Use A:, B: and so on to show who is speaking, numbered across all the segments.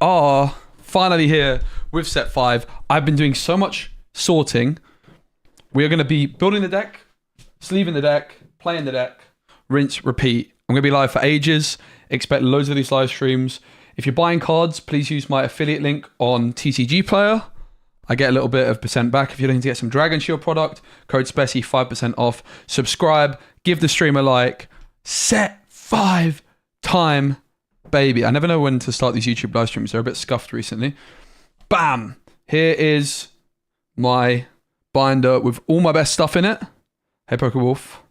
A: are finally here with set 5. I've been doing so much sorting. We are going to be building the deck, sleeving the deck, playing the deck, rinse, repeat. I'm going to be live for ages. Expect loads of these live streams. If you're buying cards, please use my affiliate link on TCG Player. I get a little bit of percent back if you're looking to get some Dragon Shield product. Code SPECI, 5% off. Subscribe, give the stream a like. Set 5 time, baby. I never know when to start these YouTube live streams. They're a bit scuffed recently. Bam! Here is my binder with all my best stuff in it. Hey, Poker Wolf.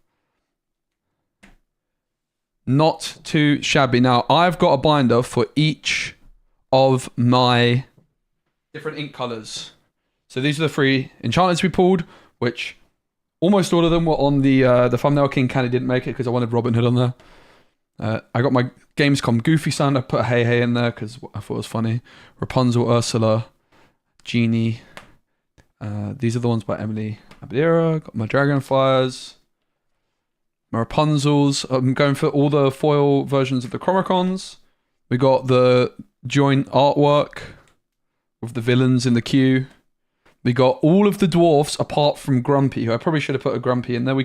A: Not too shabby. Now, I've got a binder for each of my different ink colors. So these are the 3 enchantments we pulled, which almost all of them were on the thumbnail. King Candy didn't make it because I wanted Robin Hood on there. I got my Gamescom Goofy Sound. I put a Hey Hey in there because I thought it was funny. Rapunzel, Ursula, Genie. These are the ones by Emily Abdera. Got my Dragonfires. My Rapunzels. I'm going for all the foil versions of the Chromacons. We got the joint artwork with the villains in the queue. We got all of the dwarfs apart from Grumpy, who I probably should have put a Grumpy in there. We'll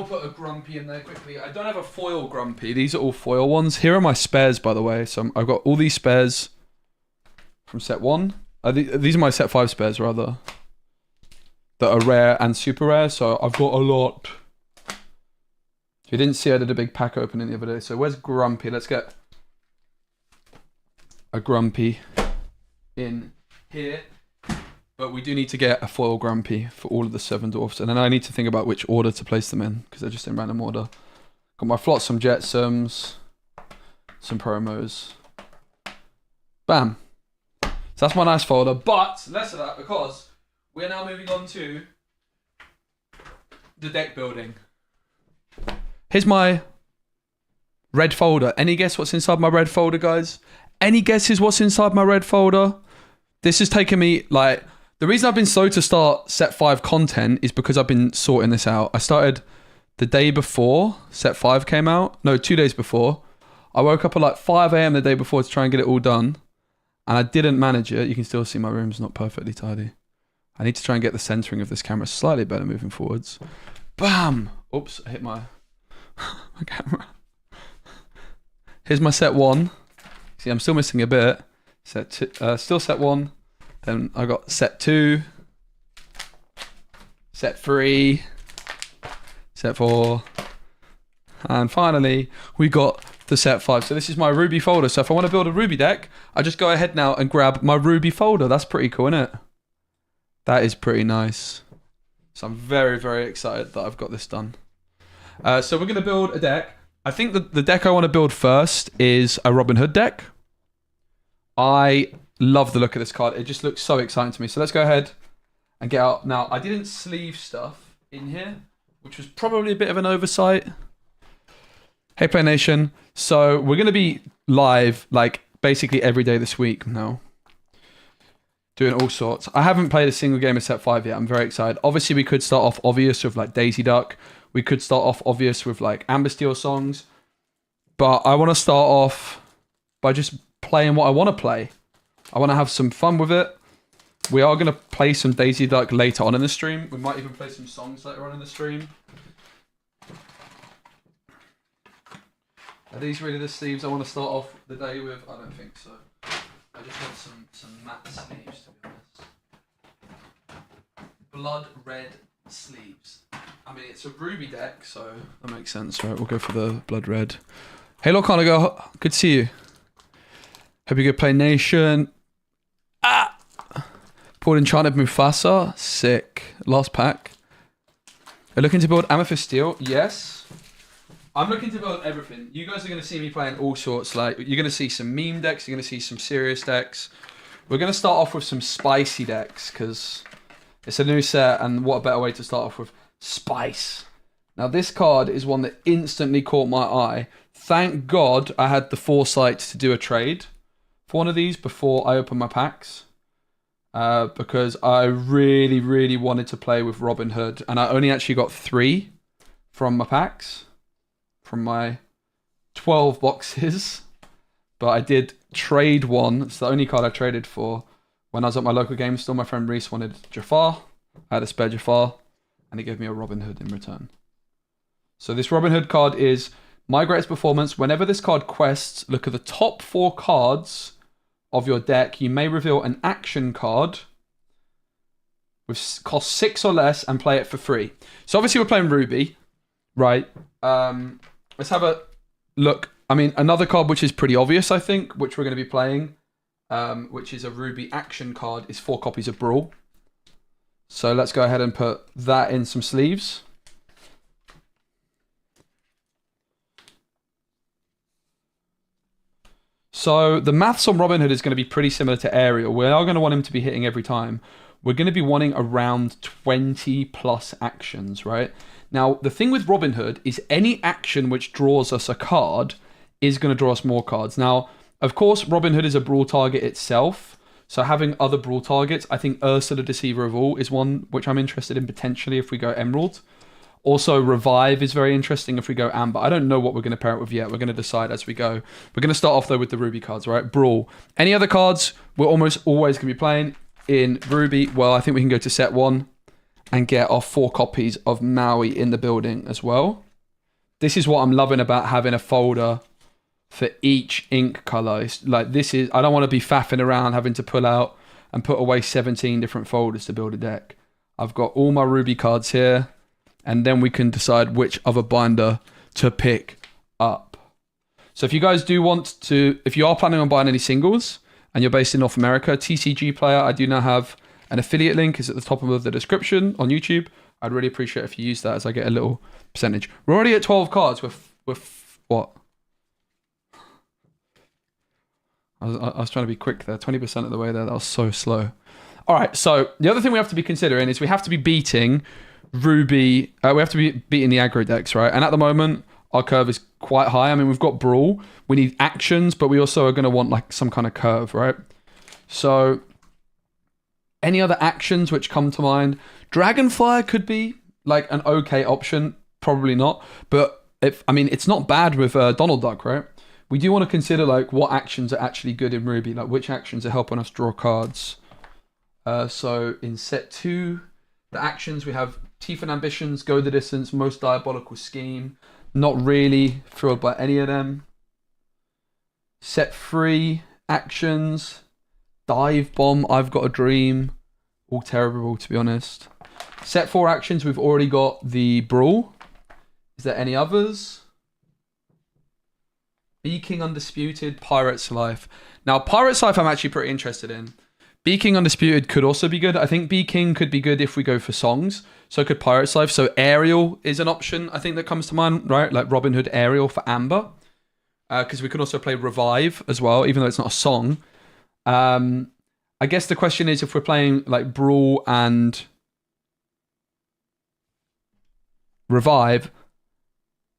A: put a Grumpy in there quickly. I don't have a foil Grumpy. These are all foil ones. Here are my spares, by the way. So I've got all these spares from set 1. These are my set 5 spares, rather. That are rare and super rare. So I've got a lot. If you didn't see, I did a big pack opening the other day. So where's Grumpy? Let's get a Grumpy in here. But we do need to get a foil Grumpy for all of the 7 dwarfs. And then I need to think about which order to place them in, because they're just in random order. Got my Flotsam Jetsams, some promos. Bam. So that's my nice folder. But less of that, because we're now moving on to the deck building. Here's my red folder. Any guess what's inside my red folder, guys? Any guesses what's inside my red folder? This has taken me, like, the reason I've been slow to start set 5 content is because I've been sorting this out. I started the day before set 5 came out. No, 2 days before. I woke up at like 5 a.m. the day before to try and get it all done. And I didn't manage it. You can still see my room's not perfectly tidy. I need to try and get the centering of this camera slightly better moving forwards. Bam! Oops, I hit my camera. Here's my set 1. See, I'm still missing a bit. Set 2, still set 1. Then I got set 2, set 3, set 4, and finally we got the set 5. So this is my Ruby folder. So if I want to build a Ruby deck, I just go ahead now and grab my Ruby folder. That's pretty cool, isn't it? That is pretty nice. So I'm very, very excited that I've got this done. So we're going to build a deck. I think that the deck I want to build first is a Robin Hood deck. I love the look of this card. It just looks so exciting to me. So let's go ahead and get out. Now, I didn't sleeve stuff in here, which was probably a bit of an oversight. Hey, Play Nation. So we're going to be live like basically every day this week now. Doing all sorts. I haven't played a single game of set 5 yet. I'm very excited. Obviously, we could start off obvious with like Daisy Duck. We could start off obvious with like Amber Steel songs. But I want to start off by just playing what I want to play. I want to have some fun with it. We are going to play some Daisy Duck later on in the stream. We might even play some songs later on in the stream. Are these really the sleeves I want to start off the day with? I don't think so. I just want some matte sleeves, to be honest. Blood red sleeves. I mean, it's a Ruby deck, so that makes sense, right? We'll go for the blood red. Hey, Lorcana, go. Good to see you. Hope you good, Play Nation. Pulled Enchanted Mufasa. Sick. Last pack. You're looking to build Amethyst Steel? Yes. I'm looking to build everything. You guys are going to see me playing all sorts. Like, you're going to see some meme decks. You're going to see some serious decks. We're going to start off with some spicy decks because it's a new set, and what a better way to start off with spice. Now, this card is one that instantly caught my eye. Thank God I had the foresight to do a trade for one of these before I open my packs. Because I really, really wanted to play with Robin Hood. And I only actually got 3 from my packs. From my 12 boxes. but I did trade one. It's the only card I traded for when I was at my local game store. My friend Reese wanted Jafar. I had a spare Jafar, and he gave me a Robin Hood in return. So this Robin Hood card is my greatest performance. Whenever this card quests, look at the top 4 cards of your deck. You may reveal an action card with cost 6 or less and play it for free. So obviously we're playing Ruby, right? Let's have a look. I mean, another card which is pretty obvious, I think, which we're going to be playing, which is a Ruby action card, is 4 copies of Brawl. So let's go ahead and put that in some sleeves. So the maths on Robin Hood is going to be pretty similar to Ariel. We are going to want him to be hitting every time. We're going to be wanting around 20 plus actions, right? Now, the thing with Robin Hood is any action which draws us a card is going to draw us more cards. Now, of course, Robin Hood is a Brawl target itself. So having other Brawl targets, I think Ursula, Deceiver of All, is one which I'm interested in potentially if we go Emerald. Also, Revive is very interesting if we go Amber. I don't know what we're going to pair it with yet. We're going to decide as we go. We're going to start off, though, with the Ruby cards, right? Brawl. Any other cards we're almost always going to be playing in Ruby? Well, I think we can go to set 1 and get our 4 copies of Maui in the building as well. This is what I'm loving about having a folder for each ink color. It's like this is, I don't want to be faffing around having to pull out and put away 17 different folders to build a deck. I've got all my Ruby cards here, and then we can decide which other binder to pick up. So if you guys do want to, if you are planning on buying any singles and you're based in North America, TCG Player, I do now have an affiliate link. It's at the top of the description on YouTube. I'd really appreciate if you use that as I get a little percentage. We're already at 12 cards with what? I was trying to be quick there. 20% of the way there. That was so slow. All right. So the other thing we have to be considering is we have to be beating Ruby. We have to be beating the aggro decks, right? And at the moment, our curve is quite high. I mean, we've got Brawl. We need actions, but we also are going to want like some kind of curve, right? So any other actions which come to mind? Dragonfire could be like an okay option. Probably not. But it's not bad with Donald Duck, right? We do want to consider like what actions are actually good in Ruby, like which actions are helping us draw cards. So in set 2, the actions we have Teeth and Ambitions, Go the Distance, Most Diabolical Scheme. Not really thrilled by any of them. Set 3, actions, Dive Bomb, I've Got a Dream. All terrible, to be honest. Set 4 actions, we've already got the Brawl. Is there any others? Bee King Undisputed, Pirate's Life. Now, Pirate's Life I'm actually pretty interested in. Bee King Undisputed could also be good. I think Bee King could be good if we go for songs. So could Pirate's Life. So Ariel is an option, I think, that comes to mind, right? Like Robin Hood Ariel for Amber. Because we could also play Revive as well, even though it's not a song. I guess the question is if we're playing like Brawl and Revive,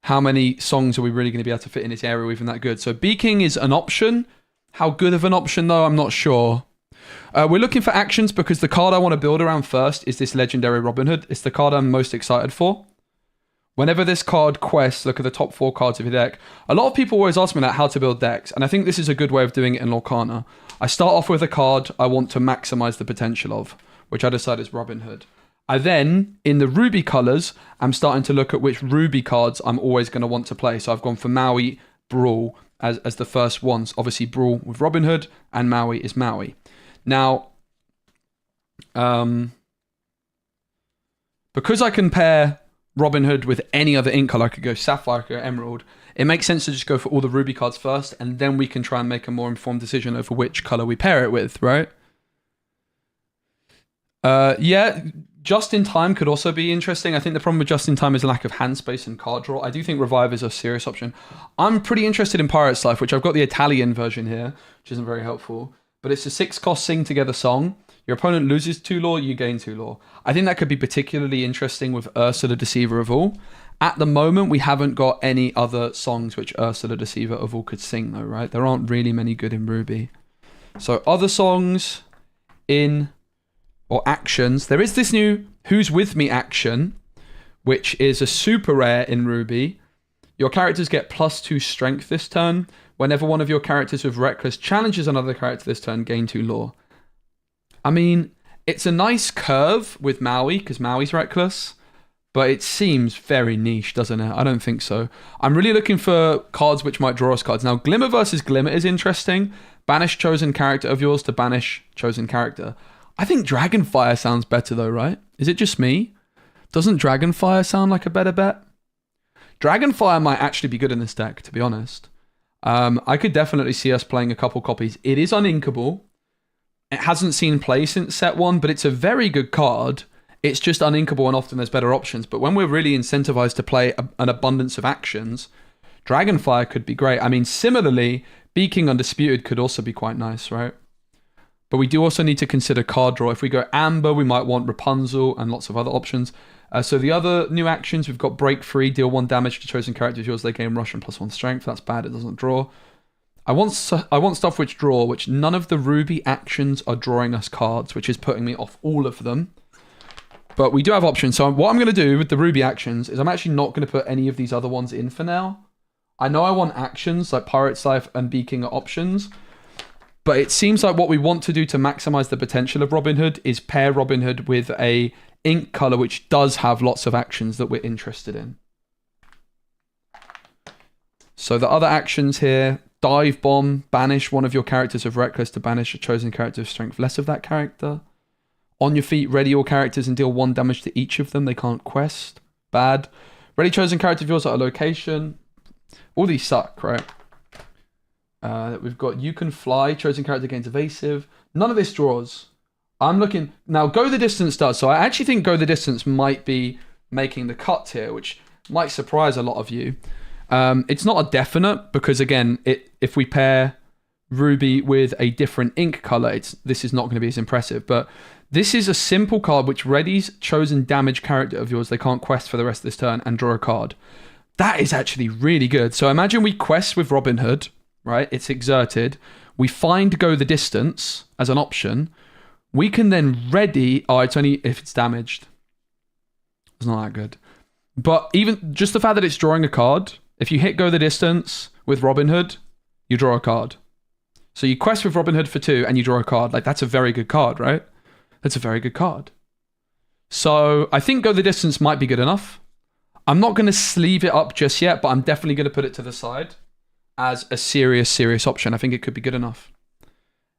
A: how many songs are we really going to be able to fit in this area even that good? So Bee King is an option. How good of an option though, I'm not sure. We're looking for actions because the card I want to build around first is this legendary Robin Hood. It's the card I'm most excited for. Whenever this card quests, look at the top 4 cards of your deck. A lot of people always ask me how to build decks, and I think this is a good way of doing it in Lorcana. I start off with a card I want to maximize the potential of, which I decide is Robin Hood. I then, in the Ruby colors, I'm starting to look at which Ruby cards I'm always going to want to play. So I've gone for Maui, Brawl as the first ones. Obviously, Brawl with Robin Hood, and Maui is Maui. Now, because I can pair Robin Hood with any other ink color, I could go Sapphire, I could go Emerald. It makes sense to just go for all the Ruby cards first, and then we can try and make a more informed decision over which color we pair it with, right? Yeah, Just in Time could also be interesting. I think the problem with Just in Time is a lack of hand space and card draw. I do think Revive is a serious option. I'm pretty interested in Pirate's Life, which I've got the Italian version here, which isn't very helpful. But it's a 6-cost sing together song. Your opponent loses 2 lore, you gain 2 lore. I think that could be particularly interesting with Ursula, Deceiver of All. At the moment, we haven't got any other songs which Ursula, Deceiver of All could sing though, right? There aren't really many good in Ruby. So other songs or actions. There is this new Who's With Me action, which is a super rare in Ruby. Your characters get +2 strength this turn Whenever one of your characters with Reckless challenges another character this turn, gain 2 lore. I mean, it's a nice curve with Maui, because Maui's Reckless, but it seems very niche, doesn't it? I don't think so. I'm really looking for cards which might draw us cards. Now, Glimmer versus Glimmer is interesting. Banish chosen character of yours to banish chosen character. I think Dragonfire sounds better though, right? Is it just me? Doesn't Dragonfire sound like a better bet? Dragonfire might actually be good in this deck, to be honest. I could definitely see us playing a couple copies. It is uninkable. It hasn't seen play since set 1, but it's a very good card. It's just uninkable and often there's better options. But when we're really incentivized to play an abundance of actions, Dragonfire could be great. I mean, similarly, Beaking Undisputed could also be quite nice, right? But we do also need to consider card draw. If we go Amber, we might want Rapunzel and lots of other options. So the other new actions, we've got Break Free, deal 1 damage to chosen characters yours. They gain Rush and +1 strength. That's bad, it doesn't draw. I want stuff which draw, which none of the Ruby actions are drawing us cards, which is putting me off all of them. But we do have options. So what I'm going to do with the Ruby actions is I'm actually not going to put any of these other ones in for now. I know I want actions like Pirate Scythe and Beaking are options, but it seems like what we want to do to maximize the potential of Robin Hood is pair Robin Hood with a ink color which does have lots of actions that we're interested in. So the other actions here, Dive Bomb, banish one of your characters of Reckless to banish a chosen character of strength less of that character. On your feet, ready all characters and deal 1 damage to each of them. They can't quest. Bad. Ready chosen character of yours at a location. All these suck, right? We've got You Can Fly, chosen character gains evasive. None of this draws. I'm looking... Now, Go the Distance does. So I actually think Go the Distance might be making the cut here, which might surprise a lot of you. It's not a definite because, again, if we pair Ruby with a different ink color, this is not going to be as impressive. But this is a simple card which readies chosen damage character of yours. They can't quest for the rest of this turn and draw a card. That is actually really good. So imagine we quest with Robin Hood, right? It's exerted. We find Go the Distance as an option. We can then ready... Oh, it's only if it's damaged. It's not that good. But even just the fact that it's drawing a card, if you hit Go the Distance with Robin Hood, you draw a card. So you quest with Robin Hood for 2 and you draw a card. Like, that's a very good card, right? That's a very good card. So I think Go the Distance might be good enough. I'm not going to sleeve it up just yet, but I'm definitely going to put it to the side as a serious option. I think it could be good enough.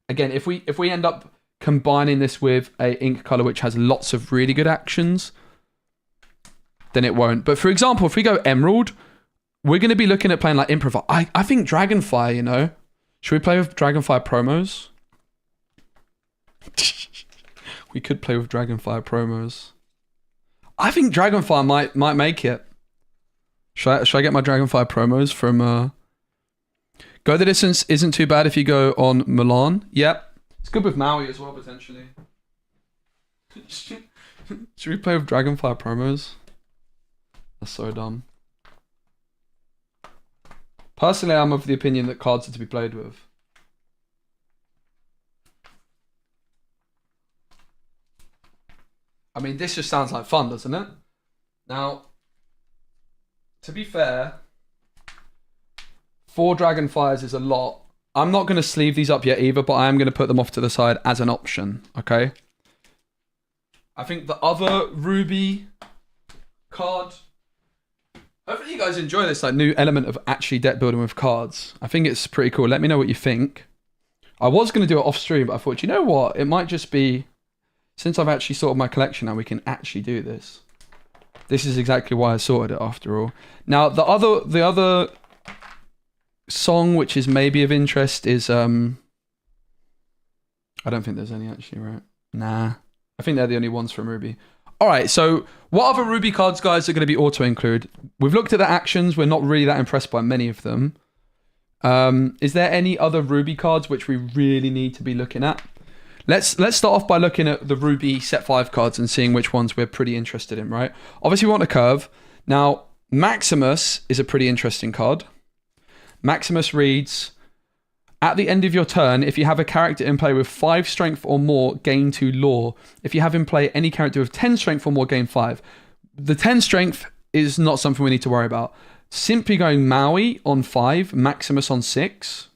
A: Again, if we end up combining this with a ink color which has lots of really good actions, then it won't. But for example, if we go Emerald, we're going to be looking at playing like Improvise. I think Dragonfire, you know. Should we play with Dragonfire promos? We could play with Dragonfire promos. I think Dragonfire might make it. Should I get my Dragonfire promos from... Go the Distance isn't too bad if you go on Milan. Yep. It's good with Maui as well, potentially. Should we play with Dragonfire promos? That's so dumb. Personally, I'm of the opinion that cards are to be played with. I mean, this just sounds like fun, doesn't it? Now, to be fair, 4 Dragonfires is a lot. I'm not going to sleeve these up yet either, but I am going to put them off to the side as an option, okay? I think the other Ruby card... Hopefully you guys enjoy this like new element of actually deck building with cards. I think it's pretty cool. Let me know what you think. I was going to do it off stream, but I thought, you know what? It might just be... Since I've actually sorted my collection now, we can actually do this. This is exactly why I sorted it after all. Now, the other song which is maybe of interest is... I don't think there's any actually, right? Nah. I think they're the only ones from Ruby. Alright, so what other Ruby cards, guys, are going to be auto-include? We've looked at the actions. We're not really that impressed by many of them. Is there any other Ruby cards which we really need to be looking at? Let's start off by looking at the Ruby set 5 cards and seeing which ones we're pretty interested in, right? Obviously, we want a curve. Now, Maximus is a pretty interesting card. Maximus reads, at the end of your turn, if you have a character in play with 5 strength or more, gain 2 lore. If you have in play any character with 10 strength or more, gain 5. The 10 strength is not something we need to worry about. simply going Maui on 5, Maximus on 6,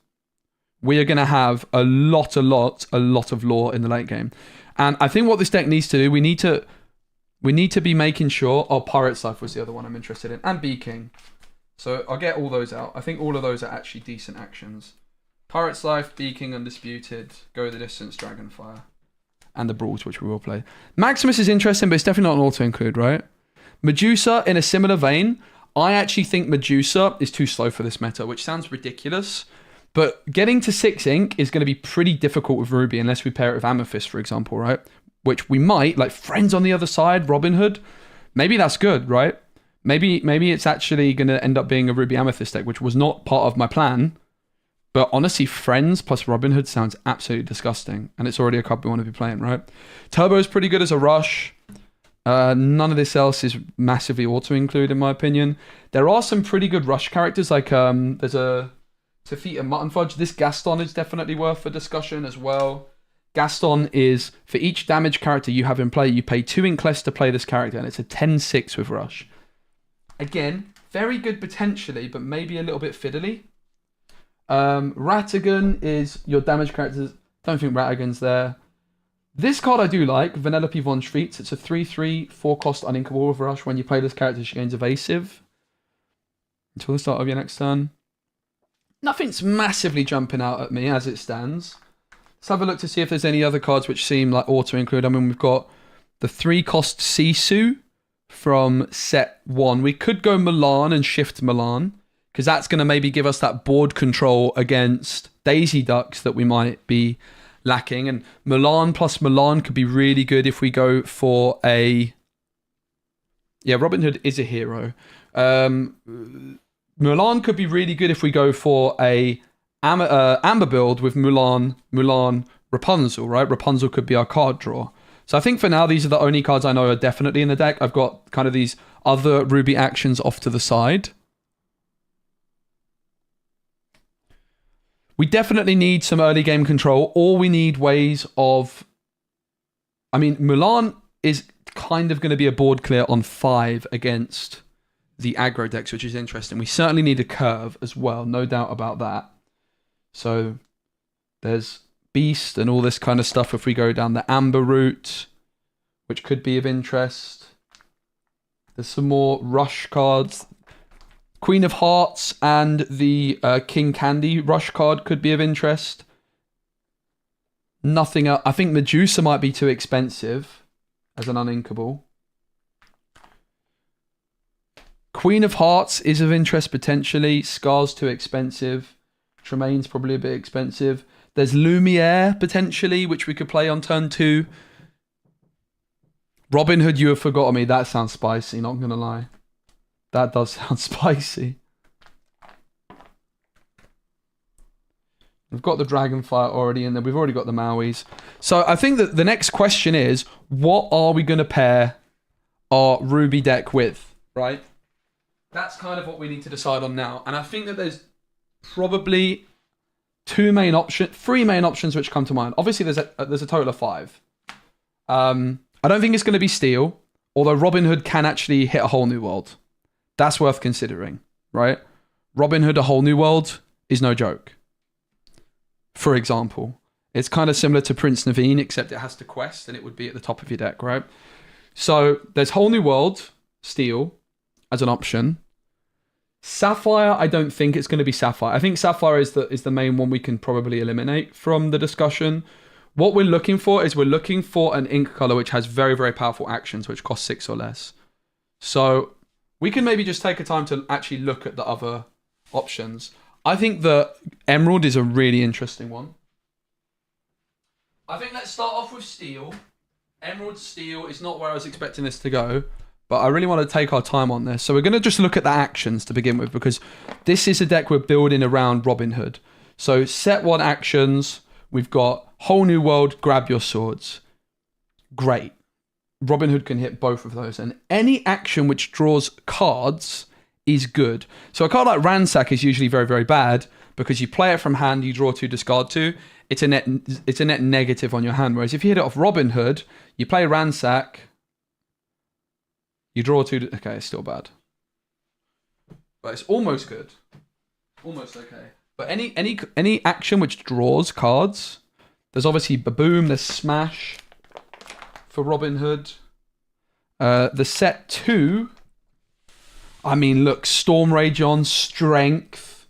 A: we are going to have a lot of lore in the late game. And I think what this deck needs to do, we need to be making sure... Oh, Pirate's Life was the other one I'm interested in. And Bee King. So I'll get all those out. I think all of those are actually decent actions. Pirate's Life, Bee King Undisputed, Go the Distance, Dragonfire. And the Brawls, which we will play. Maximus is interesting, but it's definitely not an auto-include, right? Medusa, in a similar vein, I actually think Medusa is too slow for this meta, which sounds ridiculous. But getting to 6 ink is going to be pretty difficult with Ruby unless we pair it with Amethyst, for example, right? Which we might, like Friends on the other side, Robin Hood. Maybe that's good, right? Maybe it's actually going to end up being a Ruby Amethyst deck, which was not part of my plan. But honestly, Friends plus Robin Hood sounds absolutely disgusting. And it's already a card we want to be playing, right? Turbo is pretty good as a rush. None of this else is massively auto-include, in my opinion. There are some pretty good rush characters, like there's a Tafita Mutton Fudge. This Gaston is definitely worth a discussion as well. Gaston is, for each damage character you have in play, you pay 2 ink less to play this character, and it's a 10-6 with rush. Again, very good potentially, but maybe a little bit fiddly. Ratigan is your damage characters. Don't think Ratigan's there. This card I do like, Vanellope Von Schweetz. It's a 3/3, 4-cost uninkable with rush. When you play this character, she gains evasive until the start of your next turn. Nothing's massively jumping out at me as it stands. Let's have a look to see if there's any other cards which seem like auto-include. I mean, we've got the 3-cost Sisu from set 1. We could go Milan and shift Milan, because that's going to maybe give us that board control against Daisy Ducks that we might be lacking. And Milan plus Milan could be really good if we go for a... Yeah, Robin Hood is a hero. Mulan could be really good if we go for a Amber build with Mulan, Rapunzel, right? Rapunzel could be our card draw. So I think for now, these are the only cards I know are definitely in the deck. I've got kind of these other Ruby actions off to the side. We definitely need some early game control, or we need ways of... I mean, Mulan is kind of going to be a board clear on 5 against the aggro decks, which is interesting. We certainly need a curve as well, no doubt about that. So there's Beast and all this kind of stuff if we go down the Amber route, which could be of interest. There's some more rush cards. Queen of Hearts and the King Candy rush card could be of interest. Nothing else. I think Medusa might be too expensive as an uninkable. Queen of Hearts is of interest potentially. Scar's too expensive. Tremaine's probably a bit expensive. There's Lumiere potentially, which we could play on turn 2. Robin Hood, you have forgotten me. That sounds spicy, not going to lie. That does sound spicy. We've got the Dragonfire already in there. We've already got the Mauis. So I think that the next question is, what are we going to pair our Ruby deck with, right? That's kind of what we need to decide on now. And I think that there's probably 3 main options which come to mind. Obviously, there's a total of 5. I don't think it's going to be Steel, although Robin Hood can actually hit a whole new world. That's worth considering, right? Robin Hood, a whole new world, is no joke. For example, it's kind of similar to Prince Naveen, except it has to quest and it would be at the top of your deck, right? So there's whole new world, Steel, as an option. Sapphire, I don't think it's going to be Sapphire. I think Sapphire is the main one we can probably eliminate from the discussion. What we're looking for is we're looking for an ink color which has very, very powerful actions, which cost 6 or less. So we can maybe just take a time to actually look at the other options. I think the Emerald is a really interesting one. I think let's start off with Steel. Emerald Steel is not where I was expecting this to go, but I really want to take our time on this. So we're going to just look at the actions to begin with, because this is a deck we're building around Robin Hood. So set 1 actions, we've got Whole New World, Grab Your Swords. Great. Robin Hood can hit both of those, and any action which draws cards is good. So a card like Ransack is usually very, very bad because you play it from hand, you draw 2, discard 2. It's a net negative on your hand. Whereas if you hit it off Robin Hood, you play Ransack, you draw 2. Okay, it's still bad. but it's almost good. Almost okay. But any action which draws cards, there's obviously Baboom, there's Smash for Robin Hood. The set 2, I mean, look, Storm Rage on, Strength.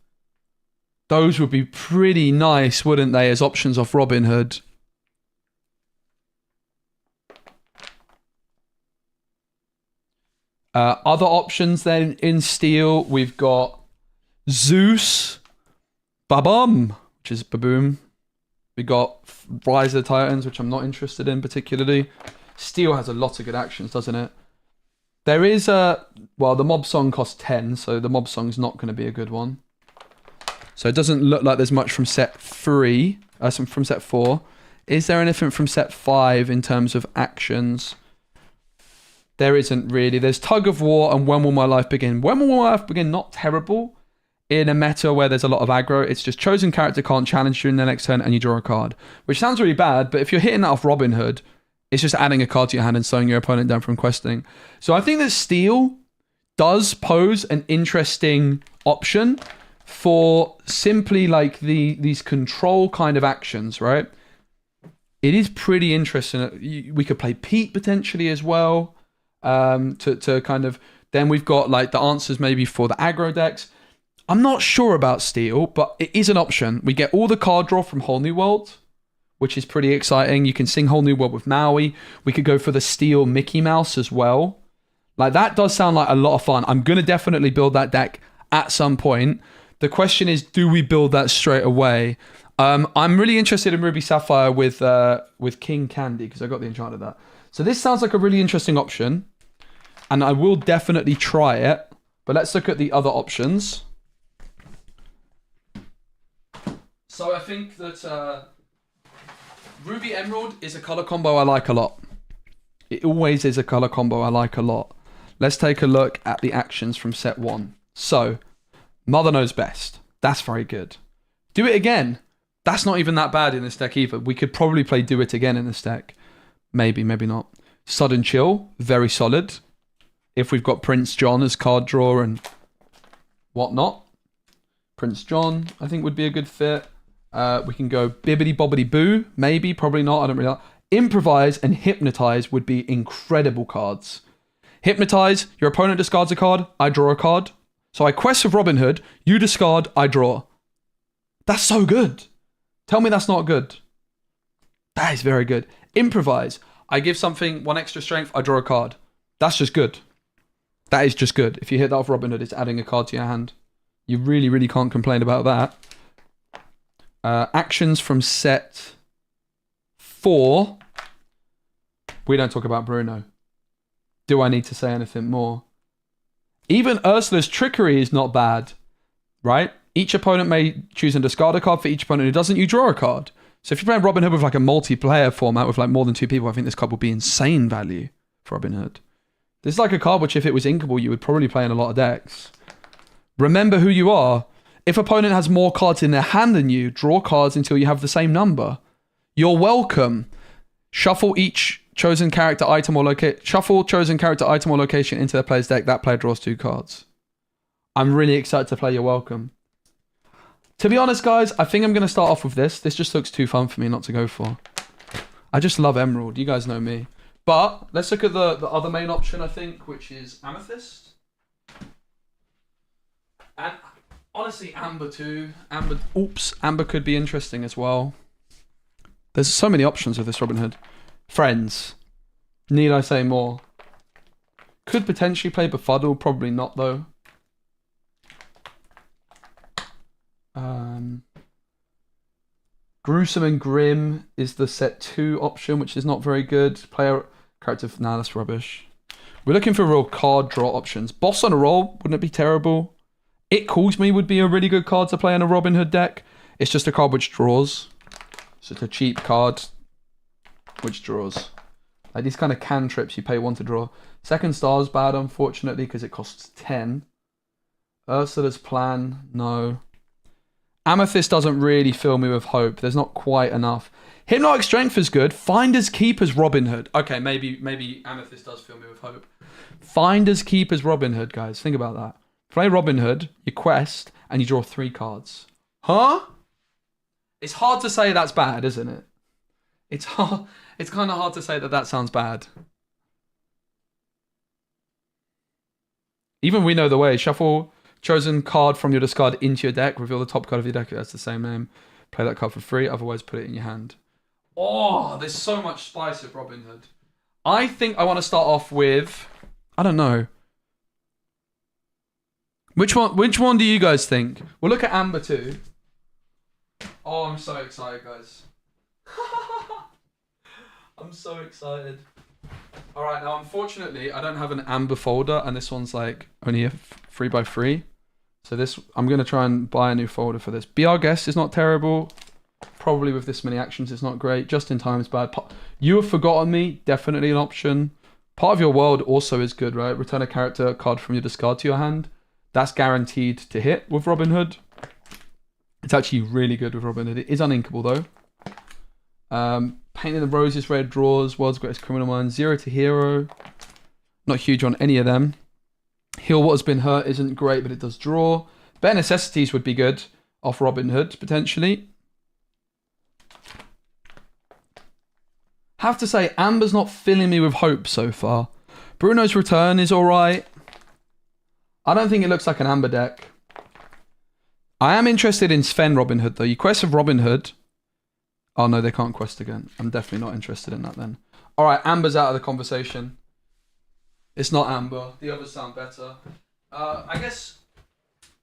A: Those would be pretty nice, wouldn't they, as options off Robin Hood? Other options then in Steel, we've got Zeus, Babum, which is Baboom. We got Rise of the Titans, which I'm not interested in particularly. Steel has a lot of good actions, doesn't it? There is well, the Mob Song costs 10, so the Mob Song's not going to be a good one. So it doesn't look like there's much from set 3, from set 4. Is there anything from set 5 in terms of actions? There isn't really. There's Tug of War and When Will My Life Begin. When Will My Life Begin, not terrible. In a meta where there's a lot of aggro, it's just chosen character can't challenge during the next turn and you draw a card. Which sounds really bad, but if you're hitting that off Robin Hood, it's just adding a card to your hand and slowing your opponent down from questing. So I think that Steel does pose an interesting option for simply like these control kind of actions, right? It is pretty interesting. We could play Pete potentially as well. To kind of... Then we've got like the answers maybe for the aggro decks. I'm not sure about Steel, but it is an option. We get all the card draw from Whole New World, which is pretty exciting. You can sing Whole New World with Maui. We could go for the Steel Mickey Mouse as well. Like, that does sound like a lot of fun. I'm going to definitely build that deck at some point. The question is, do we build that straight away? I'm really interested in Ruby Sapphire with King Candy, because I got the enchant of that. So this sounds like a really interesting option, and I will definitely try it. But let's look at the other options. So I think that Ruby Emerald is a color combo I like a lot. It always is a color combo I like a lot. Let's take a look at the actions from set 1. So, Mother Knows Best. That's very good. Do It Again. That's not even that bad in this deck either. We could probably play Do It Again in this deck. Maybe, maybe not. Sudden Chill. Very solid. If we've got Prince John as card draw and whatnot. Prince John, I think, would be a good fit. We can go Bibbidi Bobbidi Boo. Maybe, probably not. I don't really know. Improvise and Hypnotize would be incredible cards. Hypnotize, your opponent discards a card, I draw a card. So I quest with Robin Hood, you discard, I draw. That's so good. Tell me that's not good. That is very good. Improvise, I give something 1 extra strength, I draw a card. That's just good. That is just good. If you hit that off Robin Hood, it's adding a card to your hand. You really, really can't complain about that. Actions from set 4. We don't talk about Bruno. Do I need to say anything more? Even Ursula's Trickery is not bad, right? Each opponent may choose and discard a card. For each opponent who doesn't, you draw a card. So if you're playing Robin Hood with like a multiplayer format with like more than 2 people, I think this card would be insane value for Robin Hood. This is like a card which, if it was inkable, you would probably play in a lot of decks. Remember who you are. If opponent has more cards in their hand than you, draw cards until you have the same number. You're welcome. Shuffle each chosen character item or chosen character item or location into the player's deck. That player draws 2 cards. I'm really excited to play You're Welcome. To be honest, guys, I think I'm going to start off with this. This just looks too fun for me not to go for. I just love Emerald. You guys know me. But let's look at the other main option, I think, which is Amethyst. And honestly, Amber too. Amber could be interesting as well. There's so many options with this Robin Hood. Friends. Need I say more? Could potentially play Befuddle. Probably not, though. Gruesome and Grim is the set 2 option, which is not very good. Player character... Nah, that's rubbish. We're looking for real card draw options. Boss on a Roll. Wouldn't it be terrible? It Calls Me would be a really good card to play in a Robin Hood deck. It's just a card which draws. So it's a cheap card which draws. Like these kind of cantrips, you pay 1 to draw. Second Star's bad, unfortunately, because it costs 10. Ursula's Plan, no. Amethyst doesn't really fill me with hope. There's not quite enough. Hypnotic Strength is good. Finders Keepers Robin Hood. Okay, maybe Amethyst does fill me with hope. Finders Keepers Robin Hood, guys. Think about that. Play Robin Hood, you quest, and you draw 3 cards. Huh? It's hard to say that's bad, isn't it? It's hard. It's kind of hard to say that that sounds bad. Even we know the way. Shuffle chosen card from your discard into your deck. Reveal the top card of your deck. That's the same name. Play that card for free. Otherwise, put it in your hand. Oh, there's so much spice with Robin Hood. I think I want to start off with... I don't know. Which one do you guys think? We'll look at Amber too. Oh, I'm so excited, guys. I'm so excited. Alright, now unfortunately, I don't have an Amber folder, and this one's like only a 3x3. So this, I'm going to try and buy a new folder for this. Be Our Guest is not terrible. Probably with this many actions, it's not great. Just in Time is bad. You Have Forgotten Me, definitely an option. Part of Your World also is good, right? Return a character card from your discard to your hand. That's guaranteed to hit with Robin Hood. It's actually really good with Robin Hood. It is uninkable though. Painting the Roses, Red Draws, World's Greatest Criminal Minds, Zero to Hero. Not huge on any of them. Heal What Has Been Hurt isn't great, but it does draw. Bare Necessities would be good off Robin Hood, potentially. Have to say, Amber's not filling me with hope so far. Bruno's Return is alright. I don't think it looks like an Amber deck. I am interested in Sven Robin Hood though. You quest of Robin Hood. Oh no, they can't quest again. I'm definitely not interested in that then. Alright, Amber's out of the conversation. It's not Amber. The others sound better. I guess,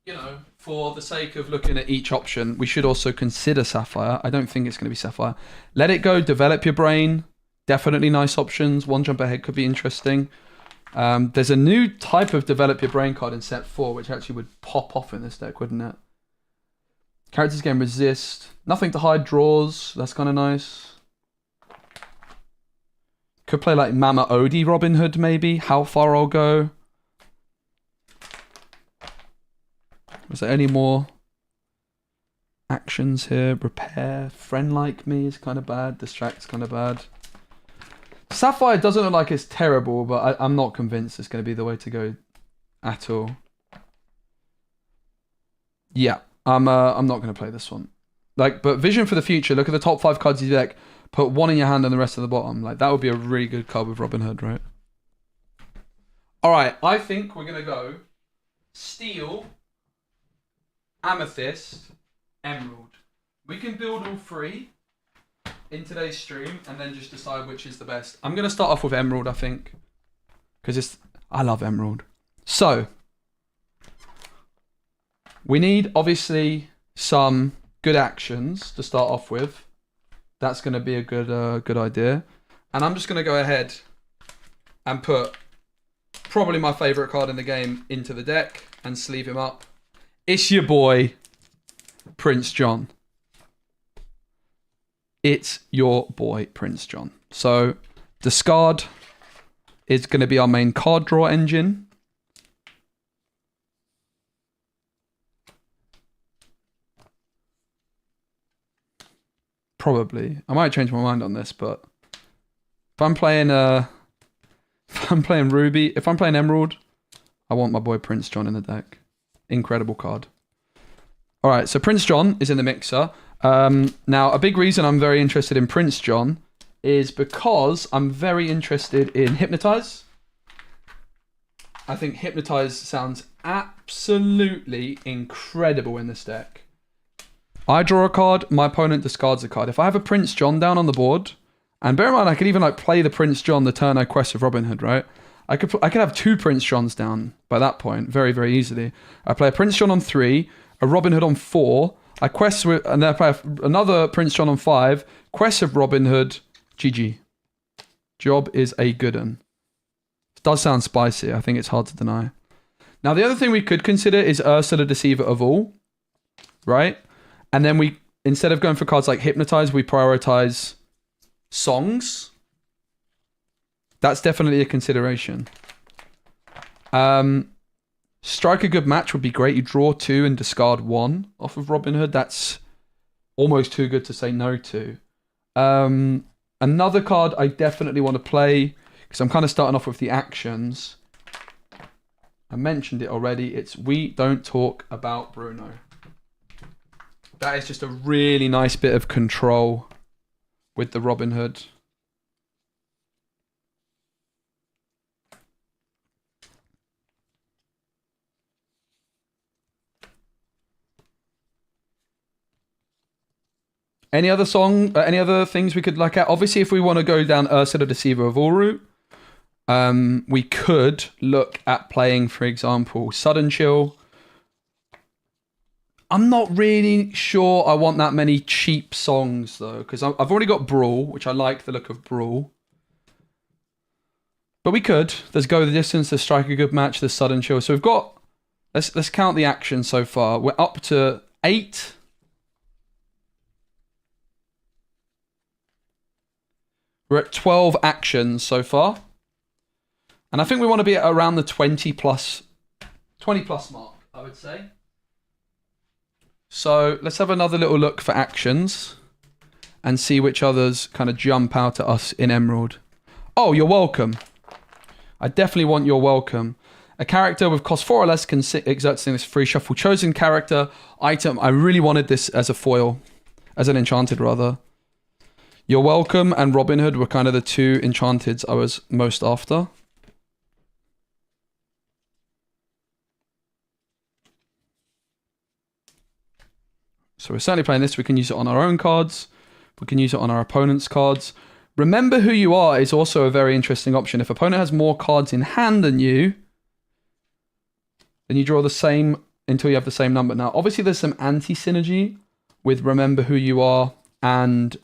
A: you know, for the sake of looking at each option, we should also consider Sapphire. I don't think it's going to be Sapphire. Let It Go, Develop Your Brain. Definitely nice options. One Jump Ahead could be interesting. There's a new type of Develop Your Brain card in set 4, which actually would pop off in this deck, wouldn't it? Characters Gain Resist. Nothing to Hide draws. That's kind of nice. Could play like Mama Odie Robin Hood maybe. How Far I'll Go. Was there any more actions here? Repair. Friend Like Me is kind of bad. Distract's kind of bad. Sapphire doesn't look like it's terrible, but I'm not convinced it's going to be the way to go at all. Yeah, I'm not going to play this one. Like, but Vision for the Future. Look at the top 5 cards of your deck. Put one in your hand and the rest at the bottom. Like, that would be a really good card with Robin Hood, right? All right, I think we're going to go Steel, Amethyst, Emerald. We can build all 3 in today's stream and then just decide which is the best. I'm going to start off with Emerald, I think. Because I love Emerald. So, we need, obviously, some good actions to start off with. That's going to be a good idea. And I'm just going to go ahead and put probably my favourite card in the game into the deck and sleeve him up. It's your boy, Prince John. It's your boy, Prince John. So, discard is going to be our main card draw engine. Probably. I might change my mind on this, but if I'm playing Ruby, if I'm playing Emerald, I want my boy Prince John in the deck. Incredible card. All right, so Prince John is in the mixer. Now, a big reason I'm very interested in Prince John is because I'm very interested in Hypnotize. I think Hypnotize sounds absolutely incredible in this deck. I draw a card, my opponent discards a card. If I have a Prince John down on the board, and bear in mind I could even like play the Prince John the turn I quest of Robin Hood, right? I could have 2 Prince Johns down by that point, very, very easily. I play a Prince John on 3, a Robin Hood on 4, I quest with, and then I play another Prince John on 5, quest of Robin Hood, GG. Job is a good one. It does sound spicy, I think it's hard to deny. Now the other thing we could consider is Ursula Deceiver of All, right? And then we, instead of going for cards like Hypnotize, we prioritize songs. That's definitely a consideration. Strike a Good Match would be great. You draw 2 and discard 1 off of Robin Hood. That's almost too good to say no to. Another card I definitely want to play, because I'm kind of starting off with the actions. I mentioned it already. It's We Don't Talk About Bruno. That is just a really nice bit of control with the Robin Hood. Any other any other things we could look at? Obviously, if we want to go down Ursula Deceiver of All route, we could look at playing, for example, Sudden Chill. I'm not really sure I want that many cheap songs, though, because I've already got Brawl, which I like the look of Brawl. But we could. There's Go the Distance, there's Strike a Good Match, there's Sudden Chill. So we've got... Let's count the actions so far. We're up to 8... We're at 12 actions so far. And I think we want to be at around the 20 plus mark, I would say. So let's have another little look for actions and see which others kind of jump out at us in Emerald. Oh, You're Welcome. I definitely want You're Welcome. A character with cost 4 or less can exert this free shuffle. Chosen character item. I really wanted this as a foil. As an enchanted, rather. You're Welcome and Robin Hood were kind of the two enchanteds I was most after. So we're certainly playing this. We can use it on our own cards. We can use it on our opponent's cards. Remember Who You Are is also a very interesting option. If opponent has more cards in hand than you, then you draw the same until you have the same number. Now, obviously there's some anti-synergy with Remember Who You Are and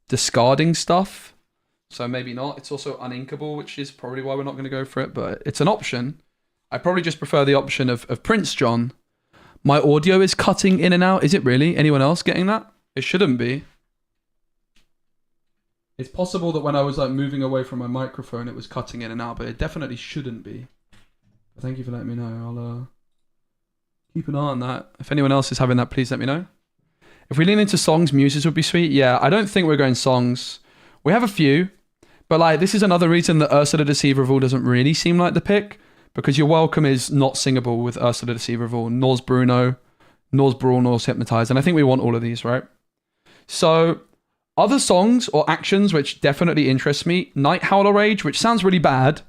A: discarding stuff. So maybe not. It's also uninkable, which is probably why we're not going to go for it, but it's an option. I probably just prefer the option of Prince John. My audio is cutting in and out. Is it really? Anyone else getting that? It shouldn't be. It's possible that when I was like moving away from my microphone, it was cutting in and out, but it definitely shouldn't be. Thank you for letting me know. I'll keep an eye on that. If anyone else is having that, please let me know. If we lean into songs, muses would be sweet. Yeah, I don't think we're going songs. We have a few, but like this is another reason that Ursula Deceiver of All doesn't really seem like the pick, because You're Welcome is not singable with Ursula Deceiver of All, nor's Bruno, nor's Brawl, nor's Hypnotize, and I think we want all of these, right? So other songs or actions which definitely interest me, Night Howler Rage, which sounds really bad.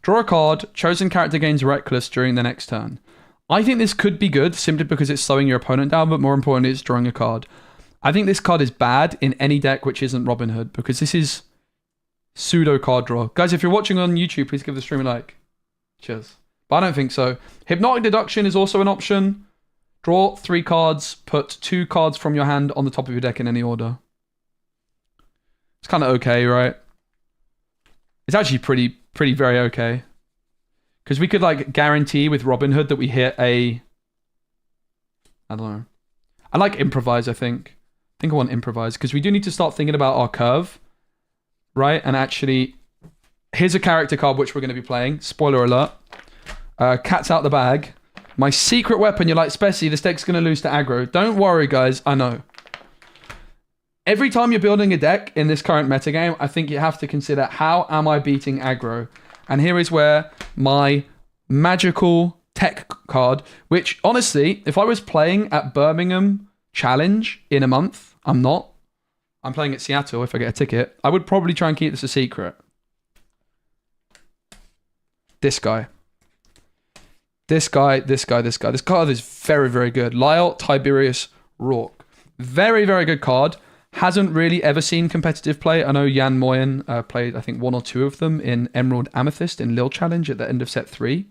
A: Draw a card, chosen character gains Reckless during the next turn. I think this could be good simply because it's slowing your opponent down, but more importantly, it's drawing a card. I think this card is bad in any deck which isn't Robin Hood, because this is pseudo card draw. Guys, if you're watching on YouTube, please give the stream a like. Cheers. But I don't think so. Hypnotic Deduction is also an option. Draw 3 cards, put 2 cards from your hand on the top of your deck in any order. It's kind of okay, right? It's actually pretty very okay. Because we could like guarantee with Robin Hood that we hit a... I don't know. I like Improvise, I think. I think I want Improvise. Because we do need to start thinking about our curve. Right? And actually... Here's a character card which we're going to be playing. Spoiler alert. Cat's out the bag. My secret weapon. You're like, Spessy, this deck's going to lose to aggro. Don't worry, guys. I know. Every time you're building a deck in this current metagame, I think you have to consider, how am I beating aggro? And here is where my magical tech card, which honestly, if I was playing at Birmingham Challenge in a month, I'm not. I'm playing at Seattle if I get a ticket. I would probably try and keep this a secret. This guy. This card is very, very good. Lyle Tiberius Rourke. Very, very good card. Hasn't really ever seen competitive play. I know Jan Moyen played, I think, 1 or 2 of them in Emerald Amethyst in Lille Challenge at the end of set 3.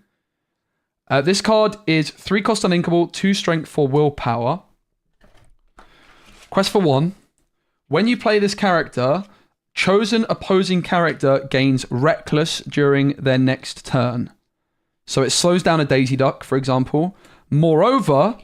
A: This card is 3 cost uninkable, 2 strength for willpower. Quest for 1. When you play this character, chosen opposing character gains Reckless during their next turn. So it slows down a Daisy Duck, for example. Moreover,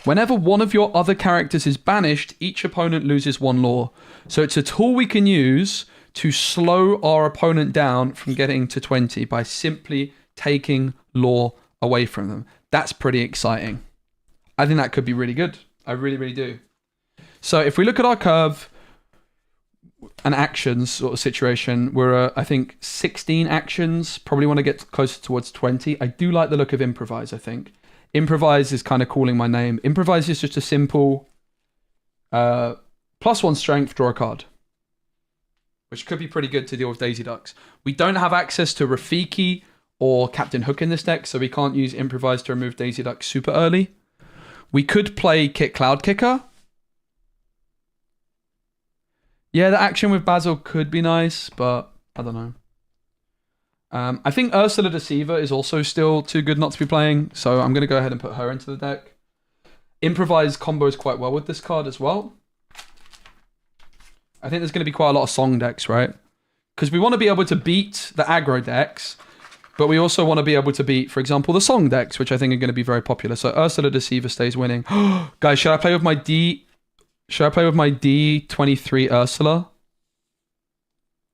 A: whenever one of your other characters is banished, each opponent loses 1 law. So it's a tool we can use to slow our opponent down from getting to 20 by simply taking law away from them. That's pretty exciting. I think that could be really good. I really, really do. So if we look at our curve, an actions sort of situation. We're I think 16 actions. Probably want to get closer towards 20. I do like the look of improvise. I think improvise is kind of calling my name. Improvise is just a simple +1 strength, draw a card, which could be pretty good to deal with Daisy Ducks. We don't have access to Rafiki or Captain Hook in this deck, so we can't use improvise to remove Daisy Ducks super early. We could play Kick Cloud Kicker. Yeah, the action with Basil could be nice, but I don't know. I think Ursula Deceiver is also still too good not to be playing, so I'm going to go ahead and put her into the deck. Improvise combos quite well with this card as well. I think there's going to be quite a lot of song decks, right? Because we want to be able to beat the aggro decks, but we also want to be able to beat, for example, the song decks, which I think are going to be very popular. So Ursula Deceiver stays winning. Guys, should I play with my D23 Ursula?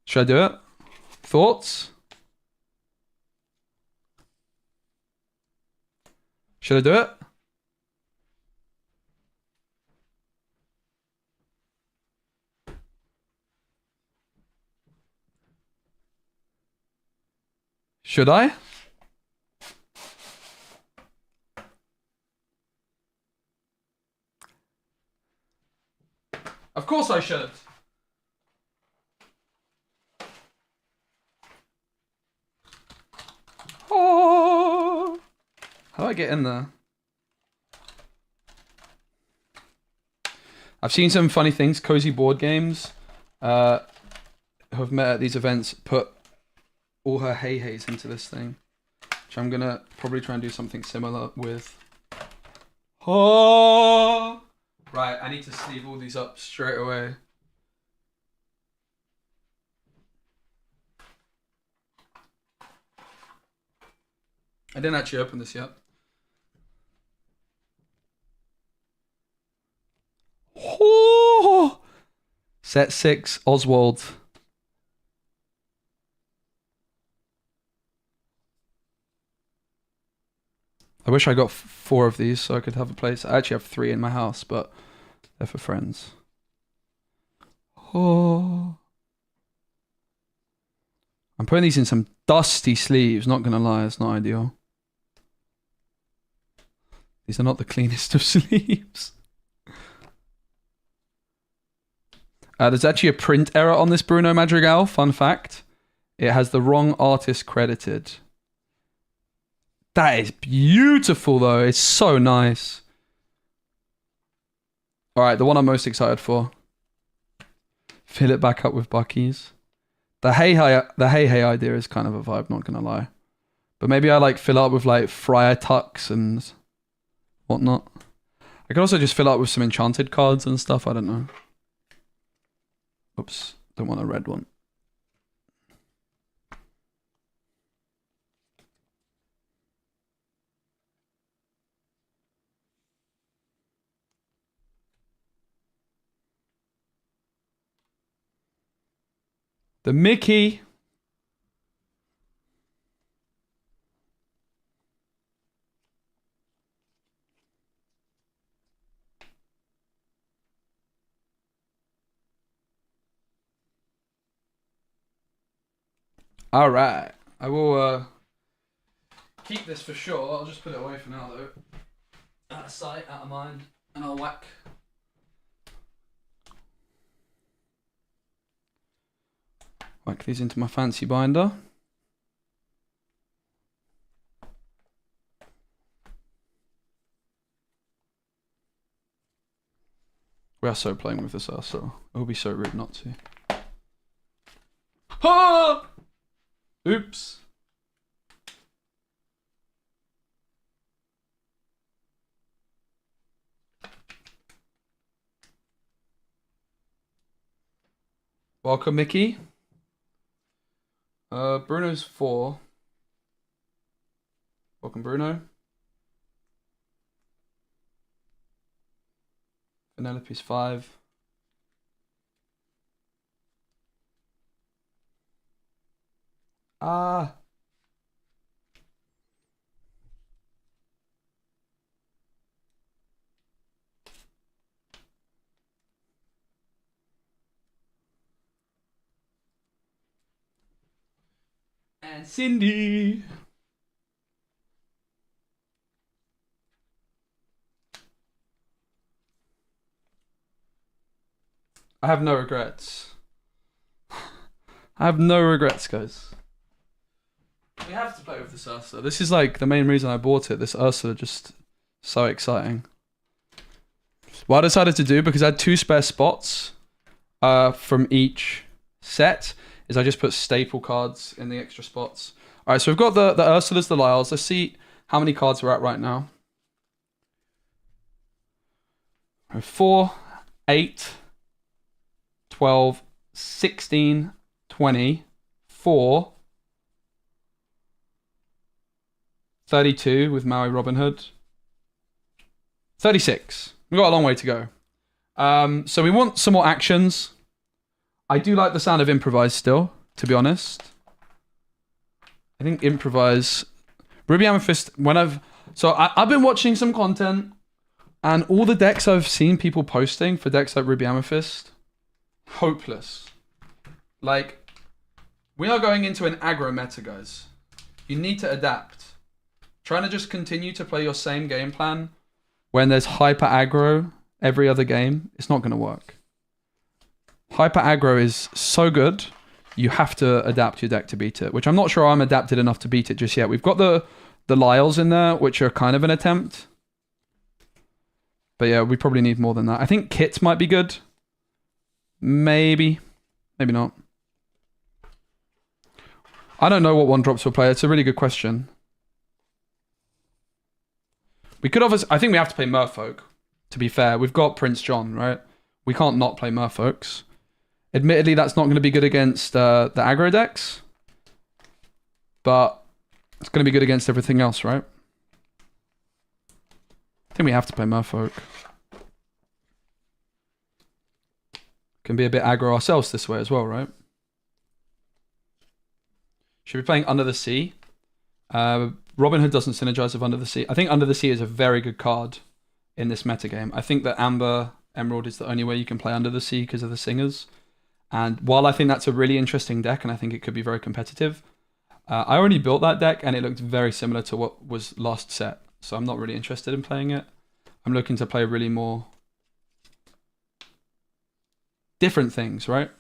A: Should I do it? Thoughts? Should I do it? Should I? Of course I should. Oh. How do I get in there? I've seen some funny things. Cozy Board Games who have met at these events put all her hey-heys into this thing, which I'm going to probably try and do something similar with. Oh! Right, I need to sleeve all these up straight away. I didn't actually open this yet. Oh! Set 6, Oswald. I wish I got 4 of these so I could have a place. I actually have 3 in my house, but they're for friends. Oh. I'm putting these in some dusty sleeves, not gonna lie, it's not ideal. These are not the cleanest of sleeves. There's actually a print error on this Bruno Madrigal, fun fact. It has the wrong artist credited. That is beautiful though, it's so nice. Alright, the one I'm most excited for. Fill it back up with Bucky's. The hey hey idea is kind of a vibe, not gonna lie. But maybe I like fill up with like Friar Tucks and whatnot. I could also just fill up with some enchanted cards and stuff, I don't know. Oops, don't want a red one. The Mickey. All right. I will keep this for sure. I'll just put it away for now though. Out of sight, out of mind. And I'll whack these into my fancy binder. We are so playing with this so it would be so rude not to. Ah! Oops. Welcome, Mickey. Bruno's 4. Welcome, Bruno. Penelope's 5. Ah. And Cindy. I have no regrets. I have no regrets, guys. We have to play with this Ursula. This is like the main reason I bought it. This Ursula just so exciting. What I decided to do, because I had 2 spare spots from each set, is I just put staple cards in the extra spots. All right, so we've got the Ursulas, the Lyles. Let's see how many cards we're at right now. 4, 8, 12, 16, 20, 4, 32 with Maui Robin Hood, 36. We've got a long way to go. So we want some more actions. I do like the sound of improvise still, to be honest. I think improvise. Ruby Amethyst, I've been watching some content, and all the decks I've seen people posting for decks like Ruby Amethyst, hopeless. Like, we are going into an aggro meta, guys. You need to adapt. Trying to just continue to play your same game plan when there's hyper aggro every other game, it's not going to work. Hyper aggro is so good, you have to adapt your deck to beat it, which I'm not sure I'm adapted enough to beat it just yet. We've got the Lyles in there, which are kind of an attempt. But yeah, we probably need more than that. I think kits might be good. Maybe. Maybe not. I don't know what 1-drops will play. It's a really good question. We could obviously... I think we have to play Merfolk, to be fair. We've got Prince John, right? We can't not play Merfolks. Admittedly, that's not going to be good against the aggro decks. But it's going to be good against everything else, right? I think we have to play Merfolk. Can be a bit aggro ourselves this way as well, right? Should be playing Under the Sea. Robin Hood doesn't synergize with Under the Sea. I think Under the Sea is a very good card in this metagame. I think that Amber Emerald is the only way you can play Under the Sea because of the singers. And while I think that's a really interesting deck and I think it could be very competitive, I already built that deck and it looked very similar to what was last set. So I'm not really interested in playing it. I'm looking to play really more different things, right?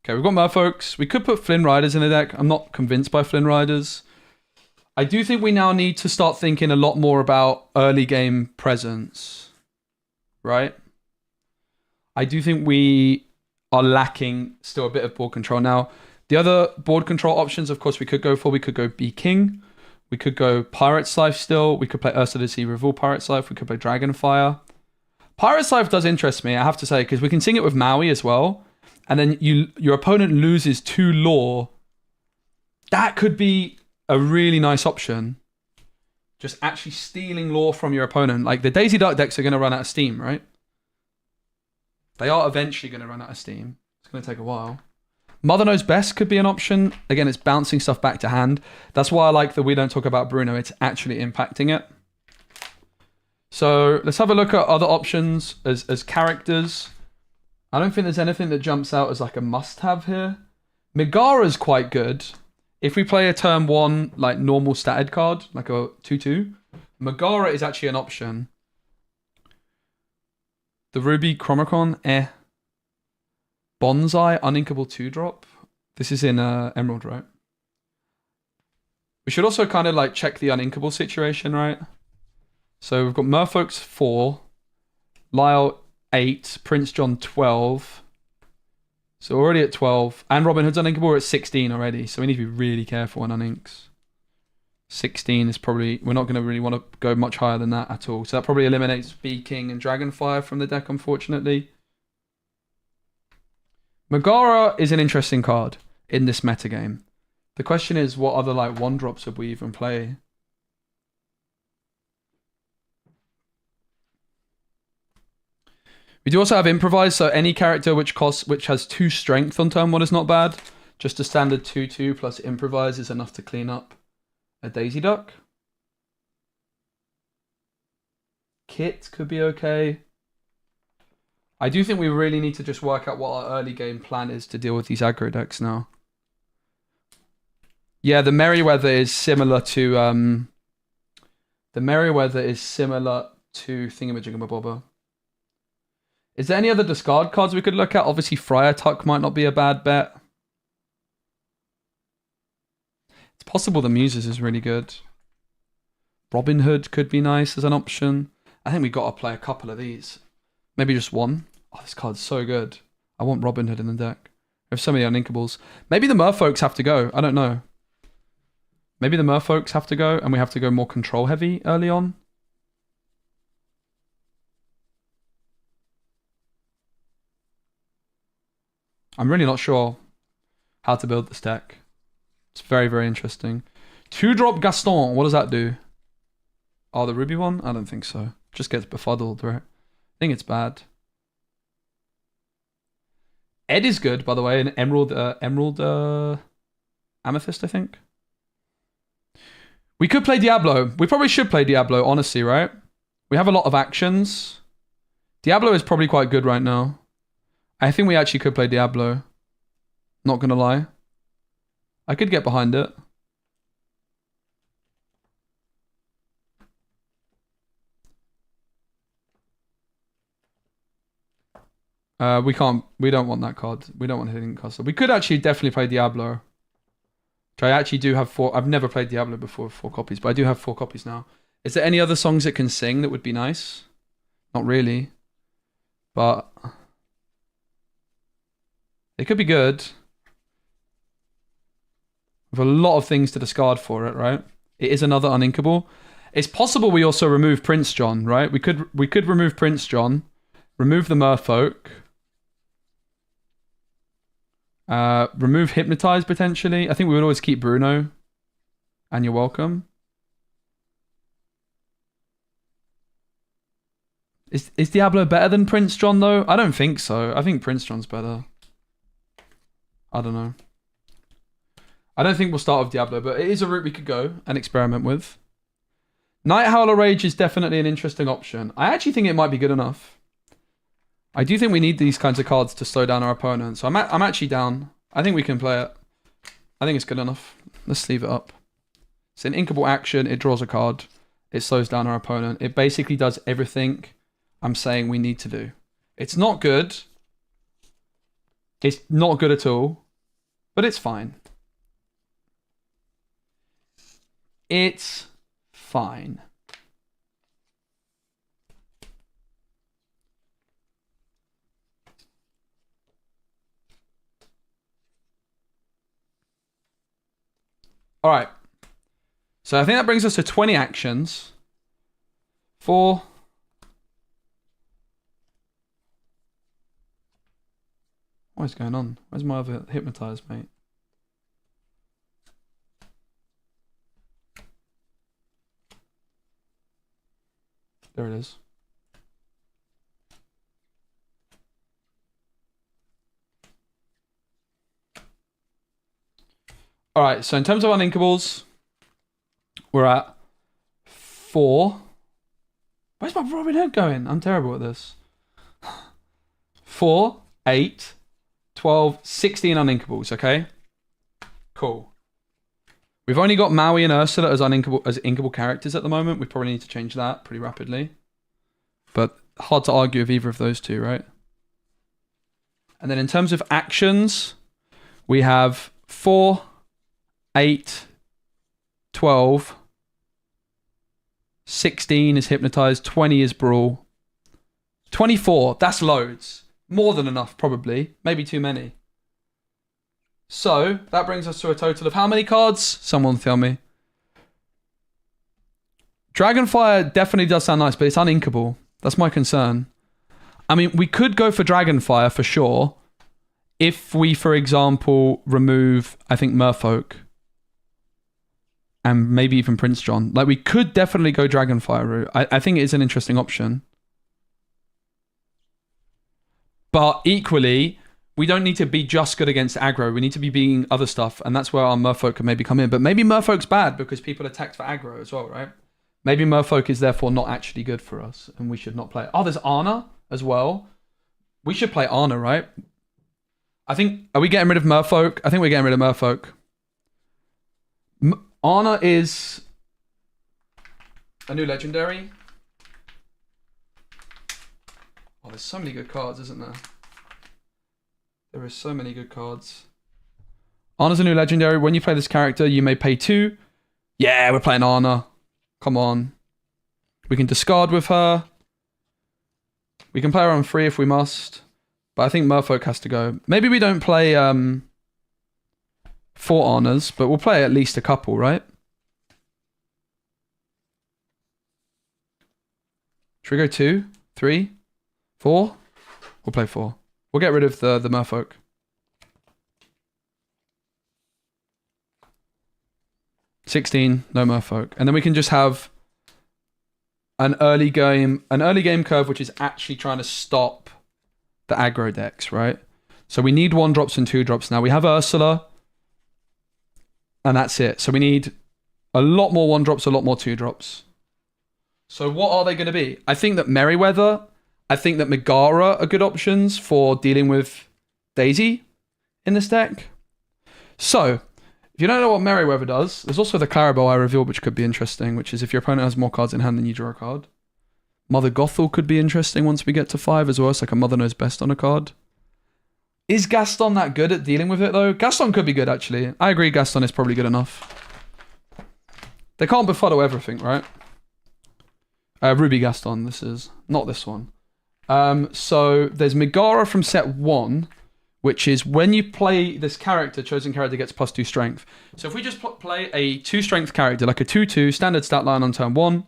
A: Okay, we've got Merfolks. We could put Flynn Riders in the deck. I'm not convinced by Flynn Riders. I do think we now need to start thinking a lot more about early game presence, right? I do think we are lacking still a bit of board control. Now, the other board control options, of course, we could go for. We could go Be King. We could go Pirate's Life still. We could play Ursula Sea Reveal Pirate's Life. We could play Dragonfire. Pirate's Life does interest me, I have to say, because we can sing it with Maui as well. And then your opponent loses 2 lore. That could be a really nice option. Just actually stealing lore from your opponent. Like, the Daisy Duck decks are going to run out of steam, right? They are eventually going to run out of steam. It's going to take a while. Mother Knows Best could be an option. Again, it's bouncing stuff back to hand. That's why I like that we don't talk about Bruno. It's actually impacting it. So let's have a look at other options as characters. I don't think there's anything that jumps out as like a must-have here. Megara's quite good. If we play a turn 1 like normal statted card, like a 2/2, Megara is actually an option. The Ruby Chromacon, Bonsai, Uninkable 2-drop. This is in Emerald, right? We should also kind of like check the Uninkable situation, right? So we've got Merfolk's 4, Lyle 8, Prince John 12. So already at 12. And Robin Hood's Uninkable, we're at 16 already. So we need to be really careful on Uninks. 16 is probably... We're not going to really want to go much higher than that at all. So that probably eliminates Be King and Dragonfire from the deck, unfortunately. Megara is an interesting card in this metagame. The question is, what other like 1-drops would we even play? We do also have Improvise, so any character which has 2 strength on turn 1 is not bad. Just a standard 2/2 plus Improvise is enough to clean up a Daisy Duck. Kit could be okay. I do think we really need to just work out what our early game plan is to deal with these aggro decks now. Yeah, the Merryweather is similar to Thingamajigabobber. Is there any other discard cards we could look at? Obviously, Friar Tuck might not be a bad bet. It's possible the Muses is really good. Robin Hood could be nice as an option. I think we've got to play a couple of these. Maybe just one. Oh, this card's so good. I want Robin Hood in the deck. There's so many uninkables. Maybe the Merfolks have to go. I don't know. Maybe the Merfolks have to go and we have to go more control heavy early on. I'm really not sure how to build this deck. It's very, very interesting. 2-drop Gaston. What does that do? Oh, the Ruby one? I don't think so. Just gets befuddled, right? I think it's bad. Ed is good, by the way. An Emerald Amethyst, I think. We could play Diablo. We probably should play Diablo, honestly, right? We have a lot of actions. Diablo is probably quite good right now. I think we actually could play Diablo. Not gonna lie. I could get behind it. We don't want that card. We don't want Hidden Castle. We could actually definitely play Diablo. Which I actually do have 4. I've never played Diablo before with 4 copies, but I do have 4 copies now. Is there any other songs it can sing that would be nice? Not really. But it could be good. With a lot of things to discard for it, right? It is another uninkable. It's possible we also remove Prince John, right? We could remove Prince John, remove the Merfolk, remove Hypnotize potentially. I think we would always keep Bruno. And you're welcome. Is Diablo better than Prince John though? I don't think so. I think Prince John's better. I don't know. I don't think we'll start with Diablo, but it is a route we could go and experiment with. Night Howler Rage is definitely an interesting option. I actually think it might be good enough. I do think we need these kinds of cards to slow down our opponent. So I'm actually down. I think we can play it. I think it's good enough. Let's leave it up. It's an inkable action. It draws a card. It slows down our opponent. It basically does everything I'm saying we need to do. It's not good. It's not good at all. But it's fine. It's fine. All right. So I think that brings us to 20 actions. 4. What is going on? Where's my other Hypnotize, mate? There it is. All right, so in terms of uninkables, we're at 4. Where's my Robin Hood going? I'm terrible at this. 4, 8, 12, 16 uninkables, okay? Cool. We've only got Maui and Ursula as inkable characters at the moment. We probably need to change that pretty rapidly. But hard to argue with either of those two, right? And then in terms of actions, we have 4, 8, 12, 16 is Hypnotize, 20 is Brawl, 24, that's loads. More than enough, probably. Maybe too many. So, that brings us to a total of how many cards? Someone tell me. Dragonfire definitely does sound nice, but it's uninkable. That's my concern. I mean, we could go for Dragonfire for sure. If we, for example, remove, I think, Merfolk. And maybe even Prince John. Like, we could definitely go Dragonfire route. I think it is an interesting option. But equally, we don't need to be just good against aggro. We need to be beating other stuff. And that's where our Merfolk can maybe come in. But maybe Merfolk's bad because people attacked for aggro as well, right? Maybe Merfolk is therefore not actually good for us. And we should not play it. Oh, there's Ana as well. We should play Arna, right? I think... Are we getting rid of Merfolk? I think we're getting rid of Merfolk. Arna is a new legendary. Oh, there's so many good cards, isn't there? There are so many good cards. Arna's a new legendary. When you play this character, you may pay 2. Yeah, we're playing Arna. Come on. We can discard with her. We can play her on 3 if we must. But I think Merfolk has to go. Maybe we don't play 4 Arnas, but we'll play at least a couple, right? Should we go 2, 3, 4? We'll play 4. We'll get rid of the Merfolk. $16, no Merfolk. And then we can just have an early game curve which is actually trying to stop the aggro decks, right? So we need 1-drops and 2-drops now. We have Ursula, and that's it. So we need a lot more 1-drops, a lot more 2-drops. So what are they going to be? I think that Merryweather, I think that Megara are good options for dealing with Daisy in this deck. So, if you don't know what Merryweather does, there's also the Clarabelle I revealed, which could be interesting, which is if your opponent has more cards in hand than you draw a card. Mother Gothel could be interesting once we get to 5 as well. It's like a Mother Knows Best on a card. Is Gaston that good at dealing with it, though? Gaston could be good, actually. I agree Gaston is probably good enough. They can't befuddle everything, right? Ruby Gaston, this is. Not this one. So, there's Megara from set 1, which is when you play this character, chosen character gets +2 strength. So if we just play a 2 strength character, like a 2/2, standard stat line on turn 1,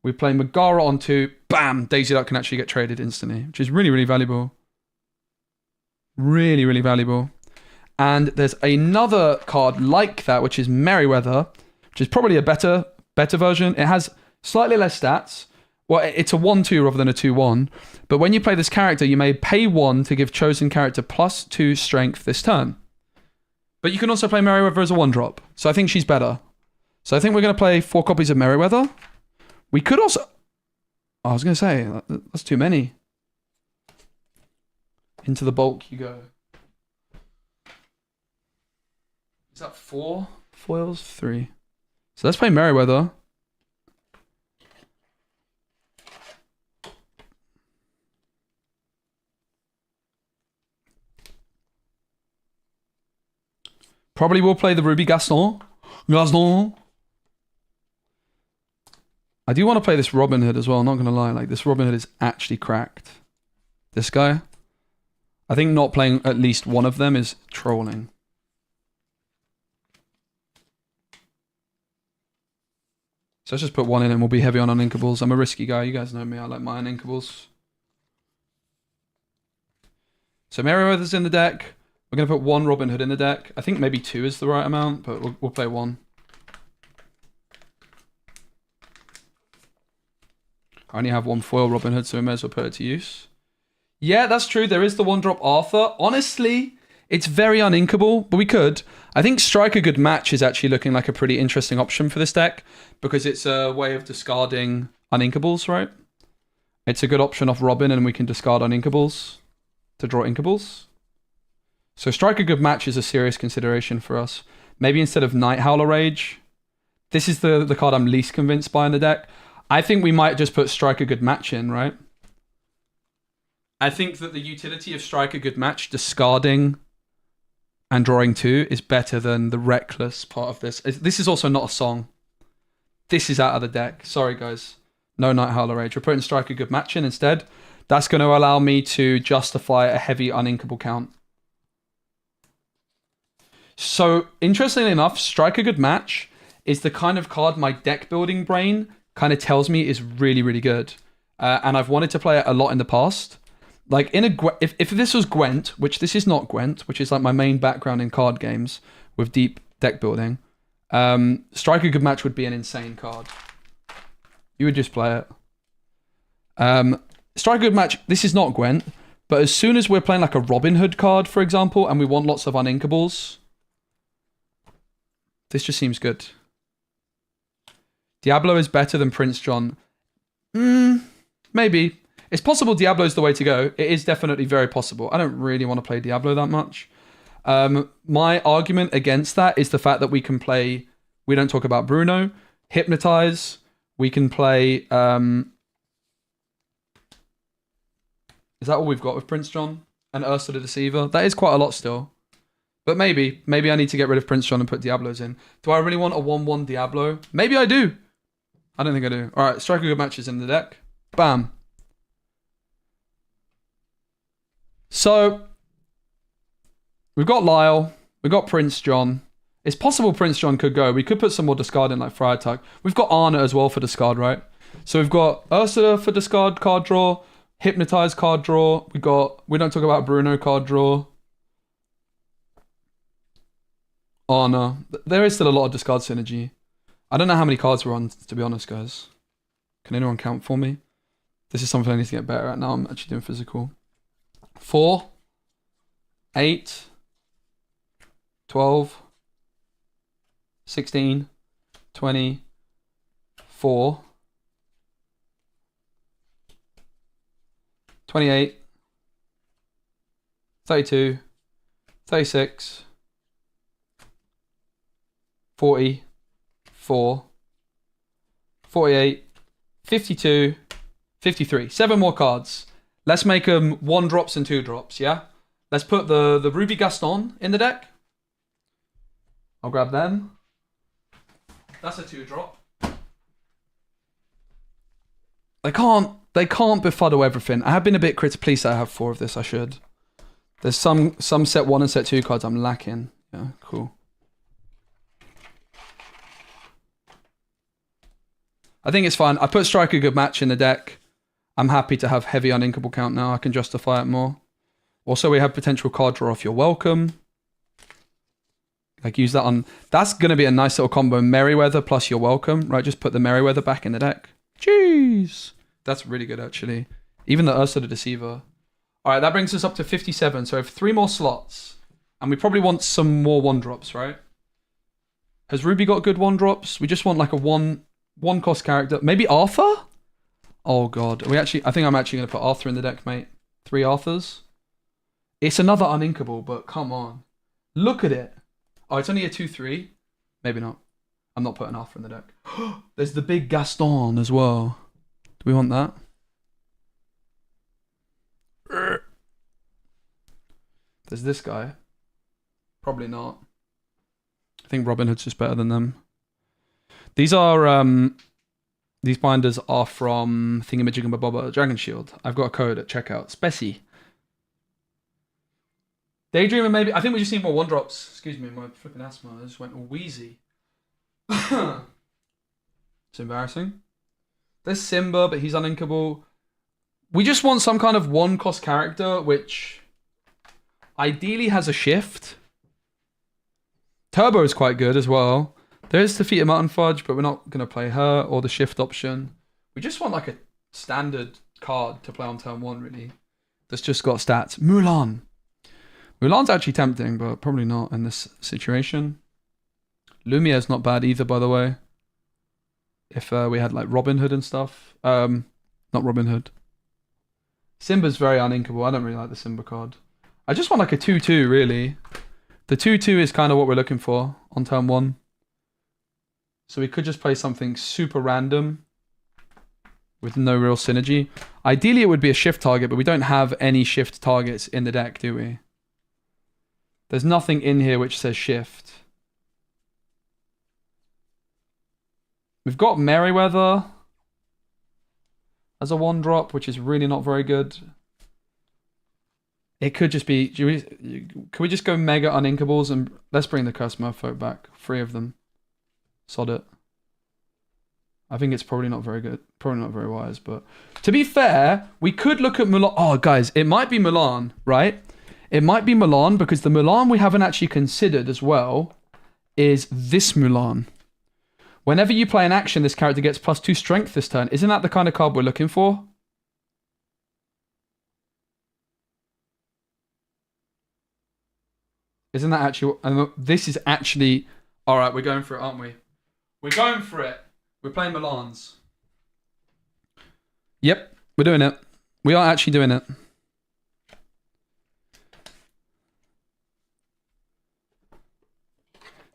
A: we play Megara on 2, bam, Daisy Duck can actually get traded instantly, which is really, really valuable. Really, really valuable. And there's another card like that, which is Merryweather, which is probably a better version. It has slightly less stats. Well, it's a 1/2 rather than a 2/1. But when you play this character, you may pay 1 to give chosen character +2 strength this turn. But you can also play Merryweather as a 1-drop. So I think she's better. So I think we're going to play 4 copies of Merryweather. We could also... Oh, I was going to say, that's too many. Into the bulk you go. Is that 4 foils? 3. So let's play Merryweather. Probably will play the Ruby Gaston. Gaston. I do want to play this Robin Hood as well, I'm not going to lie. Like, this Robin Hood is actually cracked. This guy. I think not playing at least one of them is trolling. So let's just put 1 in and we'll be heavy on uninkables. I'm a risky guy. You guys know me. I like my uninkables. So Merryweather's in the deck. We're going to put 1 Robin Hood in the deck. I think maybe 2 is the right amount, but we'll play 1. I only have 1 foil Robin Hood, so we may as well put it to use. Yeah, that's true. There is the 1-drop Arthur. Honestly, it's very uninkable, but we could. I think Strike a Good Match is actually looking like a pretty interesting option for this deck because it's a way of discarding uninkables, right? It's a good option off Robin, and we can discard uninkables to draw inkables. So Strike a Good Match is a serious consideration for us. Maybe instead of Night Howler Rage. This is the card I'm least convinced by in the deck. I think we might just put Strike a Good Match in, right? I think that the utility of Strike a Good Match, discarding and drawing 2, is better than the reckless part of this. This is also not a song. This is out of the deck. Sorry, guys. No Night Howler Rage. We're putting Strike a Good Match in instead. That's going to allow me to justify a heavy uninkable count. So, interestingly enough, Strike a Good Match is the kind of card my deck building brain kind of tells me is really, really good. And I've wanted to play it a lot in the past. Like, if this was Gwent, which this is not Gwent, which is like my main background in card games with deep deck building, Strike a Good Match would be an insane card. You would just play it. Strike a Good Match, this is not Gwent, but as soon as we're playing like a Robin Hood card, for example, and we want lots of uninkables, this just seems good. Diablo is better than Prince John. Maybe. It's possible Diablo's the way to go. It is definitely very possible. I don't really want to play Diablo that much. My argument against that is the fact that we can play... We don't talk about Bruno. Hypnotize. We can play... Is that all we've got with Prince John? And Ursa the Deceiver? That is quite a lot still. But maybe I need to get rid of Prince John and put Diablos in. Do I really want a 1-1 Diablo? Maybe I do. I don't think I do. Alright, Striker Good Matches in the deck. Bam. So, we've got Lyle. We've got Prince John. It's possible Prince John could go. We could put some more discard in, like Friar Tuck. We've got Arna as well for discard, right? So we've got Ursula for discard card draw. Hypnotize card draw. We don't talk about Bruno card draw. Arna. There is still a lot of discard synergy. I don't know how many cards we're on, to be honest, guys. Can anyone count for me? This is something I need to get better at now. I'm actually doing physical. 4, 8, 12, 16, 20, 4, 28, 32, 36, 40, 4, 48, 52, 53. 7 more cards. Let's make them 1 drops and 2 drops, yeah? Let's put the Ruby Gaston in the deck. I'll grab them. That's a 2 drop. They can't befuddle everything. I have been a bit critical. Please say I have 4 of this. I should. There's some set 1 and set 2 cards I'm lacking. Yeah, cool. I think it's fine. I put Strike a Good Match in the deck. I'm happy to have heavy uninkable count now. I can justify it more. Also, we have potential card draw off You're Welcome. Like, use that on... That's going to be a nice little combo. Merryweather plus You're Welcome. Right, just put the Merryweather back in the deck. Jeez. That's really good, actually. Even the Ursa the Deceiver. All right, that brings us up to 57. So we have 3 more slots. And we probably want some more 1-drops, right? Has Ruby got good 1-drops? We just want like a 1-cost character. Maybe Arthur? Oh, God. I think I'm actually going to put Arthur in the deck, mate. 3 Arthurs. It's another uninkable, but come on. Look at it. Oh, it's only a 2-3. Maybe not. I'm not putting Arthur in the deck. There's the big Gaston as well. Do we want that? There's this guy. Probably not. I think Robin Hood's just better than them. These are... These binders are from Thingamajigamaboba Dragon Shield. I've got a code at checkout. Speci. Daydreamer maybe. I think we just need more 1-drops. Excuse me, my flipping asthma. I just went all wheezy. It's embarrassing. There's Simba, but he's uninkable. We just want some kind of 1-cost character, which ideally has a shift. Turbo is quite good as well. There is Defeated Mutton Fudge, but we're not going to play her or the shift option. We just want like a standard card to play on turn 1, really. That's just got stats. Mulan. Mulan's actually tempting, but probably not in this situation. Lumiere's not bad either, by the way. If we had like Robin Hood and stuff. Not Robin Hood. Simba's very uninkable. I don't really like the Simba card. I just want like a 2-2, really. The 2-2 is kind of what we're looking for on turn 1. So we could just play something super random with no real synergy. Ideally, it would be a shift target, but we don't have any shift targets in the deck, do we? There's nothing in here which says shift. We've got Merryweather as a 1-drop, which is really not very good. It could just be... Can we just go mega uninkables and... Let's bring the Curse Merfolk back. 3 of them. Sod it. I think it's probably not very good. Probably not very wise, but... To be fair, we could look at Mulan... Oh, guys, it might be Mulan, right? It might be Mulan, because the Mulan we haven't actually considered as well is this Mulan. Whenever you play an action, this character gets +2 strength this turn. Isn't that the kind of card we're looking for? Isn't that actually... This is actually... Alright, we're going for it, aren't we? We're going for it. We're playing Milans. Yep, we're doing it. We are actually doing it.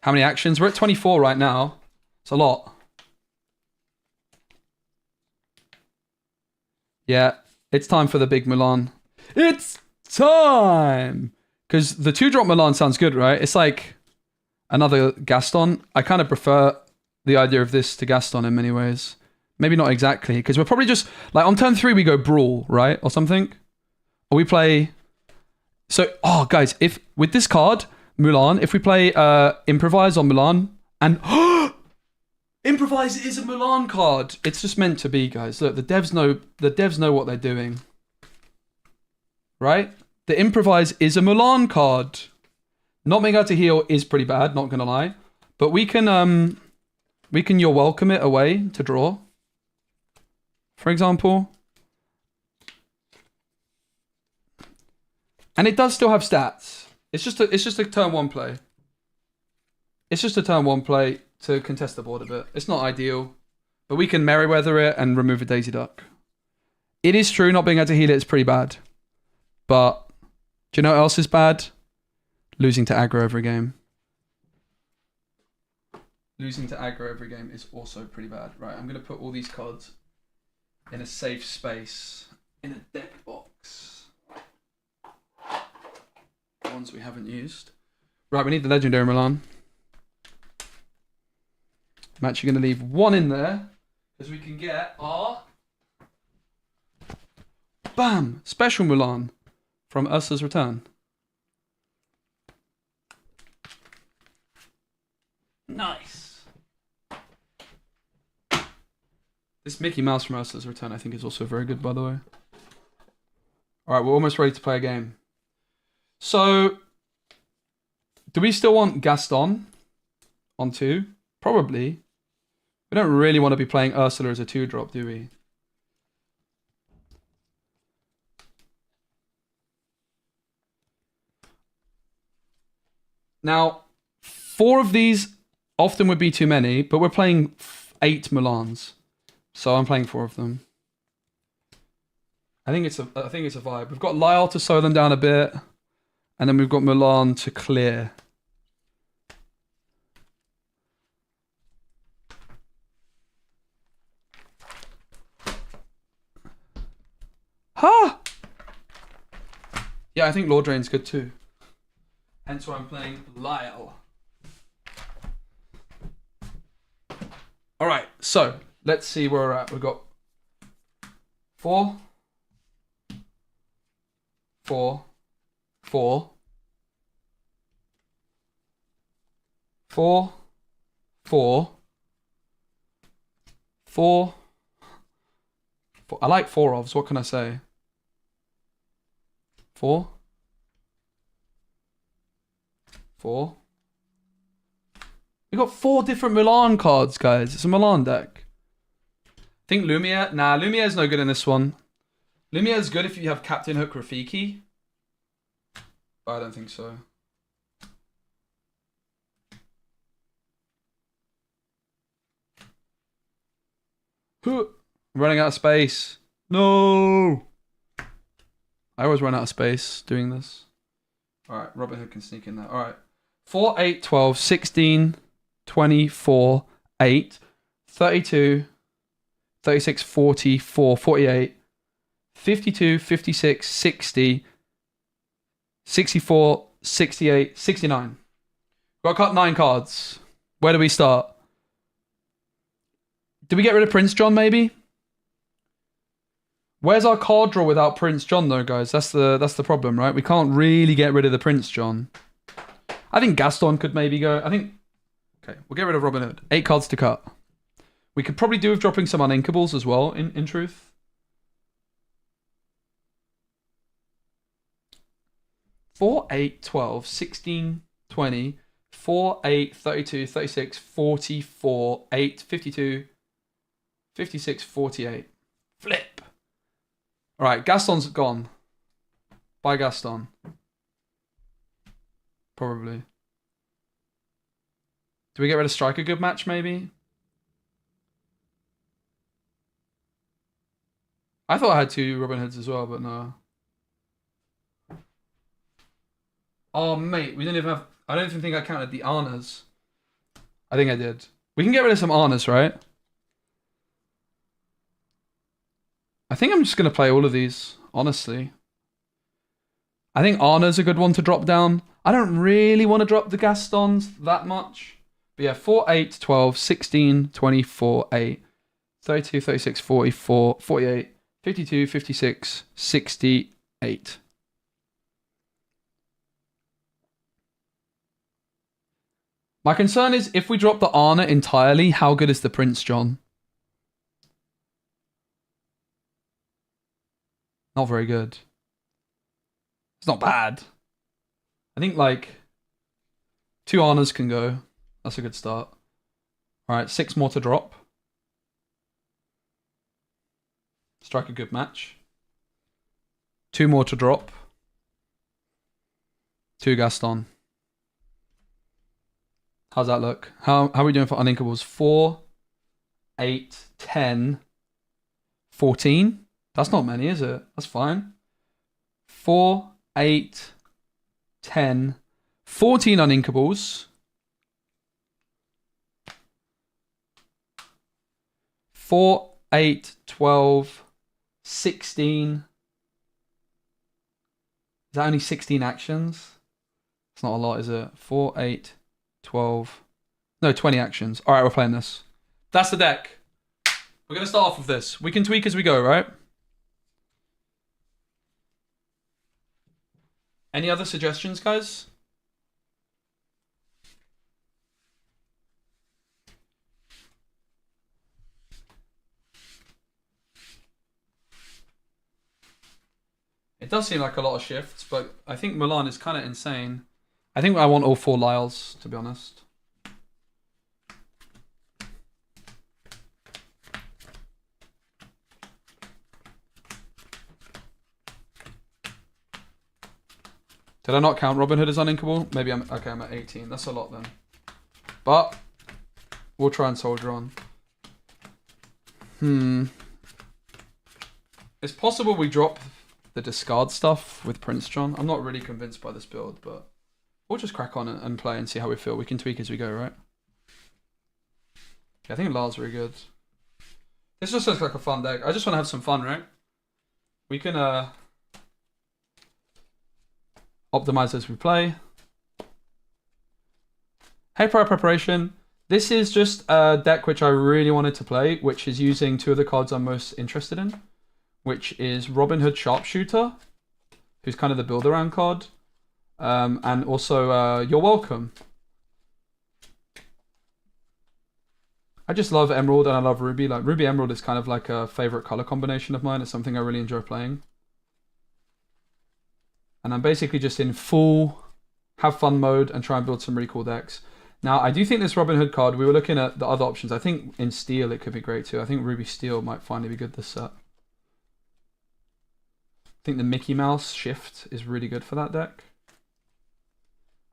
A: How many actions? We're at 24 right now. It's a lot. Yeah, it's time for the big Milan. It's time! Because the 2-drop Milan sounds good, right? It's like another Gaston. I kind of prefer the idea of this to Gaston in many ways. Maybe not exactly, because we're probably just... Like, on turn 3, we go Brawl, right? Or something. Or we play... So, oh, guys, if with this card, Mulan, if we play Improvise on Mulan, and... Improvise is a Mulan card. It's just meant to be, guys. Look, the devs know what they're doing. Right? The Improvise is a Mulan card. Not being able to heal is pretty bad, not gonna lie. But we can You're Welcome it away to draw. For example. And it does still have stats. It's just a turn 1 play. It's just a turn 1 play to contest the board a bit. It's not ideal, but we can Merryweather it and remove a Daisy Duck. It is true, not being able to heal it is pretty bad. But do you know what else is bad? Losing to aggro every game. Losing to aggro every game is also pretty bad. Right, I'm going to put all these cards in a safe space in a deck box. The ones we haven't used. Right, we need the Legendary Milan. I'm actually going to leave 1 in there because we can get our bam special Mulan from Ursa's Return. Nice. This Mickey Mouse from Ursa's Return I think is also very good, by the way. All right, we're almost ready to play a game. So, do we still want Gaston on 2? Probably. We don't really want to be playing Ursula as a 2-drop, do we? Now, 4 of these often would be too many, but we're playing 8 Mulans. So I'm playing 4 of them. I think it's a vibe. We've got Lyle to slow them down a bit. And then we've got Mulan to clear. Ha! Yeah, I think Lord Drain's good too. Hence why I'm playing Lyle. Alright, so let's see where we're at. We've got 4, 4, 4, 4, 4, 4. I like 4 ofs, what can I say? 4, 4. We got 4 different Milan cards, guys. It's a Milan deck. I think Lumiere. Nah, Lumiere's no good in this one. Lumiere's good if you have Captain Hook Rafiki. But I don't think so. I'm running out of space. No! I always run out of space doing this. Alright, Robin Hood can sneak in there. Alright. 4, 8, 12, 16, 24, 8, 32, 36, 44, 48, 52, 56, 60, 64, 68, 69. Got to cut 9 cards. Where do we start? Did we get rid of Prince John, maybe? Where's our card draw without Prince John, though, guys? That's the problem, right? We can't really get rid of the Prince John. I think Gaston could maybe go. I think... Okay, we'll get rid of Robin Hood. 8 cards to cut. We could probably do with dropping some Uninkables as well, in truth. Four, 8, 12, 16, 20, 4, 8, 32, 36, 44, 8, 52, 56, 48. Flip. Alright, Gaston's gone. Bye, Gaston. Probably. Do we get rid of Strike a Good Match, maybe? I thought I had 2 Robin Hoods as well, but no. Oh, mate, we didn't even have... I don't even think I counted the Arnas. I think I did. We can get rid of some Arnas, right? I think I'm just going to play all of these, honestly. I think Arna's a good one to drop down. I don't really want to drop the Gastons that much. But yeah, 4, 8, 12, 16, 24, 8, 32, 36, 44, 48, 52, 56, 68. My concern is if we drop the Arna entirely, how good is the Prince John? Not very good. It's not bad. I think like 2 Arnas can go. That's a good start. Alright, 6 more to drop. Strike a good match. 2 more to drop. 2 Gaston. How's that look? How are we doing for uninkables? 4, 8, 10, 14. That's not many, is it? That's fine. 4, 8, 10, 14 uninkables. 4, 8, 12, 16. Is that only 16 actions? It's not a lot, is it? 4, 8, 12. No, 20 actions. All right, we're playing this. That's the deck. We're going to start off with this. We can tweak as we go, right? Any other suggestions, guys? It does seem like a lot of shifts, but I think Milan is kind of insane. I think I want all 4 Lyles, to be honest. Did I not count Robin Hood as uninkable? Maybe I'm at 18. That's a lot then. But we'll try and soldier on. It's possible we drop the discard stuff with Prince John. I'm not really convinced by this build, but we'll just crack on and play and see how we feel. We can tweak as we go, right? Yeah, I think Lars very good. This just looks like a fun deck. I just want to have some fun, right? We can optimize as we play. Hey, prior preparation. This is just a deck which I really wanted to play, which is using 2 of the cards I'm most interested in, which is Robin Hood Sharpshooter, who's kind of the build-around card, and also You're Welcome. I just love Emerald and I love Ruby. Like Ruby Emerald is kind of like a favorite color combination of mine. It's something I really enjoy playing. And I'm basically just in full have fun mode and try and build some really cool decks. Now, I do think this Robin Hood card, we were looking at the other options. I think in Steel it could be great too. I think Ruby Steel might finally be good this set. I think the Mickey Mouse shift is really good for that deck.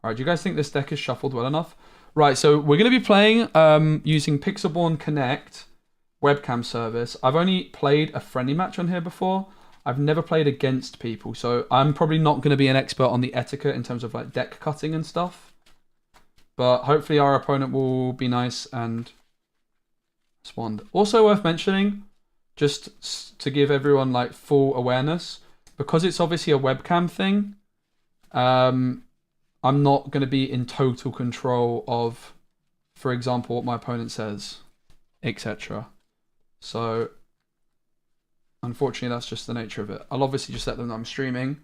A: Alright, do you guys think this deck is shuffled well enough? Right, so we're going to be playing using Pixelborn Connect webcam service. I've only played a friendly match on here before. I've never played against people, so I'm probably not going to be an expert on the etiquette in terms of like deck cutting and stuff. But hopefully our opponent will be nice and respond. Also worth mentioning, just to give everyone like full awareness, because it's obviously a webcam thing, I'm not going to be in total control of, for example, what my opponent says, etc. So unfortunately, that's just the nature of it. I'll obviously just let them know I'm streaming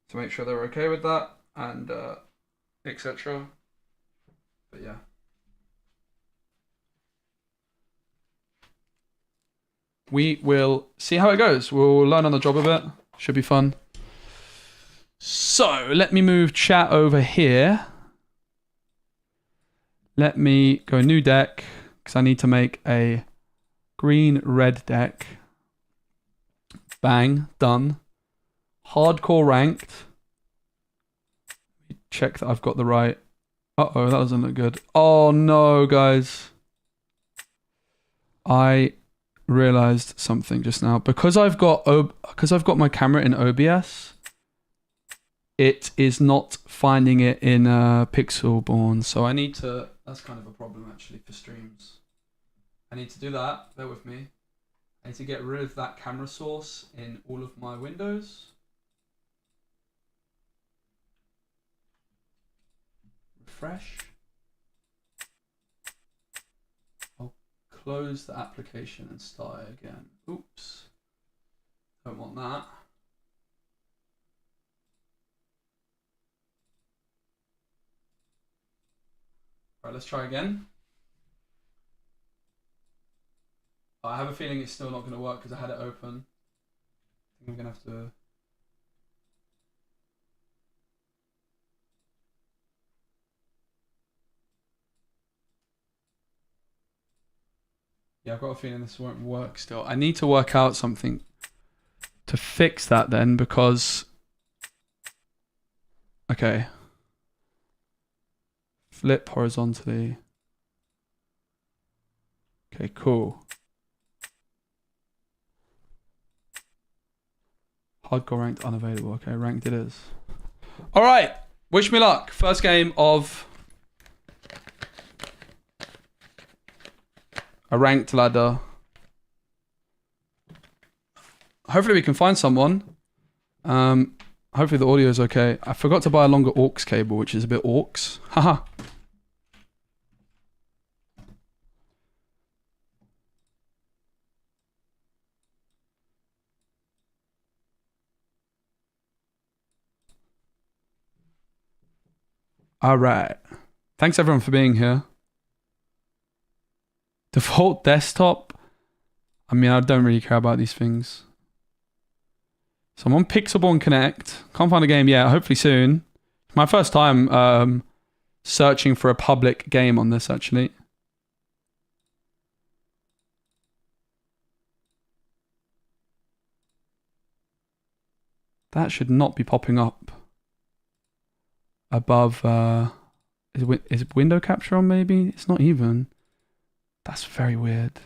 A: to make sure they're okay with that and etc. But yeah. We will see how it goes. We'll learn on the job a bit. Should be fun. So, let me move chat over here. Let me go new deck, because I need to make a green-red deck. Bang, done. Hardcore ranked. Check that I've got the right... Uh-oh, that doesn't look good. Oh no, guys. I realized something just now. Because I've got my camera in OBS, it is not finding it in Pixelborn. So I need to. That's kind of a problem actually for streams. I need to do that. Bear with me. I need to get rid of that camera source in all of my windows. Refresh. I'll close the application and start it again. Oops. Don't want that. Right, let's try again. I have a feeling it's still not going to work because I had it open. I think I'm going to have to... Yeah, I've got a feeling this won't work still. I need to work out something to fix that then because... Okay. Flip horizontally. Okay, cool. Hardcore ranked unavailable. Okay, ranked it is. All right. Wish me luck. First game of a ranked ladder. Hopefully we can find someone. Hopefully the audio is okay. I forgot to buy a longer aux cable, which is a bit orcs. Haha. All right. Thanks everyone for being here. Default desktop. I mean, I don't really care about these things. So I'm on Pixelborn Connect. Can't find a game yet. Hopefully soon. My first time searching for a public game on this, actually. That should not be popping up above. Is window capture on maybe? It's not even. That's very weird.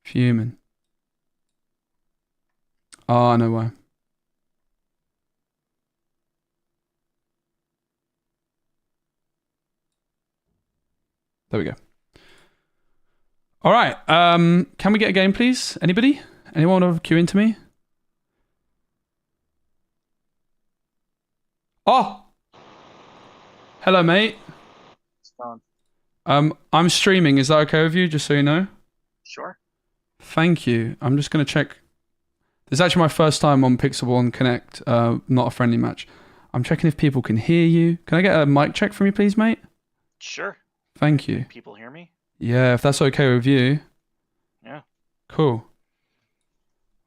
A: Fuming. Oh, I know why. There we go. All right. Can we get a game, please? Anybody? Anyone want to queue into me? Oh! Hello, mate.
B: It's fun.
A: I'm streaming. Is that okay with you? Just so you know.
B: Sure.
A: Thank you. I'm just going to check. This is actually my first time on Pixelborn Connect, not a friendly match. I'm checking if people can hear you. Can I get a mic check from you, please, mate?
B: Sure.
A: Thank you.
B: Can people hear me?
A: Yeah, if that's okay with you.
B: Yeah.
A: Cool.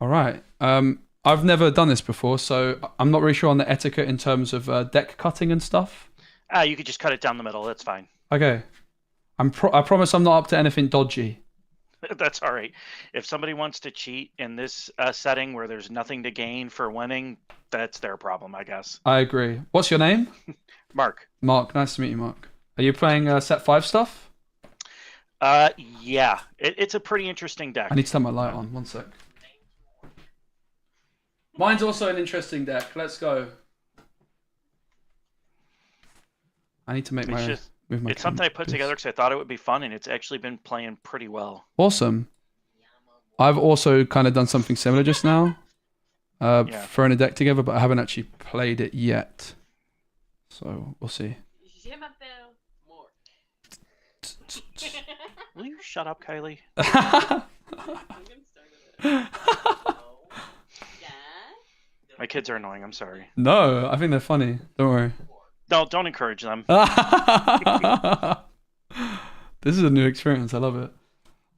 A: All right. I've never done this before, so I'm not really sure on the etiquette in terms of deck cutting and stuff.
B: You could just cut it down the middle. That's fine.
A: Okay. I promise I'm not up to anything dodgy.
B: That's all right. If somebody wants to cheat in this setting where there's nothing to gain for winning, that's their problem, I guess.
A: I agree. What's your name?
B: Mark.
A: Mark. Nice to meet you, Mark. Are you playing set 5 stuff?
B: Yeah. It's a pretty interesting deck.
A: I need to turn my light on. One sec. Mine's also an interesting deck. Let's go. I need to make my...
B: It's something I put together because I thought it would be fun, and it's actually been playing pretty well.
A: Awesome. I've also kind of done something similar just now. Throwing a deck together, but I haven't actually played it yet. So, we'll see.
B: Will you shut up, Kylie? My kids are annoying. I'm sorry.
A: No, I think they're funny. Don't worry.
B: No, don't encourage them.
A: This is a new experience. I love it.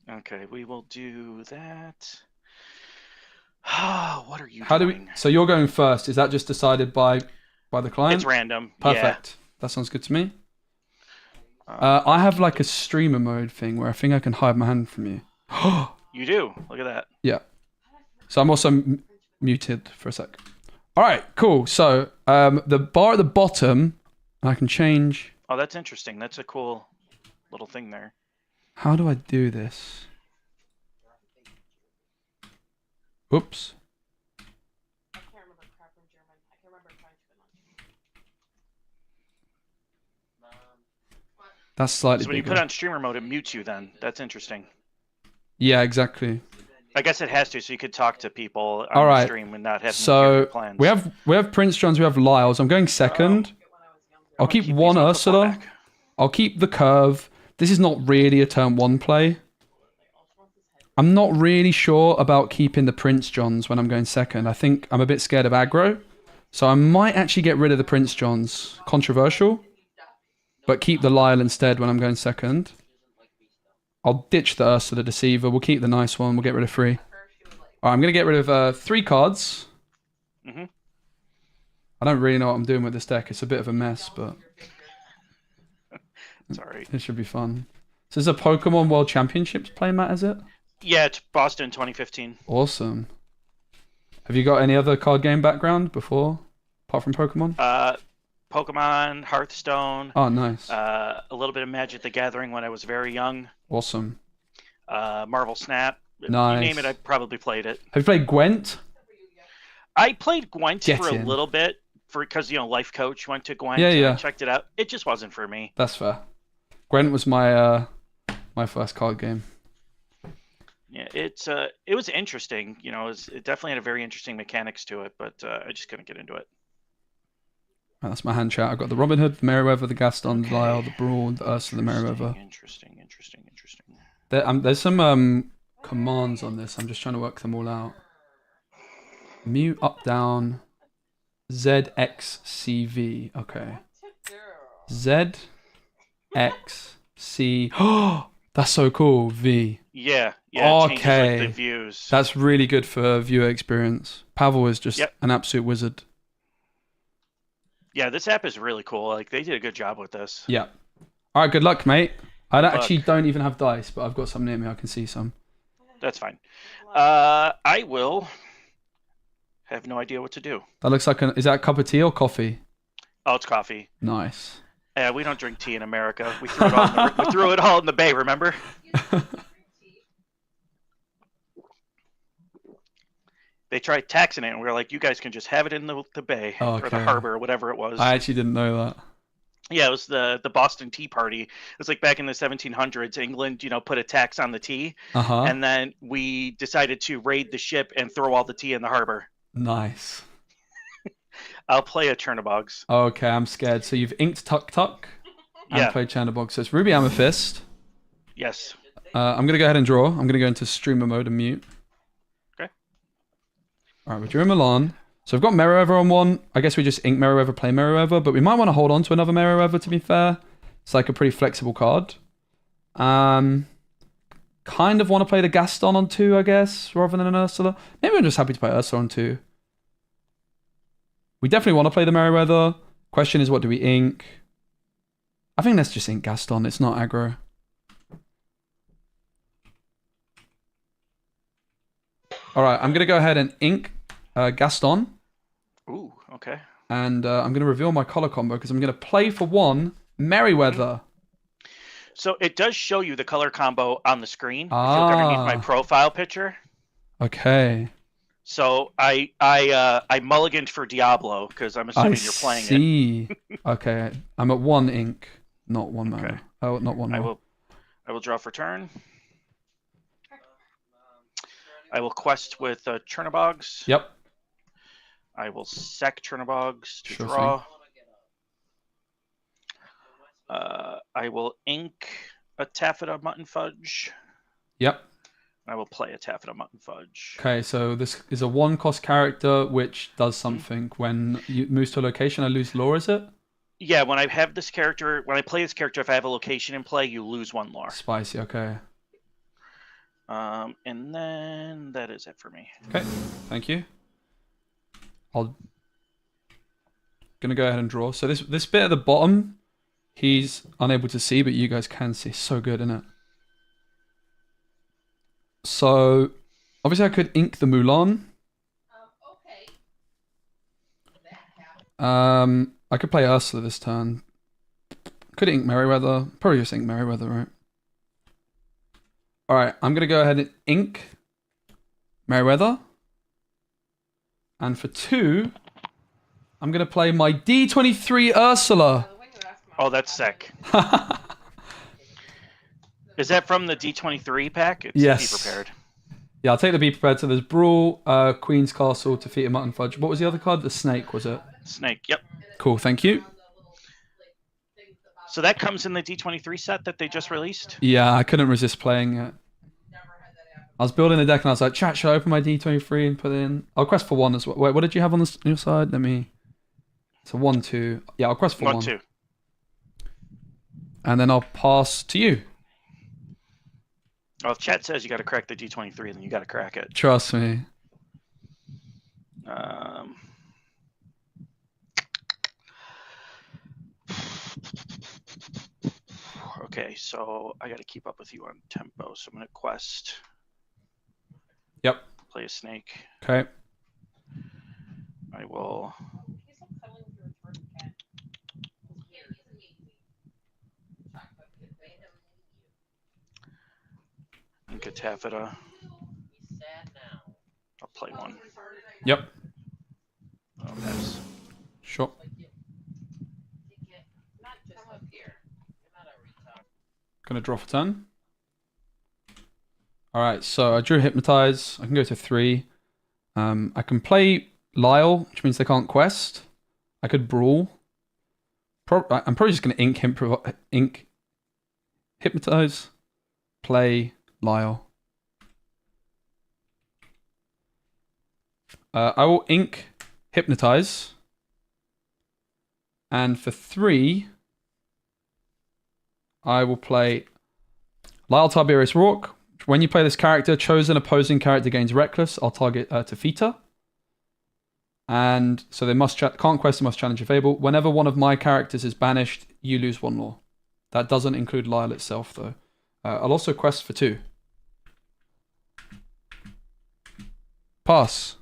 B: Okay, we will do that. What are you doing?
A: How do we? So you're going first. Is that just decided by the client?
B: It's random.
A: Perfect. Yeah. That sounds good to me. I have like a streamer mode thing where I think I can hide my hand from you.
B: You do. Look at that.
A: Yeah. So I'm also muted for a sec. All right, cool. So the bar at the bottom, I can change.
B: Oh, that's interesting. That's a cool little thing there.
A: How do I do this? Oops.
C: I can't remember crap in German. I can remember French, but not.
A: That's slightly
B: So when you
A: bigger.
B: put on streamer mode, it mutes you then. That's interesting.
A: Yeah, exactly.
B: I guess it has to, so you could talk to people on
A: All
B: the
A: right.
B: stream and not have them hear
A: So
B: your plans.
A: we have Prince Johns, we have Lyles. I'm going second. I'll keep
B: keep
A: one
B: these on
A: Ursula.
B: football back.
A: I'll keep the curve. This is not really a turn 1 play. I'm not really sure about keeping the Prince Johns when I'm going second. I think I'm a bit scared of aggro. So I might actually get rid of the Prince Johns. Controversial. But keep the Lyle instead when I'm going second. I'll ditch the Ursula Deceiver. We'll keep the nice one. We'll get rid of 3. Alright, I'm going to get rid of 3 cards.
B: Mhm.
A: I don't really know what I'm doing with this deck. It's a bit of a mess, but
B: It's alright.
A: it should be fun. So this is a Pokemon World Championships playmat, is it?
B: Yeah, it's Boston 2015.
A: Awesome. Have you got any other card game background before, apart from Pokemon?
B: Pokemon, Hearthstone,
A: Oh, nice.
B: a little bit of Magic the Gathering when I was very young.
A: Awesome.
B: Marvel Snap.
A: Nice.
B: You name it, I probably played it.
A: Have you played Gwent?
B: I played Gwent
A: Get
B: for a
A: in.
B: little bit because Life Coach went to Gwent.
A: Yeah,
B: and
A: yeah.
B: I checked it out. It just wasn't for me.
A: That's fair. Gwent was my my first card game.
B: Yeah, it was interesting. It definitely had a very interesting mechanics to it, but I just couldn't get into it.
A: Right, that's my hand chat. I've got the Robin Hood, the Merryweather, the Gaston, the Lyle, the Brawl, the Ursula, the Merryweather.
B: Interesting.
A: There's some commands on this. I'm just trying to work them all out. Mute, up, down, ZXCV. Okay. ZXC. Oh, that's so cool. V.
B: Yeah. It changes,
A: Okay.
B: the views.
A: That's really good for viewer experience. Pavel is just
B: Yep.
A: an absolute wizard.
B: Yeah, this app is really cool. Like they did a good job with this.
A: Yeah. All right. Good luck, mate. I
B: Good
A: actually
B: luck.
A: don't even have dice, but I've got some near me. I can see some.
B: That's fine. I will have no idea what to do.
A: That looks like is that a cup of tea or coffee?
B: Oh, it's coffee.
A: Nice.
B: Yeah, we don't drink tea in America. We threw it all in the bay. Remember? They tried taxing it, and we were like, "You guys can just have it in the bay or the
A: Okay.
B: harbor, or whatever it was."
A: I actually didn't know that.
B: Yeah, it was the Boston Tea Party. It was like back in the 1700s. England, put a tax on the tea,
A: Uh-huh.
B: and then we decided to raid the ship and throw all the tea in the harbor.
A: Nice.
B: I'll play a Chernobygs.
A: Okay, I'm scared. So you've inked Tuk Tuk and
B: Yeah.
A: played Chandabog. So it's Ruby Amethyst.
B: Yes.
A: I'm going to go ahead and draw. I'm going to go into streamer mode and mute.
B: Okay.
A: All right, we're drawing Milan. So we've got Merryweather on one. I guess we just ink Merryweather, play Merryweather, but we might want to hold on to another Merryweather, to be fair. It's like a pretty flexible card. Kind of want to play the Gaston on 2, I guess, rather than an Ursula. Maybe I'm just happy to play Ursula on 2. We definitely want to play the Merryweather. Question is, what do we ink? I think let's just ink Gaston. It's not aggro. All right, I'm going to go ahead and ink Gaston.
B: Ooh. Okay.
A: And I'm going to reveal my color combo because I'm going to play for 1 Merryweather.
B: So it does show you the color combo on the screen. If you look underneath my profile picture.
A: Okay.
B: So I mulliganed for Diablo because I'm assuming you're playing it.
A: see. Okay, I'm at 1 ink, not 1 mana.
B: Okay.
A: Oh, not 1 more.
B: I will draw for turn. I will quest with Chernobygs.
A: Yep.
B: I will sack Chernobygs to
A: Sure
B: draw. I will ink a Taffeta Mutton Fudge.
A: Yep.
B: I will play a Taffeta Mutton Fudge.
A: Okay, so this is a 1-cost character which does something. When you moves to a location, I lose lore, is it?
B: Yeah, when I play this character, if I have a location in play, you lose 1 lore.
A: Spicy, okay.
B: And then that is it for me.
A: Okay, thank you. I'll gonna go ahead and draw. So this bit at the bottom, he's unable to see, but you guys can see. So good, isn't it? So obviously I could ink the Mulan. I could play Ursula this turn. Could ink Merryweather. Probably just ink Merryweather, right? All right, I'm going to go ahead and ink Meriwether. And for 2, I'm going to play my D23 Ursula.
B: Oh, that's sick. Is that from the D23 pack? It's
A: Yes.
B: Be Prepared.
A: Yeah, I'll take the Be Prepared. So there's Brawl, Queen's Castle, Defeated Mutton Fudge. What was the other card? The Snake, was it?
B: Snake, yep.
A: Cool, thank you.
B: So that comes in the D23 set that they just released?
A: Yeah, I couldn't resist playing it. I was building a deck and I was like, chat, should I open my D23 and put it in? I'll quest for 1 as well. Wait, what did you have on your side? Let me... So 1, 2. Yeah, I'll quest for 1.
B: 2.
A: And then I'll pass to you.
B: Well, if chat says you got to crack the D23, then you got to crack it.
A: Trust me.
B: Okay, so I got to keep up with you on tempo. So I'm going to quest.
A: Yep.
B: Play a snake.
A: Okay.
B: I will. Inca Taffeta. I'll play 1.
A: Yep.
B: I'll pass.
A: Sure. Gonna draw for turn. Alright, so I drew Hypnotize. I can go to 3. I can play Lyle, which means they can't quest. I could Brawl. I'm probably just gonna ink Hypnotize. Play Lyle. I will ink Hypnotize. And for 3, I will play Lyle Tiberius Rourke. When you play this character, chosen opposing character gains Reckless. I'll target Tafita. And so they can't quest, they must challenge a Fable. Whenever one of my characters is banished, you lose 1 law. That doesn't include Lyle itself, though. I'll also quest for 2. Pass.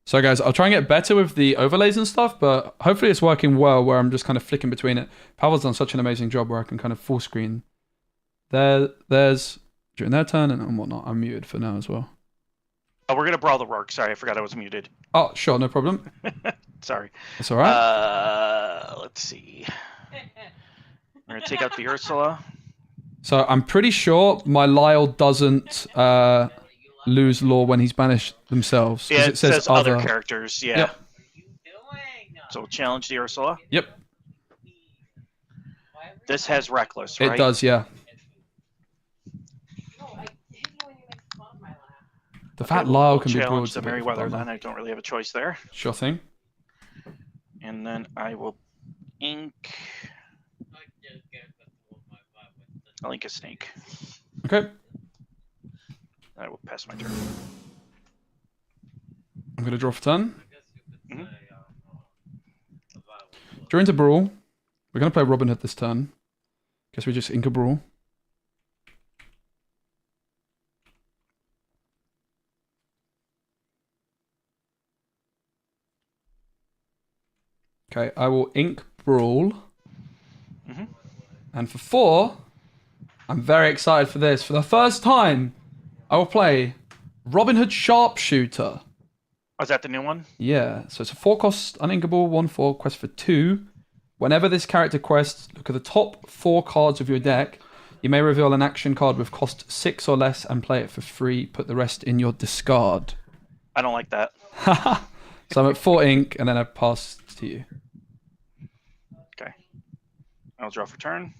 A: So guys, I'll try and get better with the overlays and stuff, but hopefully it's working well where I'm just kind of flicking between it. Pavel's done such an amazing job where I can kind of full screen. There's during their turn and whatnot. I'm muted for now as well.
B: Oh, we're going to Brawl the Rourke. Sorry, I forgot I was muted.
A: Oh, sure, no problem.
B: Sorry.
A: That's all right.
B: Let's see. We're going to take out the Ursula.
A: So I'm pretty sure my Lyle doesn't lose law when he's banished themselves.
B: Yeah, it says other characters. Yeah.
A: Yep.
B: So we'll challenge the Ursula.
A: Yep.
B: This has Reckless, right?
A: It does, yeah. The fact Lyle can be broad.
B: Challenge the Meriwether, then I don't really have a choice there.
A: Sure thing.
B: And then I will ink. I'll ink a snake.
A: Okay.
B: I will pass my turn.
A: I'm going to draw for turn.
B: Mm-hmm.
A: Draw into Brawl. We're going to play Robin Hood this turn. Guess we just ink a Brawl. Okay, I will ink Brawl.
B: Mm-hmm.
A: And for 4, I'm very excited for this. For the first time, I will play Robin Hood Sharpshooter.
B: Oh, is that the new one?
A: Yeah, so it's a 4-cost uninkable, 1/4, quest for 2. Whenever this character quests, look at the top 4 cards of your deck. You may reveal an action card with cost 6 or less and play it for free. Put the rest in your discard.
B: I don't like that.
A: So I'm at 4 ink, and then I pass to you.
B: Okay. I'll draw for turn.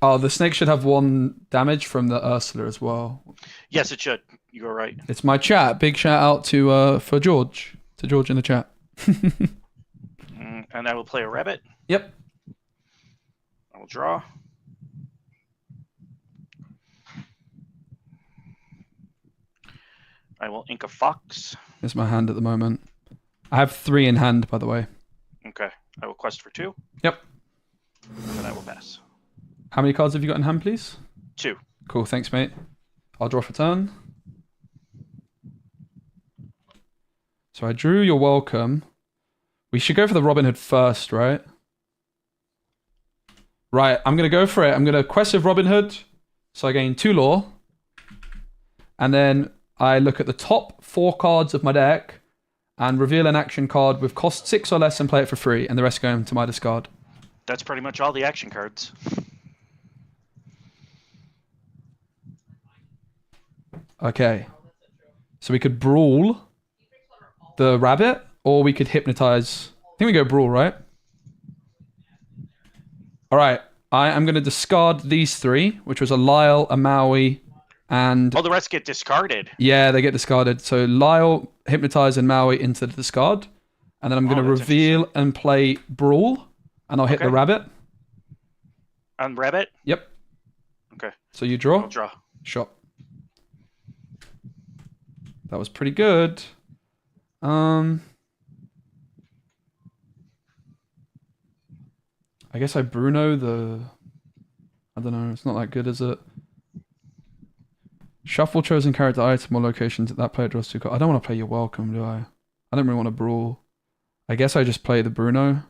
A: Oh, the snake should have 1 damage from the Ursula as well.
B: Yes, it should. You were right.
A: It's my chat. Big shout out to for George. To George in the chat.
B: And I will play a rabbit.
A: Yep.
B: I will draw. I will ink a fox.
A: It's my hand at the moment. I have 3 in hand, by the way.
B: Okay. I will quest for 2.
A: Yep.
B: And then I will pass.
A: How many cards have you got in hand, please?
B: 2.
A: Cool, thanks, mate. I'll draw for turn. So I drew You're Welcome. We should go for the Robin Hood first, right? Right, I'm going to go for it. I'm going to quest with Robin Hood. So I gain 2 lore. And then I look at the top 4 cards of my deck and reveal an action card with cost 6 or less and play it for free. And the rest go into my discard.
B: That's pretty much all the action cards.
A: Okay. So we could Brawl the rabbit, or we could Hypnotize. I think we go Brawl, right? Alright. I am going to discard these 3, which was a Lyle, a Maui, and...
B: Oh, the rest get discarded.
A: Yeah, they get discarded. So Lyle, Hypnotize, and Maui into the discard. And then I'm going to reveal and play Brawl. And I'll hit the rabbit.
B: On rabbit?
A: Yep.
B: Okay.
A: So you draw?
B: I'll draw.
A: Shot. That was pretty good. I guess I Bruno the... I don't know, it's not that good, is it? Shuffle chosen character item or locations that player draws 2 cards. I don't want to play You're Welcome, do I? I don't really want to Brawl. I guess I just play the Bruno.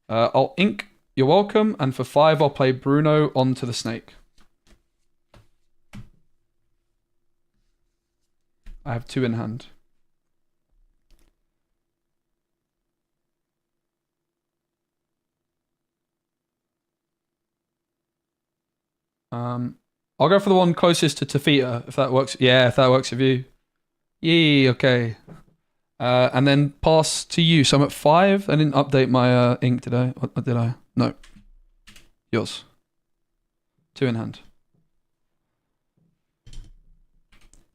A: I'll ink You're Welcome, and for 5 I'll play Bruno onto the snake. I have 2 in hand. I'll go for the one closest to Tafita, if that works. Yeah, if that works with you. Yee, okay. And then pass to you. So I'm at 5. I didn't update my ink, did I? What did I? No. Yours. 2 in hand.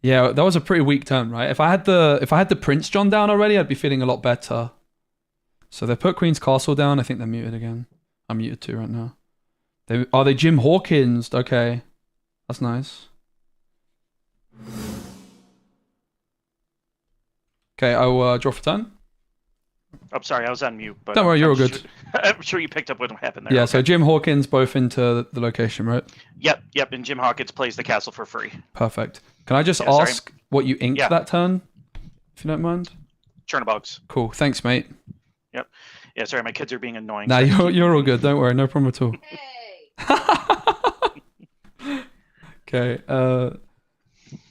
A: Yeah, that was a pretty weak turn, right? If I had the Prince John down already, I'd be feeling a lot better. So they put Queen's Castle down. I think they're muted again. I'm muted too right now. They Jim Hawkins? Okay, that's nice. Okay, I'll draw for turn.
B: I'm sorry, I was on mute. But
A: don't worry, you're all good.
B: I'm sure you picked up what happened there.
A: Yeah,
B: okay.
A: so Jim Hawkins both into the location, right?
B: Yep, and Jim Hawkins plays the castle for free.
A: Perfect. Can I just ask what you inked that turn, if you don't mind?
B: Chernobyls.
A: Cool, thanks, mate.
B: Yep. Yeah, sorry, my kids are being annoying.
A: Nah, you're all good. Don't worry, no problem at all.
C: Hey.
A: Okay,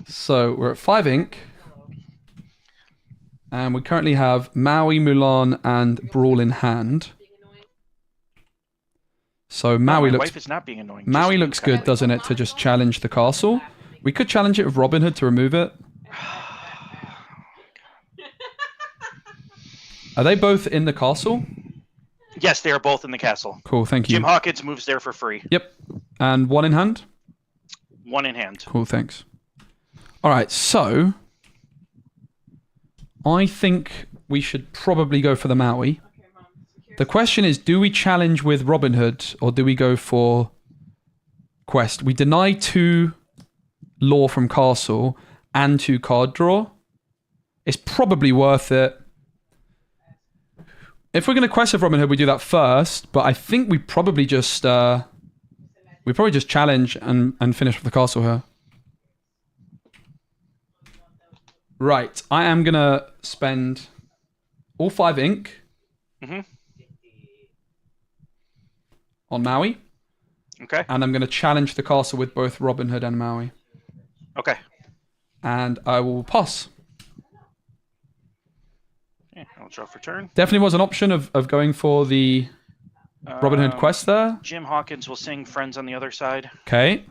A: so we're at 5 ink. And we currently have Maui, Mulan, and Brawl in hand. So Maui
B: my
A: looks...
B: wife is not being annoying.
A: Maui looks good, doesn't it, to just challenge the castle? We could challenge it with Robin Hood to remove it. Are they both in the castle?
B: Yes, they are both in the castle.
A: Cool, thank you.
B: Jim Hawkins moves there for free.
A: Yep. And 1 in hand?
B: 1 in hand.
A: Cool, thanks. All right, so... I think we should probably go for the Maui. The question is, do we challenge with Robin Hood or do we go for quest? We deny 2 lore from castle and 2 card draw. It's probably worth it. If we're going to quest with Robin Hood, we do that first, but I think we probably just challenge and finish with the castle here. Right, I am going to spend all 5 ink on Maui.
B: Okay.
A: And I'm going to challenge the castle with both Robin Hood and Maui.
B: Okay.
A: And I will pass.
B: Yeah, I'll draw for turn.
A: Definitely was an option of going for the Robin Hood quest there.
B: Jim Hawkins will sing Friends on the Other Side.
A: Okay.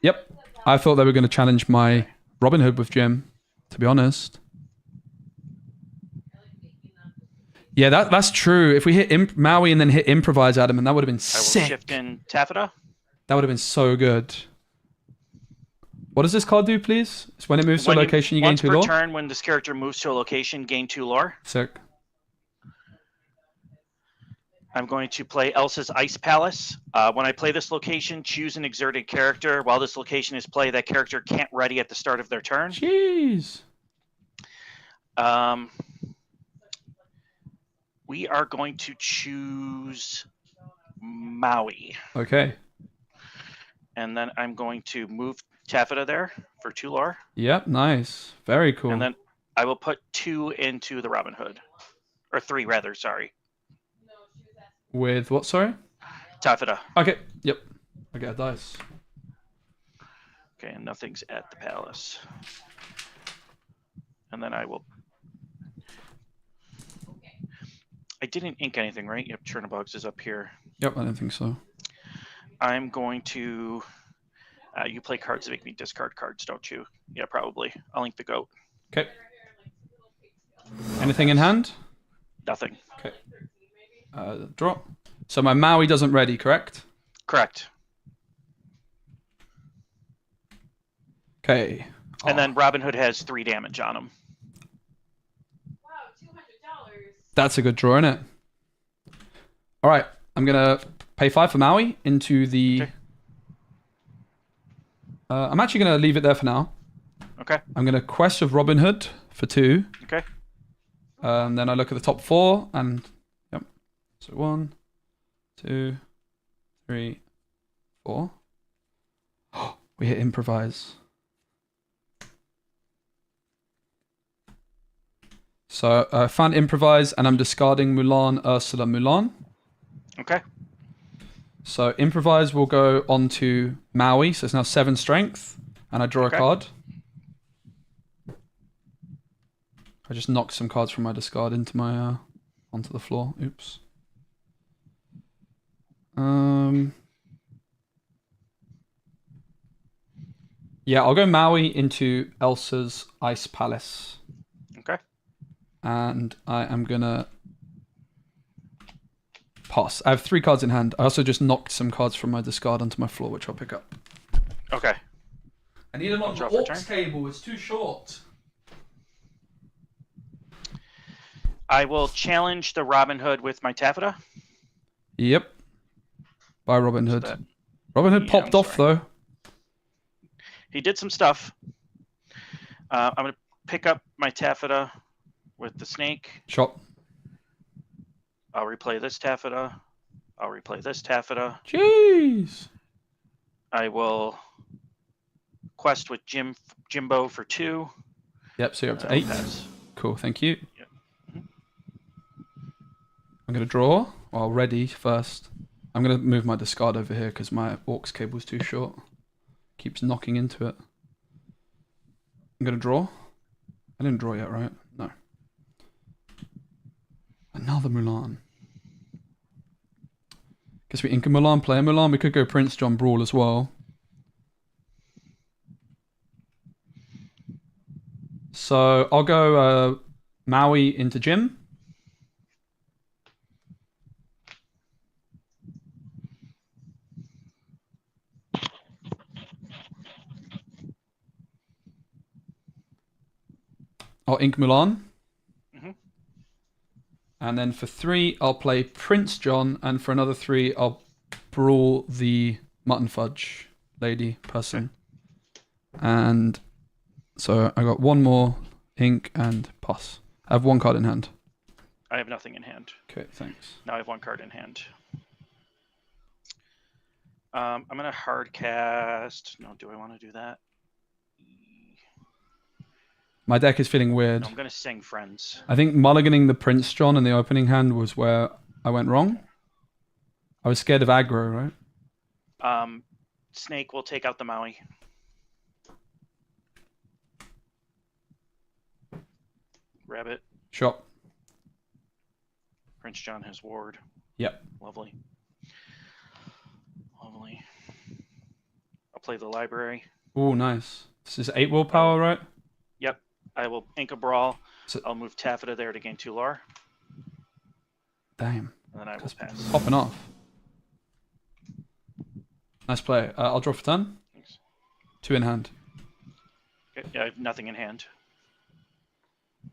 A: Yep. I thought they were going to challenge my Robin Hood with Jim, to be honest. Yeah, that's true. If we hit Maui and then hit Improvise at him, and that would have been sick.
B: I will shift in Taffeta.
A: That would have been so good. What does this card do, please? It's when it moves to a location, you gain 2 lore?
B: Once per turn, when this character moves to a location, gain 2 lore.
A: Sick.
B: I'm going to play Elsa's Ice Palace. When I play this location, choose an exerted character. While this location is played, that character can't ready at the start of their turn.
A: Jeez.
B: We are going to choose Maui.
A: Okay.
B: And then I'm going to move Taffeta there for 2 lore.
A: Yep, nice. Very cool.
B: And then I will put 2 into the Robin Hood. Or 3, rather, sorry.
A: With what, sorry?
B: Taffeta.
A: Okay, yep. I get a dice.
B: Okay, and nothing's at the palace. And then I will... I didn't ink anything, right? Yep, Chernobyl is up here.
A: Yep, I don't think so.
B: I'm going to... you play cards to make me discard cards, don't you? Yeah, probably. I'll ink the goat.
A: Okay. Anything in hand?
B: Nothing.
A: Okay. Draw. So my Maui doesn't ready, correct?
B: Correct.
A: Okay.
B: And then Robin Hood has 3 damage on him.
C: Wow, $200.
A: That's a good draw, isn't it? All right. I'm going to pay 5 for Maui into the...
B: Okay.
A: I'm actually going to leave it there for now.
B: Okay.
A: I'm going to quest with Robin Hood for 2.
B: Okay.
A: Then I look at the top 4 and... Yep. So 1, 2, 3, 4. We hit improvise. So I found improvise and I'm discarding Mulan, Ursula, Mulan.
B: Okay.
A: So improvise will go on to Maui, so it's now 7 strength, and I draw
B: Okay.
A: a card. I just knocked some cards from my discard into my onto the floor. Oops. Yeah, I'll go Maui into Elsa's Ice Palace.
B: Okay.
A: And I am gonna pass. I have 3 cards in hand. I also just knocked some cards from my discard onto my floor, which I'll pick up.
B: Okay.
A: I need a lot
B: Draw
A: of
B: for
A: aux
B: turn.
A: cable. It's too short.
B: I will challenge the Robin Hood with my Taffeta.
A: Yep. By Robin Hood.
B: that-
A: Robin Hood
B: Yeah,
A: popped
B: I'm
A: off though.
B: He did some stuff. I'm going to pick up my Taffeta with the snake.
A: Shot.
B: I'll replay this Taffeta. I'll replay this Taffeta.
A: Jeez.
B: I will quest with Jimbo for 2.
A: Yep. So you're up to
B: I'll
A: 8.
B: pass.
A: Cool. Thank you.
B: Yep. Mhm.
A: I'm gonna draw. Well, ready first. I'm gonna move my discard over here because my aux cable's too short. Keeps knocking into it. I'm gonna draw. I didn't draw yet, right? No. Another Mulan. Guess we ink a Mulan, play a Mulan. We could go Prince John Brawl as well. So I'll go Maui into Jim. I'll ink Mulan.
B: Mhm.
A: And then for 3, I'll play Prince John. And for another 3, I'll brawl the Mutton Fudge lady person. And so I got 1 more ink and pass. I have 1 card in hand.
B: I have nothing in hand.
A: Okay, thanks.
B: Now I have 1 card in hand. I'm going to hard cast. No, do I want to do that?
A: My deck is feeling weird.
B: No, I'm going to sing Friends.
A: I think mulliganing the Prince John in the opening hand was where I went wrong. I was scared of aggro, right?
B: Snake will take out the Maui. Grab it.
A: Shot.
B: Prince John has ward.
A: Yep.
B: Lovely. Lovely. I'll play the library.
A: Oh, nice. This is 8 willpower, right?
B: Yep. I will ink a brawl.
A: So-
B: I'll move Taffeta there to gain 2 lore.
A: Damn.
B: And then I will
A: Just
B: pass.
A: popping off. Nice play. I'll draw for turn.
B: Thanks.
A: 2 in hand.
B: Okay, yeah, I have nothing in hand.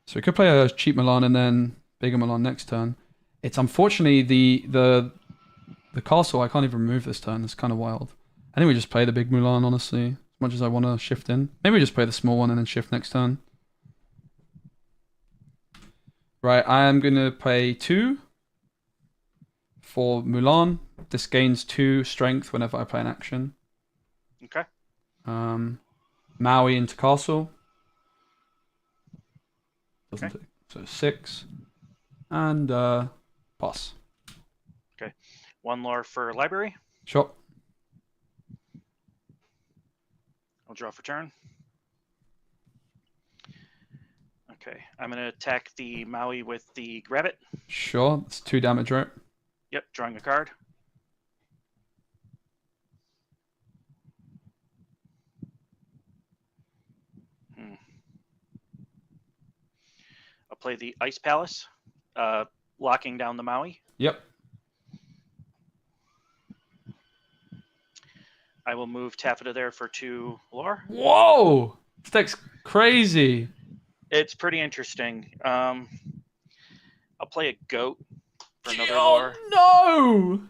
A: So we could play a cheap Milan and then bigger Milan next turn. It's unfortunately the castle I can't even remove this turn. It's kind of wild. I think we just play the big Mulan, honestly. As much as I want to shift in. Maybe we just play the small one and then shift next turn. Right, I am going to pay 2 for Mulan. This gains 2 strength whenever I play an action.
B: Okay.
A: Maui into castle. Doesn't
B: Okay.
A: take. So 6. And pass.
B: One lore for library.
A: Shot.
B: I'll draw for turn. Okay, I'm going to attack the Maui with the Grab It.
A: Sure. That's 2 damage, right?
B: Yep, drawing a card. I'll play the Ice Palace, locking down the Maui.
A: Yep.
B: I will move Taffeta there for 2 lore.
A: Whoa! This deck's crazy.
B: It's pretty interesting. I'll play a goat for another
A: Oh,
B: lore.
A: no!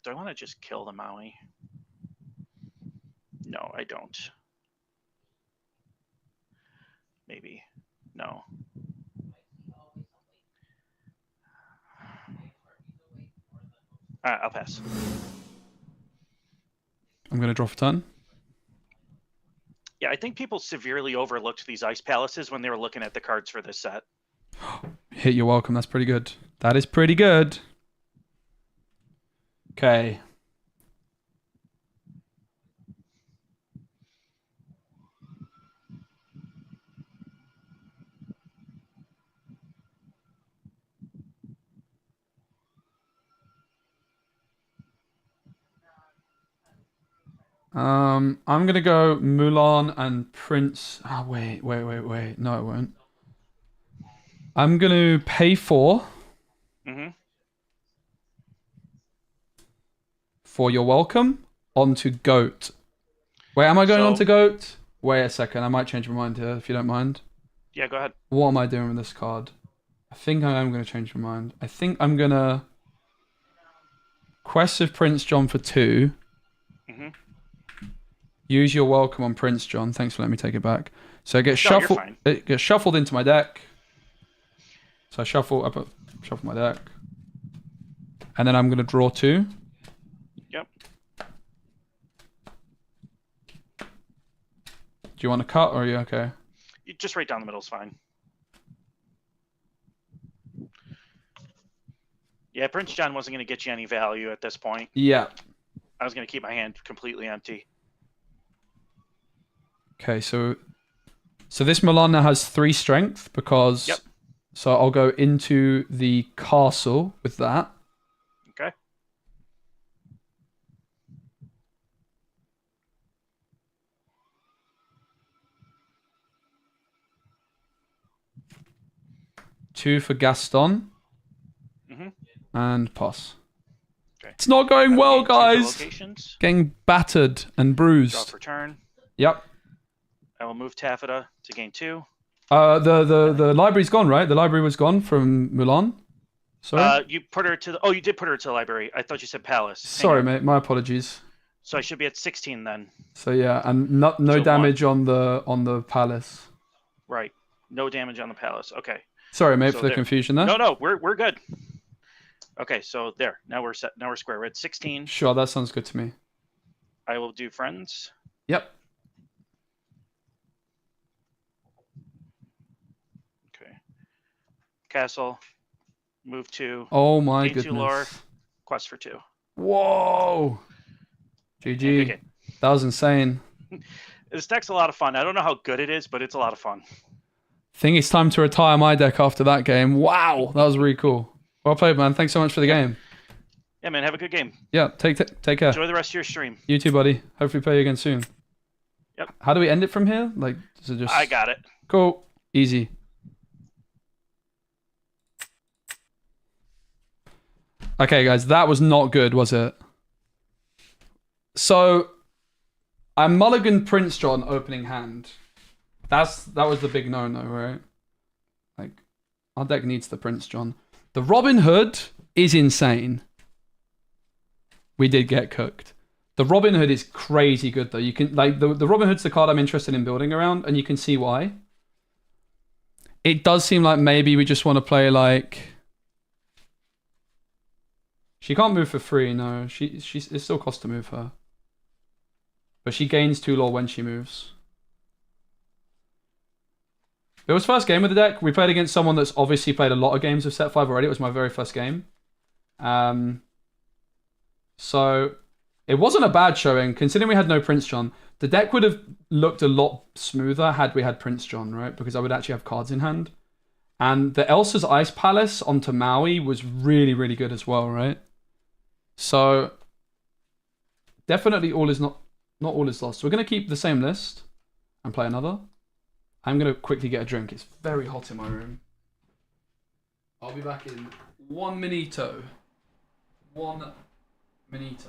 B: Do I want to just kill the Maui? No, I don't. Maybe. No. I'll pass.
A: I'm going to draw for turn.
B: Yeah, I think people severely overlooked these Ice Palaces when they were looking at the cards for this set.
A: Hit, you're welcome. That's pretty good. That is pretty good. Okay. I'm gonna go Mulan and Prince. Oh wait. No, it won't. I'm gonna pay 4 for your welcome onto Goat. Wait, am I going on to Goat? Wait a second. I might change my mind here if you don't mind.
B: Yeah, go ahead.
A: What am I doing with this card? I think I am gonna change my mind. I think I'm gonna Quest of Prince John for 2. Use your welcome on Prince John. Thanks for letting me take it back. So it gets shuffled. It gets shuffled into my deck. So I shuffle my deck, and then I'm gonna draw 2.
B: Yep.
A: Do you want to cut, or are you okay?
B: You just right down the middle is fine. Yeah, Prince John wasn't going to get you any value at this point.
A: Yeah.
B: I was going to keep my hand completely empty.
A: Okay, so this Milan now has 3 strength because.
B: Yep.
A: So I'll go into the castle with that.
B: Okay.
A: Two for Gaston. And pass.
B: Okay.
A: It's not going well, guys.
B: Locations.
A: Getting battered and bruised.
B: Draw for turn.
A: Yep.
B: I will move Taffeta to gain 2.
A: The library's gone, right? The library was gone from Mulan. Sorry.
B: You put her to the. Oh, you did put her to the library. I thought you said palace.
A: Sorry, mate. My apologies.
B: So I should be at 16 then.
A: So yeah, and no
B: So
A: damage on the palace.
B: Right. No damage on the palace. Okay.
A: Sorry, mate,
B: So
A: for the
B: there.
A: confusion there.
B: No, we're good. Okay, so there. Now we're set. Now we're square. We're at 16.
A: Sure, that sounds good to me.
B: I will do friends.
A: Yep.
B: Okay. Castle. Move 2.
A: Oh my
B: gain 2 lore.
A: goodness.
B: Quest for 2.
A: Whoa. GG.
B: Okay.
A: That was insane.
B: This deck's a lot of fun. I don't know how good it is, but it's a lot of fun.
A: Think it's time to retire my deck after that game. Wow, that was really cool. Well played, man. Thanks so much for the game.
B: Yeah, man. Have a good game.
A: Yeah, take care.
B: Enjoy the rest of your stream.
A: You too, buddy. Hopefully play again soon.
B: Yep.
A: How do we end it from here? Like, does it just...
B: I got it.
A: Cool. Easy. Okay, guys, that was not good, was it? So, I mulliganed Prince John opening hand. That was the big no-no, right? Like, our deck needs the Prince John. The Robin Hood is insane. We did get cooked. The Robin Hood is crazy good, though. You can like the Robin Hood's the card I'm interested in building around, and you can see why. It does seem like maybe we just want to play like. She can't move for free. No, it still costs to move her. But she gains 2 lore when she moves. It was first game with the deck. We played against someone that's obviously played a lot of games of set 5 already. It was my very first game. So it wasn't a bad showing, considering we had no Prince John. The deck would have looked a lot smoother had we had Prince John, right? Because I would actually have cards in hand. And the Elsa's Ice Palace onto Maui was really, really good as well, right? So definitely all is not all is lost. So we're going to keep the same list and play another. I'm going to quickly get a drink. It's very hot in my room. I'll be back in 1 minito. 1 minito.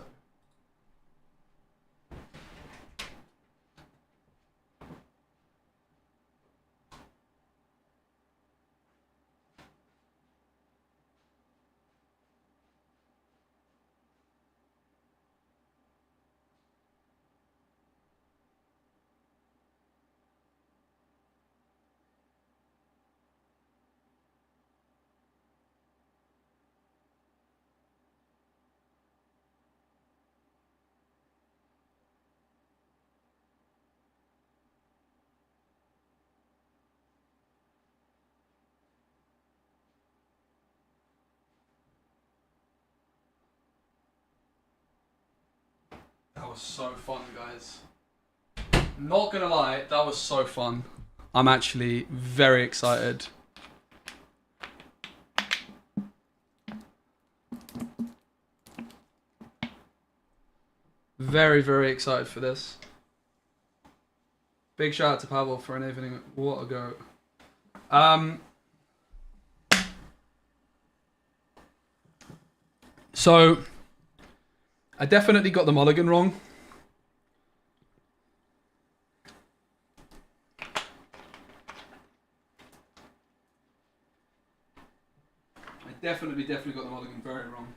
A: That was so fun, guys. Not gonna lie, that was so fun. I'm actually very excited. Very, very excited for this. Big shout out to Pavel for enabling it. What a goat. So I definitely got the mulligan wrong. I definitely got the mulligan very wrong.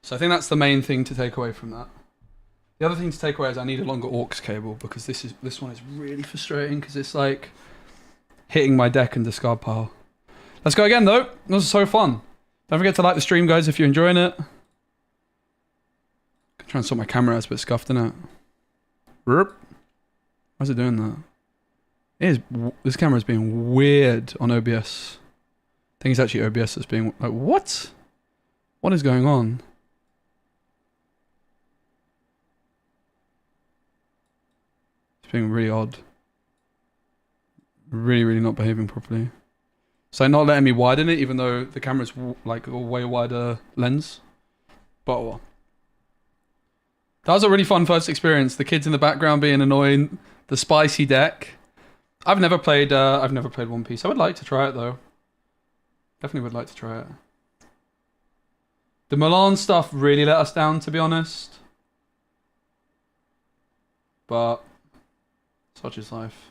A: So I think that's the main thing to take away from that. The other thing to take away is I need a longer aux cable because this one is really frustrating because it's like hitting my deck and discard pile. Let's go again though. This was so fun. Don't forget to like the stream, guys, if you're enjoying it. Trying to sort my camera out, it's a bit scuffed, isn't it? Why is it doing that? This camera is being weird on OBS. I think it's actually OBS that's being like, what? What is going on? It's being really odd. Really, really not behaving properly. So not letting me widen it, even though the camera's like a way wider lens. But oh well. That was a really fun first experience. The kids in the background being annoying. The spicy deck. I've never played One Piece. I would like to try it though. Definitely would like to try it. The Milan stuff really let us down, to be honest. But such is life.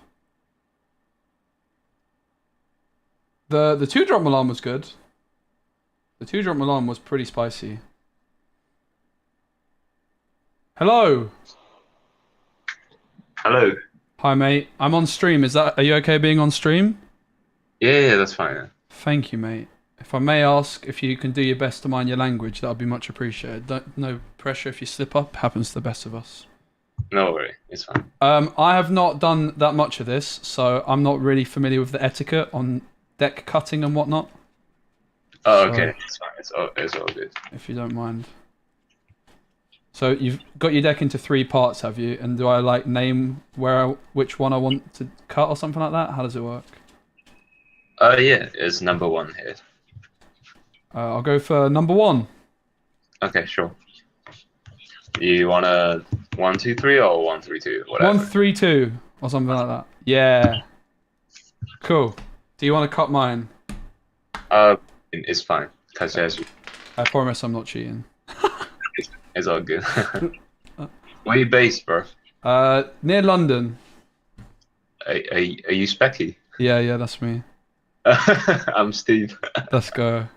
A: The 2-drop Milan was good. The 2-drop Milan was pretty spicy. Hello.
D: Hello.
A: Hi, mate. I'm on stream. Are you okay being on stream?
D: Yeah, that's fine. Yeah.
A: Thank you, mate. If I may ask if you can do your best to mind your language, that would be much appreciated. No pressure if you slip up. Happens to the best of us.
D: No worry. It's fine.
A: I have not done that much of this, so I'm not really familiar with the etiquette on deck cutting and whatnot.
D: Oh, okay. It's fine. It's all good.
A: If you don't mind. So you've got your deck into 3 parts, have you? And do I like name which one I want to cut or something like that? How does it work?
D: Yeah, it's number 1 here.
A: I'll go for number 1.
D: Okay, sure. You want a 1, 2, 3 or 1, 3, 2? Whatever.
A: 1, 3, 2 or something like that. Yeah. Cool. Do you want to cut mine?
D: It's fine. Cause as
A: I promise I'm not cheating.
D: it's all good. Where are you based, bro?
A: Near London.
D: Are you Specky?
A: Yeah, that's me.
D: I'm Steve.
A: Let's go.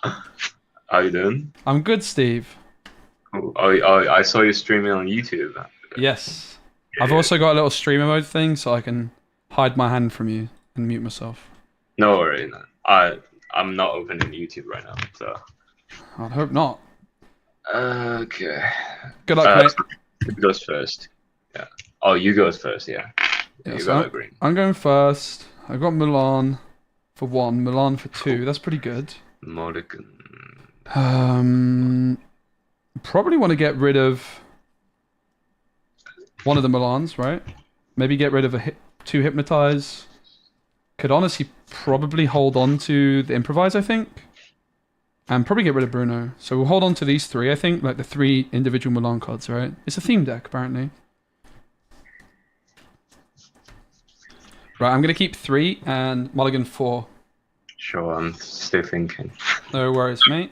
D: How you doing?
A: I'm good, Steve.
D: Oh, I saw you streaming on YouTube.
A: Yes. I've also got a little streamer mode thing, so I can hide my hand from you and mute myself.
D: No worry. No. I'm not opening YouTube right now, so.
A: I'd hope not.
D: Okay.
A: Good luck, mate.
D: Who goes first? Yeah. Oh, you goes first. Yeah.
A: Yeah,
D: You
A: so
D: got a green.
A: I'm going first. I've got Milan for 1, Milan for 2. That's pretty good.
D: Mulligan.
A: Probably want to get rid of one of the Milans, right? Maybe get rid of 2 Hypnotize. Could honestly probably hold on to the Improvise, I think. And probably get rid of Bruno. So we'll hold on to these 3, I think. Like the 3 individual Milan cards, right? It's a theme deck, apparently. Right, I'm going to keep 3 and mulligan 4.
D: Sure, I'm still thinking.
A: No worries, mate.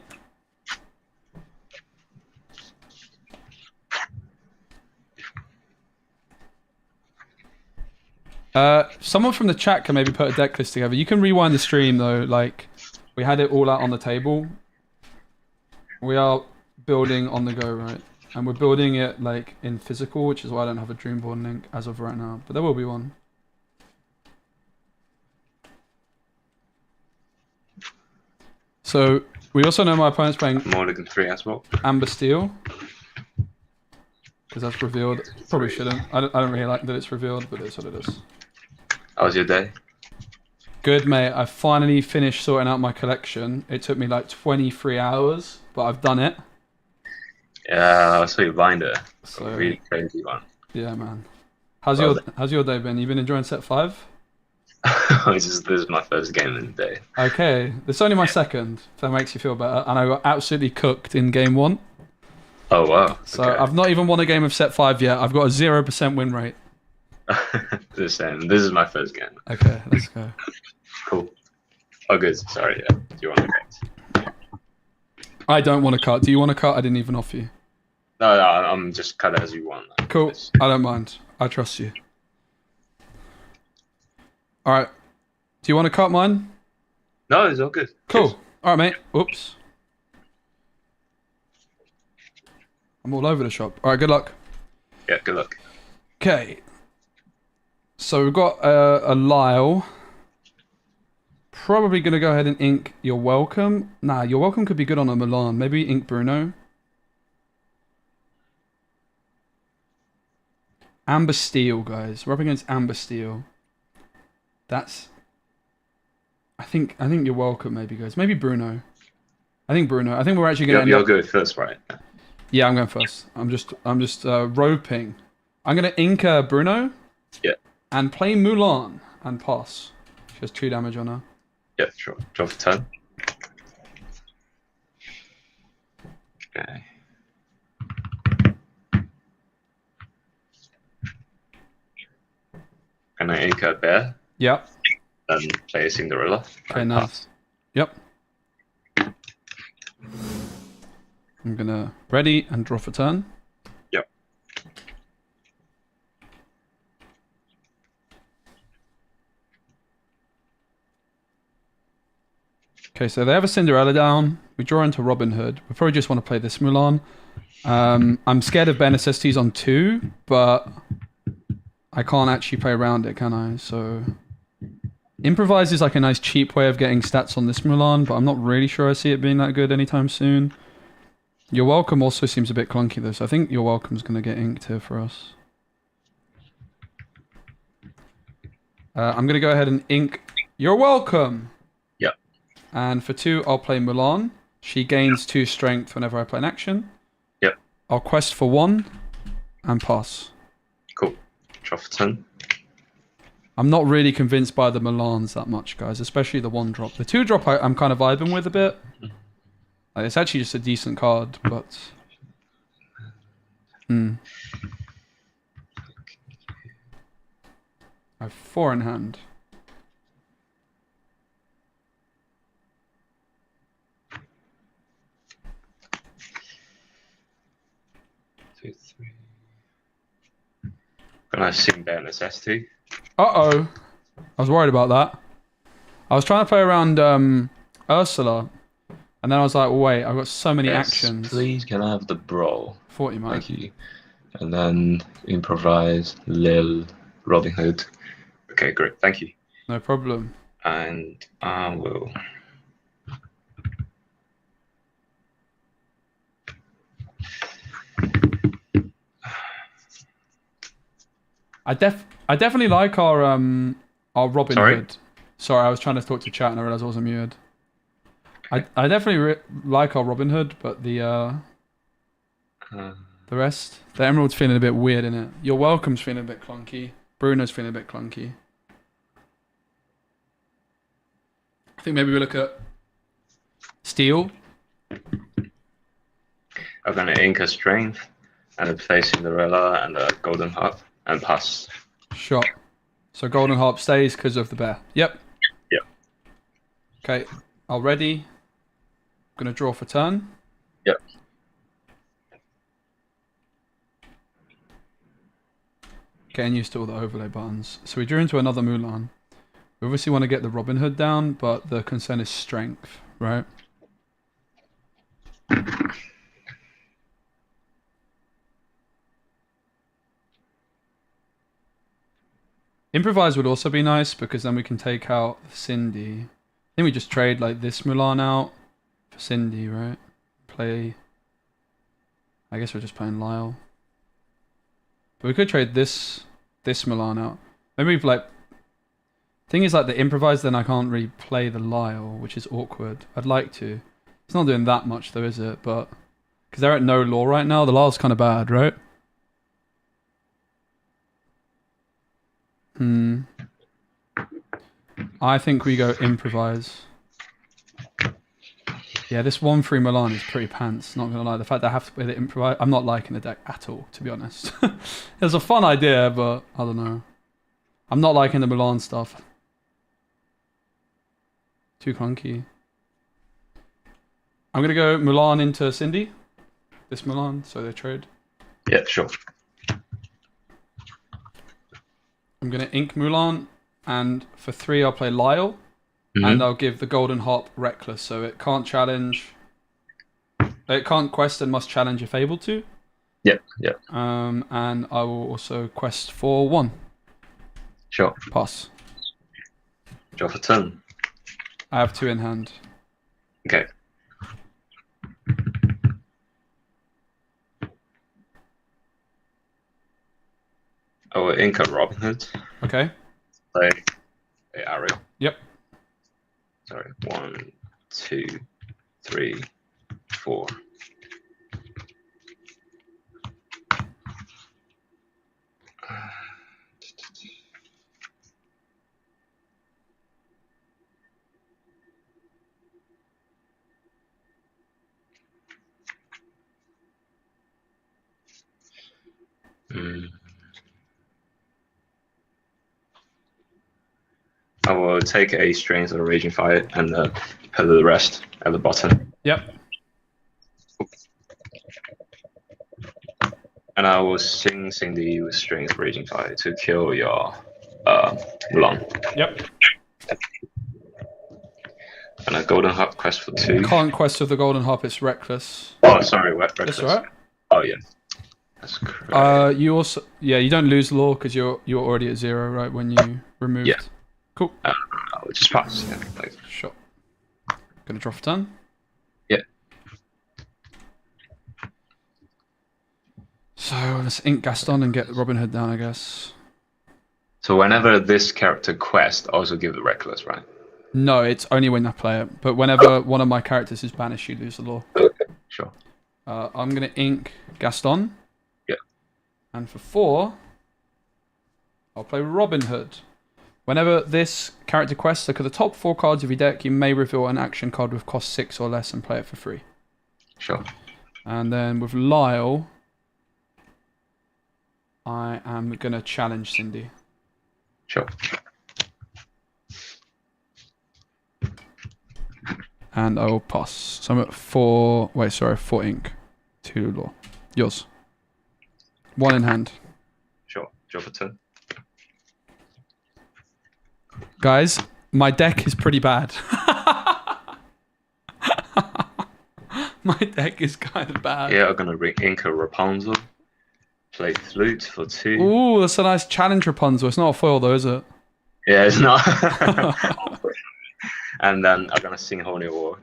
A: Someone from the chat can maybe put a deck list together. You can rewind the stream though. Like, we had it all out on the table. We are building on the go, right? And we're building it like in physical, which is why I don't have a Dreamborn link as of right now. But there will be one. So we also know my opponent's playing
D: Mulligan 3 as well.
A: Amber Steel. Because that's revealed. Probably shouldn't. I don't really like that it's revealed, but it's what it is.
D: How was your day?
A: Good, mate. I finally finished sorting out my collection. It took me like 23 hours, but I've done it.
D: Yeah, I saw your binder.
A: So,
D: A really crazy one.
A: yeah, man. How's
D: Well
A: your day been? You been enjoying set 5?
D: this is my first game in the day.
A: Okay, this is only my second, if that makes you feel better. And I got absolutely cooked in game 1.
D: Oh wow.
A: So
D: okay.
A: I've not even won a game of set 5 yet. I've got a 0% win rate.
D: The same. This is my first game.
A: Okay, let's go.
D: Cool. Oh good. Sorry, yeah. Do you want to cut?
A: I don't want to cut. Do you want to cut? I didn't even offer you.
D: No, I'm just cut it as you want.
A: Cool. I don't mind. I trust you. Alright. Do you want to cut mine?
D: No, it's all good.
A: Cool.
D: Cheers.
A: Alright, mate. Oops. I'm all over the shop. Alright, good luck.
D: Yeah, good luck.
A: Okay. So we've got a Lyle. Probably going to go ahead and ink You're Welcome. Nah, You're Welcome could be good on a Milan. Maybe ink Bruno. Amber Steel, guys. We're up against Amber Steel. That's... I think You're Welcome, maybe, guys. Maybe Bruno. I think Bruno. I think we're actually going to
D: You'll go first, right?
A: Yeah, I'm going first. I'm just roping. I'm going to ink Bruno.
D: Yeah. And
A: play Mulan and pass. She has 2 damage on her.
D: Yeah, sure. Draw for turn. Okay. Can I ink a bear
A: Yep.
D: and play a Cinderella?
A: Okay,
D: And
A: nice.
D: pass?
A: Yep. I'm gonna ready and draw for turn.
D: Yep.
A: Okay, so they have a Cinderella down. We draw into Robin Hood. We probably just want to play this Mulan. I'm scared of Ben SSTs on 2, but I can't actually play around it, can I? So Improvise is like a nice cheap way of getting stats on this Mulan, but I'm not really sure I see it being that good anytime soon. You're Welcome also seems a bit clunky though, so I think You're Welcome's going to get inked here for us. I'm going to go ahead and ink You're Welcome!
D: Yep.
A: And for 2, I'll play Mulan. She gains 2 strength whenever I play an action.
D: Yep.
A: I'll quest for 1 and pass.
D: Cool. Draw for turn.
A: I'm not really convinced by the Milans that much, guys, especially the 1 drop. The 2 drop I'm kind of vibing with a bit. Like, it's actually just a decent card, but... I have 4 in hand.
D: Two, three. Can I sing Ben SST?
A: Uh-oh. I was worried about that. I was trying to play around Ursula, and then I was like, wait, I've got so many actions.
D: Please, can I have the brawl?
A: 40, man.
D: Thank you. And then improvise, Lil, Robin Hood. Okay, great. Thank you.
A: No problem.
D: And I will.
A: I definitely like our Robin
D: Sorry?
A: Hood. Sorry, I was trying to talk to chat and I realized I wasn't muted. I definitely like our Robin Hood, but the rest, the Emerald's feeling a bit weird in it. Your Welcome's feeling a bit clunky. Bruno's feeling a bit clunky. I think maybe we look at Steel.
D: I'm gonna ink a strength and then play Cinderella and a golden harp and pass.
A: Shot. So Golden Harp stays because of the bear. Yep.
D: Yep.
A: Okay. Already. Gonna draw for turn.
D: Yep.
A: Getting used to all the overlay buttons. So we drew into another Mulan. We obviously want to get the Robin Hood down, but the concern is strength, right? Improvise would also be nice because then we can take out Cindy. I think we just trade like this Mulan out for Cindy, right? Play. I guess we're just playing Lyle. But we could trade this Mulan out. Maybe we've like. Thing is, like the improvise, then I can't really play the Lyle, which is awkward. I'd like to. It's not doing that much though, is it? But because they're at no law right now, the Lyle's kind of bad, right? I think we go improvise. Yeah, this 1-3 Milan is pretty pants, not gonna lie. The fact that I have to play the improvise, I'm not liking the deck at all, to be honest. It was a fun idea, but I don't know. I'm not liking the Milan stuff. Too clunky. I'm gonna go Milan into Cindy. This Milan, so they trade.
D: Yeah, sure.
A: I'm gonna ink Mulan, and for 3 I'll play Lyle, and I'll give the Golden Harp Reckless, so it can't challenge. It can't quest and must challenge if able to.
D: Yep, yep.
A: And I will also quest for 1.
D: Sure.
A: Pass.
D: Draw for turn.
A: I have 2 in hand.
D: Okay. I will ink a Robin Hood.
A: Okay.
D: Play a Ariel.
A: Yep.
D: Sorry. 1, 2, 3, 4. I will take a Strength of Raging Fire and put the rest at the bottom.
A: Yep.
D: And I will sing Cindy with Strength of Raging Fire to kill your Mulan.
A: Yep.
D: And a Golden Harp quest for 2.
A: Can't quest with the Golden Harp, it's Reckless.
D: Oh, sorry, Reckless.
A: That's alright.
D: Oh, yeah. That's correct.
A: You also, yeah, you don't lose law because you're already at 0, right? When you removed.
D: Yeah.
A: Cool.
D: I'll just pass. Yeah, like,
A: Shot. Gonna draw for turn.
D: yeah.
A: So let's ink Gaston and get Robin Hood down, I guess.
D: So whenever this character quest, also give the Reckless, right?
A: No, it's only when I play it. But whenever one of my characters is banished, you lose the law.
D: Okay, sure.
A: I'm gonna ink Gaston.
D: Yeah.
A: And for 4, I'll play Robin Hood. Whenever this character quests, look at the top 4 cards of your deck. You may reveal an action card with cost 6 or less and play it for free.
D: Sure.
A: And then with Lyle, I am gonna challenge Cindy.
D: Sure.
A: And I will pass. So I'm at 4. Wait, sorry, 4 ink. 2 law. Yours. 1 in hand.
D: Sure. Draw for turn.
A: Guys, my deck is pretty bad. My deck is kind of bad.
D: Yeah, I'm gonna ink a Rapunzel. Play Flute for 2.
A: Ooh, that's a nice challenge Rapunzel. It's not a foil though, is it?
D: Yeah, it's not. And then I'm gonna sing Holy War.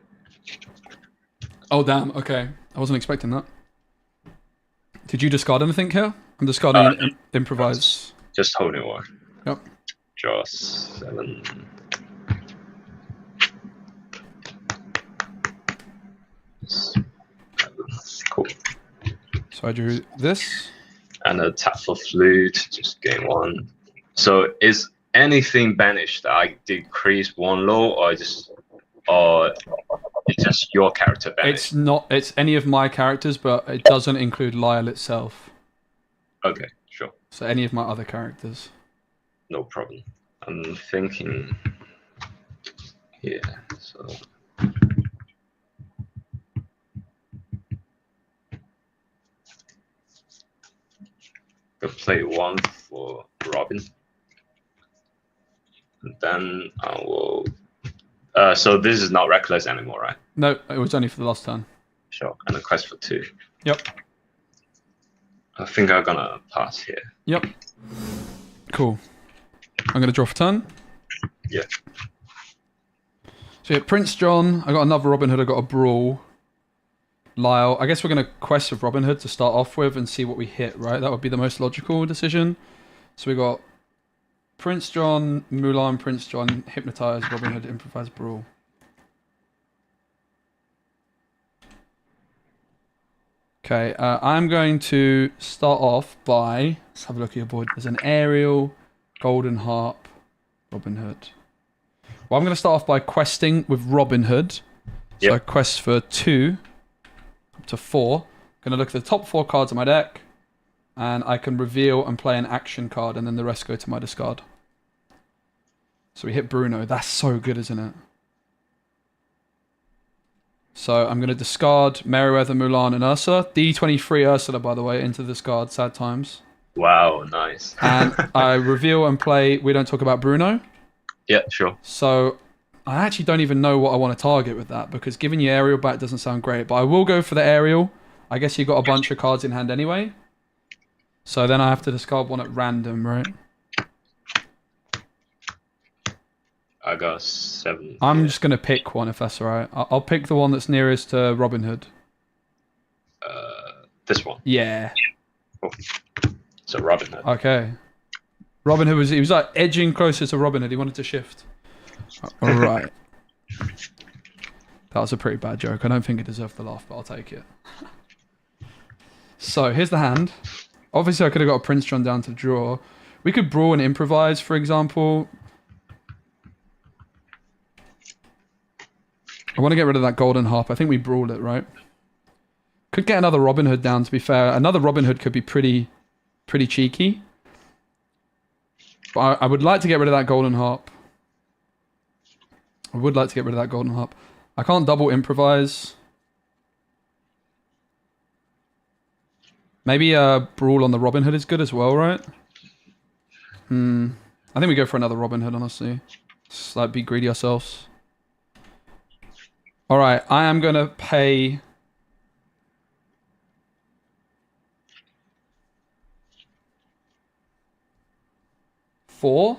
A: Oh damn, okay. I wasn't expecting that. Did you discard anything here? I'm discarding improvise.
D: Just holding one.
A: Yep.
D: Draw 7. Cool.
A: So I drew this.
D: And a tap for flute, just gain 1. So is anything banished that I decrease 1 low, or it's just your character banished?
A: It's not. It's any of my characters, but it doesn't include Lyle itself.
D: Okay, sure.
A: So any of my other characters.
D: No problem. I'm thinking here, so I'll play 1 for Robin. And then I will. So this is not reckless anymore, right?
A: No, it was only for the last turn.
D: Sure. And a quest for 2.
A: Yep.
D: I think I'm gonna pass here.
A: Yep. Cool. I'm gonna draw for turn.
D: Yeah.
A: So yeah, Prince John. I got another Robin Hood. I got a Brawl. Lyle. I guess we're gonna quest with Robin Hood to start off with and see what we hit. Right. That would be the most logical decision. So we got Prince John, Mulan, Prince John, Hypnotize, Robin Hood, Improvise, Brawl. Okay, I'm going to start off by, let's have a look at your board. There's an Aerial, Golden Harp, Robin Hood. Well, I'm going to start off by questing with Robin Hood. So
D: Yep.
A: I quest for 2 up to 4. I'm going to look at the top 4 cards of my deck, and I can reveal and play an action card, and then the rest go to my discard. So we hit Bruno. That's so good, isn't it? So I'm going to discard Meriwether, Mulan, and Ursula. D23 Ursula, by the way, into the discard. Sad times.
D: Wow, nice.
A: And I reveal and play We Don't Talk About Bruno.
D: Yeah, sure.
A: So I actually don't even know what I want to target with that, because giving you Aerial back doesn't sound great. But I will go for the Aerial. I guess you got a bunch of cards in hand anyway. So then I have to discard one at random, right?
D: I got 7.
A: I'm just going to pick one if that's alright. I'll pick the one that's nearest to Robin Hood.
D: This one.
A: Yeah.
D: So Robin Hood.
A: Okay. Robin Hood he was like edging closer to Robin Hood. He wanted to shift. Alright. That was a pretty bad joke. I don't think it deserved the laugh, but I'll take it. So here's the hand. Obviously I could have got a Prince John down to draw. We could Brawl and Improvise, for example. I want to get rid of that Golden Harp. I think we Brawled it, right? Could get another Robin Hood down, to be fair. Another Robin Hood could be pretty cheeky. But I would like to get rid of that Golden Harp. I would like to get rid of that Golden Harp. I can't double Improvise. Maybe Brawl on the Robin Hood is good as well, right? I think we go for another Robin Hood, honestly. Just like be greedy ourselves. Alright, I am going to pay... $4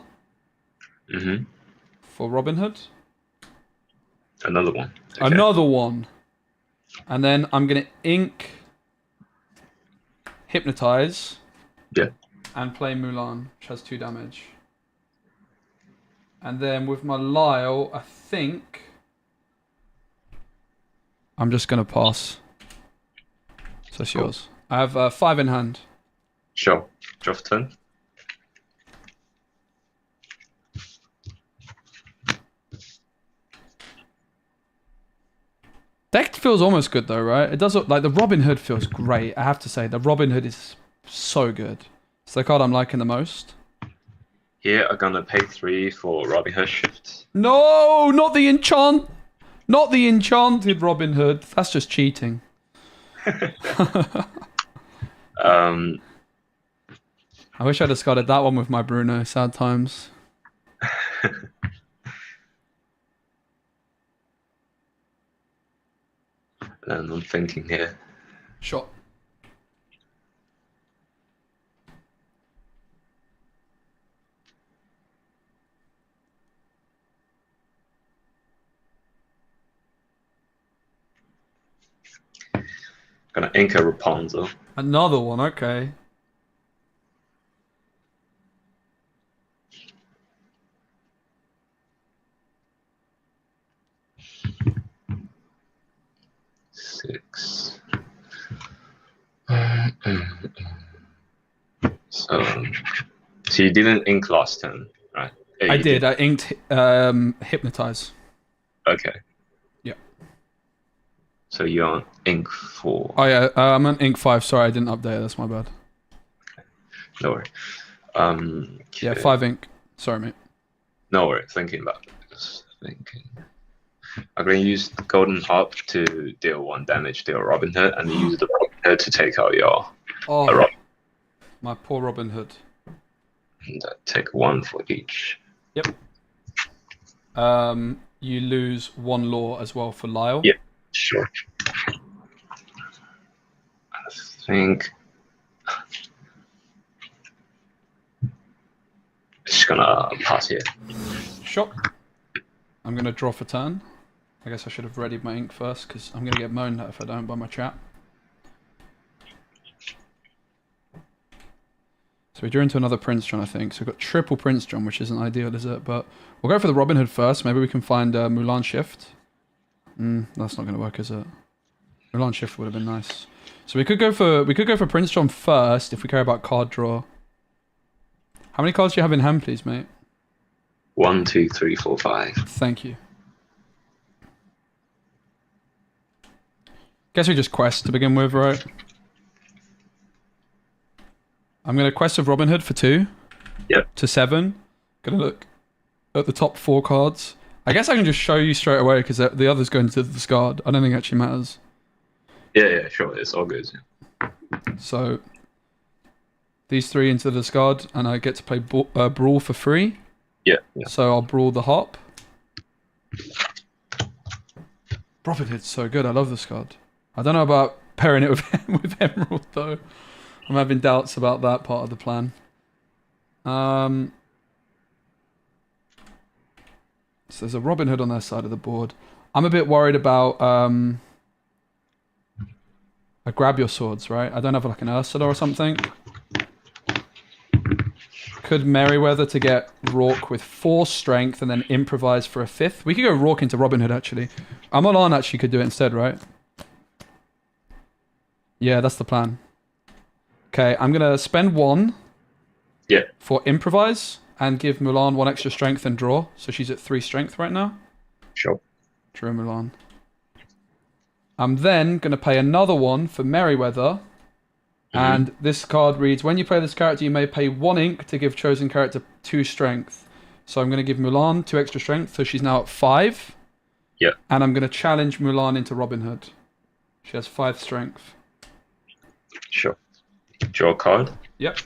A: for Robin Hood.
D: Another one. Okay.
A: Another one. And then I'm going to ink Hypnotize.
D: Yeah.
A: And play Mulan, which has 2 damage. And then with my Lyle, I think... I'm just going to pass. So it's yours. I have 5 in hand.
D: Sure. Draw for turn.
A: Deck feels almost good though, right? It does look like the Robin Hood feels great. I have to say, the Robin Hood is so good. It's the card I'm liking the most.
D: Here I'm gonna pay 3 for Robin Hood shift.
A: No, not the enchanted Robin Hood. That's just cheating. I wish I discarded that one with my Bruno. Sad times.
D: And I'm thinking here.
A: Shot.
D: Gonna ink a Rapunzel.
A: Another one, okay.
D: 6. So you didn't ink last turn, right?
A: I
D: You
A: did. I inked Hypnotize.
D: Okay.
A: Yeah.
D: So you're on ink 4.
A: Oh yeah, I'm on ink 5. Sorry, I didn't update it. That's my bad.
D: No worry.
A: Yeah,
D: Okay.
A: 5 ink. Sorry, mate.
D: No worry. Thinking about this. I'm going to use the Golden Harp to deal 1 damage to your Robin Hood, and use the Robin Hood to take out your
A: Oh, my poor Robin Hood.
D: And take 1 for each.
A: Yep. You lose 1 law as well for Lyle.
D: Yep, sure. I think just gonna pass here.
A: Sure. I'm gonna draw for turn. I guess I should have readied my ink first because I'm gonna get moaned at if I don't by my chat. So we drew into another Prince John, I think. So we've got triple Prince John, which isn't ideal, is it? But we'll go for the Robin Hood first. Maybe we can find Mulan Shift. That's not going to work, is it? Mulan Shift would have been nice. So we could go for Prince John first if we care about card draw. How many cards do you have in hand, please, mate?
D: 1, 2, 3, 4, 5.
A: Thank you. Guess we just quest to begin with, right? I'm going to quest of Robin Hood for 2.
D: Yep.
A: To 7. Going to look at the top 4 cards. I guess I can just show you straight away because the others go into the discard. I don't think it actually matters.
D: Yeah, sure. It's all good.
A: So these 3 into the discard, and I get to play Brawl for free.
D: Yeah.
A: So I'll Brawl the Hop. Robin Hood's so good. I love this card. I don't know about pairing it with Emerald though. I'm having doubts about that part of the plan. So there's a Robin Hood on their side of the board. I'm a bit worried about I grab your swords, right? I don't have like an Ursula or something. Could Merryweather to get Rourke with 4 strength and then improvise for a 5th. We could go Rourke into Robin Hood actually. Amalan actually could do it instead, right? Yeah, that's the plan. Okay, I'm gonna spend 1 for improvise and give Mulan 1 extra strength and draw. So she's at 3 strength right now.
D: Sure.
A: Draw Mulan. I'm then gonna pay another 1 for Merryweather. And this card reads, when you play this character, you may pay 1 ink to give chosen character 2 strength. So I'm gonna give Mulan 2 extra strength, so she's now at 5.
D: Yep.
A: And I'm gonna challenge Mulan into Robin Hood. She has 5 strength.
D: Sure. Draw a card.
A: Yep.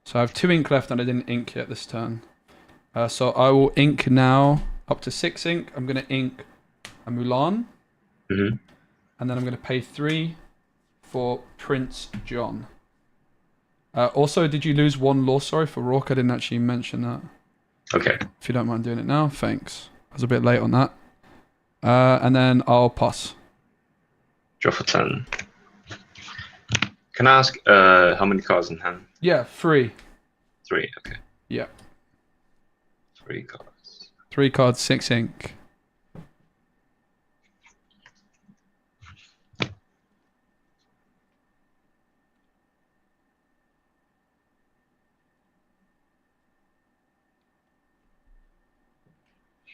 A: So I have 2 ink left and I didn't ink yet this turn. So I will ink now up to 6 ink. I'm going to ink a Mulan.
D: Mm-hmm.
A: And then I'm going to pay 3 for Prince John. Also, did you lose 1 law? Sorry for Rourke. I didn't actually mention that.
D: Okay.
A: If you don't mind doing it now, thanks. I was a bit late on that. And then I'll pass.
D: Draw for 10. Can I ask how many cards in hand?
A: Yeah, 3.
D: 3, okay.
A: Yeah.
D: 3 cards.
A: 3 cards, 6 ink.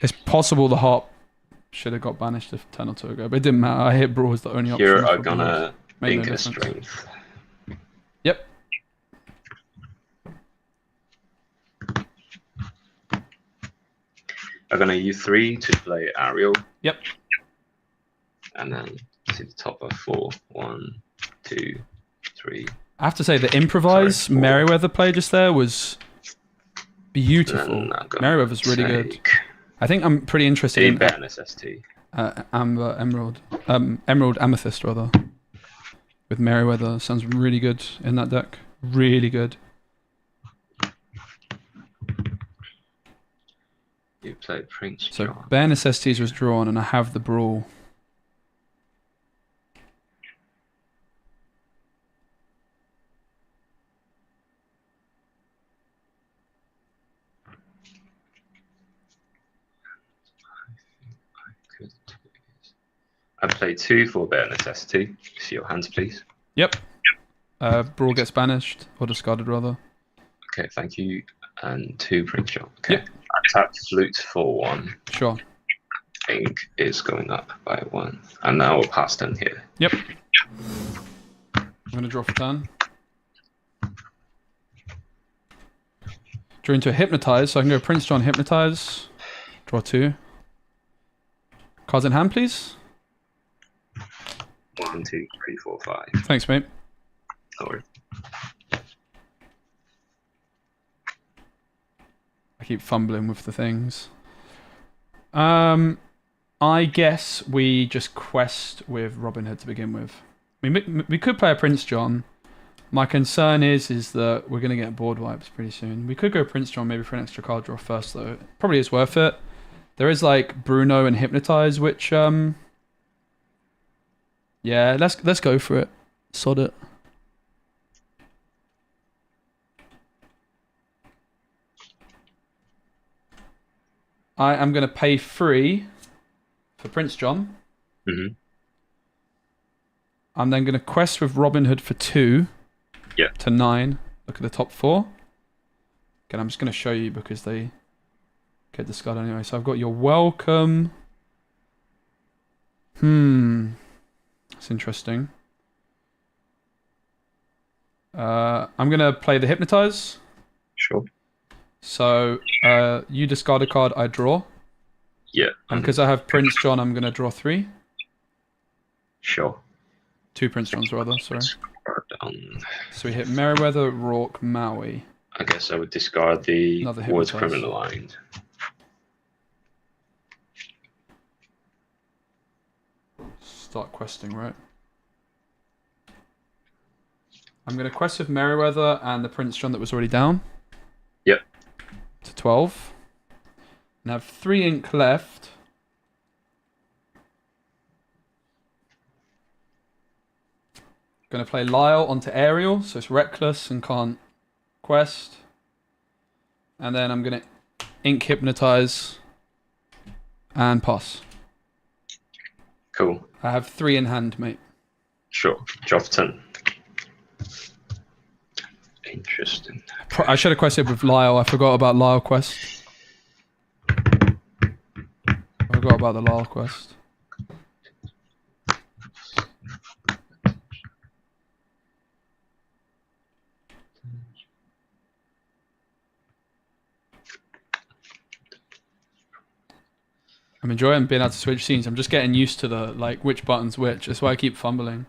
A: It's possible the Harp should have got banished a turn or 2 ago, but it didn't matter. I hit Brawl as the only option.
D: Here I'm gonna
A: Made no
D: ink a
A: difference.
D: strength.
A: Yep.
D: I'm gonna use 3 to play Ariel.
A: Yep.
D: And then to the top of 4. 1, 2, 3.
A: I have to say the improvise
D: Sorry, 4.
A: Merryweather play just there was beautiful.
D: Then I'm gonna
A: Merryweather's really good.
D: take
A: I think I'm pretty interested
D: a
A: in
D: ban SST.
A: Emerald Amethyst rather. With Merryweather, sounds really good in that deck. Really good.
D: You play Prince
A: So
D: John.
A: Bare Necessities was drawn, and I have the Brawl.
D: Could take I play 2 for bare necessity. See your hands, please.
A: Yep. Brawl gets banished, or discarded rather.
D: Okay, thank you. And 2 Prince John. Okay.
A: Yep.
D: I tap flute for 1.
A: Sure.
D: Ink is going up by 1. And now we'll pass turn here.
A: Yep. I'm going to draw for turn. Draw into a Hypnotize, so I can go Prince John Hypnotize. Draw 2. Cards in hand, please.
D: 1, 2, 3, 4, 5.
A: Thanks, mate.
D: No worries.
A: I keep fumbling with the things. I guess we just quest with Robin Hood to begin with. We could play a Prince John. My concern is that we're going to get board wipes pretty soon. We could go Prince John maybe for an extra card draw first, though. Probably is worth it. There is like Bruno and Hypnotize, which yeah, let's go for it. Sod it. I am going to pay 3 for Prince John.
D: Mm-hmm.
A: I'm then going to quest with Robin Hood for 2 to 9. Look at the top 4. Again, I'm just going to show you because they get discarded anyway. So I've got your welcome. That's interesting. I'm going to play the Hypnotize.
D: Sure.
A: So you discard a card, I draw.
D: Yeah.
A: And because I have Prince John, I'm going to draw 3.
D: Sure.
A: 2 Prince Johns, rather, sorry.
D: Down.
A: So we hit Meriwether, Rourke, Maui.
D: I guess I would discard the
A: Another
D: words
A: Hypnotize.
D: criminalized.
A: Start questing, right? I'm going to quest with Meriwether and the Prince John that was already down.
D: Yep.
A: To 12. And I have 3 ink left. Going to play Lyle onto Ariel, so it's reckless and can't quest. And then I'm going to ink Hypnotize and pass.
D: Cool.
A: I have 3 in hand, mate.
D: Sure. Drop 10. Interesting.
A: I should have quested with Lyle. I forgot about Lyle quest. I forgot about the Lyle quest. I'm enjoying being able to switch scenes. I'm just getting used to the like which button's which. That's why I keep fumbling.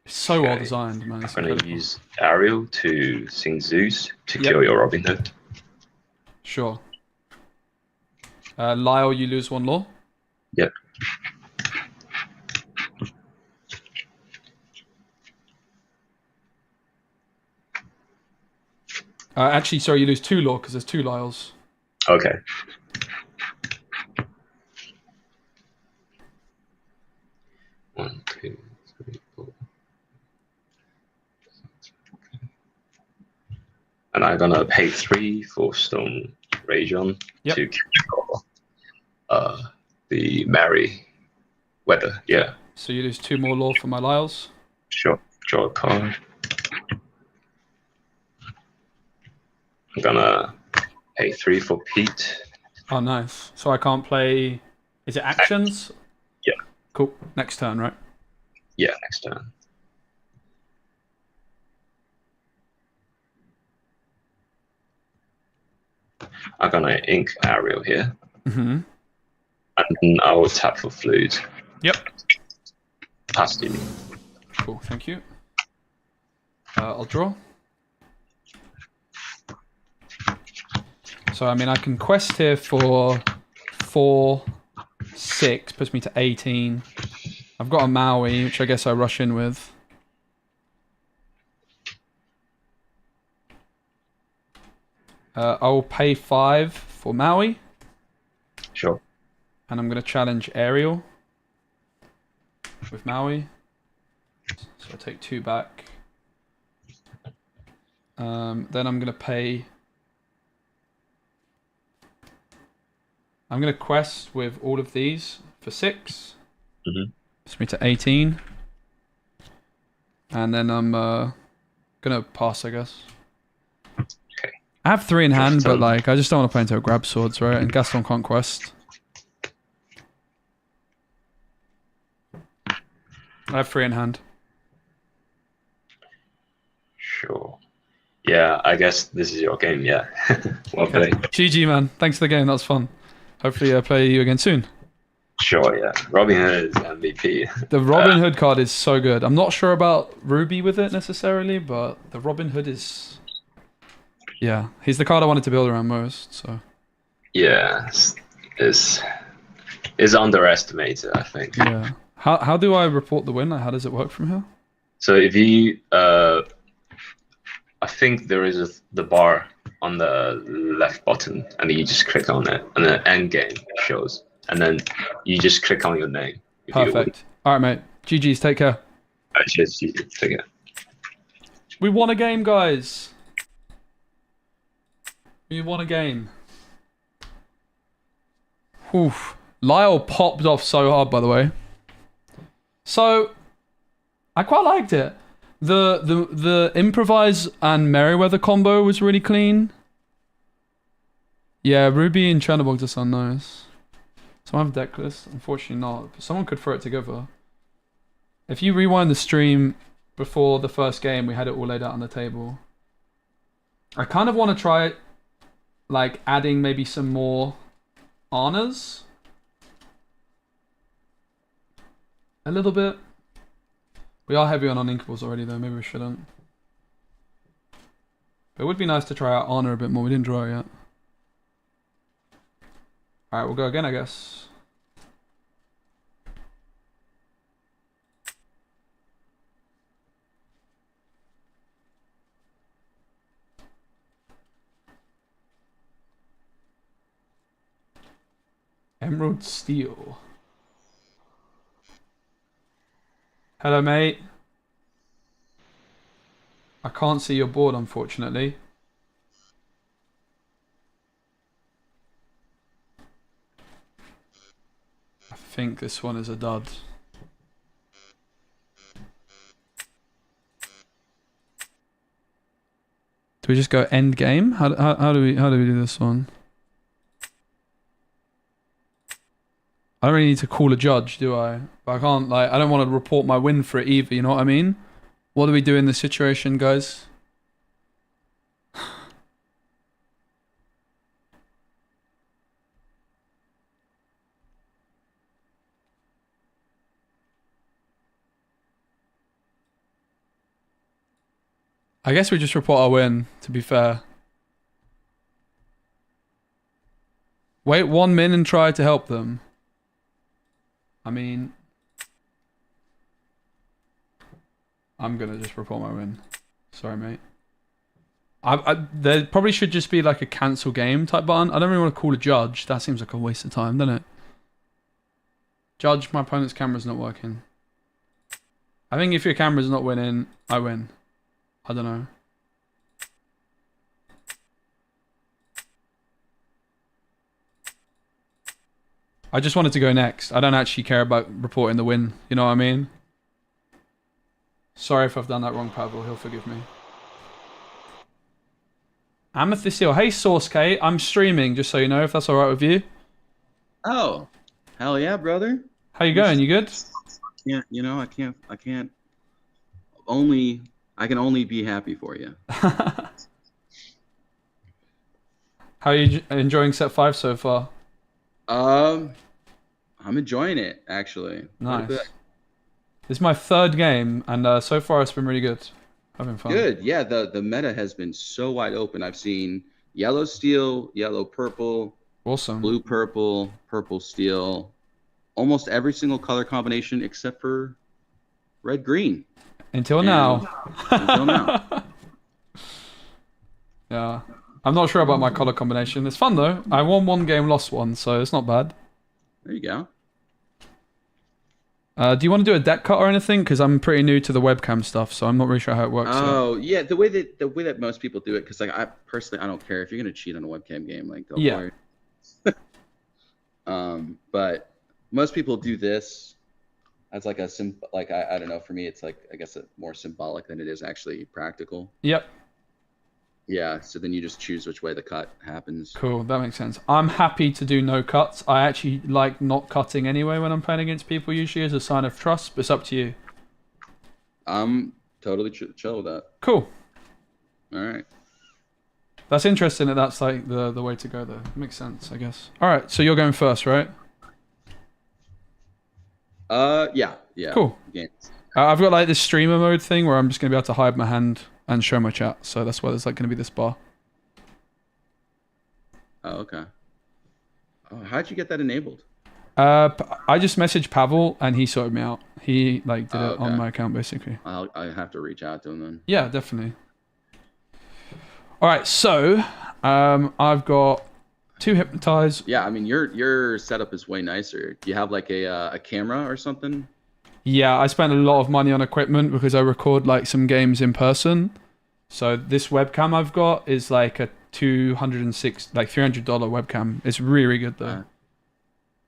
A: It's so well designed, man. It's
D: I'm going to
A: incredible.
D: use Ariel to sing Zeus to kill your Robin Hood.
A: Sure. Lyle, you lose 1 law.
D: Yep.
A: Actually, sorry, you lose 2 law because there's 2 Lyles.
D: Okay. One, two, three, 4. And I'm gonna pay 3 for Stone Rajon to kill the Merry Weather. Yeah.
A: So you lose 2 more law for my Lyles.
D: Sure. Draw a card. I'm gonna pay 3 for Pete.
A: Oh, nice. So I can't play... Is it actions?
D: Yeah.
A: Cool. Next turn, right?
D: Yeah, next turn. I'm gonna ink Ariel here.
A: Mm-hmm.
D: And then I will tap for flute.
A: Yep.
D: Pass to me.
A: Cool, thank you. I'll draw. So, I mean, I can quest here for 4, 6, puts me to 18. I've got a Maui, which I guess I rush in with. I will pay 5 for Maui.
D: Sure.
A: And I'm going to challenge Ariel with Maui. So I take 2 back. Then I'm going to pay I'm gonna quest with all of these for 6.
D: Mhm.
A: Puts me to 18. And then I'm gonna pass, I guess.
D: Okay.
A: I have 3 in hand, but
D: turn.
A: like I just don't want to play until grab swords, right? And Gaston can't quest. I have 3 in hand.
D: Sure. Yeah, I guess this is your game. Yeah. Well
A: Okay.
D: played.
A: GG, man. Thanks for the game. That was fun. Hopefully, I play you again soon.
D: Sure. Yeah. Robin Hood is MVP.
A: The Robin Hood card is so good. I'm not sure about Ruby with it necessarily, but the Robin Hood is... Yeah, he's the card I wanted to build around most, so...
D: Yeah. Is underestimated, I think.
A: Yeah. How do I report the win? Like, how does it work from here?
D: So if you, I think there is the bar on the left button, and you just click on it, and the end game shows, and then you just click on your name. if you win.
A: Perfect. All right, mate. GG's. Take care.
D: Cheers, you take it.
A: We won a game, guys. We won a game. Oof. Lyle popped off so hard, by the way. So, I quite liked it. The improvise and Merryweather combo was really clean. Yeah, Ruby and Chernobog just sound nice. So I have deck list. Unfortunately not. But someone could throw it together. If you rewind the stream before the first game, we had it all laid out on the table. I kind of want to try like adding maybe some more honors. A little bit. We are heavy on uninkables already though, maybe we shouldn't. But it would be nice to try out honor a bit more, we didn't draw it yet. Alright, we'll go again I guess. Emerald Steel. Hello, mate. I can't see your board, unfortunately. I think this one is a dud. Do we just go end game? How do we do this one? I don't really need to call a judge, do I? But I can't, like, I don't want to report my win for it either, you know what I mean? What do we do in this situation, guys? I guess we just report our win, to be fair. Wait 1 min and try to help them. I mean, I'm gonna just report my win. Sorry, mate. There probably should just be like a cancel game type button. I don't really want to call a judge. That seems like a waste of time, doesn't it? Judge, my opponent's camera's not working. I think if your camera's not winning, I win. I don't know. I just wanted to go next. I don't actually care about reporting the win. You know what I mean? Sorry if I've done that wrong, Pavel. He'll forgive me. Amethyst Seal. Hey, Source K. I'm streaming, just so you know, if that's alright with you.
E: Oh, hell yeah, brother.
A: How you going? You good?
E: Yeah, you know, I can only be happy for you.
A: How are you enjoying set 5 so far?
E: I'm enjoying it actually.
A: Nice.
E: Quite a bit.
A: This is my 3rd game, and so far it's been really good. Having fun.
E: Good. Yeah, the meta has been so wide open. I've seen yellow steel, yellow purple,
A: Awesome.
E: blue purple, purple steel, almost every single color combination except for red green.
A: Until now.
E: Until now.
A: Yeah. I'm not sure about my color combination. It's fun though. I won 1 game, lost 1, so it's not bad.
E: There you go.
A: Do you want to do a deck cut or anything? Because I'm pretty new to the webcam stuff, so I'm not really sure how it works.
E: Oh yeah, the way that most people do it, because like I personally I don't care if you're gonna cheat on a webcam game, like go
A: Yeah.
E: for it. But most people do this as like a I don't know. For me, it's like I guess more symbolic than it is actually practical.
A: Yep.
E: Yeah. So then you just choose which way the cut happens.
A: Cool, that makes sense. I'm happy to do no cuts. I actually like not cutting anyway when I'm playing against people, usually as a sign of trust, but it's up to you.
E: I'm totally chill with that.
A: Cool.
E: All right.
A: That's interesting that that's like the way to go though. Makes sense, I guess. All right, so you're going first, right?
E: Yeah.
A: Cool.
E: Games.
A: I've got like this streamer mode thing where I'm just going to be able to hide my hand and show my chat. So that's why there's like going to be this bar.
E: Oh, okay. Oh, how'd you get that enabled?
A: I just messaged Pavel and he sorted me out. He like did it
E: okay.
A: on my account basically.
E: I have to reach out to him then.
A: Yeah, definitely. All right, so I've got 2 hypnotize.
E: Yeah, I mean your setup is way nicer. Do you have like a camera or something?
A: Yeah, I spent a lot of money on equipment because I record like some games in person. So this webcam I've got is like a $300 webcam. It's really good though.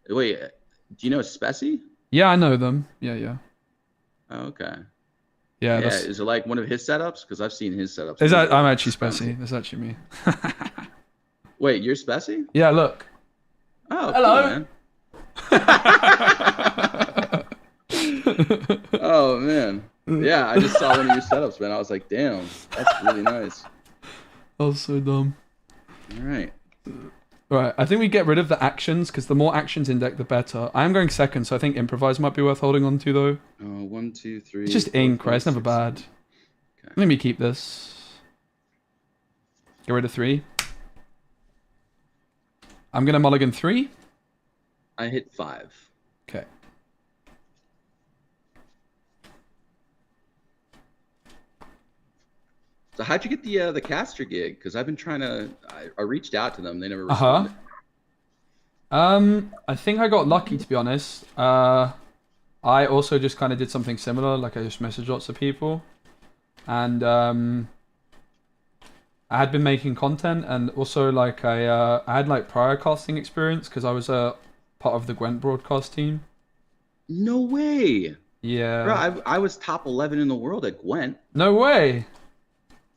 E: Wait, do you know Spessy?
A: Yeah, I know them. Yeah.
E: Oh, okay.
A: Yeah,
E: Yeah,
A: that's...
E: is it like one of his setups? Because I've seen his setups.
A: Is that... I'm actually Spessy. That's actually me.
E: Wait, you're Spessy?
A: Yeah, look.
E: Oh,
A: hello.
E: Cool, man. Oh man. Yeah, I just saw one of your setups, man. I was like, damn, that's really nice.
A: That was so dumb.
E: All right.
A: Right, I think we get rid of the actions because the more actions in deck, the better. I am going second, so I think improvise might be worth holding on to though.
E: 1, 2, 3.
A: It's just
E: 4,
A: ink,
E: 5,
A: right? It's never
E: 6,
A: bad.
E: 7. Okay.
A: Let me keep this. Get rid of 3. I'm gonna mulligan 3.
E: I hit 5.
A: Okay.
E: So how'd you get the caster gig? Because I've been trying to. I reached out to them. They never responded.
A: I think I got lucky to be honest. I also just kind of did something similar. Like I just messaged lots of people, and I had been making content, and also like I had like prior casting experience because I was a part of the Gwent broadcast team.
E: No way.
A: Yeah.
E: Bro, I was top 11 in the world at Gwent.
A: No way.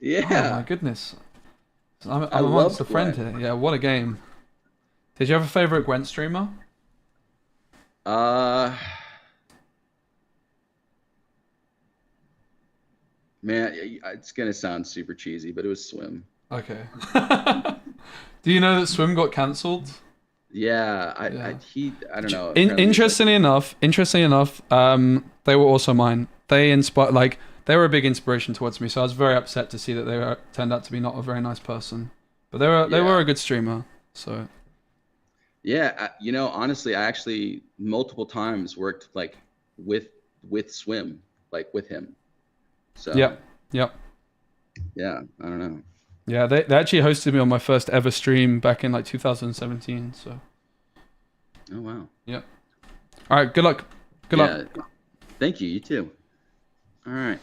E: Yeah.
A: Oh my goodness. I'm
E: I
A: amongst a
E: loved
A: friend
E: Gwent.
A: here. Yeah, what a game. Did you have a favorite Gwent streamer?
E: Man, it's gonna sound super cheesy, but it was Swim.
A: Okay. Do you know that Swim got cancelled?
E: Yeah, I don't know. Apparently
A: Interestingly enough, they were also mine. They inspired, like, they were a big inspiration towards me. So I was very upset to see that they turned out to be not a very nice person. But they were a good streamer. So.
E: Yeah, honestly, I actually multiple times worked like with Swim, like with him. So.
A: Yep.
E: Yeah, I don't know.
A: Yeah, they actually hosted me on my first ever stream back in like 2017. So.
E: Oh wow.
A: Yep. All right. Good luck. Good luck.
E: Thank you. You too. All right.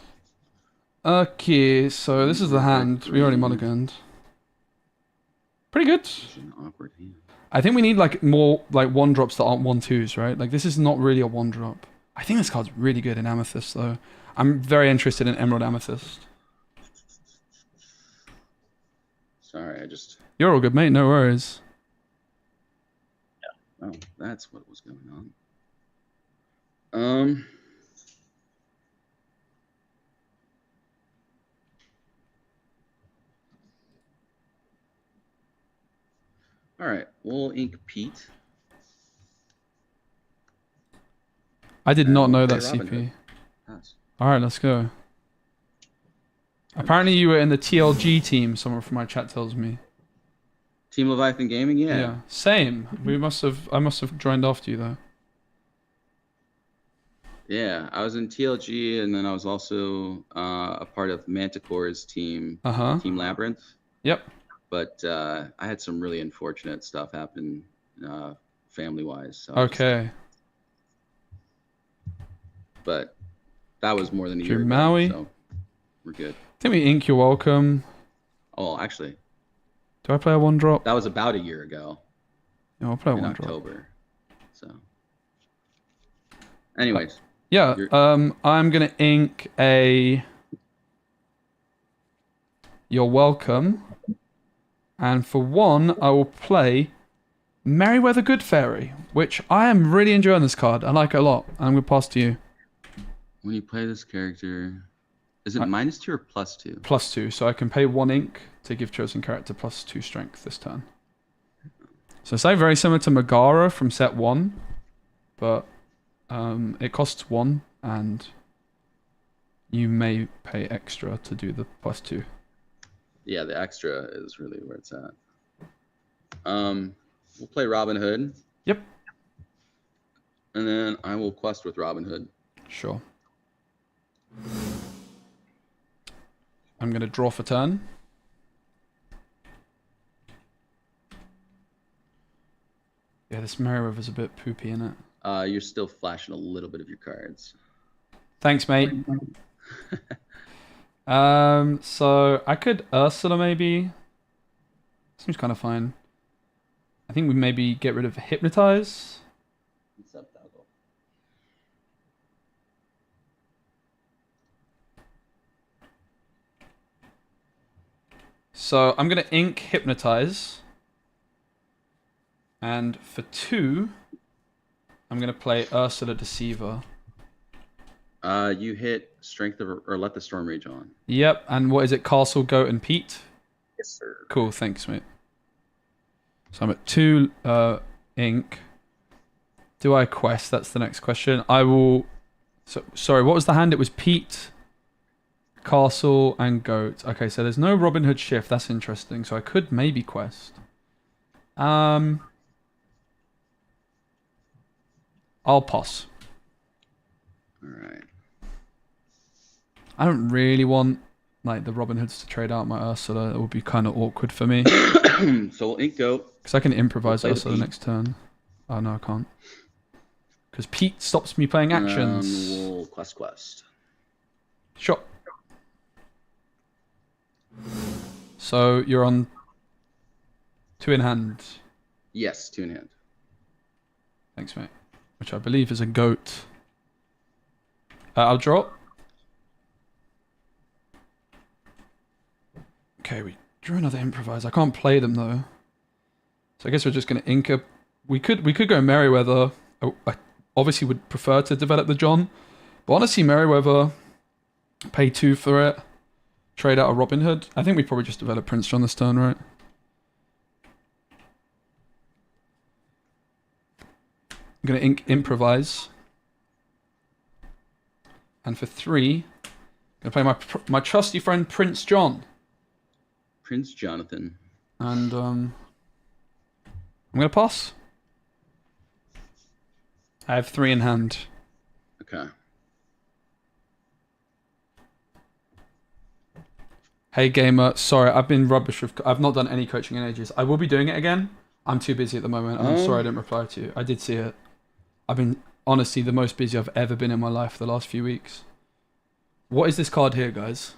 A: Okay, so this is the hand. We already mulliganed. Pretty good.
E: It's an awkward hand.
A: I think we need like more like 1-drops that aren't 1/2s, right? Like this is not really a 1-drop. I think this card's really good in Amethyst though. I'm very interested in Emerald Amethyst.
E: Sorry, I just.
A: You're all good, mate. No worries.
E: Oh, that's what was going on. All right, we'll ink Pete.
A: I did not know
E: play
A: that
E: Robin
A: CP.
E: Hood. Pass.
A: All right, let's go. Apparently you were in the TLG team, someone from my chat tells me.
E: Team Leviathan Gaming, yeah.
A: Yeah. Same. I must have joined after you though.
E: Yeah, I was in TLG, and then I was also a part of Manticore's team, Team Labyrinth.
A: Yep.
E: But I had some really unfortunate stuff happen family-wise. So
A: Okay.
E: But that was more than a year
A: Drew
E: ago,
A: Maui.
E: so we're good.
A: I think we ink you're welcome.
E: Oh, actually,
A: Do I play a 1-drop?
E: that was about a year ago
A: Yeah, I'll play a
E: in
A: 1-drop.
E: October. So, anyways,
A: Yeah.
E: You're-
A: I'm gonna ink a. You're welcome. And for one, I will play Merryweather Good Fairy, which I am really enjoying this card. I like it a lot. I'm gonna pass to you.
E: when you play this character, is it
A: I-
E: -2 or +2?
A: +2, so I can pay 1 ink to give chosen character +2 strength this turn. So it's like very similar to Megara from set 1, but it costs 1, and you may pay extra to do the +2.
E: Yeah, the extra is really where it's at. We'll play Robin Hood.
A: Yep.
E: And then I will quest with Robin Hood.
A: Sure. I'm going to draw for turn. Yeah, this Merryweather's a bit poopy, isn't it?
E: You're still flashing a little bit of your cards.
A: Thanks, mate. So I could Ursula maybe. Seems kind of fine. I think we maybe get rid of Hypnotize. So I'm gonna ink Hypnotize. And for 2, I'm gonna play Ursula Deceiver.
E: You hit Strength of, or Let the Storm Rage on.
A: Yep, and what is it? Castle, Goat, and Pete?
E: Yes, sir.
A: Cool, thanks, mate. So I'm at 2 ink. Do I quest? That's the next question. I will... So, sorry, what was the hand? It was Pete, Castle, and Goat. Okay, so there's no Robin Hood shift. That's interesting. So I could maybe quest. I'll pass.
E: All right.
A: I don't really want like the Robin Hoods to trade out my Ursula. It would be kind of awkward for me.
E: So we'll ink Goat.
A: Because I can improvise
E: We'll play the
A: Ursula
E: Pete.
A: next turn. Oh, no, I can't. Because Pete stops me playing actions.
E: We'll quest.
A: Sure. So you're on 2 in hand.
E: Yes, 2 in hand.
A: Thanks, mate. Which I believe is a goat. I'll draw. Okay, we drew another improvise. I can't play them though. So I guess we're just gonna ink a. We could go Merryweather. I obviously would prefer to develop the John, but honestly, Merryweather. Pay 2 for it. Trade out a Robin Hood. I think we probably just develop Prince John this turn, right? I'm gonna improvise. And for 3, I'm gonna play my trusty friend Prince John.
E: Prince Jonathan.
A: And I'm gonna pass. I have 3 in hand.
E: Okay.
A: Hey gamer, sorry, I've been rubbish with. I've not done any coaching in ages. I will be doing it again. I'm too busy at the moment, and I'm sorry I didn't reply to you. I did see it. I've been honestly the most busy I've ever been in my life the last few weeks. What is this card here, guys?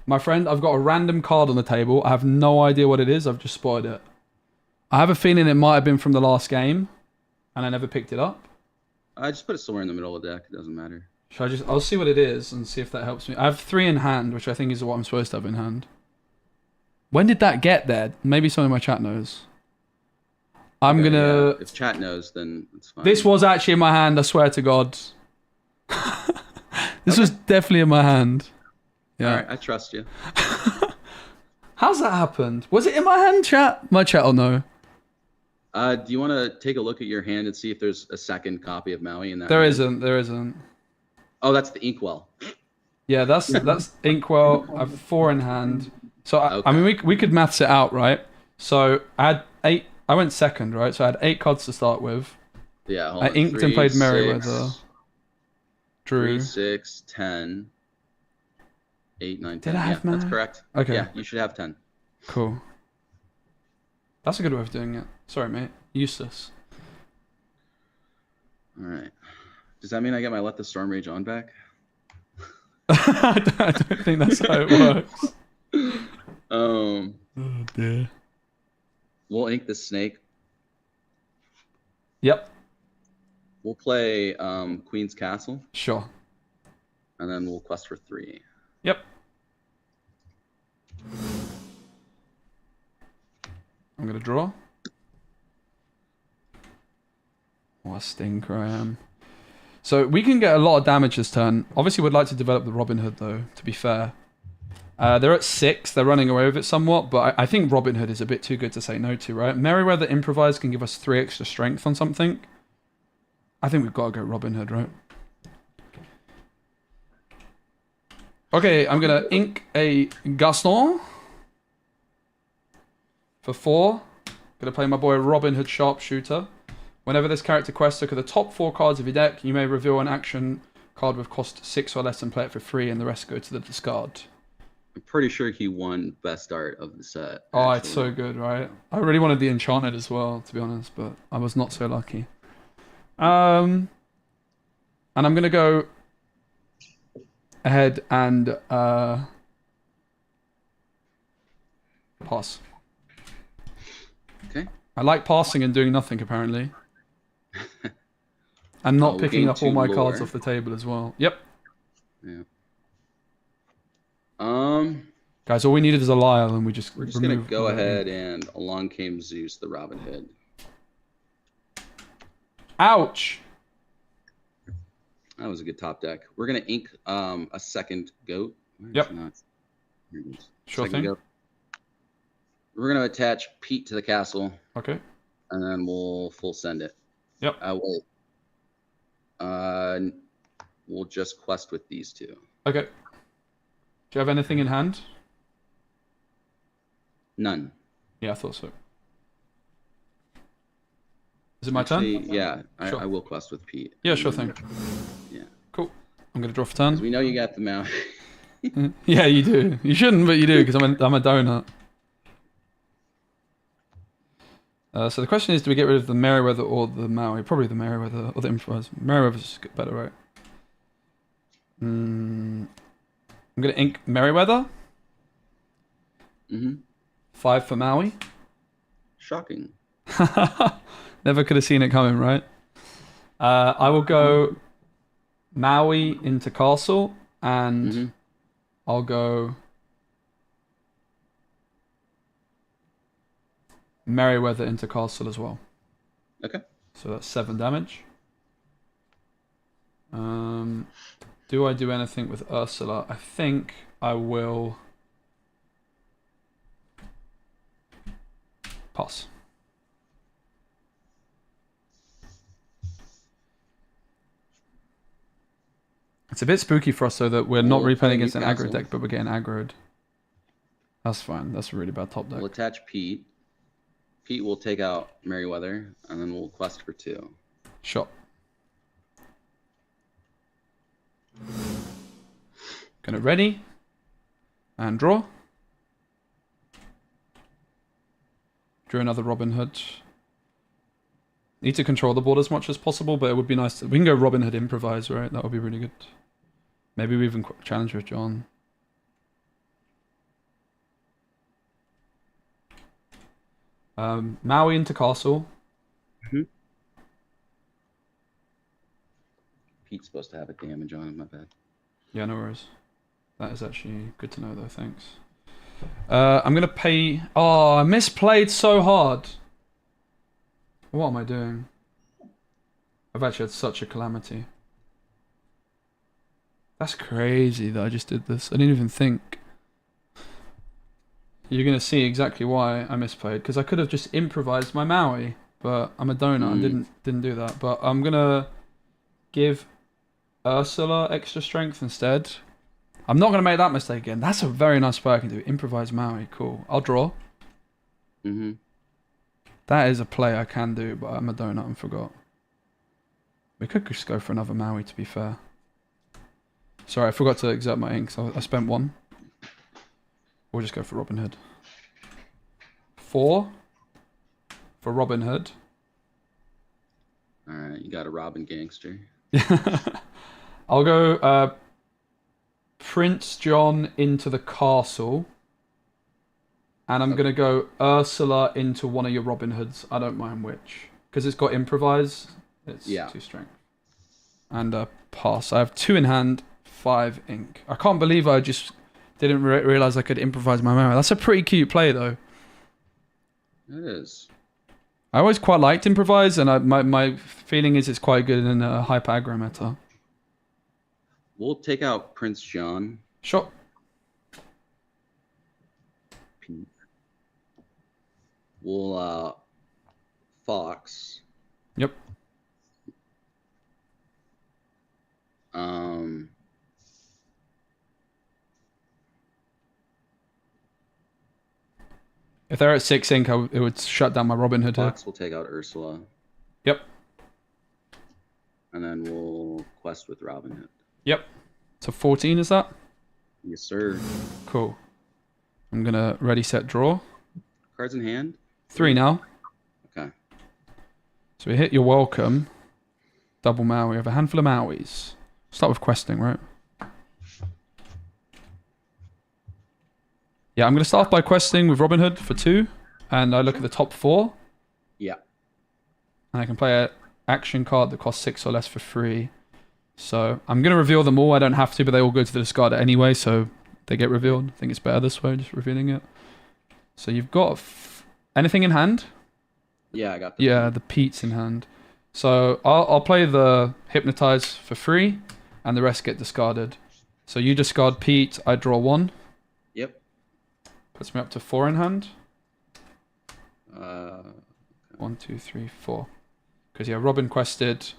A: My friend, I've got a random card on the table. I have no idea what it is. I've just spotted it. I have a feeling it might have been from the last game, and I never picked it up.
E: I just put it somewhere in the middle of the deck. It doesn't matter.
A: Should I just... I'll see what it is and see if that helps me. I have 3 in hand, which I think is what I'm supposed to have in hand. When did that get there? Maybe someone in my chat knows. I'm
E: Okay,
A: gonna...
E: yeah. If chat knows, then it's fine.
A: This was actually in my hand, I swear to God. This was definitely in my hand. Yeah.
E: All right, I trust you.
A: How's that happened? Was it in my hand, chat? My chat will know.
E: Do you want to take a look at your hand and see if there's a second copy of Maui in that?
A: There
E: hand?
A: isn't. There isn't.
E: Oh, that's the inkwell.
A: Yeah, that's Inkwell. I have 4 in hand. So I
E: Okay.
A: mean, we could maths it out, right? So I had 8. I went second, right? So I had 8 cards to start with.
E: Yeah. Hold
A: I
E: on.
A: inked and played Merryweather. Drew.
E: 3, 6, 10, 8, 9, 10.
A: Did I
E: Yeah,
A: have
E: that's
A: Mary?
E: correct.
A: Okay.
E: Yeah, you should have 10.
A: Cool. That's a good way of doing it. Sorry, mate. Useless.
E: All right. Does that mean I get my Let the Storm Rage on back?
A: I don't think that's how it works. Oh dear.
E: We'll ink the snake.
A: Yep.
E: We'll play Queen's Castle,
A: Sure.
E: and then we'll quest for 3.
A: Yep. I'm going to draw. What a stinker I am. So we can get a lot of damage this turn. Obviously, we'd like to develop the Robin Hood, though, to be fair. They're at 6. They're running away with it somewhat, but I think Robin Hood is a bit too good to say no to, right? Merryweather Improvise can give us 3 extra strength on something. I think we've got to go Robin Hood, right? Okay, I'm going to ink a Gaston for 4. Going to play my boy Robin Hood Sharpshooter. Whenever this character quests look at the top 4 cards of your deck, you may reveal an action card with cost 6 or less and play it for 3, and the rest go to the discard.
E: I'm pretty sure he won best art of the set.
A: Oh,
E: actually.
A: it's so good, right? I really wanted the Enchanted as well, to be honest, but I was not so lucky. And I'm going to go ahead and pass.
E: Okay.
A: I like passing and doing nothing, apparently. And not
E: we'll
A: picking
E: gain
A: up all
E: 2
A: my
E: lore.
A: cards off the table as well. Yep.
E: Yeah.
A: Guys, all we needed is a Lyle, and we just
E: We're just gonna
A: remove
E: go
A: the-
E: ahead and along came Zeus, the Robin Hood.
A: Ouch!
E: That was a good top deck. We're gonna ink a second goat. Where's
A: Yep.
E: not- here it is.
A: Sure
E: Second
A: thing.
E: goat. We're gonna attach Pete to the castle,
A: Okay.
E: and then we'll full send it.
A: Yep.
E: Wait. We'll just quest with these 2.
A: Okay. Do you have anything in hand?
E: None.
A: Yeah, I thought so. Is it my turn?
E: Actually, yeah,
A: Sure.
E: I will quest with Pete.
A: Yeah, sure thing.
E: Yeah.
A: Cool. I'm going to draw for
E: 'Cause
A: turn.
E: we know you got the mount.
A: Yeah, you do. You shouldn't, but you do, because I'm a donut. So the question is, do we get rid of the Merryweather or the Maui? Probably the Merryweather or the Improvise. Merryweather's better, right? I'm going to ink Merryweather.
E: Mm-hmm.
A: 5 for Maui.
E: Shocking.
A: Never could have seen it coming, right? I will go Maui into Castle, and
E: Mm-hmm.
A: I'll go Merryweather into Castle as well.
E: Okay.
A: So that's 7 damage. Do I do anything with Ursula? I think I will pass. It's a bit spooky for us, though, that we're not
E: We'll
A: replaying
E: play
A: against an aggro
E: Newcastle.
A: deck, but we're getting aggroed. That's fine. That's a really bad top deck.
E: We'll attach Pete. Pete will take out Merryweather, and then we'll quest for 2.
A: Shot. Gonna ready and draw. Drew another Robin Hood. Need to control the board as much as possible, but it would be nice to... We can go Robin Hood Improvise, right? That would be really good. Maybe we even challenge with John. Maui into Castle.
E: Pete's supposed to have a damage on him, my bad.
A: Yeah, no worries. That is actually good to know, though. Thanks. I'm gonna pay... Oh, I misplayed so hard. What am I doing? I've actually had such a calamity. That's crazy that I just did this. I didn't even think. You're gonna see exactly why I misplayed, because I could have just improvised my Maui, but I'm a donut. I didn't do that. But I'm gonna give Ursula extra strength instead. I'm not gonna make that mistake again. That's a very nice play I can do. Improvise Maui, cool. I'll draw.
E: Mm-hmm.
A: That is a play I can do, but I'm a donut and forgot. We could just go for another Maui, to be fair. Sorry, I forgot to exert my ink, so I spent 1. We'll just go for Robin Hood. 4 for Robin Hood.
E: Alright, you got a Robin gangster.
A: I'll go Prince John into the castle. And I'm going to go Ursula into one of your Robin Hoods. I don't mind which. Because it's got Improvise. It's
E: Yeah.
A: 2 strength. And pass. I have 2 in hand, 5 ink. I can't believe I just didn't realize I could improvise my memory. That's a pretty cute play, though.
E: It is.
A: I always quite liked improvise, and my feeling is it's quite good in a hyper aggro meta.
E: We'll take out Prince John.
A: Sure.
E: Pete. We'll Fox.
A: Yep. If they're at 6 ink, it would shut down my Robin Hood here.
E: Fox will take out Ursula.
A: Yep.
E: And then we'll quest with Robin Hood.
A: Yep. So 14 is that?
E: Yes, sir.
A: Cool. I'm gonna ready, set, draw.
E: Cards in hand.
A: 3 now.
E: Okay.
A: So we hit your welcome. Double Maui. We have a handful of Mauis. Start with questing, right? Yeah, I'm going to start by questing with Robin Hood for 2. And I look at the top 4.
E: Yeah.
A: And I can play an action card that costs 6 or less for free. So I'm going to reveal them all. I don't have to, but they all go to the discard anyway, so they get revealed. I think it's better this way, just revealing it. So you've got anything in hand?
E: Yeah, I got the
A: Yeah, the Pete's in hand. So I'll play the Hypnotize for free, and the rest get discarded. So you discard Pete, I draw 1.
E: Yep.
A: Puts me up to 4 in hand.
E: Okay.
A: 1, 2, 3, 4. Because yeah, Robin quested,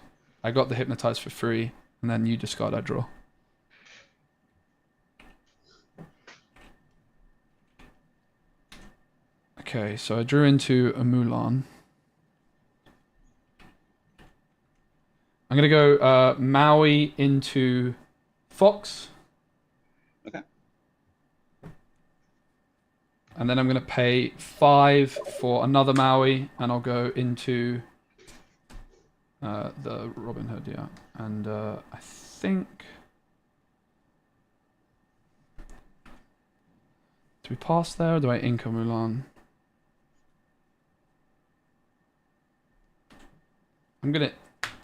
A: I got the Hypnotize for free, and then you discard, I draw. Okay, so I drew into a Mulan. I'm going to go Maui into Fox.
E: Okay.
A: And then I'm going to pay 5 for another Maui, and I'll go into the Robin Hood, yeah. And I think... Do we pass there, or do I ink a Mulan? I'm going to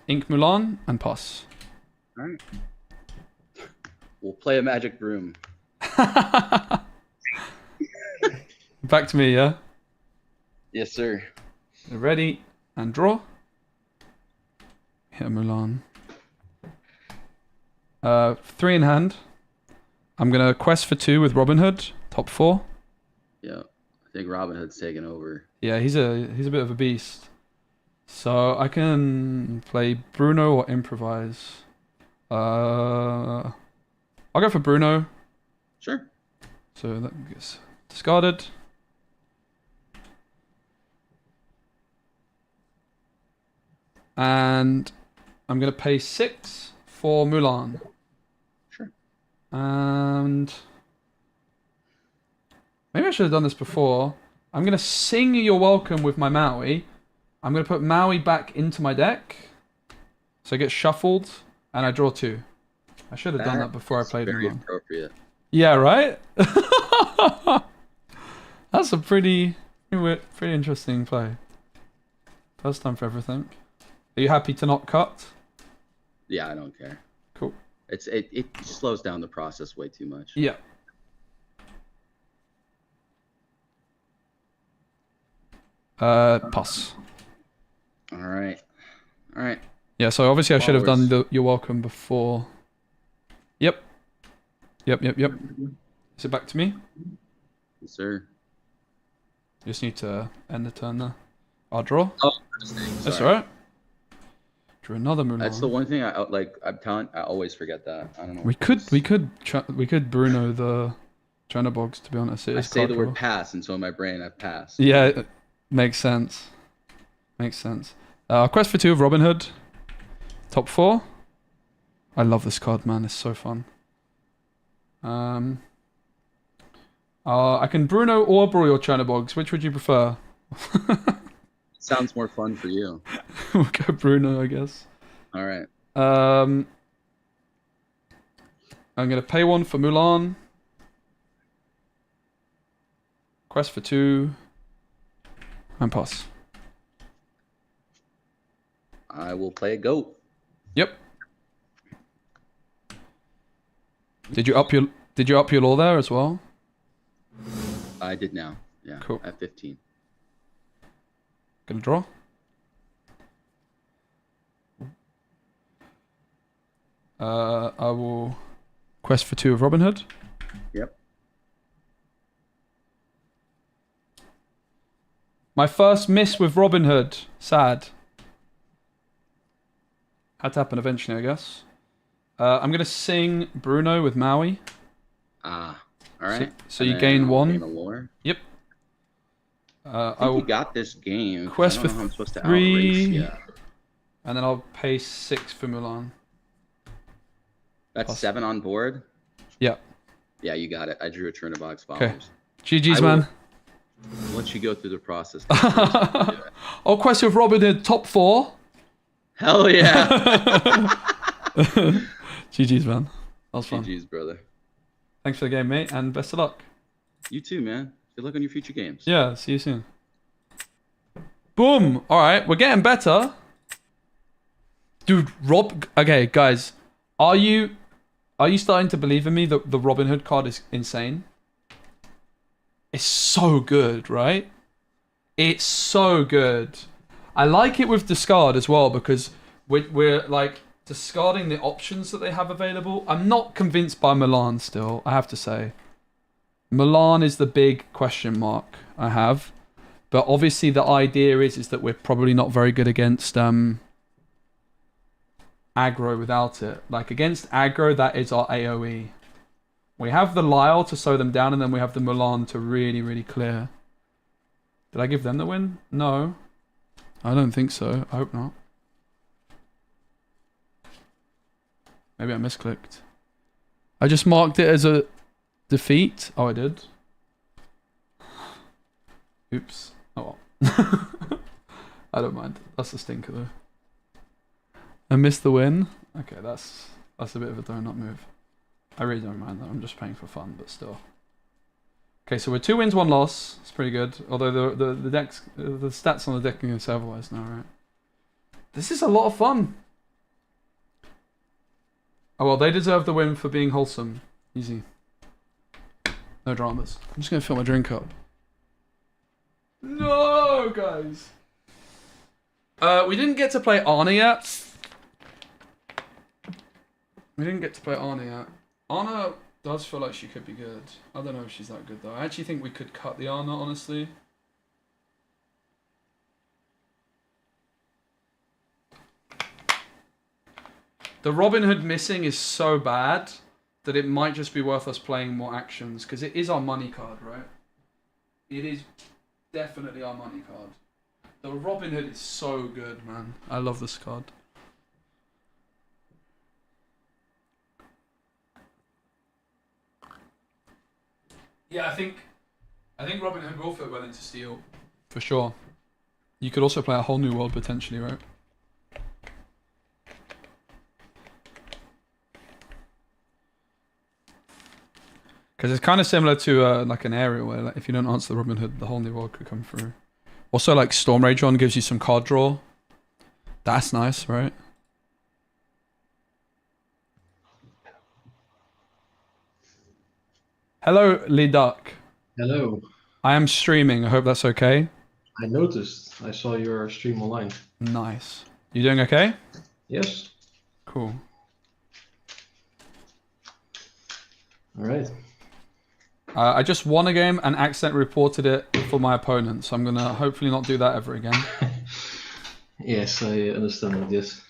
A: ink Mulan and pass.
E: All right. We'll play a magic broom.
A: Back to me, yeah?
E: Yes, sir.
A: Ready and draw. Hit a Mulan. 3 in hand. I'm going to quest for 2 with Robin Hood. Top 4.
E: Yeah. I think Robin Hood's taken over.
A: Yeah, he's a bit of a beast. So I can play Bruno or improvise. I'll go for Bruno.
E: Sure.
A: So that gets discarded. And I'm going to pay 6 for Mulan.
E: Sure.
A: And maybe I should have done this before. I'm going to sing You're Welcome with my Maui. I'm going to put Maui back into my deck. So it gets shuffled, and I draw 2. I should have done that before I played
E: very
A: Mulan.
E: appropriate.
A: Yeah, right? That's a pretty interesting play. First time for everything. Are you happy to not cut?
E: Yeah, I don't care.
A: Cool.
E: It slows down the process way too much.
A: Yeah. Pass.
E: All right. All right.
A: Yeah, so obviously I should have done
E: Followers.
A: the You're Welcome before. Yep. Yep. Is it back to me?
E: Yes, sir.
A: Just need to end the turn there. I'll draw.
E: Oh,
A: That's
E: sorry.
A: alright. Drew another Mulan.
E: That's the one thing I like. I always forget that. I don't know.
A: We could Bruno the Chernoblogs, to be honest. It
E: I
A: is
E: say the
A: card
E: word
A: draw.
E: pass, and so in my brain I've passed.
A: Yeah, it makes sense. Makes sense. Quest for 2 of Robin Hood. Top 4. I love this card, man. It's so fun. I can Bruno or Brawl your Chernoblogs. Which would you prefer?
E: Sounds more fun for you.
A: We'll go Bruno, I guess.
E: All right.
A: I'm going to pay 1 for Mulan. Quest for 2. And pass.
E: I will play a goat.
A: Yep. Did you up your law there as well?
E: I did now. Yeah.
A: Cool.
E: At 15.
A: Gonna draw. I will quest for 2 of Robin Hood.
E: Yep.
A: My first miss with Robin Hood. Sad. Had to happen eventually, I guess. I'm gonna sing Bruno with Maui.
E: Ah. All right.
A: So
E: And
A: you
E: then
A: gain
E: I'll
A: 1.
E: gain a lore.
A: Yep.
E: I
A: I
E: think
A: will,
E: we got this game. 'Cause
A: Quest
E: I don't
A: for
E: know how I'm supposed to
A: 3.
E: outrace. Yeah.
A: and then I'll pay 6 for Mulan.
E: That's
A: Plus-
E: 7 on board.
A: Yeah.
E: Yeah, you got it. I drew a turn of box
A: Okay.
E: followers.
A: GG's,
E: I will-
A: man.
E: I'll let you go through the process.
A: I'll quest with Robin Hood top 4.
E: Hell yeah.
A: GG's, man. That was fun.
E: GG's, brother.
A: Thanks for the game, mate, and best of luck.
E: You too, man. Good luck on your future games.
A: Yeah, see you soon. Boom! Alright, we're getting better. Dude, okay, guys. Are you starting to believe in me that the Robin Hood card is insane? It's so good, right? It's so good. I like it with discard as well because we're like discarding the options that they have available. I'm not convinced by Milan still, I have to say. Milan is the big question mark I have. But obviously the idea is that we're probably not very good against aggro without it. Like against aggro, that is our AoE. We have the Lyle to slow them down and then we have the Milan to really, really clear. Did I give them the win? No. I don't think so. I hope not. Maybe I misclicked. I just marked it as a defeat. Oh, I did. Oops. Oh well. I don't mind. That's a stinker though. I missed the win. Okay, that's a bit of a donut move. I really don't mind though. I'm just playing for fun, but still. Okay, so we're 2 wins, 1 loss. It's pretty good. Although the stats on the deck are going to say otherwise now, right? This is a lot of fun. Oh well, they deserve the win for being wholesome. Easy. No dramas. I'm just going to fill my drink up. No, guys. We didn't get to play Arna yet. Arna does feel like she could be good. I don't know if she's that good though. I actually think we could cut the Arna, honestly. The Robin Hood missing is so bad that it might just be worth us playing more actions because it is our money card, right? It is definitely our money card. The Robin Hood is so good, man. I love this card. Yeah, I think Robin Hood will fit well into Steel, for sure. You could also play a whole new world potentially, right? Because it's kind of similar to like an area where like, if you don't answer the Robin Hood, the whole new world could come through. Also, like Storm Rage on gives you some card draw. That's nice, right? Hello, Lee Duck.
F: Hello.
A: I am streaming. I hope that's okay.
F: I noticed. I saw your stream online.
A: Nice. You doing okay?
F: Yes.
A: Cool.
F: All right.
A: I just won a game and accidentally reported it for my opponent, so I'm gonna hopefully not do that ever again.
F: Yes, I understand that. Yes.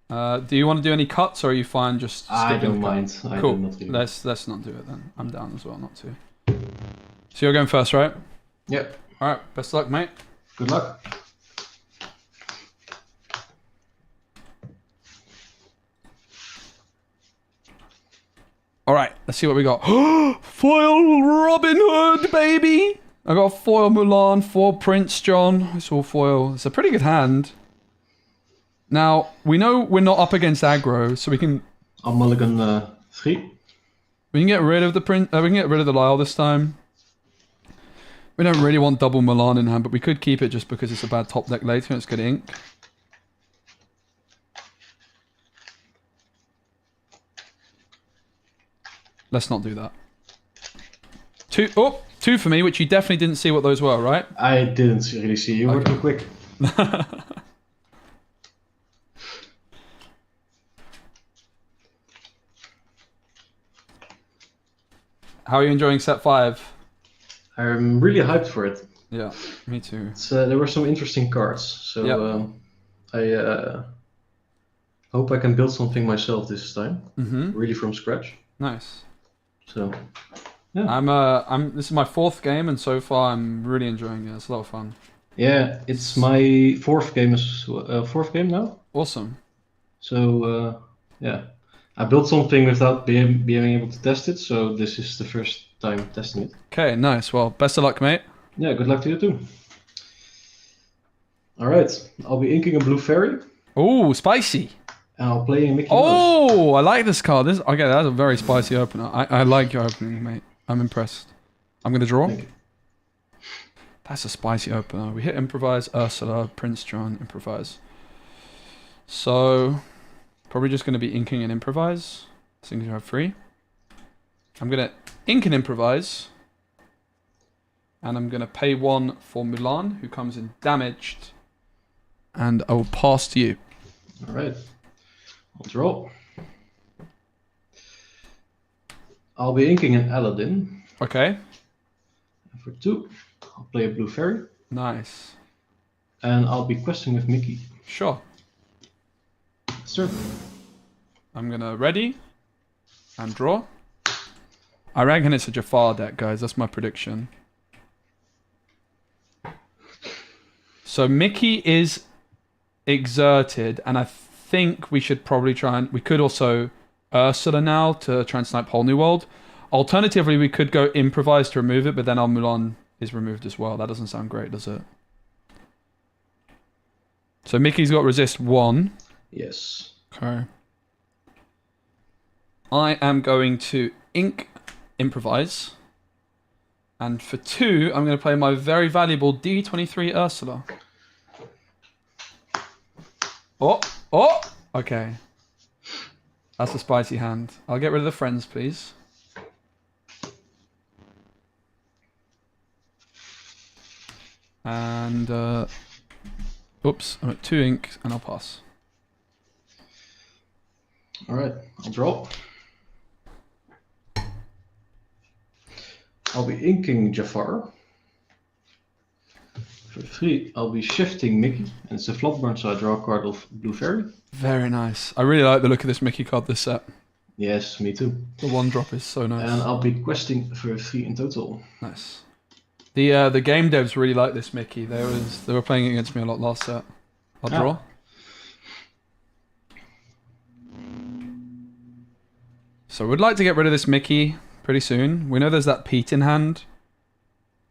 A: Do you want to do any cuts, or are you fine just
F: I
A: skipping
F: don't
A: the cut?
F: mind. I
A: Cool.
F: do not do.
A: Let's not do it then. I'm down as well, not to. So you're going first, right?
F: Yep.
A: All right. Best of luck, mate.
F: Good luck.
A: All right. Let's see what we got. Foil Robin Hood, baby. I got foil Mulan, foil Prince John. It's all foil. It's a pretty good hand. Now we know we're not up against aggro, so we can
F: I'll mulligan 3.
A: We can get rid of the we can get rid of the Lyle this time. We don't really want double Milan in hand, but we could keep it just because it's a bad top deck later and it's good ink. Let's not do that. Two for me, which you definitely didn't see what those were, right?
F: I didn't really see you. Were
A: Okay.
F: too quick.
A: How are you enjoying set 5?
F: I'm really hyped for it.
A: Yeah, me too.
F: It's, there were some interesting cards, so
A: Yep.
F: I hope I can build something myself this time,
A: Mm-hmm.
F: really from scratch.
A: Nice.
F: So
A: This is my 4th game, and so far I'm really enjoying it. It's a lot of fun.
F: yeah, it's my fourth game now.
A: Awesome.
F: So yeah, I built something without being able to test it, so this is the first time testing it.
A: Okay, nice. Well, best of luck, mate.
F: Yeah, good luck to you too. All right, I'll be inking a blue fairy,
A: Oh, spicy.
F: and I'll play a Mickey Mouse.
A: Oh, I like this card. Okay, that's a very spicy opener. I like your opening, mate. I'm impressed. I'm gonna draw.
F: Thank you.
A: That's a spicy opener. We hit improvise, Ursula, Prince John, improvise. So, probably just gonna be inking and improvise. Since you have 3. I'm gonna ink and improvise. And I'm gonna pay 1 for Mulan, who comes in damaged. And I will pass to you.
F: All right, I'll draw. I'll be inking an Aladdin.
A: Okay.
F: And for 2, I'll play a blue fairy,
A: Nice.
F: and I'll be questing with Mickey.
A: Sure.
F: Sir.
A: I'm gonna ready and draw. I reckon it's a Jafar deck, guys. That's my prediction. So Mickey is exerted, and I think we should probably try and... We could also Ursula now to try and snipe Whole New World. Alternatively, we could go improvise to remove it, but then our Mulan is removed as well. That doesn't sound great, does it? So Mickey's got resist 1.
F: Yes.
A: Okay. I am going to ink improvise. And for 2, I'm going to play my very valuable D23 Ursula. Oh! Okay. That's a spicy hand. I'll get rid of the friends, please. And, oops, I'm at 2 ink, and I'll pass.
F: All right, I'll draw. I'll be inking Jafar. For 3, I'll be shifting Mickey, and it's a flop burn, so I draw a card of blue fairy.
A: Very nice. I really like the look of this Mickey card this set.
F: Yes, me too.
A: The 1-drop is so nice.
F: And I'll be questing for 3 in total.
A: Nice. The game devs really like this Mickey. They were playing against me a lot last set. I'll draw. So we'd like to get rid of this Mickey pretty soon. We know there's that Pete in hand.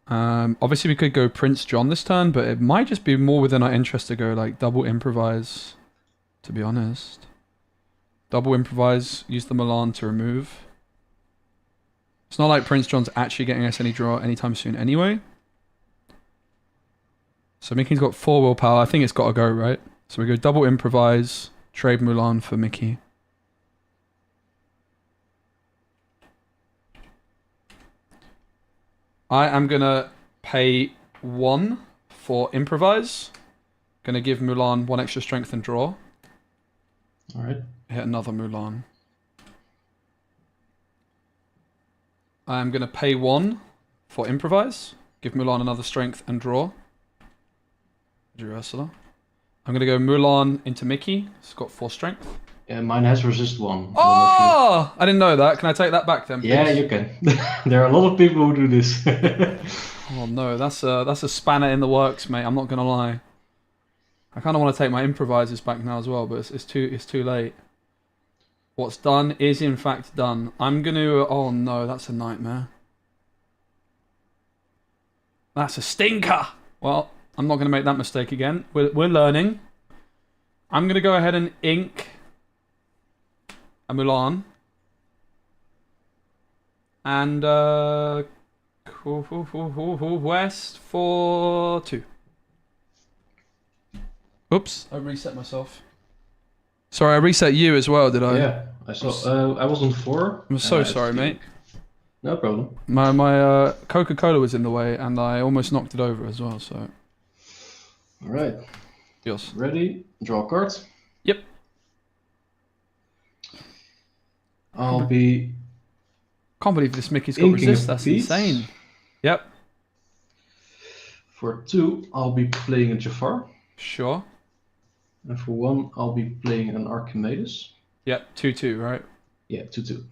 A: Obviously we could go Prince John this turn, but it might just be more within our interest to go like double improvise, to be honest. Double improvise, use the Milan to remove. It's not like Prince John's actually getting us any draw anytime soon anyway. So Mickey's got 4 willpower. I think it's got to go, right? So we go double improvise, trade Mulan for Mickey. I am going to pay 1 for improvise. Going to give Mulan 1 extra strength and draw.
F: All right.
A: Hit another Mulan. I'm going to pay 1 for improvise. Give Mulan another strength and draw. Drew Ursula. I'm going to go Mulan into Mickey. It's got 4 strength.
F: Yeah, mine has resist 1. I don't know
A: Oh! I didn't know that. Can I take that back then,
F: if you... Yeah,
A: please?
F: you can. There are a lot of people who do this.
A: Oh no, that's a spanner in the works, mate. I'm not going to lie. I kind of want to take my improvisers back now as well, but it's too late. What's done is in fact done. I'm going to... Oh no, that's a nightmare. That's a stinker! Well, I'm not going to make that mistake again. We're learning. I'm going to go ahead and ink a Mulan. And West for 2. Oops, I reset myself. Sorry, I reset you as well, did I?
F: Yeah, I saw. I was on 4.
A: I'm so
F: and I
A: sorry,
F: had to
A: mate.
F: ink. No problem.
A: My Coca-Cola was in the way, and I almost knocked it over as well. So,
F: All right.
A: yours.
F: Ready? Draw a card.
A: Yep.
F: I'll be
A: Can't believe this Mickey's got
F: inking
A: resist.
F: a
A: That's
F: piece.
A: insane. Yep.
F: For 2, I'll be playing a Jafar.
A: Sure.
F: And for 1, I'll be playing an Archimedes.
A: Yep. 2/2, right?
F: Yeah, 2/2.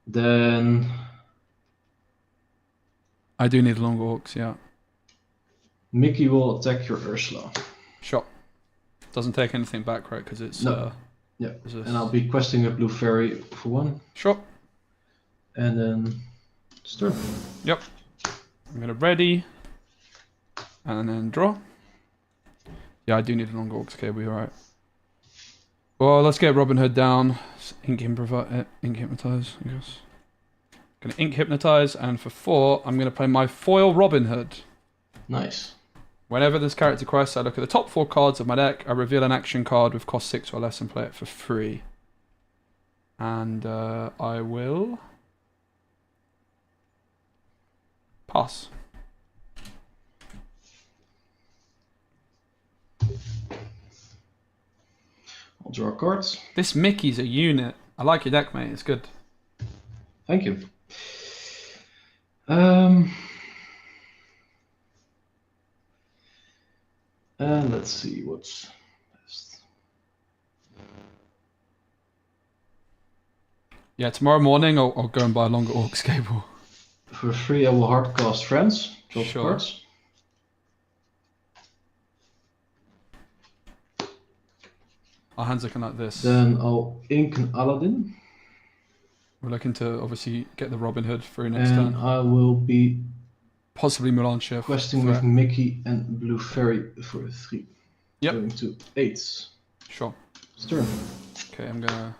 F: Then
A: I do need longer orcs. Yeah.
F: Mickey will attack your Ursula.
A: Sure. Doesn't take anything back, right? Because it's
F: No. Yeah.
A: resist.
F: And I'll be questing a blue fairy for 1.
A: Sure.
F: And then start.
A: Yep. I'm gonna ready, and then draw. Yeah, I do need a longer orcs cable. You're right. Well, let's get Robin Hood down. Ink hypnotize, I guess. Gonna ink hypnotize, and for 4, I'm gonna play my foil Robin Hood.
F: Nice.
A: Whenever there's character quests, I look at the top 4 cards of my deck. I reveal an action card with cost 6 or less and play it for free. And I will pass.
F: I'll draw cards.
A: This Mickey's a unit. I like your deck, mate. It's good.
F: Thank you. And let's see what's best.
A: Yeah, tomorrow morning I'll go and buy a longer orcs cable.
F: For 3, I will hardcast Friends. Draw
A: Sure.
F: cards.
A: Our hand's looking like this.
F: Then I'll ink an Aladdin.
A: We're looking to obviously get the Robin Hood through next
F: And
A: turn.
F: I will be
A: Possibly Mulan Shift.
F: questing with Mickey and Blue Fairy for 3.
A: Yep.
F: Going to 8.
A: Sure.
F: Turn.
A: Okay, I'm gonna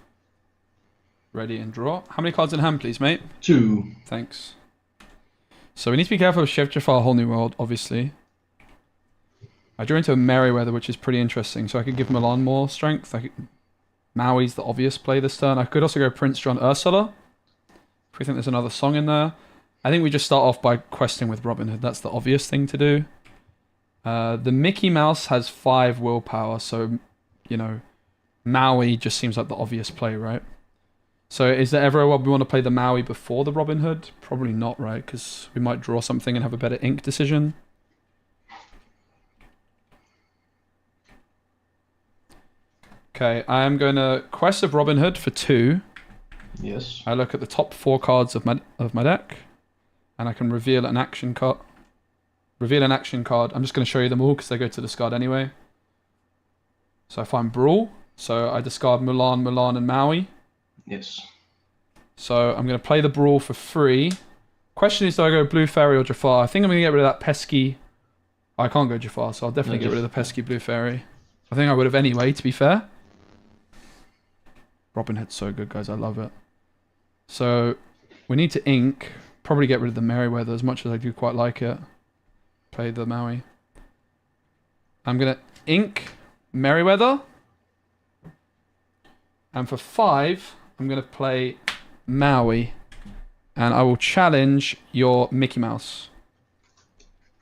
A: ready and draw. How many cards in hand, please, mate?
F: 2.
A: Thanks. So we need to be careful of Chef Jafar Whole New World, obviously. I drew into a Merryweather, which is pretty interesting. So I could give Milan more strength. Maui's the obvious play this turn. I could also go Prince John Ursula. If we think there's another song in there. I think we just start off by questing with Robin Hood. That's the obvious thing to do. The Mickey Mouse has 5 willpower, so, you know, Maui just seems like the obvious play, right? So is there ever a world we want to play the Maui before the Robin Hood? Probably not, right? Because we might draw something and have a better ink decision. Okay, I am going to quest of Robin Hood for 2.
F: Yes.
A: I look at the top 4 cards of my deck, and I can reveal an action card. Reveal an action card. I'm just going to show you them all because they go to discard anyway. So I find Brawl. So I discard Mulan, and Maui.
F: Yes.
A: So I'm going to play the Brawl for free. Question is, do I go Blue Fairy or Jafar? I think I'm going to get rid of that pesky... I can't go Jafar, so I'll definitely get rid of the pesky Blue Fairy. I think I would have anyway, to be fair. Robin Hood's so good, guys. I love it. So we need to ink. Probably get rid of the Merryweather as much as I do quite like it. Play the Maui. I'm going to ink Merryweather. And for 5, I'm going to play Maui. And I will challenge your Mickey Mouse.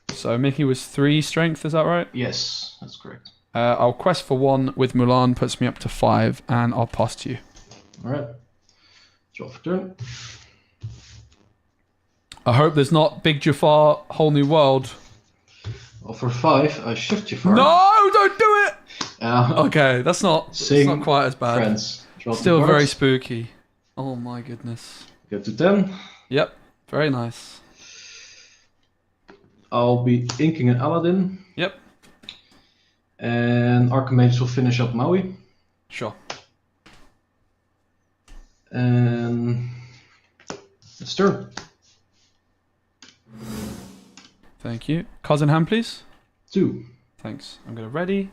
A: So Mickey was 3 strength, is that right?
F: Yes, that's correct.
A: I'll quest for 1 with Mulan, puts me up to 5, and I'll pass to you.
F: Alright. Draw for turn.
A: I hope there's not Big Jafar, Whole New World.
F: Well, for 5, I shift Jafar.
A: No, don't do it!
F: Uh,
A: Okay, that's not quite as bad.
F: Friends. Draw
A: Still
F: two
A: very
F: cards.
A: spooky. Oh my goodness.
F: Go to 10.
A: Yep, very nice.
F: I'll be inking an Aladdin.
A: Yep,
F: And Archimedes will finish up Maui.
A: sure.
F: And it's turn.
A: Thank you. Cards in hand, please.
F: 2.
A: Thanks. I'm going to ready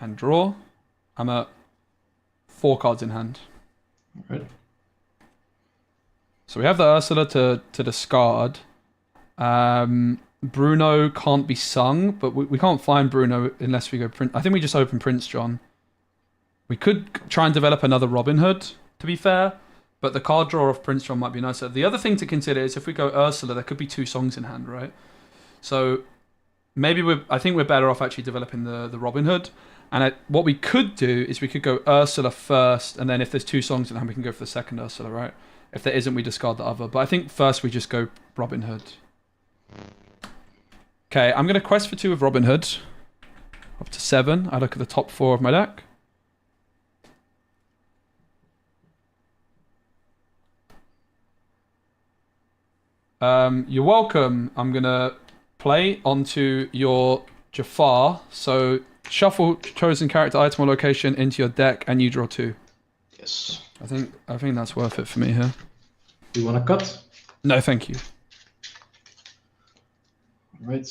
A: and draw. I'm at 4 cards in hand.
F: Alright.
A: So we have the Ursula to discard. The Bruno can't be sung, but we can't find Bruno unless we go Prince. I think we just open Prince John. We could try and develop another Robin Hood, to be fair, but the card draw of Prince John might be nicer. The other thing to consider is if we go Ursula, there could be 2 songs in hand, right? So maybe I think we're better off actually developing the Robin Hood. And what we could do is we could go Ursula first, and then if there's 2 songs in hand, we can go for the second Ursula, right? If there isn't, we discard the other. But I think first we just go Robin Hood. Okay, I'm going to quest for 2 with Robin Hood. Up to 7. I look at the top 4 of my deck. You're welcome. I'm going to play onto your Jafar. So shuffle chosen character, item, or location into your deck, and you draw 2.
F: Yes.
A: I think that's worth it for me here.
F: You want to cut?
A: No, thank you.
F: Right.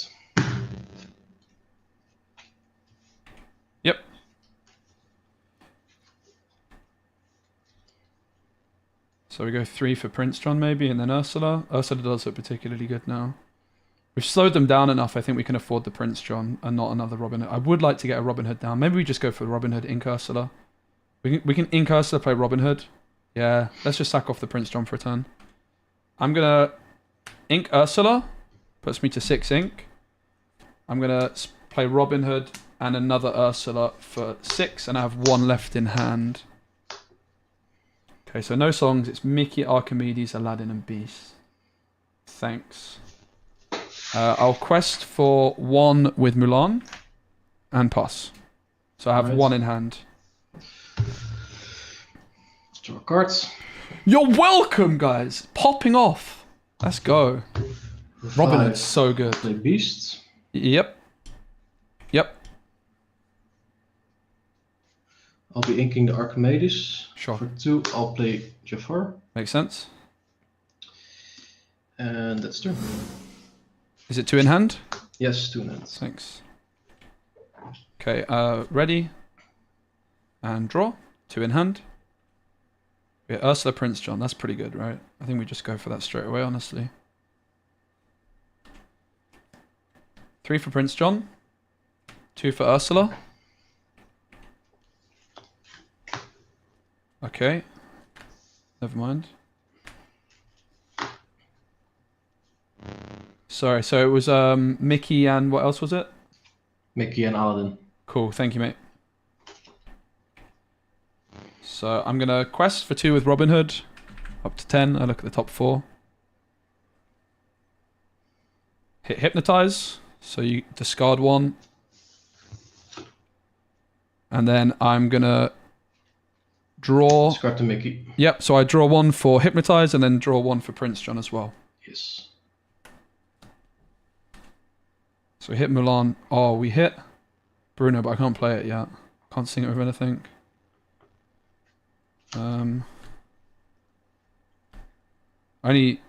A: Yep. So we go 3 for Prince John maybe, and then Ursula. Ursula does look particularly good now. We've slowed them down enough. I think we can afford the Prince John and not another Robin Hood. I would like to get a Robin Hood down. Maybe we just go for Robin Hood, ink Ursula. We can ink Ursula, play Robin Hood. Yeah, let's just sack off the Prince John for a turn. I'm going to ink Ursula. Puts me to 6 ink. I'm going to play Robin Hood and another Ursula for 6, and I have 1 left in hand. Okay, so no songs. It's Mickey, Archimedes, Aladdin, and Beast. Thanks. I'll quest for 1 with Mulan and pass. So I have 1 in hand.
F: Let's draw cards.
A: You're welcome, guys. Popping off. Let's go. Robin Hood's so good.
F: Play Beasts.
A: Yep. Yep.
F: I'll be inking the Archimedes.
A: Sure.
F: For 2, I'll play Jafar.
A: Makes sense.
F: And that's turn.
A: Is it 2 in hand?
F: Yes, 2 in hand.
A: Thanks. Okay, ready. And draw. 2 in hand. Yeah, Ursula, Prince John. That's pretty good, right? I think we just go for that straight away, honestly. 3 for Prince John. 2 for Ursula. Okay. Never mind. Sorry, so it was Mickey and what else was it?
F: Mickey and Aladdin.
A: Cool, thank you, mate. So I'm going to quest for 2 with Robin Hood. Up to 10. I look at the top 4. Hit Hypnotize. So you discard 1. And then I'm going to draw.
F: Discard to Mickey.
A: Yep, so I draw 1 for Hypnotize and then draw 1 for Prince John as well.
F: Yes.
A: So we hit Mulan. Oh, we hit Bruno, but I can't play it yet. Can't sing it with anything. I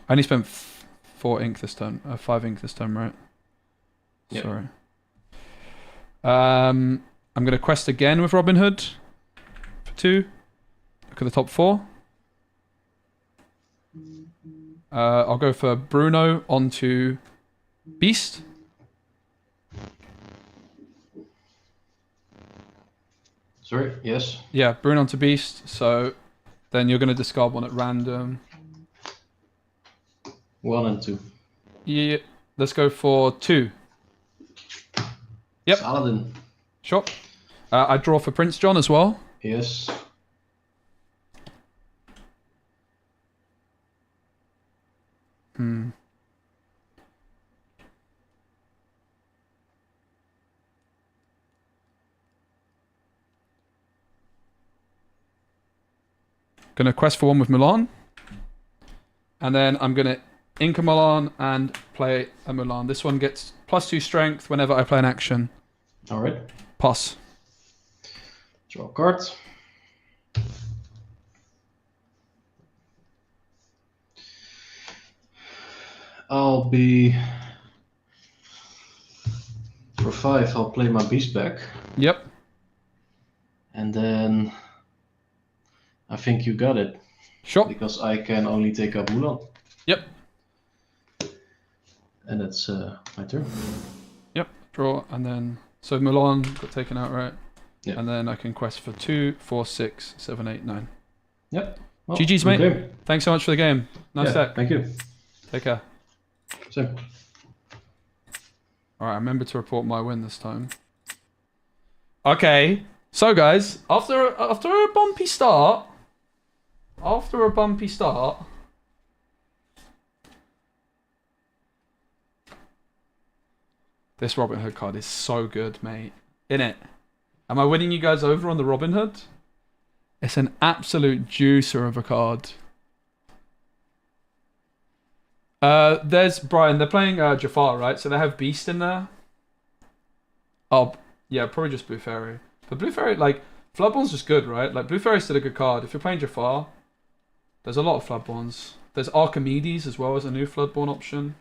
A: only spent 4 ink this turn. 5 ink this turn, right?
F: Yep.
A: Sorry. I'm going to quest again with Robin Hood for 2. Look at the top 4. I'll go for Bruno onto Beast.
F: Sorry, yes.
A: Yeah, Bruno onto Beast. So then you're going to discard 1 at random.
F: 1 and 2.
A: Yeah, let's go for 2. Yep.
F: It's Aladdin.
A: Sure. I draw for Prince John as well.
F: Yes.
A: Gonna quest for 1 with Mulan. And then I'm gonna ink a Mulan and play a Mulan. This one gets +2 strength whenever I play an action.
F: Alright.
A: Pass.
F: Draw a card. I'll be... For 5, I'll play my beast back.
A: Yep.
F: And then... I think you got it.
A: Sure.
F: Because I can only take up Mulan.
A: Yep.
F: And that's my turn.
A: Yep, draw, and then so Milan got taken out, right?
F: Yeah.
A: And then I can quest for 2, 4, 6, 7, 8, 9.
F: Yep. Well,
A: GG's,
F: good
A: mate.
F: game.
A: Thanks so much for the game. Nice
F: Yeah,
A: deck.
F: thank you.
A: Take care.
F: Same.
A: All right, I remember to report my win this time. Okay, so guys, after a bumpy start, this Robin Hood card is so good, mate. Innit? Am I winning you guys over on the Robin Hood? It's an absolute juicer of a card. There's Brian. They're playing Jafar, right? So they have Beast in there. Oh, yeah, probably just Blue Fairy. But Blue Fairy, like, Floodborn's just good, right? Like, Blue Fairy's still a good card. If you're playing Jafar, there's a lot of Floodborns. There's Archimedes as well as a new Floodborn option.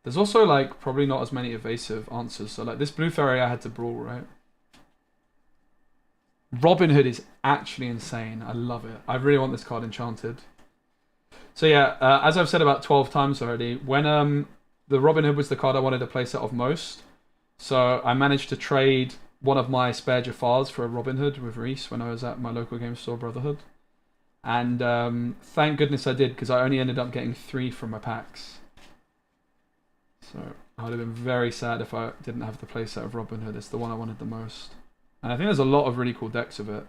A: There's also, like, probably not as many evasive answers. So, like, this Blue Fairy I had to brawl, right? Robin Hood is actually insane. I love it. I really want this card enchanted. So, yeah, as I've said about 12 times already, when the Robin Hood was the card I wanted to play set of most, so I managed to trade one of my spare Jafars for a Robin Hood with Reese when I was at my local game store, Brotherhood. And thank goodness I did, because I only ended up getting 3 from my packs. So I would have been very sad if I didn't have the playset of Robin Hood. It's the one I wanted the most. And I think there's a lot of really cool decks of it.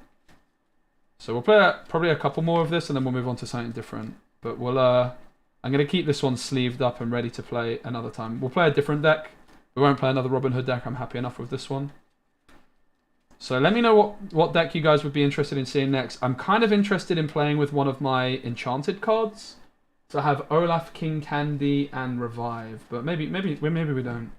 A: So we'll play probably a couple more of this, and then we'll move on to something different. But we'll I'm going to keep this one sleeved up and ready to play another time. We'll play a different deck. We won't play another Robin Hood deck. I'm happy enough with this one. So let me know what deck you guys would be interested in seeing next. I'm kind of interested in playing with one of my enchanted cards. So I have Olaf, King Candy, and Revive. But maybe we don't.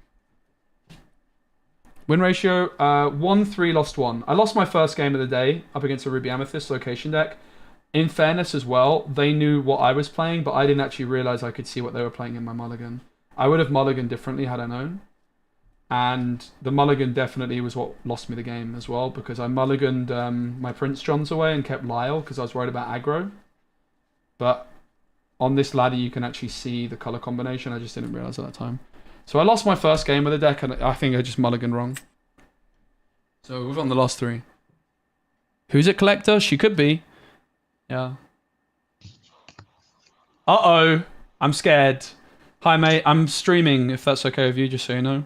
A: Win ratio, 1-3, lost 1. I lost my first game of the day up against a Ruby Amethyst location deck. In fairness as well, they knew what I was playing, but I didn't actually realize I could see what they were playing in my mulligan. I would have mulliganed differently had I known. And the mulligan definitely was what lost me the game as well, because I mulliganed my Prince Johns away and kept Lyle because I was worried about aggro. But on this ladder you can actually see the color combination. I just didn't realize at that time. So I lost my first game with the deck, and I think I just mulliganed wrong. So we've on the last 3. Who's it, Collector? She could be. Yeah. Uh-oh. I'm scared. Hi, mate. I'm streaming, if that's okay with you, just so you know.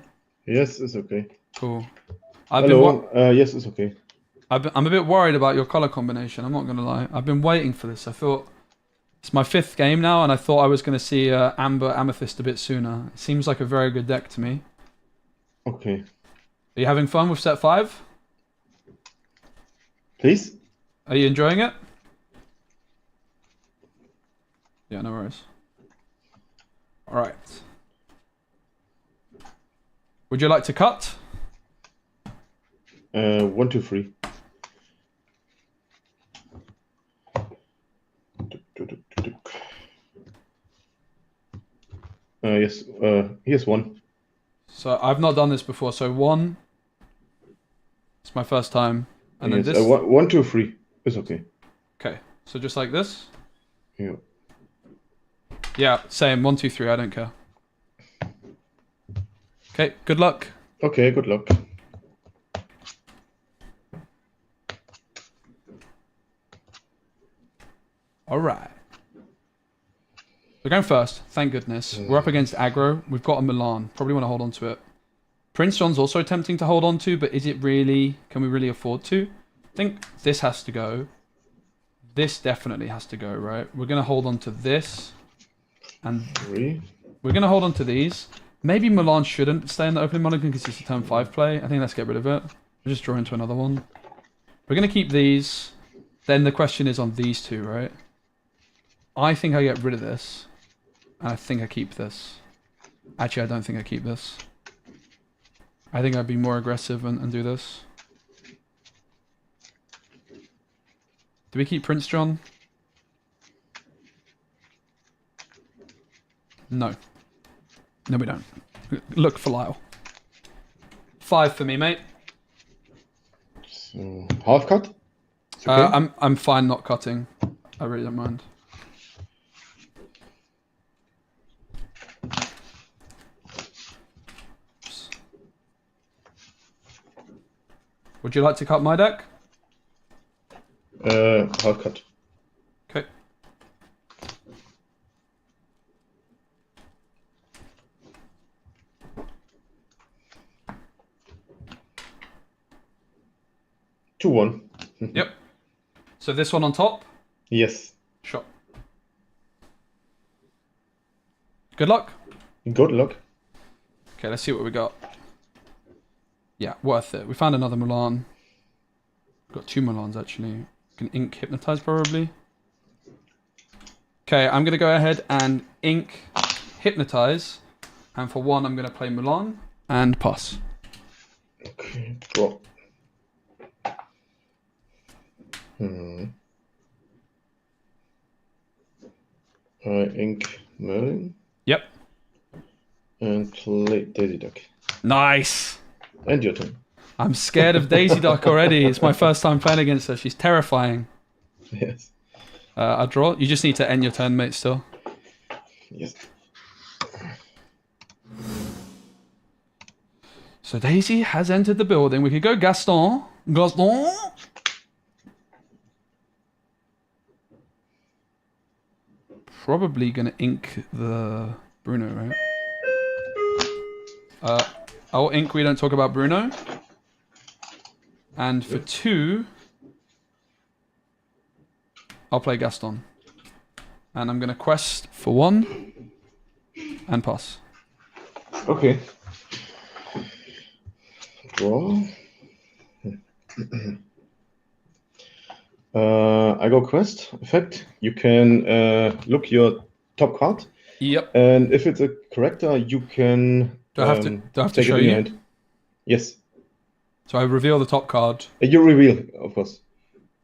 G: Yes, it's okay.
A: Cool.
G: Hello. Yes, it's okay.
A: I'm a bit worried about your color combination. I'm not going to lie. I've been waiting for this. I thought it's my 5th game now, and I thought I was going to see Amber Amethyst a bit sooner. It seems like a very good deck to me.
G: Okay.
A: Are you having fun with set 5?
G: Please?
A: Are you enjoying it? Yeah, no worries. All right. Would you like to cut?
G: 1, 2, 3. Yes. Here's 1.
A: So I've not done this before. So 1. It's my first time, and
G: yes,
A: then this.
G: 1, 2, 3. It's okay.
A: Okay. So just like this.
G: Yeah.
A: Yeah. Same. 1, 2, 3. I don't care. Okay. Good luck.
G: Okay. Good luck.
A: All right. We're going first. Thank goodness. We're up against aggro. We've got a Milan. Probably want to hold on to it. Prince John's also tempting to hold on to, but is it really? Can we really afford to? I think this has to go. This definitely has to go, right? We're going to hold on to this. And
G: 3.
A: we're going to hold on to these. Maybe Milan shouldn't stay in the opening mulligan because it's a turn 5 play. I think let's get rid of it. We'll just draw into another one. We're going to keep these. Then the question is on these 2, right? I think I get rid of this. And I think I keep this. Actually, I don't think I keep this. I think I'd be more aggressive and do this. Do we keep Prince John? No. No, we don't. Look for Lyle. 5 for me, mate.
G: So, half cut? It's okay.
A: I'm fine not cutting. I really don't mind. Would you like to cut my deck?
G: Hard cut.
A: Okay.
G: Two one.
A: Yep. So this one on top?
G: Yes.
A: Sure. Good luck.
G: Good luck.
A: Okay, let's see what we got. Yeah, worth it. We found another Mulan. Got 2 Mulans actually. Can ink Hypnotize probably. Okay, I'm gonna go ahead and ink Hypnotize. And for 1, I'm gonna play Mulan and pass.
G: Okay. Draw. Ink Merlin.
A: Yep.
G: And play Daisy Duck.
A: Nice.
G: And your turn.
A: I'm scared of Daisy Duck already. It's my first time playing against her. She's terrifying.
G: Yes.
A: I draw. You just need to end your turn, mate, still.
G: Yes.
A: So Daisy has entered the building. We could go Gaston. Gaston! Probably gonna ink the Bruno, right? I'll ink We Don't Talk About Bruno. And for 2, I'll play Gaston. And I'm gonna quest for 1 and pass.
G: Okay. Draw. I go quest. Effect. You can look your top card,
A: Yep.
G: and if it's a character, you can.
A: Do I have to
G: take
A: show
G: it in your
A: you?
G: hand. Yes.
A: So I reveal the top card.
G: You reveal, of course.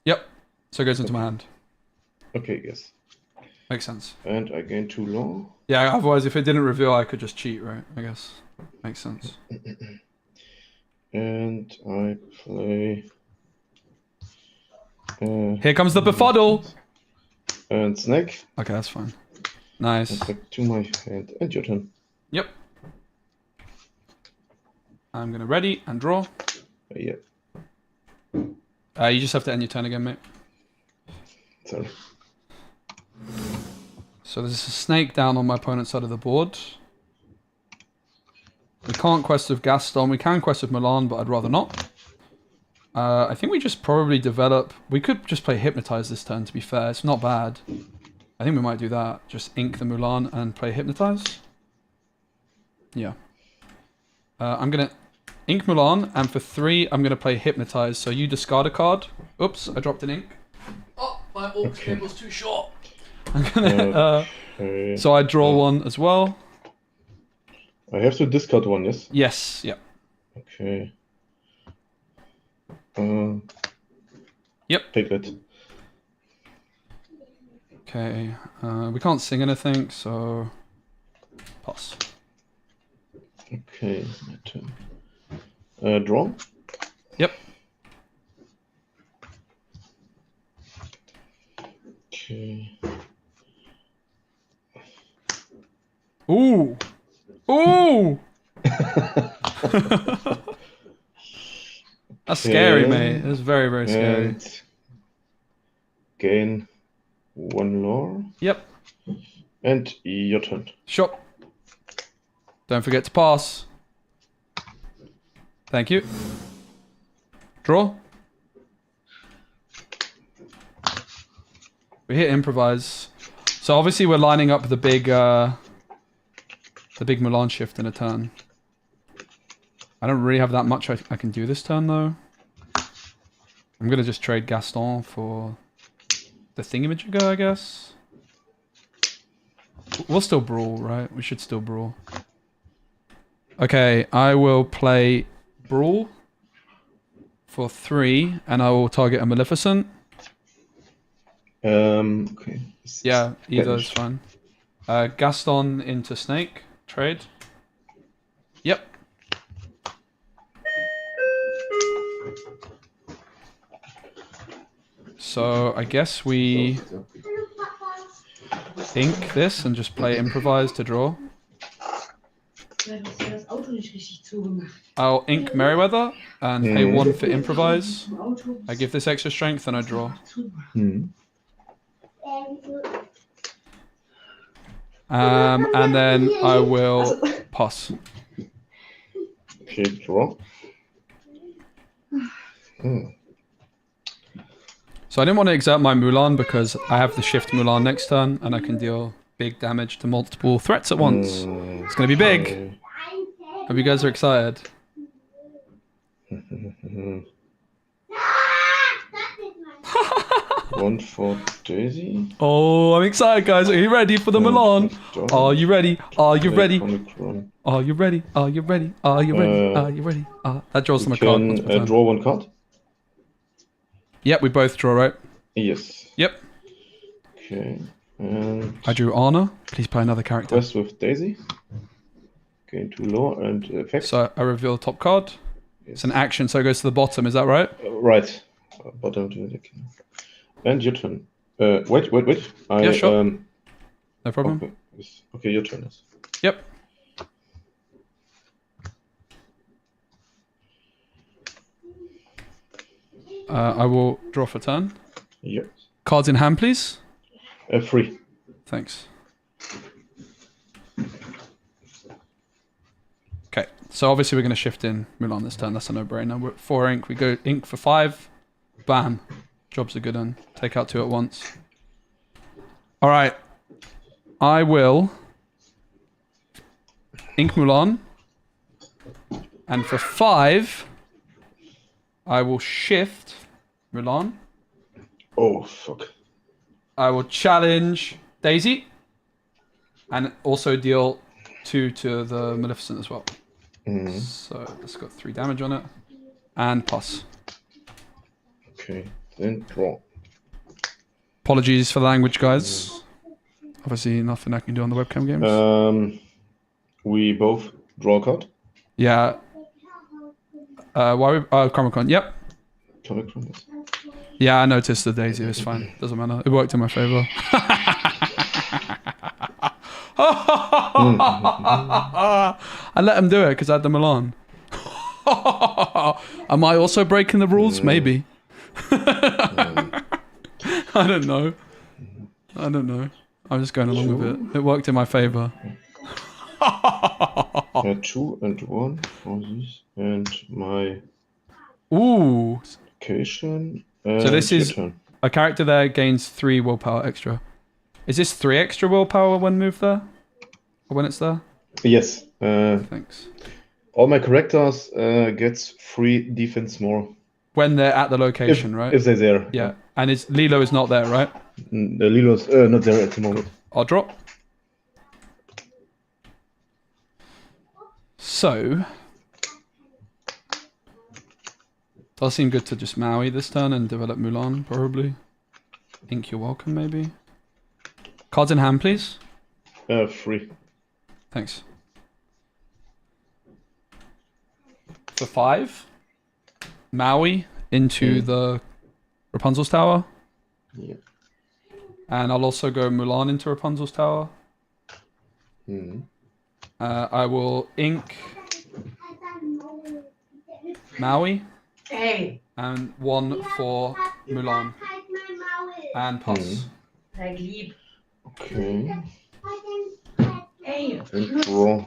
A: Yep. So it goes into my hand.
G: Okay. Yes.
A: Makes sense.
G: And I gain 2 law.
A: Yeah, otherwise if it didn't reveal I could just cheat, right? I guess. Makes sense.
G: And I play.
A: Here comes the befuddle!
G: And snake.
A: Okay, that's fine. Nice.
G: And back to my hand. And your turn.
A: Yep. I'm gonna ready and draw.
G: Yeah.
A: You just have to end your turn again, mate.
G: Sorry.
A: So there's a snake down on my opponent's side of the board. We can't quest with Gaston. We can quest with Milan, but I'd rather not. I think we just probably develop... We could just play Hypnotize this turn, to be fair. It's not bad. I think we might do that. Just ink the Mulan and play Hypnotize. Yeah. I'm going to ink Mulan, and for 3, I'm going to play Hypnotize. So you discard a card. Oops, I dropped an ink. Oh, my AUX cable's too short. I'm gonna, so I draw 1 as well.
G: I have to discard 1, yes?
A: Yes, yeah.
G: Okay.
A: Yep.
G: Piglet.
A: Okay, we can't sing anything, so pass.
G: Okay, my turn. Draw.
A: Yep.
G: Okay.
A: Ooh! Ooh! That's scary, mate. That's very, very scary.
G: And gain 1 lore.
A: Yep.
G: And your turn.
A: Sure. Don't forget to pass. Thank you. Draw. We hit improvise. So obviously we're lining up the big Mulan shift in a turn. I don't really have that much I can do this turn though. I'm gonna just trade Gaston for the thingamajigger, I guess. We'll still brawl, right? We should still brawl. Okay, I will play brawl for 3, and I will target a Maleficent.
G: Okay.
A: Yeah, either is fine. Gaston into Snake. Trade. Yep. So I guess we ink this and just play improvise to draw.
C: Ja, das ist das Auto nicht
A: I'll ink Merryweather and pay 1 for improvise. I give this extra strength and I draw. And then I will pass.
G: Okay, draw.
A: So I didn't want to exert my Mulan because I have the shift Mulan next turn and I can deal big damage to multiple threats at once. It's going to be big. Hope you guys are excited.
G: One for Daisy.
A: Oh, I'm excited, guys. Are you ready for the Mulan? Are you ready? Are you ready? Are you ready? Are you ready? Are you ready? Are you ready? That draws them a card. Once per turn.
G: Draw 1 card.
A: Yep, we both draw, right?
G: Yes.
A: Yep.
G: Okay. And
A: I drew Anna. Please play another character.
G: quest with Daisy. Gain 2 lore and effect.
A: So I reveal top card. It's an action, so it goes to the bottom. Is that right?
G: Right. Bottom to the deck. And your turn. Wait.
A: Yeah, sure. No problem.
G: Okay. Okay, your turn. Yes.
A: Yep. I will draw for turn.
G: Yes.
A: Cards in hand, please.
G: 3.
A: Thanks. Okay, so obviously we're going to shift in Mulan this turn. That's a no-brainer. We're at 4 ink. We go ink for 5. Bam. Job's a good one. Take out 2 at once. All right. I will ink Mulan. And for 5, I will shift Mulan.
G: Oh, fuck.
A: I will challenge Daisy. And also deal 2 to the Maleficent as well. So it's got 3 damage on it. And pass.
G: Okay, then draw.
A: Apologies for the language, guys. Obviously, nothing I can do on the webcam games.
G: We both draw a card.
A: Yeah. Why? Comic-Con. Yep.
G: Comic Con, yes.
A: Yeah, I noticed the Daisy. It's fine. Doesn't matter. It worked in my favor. I let him do it because I had the Milan. Am I also breaking the rules? Maybe. I don't know. I'm just going along with it. It worked in my favor.
G: 2 and 1 for this. And my
A: Ooh.
G: location.
A: So this
G: your
A: is
G: turn.
A: a character there gains 3 willpower extra. Is this 3 extra willpower when moved there? Or when it's there?
G: Yes.
A: Thanks.
G: All my characters gets 3 defense more.
A: When they're at the location, right?
G: If they're there.
A: Yeah. And Lilo is not there, right?
G: The Lilo's not there at the moment.
A: I'll drop. So, does seem good to just Maui this turn and develop Mulan, probably. Ink, you're welcome, maybe. Cards in hand, please.
G: 3.
A: Thanks. For 5, Maui into the Rapunzel's Tower.
G: Yeah.
A: And I'll also go Mulan into Rapunzel's Tower. I will ink Maui. And 1 for Mulan. And pass.
G: Okay. And draw.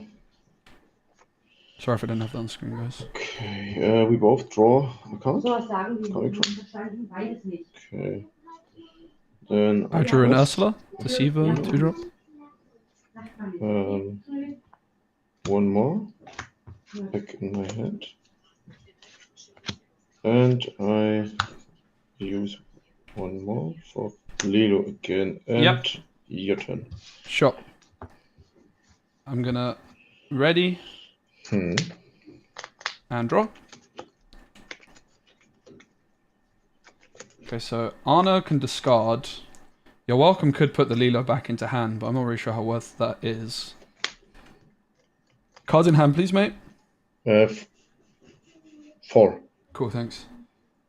A: Sorry if I didn't have that on screen, guys.
G: Okay. We both draw a card. Okay. Then
A: I drew an
G: quest.
A: Ursula, Deceiver, 2-drop.
G: 1 more. Back in my hand. And I use 1 more for Lilo again. And your turn.
A: Sure. I'm gonna ready and draw. Okay, so Anna can discard. You're welcome could put the Lilo back into hand, but I'm not really sure how worth that is. Cards in hand, please, mate.
G: 4.
A: Cool, thanks.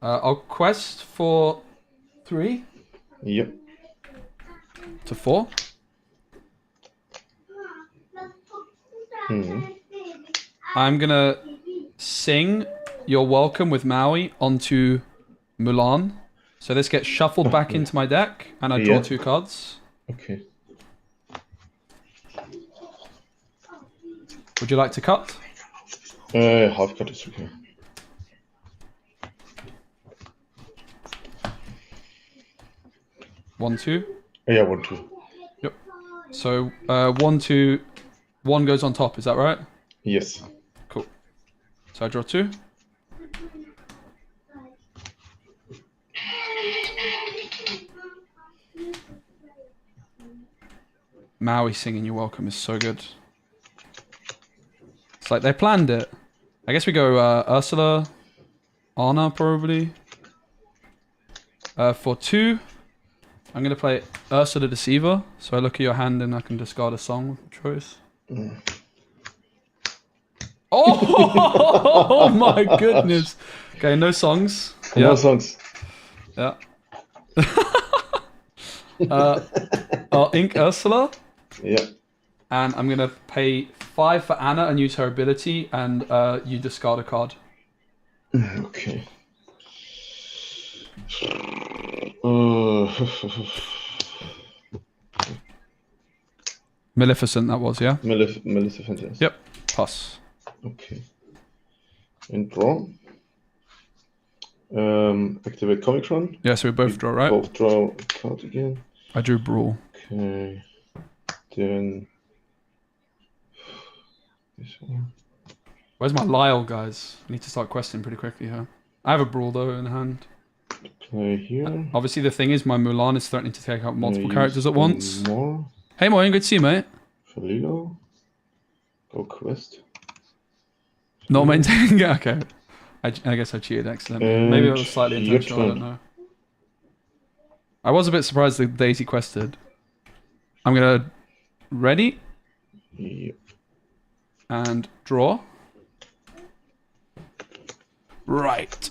A: I'll quest for 3
G: Yep.
A: to 4. I'm gonna sing "You're Welcome" with Maui onto Mulan. So this gets shuffled back into my deck, and I draw
G: Yeah.
A: 2 cards.
G: Okay.
A: Would you like to cut?
G: Half cut is okay.
A: One, two.
G: Yeah, 1, 2.
A: Yep. So 1, 2, 1 goes on top. Is that right?
G: Yes.
A: Cool. So I draw 2. Maui singing "You're Welcome" is so good. It's like they planned it. I guess we go Ursula, Anna probably. For 2, I'm going to play Ursula Deceiver. So I look at your hand and I can discard a song of choice. Oh my goodness. Okay, no songs.
G: No
A: Yeah.
G: songs.
A: Yeah. I'll ink Ursula.
G: Yeah.
A: And I'm going to pay 5 for Anna and use her ability, and you discard a card.
G: Okay. Uh,
A: Maleficent, that was, yeah?
G: Maleficent, yes.
A: Yep. Pass.
G: Okay. And draw. Activate Comic Run.
A: Yeah, so we both draw, right?
G: Both draw a card again.
A: I drew Brawl.
G: Okay. Then this one.
A: Where's my Lyle, guys? I need to start questing pretty quickly here. I have a Brawl, though, in hand.
G: Play here.
A: Obviously, the thing is, my Mulan is threatening to take out multiple
G: Use
A: characters at
G: one
A: once.
G: More
A: Hey, Moyen, good to see you, mate.
G: for Lilo. Go quest.
A: Not maintaining it? Okay. I guess I cheated accidentally. Maybe it was slightly
G: Your
A: intentional, I don't
G: turn.
A: know. I was a bit surprised that Daisy quested. I'm going to ready
G: Yeah.
A: and draw. Right.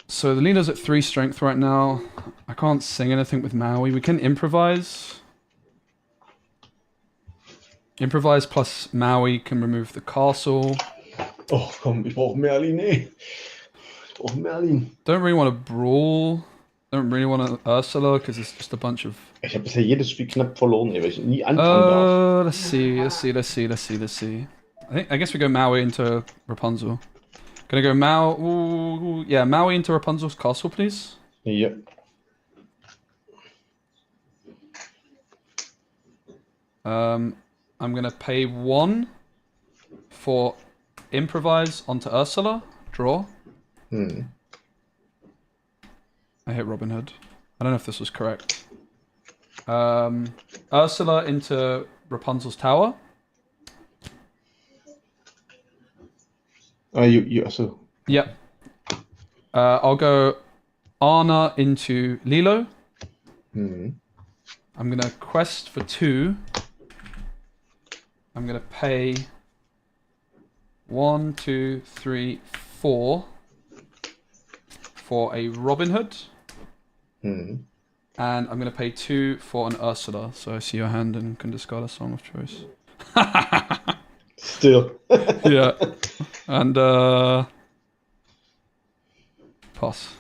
A: So the leader's at 3 strength right now. I can't sing anything with Maui. We can improvise. Improvise plus Maui can remove the castle.
G: Oh, komm, ich brauche Merlin, ey. Ich brauche Merlin.
A: Don't really want to brawl. Don't really want to Ursula because it's just a bunch of.
G: Ich habe bisher jedes Spiel knapp verloren, ey, weil ich nie anfangen darf.
A: Let's see. I guess we go Maui into Rapunzel. Gonna go Maui into Rapunzel's castle, please.
G: Ja.
A: I'm gonna pay 1 for improvise onto Ursula. Draw.
G: Hmm.
A: I hit Robin Hood. I don't know if this was correct. Ursula into Rapunzel's tower.
G: Achso.
A: Yep. I'll go Anna into Lilo.
G: Hmm.
A: I'm gonna quest for 2. I'm gonna pay 1, 2, 3, 4 for a Robin Hood.
G: Hmm.
A: And I'm gonna pay 2 for an Ursula. So I see your hand and can discard a song of choice.
G: Still.
A: Yeah. And pass.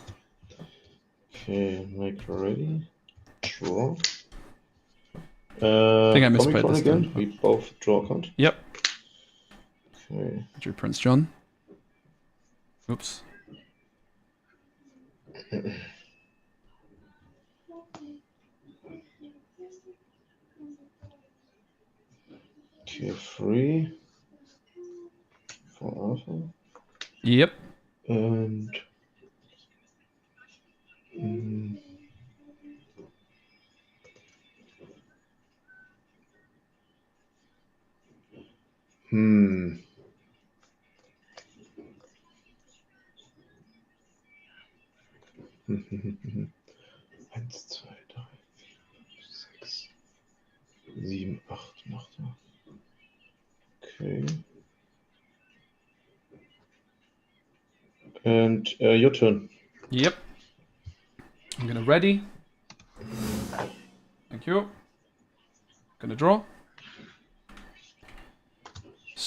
G: Okay, make ready. Draw.
A: I think I misplayed
G: Comic Con
A: this
G: again.
A: time.
G: We both draw a card.
A: Yep.
G: Okay.
A: Drew Prince John. Oops.
G: Okay, 3 for Arthur.
A: Yep.
G: And mm, hmm. 1, 2, 3, 4, 5, 6, 7, 8 macht er. Okay. And your turn.
A: Yep. I'm gonna ready. Thank you. Gonna draw.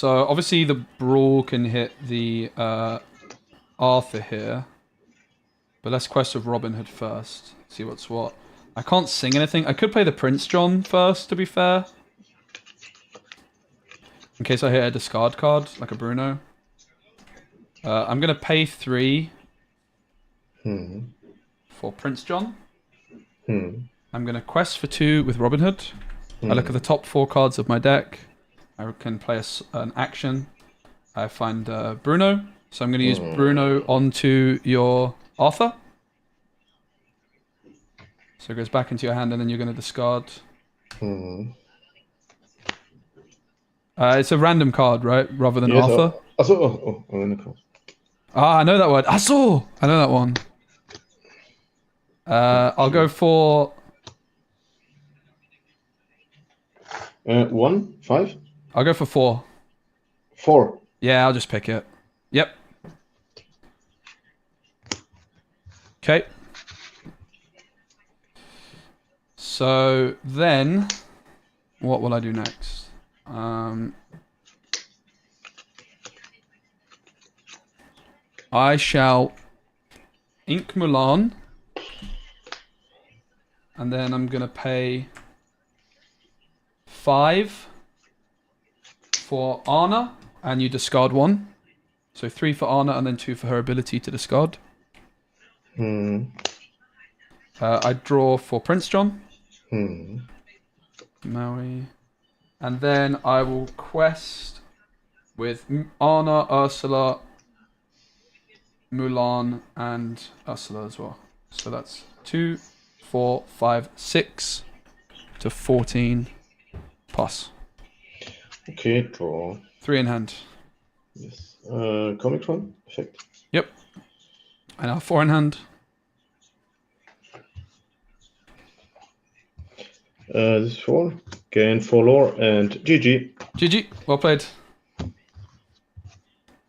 A: So obviously the Brawl can hit the Arthur here. But let's quest with Robin Hood first. See what's what. I can't sing anything. I could play the Prince John first, to be fair. In case I hit a discard card, like a Bruno. I'm going to pay 3 for Prince John. I'm going to quest for 2 with Robin Hood. I look at the top 4 cards of my deck. I can play an action. I find Bruno. So I'm going to use Bruno onto your Arthur. So it goes back into your hand and then you're going to discard. It's a random card, right? Rather than Arthur. I know that word. I know that one. I'll go for...
G: 1, 5?
A: I'll go for 4.
G: 4.
A: Yeah, I'll just pick it. Yep. Okay. So then, what will I do next? I shall ink Mulan, and then I'm gonna pay 5 for Anna, and you discard 1. So 3 for Anna, and then 2 for her ability to discard. I draw for Prince John. Maui. And then I will quest with Anna, Ursula, Mulan, and Ursula as well. So that's 2, 4, 5, 6 to 14 pass.
G: Okay, draw.
A: 3 in hand.
G: Yes. Comic one? Effect.
A: Yep. And now 4 in hand.
G: This is 4. Gain 4 lore and GG.
A: GG. Well played.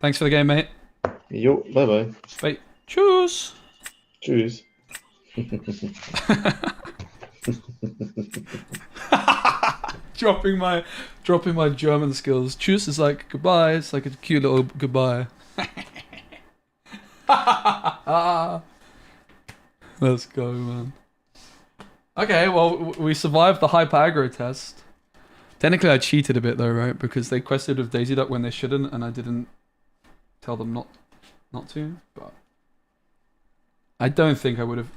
A: Thanks for the game, mate.
G: Yo, bye bye.
A: Bye. Tschüss.
G: Tschüss.
A: dropping my German skills. Tschüss is like goodbye. It's like a cute little goodbye. Let's go, man. Okay, well, we survived the hyper aggro test. Technically, I cheated a bit though, right? Because they quested with Daisy Duck when they shouldn't, and I didn't tell them not to. But I don't think I would have.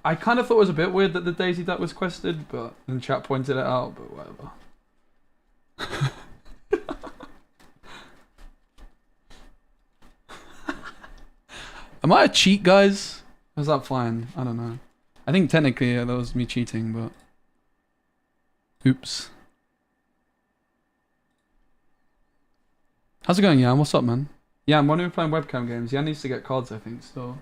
A: I kind of thought it was a bit weird that the Daisy Duck was quested, but then chat pointed it out. But whatever. Am I a cheat, guys? Or is that fine? I don't know. I think technically that was me cheating, but oops. How's it going, Jan? What's up, man? Jan, when are we playing webcam games? Jan needs to get cards, I think, still.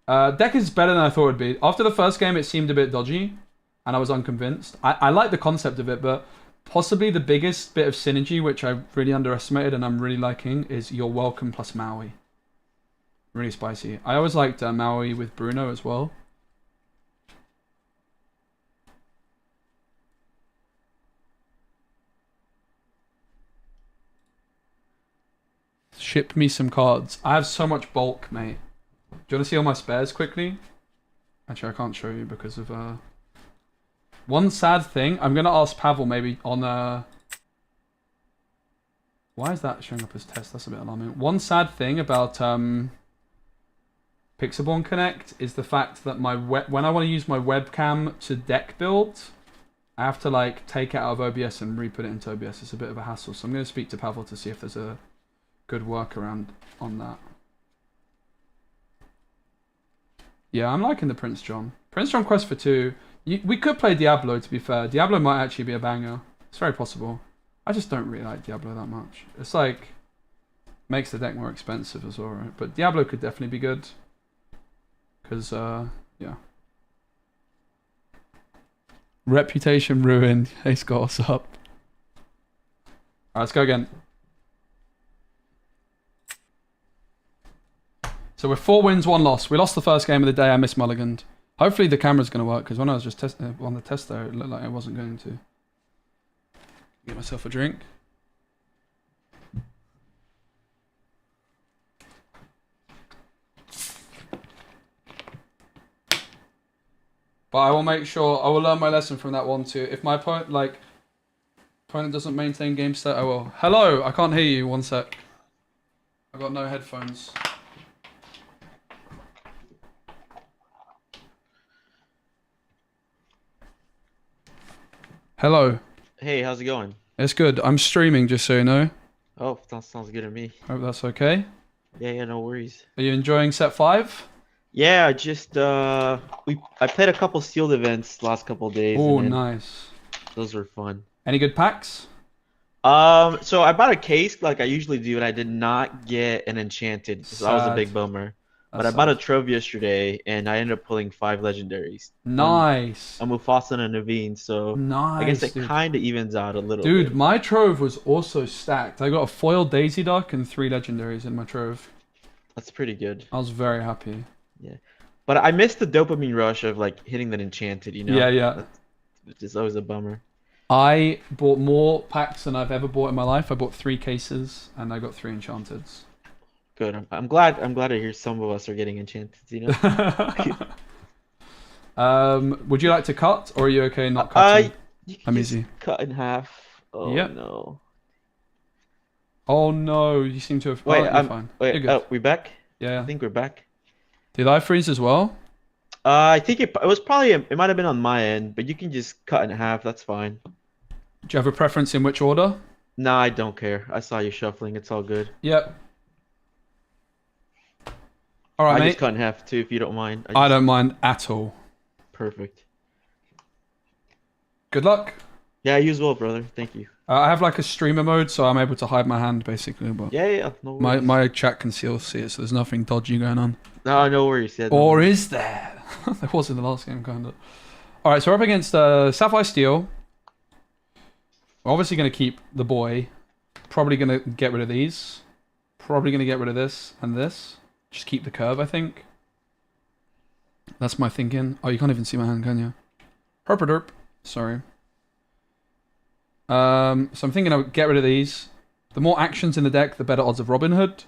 A: Deck is better than I thought it would be. After the first game, it seemed a bit dodgy, and I was unconvinced. I like the concept of it, but possibly the biggest bit of synergy, which I really underestimated and I'm really liking, is You're Welcome plus Maui. Really spicy. I always liked Maui with Bruno as well. Ship me some cards. I have so much bulk, mate. Do you want to see all my spares quickly? Actually, I can't show you because of... One sad thing. I'm going to ask Pavel maybe on... Why is that showing up as test? That's a bit alarming. One sad thing about... Pixelborn Connect is the fact that when I want to use my webcam to deck build, I have to like take it out of OBS and re-put it into OBS. It's a bit of a hassle. So I'm going to speak to Pavel to see if there's a good workaround on that. Yeah, I'm liking the Prince John. Prince John quest for 2. We could play Diablo, to be fair. Diablo might actually be a banger. It's very possible. I just don't really like Diablo that much. It's like makes the deck more expensive as well, right? But Diablo could definitely be good. Because, yeah. Reputation ruined. Hey, Scott, what's up? Alright, let's go again. So we're 4 wins, 1 loss. We lost the first game of the day. I missed mulliganed. Hopefully the camera's going to work, because when I was just on the test there, it looked like it wasn't going to. Get myself a drink. But I will make sure, I will learn my lesson from that one too. If my opponent doesn't maintain game state, I will. Hello, I can't hear you, one sec. I've got no headphones. Hello.
H: Hey, how's it going?
A: It's good. I'm streaming, just so you know.
H: Oh, that sounds good to me.
A: Hope that's okay.
H: Yeah, no worries.
A: Are you enjoying set 5?
H: Yeah, just I played a couple sealed events last couple days.
A: Oh,
H: and then
A: nice.
H: those were fun.
A: Any good packs?
H: So I bought a case like I usually do, and I did not get an enchanted, so that was a
A: Sad.
H: big bummer. But I
A: That's
H: bought a
A: sad.
H: trove yesterday, and I ended up pulling 5 legendaries.
A: Nice.
H: A Mufasa and a Naveen, so
A: Nice.
H: I guess it
A: dude.
H: kind of evens out a little
A: Dude,
H: bit.
A: my trove was also stacked. I got a foil Daisy Duck and 3 legendaries in my trove.
H: That's pretty good.
A: I was very happy.
H: But I missed the dopamine rush of like hitting that enchanted, you know?
A: Yeah.
H: It's just always a bummer.
A: I bought more packs than I've ever bought in my life. I bought 3 cases and I got 3 enchanteds.
H: Good. I'm glad to hear some of us are getting enchanted, you know?
A: Would you like to cut, or are you okay not cutting?
H: You can
A: I'm
H: just
A: easy.
H: cut in half. Oh
A: Yep.
H: no.
A: Oh no, you seem to have.
H: Wait,
A: oh, you're fine. You're
H: Wait,
A: good.
H: we back?
A: Yeah.
H: I think we're back.
A: Did I freeze as well?
H: I think it was probably it might have been on my end, but you can just cut in half. That's fine.
A: Do you have a preference in which order?
H: Nah, I don't care. I saw you shuffling. It's all good.
A: Yep. All right,
H: I
A: mate.
H: just cut in half too, if you don't mind.
A: I don't mind at all.
H: Perfect.
A: Good luck.
H: Yeah, you as well, brother. Thank you.
A: I have like a streamer mode, so I'm able to hide my hand basically. But
H: Yeah. No
A: my
H: worries.
A: my chat can still see it, so there's nothing dodgy going on.
H: No worries. Yeah, no
A: Or
H: worries.
A: is there? There was in the last game, kind of. All right, so we're up against Sapphire Steel. We're obviously going to keep the boy. Probably going to get rid of these. Probably going to get rid of this and this. Just keep the curve, I think. That's my thinking. Oh, you can't even see my hand, can you? Herp-a-derp. Sorry. So I'm thinking I'll get rid of these. The more actions in the deck, the better odds of Robin Hood.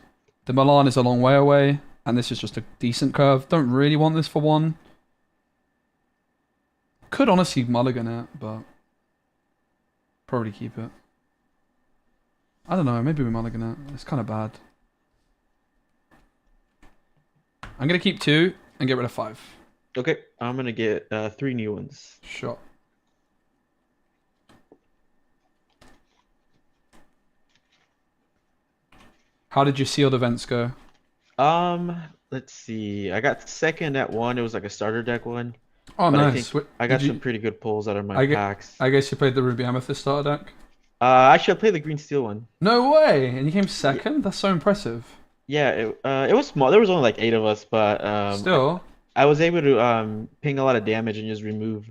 A: The Milan is a long way away. And this is just a decent curve. Don't really want this for 1. Could honestly mulligan it, but probably keep it. I don't know, maybe we mulligan it. It's kind of bad. I'm going to keep 2 and get rid of 5.
H: Okay, I'm gonna get 3 new ones.
A: Sure. How did your sealed events go?
H: Let's see. I got second at one. It was like a starter deck one.
A: Oh,
H: But
A: nice.
H: I got
A: Did you-
H: some pretty good pulls out of my
A: I get-
H: packs.
A: I guess you played the Ruby Amethyst starter deck?
H: Actually, I played the green steel one.
A: No way! And you came second? That's so impressive.
H: Yeah, it was small. There was only like 8 of us, but
A: Still.
H: I was able to ping a lot of damage and just remove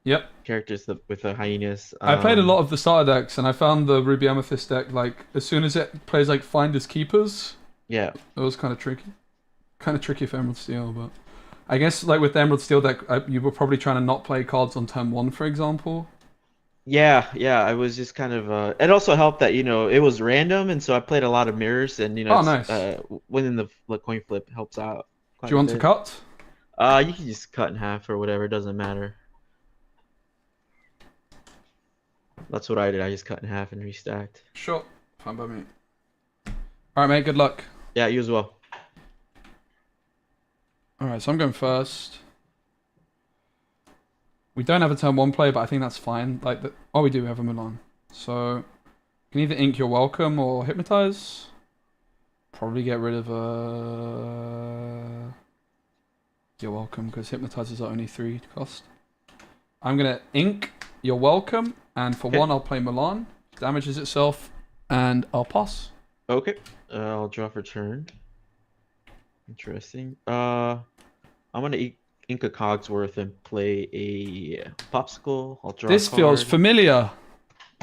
A: Yep.
H: characters with the hyenas.
A: I played a lot of the starter decks, and I found the Ruby Amethyst deck, like, as soon as it plays, like, Finders Keepers,
H: Yeah,
A: it was kind of tricky. Kind of tricky for Emerald Steel, but... I guess, like, with the Emerald Steel deck, you were probably trying to not play cards on turn 1, for example.
H: yeah. I was just kind of. It also helped that it was random, and so I played a lot of mirrors, and
A: Oh, nice.
H: winning the coin flip helps out.
A: Do you want to cut?
H: You can just cut in half or whatever. It doesn't matter. That's what I did. I just cut in half and restacked.
A: Sure. Fine by me. Alright, mate, good luck.
H: Yeah, you as well.
A: Alright, so I'm going first. We don't have a turn 1 play, but I think that's fine. Oh, we do have a Milan. So, you can either ink your welcome or hypnotize. Probably get rid of your welcome, because hypnotizers are only 3 cost. I'm going to ink your welcome, and for 1 I'll play Milan. Damages itself, and I'll pass.
H: Okay. I'll draw for turn. Interesting. I'm gonna ink a Cogsworth and play a Popsicle. I'll draw.
A: This
H: a
A: feels
H: card.
A: familiar.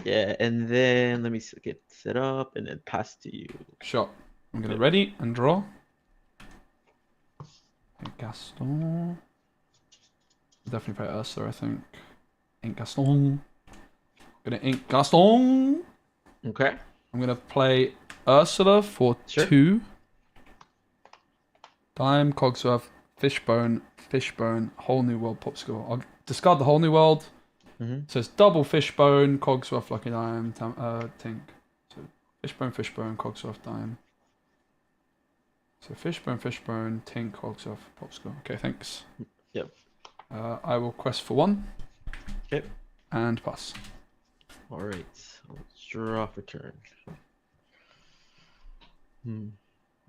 H: Yeah, and then let me get set up and then pass to you.
A: Sure. I'm going to ready and draw. Gaston. Definitely play Ursa, I think. Ink Gaston. Gonna ink Gaston.
H: Okay.
A: I'm gonna play Ursula for
H: Sure.
A: 2. Dime, Cogsworth, Fishbone, Whole New World, Popsicle. I'll discard the Whole New World.
H: Mhm.
A: So it's double Fishbone, Cogsworth, Lucky Dime, Tink. So Fishbone, Cogsworth, Dime. So Fishbone, Tink, Cogsworth, Popsicle. Okay, thanks.
H: Yep.
A: I will quest for 1.
H: Okay.
A: And pass.
H: All right. Let's draw for turn.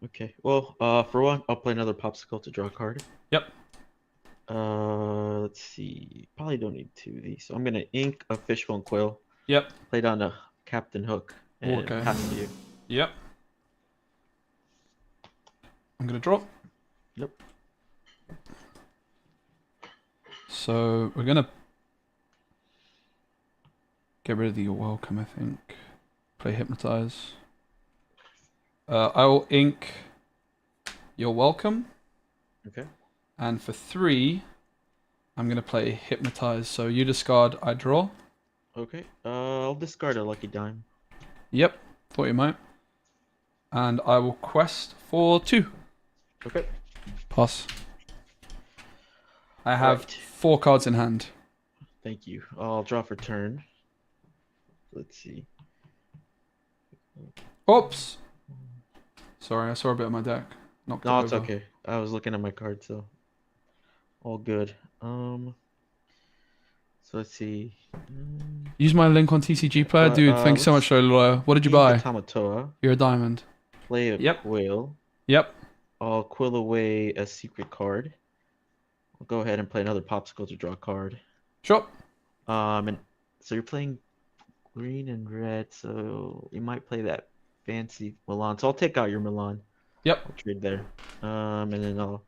H: Okay. Well, for 1, I'll play another popsicle to draw a card.
A: Yep.
H: Let's see. Probably don't need 2 of these. So I'm gonna ink a Fishbone Quill.
A: Yep.
H: Play down a Captain Hook and
A: Okay.
H: pass to you.
A: Yep. I'm gonna draw.
H: Yep.
A: So we're gonna get rid of the You're Welcome, I think. Play Hypnotize. I will ink You're Welcome.
H: Okay.
A: And for 3, I'm gonna play Hypnotize. So you discard, I draw.
H: Okay. I'll discard a Lucky Dime.
A: Yep, thought you might. And I will quest for 2.
H: Okay.
A: Pass. I have
H: Right.
A: 4 cards in hand.
H: Thank you. I'll draw for turn. Let's see.
A: Oops. Sorry, I saw a bit of my deck. Knocked
H: No,
A: it
H: it's
A: over.
H: okay. I was looking at my card, so all good. So let's see.
A: Use my link on TCG Player, dude. Thanks so much, Lawyer. What did you buy?
H: Tamatoa.
A: You're a diamond.
H: Play a
A: Yep.
H: quill.
A: Yep.
H: I'll quill away a secret card. I'll go ahead and play another popsicle to draw a card.
A: Sure.
H: And so you're playing green and red, so you might play that fancy Milan. So I'll take out your Milan.
A: Yep.
H: I'll trade there. And then I'll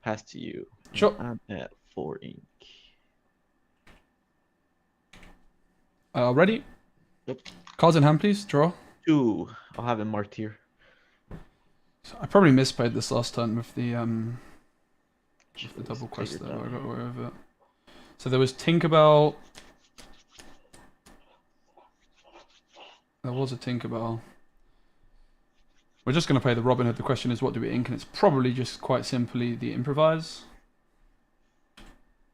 H: pass to you. And
A: Sure.
H: I'm at 4 ink.
A: Ready?
H: Yep.
A: Cards in hand, please. Draw.
H: 2. I'll have it marked here.
A: So I probably misplayed this last turn with the
H: Just
A: double quest
H: figured
A: there.
H: that
A: I got
H: out.
A: away with it. So there was Tinkerbell. There was a Tinkerbell. We're just going to play the Robin Hood. The question is, what do we ink? And it's probably just quite simply the Improvise.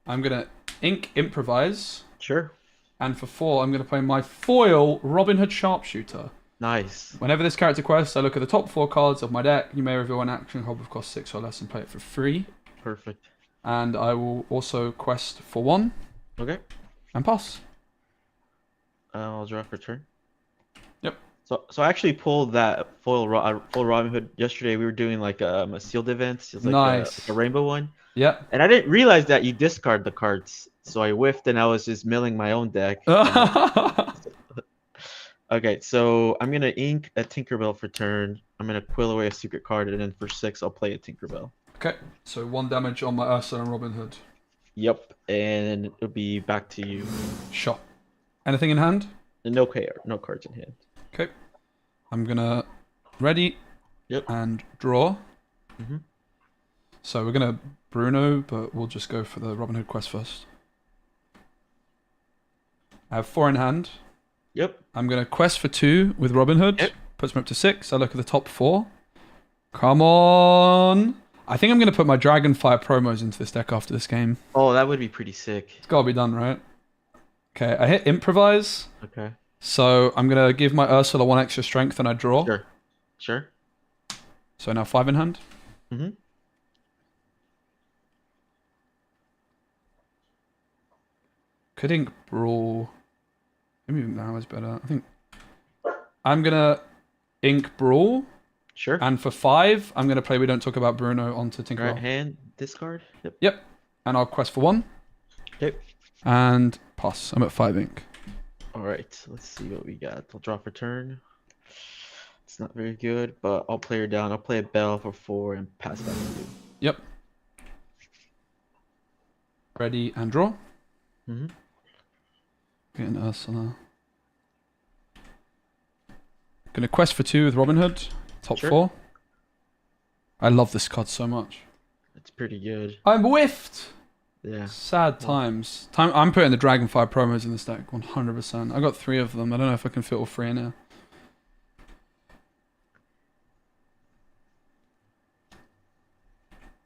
A: I'm going to ink Improvise.
H: Sure.
A: And for 4, I'm going to play my foil Robin Hood Sharpshooter.
H: Nice.
A: Whenever this character quests, I look at the top 4 cards of my deck. You may reveal an action card with cost 6 or less and play it for free.
H: Perfect.
A: And I will also quest for 1
H: Okay.
A: and pass.
H: I'll draw for turn.
A: Yep.
H: So I actually pulled that full Robin Hood yesterday. We were doing like a sealed event. It was like
A: Nice.
H: a rainbow one.
A: Yep.
H: And I didn't realize that you discard the cards. So I whiffed and I was just milling my own deck. Okay, so I'm gonna ink a Tinkerbell for turn. I'm gonna quill away a secret card, and then for 6, I'll play a Tinkerbell.
A: Okay, so 1 damage on my Ursa and Robin Hood.
H: Yep, and it'll be back to you.
A: Shot. Anything in hand?
H: And no cards in hand.
A: Okay. I'm gonna ready.
H: Yep.
A: And draw.
H: Mhm.
A: So we're gonna Bruno, but we'll just go for the Robin Hood quest first. I have 4 in hand.
H: Yep.
A: I'm gonna quest for 2 with Robin Hood.
H: Yep.
A: Puts me up to 6. I look at the top 4. Come on. I think I'm gonna put my Dragonfire promos into this deck after this game.
H: Oh, that would be pretty sick.
A: It's gotta be done, right? Okay, I hit Improvise.
H: Okay.
A: So I'm gonna give my Ursula 1 extra strength and I draw.
H: Sure. Sure.
A: So now 5 in hand.
H: Mhm.
A: Could ink Brawl. Maybe now is better. I think I'm gonna ink Brawl,
H: Sure.
A: and for 5, I'm gonna play We Don't Talk About Bruno onto Tinkerbell.
H: Right hand, discard. Yep.
A: Yep. And I'll quest for 1
H: Okay.
A: and pass. I'm at 5 ink.
H: All right. Let's see what we got. I'll draw for turn. It's not very good, but I'll play her down. I'll play a Bell for 4 and pass back to you.
A: Yep. Ready and draw.
H: Mhm.
A: Get an Ursula. Gonna quest for 2 with Robin Hood. Top
H: Sure.
A: 4. I love this card so much.
H: It's pretty good.
A: I'm whiffed.
H: Yeah.
A: Sad times. I'm putting the Dragonfire promos in this deck, 100%. I got 3 of them. I don't know if I can fit all 3 in here.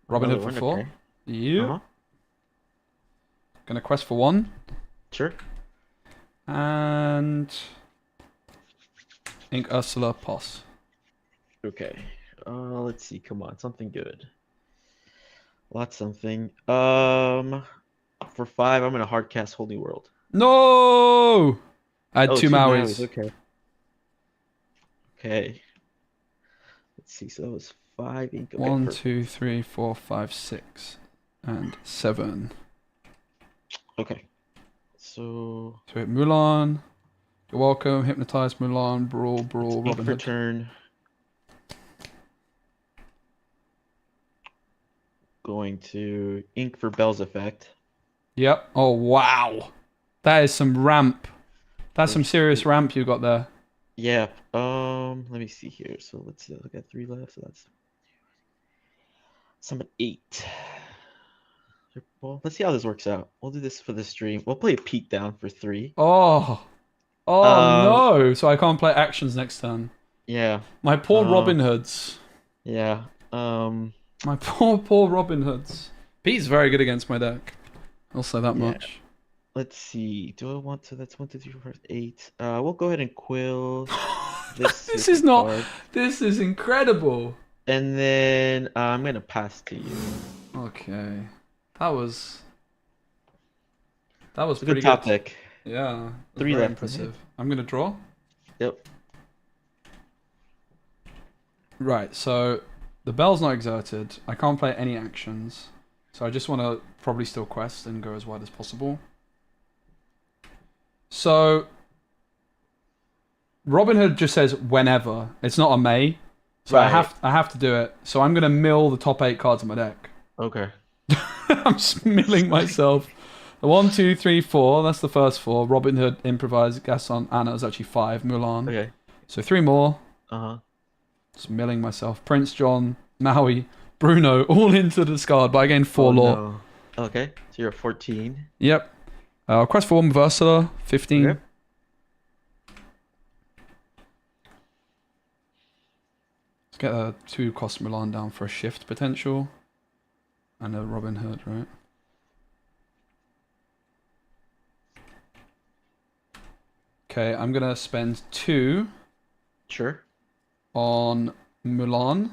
A: Robin Hood for 4.
H: Okay.
A: You.
H: Uh-huh.
A: Gonna quest for 1.
H: Sure.
A: And Ink Ursula Poss.
H: Okay. Let's see. Come on, something good. Lots something. For 5, I'm gonna hardcast Holy World.
A: No! I had 2 Mauis.
H: Okay. Okay. Let's see. So that was 5 ink. Okay,
A: 1,
H: perfect.
A: 2, 3, 4, 5, 6, and 7.
H: Okay. So
A: So we hit Mulan. You're welcome. Hypnotize Mulan. Brawl.
H: ink
A: Robin
H: for
A: Hood.
H: turn. Going to ink for Bell's effect.
A: Yep. Oh wow, that is some ramp. That's some serious ramp you got there.
H: Yeah. Let me see here. So let's see. I got 3 left. So that's some 8. Well, let's see how this works out. We'll do this for the stream. We'll play a Pete down for 3.
A: Oh no! So I can't play actions next turn.
H: Yeah.
A: My poor Robin Hoods.
H: Yeah.
A: My poor Robin Hoods. Pete's very good against my deck. I'll say that much.
H: Let's see. Do I want to? That's 1, 2, 3, 4, 5, 8. We'll go ahead and quill this.
A: This
H: with
A: is
H: the
A: not.
H: card.
A: This is incredible.
H: And then I'm gonna pass to you.
A: Okay, that was
H: It's a
A: pretty
H: good top
A: good.
H: deck.
A: Yeah, that's
H: 3
A: very
H: left.
A: impressive. I'm gonna draw.
H: Yep.
A: Right, so the bell's not exerted. I can't play any actions. So I just want to probably still quest and go as wide as possible. So Robin Hood just says whenever. It's not a may. So
H: Right.
A: I have to do it. So I'm going to mill the top 8 cards in my deck.
H: Okay.
A: I'm just milling myself. 1, 2, 3, 4. That's the first 4. Robin Hood, Improvise, Gaston, Anna is actually 5. Mulan.
H: Okay.
A: So 3 more.
H: Uh-huh.
A: Just milling myself. Prince John, Maui, Bruno, all into the discard, but I gained 4 lore.
H: No. Okay. So you're at 14.
A: Yep. Quest for 1 with Ursula, 15.
H: Okay.
A: Let's get a 2 cost Milan down for a shift potential. And a Robin Hood, right? Okay, I'm going to spend 2
H: Sure.
A: on Mulan.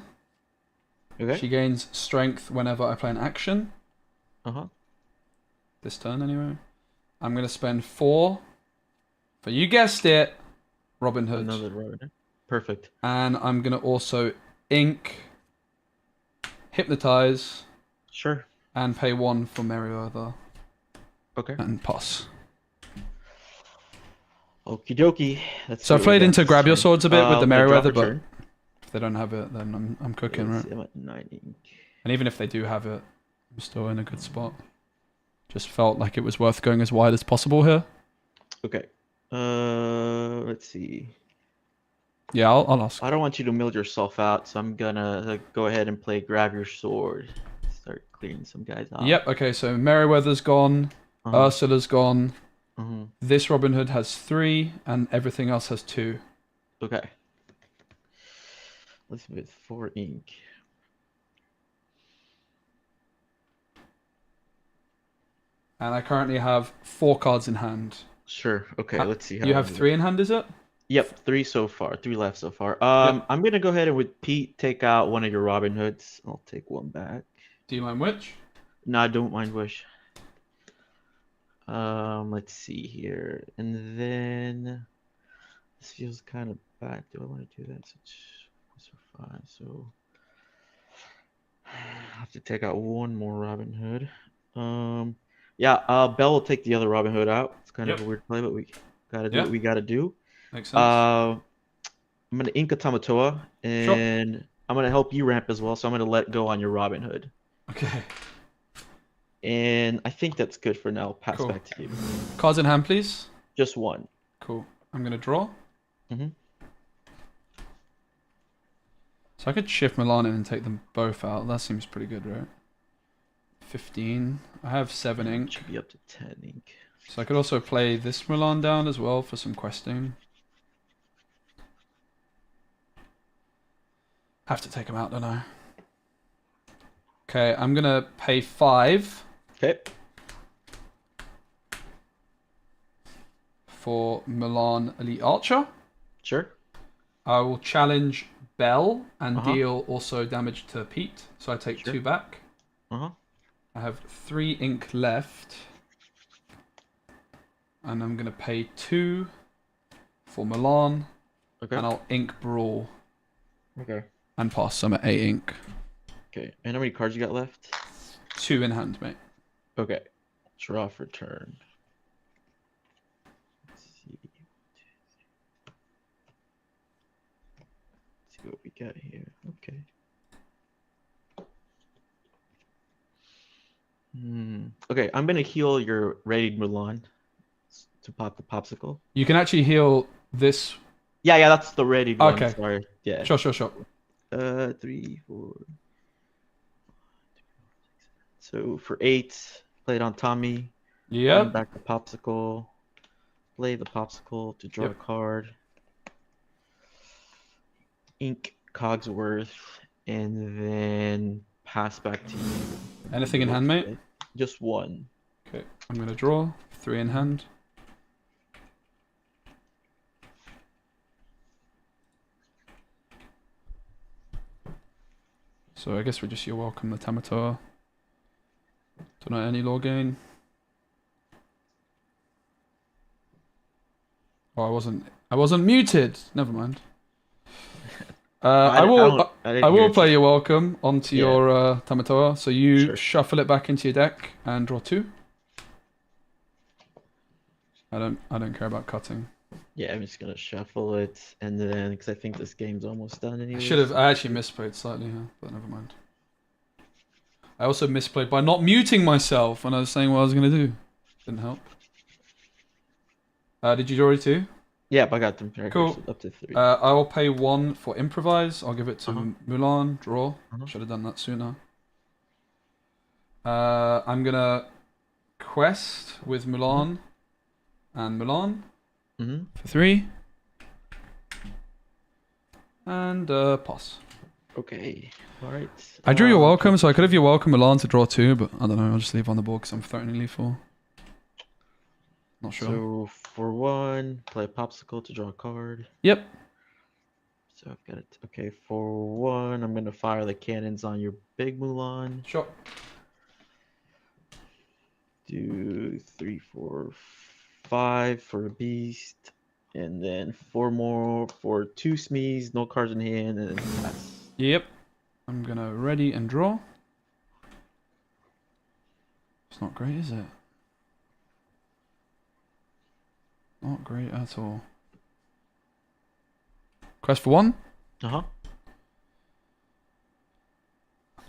H: Okay.
A: She gains strength whenever I play an action.
H: Uh-huh.
A: This turn, anyway. I'm going to spend 4 for, you guessed it, Robin Hood.
H: Another Robin. Perfect.
A: And I'm going to also ink, hypnotize,
H: Sure.
A: and pay 1 for Merryweather
H: Okay.
A: and pass.
H: Okie dokie. Let's
A: So I
H: see what we
A: played
H: got
A: into
H: this
A: grab your
H: turn.
A: swords a bit with the
H: I'm gonna draw
A: Merryweather,
H: for
A: but
H: turn.
A: if they don't have it, then I'm cooking,
H: Let's
A: right?
H: see, I'm at 9 ink.
A: And even if they do have it, I'm still in a good spot. Just felt like it was worth going as wide as possible here.
H: Okay. Let's see.
A: Yeah, I'll ask.
H: I don't want you to mill yourself out, so I'm gonna go ahead and play grab your sword. Start clearing some guys off.
A: Yep, okay, so Merryweather's gone,
H: Uh-huh.
A: Ursula's gone,
H: Uh-huh.
A: this Robin Hood has 3, and everything else has 2.
H: Okay. Let's with 4 ink.
A: And I currently have 4 cards in hand.
H: Sure. Okay. Let's see. How
A: You
H: I
A: have
H: do
A: 3 in hand, is it?
H: Yep, 3 so far. 3 left so far. I'm gonna go ahead and with Pete take out one of your Robin Hoods. I'll take 1 back.
A: Do you mind which?
H: No, I don't mind Wish. Let's see here, and then this feels kind of bad. Do I want to do that? So 5. So I have to take out 1 more Robin Hood. Yeah. Bell will take the other Robin Hood out. It's kind of a weird play, but we gotta do what we gotta do.
A: Makes sense.
H: I'm gonna ink a Tamatoa, and I'm gonna help you ramp as well. So I'm gonna let go on your Robin Hood,
A: Okay.
H: and I think that's good for now. Pass
A: Cool.
H: back to you.
A: Cards in hand, please.
H: Just 1.
A: Cool. I'm going to draw.
H: Mhm.
A: So I could shift Milan in and take them both out. That seems pretty good, right? 15. I have 7 ink.
H: Should be up to 10 ink.
A: So I could also play this Mulan down as well for some questing. Have to take him out, don't I? Okay, I'm gonna pay 5
H: Okay.
A: for Milan Elite Archer.
H: Sure.
A: I will challenge Bell and
H: Uh-huh.
A: deal also damage to Pete. So I take
H: Sure.
A: 2 back.
H: Uh-huh.
A: I have 3 ink left. And I'm gonna pay 2 for Milan.
H: Okay.
A: And I'll ink Brawl
H: Okay.
A: and pass. So I'm at 8 ink.
H: Okay. And how many cards you got left?
A: 2 in hand, mate.
H: Okay. Draw for turn. Let's see. Let's see what we got here. Okay. Okay, I'm gonna heal your readied Mulan to pop the popsicle.
A: You can actually heal this.
H: Yeah, that's the readied one.
A: Okay.
H: Sorry. Yeah.
A: Sure.
H: 3, 4. So for 8, play it on Tommy.
A: Yep.
H: Bring back the popsicle. Play the popsicle to draw
A: Yep.
H: a card. Ink Cogsworth, and then pass back to you.
A: Anything in hand, mate?
H: Just 1.
A: Okay, I'm gonna draw 3 in hand. So I guess we just you're welcome the Tamatoa. Don't know any law gain. Oh, I wasn't muted. Never mind. I will play your welcome onto
H: Yeah.
A: your Tamatoa. So you
H: Sure.
A: shuffle it back into your deck and draw 2. I don't care about cutting.
H: Yeah, I'm just gonna shuffle it, and then because I think this game's almost done anyway.
A: I actually misplayed slightly here, but never mind. I also misplayed by not muting myself when I was saying what I was gonna do. Didn't help. Did you draw it too?
H: Yep, I got them. Right,
A: Cool.
H: so up to 3.
A: I will pay 1 for improvise. I'll give it to
H: Uh-huh.
A: Mulan. Draw.
H: Uh-huh.
A: Should have done that sooner. I'm gonna quest with Mulan and Mulan
H: Mm-hmm.
A: for 3. And pass.
H: Okay. All right.
A: I drew your welcome, so I could have your welcome Milan to draw 2, but I don't know. I'll just leave on the board because I'm threateningly full. Not sure.
H: So for 1, play a popsicle to draw a card.
A: Yep.
H: So I've got it. Okay, for 1, I'm gonna fire the cannons on your big Mulan.
A: Sure.
H: Do 3, 4, 5 for a beast, and then 4 more for 2 Smees, no cards in hand, and then pass.
A: Yep. I'm gonna ready and draw. It's not great, is it? Not great at all. Quest for 1.
H: Uh-huh.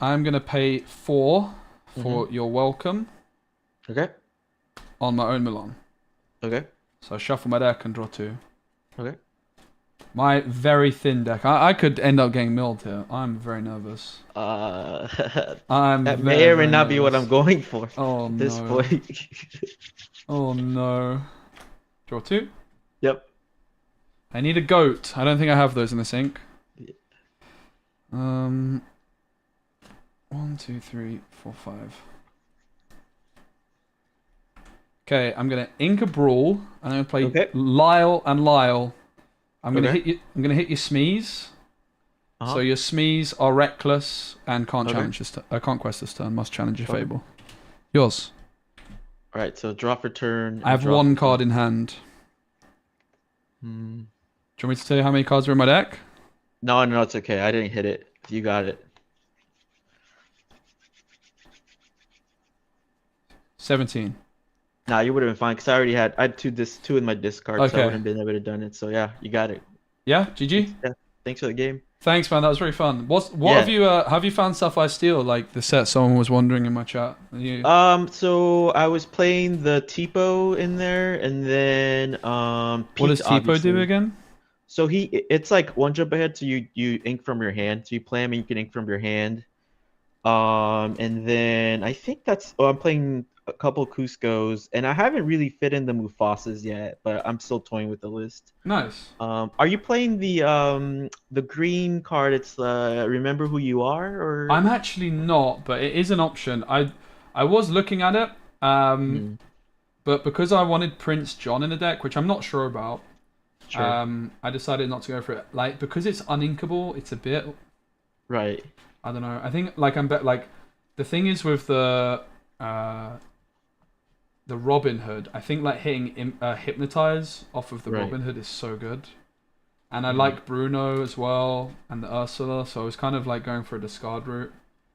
A: I'm gonna pay 4 for your welcome
H: Okay.
A: on my own Milan.
H: Okay.
A: So I shuffle my deck and draw 2.
H: Okay.
A: My very thin deck. I could end up getting milled here. I'm very nervous. I'm
H: that
A: very,
H: may or may
A: very
H: not be what
A: nervous.
H: I'm going for
A: Oh
H: at this
A: no.
H: point.
A: Oh no. Draw 2.
H: Yep.
A: I need a goat. I don't think I have those in the sink.
H: Yeah.
A: 1, 2, 3, 4, 5. Okay, I'm gonna ink a brawl, and I'm gonna play
H: Okay.
A: Lyle and Lyle. I'm gonna
H: Okay.
A: hit you. I'm gonna hit your Smees.
H: Uh-huh.
A: So your Smees are reckless and can't
H: Okay.
A: challenge this. Can't quest this turn. Must challenge your
H: Okay.
A: Fable. Yours.
H: All right. So draw for turn.
A: I have
H: draw
A: 1
H: for
A: card
H: turn.
A: in hand.
H: Hmm.
A: Do you want me to tell you how many cards are in my deck?
H: No, it's okay. I didn't hit it. You got it.
A: 17.
H: Nah, you would have been fine because I already had. I had 2 in my discard, so I
A: Okay.
H: wouldn't have been able to done it. So yeah, you got it.
A: Yeah, GG.
H: Thanks for the game.
A: Thanks, man. That was very fun. What
H: Yeah.
A: have you found stuff I steal like the set? Someone was wondering in my chat. You,
H: So I was playing the Tipo in there, and then
A: what does
H: Pete,
A: Tipo
H: obviously.
A: do again?
H: So it's like 1 jump ahead. So you ink from your hand. So you play him, and you can ink from your hand. And then I think that's. Oh, I'm playing a couple Cuscos, and I haven't really fit in the Mufasas yet, but I'm still toying with the list.
A: Nice.
H: Are you playing the green card? It's Remember Who You Are, or
A: I'm actually not, but it is an option. I was looking at it,
H: Hmm,
A: but because I wanted Prince John in the deck, which I'm not sure about,
H: sure,
A: I decided not to go for it. Like because it's uninkable, it's a bit.
H: right?
A: I don't know. I think like the thing is with the Robin Hood. I think like hitting hypnotize off of the
H: Right.
A: Robin Hood is so good, and I
H: Hmm,
A: like Bruno as well and the Ursula. So I was kind of like going for a discard route.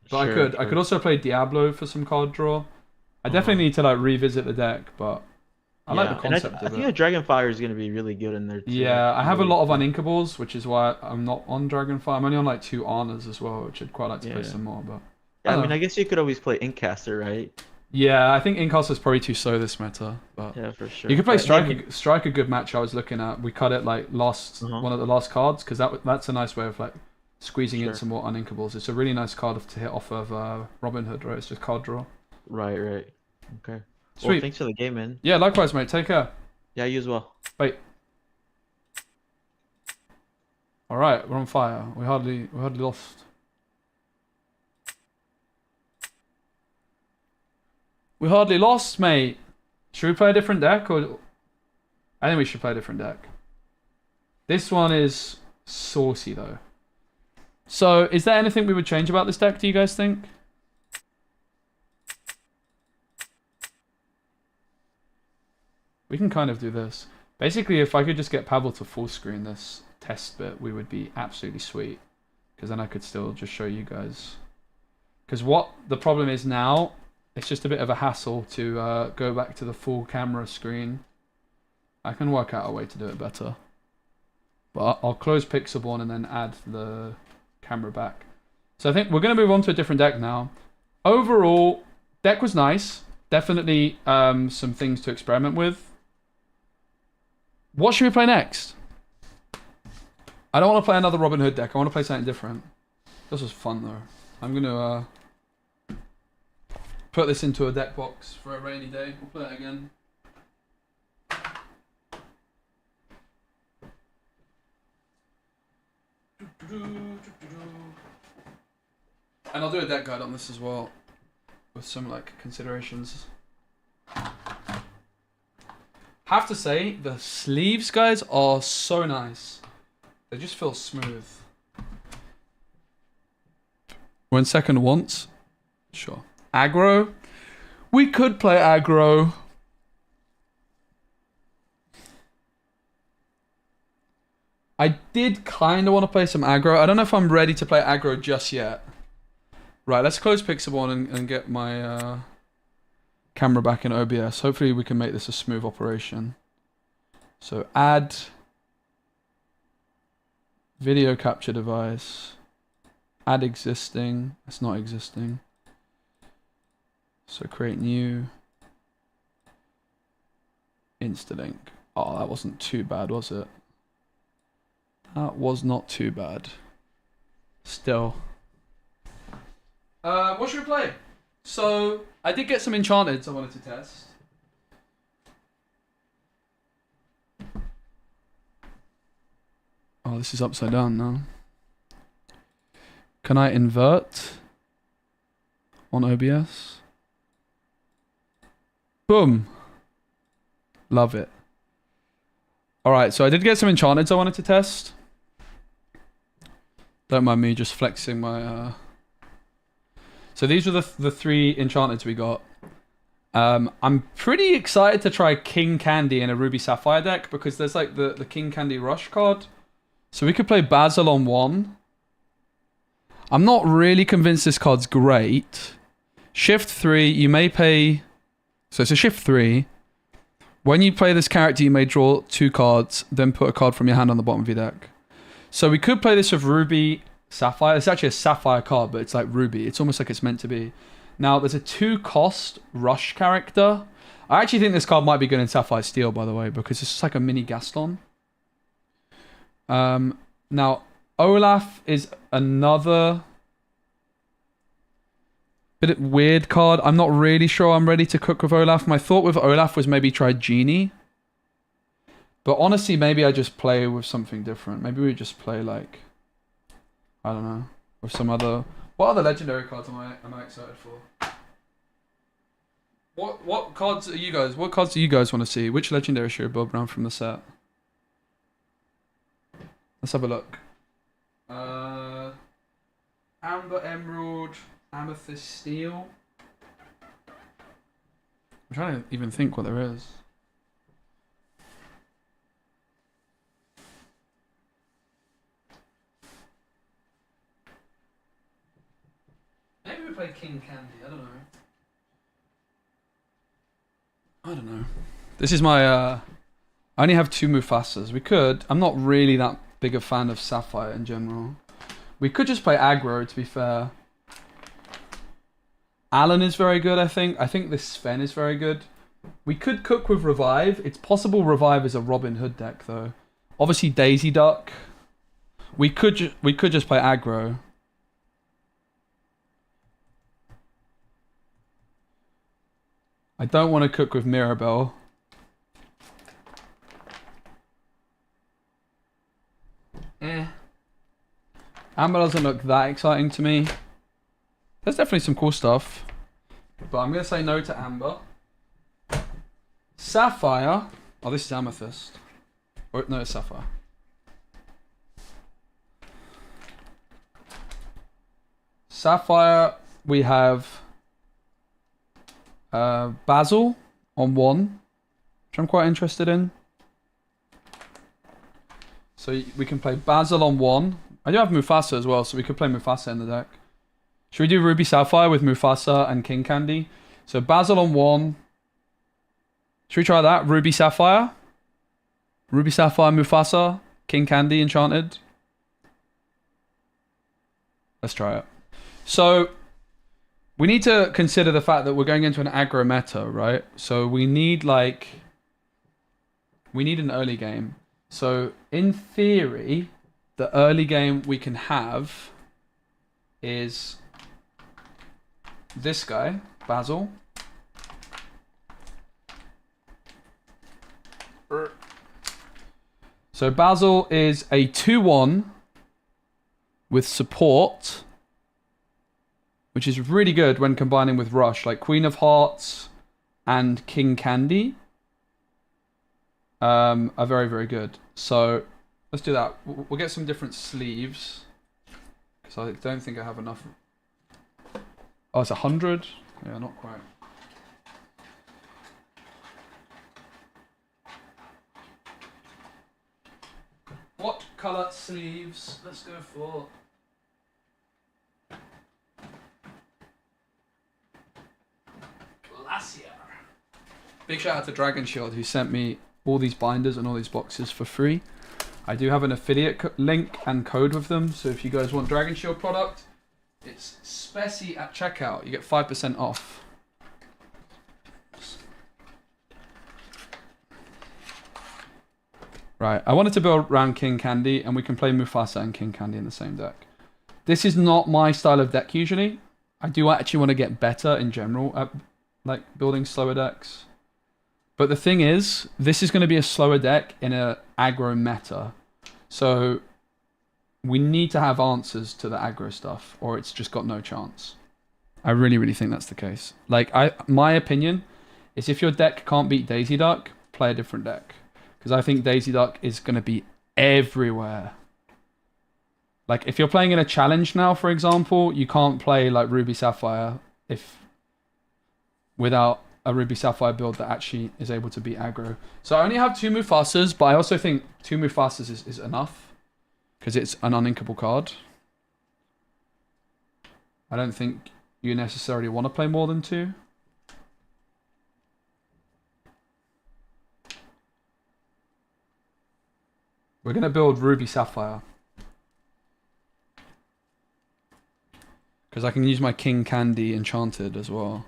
A: But I
H: sure,
A: could
H: sure.
A: also play Diablo for some card draw. I
H: Uh-huh.
A: definitely need to like revisit the deck, but I like the
H: Yeah, and
A: concept
H: I
A: of
H: think
A: it.
H: the Dragonfire is gonna be really good in there too.
A: Yeah, I have a
H: Really
A: lot of
H: fun.
A: uninkables, which is why I'm not on Dragonfire. I'm only on like 2 Arnas as well, which I'd quite like to play
H: Yeah.
A: some more. But I
H: Yeah, I
A: don't
H: mean,
A: know.
H: I guess you could always play Inkcaster, right?
A: Yeah, I think Incast is probably too slow this meta, but
H: Yeah, for sure.
A: you could play
H: But hey, I
A: Strike.
H: mean,
A: Strike a good match I was looking at. We cut it like
H: uh-huh,
A: one of the last cards because that's a nice way of like squeezing in
H: sure.
A: some more uninkables. It's a really nice card to hit off of Robin Hood, right? It's just card draw.
H: Right, right. Okay. Well,
A: Sweet.
H: thanks for the game, man.
A: Yeah, likewise, mate. Take care.
H: Yeah, you as well.
A: Bye. All right, we're on fire. We hardly lost. We hardly lost, mate. Should we play a different deck or? I think we should play a different deck. This one is saucy though. So, is there anything we would change about this deck? Do you guys think? We can kind of do this. Basically, if I could just get Pavel to full screen this test bit, we would be absolutely sweet. Because then I could still just show you guys. Because what the problem is now, it's just a bit of a hassle to go back to the full camera screen. I can work out a way to do it better. But I'll close Pixelborn and then add the camera back. So I think we're going to move on to a different deck now. Overall, deck was nice. Definitely some things to experiment with. What should we play next? I don't want to play another Robin Hood deck. I want to play something different. This was fun though. I'm going to put this into a deck box for a rainy day. We'll play it again. And I'll do a deck guide on this as well, with some like considerations. Have to say, the sleeves, guys, are so nice. They just feel smooth. When second once, sure. Aggro, we could play aggro. I did kind of want to play some aggro. I don't know if I'm ready to play aggro just yet. Right, let's close Pixelborn and get my camera back in OBS. Hopefully we can make this a smooth operation. So add video capture device. Add existing. It's not existing. So create new. Instalink. Oh, that wasn't too bad, was it? That was not too bad. Still. What should we play? So, I did get some enchanteds I wanted to test. Oh, this is upside down now. Can I invert on OBS? Boom. Love it. Alright, so I did get some enchanteds I wanted to test. Don't mind me just flexing my... So these were the 3 enchanteds we got. I'm pretty excited to try King Candy in a Ruby Sapphire deck because there's like the King Candy Rush card. So we could play Basil on 1. I'm not really convinced this card's great. Shift 3, you may pay... So it's a shift 3. When you play this character, you may draw 2 cards, then put a card from your hand on the bottom of your deck. So we could play this with Ruby Sapphire. It's actually a Sapphire card, but it's like Ruby. It's almost like it's meant to be. Now, there's a 2-cost Rush character. I actually think this card might be good in Sapphire Steel, by the way, because it's just like a mini Gaston. Now, Olaf is another bit weird card. I'm not really sure I'm ready to cook with Olaf. My thought with Olaf was maybe try Genie. But honestly, maybe I just play with something different. Maybe we just play like, I don't know, with some other. What other legendary cards am I excited for? What cards are you guys? What cards do you guys want to see? Which legendary should build around from the set? Let's have a look. Amber Emerald, Amethyst Steel. I'm trying to even think what there is. Maybe we play King Candy. I don't know. This is my. I only have 2 Mufasas. We could. I'm not really that big a fan of Sapphire in general. We could just play aggro, to be fair. Alan is very good, I think. I think this Sven is very good. We could cook with Revive. It's possible Revive is a Robin Hood deck, though. Obviously, Daisy Duck. We could just play aggro. I don't want to cook with Mirabelle. Amber doesn't look that exciting to me. There's definitely some cool stuff. But I'm going to say no to Amber. Sapphire. Oh, this is Amethyst. Or, no, it's Sapphire. Sapphire, we have Basil on 1, which I'm quite interested in. So we can play Basil on 1. I do have Mufasa as well, so we could play Mufasa in the deck. Should we do Ruby Sapphire with Mufasa and King Candy? So Basil on 1. Should we try that? Ruby Sapphire? Ruby Sapphire, Mufasa, King Candy, Enchanted. Let's try it. So we need to consider the fact that we're going into an aggro meta, right? So we need an early game. So in theory, the early game we can have is this guy, Basil. So Basil is a 2/1 with support, which is really good when combining with Rush, like Queen of Hearts and King Candy are very, very good. So let's do that. We'll get some different sleeves, because I don't think I have enough. Oh, it's 100? Yeah, not quite. What colour sleeves? Let's go for... Glacier. Big shout out to Dragon Shield, who sent me all these binders and all these boxes for free. I do have an affiliate link and code with them, so if you guys want Dragon Shield product, it's Speci at checkout. You get 5% off. Right, I wanted to build around King Candy, and we can play Mufasa and King Candy in the same deck. This is not my style of deck usually. I do actually want to get better in general at like building slower decks. But the thing is, this is going to be a slower deck in a aggro meta. So we need to have answers to the aggro stuff, or it's just got no chance. I really, really think that's the case. Like, my opinion is if your deck can't beat Daisy Duck, play a different deck. Because I think Daisy Duck is going to be everywhere. Like, if you're playing in a challenge now, for example, you can't play like Ruby Sapphire without a Ruby Sapphire build that actually is able to beat aggro. So I only have 2 Mufasas, but I also think 2 Mufasas is enough. Because it's an uninkable card. I don't think you necessarily want to play more than 2. We're going to build Ruby Sapphire. Because I can use my King Candy Enchanted as well.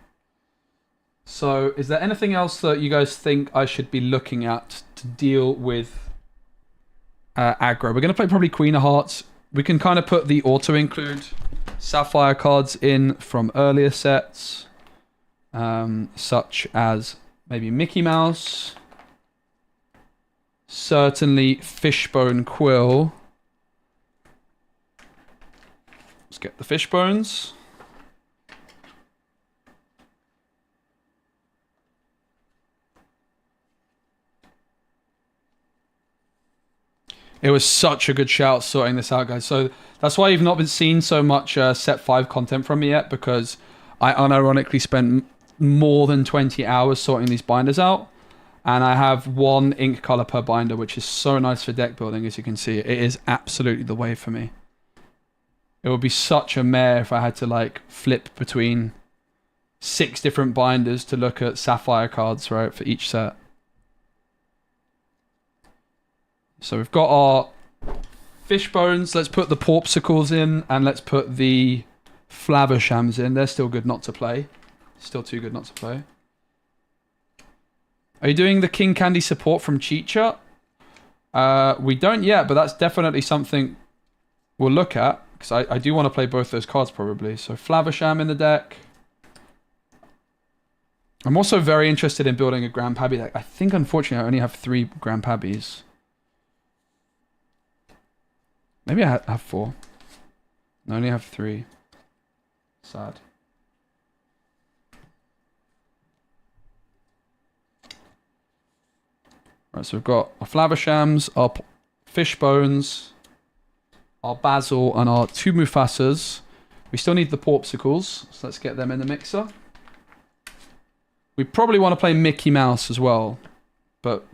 A: So, is there anything else that you guys think I should be looking at to deal with aggro? We're going to play probably Queen of Hearts. We can kind of put the auto-include Sapphire cards in from earlier sets, such as maybe Mickey Mouse, certainly Fishbone Quill. Let's get the Fishbones. It was such a good shout sorting this out, guys. So that's why you've not been seeing so much set 5 content from me yet, because I unironically spent more than 20 hours sorting these binders out. And I have 1 ink color per binder, which is so nice for deck building, as you can see. It is absolutely the way for me. It would be such a mare if I had to like flip between 6 different binders to look at Sapphire cards, right, for each set. So we've got our Fishbones. Let's put the Porpsicles in, and let's put the Flavershams in. They're still good not to play. Still too good not to play. Are you doing the King Candy support from Chicha? We don't yet, but that's definitely something we'll look at, because I do want to play both those cards probably. So Flaversham in the deck. I'm also very interested in building a Grandpappy deck. I think unfortunately I only have 3 Grandpappies. Maybe I have 4. I only have 3. Sad. Right, so we've got our Flavershams, our Fishbones, our Basil, and our 2 Mufasas. We still need the Porpsicles, so let's get them in the mixer. We probably want to play Mickey Mouse as well, but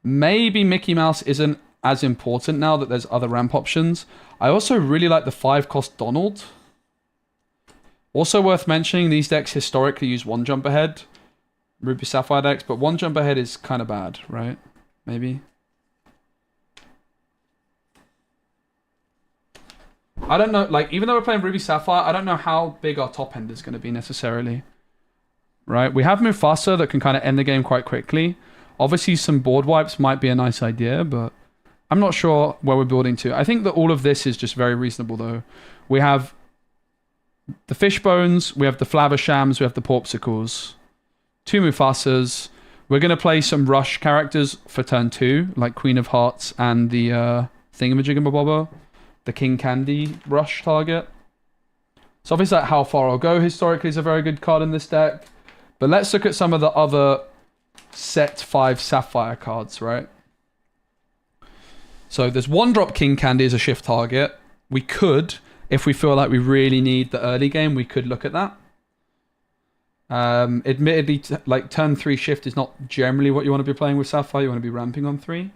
A: maybe Mickey Mouse isn't as important now that there's other ramp options. I also really like the 5-cost Donald. Also worth mentioning, these decks historically use 1 jump ahead. Ruby Sapphire decks, but 1 jump ahead is kind of bad, right? Maybe. I don't know, like, even though we're playing Ruby Sapphire, I don't know how big our top end is going to be necessarily. Right? We have Mufasa that can kind of end the game quite quickly. Obviously, some board wipes might be a nice idea, but I'm not sure where we're building to. I think that all of this is just very reasonable, though. We have the Fishbones, we have the Flavershams, we have the Porpsicles, 2 Mufasas. We're going to play some rush characters for turn 2, like Queen of Hearts and the Thingamajigambabobber, the King Candy rush target. So obviously, like, How Far I'll Go historically is a very good card in this deck. But let's look at some of the other set 5 Sapphire cards, right? So there's 1-drop King Candy as a shift target. We could, if we feel like we really need the early game, we could look at that. Admittedly, like turn 3 shift is not generally what you want to be playing with Sapphire. You want to be ramping on 3.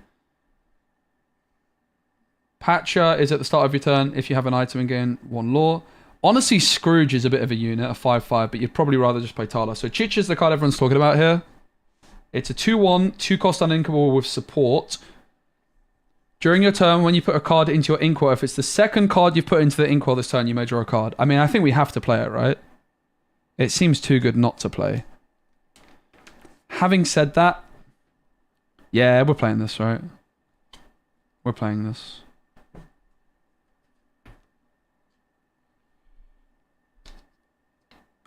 A: Patcher is at the start of your turn if you have an item and gain 1 lore. Honestly, Scrooge is a bit of a unit, a 5/5, but you'd probably rather just play Tala. So Chich is the card everyone's talking about here. It's a 2/1, 2-cost uninkable with support. During your turn, when you put a card into your inkwell, if it's the second card you put into the inkwell this turn, you may draw a card. I mean, I think we have to play it, right? It seems too good not to play. Having said that, yeah, we're playing this, right? We're playing this.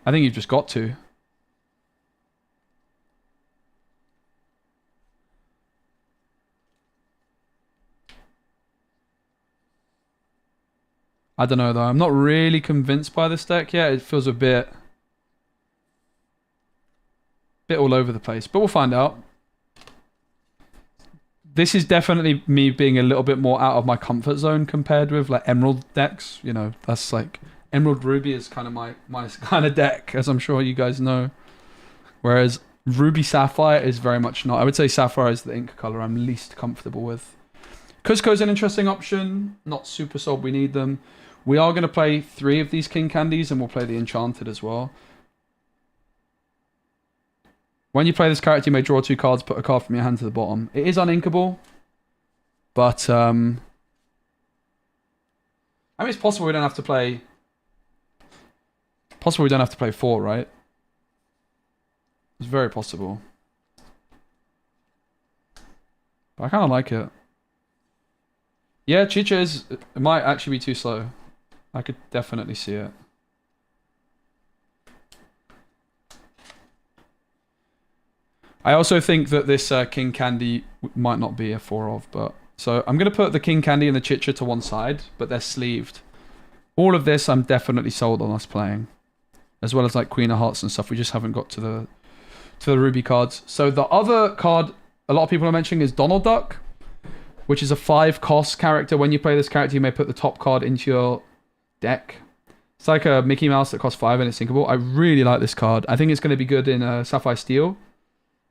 A: I think you've just got to. I don't know though. I'm not really convinced by this deck yet. It feels a bit all over the place, but we'll find out. This is definitely me being a little bit more out of my comfort zone compared with like Emerald decks. You know, that's like Emerald Ruby is kind of my kind of deck, as I'm sure you guys know. Whereas Ruby Sapphire is very much not. I would say Sapphire is the ink color I'm least comfortable with. Cusco's an interesting option. Not super sold we need them. We are going to play 3 of these King Candies, and we'll play the Enchanted as well. When you play this character, you may draw 2 cards, put a card from your hand to the bottom. It is uninkable, but I mean, it's possible we don't have to play. Possible we don't have to play 4, right? It's very possible. But I kind of like it. Yeah, Chicha is. It might actually be too slow. I could definitely see it. I also think that this King Candy might not be a 4 of, but... So I'm going to put the King Candy and the Chicha to one side, but they're sleeved. All of this I'm definitely sold on us playing. As well as like Queen of Hearts and stuff. We just haven't got to the Ruby cards. So the other card a lot of people are mentioning is Donald Duck, which is a 5 cost character. When you play this character, you may put the top card into your deck. It's like a Mickey Mouse that costs 5 and it's sinkable. I really like this card. I think it's going to be good in Sapphire Steel.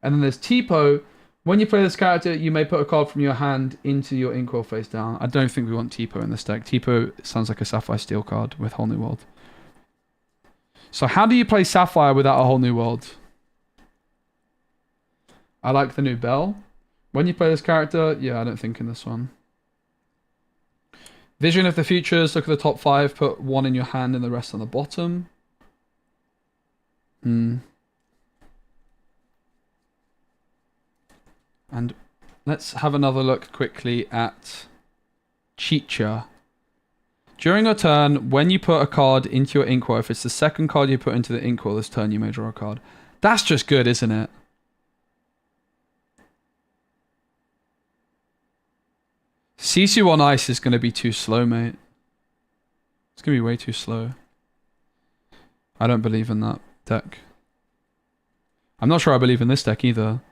A: And then there's Tipo. When you play this character, you may put a card from your hand into your Inkwell face down. I don't think we want Tipo in this deck. Tipo sounds like a Sapphire Steel card with Whole New World. So how do you play Sapphire without a Whole New World? I like the new Bell. When you play this character, yeah, I don't think in this one. Vision of the Futures, look at the top 5, put 1 in your hand and the rest on the bottom. And let's have another look quickly at Chicha. During a turn, when you put a card into your Inkwell, if it's the second card you put into the Inkwell this turn, you may draw a card. That's just good, isn't it? Sisu on ice is going to be too slow, mate. It's going to be way too slow. I don't believe in that deck. I'm not sure I believe in this deck either.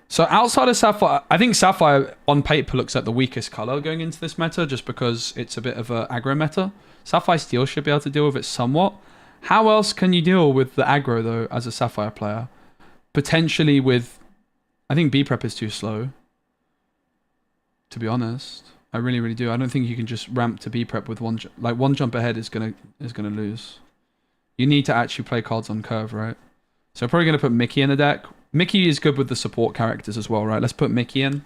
A: So outside of Sapphire, I think Sapphire on paper looks like the weakest color going into this meta just because it's a bit of a aggro meta. Sapphire Steel should be able to deal with it somewhat. How else can you deal with the aggro though as a Sapphire player? Potentially with... I think B-Prep is too slow. To be honest. I really, really do. I don't think you can just ramp to B-Prep with one... Like one jump ahead is gonna lose. You need to actually play cards on curve, right? So I'm probably going to put Mickey in the deck. Mickey is good with the support characters as well, right? Let's put Mickey in.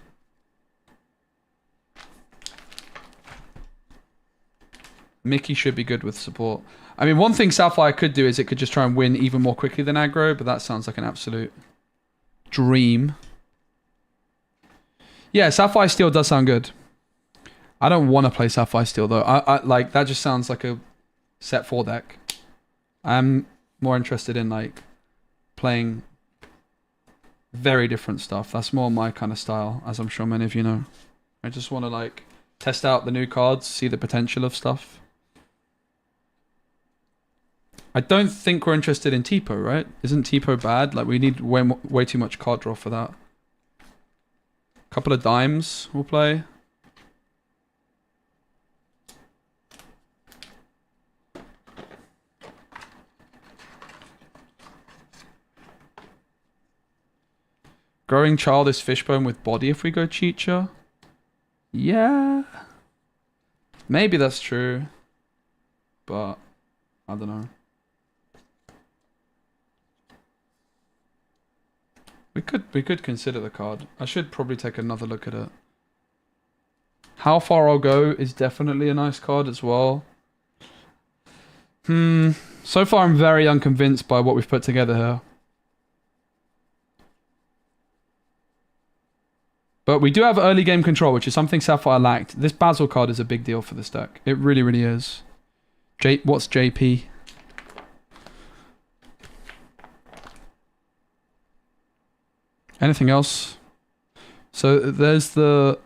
A: Mickey should be good with support. I mean, one thing Sapphire could do is it could just try and win even more quickly than aggro, but that sounds like an absolute dream. Yeah, Sapphire Steel does sound good. I don't want to play Sapphire Steel though. I like that just sounds like a set 4 deck. I'm more interested in like playing very different stuff. That's more my kind of style, as I'm sure many of you know. I just want to like test out the new cards, see the potential of stuff. I don't think we're interested in Tipo, right? Isn't Tipo bad? Like we need way too much card draw for that. Couple of dimes we'll play. Growing Child is Fishbone with body if we go Chicha. Yeah. Maybe that's true. But I don't know. We could consider the card. I should probably take another look at it. How Far I'll Go is definitely a nice card as well. So far I'm very unconvinced by what we've put together here. But we do have early game control, which is something Sapphire lacked. This Basil card is a big deal for this deck. It really, really is. What's JP? Anything else? So there's the...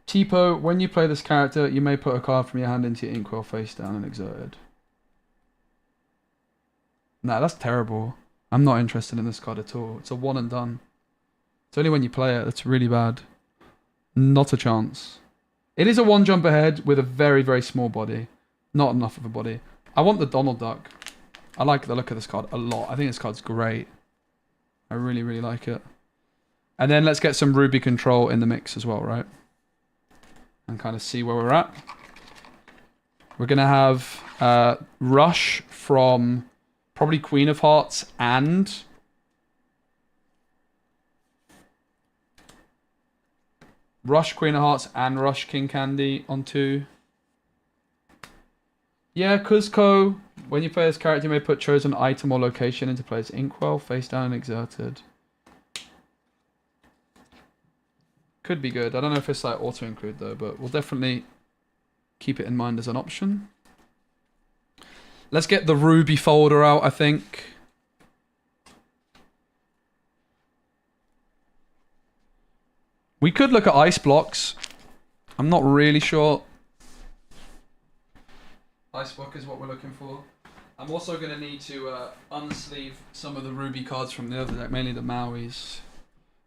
A: Tipo, when you play this character, you may put a card from your hand into your Inkwell face down and exerted. Nah, that's terrible. I'm not interested in this card at all. It's a one and done. It's only when you play it that's really bad. Not a chance. It is a 1 jump ahead with a very, very small body. Not enough of a body. I want the Donald Duck. I like the look of this card a lot. I think this card's great. I really, really like it. And then let's get some Ruby control in the mix as well, right? And kind of see where we're at. We're going to have Rush from probably Queen of Hearts and... Rush Queen of Hearts and Rush King Candy on 2. Yeah, Kuzco. When you play this character, you may put chosen item or location into player's Inkwell, face down and exerted. Could be good. I don't know if it's like auto include though, but we'll definitely keep it in mind as an option. Let's get the Ruby folder out, I think. We could look at ice blocks. I'm not really sure. Ice block is what we're looking for. I'm also going to need to unsleeve some of the Ruby cards from the other deck, mainly the Mauis.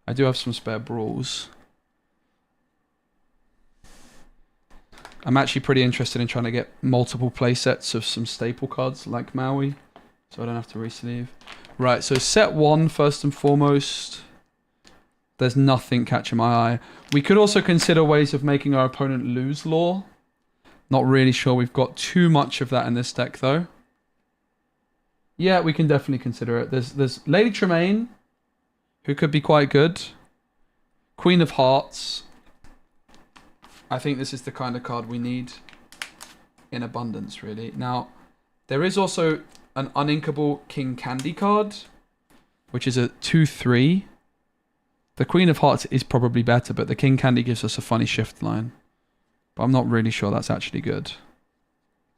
A: I do have some spare brawls. I'm actually pretty interested in trying to get multiple play sets of some staple cards like Maui, so I don't have to resleeve. Right, so set 1 first and foremost. There's nothing catching my eye. We could also consider ways of making our opponent lose lore. Not really sure we've got too much of that in this deck though. Yeah, we can definitely consider it. There's Lady Tremaine, who could be quite good. Queen of Hearts. I think this is the kind of card we need in abundance, really. Now, there is also an uninkable King Candy card, which is a 2/3. The Queen of Hearts is probably better, but the King Candy gives us a funny shift line. But I'm not really sure that's actually good,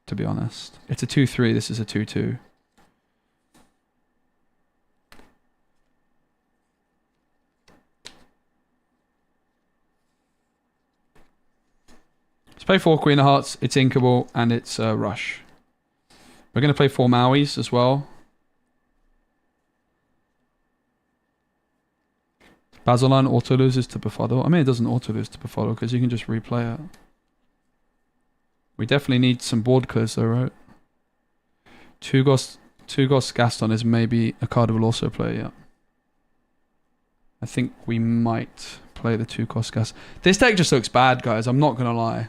A: to be honest. It's a 2/3, this is a 2/2. Let's play 4 Queen of Hearts, it's inkable, and it's Rush. We're going to play 4 Mauis as well. Baseline auto loses to Befuddle. I mean, it doesn't auto lose to Befuddle because you can just replay it. We definitely need some board clears though, right? Two Ghost Gaston is maybe a card we'll also play, yeah. I think we might play the 2 Cost Gaston. This deck just looks bad, guys. I'm not going to lie.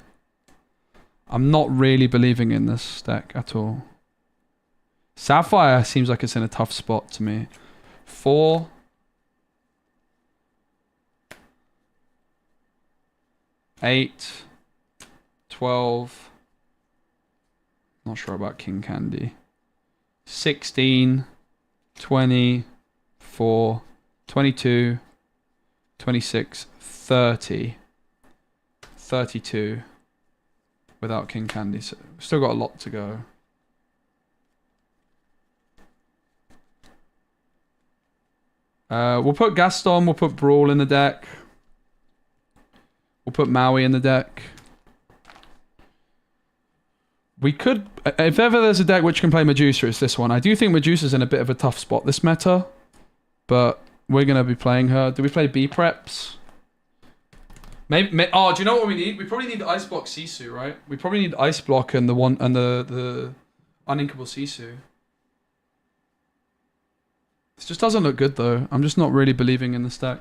A: I'm not really believing in this deck at all. Sapphire seems like it's in a tough spot to me. 4... 8, 12, not sure about King Candy, 16, 24, 22, 26, 30, 32 without King Candy, so we've still got a lot to go. We'll put Gaston, we'll put Brawl in the deck. We'll put Maui in the deck. We could... If ever there's a deck which can play Medusa, it's this one. I do think Medusa's in a bit of a tough spot this meta. But we're going to be playing her. Do we play B-Preps? Maybe... Oh, do you know what we need? We probably need the Ice Block Sisu, right? We probably need Ice Block and the one... And the uninkable Sisu. This just doesn't look good, though. I'm just not really believing in this deck.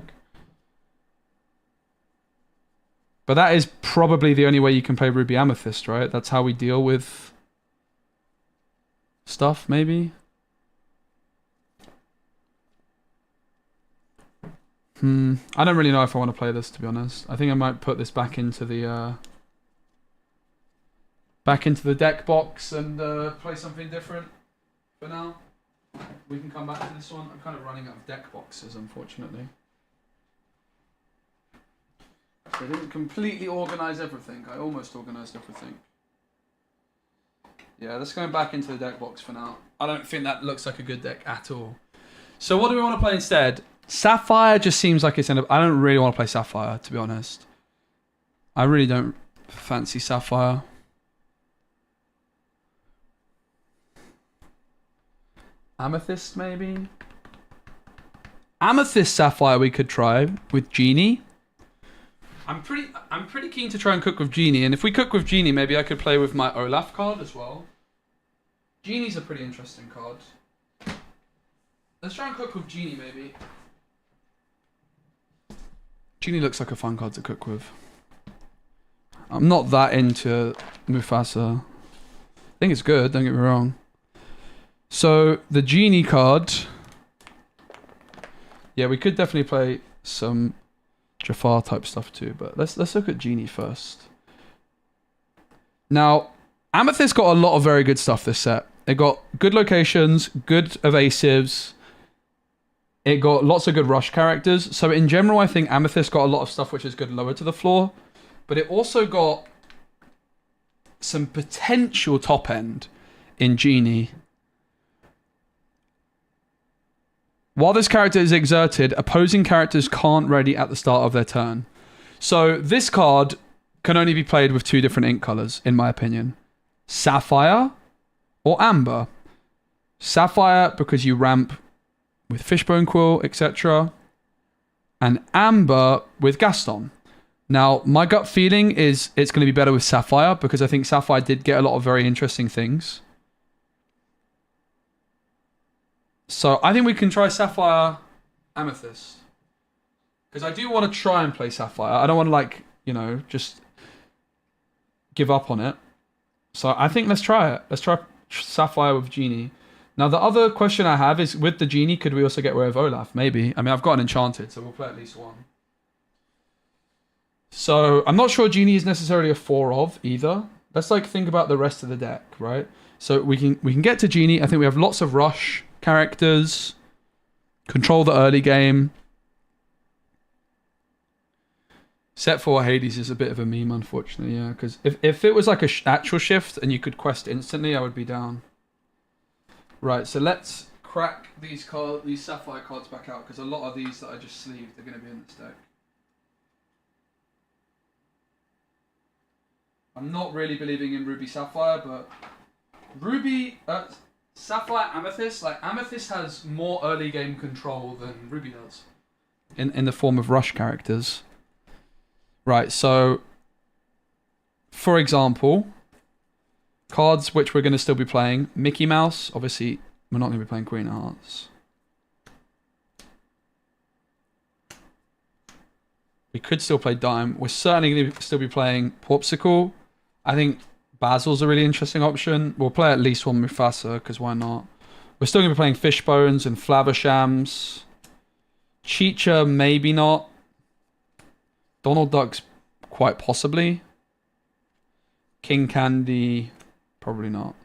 A: But that is probably the only way you can play Ruby Amethyst, right? That's how we deal with stuff, maybe? I don't really know if I want to play this, to be honest. I think I might put this back into the deck box and play something different for now. We can come back to this one. I'm kind of running out of deck boxes, unfortunately. So I didn't completely organise everything. I almost organised everything. Yeah, let's go back into the deck box for now. I don't think that looks like a good deck at all. So what do we want to play instead? Sapphire just seems like it's in a... I don't really want to play Sapphire, to be honest. I really don't fancy Sapphire. Amethyst, maybe? Amethyst Sapphire we could try with Genie. I'm pretty keen to try and cook with Genie, and if we cook with Genie, maybe I could play with my Olaf card as well. Genie's a pretty interesting card. Let's try and cook with Genie, maybe. Genie looks like a fun card to cook with. I'm not that into Mufasa. I think it's good, don't get me wrong. So, the Genie card... Yeah, we could definitely play some... Jafar type stuff too, but let's look at Genie first. Now, Amethyst got a lot of very good stuff this set. It got good locations, good evasives, It got lots of good rush characters. So in general, I think Amethyst got a lot of stuff which is good lower to the floor. But it also got some potential top end in Genie. While this character is exerted, opposing characters can't ready at the start of their turn. So this card can only be played with 2 different ink colors, in my opinion. Sapphire or Amber. Sapphire because you ramp with Fishbone Quill, etc. And Amber with Gaston. Now, my gut feeling is it's going to be better with Sapphire because I think Sapphire did get a lot of very interesting things. So I think we can try Sapphire Amethyst. Because I do want to try and play Sapphire. I don't want to, like, you know, just give up on it. So I think let's try it. Let's try Sapphire with Genie. Now, the other question I have is, with the Genie, could we also get rid of Olaf? Maybe. I mean, I've got an Enchanted, so we'll play at least one. So I'm not sure Genie is necessarily a 4 of either. Let's, like, think about the rest of the deck, right? So we can get to Genie. I think we have lots of rush characters. Control the early game. Set 4 Hades is a bit of a meme, unfortunately, yeah. Because if it was like a actual shift and you could quest instantly, I would be down. Right, so let's crack these Sapphire cards back out, because a lot of these that I just sleeved are going to be in this deck. I'm not really believing in Ruby Sapphire, but Sapphire Amethyst, like Amethyst has more early game control than Ruby does. In the form of rush characters. Right, so for example, cards which we're going to still be playing. Mickey Mouse, obviously we're not going to be playing Queen of Hearts. We could still play Dime. We're certainly going to still be playing Popsicle. I think Basil's a really interesting option. We'll play at least one Mufasa, because why not? We're still going to be playing Fishbones and Flavershams. Cheetah, maybe not. Donald Duck's quite possibly. King Candy, probably not.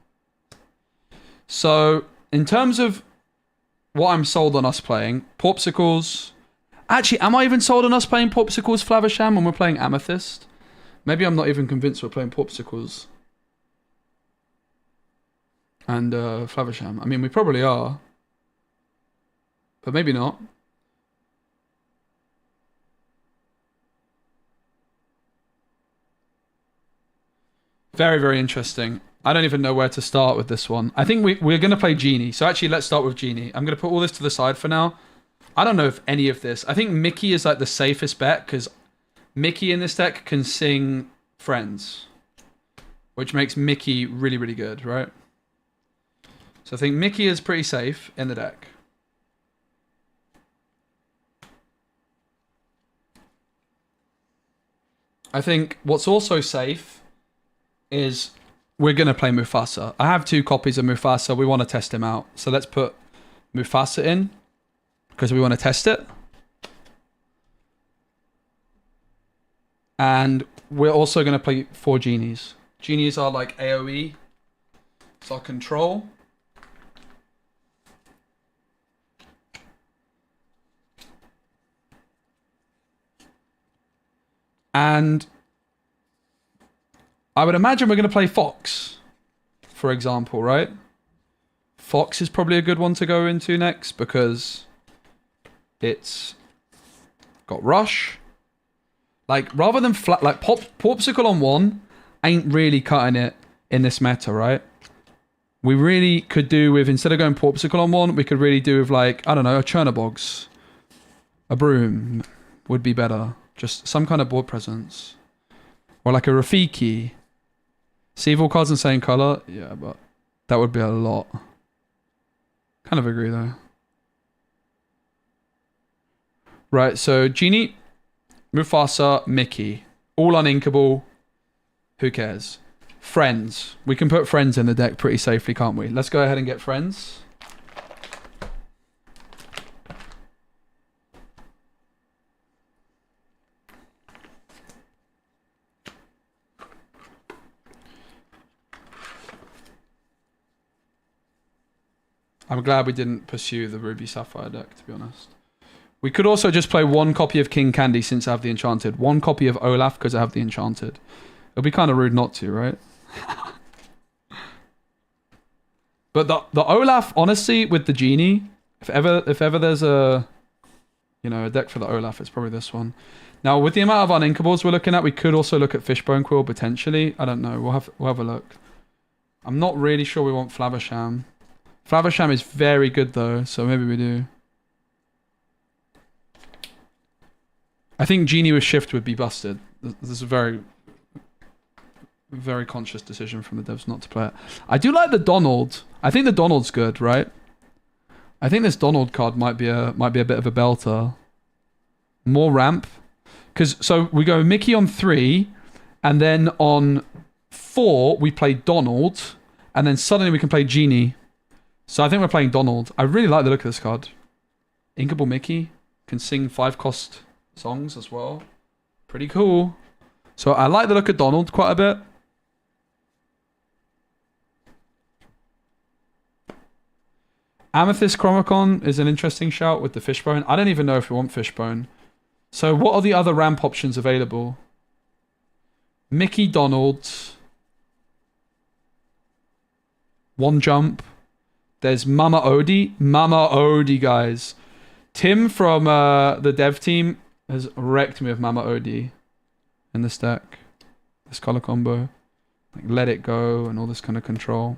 A: So, in terms of what I'm sold on us playing, Popsicles. Actually, am I even sold on us playing Popsicles Flaversham when we're playing Amethyst? Maybe I'm not even convinced we're playing Popsicles and Flaversham. I mean, we probably are. But maybe not. Very, very interesting. I don't even know where to start with this one. I think we're going to play Genie. So actually, let's start with Genie. I'm going to put all this to the side for now. I don't know if any of this... I think Mickey is like the safest bet, because Mickey in this deck can sing Friends, which makes Mickey really, really good, right? So I think Mickey is pretty safe in the deck. I think what's also safe is we're going to play Mufasa. I have 2 copies of Mufasa. We want to test him out. So let's put Mufasa in, because we want to test it. And we're also going to play 4 Genies. Genies are like AoE. It's our control. And I would imagine we're going to play Fox, for example, right? Fox is probably a good one to go into next, because it's got Rush. Like, rather than flat, like Popsicle on 1 ain't really cutting it in this meta, right? We really could do with, instead of going Popsicle on 1, we could really do with, like, I don't know, a Chernobogs. A Broom would be better. Just some kind of board presence. Or like a Rafiki. See if all cards in the same color? Yeah, but that would be a lot. Kind of agree though. Right, so Genie, Mufasa, Mickey. All uninkable. Who cares? Friends. We can put Friends in the deck pretty safely, can't we? Let's go ahead and get Friends. I'm glad we didn't pursue the Ruby Sapphire deck, to be honest. We could also just play one copy of King Candy since I have the Enchanted. One copy of Olaf because I have the Enchanted. It'll be kind of rude not to, right? But the Olaf, honestly, with the Genie, if ever there's a, you know, a deck for the Olaf, it's probably this one. Now, with the amount of uninkables we're looking at, we could also look at Fishbone Quill potentially. I don't know. We'll have a look. I'm not really sure we want Flaversham. Flaversham is very good though, so maybe we do. I think Genie with Shift would be busted. This is a very, very conscious decision from the devs not to play it. I do like the Donald. I think the Donald's good, right? I think this Donald card might be a bit of a belter. More ramp, because so we go Mickey on 3, and then on 4 we play Donald, and then suddenly we can play Genie. So I think we're playing Donald. I really like the look of this card. Inkable Mickey can sing 5-cost songs as well. Pretty cool. So I like the look of Donald quite a bit. Amethyst Chromicon is an interesting shout with the Fishbone. I don't even know if we want Fishbone. So what are the other ramp options available? Mickey, Donald. One jump. There's Mama Odie. Mama Odie, guys. Tim from the dev team has wrecked me with Mama Odie in this deck. This color combo. Like Let It Go and all this kind of control.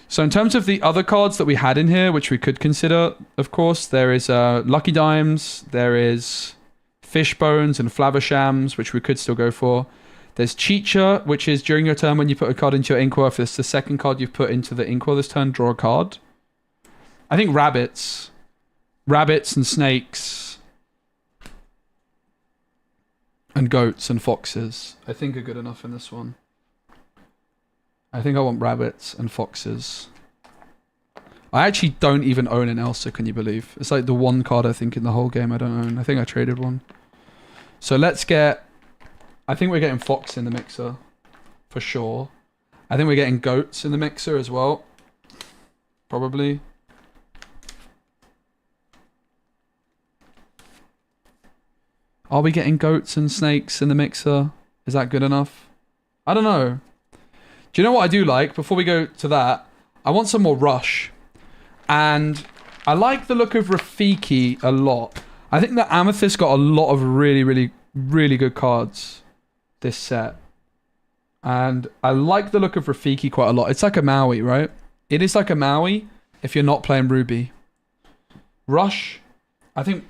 A: So in terms of the other cards that we had in here, which we could consider, of course, there is Lucky Dimes, there is Fishbones and Flavershams, which we could still go for. There's Cheacher, which is during your turn when you put a card into your Inkwell, if it's the second card you've put into the Inkwell this turn, draw a card. I think Rabbits and Snakes and Goats and Foxes, I think are good enough in this one. I think I want Rabbits and Foxes. I actually don't even own an Elsa, can you believe? It's like the one card I think in the whole game I don't own. I think I traded one. So let's get... I think we're getting Fox in the mixer. For sure. I think we're getting Goats in the mixer as well. Probably. Are we getting Goats and Snakes in the mixer? Is that good enough? I don't know. Do you know what I do like? Before we go to that, I want some more Rush. And I like the look of Rafiki a lot. I think that Amethyst got a lot of really, really, really good cards this set. And I like the look of Rafiki quite a lot. It's like a Maui, right? It is like a Maui if you're not playing Ruby. Rush, I think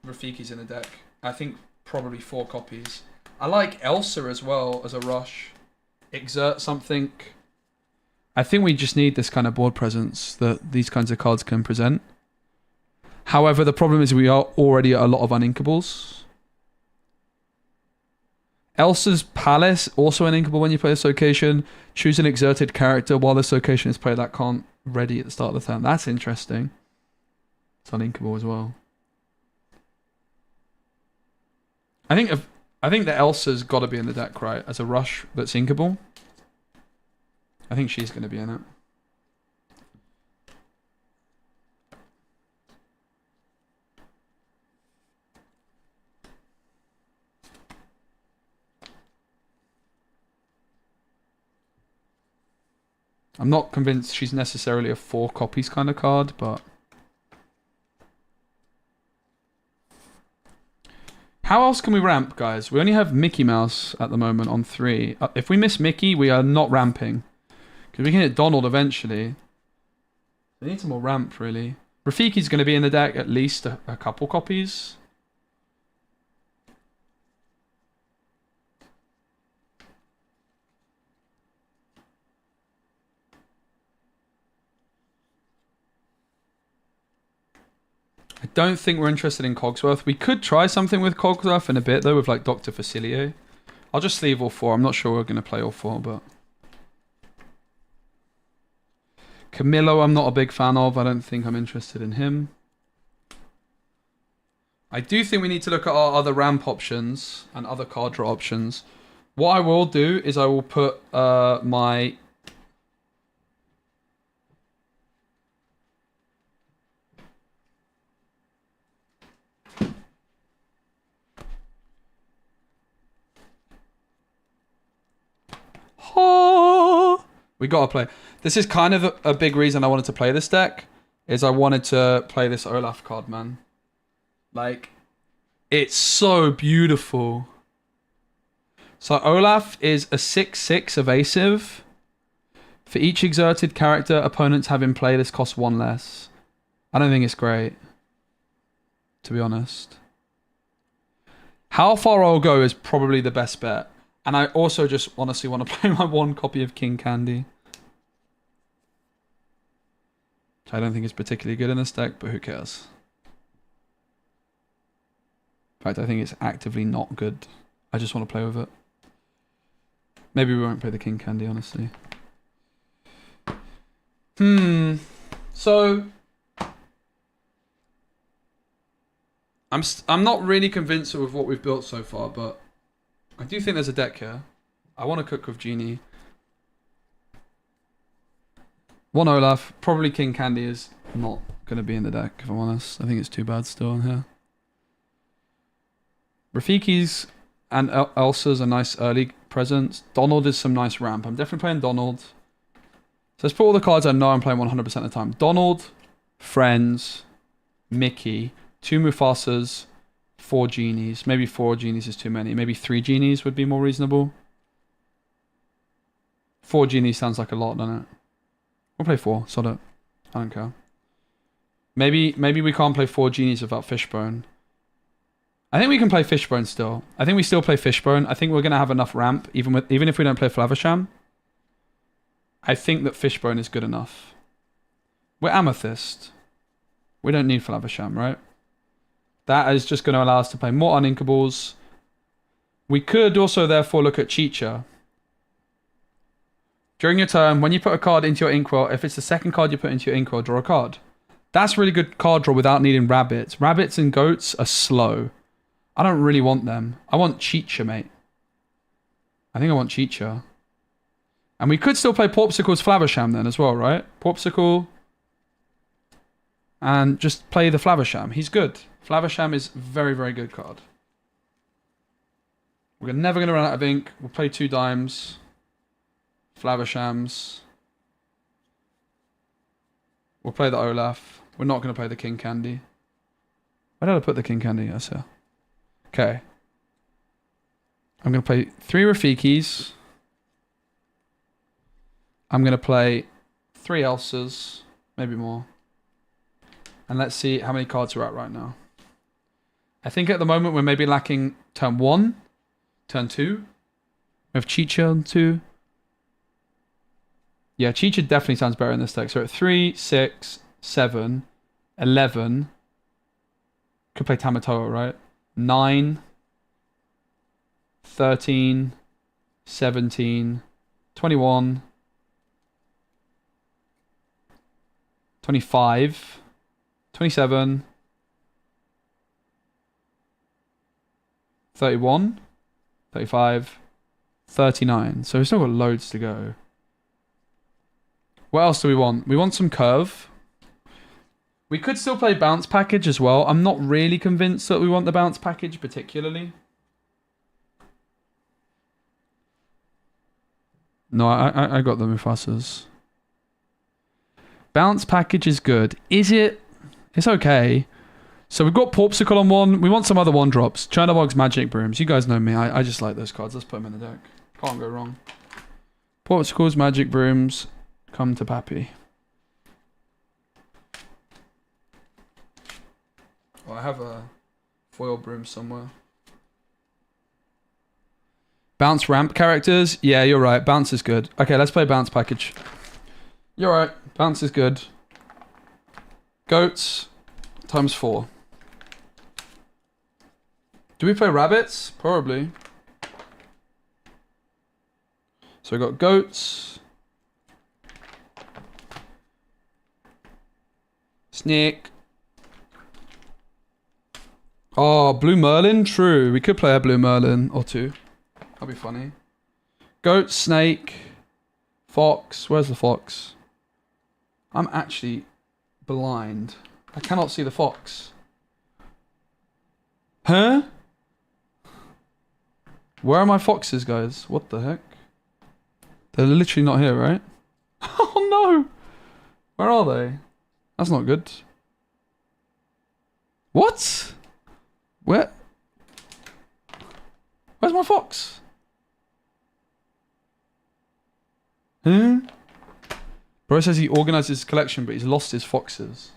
A: Rafiki's in the deck. I think probably 4 copies. I like Elsa as well as a Rush. Exert something. I think we just need this kind of board presence that these kinds of cards can present. However, the problem is we are already at a lot of uninkables. Elsa's Palace, also an inkable when you play this location. Choose an exerted character while this location is played that can't ready at the start of the turn. That's interesting. It's uninkable as well. I think that Elsa's got to be in the deck, right? As a Rush that's inkable. I think she's going to be in it. I'm not convinced she's necessarily a 4 copies kind of card, but... How else can we ramp, guys? We only have Mickey Mouse at the moment on 3. If we miss Mickey, we are not ramping. Because we can hit Donald eventually. We need some more ramp, really. Rafiki's going to be in the deck at least a couple copies. I don't think we're interested in Cogsworth. We could try something with Cogsworth in a bit, though, with like Dr. Facilio. I'll just leave all 4. I'm not sure we're going to play all 4, but... Camillo, I'm not a big fan of. I don't think I'm interested in him. I do think we need to look at our other ramp options and other card draw options. What I will do is I will put my We gotta play. This is kind of a big reason I wanted to play this deck. Is I wanted to play this Olaf card, man. Like, it's so beautiful. So Olaf is a 6/6 evasive. For each exerted character opponents have in play, this costs 1 less. I don't think it's great, to be honest. How far I'll go is probably the best bet. And I also just honestly want to play my 1 copy of King Candy. Which I don't think is particularly good in this deck, but who cares? In fact, I think it's actively not good. I just want to play with it. Maybe we won't play the King Candy, honestly. So I'm not really convinced with what we've built so far, but I do think there's a deck here. I want to cook with Genie. 1 Olaf, probably King Candy is not going to be in the deck, if I'm honest. I think it's too bad still in here. Rafiki's and Elsa's a nice early presence. Donald is some nice ramp. I'm definitely playing Donald. So let's put all the cards I know I'm playing 100% of the time. Donald, Friends, Mickey, 2 Mufasas, 4 Genies. Maybe 4 Genies is too many. Maybe 3 Genies would be more reasonable. 4 Genies sounds like a lot, doesn't it? We'll play 4. Sod it. I don't care. Maybe we can't play 4 Genies without Fishbone. I think we can play Fishbone still. I think we still play Fishbone. I think we're going to have enough ramp, even if we don't play Flavisham. I think that Fishbone is good enough. We're Amethyst. We don't need Flavisham, right? That is just going to allow us to play more Uninkables. We could also, therefore, look at Chicha. During your turn, when you put a card into your inkwell, if it's the second card you put into your inkwell, draw a card. That's really good card draw without needing rabbits. Rabbits and goats are slow. I don't really want them. I want Chicha, mate. I think I want Chicha. And we could still play Porpsicle's Flavisham then as well, right? Porpsicle. And just play the Flavisham. He's good. Flavisham is very, very good card. We're never going to run out of ink. We'll play 2 dimes. Flavishams. We'll play the Olaf. We're not going to play the King Candy. Where did I put the King Candy? Yes, sir. Okay. I'm going to play 3 Rafikis. I'm going to play 3 Elsas. Maybe more. And let's see how many cards we're at right now. I think at the moment we're maybe lacking turn 1. Turn 2. We have Chicha on 2. Yeah, Chicha definitely sounds better in this deck. So at 3, 6, 7, 11. Could play Tamatoa, right? 9, 13, 17, 21, 25, 27, 31, 35, 39. So we've still got loads to go. What else do we want? We want some curve. We could still play bounce package as well. I'm not really convinced that we want the bounce package particularly. No, I got the Mufasas. Bounce package is good. Is it? It's okay. So we've got Porpsicle on 1. We want some other 1-drops. Chernobog's Magic Brooms. You guys know me. I just like those cards. Let's put them in the deck. Can't go wrong. Porpsicle's Magic Brooms. Come to Pappy. Oh, I have a foil broom somewhere. Bounce ramp characters. Yeah, you're right. Bounce is good. Okay, let's play bounce package. You're right. Bounce is good. Goats times 4. Do we play rabbits? Probably. So we got goats. Snake. Oh, Blue Merlin? True. We could play a Blue Merlin or 2. That'd be funny. Goat, snake, fox. Where's the fox? I'm actually blind. I cannot see the fox. Huh? Where are my foxes, guys? What the heck? They're literally not here, right? Oh no! Where are they? That's not good. What? Where's my fox? Huh? Bro says he organized his collection, but he's lost his foxes.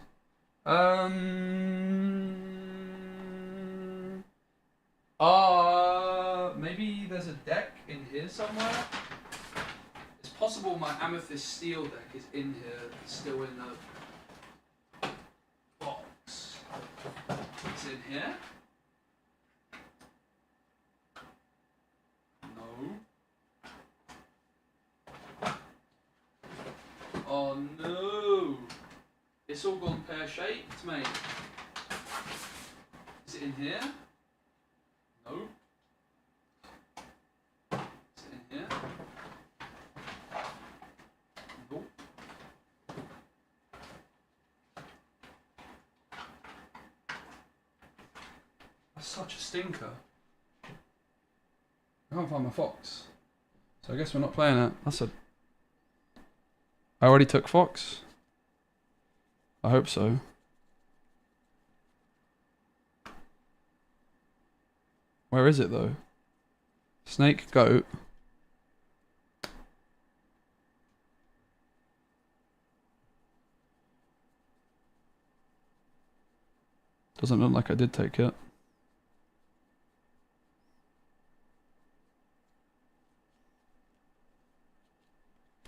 A: Maybe there's a deck in here somewhere. It's possible my amethyst steel deck is in here, still in the box. It's in here. No. Oh no! It's all gone pear-shaped, mate. Is it in here? No. Is it in here? Nope. That's such a stinker. I can't find my fox. So I guess we're not playing it. I already took fox. I hope so. Where is it though? Snake, goat. Doesn't look like I did take it.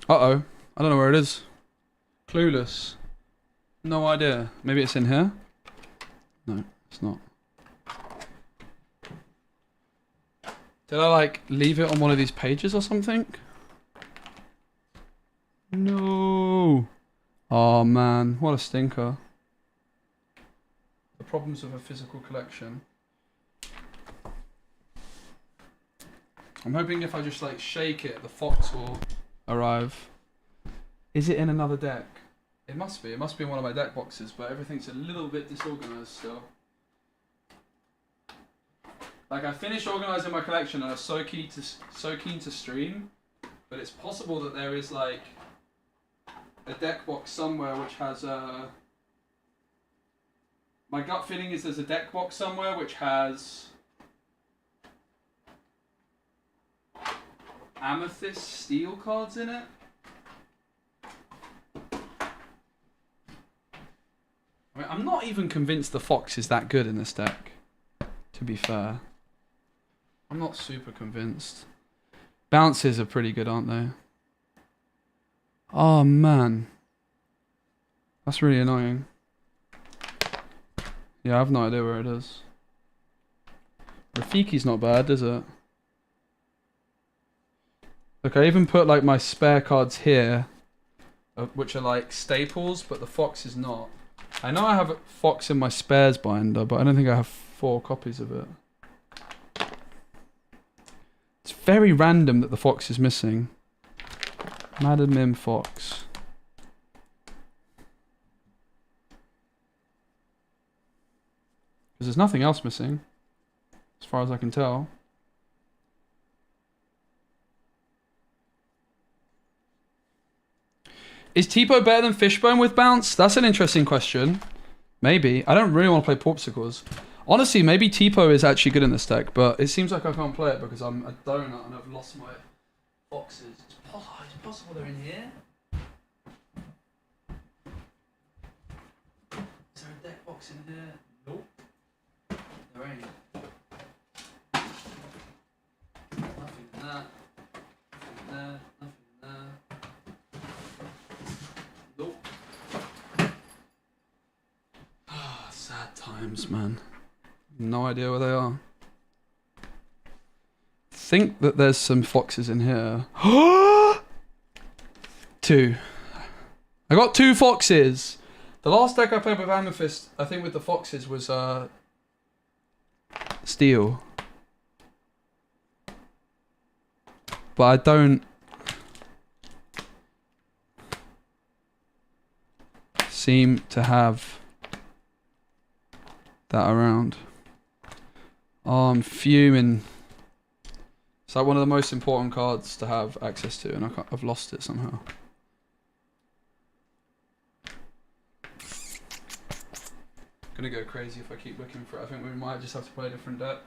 A: Uh-oh. I don't know where it is. Clueless. No idea. Maybe it's in here? No, it's not. Did I like leave it on one of these pages or something? No. Oh man, what a stinker. The problems of a physical collection. I'm hoping if I just like shake it, the fox will arrive. Is it in another deck? It must be. It must be in one of my deck boxes, but everything's a little bit disorganized still. Like I finished organizing my collection and I was so keen to stream, but it's possible that there is like a deck box somewhere which has my gut feeling is there's a deck box somewhere which has amethyst steel cards in it. I mean, I'm not even convinced the fox is that good in this deck, to be fair. I'm not super convinced. Bounces are pretty good, aren't they? Oh man. That's really annoying. Yeah, I have no idea where it is. Rafiki's not bad, is it? Look, I even put like my spare cards here, which are like staples, but the fox is not. I know I have a fox in my spares binder, but I don't think I have 4 copies of it. It's very random that the fox is missing. Madam Mim Fox. Because there's nothing else missing, as far as I can tell. Is Tipo better than Fishbone with bounce? That's an interesting question. Maybe. I don't really want to play Porpsicles. Honestly, maybe Tipo is actually good in this deck, but it seems like I can't play it because I'm a donut and I've lost my boxes. It's possible they're in here. Is there a deck box in here? Nope. There ain't. Nothing in that. Nothing in there. Nothing in there. Nope. Sad times, man. No idea where they are. Think that there's some foxes in here. 2. I got 2 foxes. The last deck I played with Amethyst, I think with the foxes, was steel. But I don't seem to have that around. Oh, I'm fuming. It's like one of the most important cards to have access to, and I've lost it somehow. gonna go crazy if I keep looking for it. I think we might just have to play a different deck.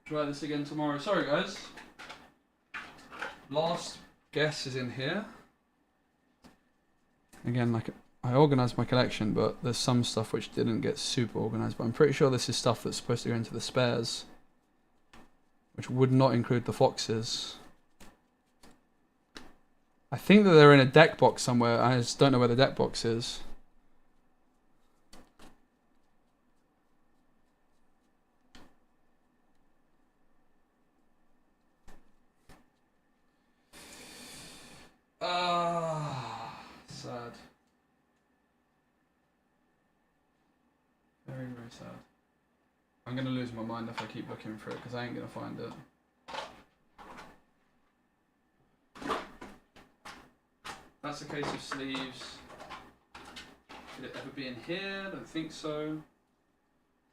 A: Try this again tomorrow. Sorry guys. Last guess is in here. Again, like I organised my collection, but there's some stuff which didn't get super organised. But I'm pretty sure this is stuff that's supposed to go into the spares, which would not include the foxes. I think that they're in a deck box somewhere. I just don't know where the deck box is. Sad. Very, very sad. I'm gonna lose my mind if I keep looking for it because I ain't gonna find it. That's a case of sleeves. Could it ever be in here? I don't think so.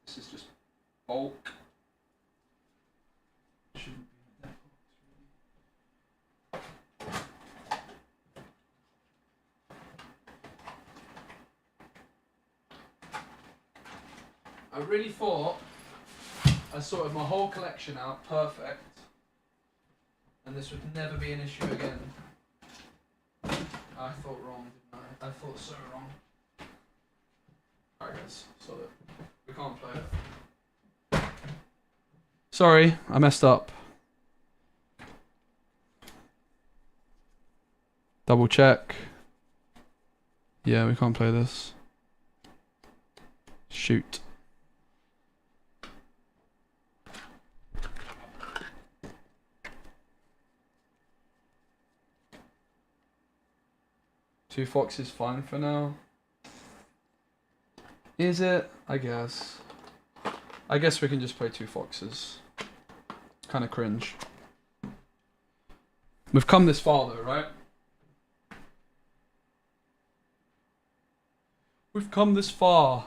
A: This is just bulk. Shouldn't be in a deck box, really. I really thought I sorted my whole collection out perfect, and this would never be an issue again. I thought wrong, didn't I? I thought so wrong. Alright guys, so we can't play it. Sorry, I messed up. Double check. Yeah, we can't play this. Shoot. Two foxes fine for now. Is it? I guess. I guess we can just play two foxes. Kind of cringe. We've come this far though, right? We've come this far.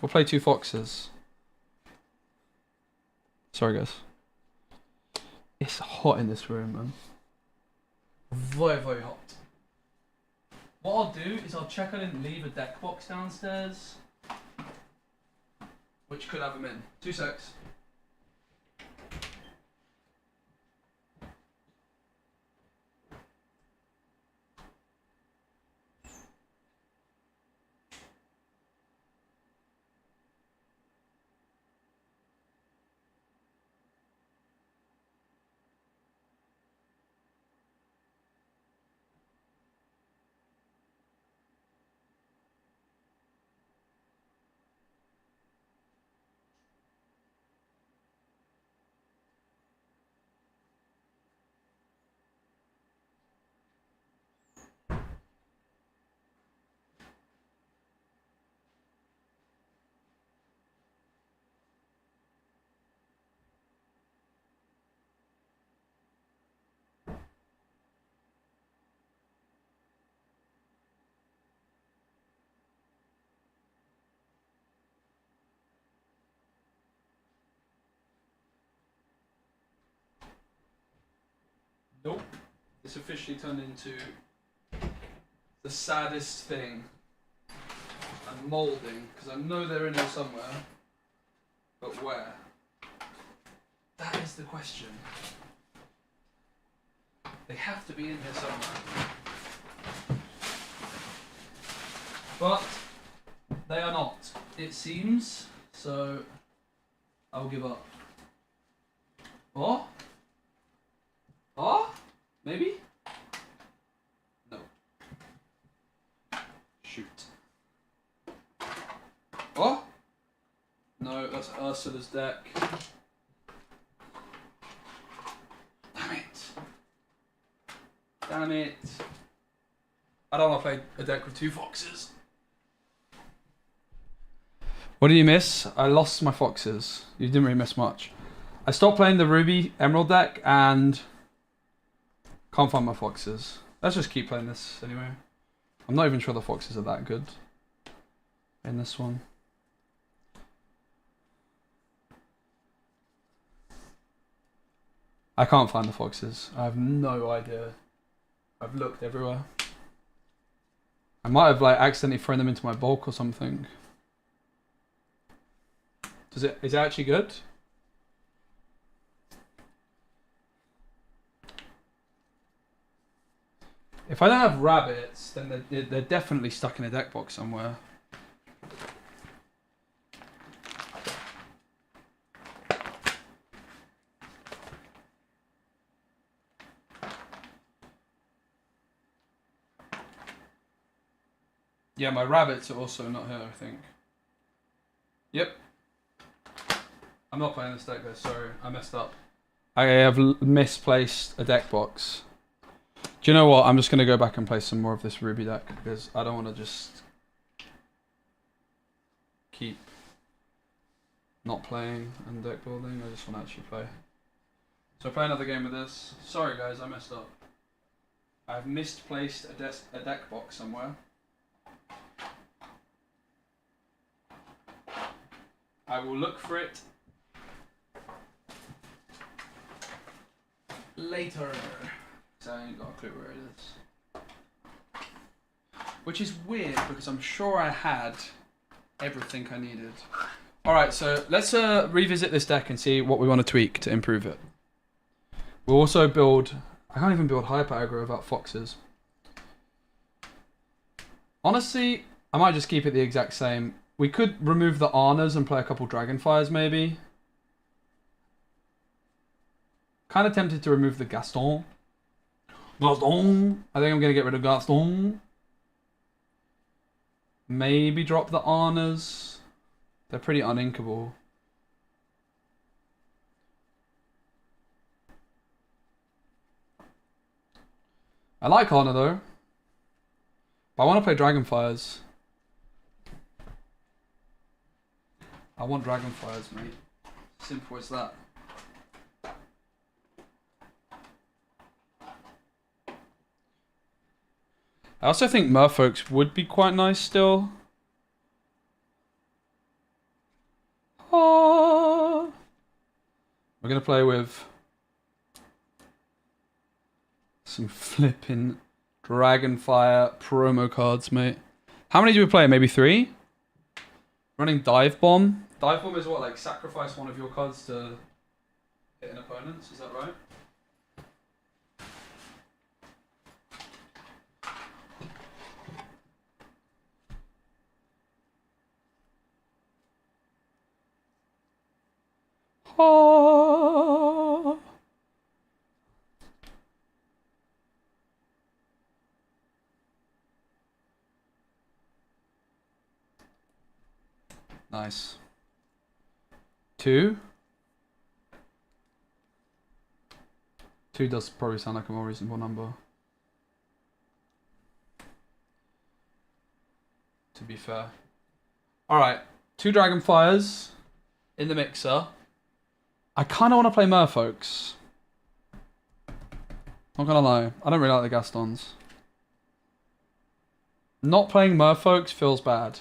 A: We'll play two foxes. Sorry guys. It's hot in this room, man. Very, very hot. What I'll do is I'll check I didn't leave a deck box downstairs, which could have them in. 2 secs. Nope. It's officially turned into the saddest thing. I'm moulding, because I know they're in there somewhere. But where? That is the question. They have to be in here somewhere. But they are not, it seems, so I'll give up. What? Oh? Maybe? No. Shoot. Oh? No, that's Ursula's deck. Damn it. Damn it. I don't want to play a deck with two foxes. What did you miss? I lost my foxes. You didn't really miss much. I stopped playing the Ruby Emerald deck and can't find my foxes. Let's just keep playing this anyway. I'm not even sure the foxes are that good in this one. I can't find the foxes. I have no idea. I've looked everywhere. I might have like accidentally thrown them into my bulk or something. Is it actually good? If I don't have rabbits, then they're definitely stuck in a deck box somewhere. Yeah, my rabbits are also not here, I think. Yep. I'm not playing this deck, guys. Sorry, I messed up. I have misplaced a deck box. Do you know what? I'm just going to go back and play some more of this Ruby deck because I don't want to just keep not playing and deck building. I just want to actually play. So play another game with this. Sorry guys, I messed up. I've misplaced a deck box somewhere. I will look for it later. So I ain't got a clue where it is. Which is weird because I'm sure I had everything I needed. Alright, so let's revisit this deck and see what we want to tweak to improve it. We'll also build... I can't even build hyper aggro without foxes. Honestly, I might just keep it the exact same. We could remove the Arnas and play a couple Dragonfires maybe. Kind of tempted to remove the Gaston. Gaston! I think I'm going to get rid of Gaston. Maybe drop the Arnas. They're pretty uninkable. I like Arna though. But I want to play Dragonfires. I want Dragonfires, mate. Simple as that. I also think Merfolks would be quite nice still. Oh. We're going to play with some flipping Dragonfire promo cards, mate. How many do we play? Maybe 3? Running Dive Bomb. Dive Bomb is what, like sacrifice one of your cards to hit an opponent? Is that right? Oh. Nice. 2. 2 does probably sound like a more reasonable number. To be fair. Alright. 2 Dragonfires in the mixer. I kind of want to play Merfolks. Not gonna lie. I don't really like the Gastons. Not playing Merfolks feels bad.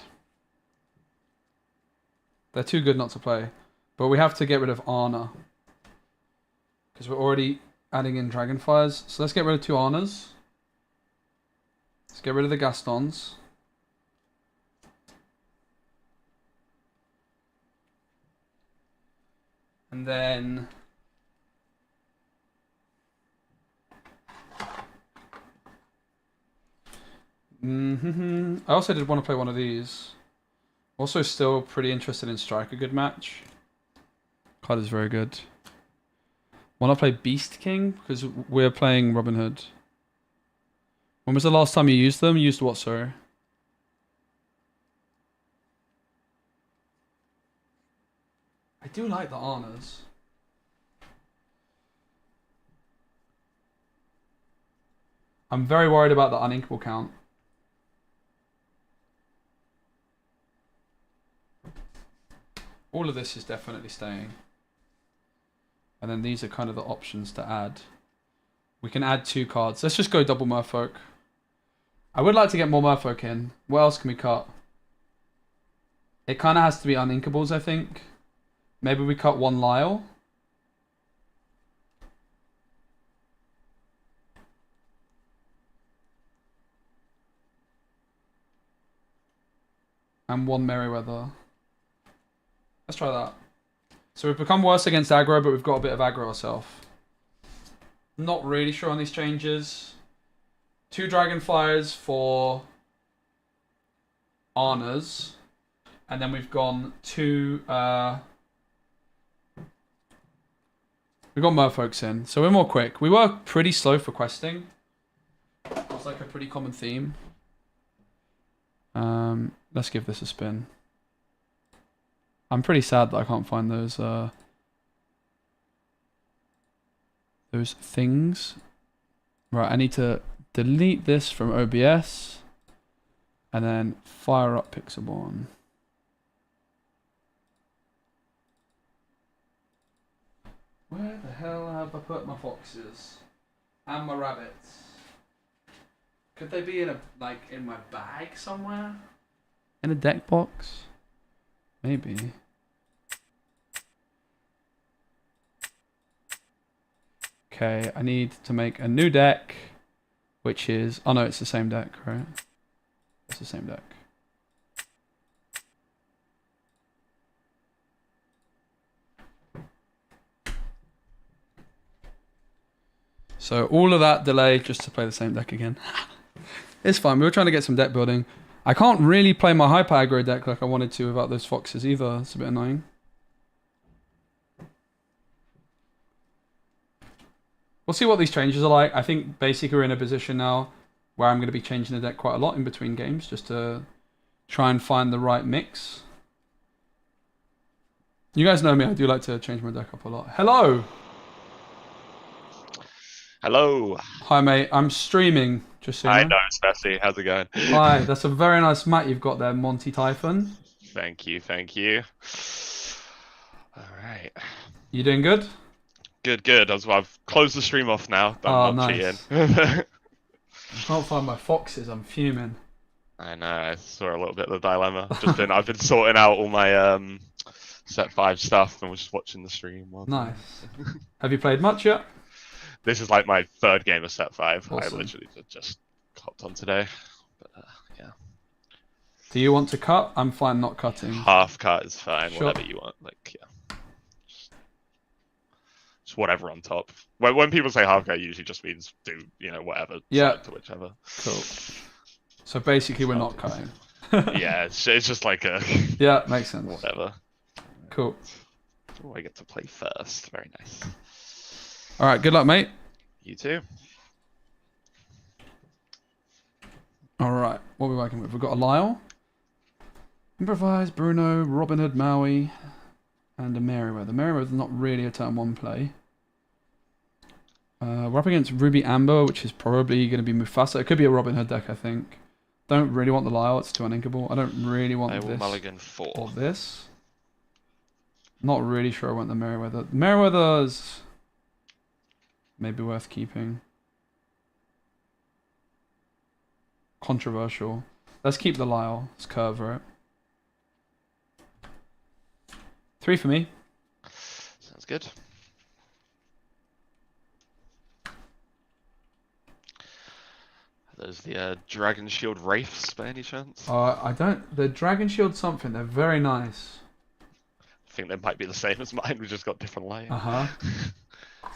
A: They're too good not to play. But we have to get rid of Arna. Because we're already adding in Dragonfires. So let's get rid of 2 Arnas. Let's get rid of the Gastons. And then... I also did want to play one of these. Also still pretty interested in Strike a Good Match. Card is very good. Want to play Beast King? Because we're playing Robin Hood. When was the last time you used them? You used what, sorry? I do like the Arnas. I'm very worried about the uninkable count. All of this is definitely staying. And then these are kind of the options to add. We can add 2 cards. Let's just go double Merfolk. I would like to get more Merfolk in. What else can we cut? It kind of has to be uninkables, I think. Maybe we cut 1 Lyle. And 1 Merryweather. Let's try that. So we've become worse against aggro, but we've got a bit of aggro ourselves. Not really sure on these changes. 2 Dragonflyers for Arnas. And then we've gone 2... we've got Merfolks in. So we're more quick. We were pretty slow for questing. That's like a pretty common theme. Let's give this a spin. I'm pretty sad that I can't find those things. Right, I need to delete this from OBS and then fire up Pixelborn. Where the hell have I put my foxes and my rabbits? Could they be in in my bag somewhere? In a deck box? Maybe. Okay, I need to make a new deck, which is... Oh no, it's the same deck, right? It's the same deck. So all of that delay just to play the same deck again. It's fine, we were trying to get some deck building. I can't really play my hyper aggro deck like I wanted to without those foxes either. It's a bit annoying. We'll see what these changes are like. I think basically we're in a position now where I'm going to be changing the deck quite a lot in between games just to try and find the right mix. You guys know me, I do like to change my deck up a lot. Hello!
I: Hello.
A: Hi mate, I'm streaming, just so you
I: I
A: know.
I: know, Spency. How's it going?
A: Hi, that's a very nice mat you've got there, Monty Typhon.
I: Thank you, thank you. Alright.
A: You doing good?
I: Good. I've closed the stream off now. I'm not cheating.
A: I can't find my foxes, I'm fuming.
I: I know, I saw a little bit of the dilemma. I've been sorting out all my set 5 stuff and was just watching the stream.
A: Nice. Have you played much yet?
I: This is like my 3rd game of set 5.
A: Awesome.
I: I literally just hopped on today. But, yeah.
A: Do you want to cut? I'm fine not cutting.
I: Half cut is fine,
A: Sure.
I: whatever you want. Like, yeah. Just whatever on top. When people say half cut, it usually just means do, whatever.
A: Yeah.
I: To whichever.
A: Cool. So basically we're not cutting.
I: Yeah, it's just like a...
A: Yeah, makes sense.
I: Whatever.
A: Cool.
I: Oh, I get to play first. Very nice.
A: Alright, good luck, mate.
I: You too.
A: Alright, what are we working with? We've got a Lyle, Improvise, Bruno, Robin Hood, Maui, and a Merryweather. Merryweather's not really a turn 1 play. We're up against Ruby Amber, which is probably going to be Mufasa. It could be a Robin Hood deck, I think. Don't really want the Lyle, it's too uninkable. I don't really want
I: I will
A: this
I: mulligan 4.
A: or this. Not really sure I want the Merryweather. Merryweather's maybe worth keeping. Controversial. Let's keep the Lyle. Let's curve it. 3 for me.
I: Sounds good. There's the Dragon Shield Wraiths by any chance?
A: I don't... The Dragon Shield something, they're very nice.
I: I think they might be the same as mine, we just got different light.
A: Uh-huh.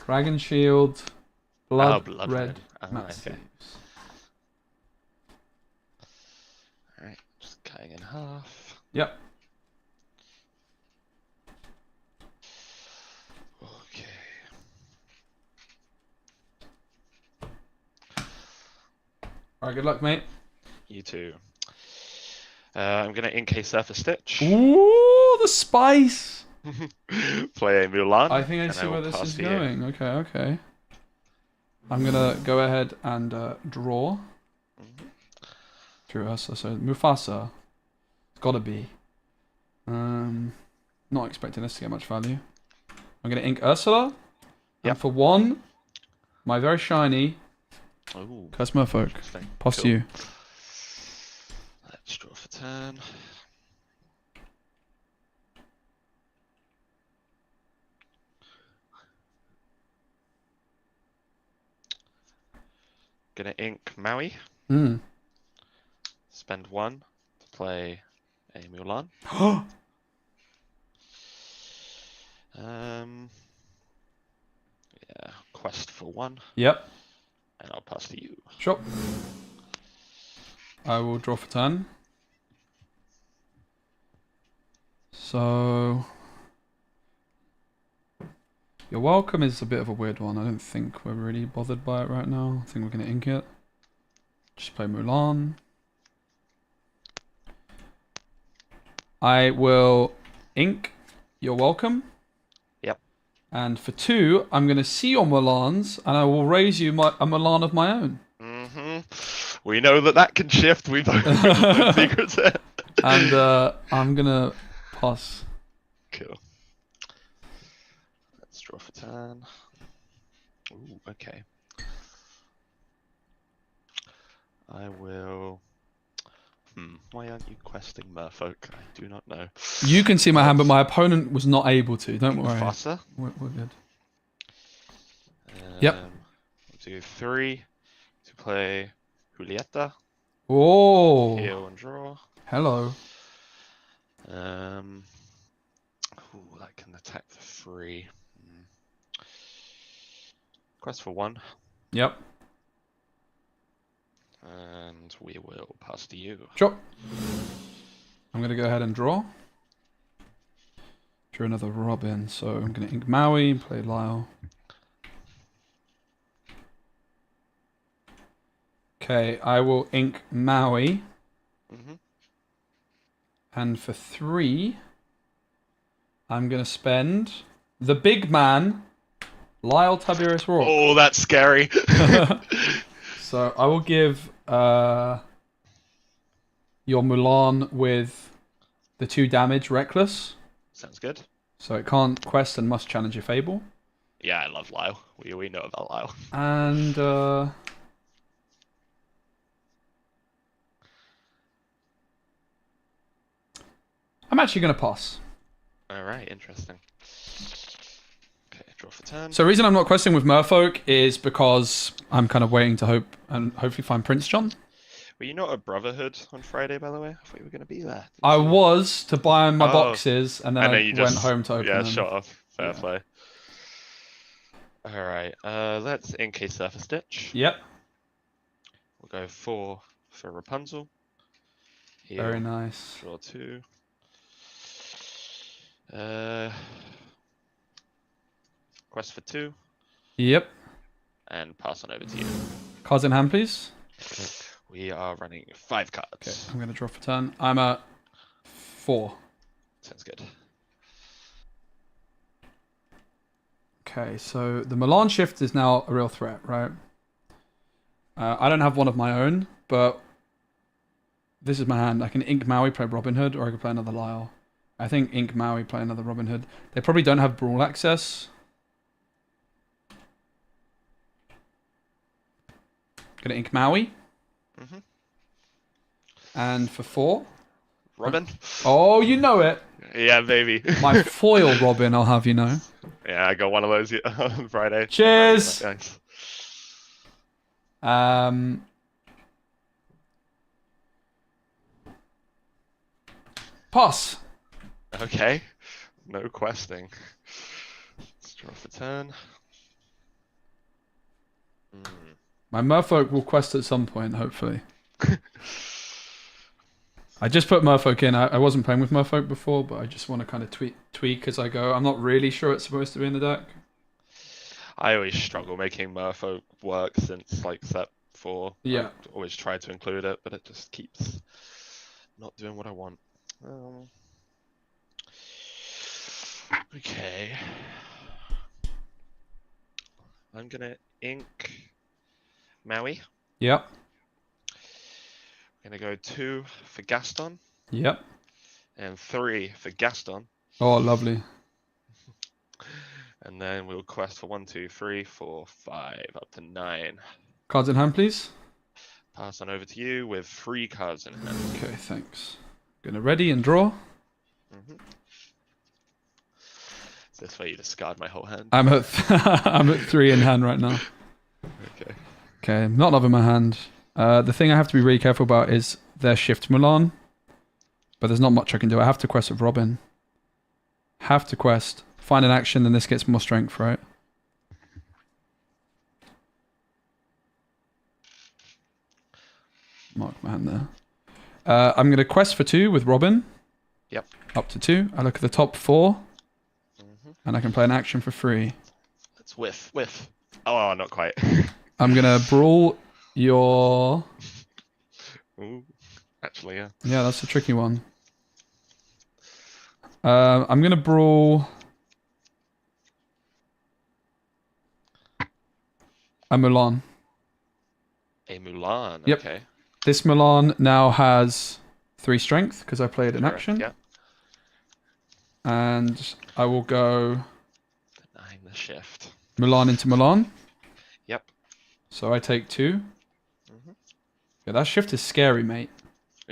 A: Dragon Shield, Blood,
I: Blood
A: Red,
I: Ah,
A: Matt
I: okay.
A: Saves.
I: Alright, just cutting in half.
A: Yep.
I: Okay.
A: Alright, good luck, mate.
I: You too. I'm gonna ink Surface Stitch.
A: Ooh, the spice!
I: Play a Mulan.
A: I think I
I: and
A: see where
I: will
A: this
I: pass
A: is
I: to you.
A: going. Okay, okay. I'm gonna go ahead and draw. Through Ursa, so Mufasa. It's gotta be. Not expecting this to get much value. I'm gonna ink Ursula.
I: Yep.
A: And for 1, my very shiny
I: Ooh,
A: Curse Merfolk.
I: interesting.
A: Pass to
I: Cool.
A: you.
I: Let's draw for turn. Gonna ink Maui.
A: Mm.
I: Spend 1 to play a Mulan. Yeah, quest for 1,
A: Yep.
I: and I'll pass to you.
A: Sure. I will draw for turn. So you're welcome is a bit of a weird one. I don't think we're really bothered by it right now. I think we're gonna ink it. Just play Mulan. I will ink You're welcome.
I: Yep.
A: And for 2, I'm gonna see your Mulans and I will raise you a Mulan of my own.
I: We know that can shift. We've opened secrets here.
A: And I'm gonna pass.
I: Cool. Let's draw for turn. Ooh, okay. I will. Why aren't you questing Merfolk? I do not know.
A: You can see my hand, but my opponent was not able to. Don't worry.
I: Faster.
A: We're good. Yep.
I: We'll do 3 to play Julieta.
A: Oh.
I: Heal and draw.
A: Hello.
I: Ooh, that can attack for 3. Quest for 1.
A: Yep.
I: And we will pass to you.
A: Sure. I'm going to go ahead and draw. Draw another Robin. So I'm going to ink Maui, play Lyle. Okay, I will ink Maui. And for 3, I'm going to spend the big man, Lyle Tiberius Rourke.
I: Oh, that's scary.
A: So I will give your Mulan with the 2 damage Reckless.
I: Sounds good.
A: So it can't quest and must challenge your Fable.
I: Yeah, I love Lyle. We know about Lyle.
A: And I'm actually going to pass.
I: Alright, interesting. Okay, draw for turn.
A: So the reason I'm not questing with Merfolk is because I'm kind of waiting to hope and hopefully find Prince John.
I: Were you not at Brotherhood on Friday, by the way? I thought you were going to be there.
A: I was to buy my boxes and then I
I: you
A: went home to open them.
I: Yeah, shut off. Fair play. Alright, let's ink a Surface Stitch.
A: Yep.
I: We'll go 4 for Rapunzel. Heal.
A: Very nice.
I: Draw 2. Quest for 2.
A: Yep.
I: And pass on over to you.
A: Cards in hand, please.
I: We are running 5 cards.
A: Okay, I'm going to draw for turn. I'm at 4.
I: Sounds good.
A: Okay, so the Milan shift is now a real threat, right? I don't have one of my own, but this is my hand. I can ink Maui, play Robin Hood, or I can play another Lyle. I think ink Maui, play another Robin Hood. They probably don't have Brawl access. Gonna ink Maui. And for 4.
I: Robin?
A: Oh, you know it.
I: Yeah, baby.
A: My foil Robin, I'll have you know.
I: Yeah, I got one of those on Friday.
A: Cheers.
I: Nice.
A: Pass.
I: Okay. No questing. Let's draw for turn.
A: My Merfolk will quest at some point, hopefully. I just put Merfolk in. I wasn't playing with Merfolk before, but I just want to kind of tweak as I go. I'm not really sure it's supposed to be in the deck.
I: I always struggle making Merfolk work since like set 4.
A: Yeah.
I: I always try to include it, but it just keeps not doing what I want. Okay. I'm gonna ink Maui.
A: Yep.
I: I'm gonna go 2 for Gaston.
A: Yep.
I: And 3 for Gaston.
A: Oh, lovely.
I: And then we'll quest for 1, 2, 3, 4, 5, up to 9.
A: Cards in hand, please.
I: Pass on over to you with 3 cards in hand.
A: Okay, thanks. Gonna ready and draw.
I: Is this where you discard my whole hand?
A: I'm at I'm at 3 in hand right now.
I: Okay.
A: Okay, I'm not loving my hand. The thing I have to be really careful about is their shift Mulan. But there's not much I can do. I have to quest with Robin. Have to quest. find an action, then this gets more strength, right? Mark my hand there. I'm going to quest for 2 with Robin.
I: Yep.
A: Up to 2. I look at the top 4, and I can play an action for 3.
I: Let's whiff. Oh, not quite.
A: I'm going to brawl your...
I: Ooh, actually, yeah.
A: Yeah, that's a tricky one. I'm going to brawl... a Mulan.
I: A Mulan.
A: Yep.
I: Okay.
A: This Mulan now has 3 strength because I played an action.
I: Yeah.
A: And I will go
I: Denying the shift.
A: Mulan into Mulan.
I: Yep.
A: So I take 2. Yeah, that shift is scary, mate.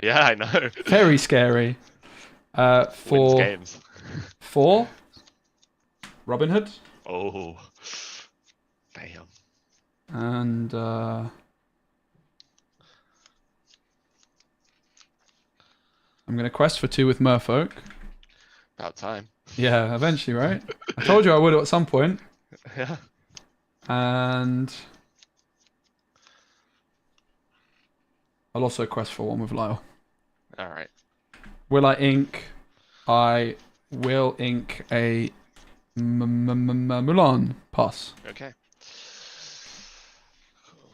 I: Yeah, I know.
A: Very scary.
I: Wins
A: For
I: games.
A: 4, Robin Hood.
I: Oh. Damn.
A: And I'm going to quest for 2 with Merfolk.
I: About time.
A: Yeah, eventually, right? I told you I would at some point.
I: Yeah.
A: And I'll also quest for 1 with Lyle.
I: All right.
A: Will I ink? I will ink a Mulan. Pass.
I: Okay.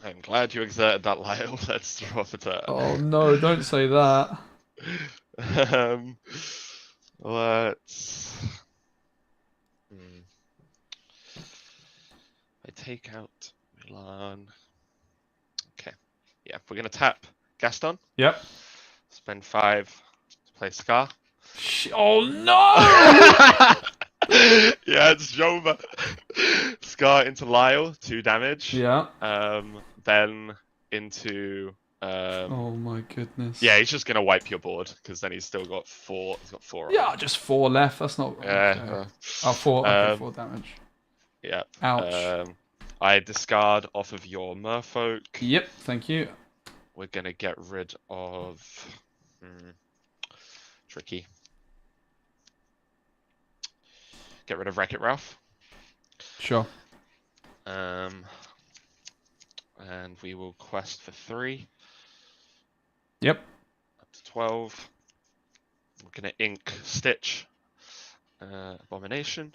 I: I'm glad you exerted that, Lyle. Let's draw for turn.
A: Oh no, don't say that.
I: Let's. I take out Milan. Okay. Yeah, we're gonna tap Gaston.
A: Yep.
I: Spend 5 to play Scar.
A: Oh no!
I: Yeah, it's Jova. Scar into Lyle, 2 damage.
A: Yeah.
I: Then into.
A: Oh my goodness.
I: Yeah, he's just gonna wipe your board because then he's still got 4. He's got 4.
A: Yeah, just 4 left. That's not.
I: Yeah.
A: Okay. Oh, 4. Okay, 4 damage.
I: Yeah.
A: Ouch.
I: I discard off of your Merfolk.
A: Yep. Thank you.
I: We're gonna get rid of. Tricky. Get rid of Wreck-It Ralph.
A: Sure.
I: And we will quest for 3.
A: Yep.
I: Up to 12. We're gonna ink Stitch. Abomination.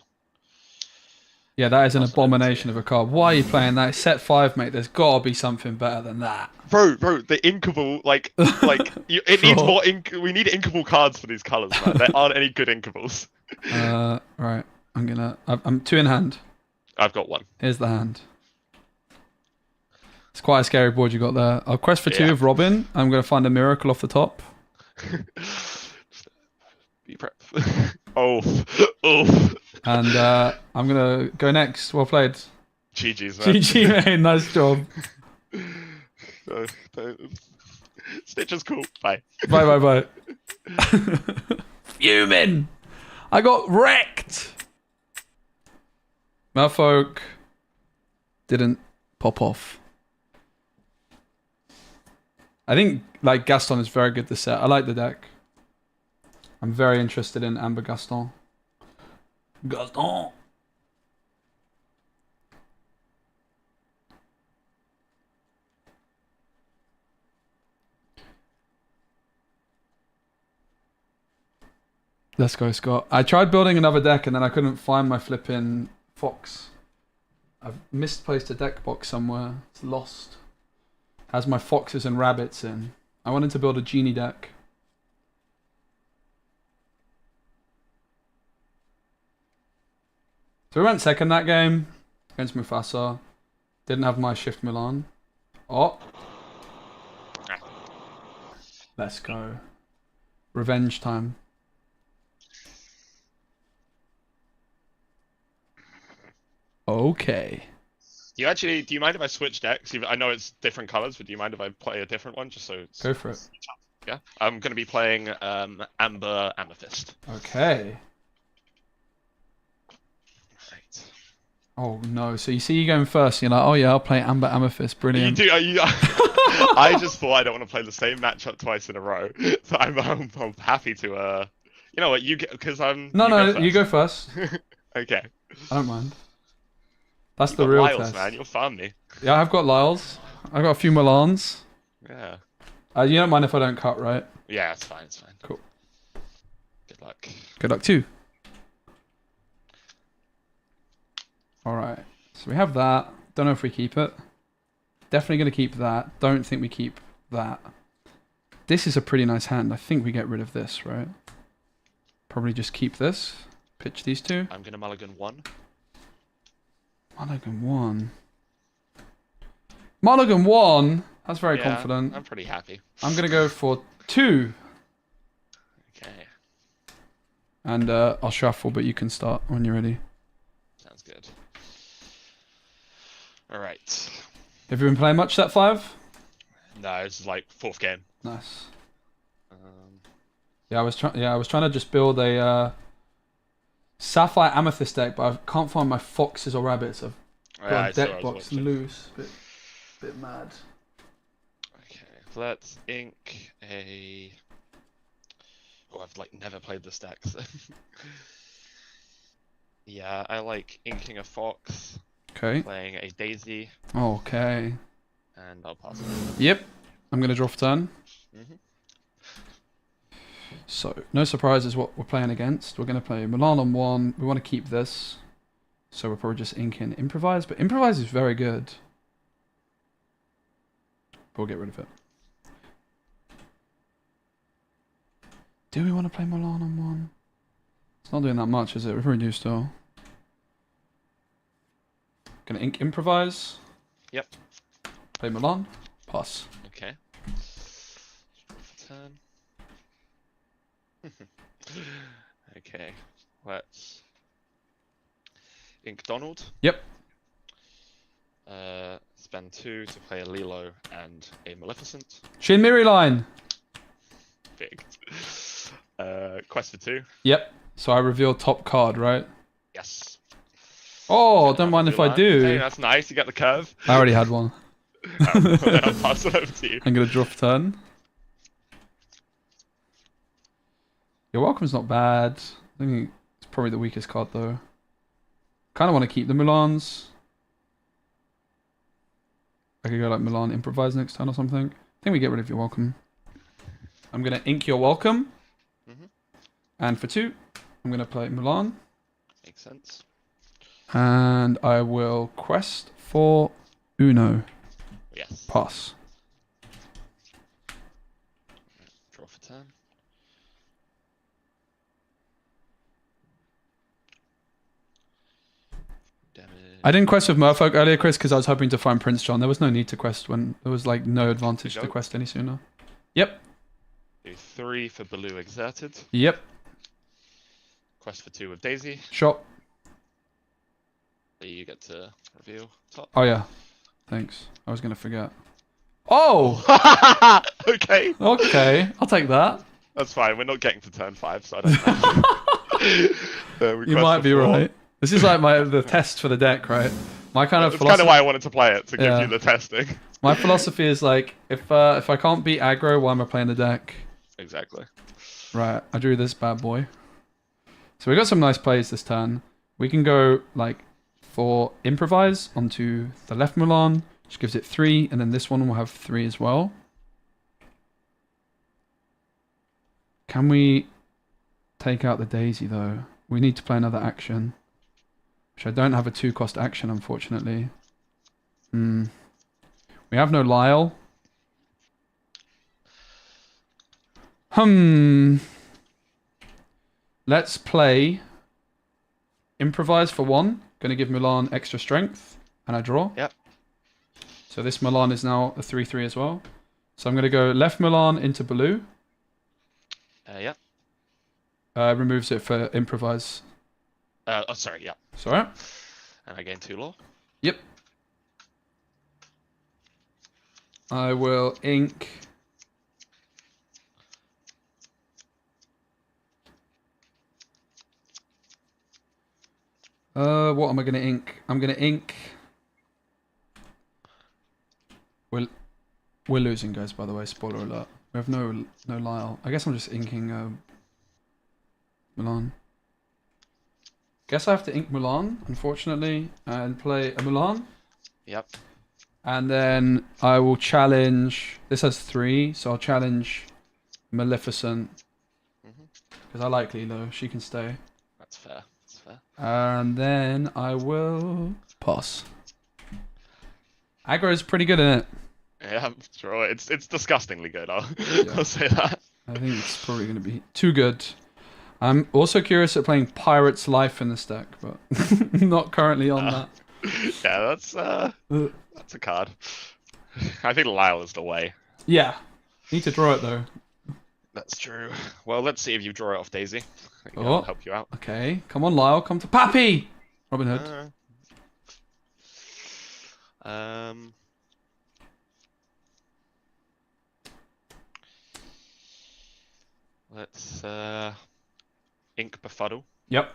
A: Yeah, that is an
I: Also
A: abomination of a card. Why are you playing that? It's set 5, mate. There's gotta be something better than that.
I: Bro, the inkable, it needs
A: Sure.
I: more ink. We need inkable cards for these colors, man. There aren't any good inkables.
A: Right. I'm 2 in hand.
I: I've got 1.
A: Here's the hand. It's quite a scary board you got there. I'll quest for 2
I: Yeah.
A: with Robin. I'm gonna find a miracle off the top.
I: Be prep. Oh.
A: And I'm gonna go next. Well played.
I: GG's, man.
A: GG, mate. Nice job.
I: Stitch is cool. Bye.
A: Bye. Fuming. I got wrecked. Merfolk didn't pop off. I think Gaston is very good this set. I like the deck. I'm very interested in Amber Gaston. Gaston. Let's go, Scott. I tried building another deck and then I couldn't find my flipping fox. I've misplaced a deck box somewhere. It's lost. Has my foxes and rabbits in. I wanted to build a genie deck. So we went second that game against Mufasa. Didn't have my Shift Milan. Oh. Let's go. Revenge time. Okay.
I: Do you mind if I switch decks? I know it's different colors, but do you mind if I play a different one just so it's...
A: Go for it.
I: Yeah. I'm going to be playing Amber Amethyst.
A: Okay.
I: Right.
A: Oh no, so you see you going first, you're like, oh yeah, I'll play Amber Amethyst, brilliant.
I: I just thought I don't want to play the same matchup twice in a row. So I'm happy to, you know what, you get, because I'm...
A: No, you go first.
I: Okay.
A: I don't mind. That's
I: You
A: the
I: got
A: real
I: Lyles,
A: test.
I: man. You'll farm me.
A: Yeah, I've got Lyles. I've got a few Milans.
I: Yeah.
A: You don't mind if I don't cut, right?
I: Yeah, it's fine. It's fine.
A: Cool.
I: Good luck.
A: Good luck too. Alright. So we have that. Don't know if we keep it. Definitely going to keep that. Don't think we keep that. This is a pretty nice hand. I think we get rid of this, right? Probably just keep this. Pitch these two.
I: I'm gonna mulligan 1.
A: Mulligan 1. Mulligan 1? That's very
I: Yeah,
A: confident.
I: I'm pretty happy.
A: I'm going to go for 2.
I: Okay.
A: And I'll shuffle, but you can start when you're ready.
I: Sounds good. Alright.
A: Have you been playing much set 5?
I: No, it's like 4th game.
A: Nice.
I: Um,
A: Yeah, I was trying to just build a Sapphire Amethyst deck, but I can't find my foxes or rabbits. I've got
I: yeah,
A: a
I: I saw
A: deck
I: I was
A: box
I: watching.
A: loose. Bit mad.
I: Okay, let's ink a... Oh, I've like never played this deck, so... Yeah, I like inking a fox,
A: Okay.
I: playing a daisy,
A: Okay.
I: and I'll pass it.
A: Yep. I'm going to draw for turn.
I: Mhm.
A: So, no surprises what we're playing against. We're going to play Milan on 1. We want to keep this. So we're probably just inking Improvise. But Improvise is very good. But we'll get rid of it. Do we want to play Milan on 1? It's not doing that much, is it? We're pretty new still. Gonna ink Improvise.
I: Yep.
A: Play Milan. Pass.
I: Okay. For turn. Okay, let's ink Donald.
A: Yep.
I: Spend 2 to play a Lilo and a Maleficent.
A: Shinmeri line.
I: Big. Quest for 2.
A: Yep. So I reveal top card, right?
I: Yes.
A: Oh, don't mind if I
I: Hey,
A: do.
I: that's nice. You get the curve.
A: I already had one.
I: Then I'll pass it over to you.
A: I'm gonna draw for turn. Your welcome's not bad. I think it's probably the weakest card though. Kind of want to keep the Milans. I could go like Milan Improvise next turn or something. I think we get rid of your welcome. I'm gonna ink your welcome.
I: Mhm.
A: And for 2, I'm gonna play Milan.
I: Makes sense.
A: And I will quest for Uno.
I: Yes.
A: Pass.
I: Draw for turn. Damage.
A: I didn't quest with Merfolk earlier, Chris, because I was hoping to find Prince John. There was no need to quest when there was like no advantage to
I: Go.
A: quest any sooner. Yep.
I: Do 3 for Baloo Exerted.
A: Yep.
I: Quest for 2 with Daisy.
A: Shot.
I: You get to reveal top.
A: Oh yeah. Thanks. I was gonna forget. Oh.
I: Okay.
A: Okay. I'll take that.
I: That's fine. We're not getting to turn 5, so I don't know.
A: You might be right. This is like the test for the deck, right? My kind of
I: That's kind of why I wanted to play it, to give
A: Yeah.
I: you the testing.
A: My philosophy is like if I can't beat aggro, why am I playing the deck?
I: Exactly.
A: Right. I drew this bad boy. So we got some nice plays this turn. We can go like for Improvise onto the left Milan, which gives it 3, and then this one will have 3 as well. Can we take out the Daisy though? We need to play another action, which I don't have a 2-cost action, unfortunately. We have no Lyle. Let's play Improvise for 1. Gonna give Milan extra strength, and I draw.
I: Yep.
A: So this Milan is now a 3/3 as well. So I'm gonna go left Milan into Baloo.
I: Yep.
A: Removes it for Improvise.
I: Oh, sorry, yeah.
A: Sorry.
I: And I gain 2 law.
A: Yep. I will ink. What am I gonna ink? I'm gonna ink. We're losing, guys. By the way, spoiler alert. We have no Lyle. I guess I'm just inking Milan. Guess I have to ink Mulan, unfortunately, and play a Mulan.
I: Yep.
A: And then I will challenge. This has 3, so I'll challenge Maleficent. Because I like Lilo. She can stay.
I: That's fair. That's fair.
A: And then I will pass. Aggro's pretty good in it.
I: Yeah, sure. It's disgustingly good. I'll say that.
A: I think it's probably going to be too good. I'm also curious at playing Pirate's Life in this deck, but not currently on that.
I: Yeah, that's a card. I think Lyle is the way.
A: Yeah. Need to draw it though.
I: That's true. Well, let's see if you draw it off Daisy. I think
A: Oh.
I: I'll help you out.
A: Okay. Come on, Lyle. Come to Pappy! Robin Hood.
I: Let's ink Befuddle.
A: Yep.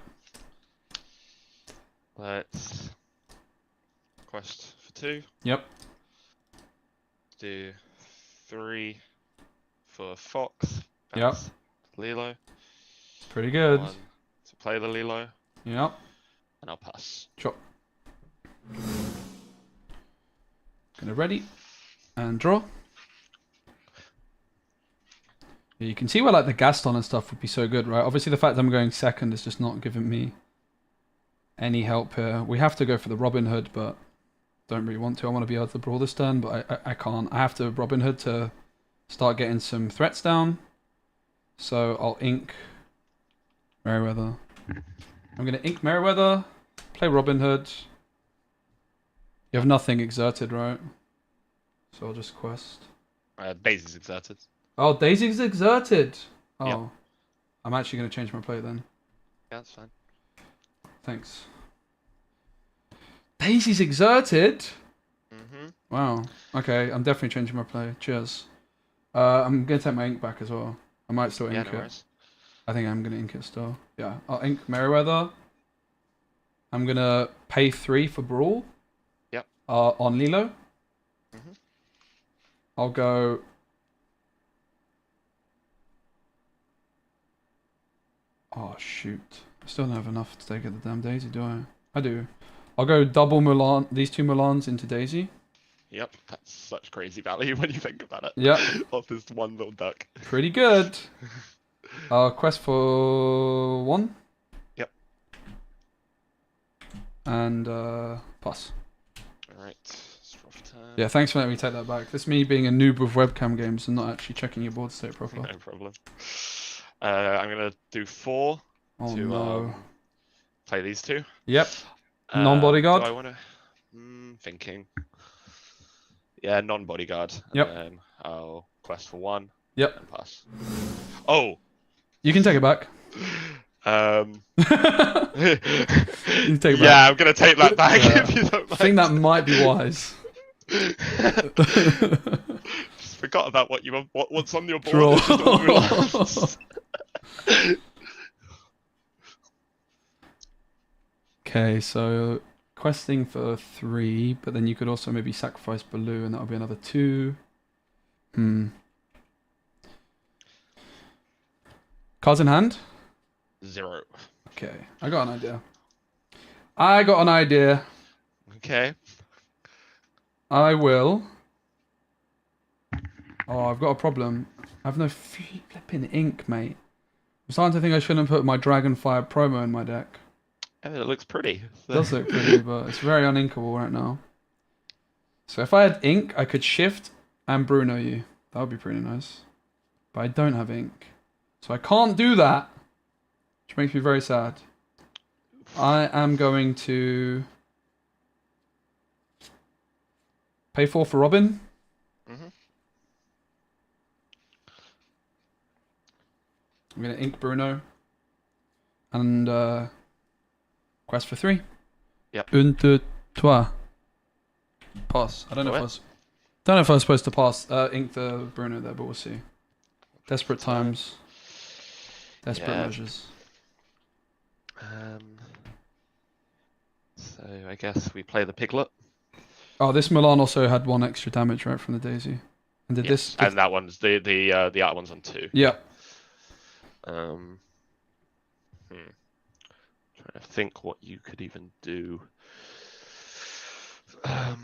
I: Let's quest for 2.
A: Yep.
I: Do 3 for Fox.
A: Yep.
I: That's Lilo.
A: Pretty good.
I: 1 to play the Lilo.
A: Yep.
I: And I'll pass.
A: Sure. Gonna ready and draw. Yeah, you can see why like the Gaston and stuff would be so good, right? Obviously the fact that I'm going second is just not giving me any help here. We have to go for the Robin Hood, but don't really want to. I want to be able to brawl this turn, but I can't. I have to Robin Hood to start getting some threats down. So I'll ink Merryweather. I'm going to ink Merryweather, play Robin Hood. You have nothing exerted, right? So I'll just quest.
I: Daisy's exerted.
A: Oh, Daisy's exerted! Oh.
I: Yep.
A: I'm actually going to change my play then.
I: Yeah, that's fine.
A: Thanks. Daisy's exerted?
I: Mm-hmm.
A: Wow. Okay, I'm definitely changing my play. Cheers. I'm going to take my ink back as well. I might still ink
I: no
A: it.
I: worries.
A: I think I'm going to ink it still. Yeah, I'll ink Merryweather. I'm going to pay 3 for Brawl.
I: Yep.
A: On Lilo.
I: Mhm.
A: I'll go... Oh, shoot. I still don't have enough to take out the damn Daisy, do I? I do. I'll go double Mulan, these 2 Mulans into Daisy.
I: Yep, that's such crazy value when you think about it.
A: Yep.
I: Off this one little duck.
A: Pretty good. Quest for 1.
I: Yep.
A: And pass.
I: Alright, straw for turn.
A: Yeah, thanks for letting me take that back. This is me being a noob with webcam games and not actually checking your board state properly.
I: No problem. I'm gonna do 4
A: Oh
I: to
A: no.
I: play these 2.
A: Yep. Non-bodyguard?
I: Do I wanna thinking. Yeah, non-bodyguard.
A: Yep.
I: And then I'll quest for 1.
A: Yep.
I: And pass. Oh!
A: You can take it back.
I: You
A: You take it back.
I: Yeah, I'm gonna take that back
A: Yeah.
I: if you don't mind.
A: I think that might be wise.
I: Just forgot about what's on your board.
A: Draw.
I: It's just all Mulans.
A: Okay, so questing for 3, but then you could also maybe sacrifice Baloo and that would be another 2. Cards in hand?
I: 0.
A: Okay, I got an idea.
I: Okay.
A: I will. Oh, I've got a problem. I have no flipping ink, mate. I'm starting to think I shouldn't put my Dragonfire promo in my deck.
I: I mean, it looks pretty.
A: It does look pretty, but it's very uninkable right now. So if I had ink, I could shift and Bruno you. That would be pretty nice. But I don't have ink. So I can't do that. Which makes me very sad. I am going to pay 4 for Robin.
I: Mhm.
A: I'm going to ink Bruno. And quest for 3.
I: Yep.
A: Un, deux, trois. Pass. I don't know if I was supposed to pass ink the Bruno there, but we'll see. Desperate times. Desperate
I: Yeah.
A: measures.
I: So I guess we play the Piglet.
A: Oh, this Milan also had 1 extra damage, right, from the Daisy. And did
I: Yes,
A: this...
I: and that one's the other one's on 2.
A: Yeah.
I: Trying I think what you could even do. Yeah.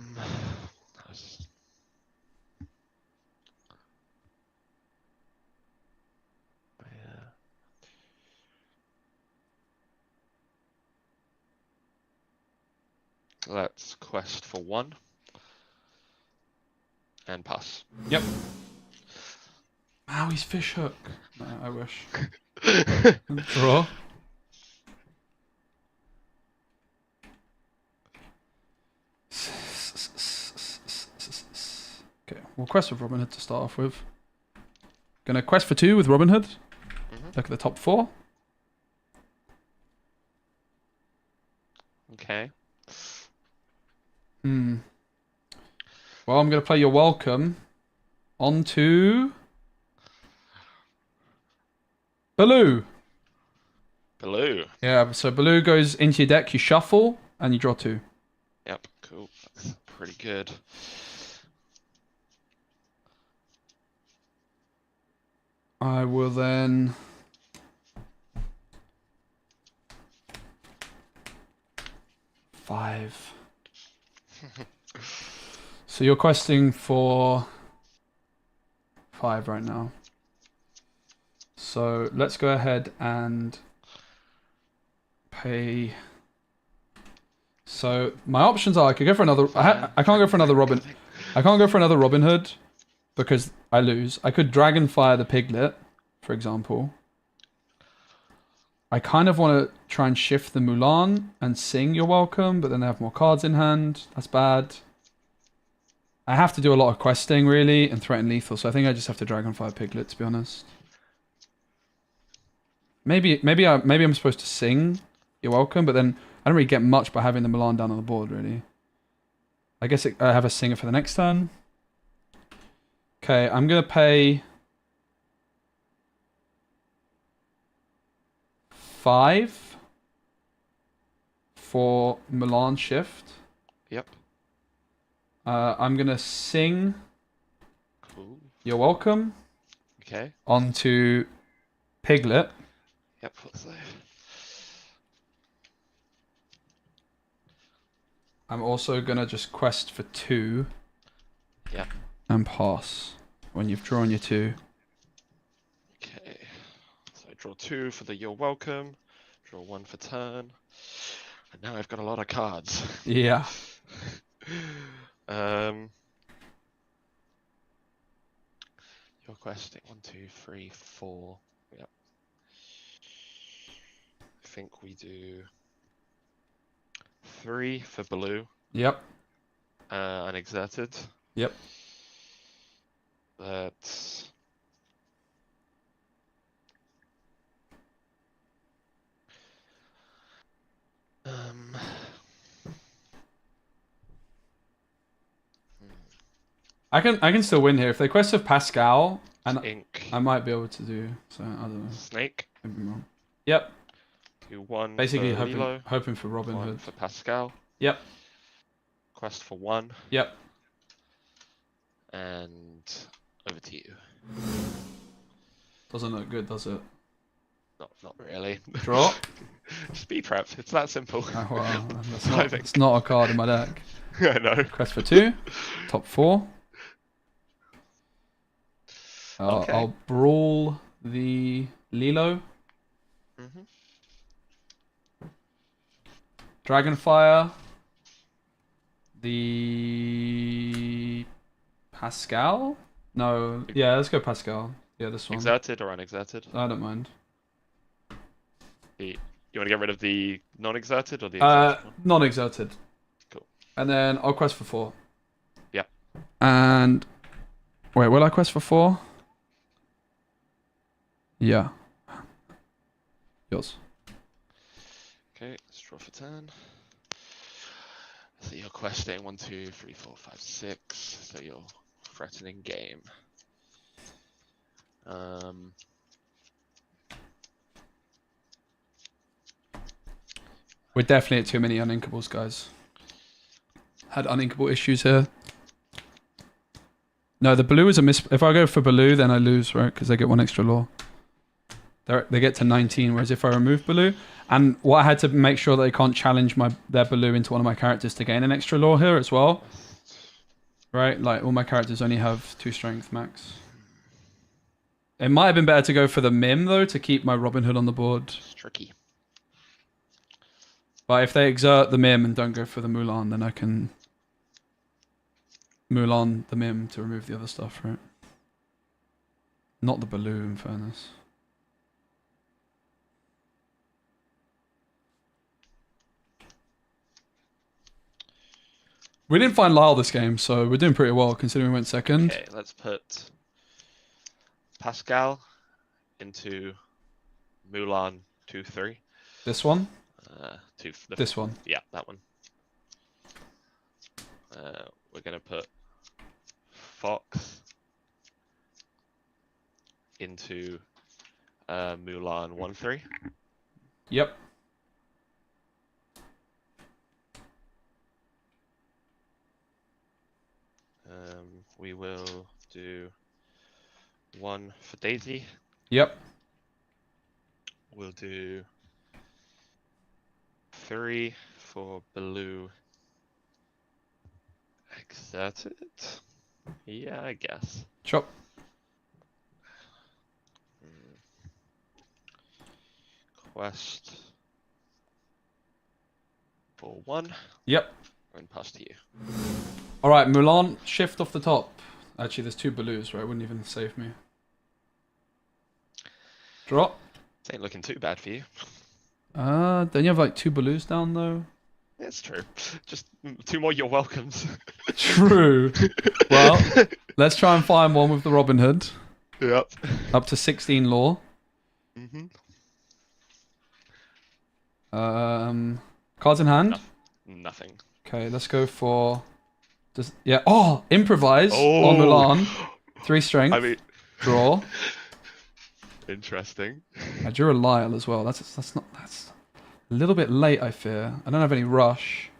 I: Let's quest for 1 and pass.
A: Yep. Wow, he's fish hook. No, I wish. Draw. Okay, we'll quest with Robin Hood to start off with. Gonna quest for 2 with Robin Hood. Look at the top 4.
I: Okay.
A: Well, I'm gonna play You're Welcome onto Baloo.
I: Baloo.
A: Yeah, so Baloo goes into your deck, you shuffle, and you draw 2.
I: Yep, cool. That's pretty good.
A: I will then... Five. So you're questing for 5 right now. So let's go ahead and pay. So my options are I could go for another. I can't go for another Robin. I can't go for another Robin Hood because I lose. I could Dragonfire the Piglet, for example. I kind of want to try and shift the Mulan and sing You're Welcome, but then they have more cards in hand. That's bad. I have to do a lot of questing, really, and threaten lethal, so I think I just have to Dragonfire Piglet, to be honest. Maybe I'm supposed to sing You're Welcome, but then I don't really get much by having the Mulan down on the board, really. I guess I have a singer for the next turn. Okay, I'm going to pay 5 for Mulan Shift.
I: Yep.
A: I'm going to sing
I: Cool.
A: You're Welcome
I: Okay.
A: onto Piglet.
I: Yep, what's that?
A: I'm also going to just quest for 2.
I: Yep.
A: And pass when you've drawn your 2.
I: Okay. So I draw 2 for the You're Welcome, draw 1 for turn, and now I've got a lot of cards.
A: Yeah.
I: You're questing 1, 2, 3, 4. Yep. I think we do 3 for Baloo.
A: Yep.
I: Unexerted.
A: Yep.
I: That's
A: I can still win here if they quest of Pascal, and
I: ink.
A: I might be able to do. So I don't know.
I: Snake.
A: Maybe I'm wrong. Yep.
I: Do 1
A: Basically
I: for Lilo,
A: hoping for Robin
I: 1
A: Hood.
I: for Pascal.
A: Yep.
I: Quest for 1.
A: Yep.
I: And over to you.
A: Doesn't look good, does it?
I: Not really.
A: Draw.
I: Just be prepped. It's that simple.
A: Oh, well,
I: I think.
A: it's not a card in my deck.
I: I know.
A: Quest for 2. Top 4.
I: Okay.
A: I'll brawl the Lilo. Dragonfire. The Pascal? No. Yeah, let's go Pascal. Yeah, this one.
I: Exerted or unexerted?
A: I don't mind.
I: You want to get rid of the non-exerted or the exerted one?
A: Non-exerted.
I: Cool.
A: And then I'll quest for 4.
I: Yeah.
A: And wait, will I quest for 4? Yeah. Yours.
I: Okay, let's draw for 10. So you're questing 1, 2, 3, 4, 5, 6. So you're threatening game.
A: We're definitely at too many uninkables, guys. Had uninkable issues here. No, the blue is a miss. If I go for blue, then I lose, right? Because I get 1 extra law. they get to 19. Whereas if I remove Baloo, and what I had to make sure that they can't challenge their Baloo into one of my characters to gain an extra law here as well. Right, like all my characters only have 2 strength max. It might have been better to go for the Mim though to keep my Robin Hood on the board.
I: It's tricky.
A: But if they exert the Mim and don't go for the Mulan, then I can Mulan the Mim to remove the other stuff, right? Not the Baloo, in fairness. We didn't find Lyle this game, so we're doing pretty well considering we went second.
I: Okay, let's put Pascal into Mulan 2-3.
A: This one?
I: This
A: one.
I: Yeah, that one. We're gonna put Fox into Mulan 1-3.
A: Yep.
I: We will do 1 for Daisy.
A: Yep.
I: We'll do 3 for Baloo. Exerted? Yeah, I guess.
A: Chop.
I: Quest for 1.
A: Yep.
I: And pass to you.
A: Alright, Mulan, shift off the top. Actually, there's 2 Baloos, right? It wouldn't even save me. Drop.
I: This ain't looking too bad for you.
A: Don't you have like 2 Baloos down though?
I: It's true. Just 2 more you're welcomes.
A: True. Well, let's try and find one with the Robin Hood.
I: Yep.
A: Up to 16 law. Cards in hand?
I: Nothing.
A: Okay, let's go for... Oh! Improvise on Mulan. 3 strength.
I: I mean...
A: Draw.
I: Interesting.
A: I drew a Lyle as well. That's a little bit late, I fear. I don't have any rush.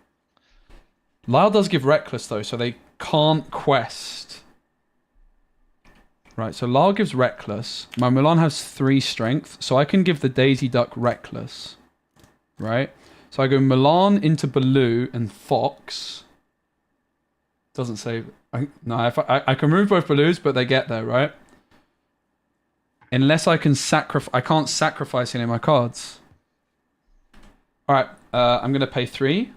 A: Lyle does give Reckless though, so they can't quest. Right, so Lyle gives Reckless. My Mulan has 3 strength, so I can give the Daisy Duck Reckless. Right? So I go Mulan into Baloo and Fox. Doesn't say... No, I can remove both Baloos, but they get there, right? Unless I can I can't sacrifice any of my cards. Alright, I'm going to pay 3.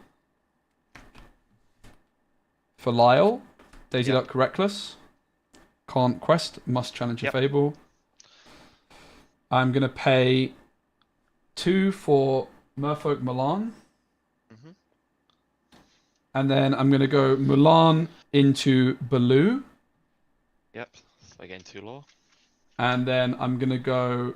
A: For Lyle. Daisy Duck Reckless. Can't quest. Must challenge a Fable. I'm going to pay 2 for Merfolk Mulan. And then I'm going to go Mulan into Baloo.
I: Yep. So again, 2 law.
A: And then I'm going to go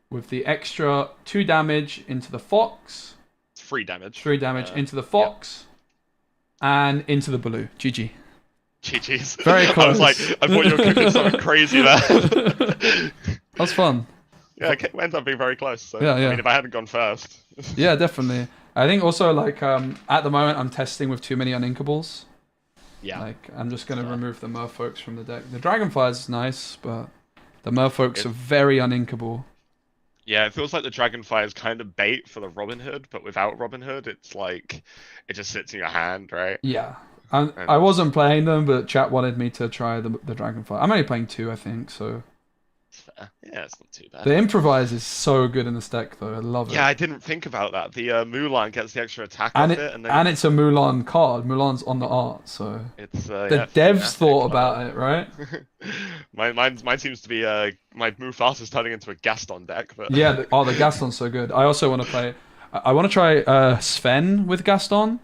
A: with the extra 2 damage into the Fox.
I: 3 damage.
A: 3 damage into the Fox. And into the Baloo. GG.
I: GG's.
A: Very close.
I: I was like, I thought you were cooking something crazy there.
A: That's fun.
I: Yeah, it ended up being very close. So,
A: Yeah.
I: I mean, if I hadn't gone first.
A: Yeah, definitely. I think also, like, at the moment, I'm testing with too many uninkables.
I: Yeah.
A: Like, I'm just going to remove the Merfolks from the deck. The Dragonflies is nice, but the Merfolks are very uninkable.
I: Yeah, it feels like the Dragonfly is kind of bait for the Robin Hood, but without Robin Hood, it's like, it just sits in your hand, right?
A: Yeah. I wasn't playing them, but chat wanted me to try the Dragonfly. I'm only playing 2, I think, so...
I: Fair. Yeah, it's not too bad.
A: The Improvise is so good in this deck, though. I love it.
I: Yeah, I didn't think about that. The Mulan gets the extra attack
A: and
I: off
A: it,
I: and then...
A: and it's a Mulan card. Mulan's on the art, so...
I: It's,
A: the devs thought about it, right?
I: Mine seems to be... my Mufasa's turning into a Gaston deck, but...
A: Yeah, the Gaston's so good. I also want to play... I want to try Sven with Gaston.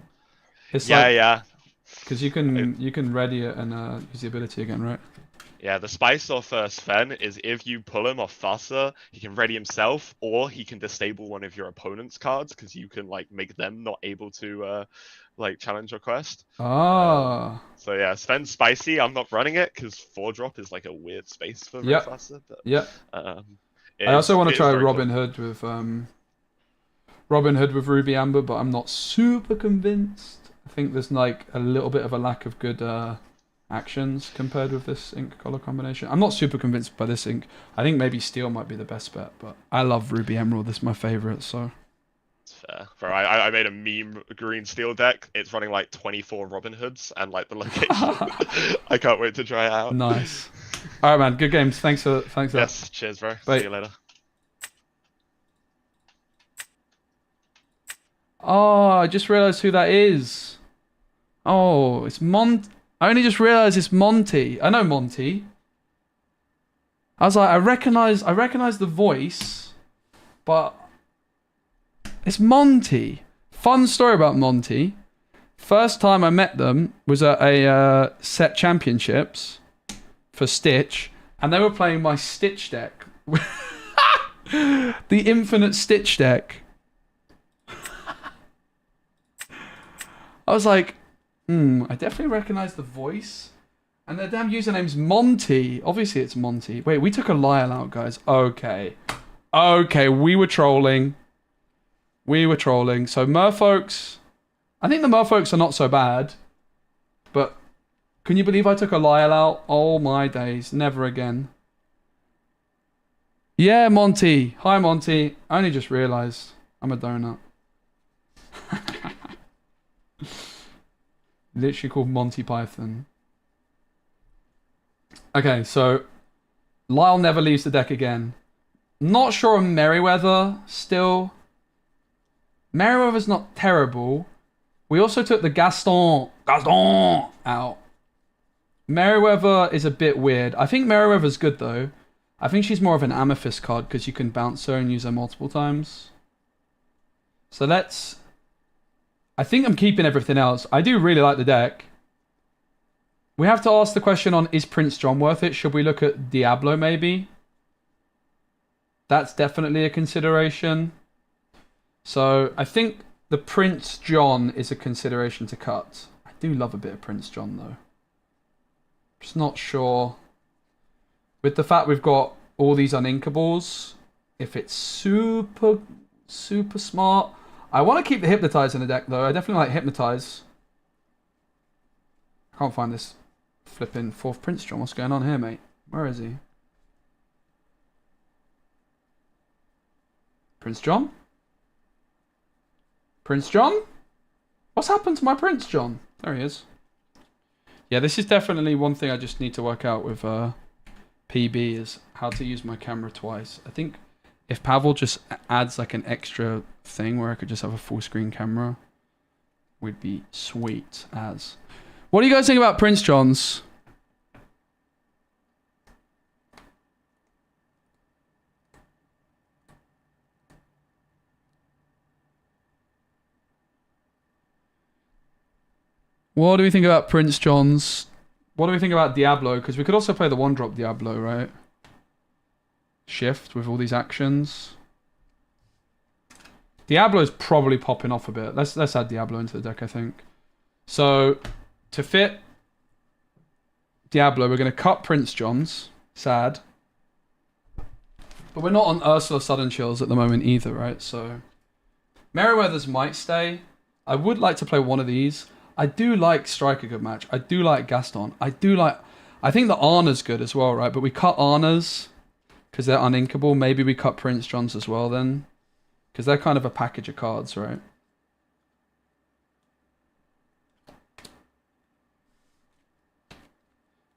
A: It's
I: yeah.
A: Because you can ready it and use the ability again, right?
I: Yeah, the spice of Sven is if you pull him off Thassa, he can ready himself, or he can disable one of your opponent's cards, because you can like make them not able to like challenge your quest.
A: Ah.
I: So yeah, Sven's spicy. I'm not running it because 4-drop is like a weird space for Thassa. But
A: I also want to try Robin Hood with Ruby Amber, but I'm not super convinced. I think there's like a little bit of a lack of good actions compared with this ink color combination. I'm not super convinced by this ink. I think maybe steel might be the best bet, but I love Ruby Emerald. This is my favorite, so.
I: It's fair. Bro, I made a meme green steel deck. It's running like 24 Robin Hoods and like the location. I can't wait to try it out.
A: Nice. All right, man. Good games. Thanks for
I: Yes, cheers, bro.
A: Bye.
I: See you later.
A: Oh, I just realized who that is. Oh, it's I only just realized it's Monty. I know Monty. I was like, I recognize the voice, but it's Monty. Fun story about Monty. First time I met them was at a set championships for Stitch, and they were playing my Stitch deck. The infinite Stitch deck. I was like, I definitely recognize the voice. And their damn username's Monty. Obviously it's Monty. Wait, we took a Lyle out, guys. Okay. Okay, we were trolling. We were trolling. So Merfolks, I think the Merfolks are not so bad. But can you believe I took a Lyle out? Oh my days. Never again. Yeah, Monty. Hi, Monty. I only just realized I'm a donut. Literally called Monty Python. Okay, so Lyle never leaves the deck again. Not sure on Merryweather still. Merryweather's not terrible. We also took the Gaston out. Merryweather is a bit weird. I think Merryweather's good though. I think she's more of an Amethyst card because you can bounce her and use her multiple times. So let's... I think I'm keeping everything else. I do really like the deck. We have to ask the question on, is Prince John worth it? Should we look at Diablo maybe? That's definitely a consideration. So I think the Prince John is a consideration to cut. I do love a bit of Prince John though. Just not sure. With the fact we've got all these uninkables, if it's super smart. I want to keep the Hypnotize in the deck though. I definitely like Hypnotize. I can't find this flipping fourth Prince John. What's going on here, mate? Where is he? Prince John? Prince John? What's happened to my Prince John? There he is. Yeah, this is definitely one thing I just need to work out with PB is how to use my camera twice. I think if Pavel just adds like an extra thing where I could just have a full screen camera, would be sweet as. What do you guys think about Prince John's? What do we think about Prince John's? What do we think about Diablo? Because we could also play the one-drop Diablo, right? Shift with all these actions. Diablo's probably popping off a bit. Let's add Diablo into the deck, I think. So, to fit Diablo, we're going to cut Prince John's. Sad. But we're not on Ursula Sudden Chills at the moment either, right? So, Merryweather's might stay. I would like to play one of these. I do like Strike a good match. I do like Gaston. I think the Arna's good as well, right? But we cut Arna's because they're uninkable. Maybe we cut Prince John's as well then. Because they're kind of a package of cards, right?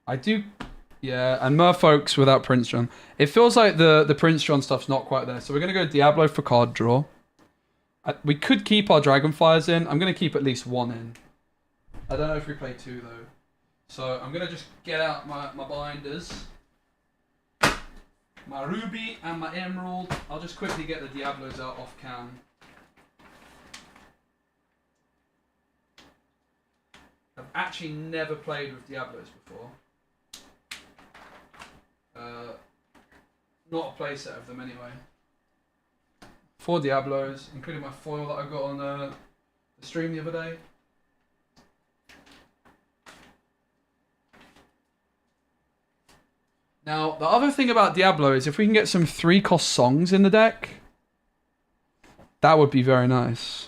A: I do... Yeah, and Merfolks without Prince John. It feels like the Prince John stuff's not quite there. So we're going to go Diablo for card draw. We could keep our Dragonfires in. I'm going to keep at least one in. I don't know if we play two though. So I'm going to just get out my binders. My Ruby and my Emerald. I'll just quickly get the Diablos out off cam. I've actually never played with Diablos before. Not a playset of them anyway. 4 Diablos, including my foil that I got on the stream the other day. Now, the other thing about Diablo is if we can get some 3-cost songs in the deck, that would be very nice.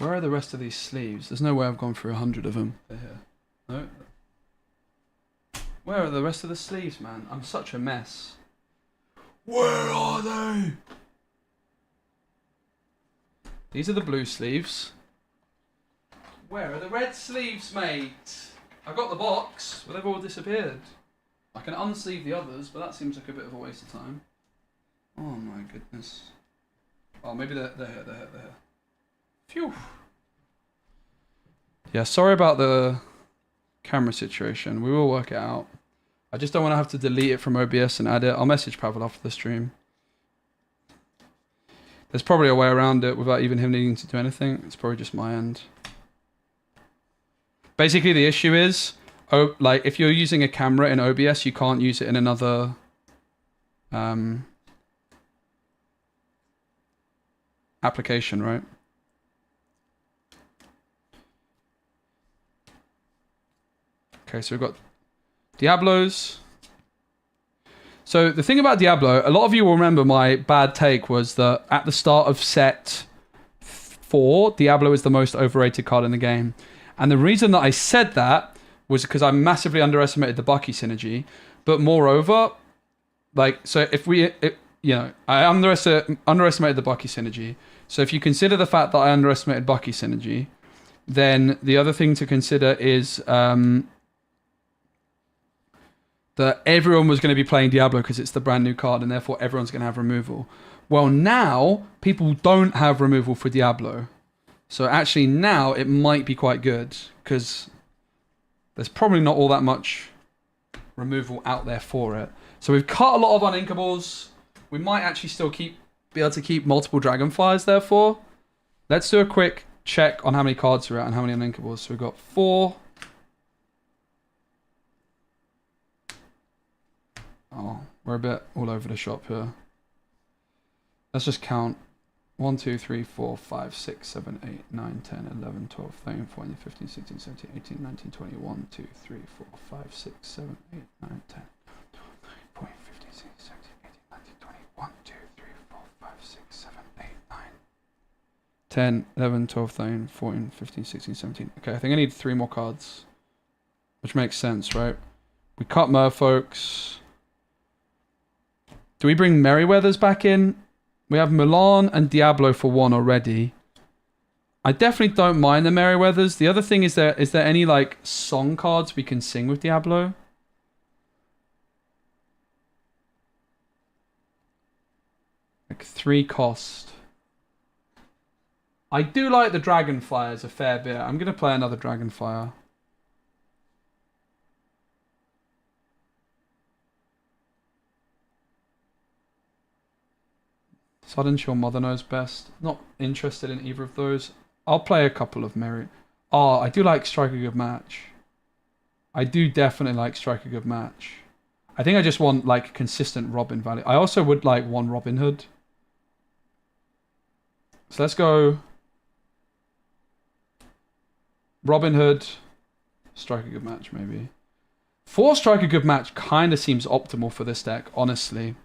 A: Where are the rest of these sleeves? There's no way I've gone through 100 of them. They're here. No. Where are the rest of the sleeves, man? I'm such a mess. Where are they? These are the blue sleeves. Where are the red sleeves, mate? I got the box, but they've all disappeared. I can unsleeve the others, but that seems like a bit of a waste of time. Oh my goodness. Oh, maybe they're here, they're here. Phew. Yeah, sorry about the camera situation. We will work it out. I just don't want to have to delete it from OBS and add it. I'll message Pavel after the stream. There's probably a way around it without even him needing to do anything. It's probably just my end. Basically, the issue is, like, if you're using a camera in OBS, you can't use it in another application, right? Okay, so we've got Diablos. So the thing about Diablo, a lot of you will remember my bad take was that at the start of set 4, Diablo is the most overrated card in the game. And the reason that I said that was because I massively underestimated the Bucky synergy. But moreover, like, so if we, you know, I underestimated the Bucky synergy. So if you consider the fact that I underestimated Bucky synergy, then the other thing to consider is that everyone was going to be playing Diablo because it's the brand new card and therefore everyone's going to have removal. Well, now people don't have removal for Diablo. So actually now it might be quite good because there's probably not all that much removal out there for it. So we've cut a lot of uninkables. We might actually still be able to keep multiple dragonflies therefore. Let's do a quick check on how many cards are out and how many uninkables. So we've got 4. Oh, we're a bit all over the shop here. Let's just count. 1, 2, 3, 4, 5, 6, 7, 8, 9, 10, 11, 12, 13, 14, 15, 16, 17, 18, 19, 20, 1, 2, 3, 4, 5, 6, 7, 8, 9, 10, 14, 15, 16, 17, 18, 19, 20, 1, 2, 3, 4, 5, 6, 7, 8, 9, 10, 11, 12, 13, 14, 15, 16, 17. Okay, I think I need 3 more cards. Which makes sense, right? We cut Merfolks. Do we bring Merryweathers back in? We have Milan and Diablo for 1 already. I definitely don't mind the Merryweathers. The other thing is there any like song cards we can sing with Diablo? Like 3 cost. I do like the Dragonfires a fair bit. I'm going to play another Dragonfire. Sudden Chill Mother Knows Best. Not interested in either of those. I'll play a couple of Merry. Oh, I do like Strike a Good Match. I do definitely like Strike a Good Match. I think I just want like consistent Robin value. I also would like 1 Robin Hood. So let's go Robin Hood, Strike a Good Match maybe. 4 Strike a Good Match kind of seems optimal for this deck, honestly.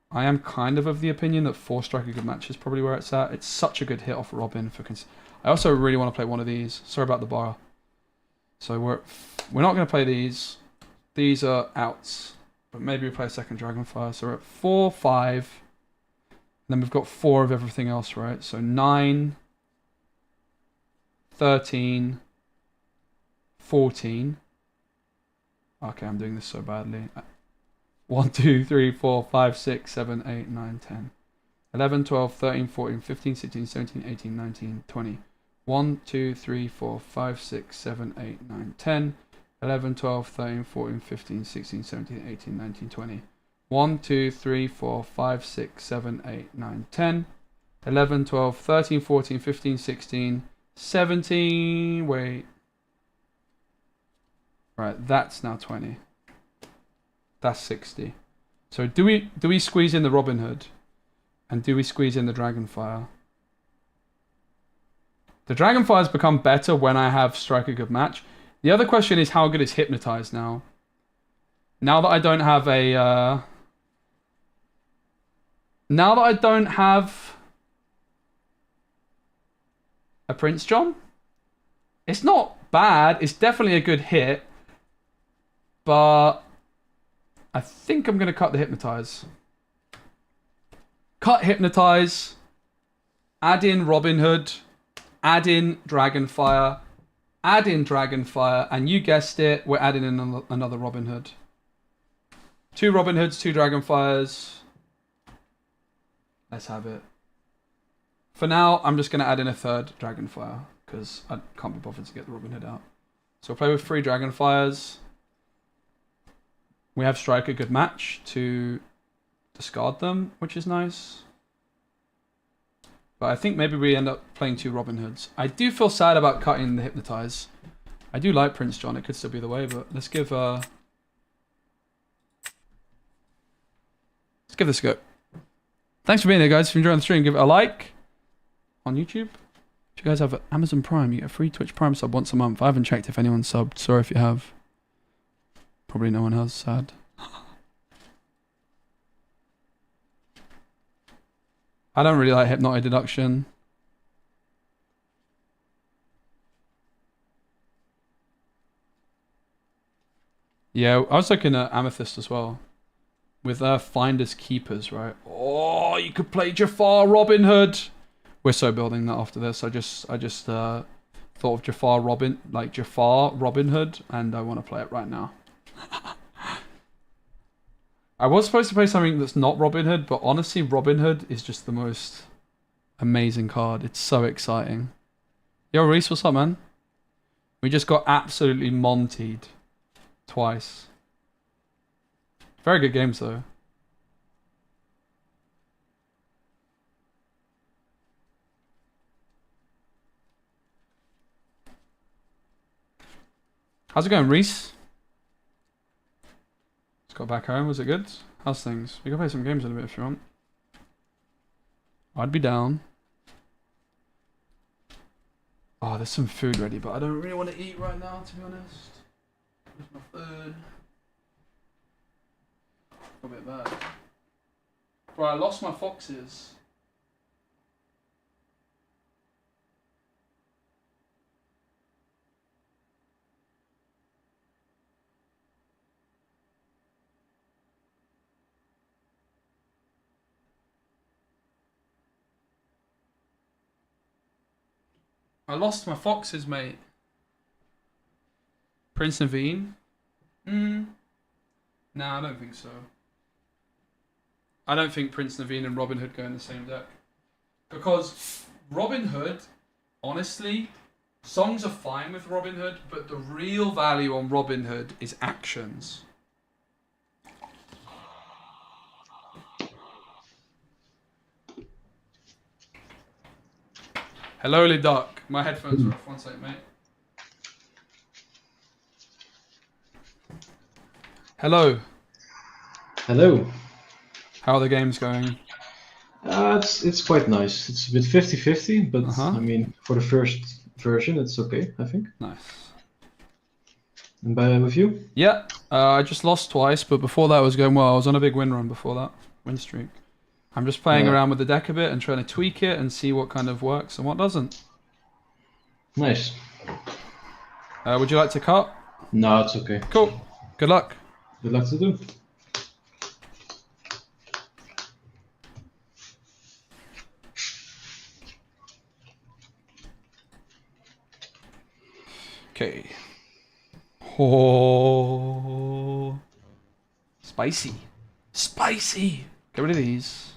A: I am kind of the opinion that 4 Strike a Good Match is probably where it's at. It's such a good hit off Robin. I also really want to play one of these. Sorry about the bar. So we're not going to play these. These are outs. But maybe we play a second Dragonfire. So we're at 4, 5. And then we've got 4 of everything else, right? So 9, 13, 14. Okay, I'm doing this so badly. 1, 2, 3, 4, 5, 6, 7, 8, 9, 10, 11, 12, 13, 14, 15, 16, 17, 18, 19, 20. 1, 2, 3, 4, 5, 6, 7, 8, 9, 10, 11, 12, 13, 14, 15, 16, 17, 18, 19, 20. 1, 2, 3, 4, 5, 6, 7, 8, 9, 10, 11, 12, 13, 14, 15, 16, 17. Wait. Right, that's now 20. That's 60. So do we squeeze in the Robin Hood? And do we squeeze in the Dragonfire? The Dragonfire's become better when I have Strike a Good Match. The other question is how good is Hypnotize now? Now that I don't have a... now that I don't have a Prince John. It's not bad. It's definitely a good hit. But I think I'm going to cut the Hypnotize. Cut Hypnotize. Add in Robin Hood. Add in Dragonfire. Add in Dragonfire. And you guessed it, we're adding in another Robin Hood. 2 Robin Hoods, 2 Dragonfires. Let's have it. For now, I'm just going to add in a 3rd Dragonfire. Because I can't be bothered to get the Robin Hood out. So we'll play with 3 Dragonfires. We have Strike a good match to discard them, which is nice. But I think maybe we end up playing 2 Robin Hoods. I do feel sad about cutting the Hypnotize. I do like Prince John. It could still be the way, but let's give this a go. Thanks for being here, guys. If you're enjoying the stream, give it a like on YouTube. If you guys have Amazon Prime, you get a free Twitch Prime sub once a month. I haven't checked if anyone's subbed. Sorry if you have. Probably no one has. Sad. I don't really like Hypnotic Deduction. Yeah, I was looking at Amethyst as well. With Finders Keepers, right? Oh, you could play Jafar Robin Hood. We're so building that after this. I just thought of Jafar Robin Hood, and I want to play it right now. I was supposed to play something that's not Robin Hood, but honestly, Robin Hood is just the most amazing card. It's so exciting. Yo, Reese, what's up, man? We just got absolutely Montied twice. Very good games, though. How's it going, Reese? Just got back home. Was it good? How's things? We can play some games in a bit if you want. I'd be down. Oh, there's some food ready, but I don't really want to eat right now, to be honest. Where's my food? A bit bad. Bro, I lost my foxes. I lost my foxes, mate. Prince Naveen? Nah, I don't think so. I don't think Prince Naveen and Robin Hood go in the same deck. Because Robin Hood, honestly, songs are fine with Robin Hood, but the real value on Robin Hood is actions. Hello, Liduck. My headphones are off. One sec, mate. Hello.
F: Hello.
A: How are the games going?
F: It's quite nice. It's a bit 50-50, but I mean, for the first version, it's okay, I think.
A: Nice.
F: And with you?
A: Yeah, I just lost twice, but before that was going well. I was on a big win run before that. Win streak. I'm just playing around with the deck a bit and trying to tweak it and see what kind of works and what doesn't.
F: Nice.
A: Would you like to cut?
F: No, it's okay.
A: Cool. Good luck.
F: Good luck to do.
A: Okay. Oh, spicy. Spicy. Get rid of these.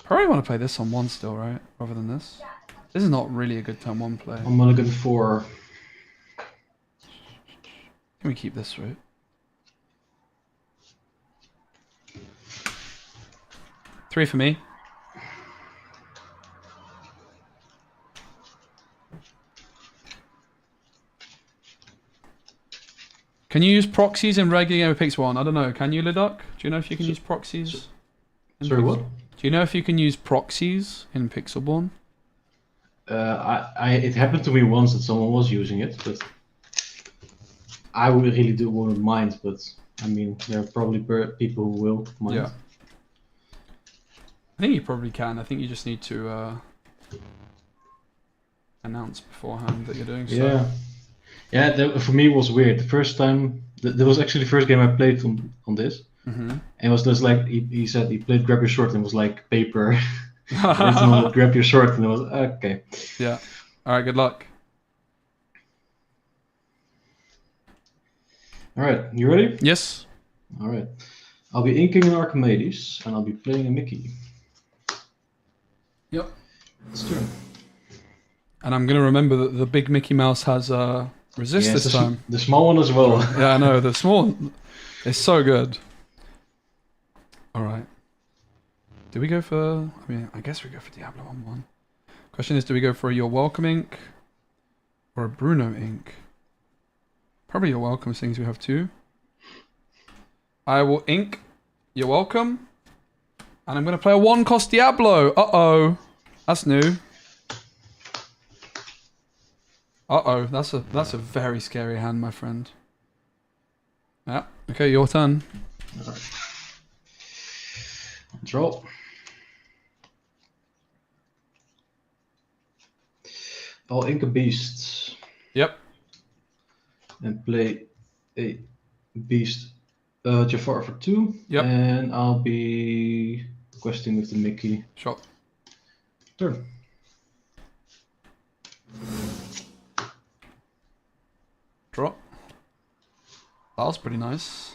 A: Probably want to play this on 1 still, right? Rather than this. This is not really a good turn 1 play.
F: I'm gonna go 4.
A: Can we keep this, right? Three for me. Can you use proxies in regular game of Pix 1? I don't know. Can you, Liduck? Do you know if you can use proxies?
F: Sorry, what?
A: Do you know if you can use proxies in Pixelborn?
F: It happened to me once that someone was using it, but I wouldn't mind. But I mean, there are probably people who will mind.
A: I think you probably can. I think you just need to announce beforehand that you're doing so.
F: Yeah. Yeah, for me it was weird. The first time, that was actually the first game I played on this.
A: Mm-hmm.
F: And it was just like, he said he played Grab Your Sword and it was like paper. Original with Grab Your Sword, and it was, okay.
A: Yeah. Alright, good luck.
F: Alright, you ready?
A: Yes.
F: Alright. I'll be inking an Archimedes, and I'll be playing a Mickey.
A: Yep.
F: It's turn.
A: And I'm gonna remember that the big Mickey Mouse has resist
F: Yeah,
A: this time.
F: The small one as well.
A: Yeah, I know, the small one is so good. Alright. Do we go for... I mean, I guess we go for Diablo 1-1. Question is, do we go for a You're Welcome ink or a Bruno ink? Probably You're Welcome, since we have 2. I will ink You're Welcome. And I'm going to play a 1-cost Diablo. Uh-oh. That's new. Uh-oh. That's a very scary hand, my friend. Yeah. Okay, your turn.
F: Draw. I'll ink a beast.
A: Yep.
F: And play a beast Jafar for 2.
A: Yep.
F: And I'll be questing with the Mickey.
A: Sure.
F: Turn.
A: Draw. That was pretty nice.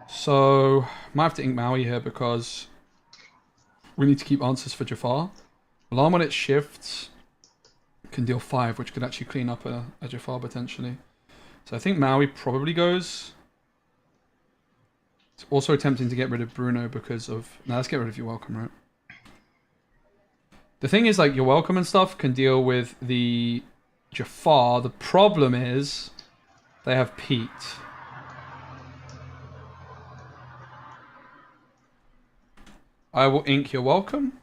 A: So, might have to ink Maui here because we need to keep answers for Jafar. Alarm when it shifts can deal 5, which could actually clean up a Jafar potentially. So I think Maui probably goes. It's also tempting to get rid of Bruno because of... No, let's get rid of You're Welcome, right? The thing is, like, You're Welcome and stuff can deal with the Jafar. The problem is they have Pete. I will ink You're Welcome.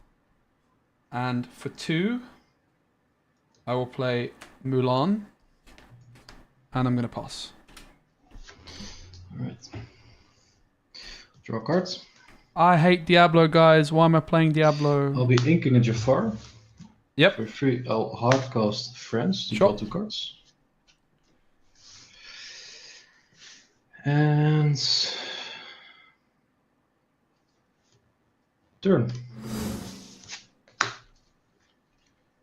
A: And for 2, I will play Mulan. And I'm going to pass.
F: Alright. Draw cards.
A: I hate Diablo, guys. Why am I playing Diablo?
F: I'll be inking a Jafar.
A: Yep.
F: For 3, I'll hardcast Friends to
A: Sure.
F: draw 2 cards. And... turn.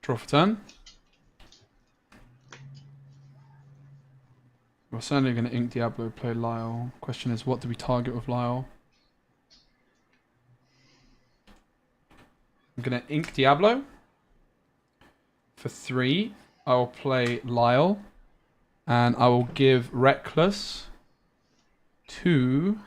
A: Draw for turn. We're certainly going to ink Diablo, play Lyle. Question is, what do we target with Lyle? I'm going to ink Diablo. For 3, I will play Lyle. And I will give Reckless to...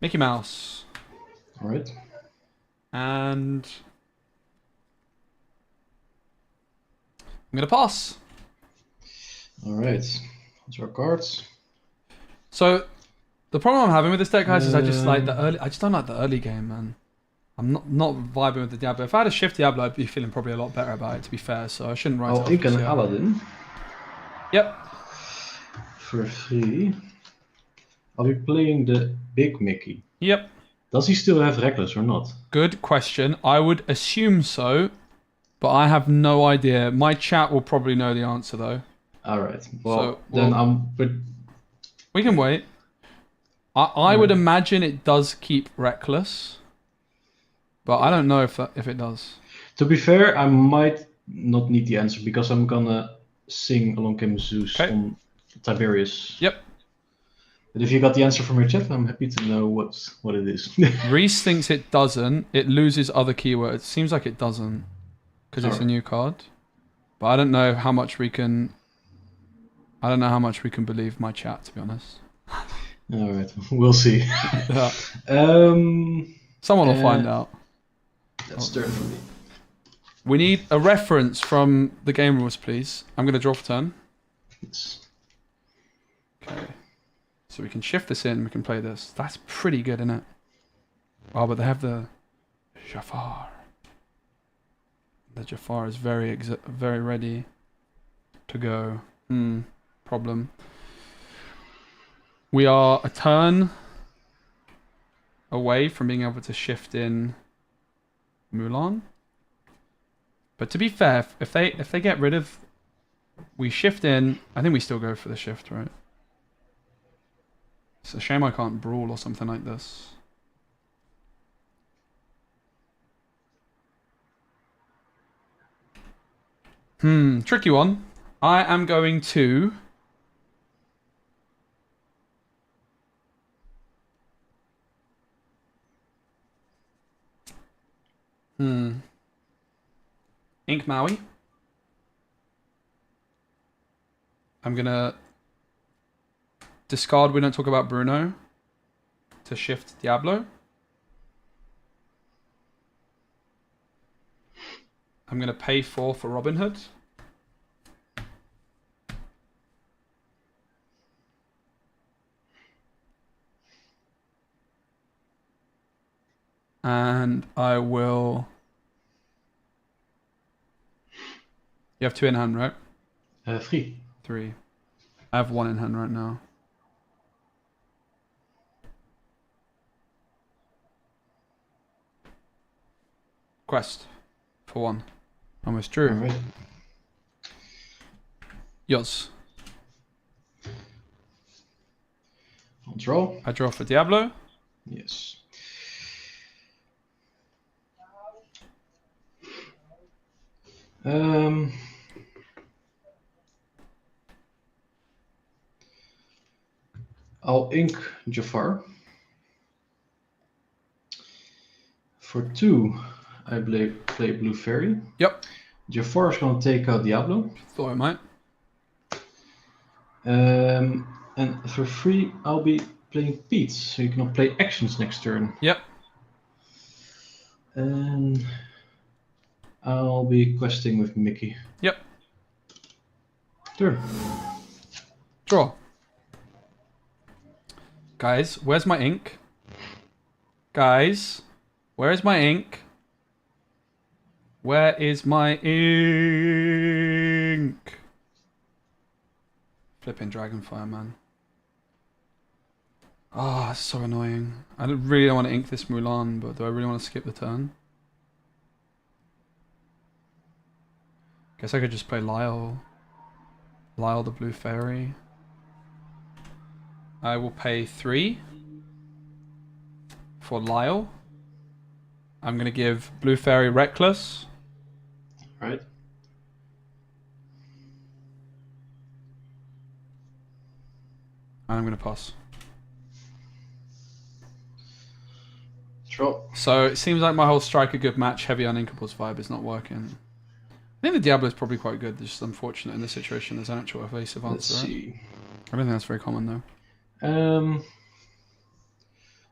A: Mickey Mouse.
F: Alright.
A: And I'm gonna pass.
F: Alright. Draw cards.
A: So the problem I'm having with this deck, guys, is I just like the early. I just don't like the early game, man. I'm not vibing with the Diablo. If I had a shift Diablo, I'd be feeling probably a lot better about it. To be fair, so I shouldn't write.
F: I'll ink an Aladdin.
A: Yep.
F: For 3. I'll be playing the big Mickey.
A: Yep.
F: Does he still have Reckless or not?
A: Good question. I would assume so, but I have no idea. My chat will probably know the answer though.
F: Alright. Well,
A: So,
F: then
A: well-
F: but
A: We can wait. I would imagine it does keep Reckless, but I don't know if it does.
F: to be fair, I might not need the answer because I'm gonna sing Along Came Zeus
A: Okay.
F: on Tiberius.
A: Yep.
F: But if you got the answer from your chat, I'm happy to know what it is.
A: Reese thinks it doesn't. It loses other keywords. Seems like it doesn't, because it's a new card. But I don't know how much we can. I don't know how much we can believe my chat, to be honest.
F: Alright, we'll see.
A: Yeah. Someone will find out.
F: That's turn for me.
A: We need a reference from the game rules, please. I'm going to draw for turn.
F: It's...
A: Okay. So we can shift this in. We can play this. That's pretty good, isn't it? Oh, but they have the Jafar. The Jafar is very ready. to go. Problem. We are a turn away from being able to shift in Mulan. But to be fair, if they get rid of, we shift in. I think we still go for the shift, right? It's a shame I can't brawl or something like this. Tricky one. I am going to. Ink Maui. I'm gonna discard We Don't Talk About Bruno to shift Diablo. I'm gonna pay 4 for Robin Hood. And I will. You have 2 in hand, right?
F: 3.
A: 3. I have 1 in hand right now. Quest for 1. Almost drew.
F: Alright.
A: Yours.
F: I'll draw.
A: I draw for Diablo.
F: Yes. I'll ink Jafar. For 2, I play Blue Fairy.
A: Yep.
F: Jafar is going to take out Diablo.
A: Thought I might.
F: And for 3, I'll be playing Pete, so you can play actions next turn.
A: Yep.
F: And I'll be questing with Mickey.
A: Yep.
F: Turn.
A: Draw. Guys, where's my ink? Guys, where is my ink? Where is my ink? Flipping Dragonfire, man. Ah, it's so annoying. I really don't want to ink this Mulan, but do I really want to skip the turn? Guess I could just play Lyle. Lyle the Blue Fairy. I will pay 3 for Lyle. I'm going to give Blue Fairy Reckless.
F: Right.
A: And I'm going to pass.
F: Draw.
A: So it seems like my whole strike a good match, heavy on Inkables vibe is not working. I think the Diablo is probably quite good. It's just unfortunate in this situation there's an actual evasive answer.
F: Let's
A: Right?
F: see.
A: I don't think that's very common though.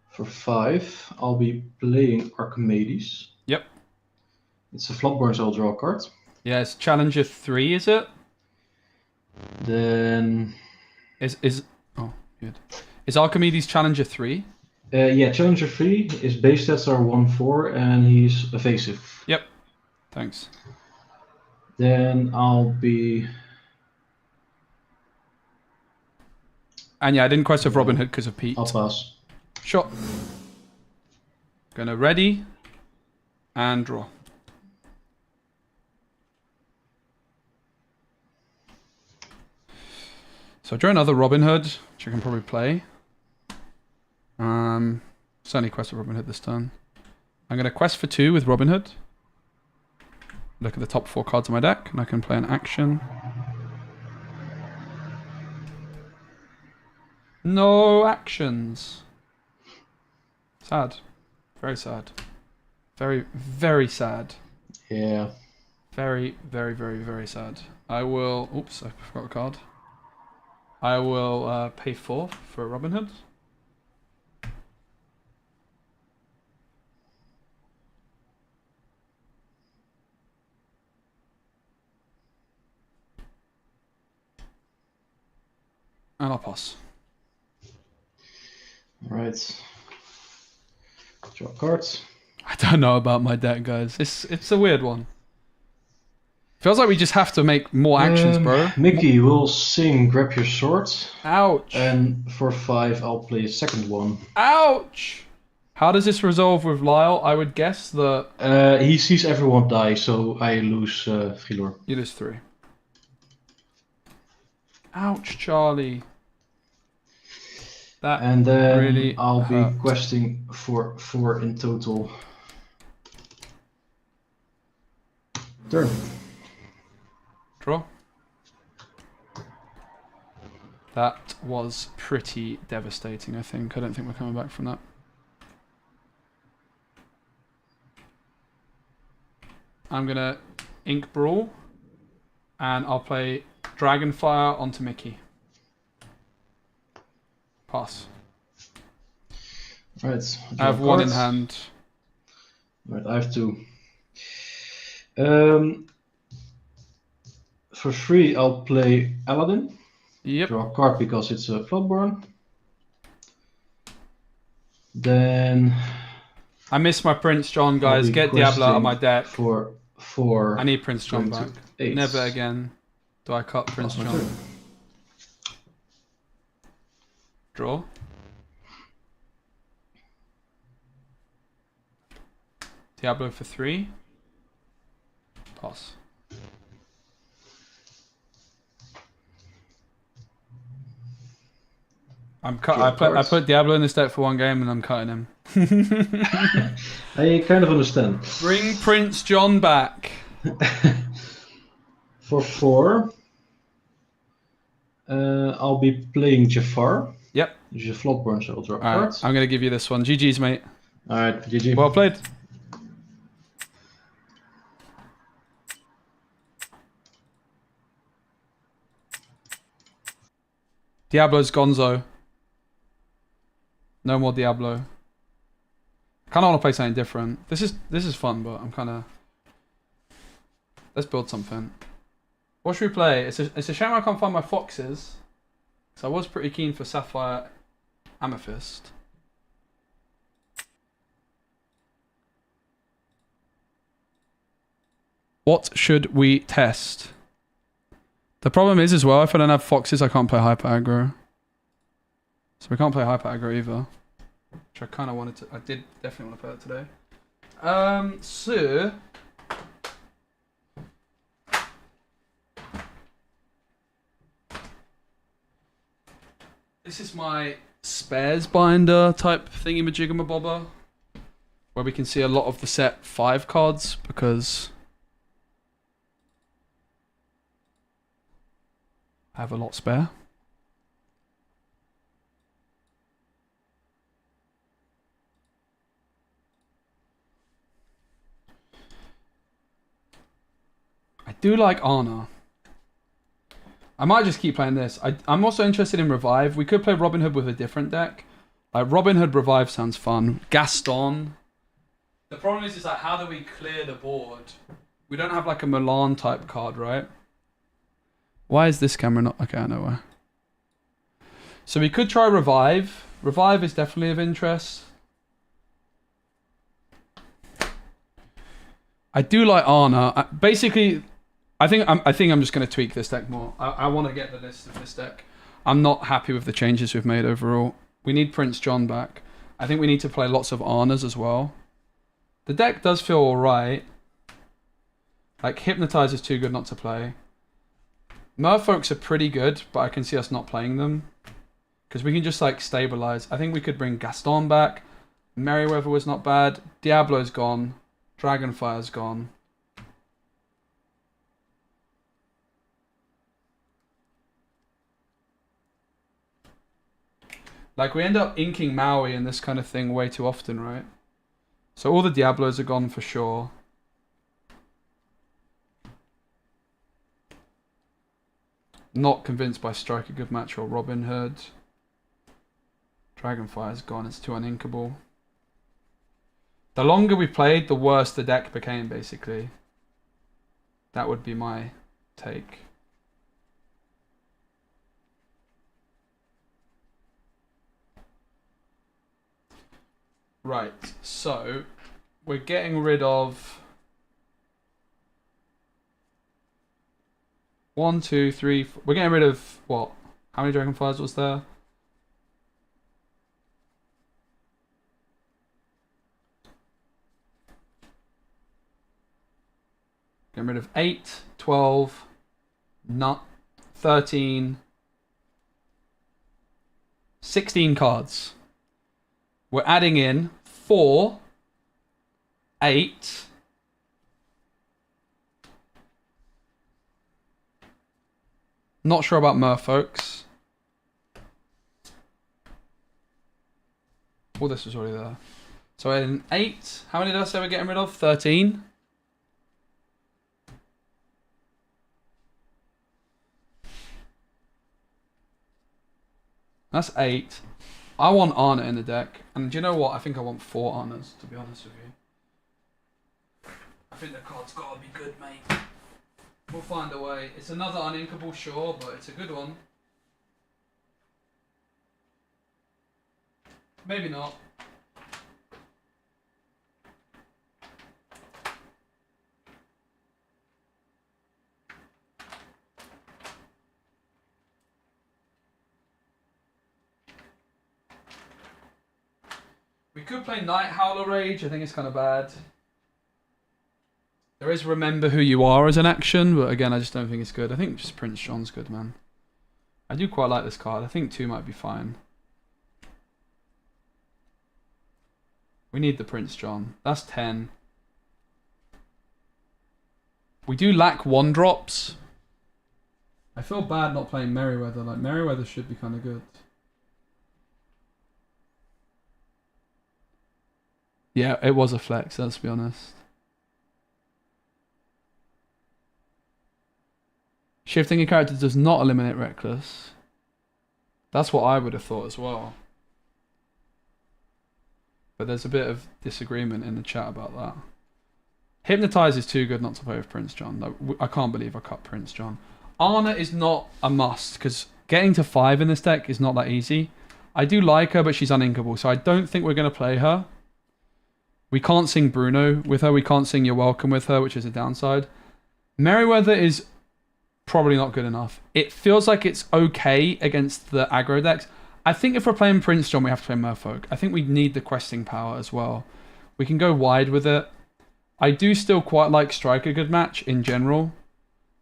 F: For 5, I'll be playing Archimedes.
A: Yep.
F: It's a Floodborn, so I'll draw a card.
A: Yeah, it's Challenger 3, is it?
F: Then
A: oh good. Is Archimedes Challenger 3?
F: yeah, Challenger 3, his base stats are 1/4 and he's evasive.
A: Yep. Thanks.
F: Then I'll be
A: And yeah, I didn't quest with Robin Hood because of Pete.
F: I'll pass.
A: Shot. Gonna ready and draw. So I draw another Robin Hood, which I can probably play. Certainly quest with Robin Hood this turn. I'm gonna quest for 2 with Robin Hood. Look at the top 4 cards of my deck, and I can play an action. No actions. Sad. Very sad. Very, very sad.
F: Yeah.
A: Very, very, very, very sad. I will... Oops, I forgot a card. I will pay 4 for Robin Hood. And I'll pass.
F: Alright. Draw cards.
A: I don't know about my deck, guys. It's a weird one. Feels like we just have to make more actions, bro.
F: Mickey will sing Grab Your Sword.
A: Ouch.
F: And for 5, I'll play a second one.
A: Ouch. How does this resolve with Lyle? I would guess that...
F: He sees everyone die, so I lose 3 lore.
A: You lose 3. Ouch, Charlie. That
F: And then
A: really
F: I'll
A: hurt.
F: be questing for 4 in total. Turn.
A: Draw. That was pretty devastating, I think. I don't think we're coming back from that. I'm going to Ink Brawl. And I'll play Dragonfire onto Mickey. Pass.
F: Right.
A: I have 1 in hand.
F: Right, I have 2. For 3, I'll play Aladdin.
A: Yep.
F: Draw a card because it's a Floodborn. Then
A: I miss my Prince John, guys. Get Diablo out of my deck.
F: For 4.
A: I need Prince John back.
F: 8.
A: Never again do I cut Prince
F: Pass my
A: John.
F: turn.
A: Draw. Diablo for 3. Pass. I put Diablo in this deck for 1 game and I'm cutting him.
F: I kind of understand.
A: Bring Prince John back.
F: For 4, I'll be playing Jafar.
A: Yep.
F: Which is a Floodborn, so I'll draw a
A: All
F: card.
A: right, I'm going to give you this one. GG's, mate.
F: Alright, GG.
A: Well played. Diablo's gonzo. No more Diablo. I kind of want to play something different. This is fun, but I'm kind of... Let's build something. What should we play? It's a shame I can't find my foxes. So I was pretty keen for Sapphire Amethyst. What should we test? The problem is as well, if I don't have foxes, I can't play hyper aggro. So we can't play hyper aggro either. Which I kind of wanted to... I did definitely want to play that today. So... This is my spares binder type thingy-majigama-bobber. Where we can see a lot of the set 5 cards, because... I have a lot spare. I do like Ana. I might just keep playing this. I'm also interested in Revive. We could play Robin Hood with a different deck. Like Robin Hood Revive sounds fun. Gaston. The problem is like, how do we clear the board? We don't have like a Milan type card, right? Why is this camera not... Okay, I know why. So we could try Revive. Revive is definitely of interest. I do like Ana. Basically, I think I'm just going to tweak this deck more. I want to get the list of this deck. I'm not happy with the changes we've made overall. We need Prince John back. I think we need to play lots of Anas as well. The deck does feel alright. Like, Hypnotize is too good not to play. Merfolks are pretty good, but I can see us not playing them. Because we can just, like, stabilize. I think we could bring Gaston back. Merryweather was not bad. Diablo's gone. Dragonfire's gone. Like, we end up inking Maui and this kind of thing way too often, right? So all the Diablos are gone for sure. Not convinced by Strike a Good Match or Robin Hood. Dragonfire's gone, it's too uninkable. The longer we played, the worse the deck became, basically. That would be my take. Right, so we're getting rid of 1, 2, 3. We're getting rid of what? How many Dragonflies was there? Getting rid of 8, 12, 13, 16 cards. We're adding in 4, 8. Not sure about merfolks. All this was already there. So in 8, how many did I say we're getting rid of? 13. That's 8. I want Arna in the deck. And do you know what? I think I want 4 Arnas, to be honest with you. I think the card's got to be good, mate. We'll find a way. It's another uninkable, sure, but it's a good one. Maybe not. We could play Night Howler Rage. I think it's kind of bad. There is Remember Who You Are as an action, but again, I just don't think it's good. I think just Prince John's good, man. I do quite like this card. I think 2 might be fine. We need the Prince John. That's 10. We do lack 1-drops. I feel bad not playing Merryweather. Like, Merryweather should be kind of good. Yeah, it was a flex, let's be honest. Shifting a character does not eliminate Reckless. That's what I would have thought as well. But there's a bit of disagreement in the chat about that. Hypnotize is too good not to play with Prince John. No, I can't believe I cut Prince John. Arna is not a must, because getting to 5 in this deck is not that easy. I do like her, but she's uninkable, so I don't think we're going to play her. We can't sing Bruno with her. We can't sing You're Welcome with her, which is a downside. Merryweather is probably not good enough. It feels like it's okay against the aggro decks. I think if we're playing Prince John, we have to play Merfolk. I think we need the questing power as well. We can go wide with it. I do still quite like Strike a Good Match in general.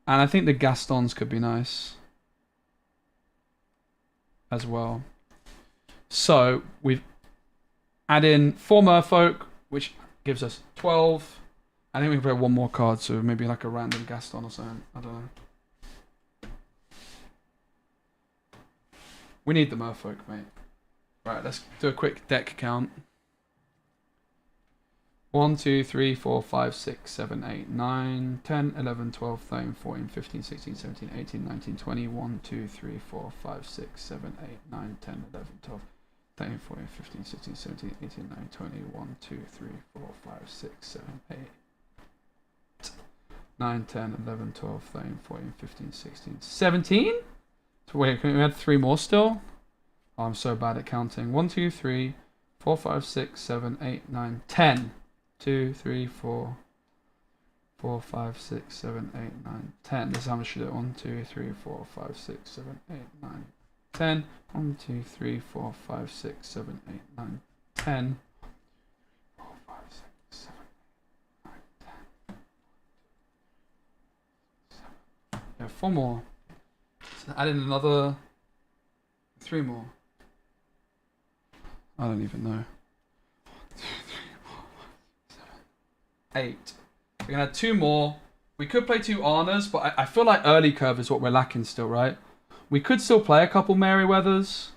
A: And I think the Gastons could be nice as well. So we've added in 4 Merfolk, which gives us 12. I think we can play 1 more card, so maybe like a random Gaston or something. I don't know. We need the Merfolk, mate. Right, let's do a quick deck count. 1, 2, 3, 4, 5, 6, 7, 8, 9, 10, 11, 12, 13, 14, 15, 16, 17, 18, 19, 20. 1, 2, 3, 4, 5, 6, 7, 8, 9, 10, 11, 12, 13, 14, 15, 16, 17, 18, 19, 20. 1, 2, 3, 4, 5, 6, 7, 8, 9, 10, 11, 12, 13, 14, 15, 16, 17? So wait, can we add 3 more still? Oh, I'm so bad at counting. 1, 2, 3, 4, 5, 6, 7, 8, 9, 10. 2, 3, 4, 4, 5, 6, 7, 8, 9, 10. This is how much should do it. 1, 2, 3, 4, 5, 6, 7, 8, 9, 10. 1, 2, 3, 4, 5, 6, 7, 8, 9, 10. 4, 5, 6, 7, 8, 9, 10. Yeah, 4 more. So add in another 3 more. I don't even know. 2, 3, 4, 5, 7, 8. We're gonna add 2 more. We could play 2 Arnas, but I feel like early curve is what we're lacking still, right? We could still play a couple Merryweathers,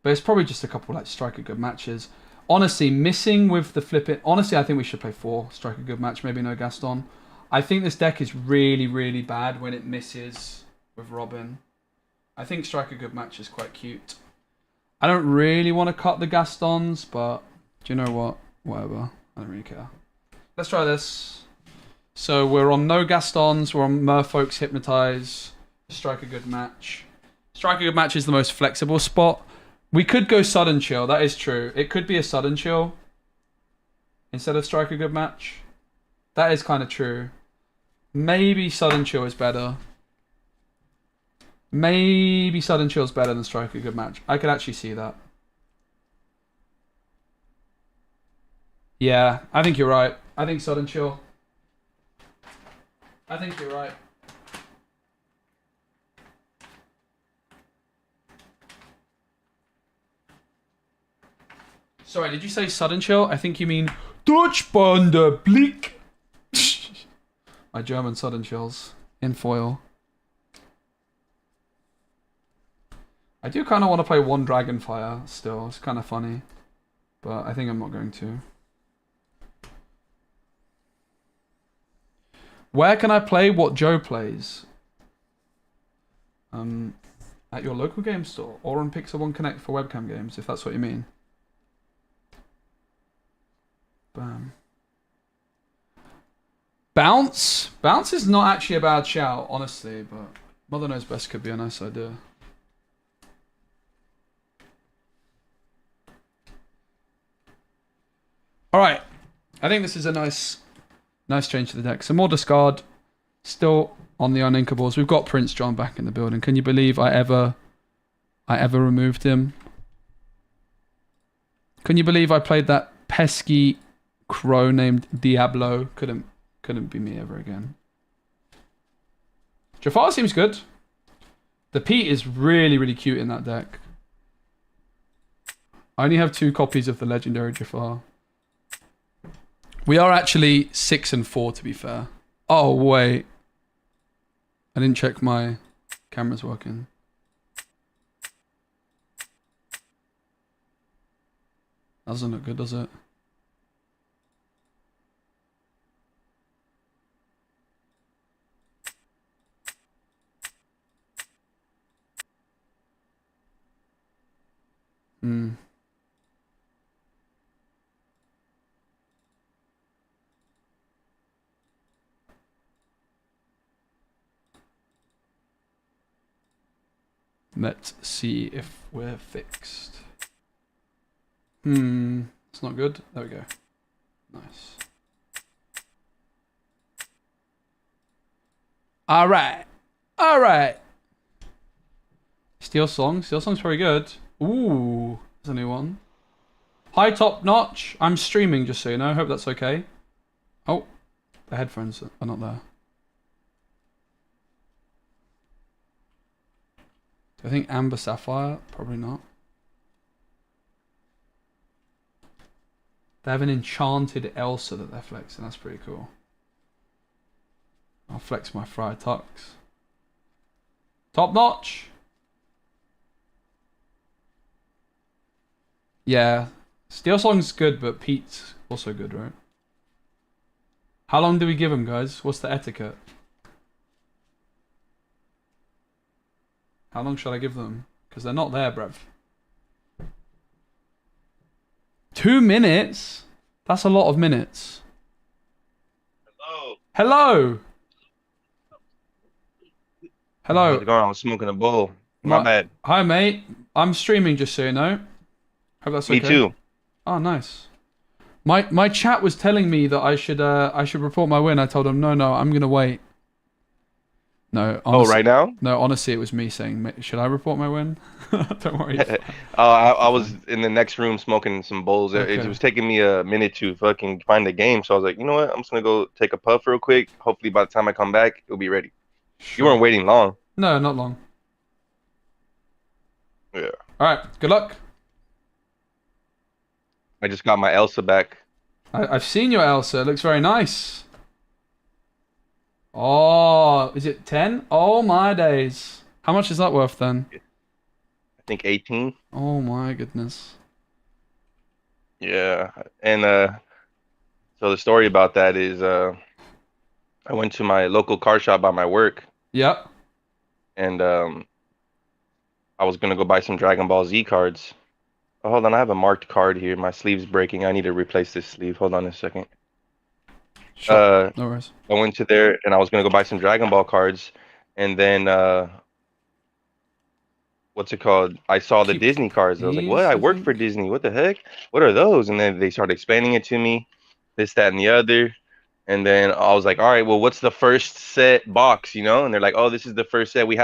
A: but it's probably just a couple like Strike a Good Matches. Honestly, missing with the flipping. Honestly, I think we should play 4 Strike a Good Match, maybe no Gaston. I think this deck is really, really bad when it misses with Robin. I think Strike a Good Match is quite cute. I don't really want to cut the Gastons, but do you know what? Whatever. I don't really care. Let's try this. So we're on no Gastons. We're on Merfolk's Hypnotize. Strike a Good Match. Strike a Good Match is the most flexible spot. We could go Sudden Chill. That is true. It could be a Sudden Chill instead of Strike a Good Match. That is kind of true. Maybe Sudden Chill is better. Maybe Sudden Chill's better than Strike a good match. I could actually see that. Yeah, I think you're right. I think Sudden Chill. I think you're right. Sorry, did you say Sudden Chill? I think you mean Deutsch Bande Blick. My German Sudden Chills in foil. I do kind of want to play one Dragonfire still. It's kind of funny. But I think I'm not going to. Where can I play what Joe plays? At your local game store or on Pixel One Connect for webcam games, if that's what you mean. Bam. Bounce? Bounce is not actually a bad shout, honestly, but Mother Knows Best could be a nice idea. Alright. I think this is a nice change to the deck. Some more discard. Still on the uninkables. We've got Prince John back in the building. Can you believe I ever removed him? Can you believe I played that pesky crow named Diablo? Couldn't be me ever again. Jafar seems good. The Pete is really, really cute in that deck. I only have 2 copies of the legendary Jafar. We are actually 6 and 4 to be fair. Oh wait. I didn't check my camera's working. That doesn't look good, does it? Let's see if we're fixed. It's not good. There we go. Nice. Alright. Alright. Steel Song. Steel Song's very good. Ooh. There's a new one. Hi, Top Notch. I'm streaming, just so you know. Hope that's okay. Oh. The headphones are not there. I think Amber Sapphire, probably not. They have an enchanted Elsa that they're flexing, that's pretty cool. I'll flex my Friar Tux. Top Notch! Yeah, Steel Song's good, but Pete's also good, right? How long do we give him, guys? What's the etiquette? How long should I give them? Because they're not there, bruv. 2 minutes? That's a lot of minutes.
J: Hello.
A: Hello. Hello.
J: How's it going? I was smoking a bowl. My bad.
A: Hi, mate. I'm streaming, just so you know. Hope that's okay.
J: Me too.
A: Oh, nice. My chat was telling me that I should report my win. I told them no, I'm gonna wait. No. Honestly,
J: right now?
A: No, honestly, it was me saying, should I report my win? Don't worry.
J: I was in the next room smoking some bowls.
A: Okay.
J: It was taking me a minute to fucking find the game, so I was like, you know what? I'm just gonna go take a puff real quick. Hopefully, by the time I come back, it'll be ready.
A: Sure.
J: You weren't waiting long.
A: No, not long.
J: Yeah.
A: All right. Good luck.
J: I just got my Elsa back.
A: I've seen your Elsa. It looks very nice. Oh, is it 10? Oh my days. How much is that worth then?
J: I think 18.
A: Oh my goodness.
J: Yeah, and so the story about that is I went to my local car shop by my work.
A: Yep.
J: And I was gonna go buy some Dragon Ball Z cards. Oh, hold on, I have a marked card here. My sleeve's breaking. I need to replace this sleeve. Hold on a second.
A: Sure. No worries.
J: I went to there and I was gonna go buy some Dragon Ball cards, and then what's it called? I saw the Disney cards. I was like, what? I work for Disney. What the heck? What are those? And then they started explaining it to me, this, that, and the other. And then I was like, all right, well, what's the first set box, you know? And they're like, oh, this is the first set. We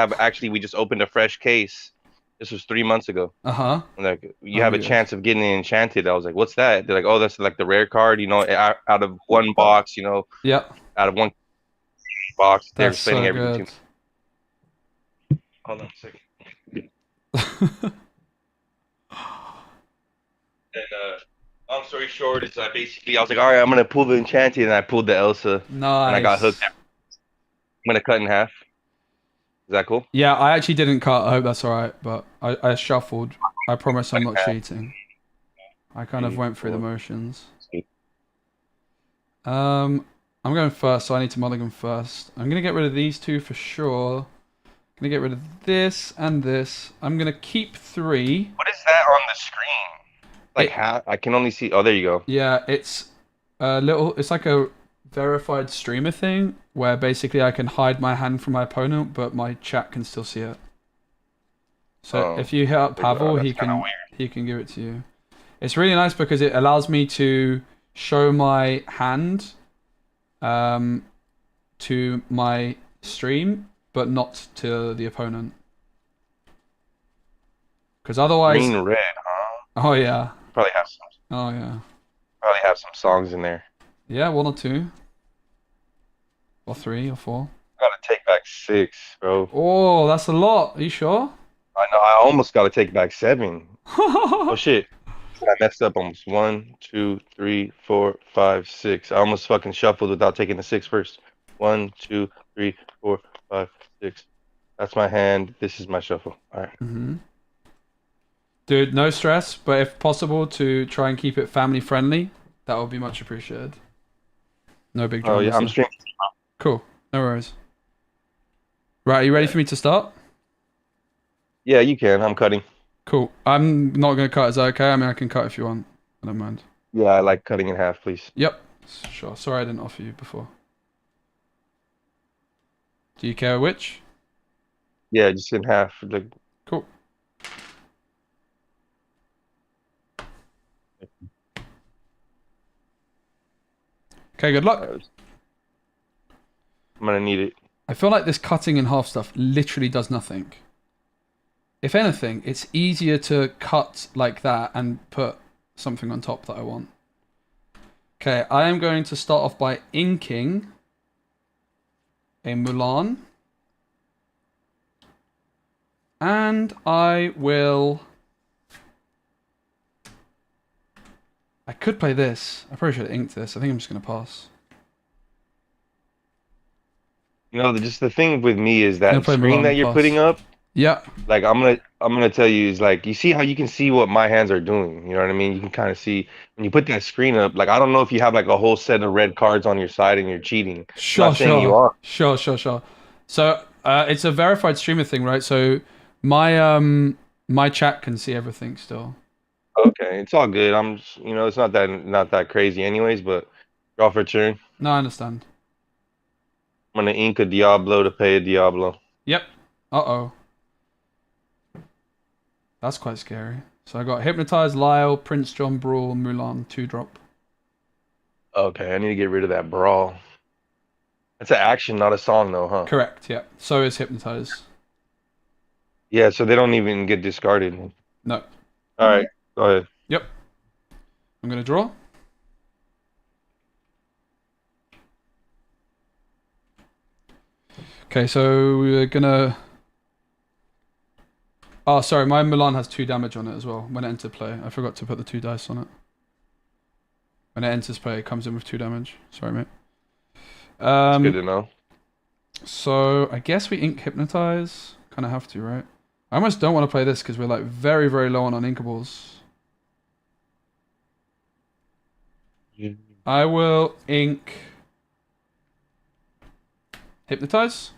J: just opened a fresh case. This was 3 months ago.
A: Uh-huh.
J: And like, you
A: Oh,
J: have a
A: yes.
J: chance of getting enchanted. I was like, what's that? They're like, oh, that's like the rare card, you know, out of one box, you know,
A: Yep.
J: out of one box. They're
A: That's
J: explaining
A: so
J: everything
A: good.
J: to me. Hold on a second. And long story short, is I was like, all right, I'm gonna pull the enchanted, and I pulled the Elsa, and I got
A: Nice.
J: hooked. I'm gonna cut in half. Is that cool?
A: Yeah, I actually didn't cut. I hope that's all right, but I shuffled. I promise I'm not cheating. I kind of went through the motions. I'm going first, so I need to mulligan first. I'm gonna get rid of these two for sure. Gonna get rid of this and this. I'm gonna keep 3.
J: What is that on the screen? Like how I can only see. Oh, there you go.
A: Yeah, it's a little. It's like a verified streamer thing where basically I can hide my hand from my opponent, but my chat can still see it. So if you hit up Pavel, he can give it to you. It's really nice because it allows me to show my hand to my stream, but not to the opponent. Because otherwise,
J: Green red, huh?
A: Oh yeah.
J: Probably have some.
A: Oh yeah.
J: Probably have some songs in there.
A: Yeah, 1 or 2. Or 3 or 4.
J: Gotta take back 6, bro.
A: Oh, that's a lot. Are you sure?
J: I know. I almost gotta take back 7. Oh shit! I messed up almost. 1, 2, 3, 4, 5, 6. I almost fucking shuffled without taking the 6 first. 1, 2, 3, 4, 5, 6. That's my hand. This is my shuffle. All right.
A: Mm-hmm. Dude, no stress, but if possible, to try and keep it family friendly, that would be much appreciated. No big dramas.
J: Oh yeah, I'm streaming.
A: Cool. No worries. Right, are you ready for me to start?
J: Yeah, you can. I'm cutting.
A: Cool. I'm not going to cut. Is that okay? I mean, I can cut if you want. I don't mind.
J: Yeah, I like cutting in half, please.
A: Yep. Sure. Sorry I didn't offer you before. Do you care which?
J: Yeah, just in half. Like...
A: Cool. Okay, good luck.
J: I'm gonna need it.
A: I feel like this cutting in half stuff literally does nothing. If anything, it's easier to cut like that and put something on top that I want. Okay, I am going to start off by inking a Mulan. And I could play this. I probably should have inked this. I think I'm just going to pass.
J: You know, just the thing with me is that screen
A: Mulan
J: that you're
A: pass.
J: putting up.
A: Yeah.
J: Like I'm gonna tell you is like you see how you can see what my hands are doing. You know what I mean? You can kind of see when you put that screen up. Like I don't know if you have like a whole set of red cards on your side and you're cheating.
A: Sure,
J: I'm not saying you are.
A: Sure. So it's a verified streamer thing, right? So my chat can see everything still.
J: Okay, it's all good. I'm just, you know, it's not that crazy anyways. But draw for turn.
A: No, I understand.
J: I'm gonna ink a Diablo to pay a Diablo.
A: Yep. Uh-oh. That's quite scary. So I got Hypnotize, Lyle, Prince John, Brawl, Mulan, 2-drop.
J: Okay, I need to get rid of that brawl. It's an action, not a song, though, huh?
A: Correct. Yeah. So is Hypnotize.
J: Yeah, so they don't even get discarded.
A: No.
J: All right, go ahead.
A: Yep. I'm gonna draw. Okay, so we're gonna. Oh, sorry, my Milan has 2 damage on it as well when it enters play. I forgot to put the 2 dice on it. When it enters play, it comes in with 2 damage. Sorry, mate.
J: It's good to know.
A: So I guess we ink Hypnotize. Kind of have to, right? I almost don't want to play this because we're like very, very low on inkables. I will ink Hypnotize.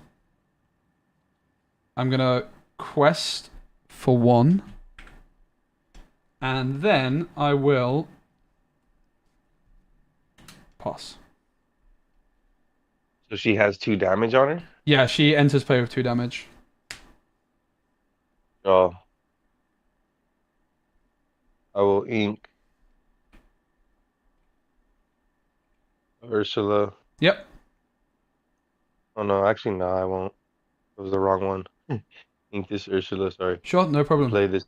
A: I'm gonna quest for 1. And then I will pass.
J: So she has 2 damage on her?
A: Yeah, she enters play with 2 damage.
J: Oh. I will ink Ursula.
A: Yep.
J: Oh no, actually no, I won't. It was the wrong one. Ink this Ursula, sorry.
A: Sure, no problem.
J: Play this.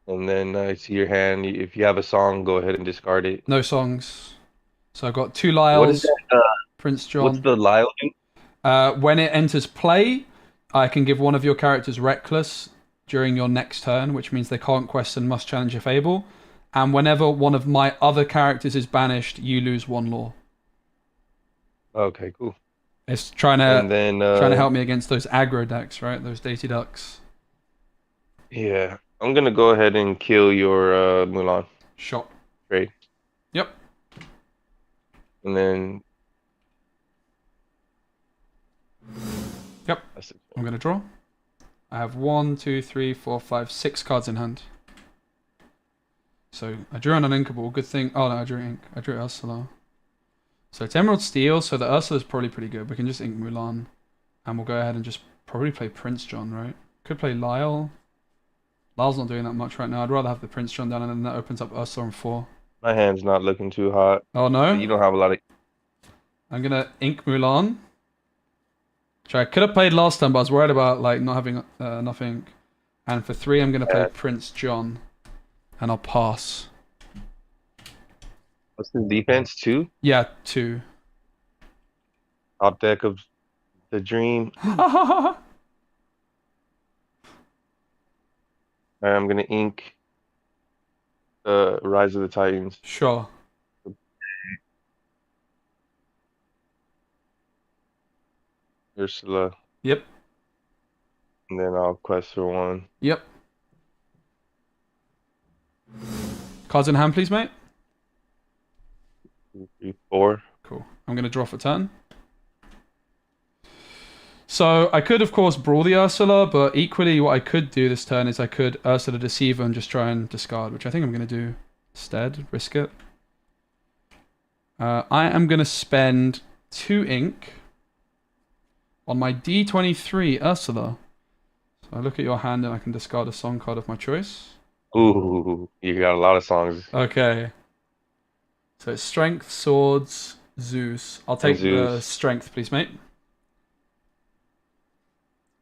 J: And then I see your hand. If you have a song, go ahead and discard it.
A: No songs. So I've got 2
J: What is
A: Lyles,
J: that?
A: Prince
J: What's
A: John.
J: the Lyle do?
A: When it enters play, I can give one of your characters Reckless during your next turn, which means they can't quest and must challenge a Fable. And whenever one of my other characters is banished, you lose 1 law.
J: Okay, cool.
A: It's trying
J: And then
A: to help me against those aggro decks, right? Those Daisy Ducks.
J: yeah, I'm gonna go ahead and kill your Mulan
A: Shot.
J: trade.
A: Yep.
J: And then
A: Yep.
J: that's it.
A: I'm going to draw. I have 1, 2, 3, 4, 5, 6 cards in hand. So I drew an uninkable. Good thing. Oh no, I drew ink. I drew Ursula. So it's Emerald Steel. So the Ursula's probably pretty good. We can just ink Mulan, and we'll go ahead and just probably play Prince John, right? Could play Lyle. Lyle's not doing that much right now. I'd rather have the Prince John down, and then that opens up Ursula on 4.
J: My hand's not looking too hot.
A: Oh no!
J: You don't have a lot of.
A: I'm gonna ink Mulan. Which I could have played last time, but I was worried about like not having enough ink. And for 3, I'm gonna play Prince John, and I'll pass.
J: What's the defense? 2?
A: Yeah, 2.
J: Top deck of the dream.
A: Sure.
J: Alright, I'm gonna ink Rise of the Titans. Ursula.
A: Yep.
J: And then I'll quest for 1.
A: Yep. Cards in hand, please, mate.
J: 2, 3, 4.
A: Cool. I'm going to draw for turn. So I could, of course, brawl the Ursula, but equally what I could do this turn is I could Ursula Deceiver and just try and discard, which I think I'm going to do instead. Risk it. I am going to spend 2 ink on my D23 Ursula. So I look at your hand and I can discard a song card of my choice.
J: Ooh, you got a lot of songs.
A: Okay. So it's Strength, Swords, Zeus. I'll take the
J: Zeus.
A: Strength, please, mate.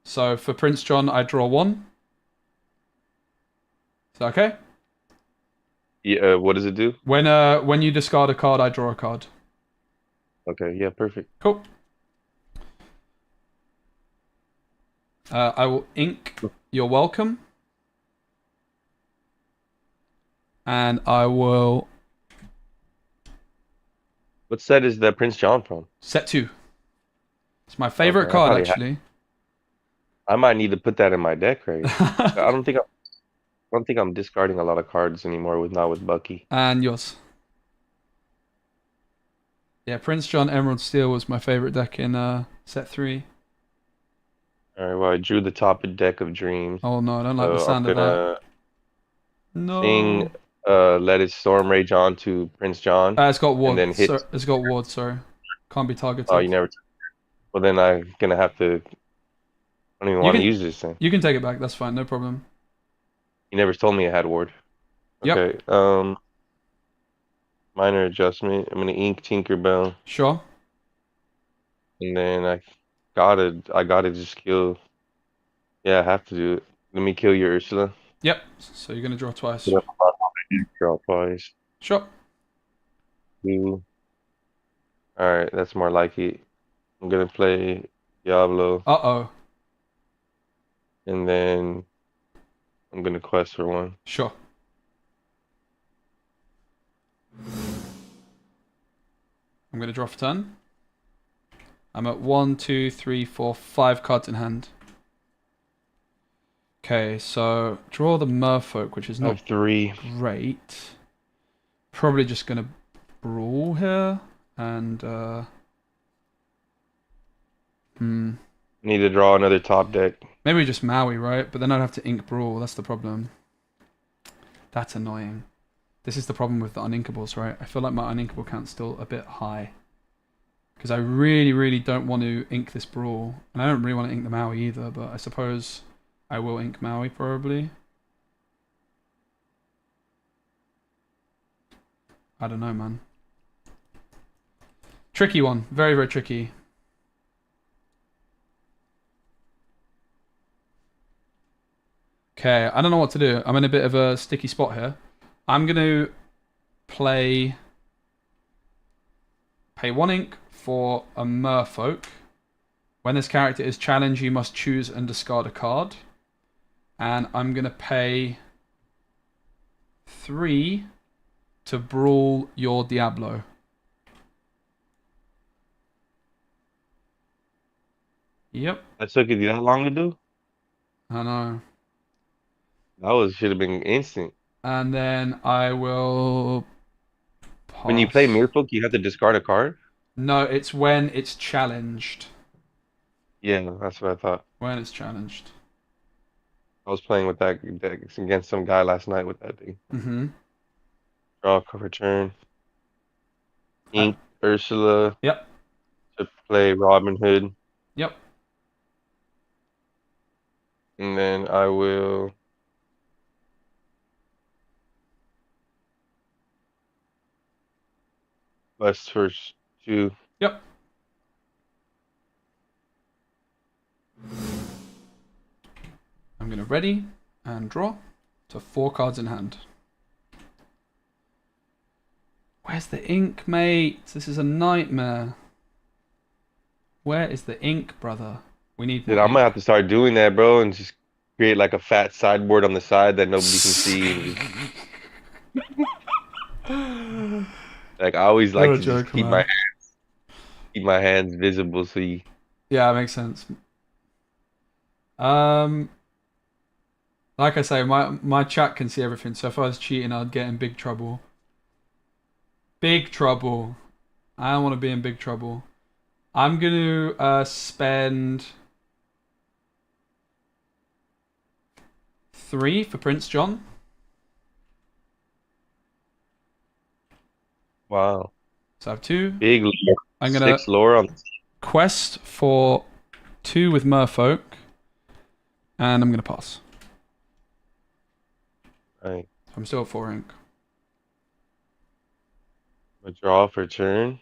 A: So for Prince John, I draw 1. Is that okay?
J: Yeah, what does it do?
A: When you discard a card, I draw a card.
J: Okay, yeah, perfect.
A: Cool. I will ink You're Welcome. And I will...
J: What set is the Prince John from?
A: Set 2. It's my favorite
J: Okay, I
A: card,
J: probably
A: actually.
J: I might need to put that in my deck, right? I don't think I'm discarding a lot of cards anymore not with Bucky.
A: And yours. Yeah, Prince John Emerald Steel was my favorite deck in set 3.
J: Alright, well I drew the top deck of dreams.
A: Oh no, I don't like the
J: So
A: sound
J: I'm
A: of that.
J: gonna
A: No.
J: sing Let It Storm Rage On to Prince John.
A: It's got ward.
J: and then hit.
A: It's got ward, sorry. Can't be targeted.
J: Oh, you never. Well, then I'm gonna have to. I don't even want to use this thing.
A: You can take it back, that's fine, no problem.
J: You never told me it had ward.
A: Yep.
J: Okay. Minor adjustment. I'm gonna ink Tinkerbell,
A: Sure.
J: and then I gotta just kill. Yeah, I have to do it. Let me kill your Ursula.
A: Yep. So you're gonna draw twice.
J: Yep. Draw twice.
A: Sure.
J: 2. All right, that's more like it. I'm gonna play Diablo,
A: Uh-oh.
J: and then I'm gonna quest for 1.
A: Sure. I'm gonna draw for turn. I'm at 1, 2, 3, 4, 5 cards in hand. Okay, so draw the Merfolk, which is
J: I
A: not
J: have 3.
A: great. Probably just gonna brawl here and
J: Need to draw another top deck.
A: maybe just Maui, right? But then I'd have to ink brawl. That's the problem. That's annoying. This is the problem with the uninkables, right? I feel like my uninkable count's still a bit high. Because I really, really don't want to ink this brawl. And I don't really want to ink the Maui either, but I suppose I will ink Maui probably. I don't know, man. Tricky one. Very, very tricky. Okay, I don't know what to do. I'm in a bit of a sticky spot here. I'm going to pay 1 ink for a merfolk. When this character is challenged, you must choose and discard a card. And I'm going to pay 3 to brawl your Diablo. Yep.
J: That took you that long to do?
A: I know.
J: That should have been instant.
A: And then I will pass.
J: When you play Merfolk, you have to discard a card?
A: No, it's when it's challenged.
J: Yeah, that's what I thought.
A: When it's challenged.
J: I was playing with that deck against some guy last night with that thing.
A: Mm-hmm.
J: Draw, cover turn. Ink, Ursula.
A: Yep.
J: To play Robin Hood.
A: Yep.
J: And then I will... West first 2.
A: Yep. I'm going to ready and draw to 4 cards in hand. Where's the ink, mate? This is a nightmare. Where is the ink, brother? We need more
J: Dude, I
A: ink.
J: might have to start doing that, bro, and just create like a fat sideboard on the side that nobody can see. Like I always like to just keep my hands visible so you...
A: Yeah, it makes sense. Like I say, my chat can see everything, so if I was cheating, I'd get in big trouble. Big trouble. I don't want to be in big trouble. I'm going to spend 3 for Prince John.
J: Wow.
A: So I have 2.
J: Big lore.
A: I'm going
J: 6 lore on...
A: quest for 2 with Merfolk. And I'm going to pass.
J: Right.
A: I'm still at 4 ink.
J: A draw for turn.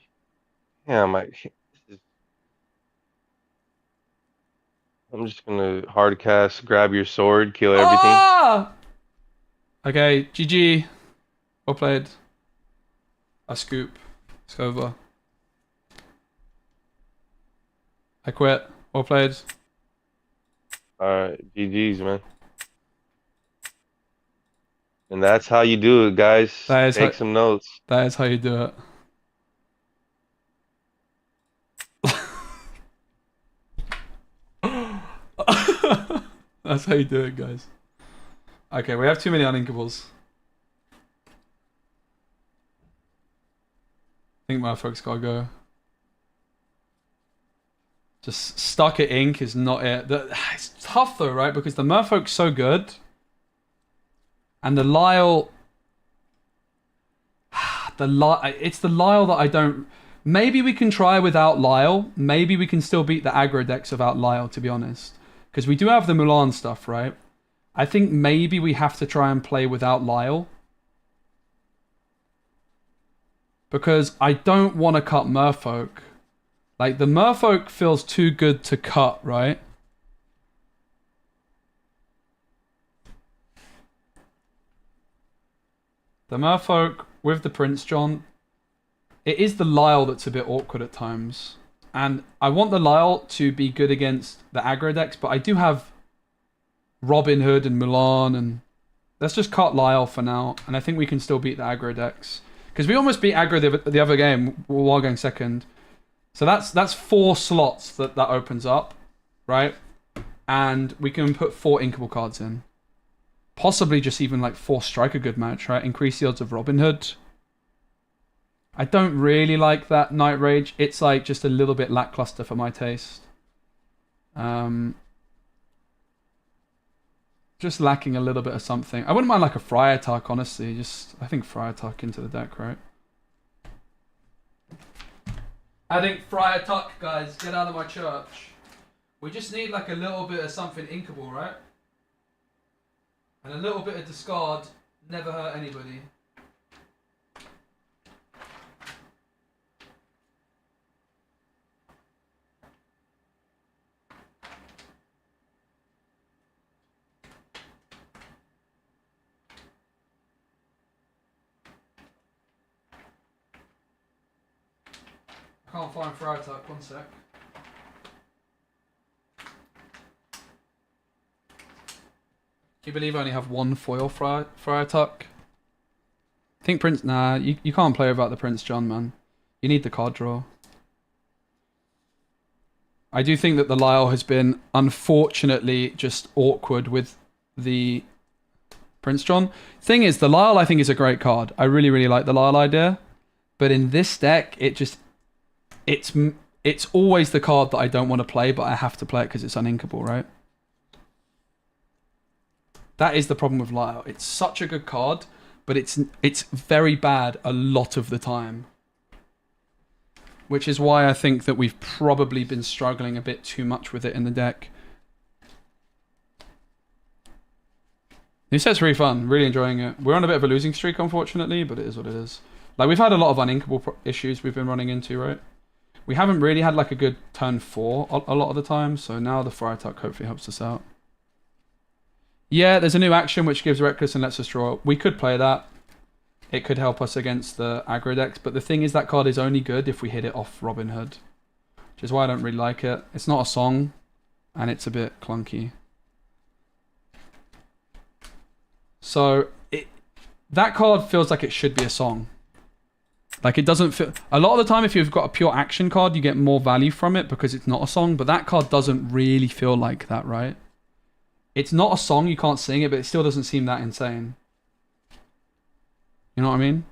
J: Yeah, I'm just gonna hard cast, grab your sword, kill everything.
A: Ah! Okay, GG. Well played. I scoop. It's over. I quit. Well played.
J: Alright, GG's, man. And that's how you do it, guys. Take some notes.
A: That is how you do it. That's how you do it, guys. Okay, we have too many uninkables. I think my folks gotta go. Just stuck at ink is not it. It's tough though, right? Because the Merfolk's so good. And the Lyle... It's the Lyle that I don't... Maybe we can try without Lyle. Maybe we can still beat the aggro decks without Lyle, to be honest. Because we do have the Mulan stuff, right? I think maybe we have to try and play without Lyle. Because I don't want to cut Merfolk. Like, the Merfolk feels too good to cut, right? The Merfolk with the Prince John. It is the Lyle that's a bit awkward at times. And I want the Lyle to be good against the aggro decks, but I do have Robin Hood and Mulan, and let's just cut Lyle for now. And I think we can still beat the aggro decks. Because we almost beat aggro the other game while going second. So that's 4 slots that opens up, right? And we can put 4 inkable cards in. Possibly just even like 4 strike a good match, right? Increase the odds of Robin Hood. I don't really like that Night Rage. It's like just a little bit lackluster for my taste. Just lacking a little bit of something. I wouldn't mind like a Friar Tuck, honestly. I think Friar Tuck into the deck, right? I think Friar Tuck, guys, get out of my church. We just need like a little bit of something inkable, right? And a little bit of discard never hurt anybody. can't find Friar Tuck. One sec. Can you believe I only have one foil Friar Tuck? I think Prince... Nah, you can't play without the Prince John, man. You need the card draw. I do think that the Lyle has been, unfortunately, just awkward with the Prince John. Thing is, the Lyle, I think, is a great card. I really, really like the Lyle idea. But in this deck, it's always the card that I don't want to play, but I have to play it because it's uninkable, right? That is the problem with Lyle. It's such a good card, but it's very bad a lot of the time. Which is why I think that we've probably been struggling a bit too much with it in the deck. New set's really fun. Really enjoying it. We're on a bit of a losing streak, unfortunately, but it is what it is. Like, we've had a lot of uninkable issues we've been running into, right? We haven't really had, like, a good turn 4 a lot of the time, so now the Friar Tuck hopefully helps us out. Yeah, there's a new action which gives Reckless and lets us draw. We could play that. It could help us against the aggro decks, but the thing is that card is only good if we hit it off Robin Hood. Which is why I don't really like it. It's not a song, and it's a bit clunky. So, that card feels like it should be a song. Like, it doesn't feel... A lot of the time, if you've got a pure action card, you get more value from it because it's not a song, but that card doesn't really feel like that, right? It's not a song, you can't sing it, but it still doesn't seem that insane. You know what I mean?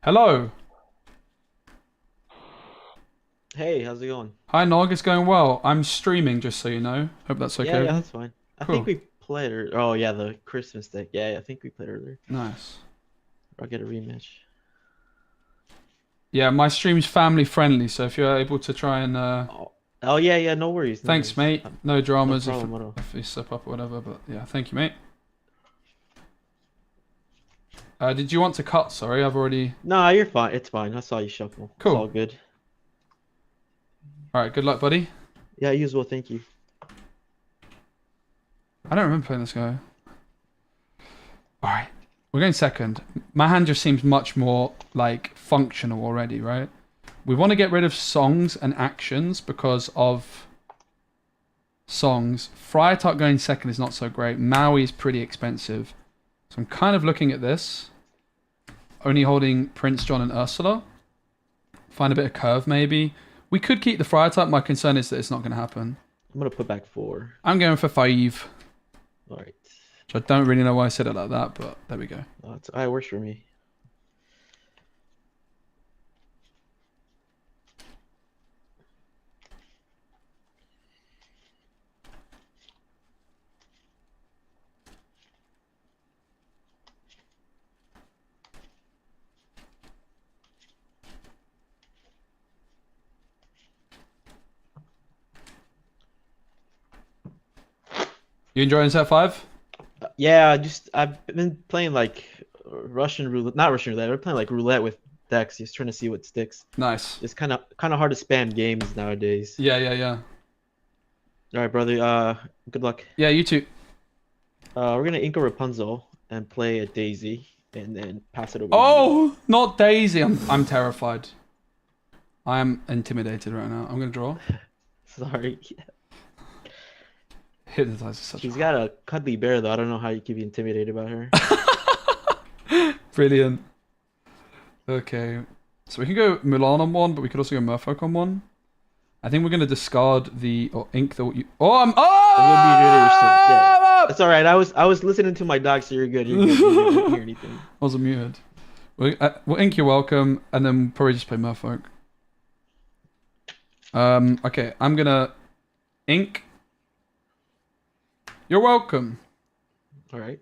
A: Hello.
H: Hey, how's it going?
A: Hi, Nog. It's going well. I'm streaming, just so you know. Hope that's okay.
H: Yeah, that's fine.
A: Cool.
H: I think we played oh yeah, the Christmas deck. Yeah, I think we played earlier.
A: Nice.
H: I'll get a rematch.
A: Yeah, my stream's family friendly, so if you're able to try and...
H: Oh yeah, no worries. No
A: Thanks,
H: worries.
A: mate. No dramas
H: No problem at all.
A: if you slip up or whatever, but yeah, thank you, mate. Did you want to cut? Sorry, I've already...
H: No, you're fine. It's fine. I saw you shuffle.
A: Cool.
H: It's all good.
A: Alright, good luck, buddy.
H: Yeah, you as well. Thank you.
A: I don't remember playing this guy. Alright, we're going second. My hand just seems much more, like, functional already, right? We want to get rid of songs and actions because of songs. Friar Tuck going second is not so great. Maui is pretty expensive. So I'm kind of looking at this. Only holding Prince John and Ursula. Find a bit of curve, maybe. We could keep the Friar Tuck. My concern is that it's not going to happen.
H: I'm going to put back 4.
A: I'm going for 5.
H: Alright.
A: Which I don't really know why I said it like that, but there we go.
H: It works for me.
A: You enjoying set 5?
H: Yeah, I've been playing like Russian roulette, not Russian roulette. We're playing like roulette with decks, just trying to see what sticks.
A: Nice.
H: It's kind of hard to spam games nowadays.
A: Yeah.
H: All right, brother. Good luck.
A: Yeah, you too.
H: We're gonna ink a Rapunzel and play a Daisy, and then pass it over.
A: Oh, not Daisy. I'm terrified. I am intimidated right now. I'm gonna draw.
H: Sorry.
A: Hypnotize is such.
H: She's got a cuddly bear though. I don't know how you can be intimidated by her.
A: Brilliant. Okay, so we can go Mulan on 1, but we could also go Merfolk on 1. I think we're gonna discard the or ink the. I'm
H: Yeah. That's all right. I was listening to my dog, so you're good. You're good. You didn't hear anything.
A: I wasn't muted. We'll ink your welcome, and then probably just play Merfolk. Okay, I'm gonna ink. You're welcome.
H: All right.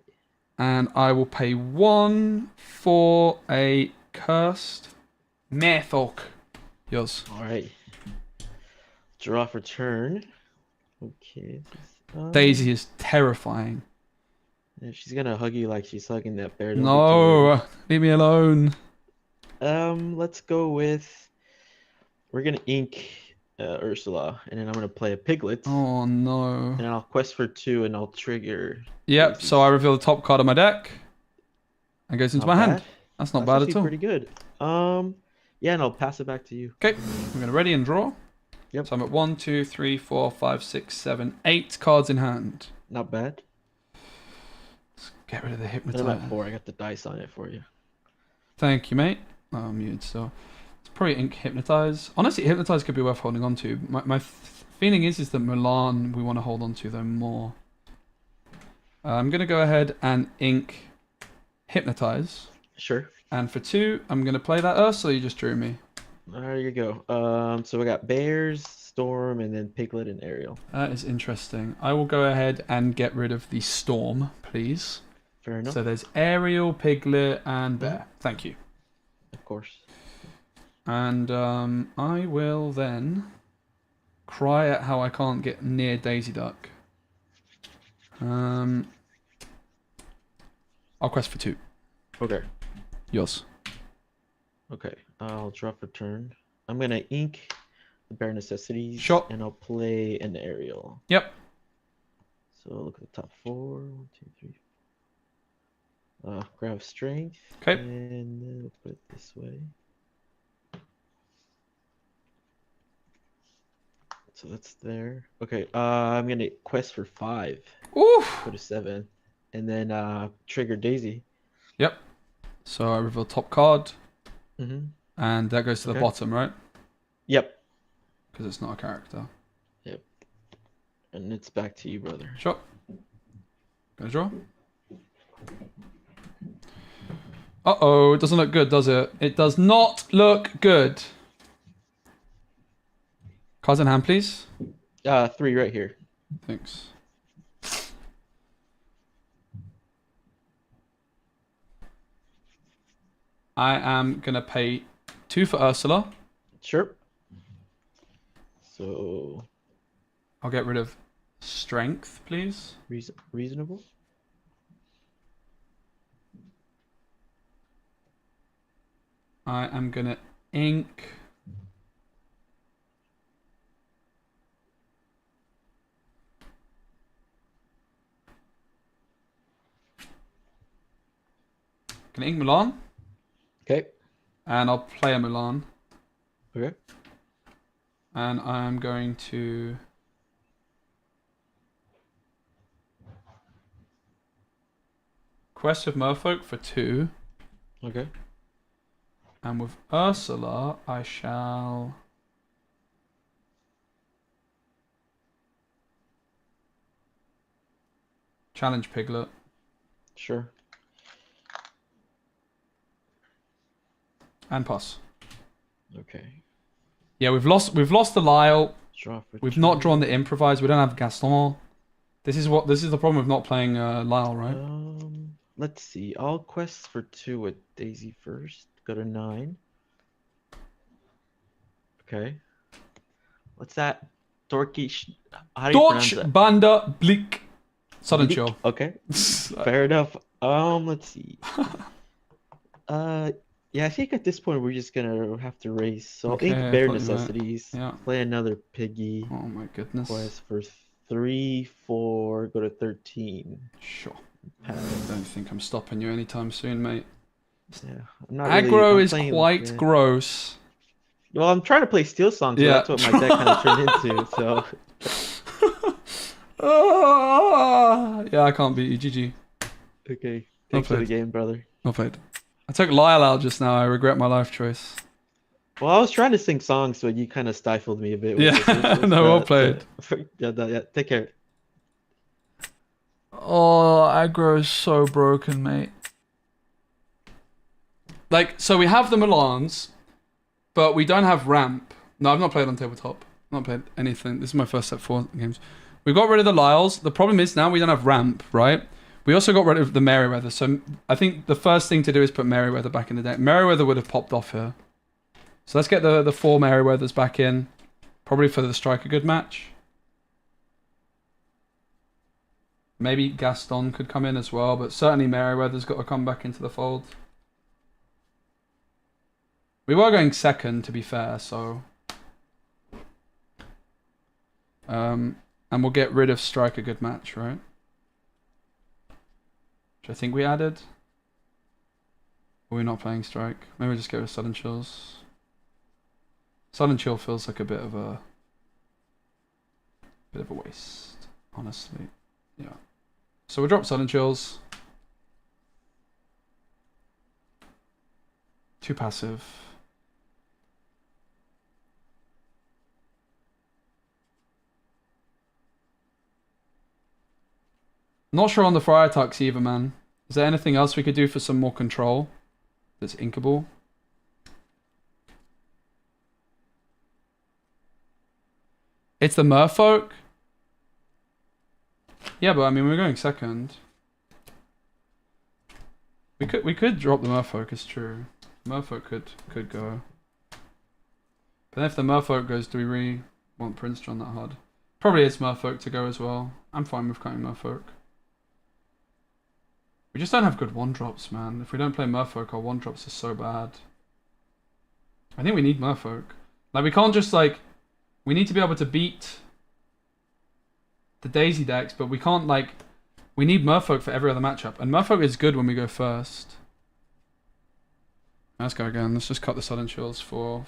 A: And I will pay 1 for a cursed Merfolk. Yours.
H: All right. Draw for turn. Okay.
A: Daisy is terrifying.
H: Yeah, she's gonna hug you like she's hugging that bear.
A: No, leave me alone.
H: Let's go with. We're gonna ink Ursula, and then I'm gonna play a Piglet.
A: Oh no.
H: And then I'll quest for 2, and I'll trigger.
A: Yep.
H: Daisy.
A: So I reveal the top card of my deck. and goes into
H: Not
A: my hand.
H: bad.
A: That's not
H: That's
A: bad
H: actually
A: at all.
H: pretty good. Yeah, and I'll pass it back to you.
A: Okay, we're gonna ready and draw.
H: Yep.
A: So I'm at 1, 2, 3, 4, 5, 6, 7, 8 cards in hand.
H: Not bad.
A: Let's get rid of the
H: And I'm
A: hypnotize.
H: at 4. I got the dice on it for you.
A: Thank you, mate. Oh, I'm muted, so it's probably ink hypnotize. Honestly, hypnotize could be worth holding on to. My feeling is that Milan we want to hold on to though more. I'm gonna go ahead and ink hypnotize.
H: Sure.
A: And for 2, I'm gonna play that Ursula you just drew me.
H: There you go. So we got Bears, Storm, and then Piglet and Ariel.
A: That is interesting. I will go ahead and get rid of the Storm, please.
H: Fair enough.
A: So there's Ariel, Piglet, and Bear. Thank you.
H: Of course.
A: And I will then cry at how I can't get near Daisy Duck. I'll quest for 2.
H: Okay.
A: Yours.
H: Okay. I'll draw for turn. I'm gonna ink the Bare Necessities.
A: Sure.
H: And I'll play an Ariel.
A: Yep.
H: So look at the top 4. 1, 2, 3. Grab Strength.
A: Okay.
H: And then we'll put it this way. So that's there. Okay. I'm gonna quest for 5.
A: Oof.
H: Go to 7. And then trigger Daisy.
A: Yep. So I reveal top card.
H: Mm-hmm.
A: And that goes to the
H: Okay.
A: bottom, right?
H: Yep.
A: Because it's not a character.
H: Yep. And it's back to you, brother.
A: Sure. Gonna draw. Uh-oh, it doesn't look good, does it? It does not look good. Cards in hand, please.
H: 3 right here.
A: Thanks. I am gonna pay 2 for Ursula.
H: Sure. So
A: I'll get rid of strength, please.
H: reasonable.
A: I am gonna ink. Gonna ink Milan.
H: Okay.
A: And I'll play a Milan.
H: Okay.
A: And I'm going to quest with Merfolk for 2.
H: Okay.
A: And with Ursula, I shall challenge Piglet.
H: Sure.
A: And pass.
H: Okay.
A: Yeah, we've lost the Lyle.
H: Draw for
A: We've
H: turn.
A: not drawn the improvise. We don't have Gaston. This is the problem with not playing Lyle, right?
H: Let's see. I'll quest for 2 with Daisy first. Go to 9. Okay. What's that? Dorky. How do you pronounce
A: Deutsch
H: that?
A: Banda Blick. Sudden
H: Bleak?
A: chill.
H: Okay. Fair enough. Let's see. Yeah, I think at this point we're just gonna have to race. So
A: Okay,
H: I'll
A: I
H: ink Bare
A: thought you meant-
H: Necessities.
A: yeah.
H: Play another Piggy.
A: Oh my goodness.
H: Quest for 3, 4. Go to 13.
A: Sure. I
H: Pass.
A: don't think I'm stopping you anytime soon, mate.
H: Yeah, I'm not really-
A: Aggro
H: I'm
A: is
H: playing-
A: quite
H: yeah.
A: gross.
H: Well, I'm trying to play Steel Song, so
A: Yeah.
H: that's what my deck kind of turned into. So
A: Yeah, I can't beat you. GG.
H: okay, thanks for the
A: played.
H: game, brother.
A: Well played. I took Lyle out just now. I regret my life choice.
H: Well, I was trying to sing songs, so you kind of stifled me a bit.
A: Yeah, no, well
H: that,
A: played.
H: Yeah, take care.
A: Oh, aggro is so broken, mate. Like, so we have the Milans, but we don't have ramp. No, I've not played on tabletop. I've not played anything. This is my first set 4 games. We got rid of the Lyles. The problem is now we don't have ramp, right? We also got rid of the Merryweather. So I think the first thing to do is put Merryweather back in the deck. Merryweather would have popped off here. So let's get the 4 Merryweathers back in. Probably for the Striker Good match. Maybe Gaston could come in as well, but certainly Merryweather's got to come back into the fold. We were going second, to be fair, so... and we'll get rid of Strike a Good Match, right? Which I think we added. We're not playing Strike. Maybe we just go with Sudden Chills. Sudden Chill feels like a bit of a waste, honestly. Yeah. So we'll drop Sudden Chills. Too passive. Not sure on the Friar Tux either, man. Is there anything else we could do for some more control that's inkable? It's the Merfolk? Yeah, but I mean, we're going second. We could drop the Merfolk, it's true. Merfolk could go. But if the Merfolk goes, do we really want Prince John that hard? Probably it's Merfolk to go as well. I'm fine with cutting Merfolk. We just don't have good 1-drops, man. If we don't play Merfolk, our 1-drops are so bad. I think we need Merfolk. Like, we can't just, like... We need to be able to beat the Daisy decks, but we can't, like... We need Merfolk for every other matchup. And Merfolk is good when we go first. Let's go again. Let's just cut the Sudden Chills for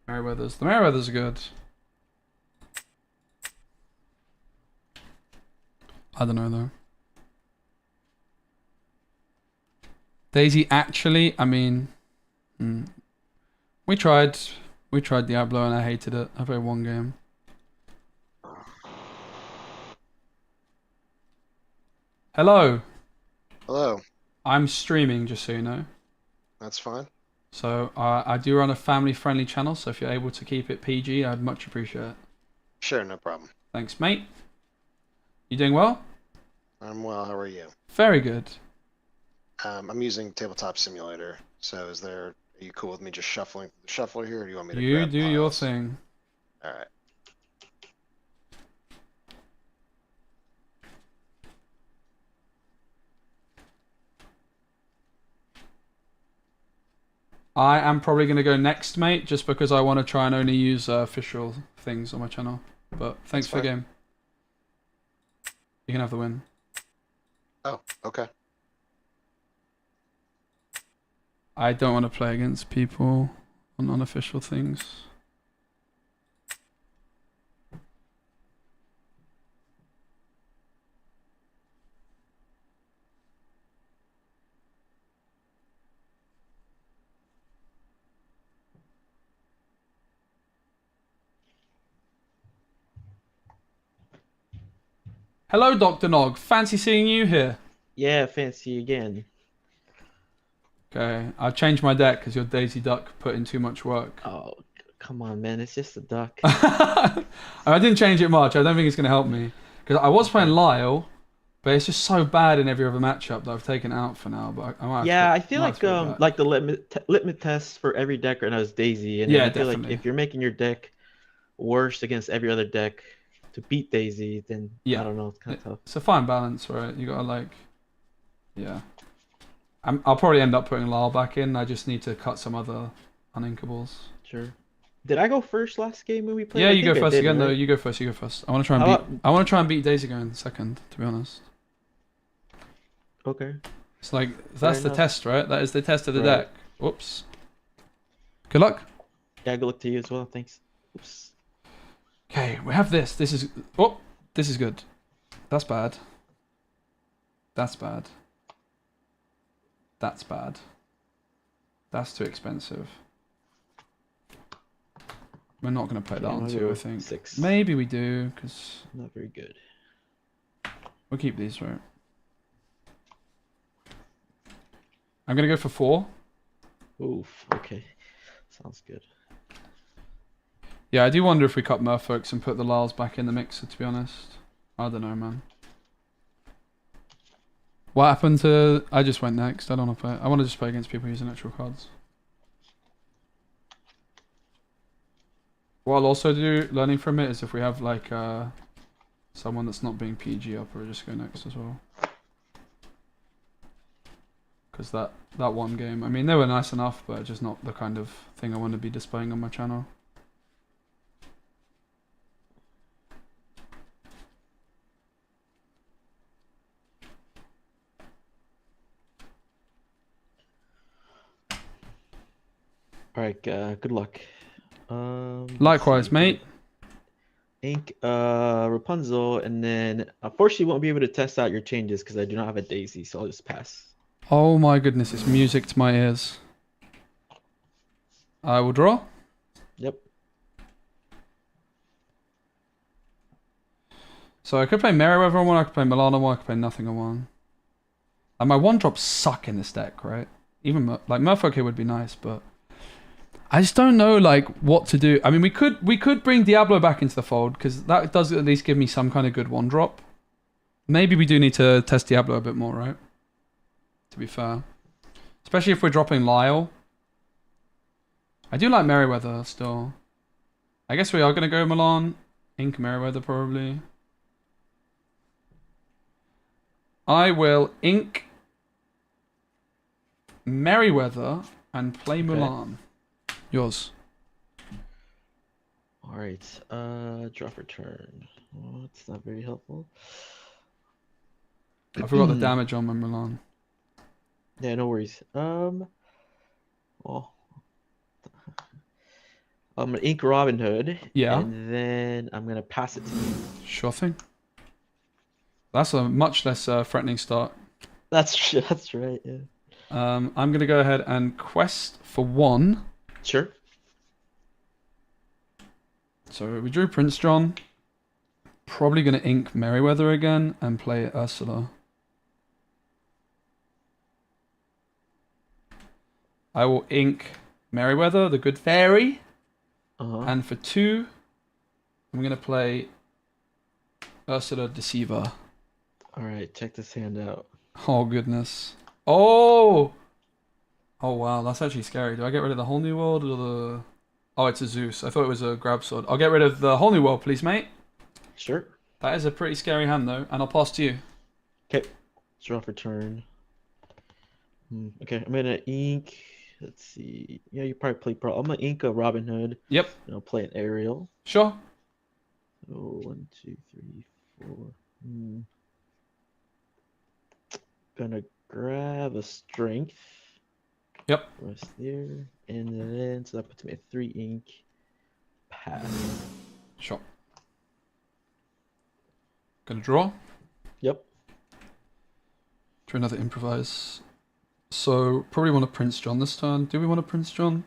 A: Merryweathers. The Merryweathers are good. I don't know, though. Daisy, actually, I mean... We tried Diablo and I hated it. I played one game. Hello.
K: Hello.
A: I'm streaming, just so you know.
K: That's fine.
A: So I do run a family-friendly channel, so if you're able to keep it PG, I'd much appreciate it.
K: Sure, no problem.
A: Thanks, mate. You doing well?
K: I'm well. How are you?
A: Very good.
K: I'm using Tabletop Simulator. So are you cool with me just shuffling the shuffler here, or do you want me to
A: You
K: grab
A: do your
K: piles?
A: thing.
K: All right.
A: I am probably going to go next, mate, just because I want to try and only use official things on my channel. But thanks for the game. You can have the win.
K: Oh, okay.
A: I don't want to play against people on unofficial things. Hello, Dr. Nog. Fancy seeing you here.
H: Yeah, fancy again.
A: Okay, I've changed my deck because your Daisy Duck put in too much work.
H: Oh, come on, man. It's just a duck.
A: I didn't change it much. I don't think it's going to help me. Because I was playing Lyle, but it's just so bad in every other matchup that I've taken it out for now. But I might
H: Yeah,
A: have to,
H: I feel
A: might have to put it back.
H: like the litmus test for every deck right now is Daisy, and
A: Yeah,
H: I feel
A: definitely.
H: like if you're making your deck worse against every other deck to beat Daisy, then
A: Yeah.
H: I don't know, it's kind of tough.
A: It's a fine balance, right? You gotta like, yeah. I'll probably end up putting Lyle back in. I just need to cut some other uninkables.
H: Sure. Did I go first last game when we played?
A: Yeah,
H: I
A: you go
H: think I
A: first
H: did,
A: again.
H: right?
A: though. You go first. You go first. I want to try and
H: How
A: beat. I want to try and beat Daisy going second. To be honest.
H: Okay.
A: It's like that's the
H: enough.
A: test, right? That is the test of the
H: Right.
A: deck. Whoops. Good luck.
H: Yeah, good luck to you as well. Thanks. Oops.
A: Okay, we have this. This is this is good. That's bad. That's bad. That's bad. That's too expensive. We're not going to play that
H: Yeah,
A: on
H: I'll
A: two,
H: go
A: I think.
H: 6.
A: Maybe we do, because
H: Not very good.
A: we'll keep these, right? I'm going to go for 4.
H: Oof. Okay. Sounds good.
A: Yeah, I do wonder if we cut Merfolks and put the Lyles back in the mixer, to be honest. I don't know, man. What happened to... I just went next. I don't want to play... I want to just play against people using actual cards. What I'll also do, learning from it, is if we have, like, someone that's not being PG, I'll probably just go next as well. Because that one game... I mean, they were nice enough, but just not the kind of thing I want to be displaying on my channel.
H: Alright, good luck. Let's
A: Likewise,
H: see.
A: mate.
H: Ink Rapunzel, and then unfortunately won't be able to test out your changes because I do not have a Daisy, so I'll just pass.
A: Oh my goodness, it's music to my ears. I will draw.
H: Yep.
A: So I could play Merryweather on one, I could play Milan on one, I could play nothing on one. And my one drops suck in this deck, right? Even like Merfolk would be nice, but I just don't know like what to do. I mean, we could bring Diablo back into the fold because that does at least give me some kind of good one drop. Maybe we do need to test Diablo a bit more, right? To be fair, especially if we're dropping Lyle. I do like Merryweather still. I guess we are gonna go Milan, Ink Merryweather probably. I will ink Merryweather and play Mulan. Yours.
H: Alright, draw for turn. Oh, it's not very helpful.
A: I forgot the damage on my Mulan.
H: Yeah, no worries. Oh. I'm gonna ink Robin Hood.
A: Yeah.
H: And then I'm gonna pass it to you.
A: Sure thing. That's a much less threatening start.
H: That's right, yeah.
A: I'm gonna go ahead and quest for 1.
H: Sure.
A: So we drew Prince John. Probably gonna ink Merryweather again and play Ursula. I will ink Merryweather, the good fairy. And for 2, I'm gonna play Ursula Deceiver.
H: Alright, check this hand out.
A: Oh goodness. Oh! Oh wow, that's actually scary. Do I get rid of the whole new world or the... Oh, it's a Zeus. I thought it was a grab sword. I'll get rid of the whole new world, please, mate.
H: Sure.
A: That is a pretty scary hand, though, and I'll pass to you.
H: Okay. Draw for turn. Okay, I'm gonna ink... Let's see. Yeah, you probably play Pro. I'm gonna ink a Robin Hood.
A: Yep.
H: And I'll play an Ariel.
A: Sure.
H: So 1, 2, 3, 4. Gonna grab a strength.
A: Yep.
H: Rest there. And then, so that puts me at 3 ink. Pass.
A: Sure. Gonna draw.
H: Yep.
A: Draw another improvise. So, probably want a Prince John this turn. Do we want a Prince John?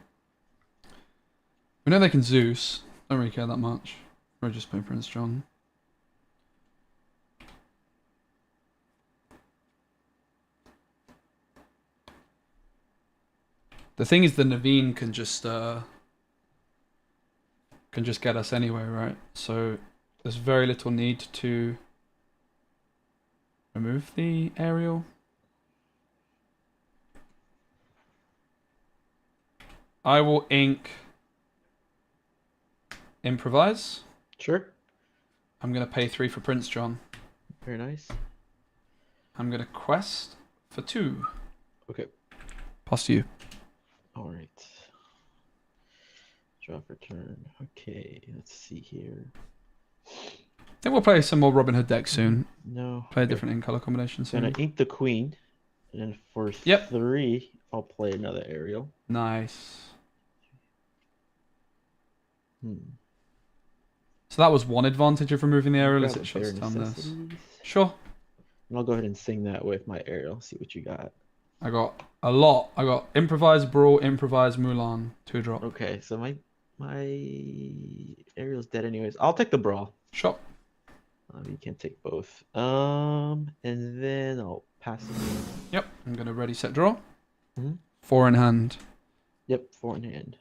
A: We know they can Zeus. Don't really care that much. Or just play Prince John. The thing is, the Naveen can just get us anyway, right? So there's very little need to remove the aerial. I will ink improvise.
H: Sure.
A: I'm gonna pay 3 for Prince John.
H: Very nice.
A: I'm gonna quest for 2.
H: Okay.
A: Pass to you.
H: All right. Draw for turn. Okay, let's see here.
A: I think we'll play some more Robin Hood decks soon.
H: No.
A: Play a
H: Okay.
A: different ink color combination soon.
H: Gonna ink the queen, and then for 3, I'll play another Ariel.
A: Nice. So that was one advantage of removing the aerial, as it shuts down this. Sure.
H: And I'll go ahead and sing that with my Ariel. See what you got.
A: I got a lot. I got improvise brawl, improvise Mulan, 2 drop.
H: Okay, so my Ariel's dead anyways. I'll take the brawl.
A: Sure.
H: You can't take both. And then I'll pass it.
A: Yep. I'm gonna ready set draw.
H: Mhm.
A: 4 in hand.
H: Yep, 4 in hand.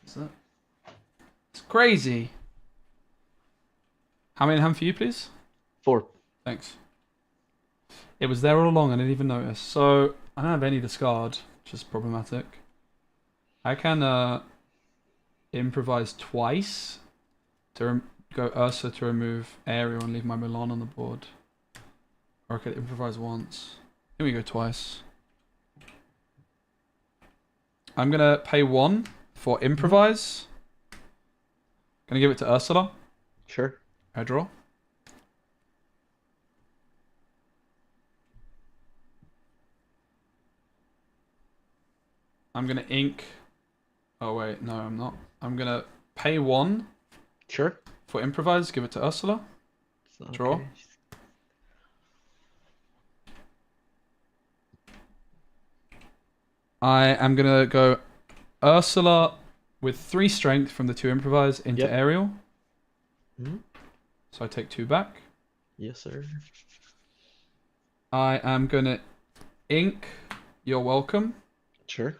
A: It's crazy. How many in hand for you, please?
H: 4.
A: Thanks. It was there all along. I didn't even notice. So I don't have any discard, which is problematic. I can improvise twice to go Ursa to remove Ariel and leave my Milan on the board. Or I could improvise once. Here we go twice. I'm gonna pay 1 for improvise. Gonna give it to Ursula.
H: Sure.
A: I draw. I'm gonna ink Oh wait, no, I'm not. I'm gonna pay 1
H: Sure.
A: for improvise. Give it to Ursula. Draw.
H: Okay.
A: I am gonna go Ursula with 3 strength from the 2 improvise into
H: Yep.
A: Ariel.
H: Mhm.
A: So I take 2 back.
H: Yes, sir.
A: I am gonna ink You're Welcome.
H: Sure.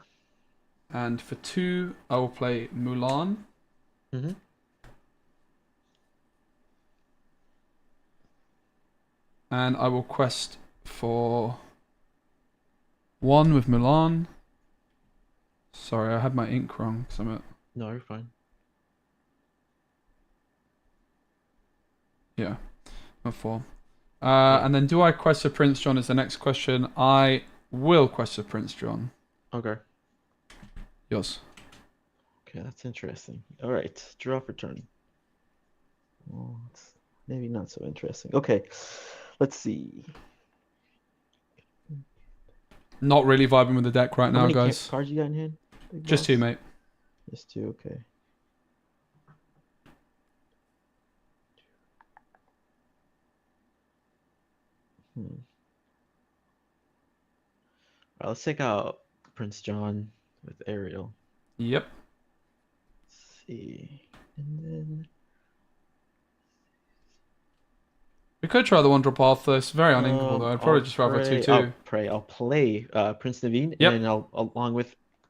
A: And for 2, I will play Mulan.
H: Mm-hmm.
A: And I will quest for 1 with Mulan. Sorry, I had my ink wrong. So I'm at...
H: No, you're fine.
A: Yeah, I'm at 4. And then do I quest for Prince John is the next question. I will quest for Prince John.
H: Okay.
A: Yours.
H: Okay, that's interesting. All right, draw for turn. Well, it's maybe not so interesting. Okay, let's see.
A: Not really vibing with the deck right
H: How
A: now,
H: many
A: guys.
H: cards you got in hand? Big
A: Just
H: boss?
A: 2, mate.
H: Just 2, okay. All right, let's take out Prince John with Ariel.
A: Yep.
H: Let's see. And then
A: We could try the 1-drop Arthur. It's very uninkable, though. I'd probably just rather 2-2.
H: I'll play Prince Naveen,
A: Yep.
H: and then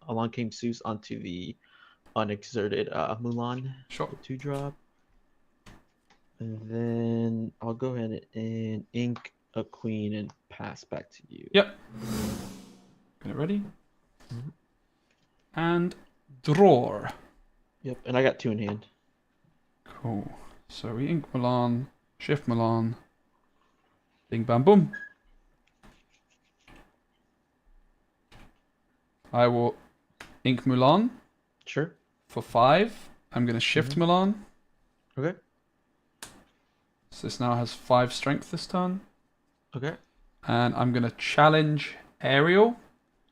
H: along came Zeus onto the unexerted Mulan.
A: Sure.
H: 2-drop. And then I'll go ahead and ink a queen and pass back to you.
A: Yep. Get it ready.
H: Mhm.
A: And draw.
H: Yep, and I got 2 in hand.
A: Cool. So we ink Milan, shift Milan. Bing bam boom. I will ink Mulan
H: Sure.
A: for 5. I'm going to shift Milan.
H: Okay.
A: So this now has 5 strength this turn.
H: Okay.
A: And I'm going to challenge Ariel.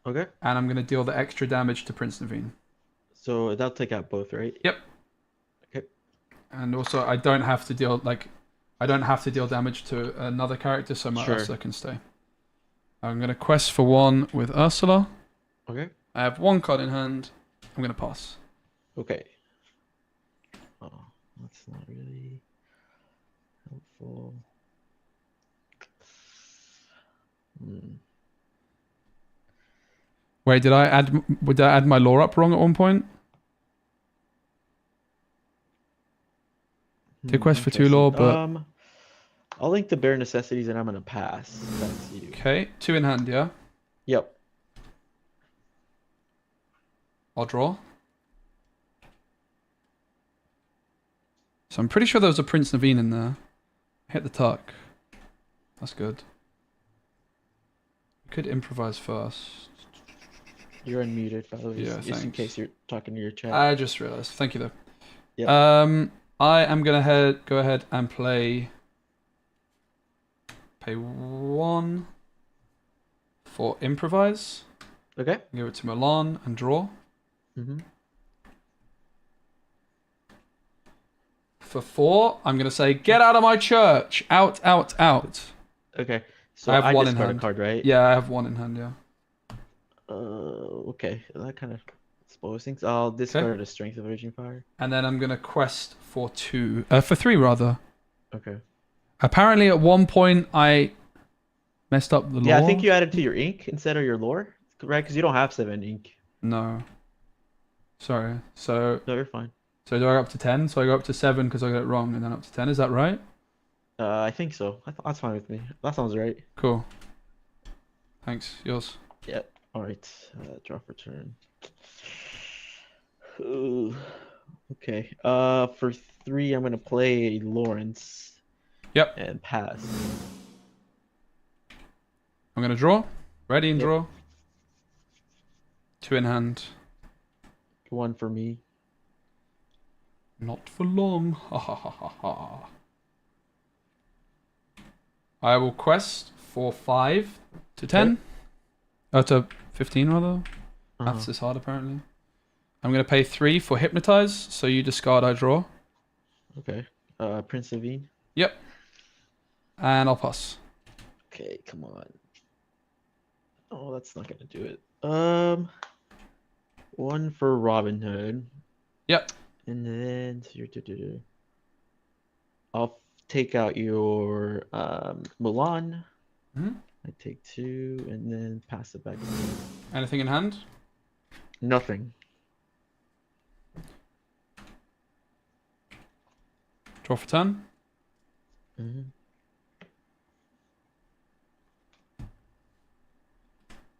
H: Okay.
A: And I'm going to deal the extra damage to Prince Naveen.
H: So that'll take out both, right?
A: Yep.
H: Okay.
A: And also, I don't have to deal damage to another character, so my
H: Sure.
A: Ursula can stay. I'm going to quest for 1 with Ursula.
H: Okay.
A: I have 1 card in hand. I'm going to pass.
H: Okay. Oh, that's not really helpful.
A: Wait, did I add my lore up wrong at one point? Did quest for 2 lore, but
H: I'll link the bare necessities and I'm gonna pass. That's you.
A: okay, 2 in hand, yeah.
H: Yep.
A: I'll draw. So I'm pretty sure there was a Prince Naveen in there. Hit the tuck. That's good. You could improvise first.
H: You're unmuted, by the way.
A: Yeah,
H: just in
A: thanks.
H: case you're talking to your chat.
A: I just realized. Thank you, though.
H: Yep.
A: I am gonna go ahead and pay 1 for improvise.
H: Okay.
A: Give it to Milan and draw.
H: Mm-hmm.
A: For 4, I'm gonna say, get out of my church! Out, out, out.
H: Okay. So
A: I have 1 in
H: discard
A: hand.
H: a card, right?
A: Yeah, I have 1 in hand. Yeah.
H: Okay. That kind of spoils things. I'll discard a Strength of Raging Fire.
A: And then I'm gonna quest for 3 rather.
H: Okay.
A: Apparently, at one point I messed up the lore.
H: Yeah, I think you added to your ink instead of your lore, right? Because you don't have 7 ink.
A: No. Sorry. So.
H: No, you're fine.
A: So do I go up to 10? So I go up to 7 because I got it wrong, and then up to 10. Is that right?
H: I think so. That's fine with me. That sounds right.
A: Cool. Thanks. Yours.
H: Yep. All right. Draw for turn. Ooh. Okay. For 3, I'm gonna play Lawrence.
A: Yep.
H: And pass.
A: I'm gonna draw. Ready and draw. 2 in hand.
H: 1 for me.
A: Not for long. Ha ha ha ha ha. I will quest for 5 to 10. To 15 rather. Maths is hard apparently. I'm going to pay 3 for Hypnotize, so you discard, I draw.
H: Okay. Prince Naveen.
A: Yep. And I'll pass.
H: Okay, come on. Oh, that's not gonna do it. 1 for Robin Hood.
A: Yep.
H: And then I'll take out your Mulan.
A: Mhm.
H: I take 2 and then pass it back to you.
A: Anything in hand?
H: Nothing.
A: Draw for turn.
H: Mm-hmm.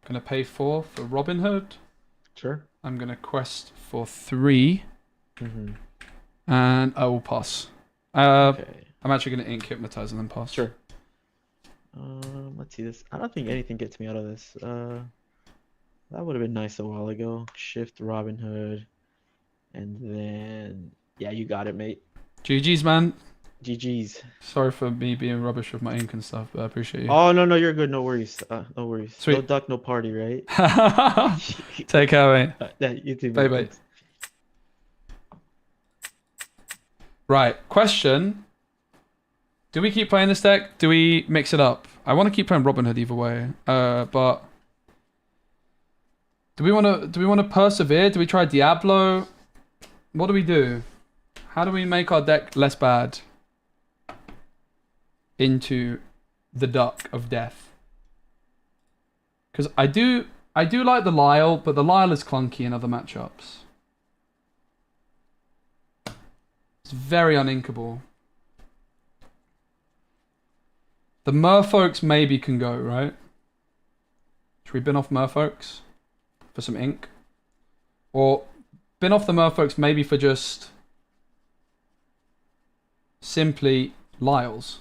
A: Gonna pay 4 for Robin Hood.
H: Sure.
A: I'm gonna quest for 3.
H: Mm-hmm.
A: And I will pass.
H: Okay.
A: I'm actually gonna ink Hypnotize and then pass.
H: Sure. Let's see this. I don't think anything gets me out of this. That would have been nice a while ago. Shift Robin Hood. And then yeah, you got it, mate.
A: GG's, man.
H: GG's.
A: Sorry for me being rubbish with my ink and stuff, but I appreciate you.
H: Oh no, you're good. No worries. No worries.
A: Sweet.
H: No duck, no party, right?
A: Take care, mate.
H: Yeah, you too.
A: Bye,
H: mate.
A: bye. Right, question. Do we keep playing this deck? Do we mix it up? I want to keep playing Robin Hood either way. But do we want to persevere? Do we try Diablo? What do we do? How do we make our deck less bad into the Duck of Death? Because I do like the Lyle, but the Lyle is clunky in other matchups. It's very uninkable. The Merfolks maybe can go, right? Should we bin off Merfolks for some ink? Or bin off the Merfolks maybe for just simply Lyles?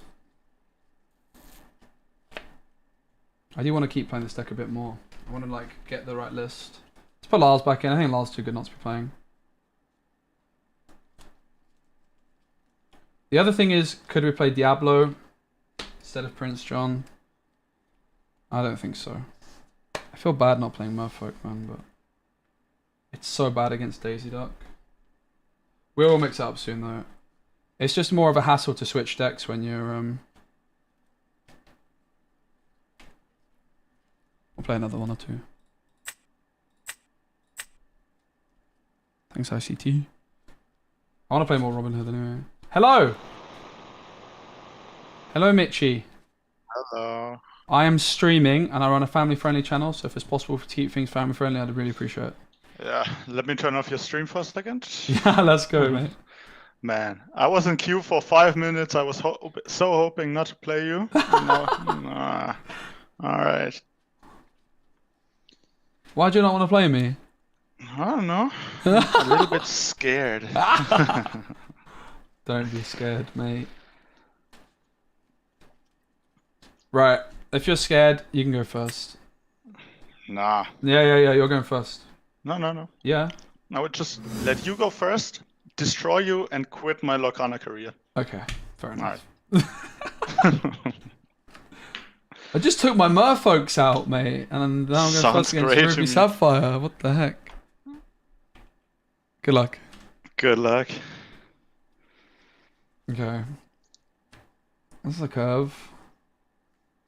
A: I do want to keep playing this deck a bit more. I want to like get the right list. Let's put Lyles back in. I think Lyles too good not to be playing. The other thing is, could we play Diablo instead of Prince John? I don't think so. I feel bad not playing Merfolk, man, but it's so bad against Daisy Duck. We'll mix it up soon, though. It's just more of a hassle to switch decks when you're... We'll play another one or two. Thanks, ICT. I want to play more Robin Hood anyway. Hello! Hello, Mitchie.
L: Hello.
A: I am streaming and I run a family-friendly channel, so if it's possible to keep things family-friendly, I'd really appreciate it.
L: Yeah, let me turn off your stream for a second.
A: Yeah, let's go, mate.
L: Man, I was in queue for 5 minutes. I was so hoping not to play you. Nah. Alright.
A: Why'd you not want to play me?
L: I don't know. I'm a little bit scared.
A: Don't be scared, mate. Right, if you're scared, you can go first.
L: Nah.
A: Yeah, you're going first.
L: No.
A: Yeah?
L: I would just let you go first, destroy you, and quit my Lorcana career.
A: Okay, fair enough.
L: Alright.
A: I just took my Merfolks out, mate, and now I'm going
L: Sounds
A: first against
L: great to
A: Ruby
L: me.
A: Sapphire. What the heck? Good luck.
L: Good luck.
A: Okay. This is a curve.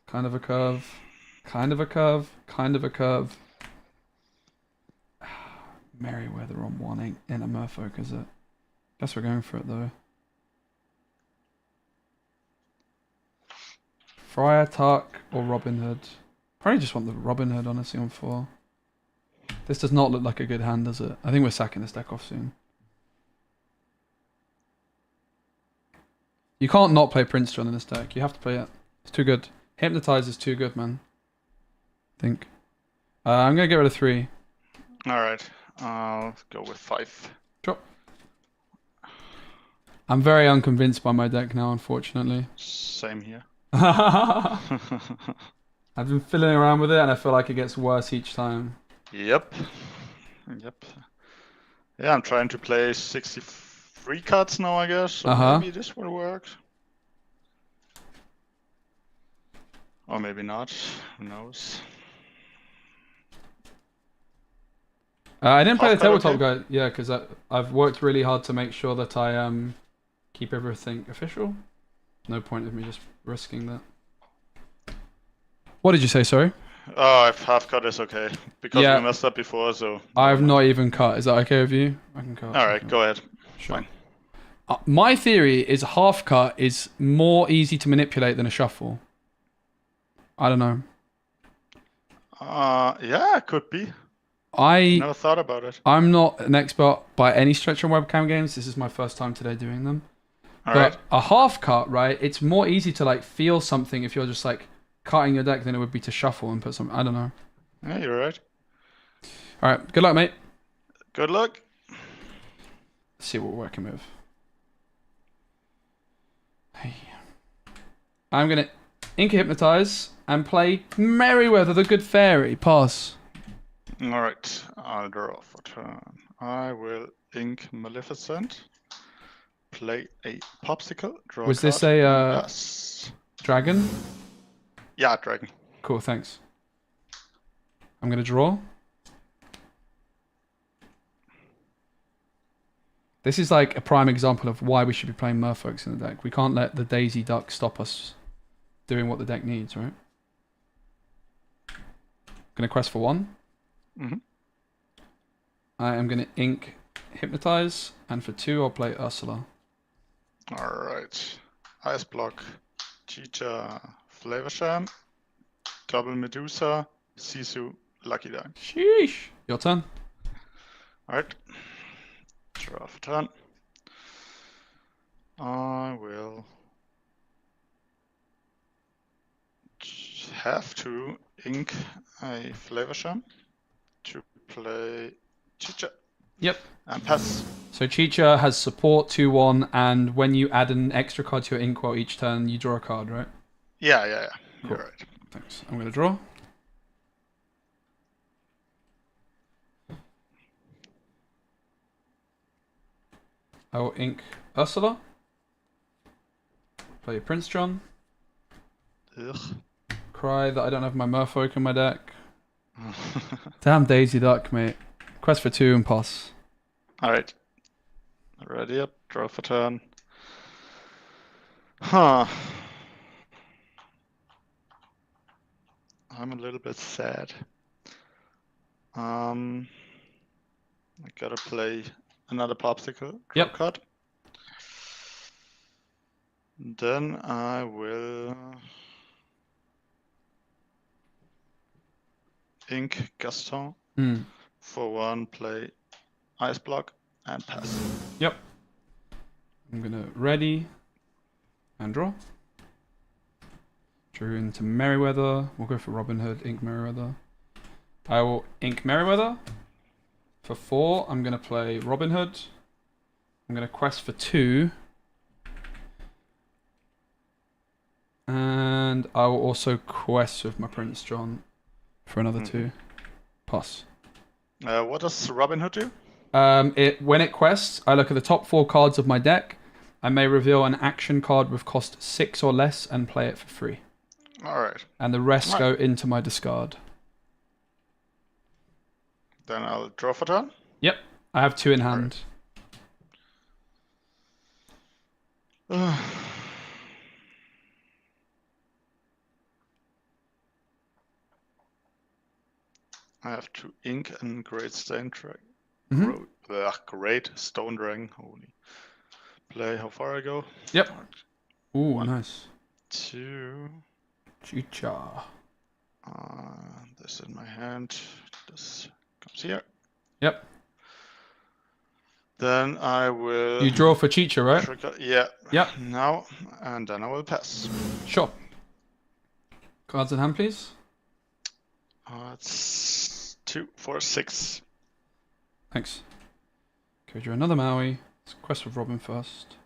A: Kind of a curve. Kind of a curve. Kind of a curve. Merryweather on 1 ain't in a Merfolk, is it? Guess we're going for it though. Friar Tuck or Robin Hood? Probably just want the Robin Hood, honestly, on 4. This does not look like a good hand, does it? I think we're sacking this deck off soon. You can't not play Prince John in this deck. You have to play it. It's too good. Hypnotize is too good, man. I think. I'm going to get rid of 3.
L: Alright, I'll go with 5.
A: Drop. I'm very unconvinced by my deck now, unfortunately.
L: Same here.
A: I've been fiddling around with it and I feel like it gets worse each time.
L: Yep. Yeah, I'm trying to play 63 cards now, I guess. So maybe this will work. Or maybe not. Who knows?
A: I didn't play the
L: Half cut,
A: tabletop
L: okay.
A: guide, yeah, because I've worked really hard to make sure that I keep everything official. No point of me just risking that. What did you say? Sorry.
L: Oh, if half cut is okay because
A: Yeah.
L: we messed up before, so.
A: I've
L: never
A: not
L: mind.
A: even cut. Is that okay with you? I can cut.
L: All right, go ahead.
A: Sure.
L: Fine.
A: My theory is half cut is more easy to manipulate than a shuffle. I don't know.
L: Yeah, it could be.
A: I
L: Never thought about it.
A: I'm not an expert by any stretch on webcam games. This is my first time today doing them.
L: All
A: But
L: right.
A: a half cut, right? It's more easy to like feel something if you're just like cutting your deck than it would be to shuffle and put some. I don't know.
L: Yeah, you're right.
A: All right. Good luck, mate.
L: Good luck.
A: Let's see what we're working with. Hey. I'm gonna Hypnotize and play Merryweather the Good Fairy. Pass.
L: All right, I'll draw for turn. I will ink Maleficent. Play a popsicle. Draw
A: Was
L: a
A: this
L: card,
A: a
L: and pass.
A: dragon?
L: Yeah, dragon.
A: Cool. Thanks. I'm gonna draw. This is like a prime example of why we should be playing Merfolks in the deck. We can't let the Daisy Duck stop us doing what the deck needs, right? Gonna quest for 1.
L: Mm-hmm.
A: I am gonna ink Hypnotize, and for 2 I'll play Ursula.
L: All right. Ice block. Chicha. Flavor Sham. Double Medusa. Sisu. Lucky Die.
A: Sheesh. Your turn.
L: All right. Draw for turn. I will have to ink a Flavor Sham to play Chicha.
A: Yep.
L: And pass.
A: So Chicha has support 2/1, and when you add an extra card to your inkwell each turn, you draw a card, right?
L: Yeah. You're
A: Cool.
L: right.
A: Thanks. I'm gonna draw. I will ink Ursula. Play Prince John.
L: Ugh.
A: Cry that I don't have my Merfolk in my deck. Damn Daisy Duck, mate. Quest for 2 and pass.
L: All right. Ready up. Draw for turn. Huh. I'm a little bit sad. I gotta play another popsicle. Draw
A: Yep.
L: card. Then I will ink Gaston for 1. Play Ice block and pass.
A: Yep. I'm gonna ready and draw. Drew into Merryweather. We'll go for Robin Hood, ink Merryweather. I will ink Merryweather. For 4, I'm gonna play Robin Hood. I'm gonna quest for 2. And I will also quest with my Prince John for another 2. Pass.
L: What does Robin Hood do?
A: When it quests, I look at the top 4 cards of my deck. I may reveal an action card with cost 6 or less and play it for free.
L: All right.
A: And the rest
L: Right.
A: go into my discard.
L: Then I'll draw for turn.
A: Yep. I have 2 in hand. I have to ink and Great Stone Dragon. Great Stone Dragon. Holy. Play how far I go? Yep. Ooh,
L: 1,
A: nice.
L: 2.
A: Chicha.
L: This in my hand. This comes here.
A: Yep.
L: Then I will.
A: You draw for Chicha, right?
L: Yeah.
A: Yep.
L: Now, and then I will pass.
A: Sure. Cards in hand, please.
L: It's 2, 4, 6.
A: Thanks. Okay, draw another Maui. Let's quest with Robin first.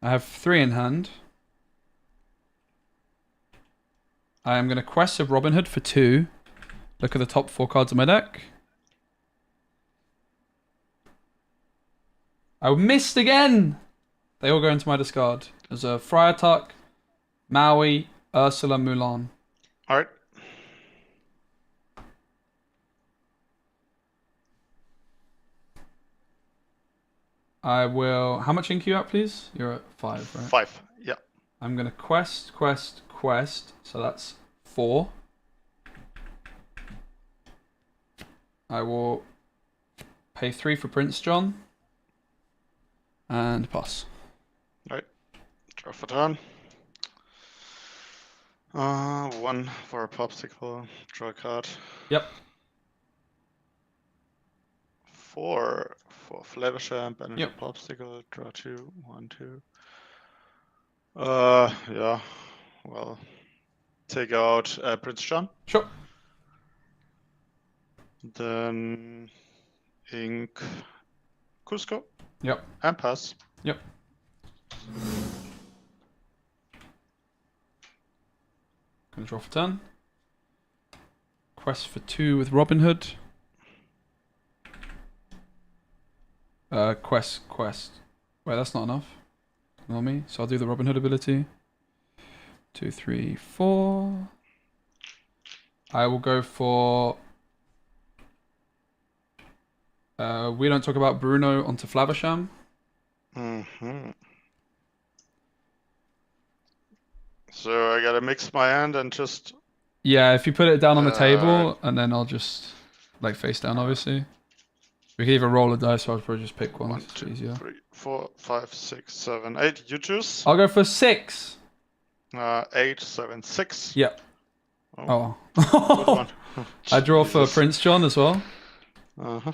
A: I have 3 in hand. I am going to quest with Robin Hood for 2. Look at the top 4 cards of my deck. I missed again! They all go into my discard. There's a Friar Tuck, Maui, Ursula, Mulan.
L: Alright.
A: I will. How much ink you at, please? You're at 5, right?
L: 5. Yeah.
A: I'm gonna quest. So that's 4. I will pay 3 for Prince John. And pass.
L: Right. Draw for turn. 1 for a popsicle. Draw a card.
A: Yep.
L: 4 for Flavorchamp and
A: Yep.
L: a popsicle. Draw 2. 1, 2. Yeah. Well, take out Prince John.
A: Sure.
L: Then ink Cusco.
A: Yep.
L: And pass.
A: Yep. Gonna draw for turn. Quest for 2 with Robin Hood. Quest. Wait, that's not enough. Ignore me. So I'll do the Robin Hood ability. 2, 3, 4. I will go for. We don't talk about Bruno onto Flaversham.
L: So I gotta mix my hand and just.
A: Yeah, if you put it down on the table, and then I'll just like face down, obviously. We can either roll a dice, or I'll probably just pick one.
L: 1,
A: It's
L: 2,
A: easier.
L: 3, 4, 5, 6, 7, 8. You choose.
A: I'll go for 6.
L: 8, 7, 6.
A: Yep.
L: Oh.
A: Oh. I draw for Prince John as well.
L: Uh-huh.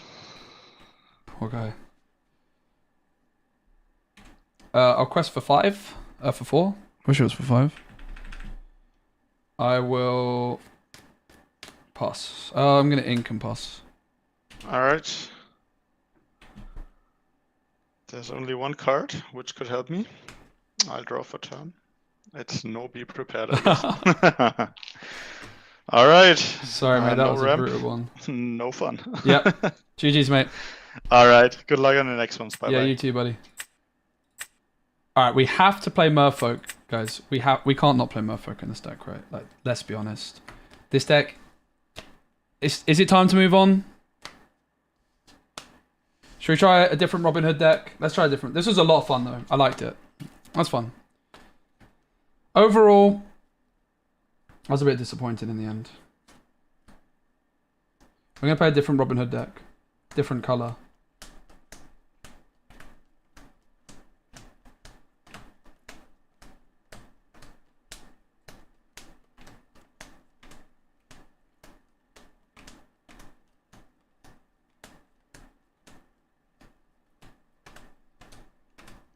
A: Poor guy. I'll quest for 5. For 4. Wish it was for 5. I will pass. I'm gonna ink and pass.
L: Alright. There's only one card which could help me. I'll draw for turn. It's no be prepared, I guess. Alright.
A: Sorry, mate, that
L: no
A: was
L: ramp.
A: a brutal one.
L: No fun.
A: Yep. GG's, mate.
L: Alright. Good luck on the next ones. Bye bye.
A: Yeah, you too, buddy. Alright, we have to play Merfolk, guys. We can't not play Merfolk in this deck, right? Like, let's be honest. This deck. Is it time to move on? Should we try a different Robin Hood deck? Let's try a different. This was a lot of fun though. I liked it. That's fun. Overall, I was a bit disappointed in the end. We're gonna play a different Robin Hood deck. Different color.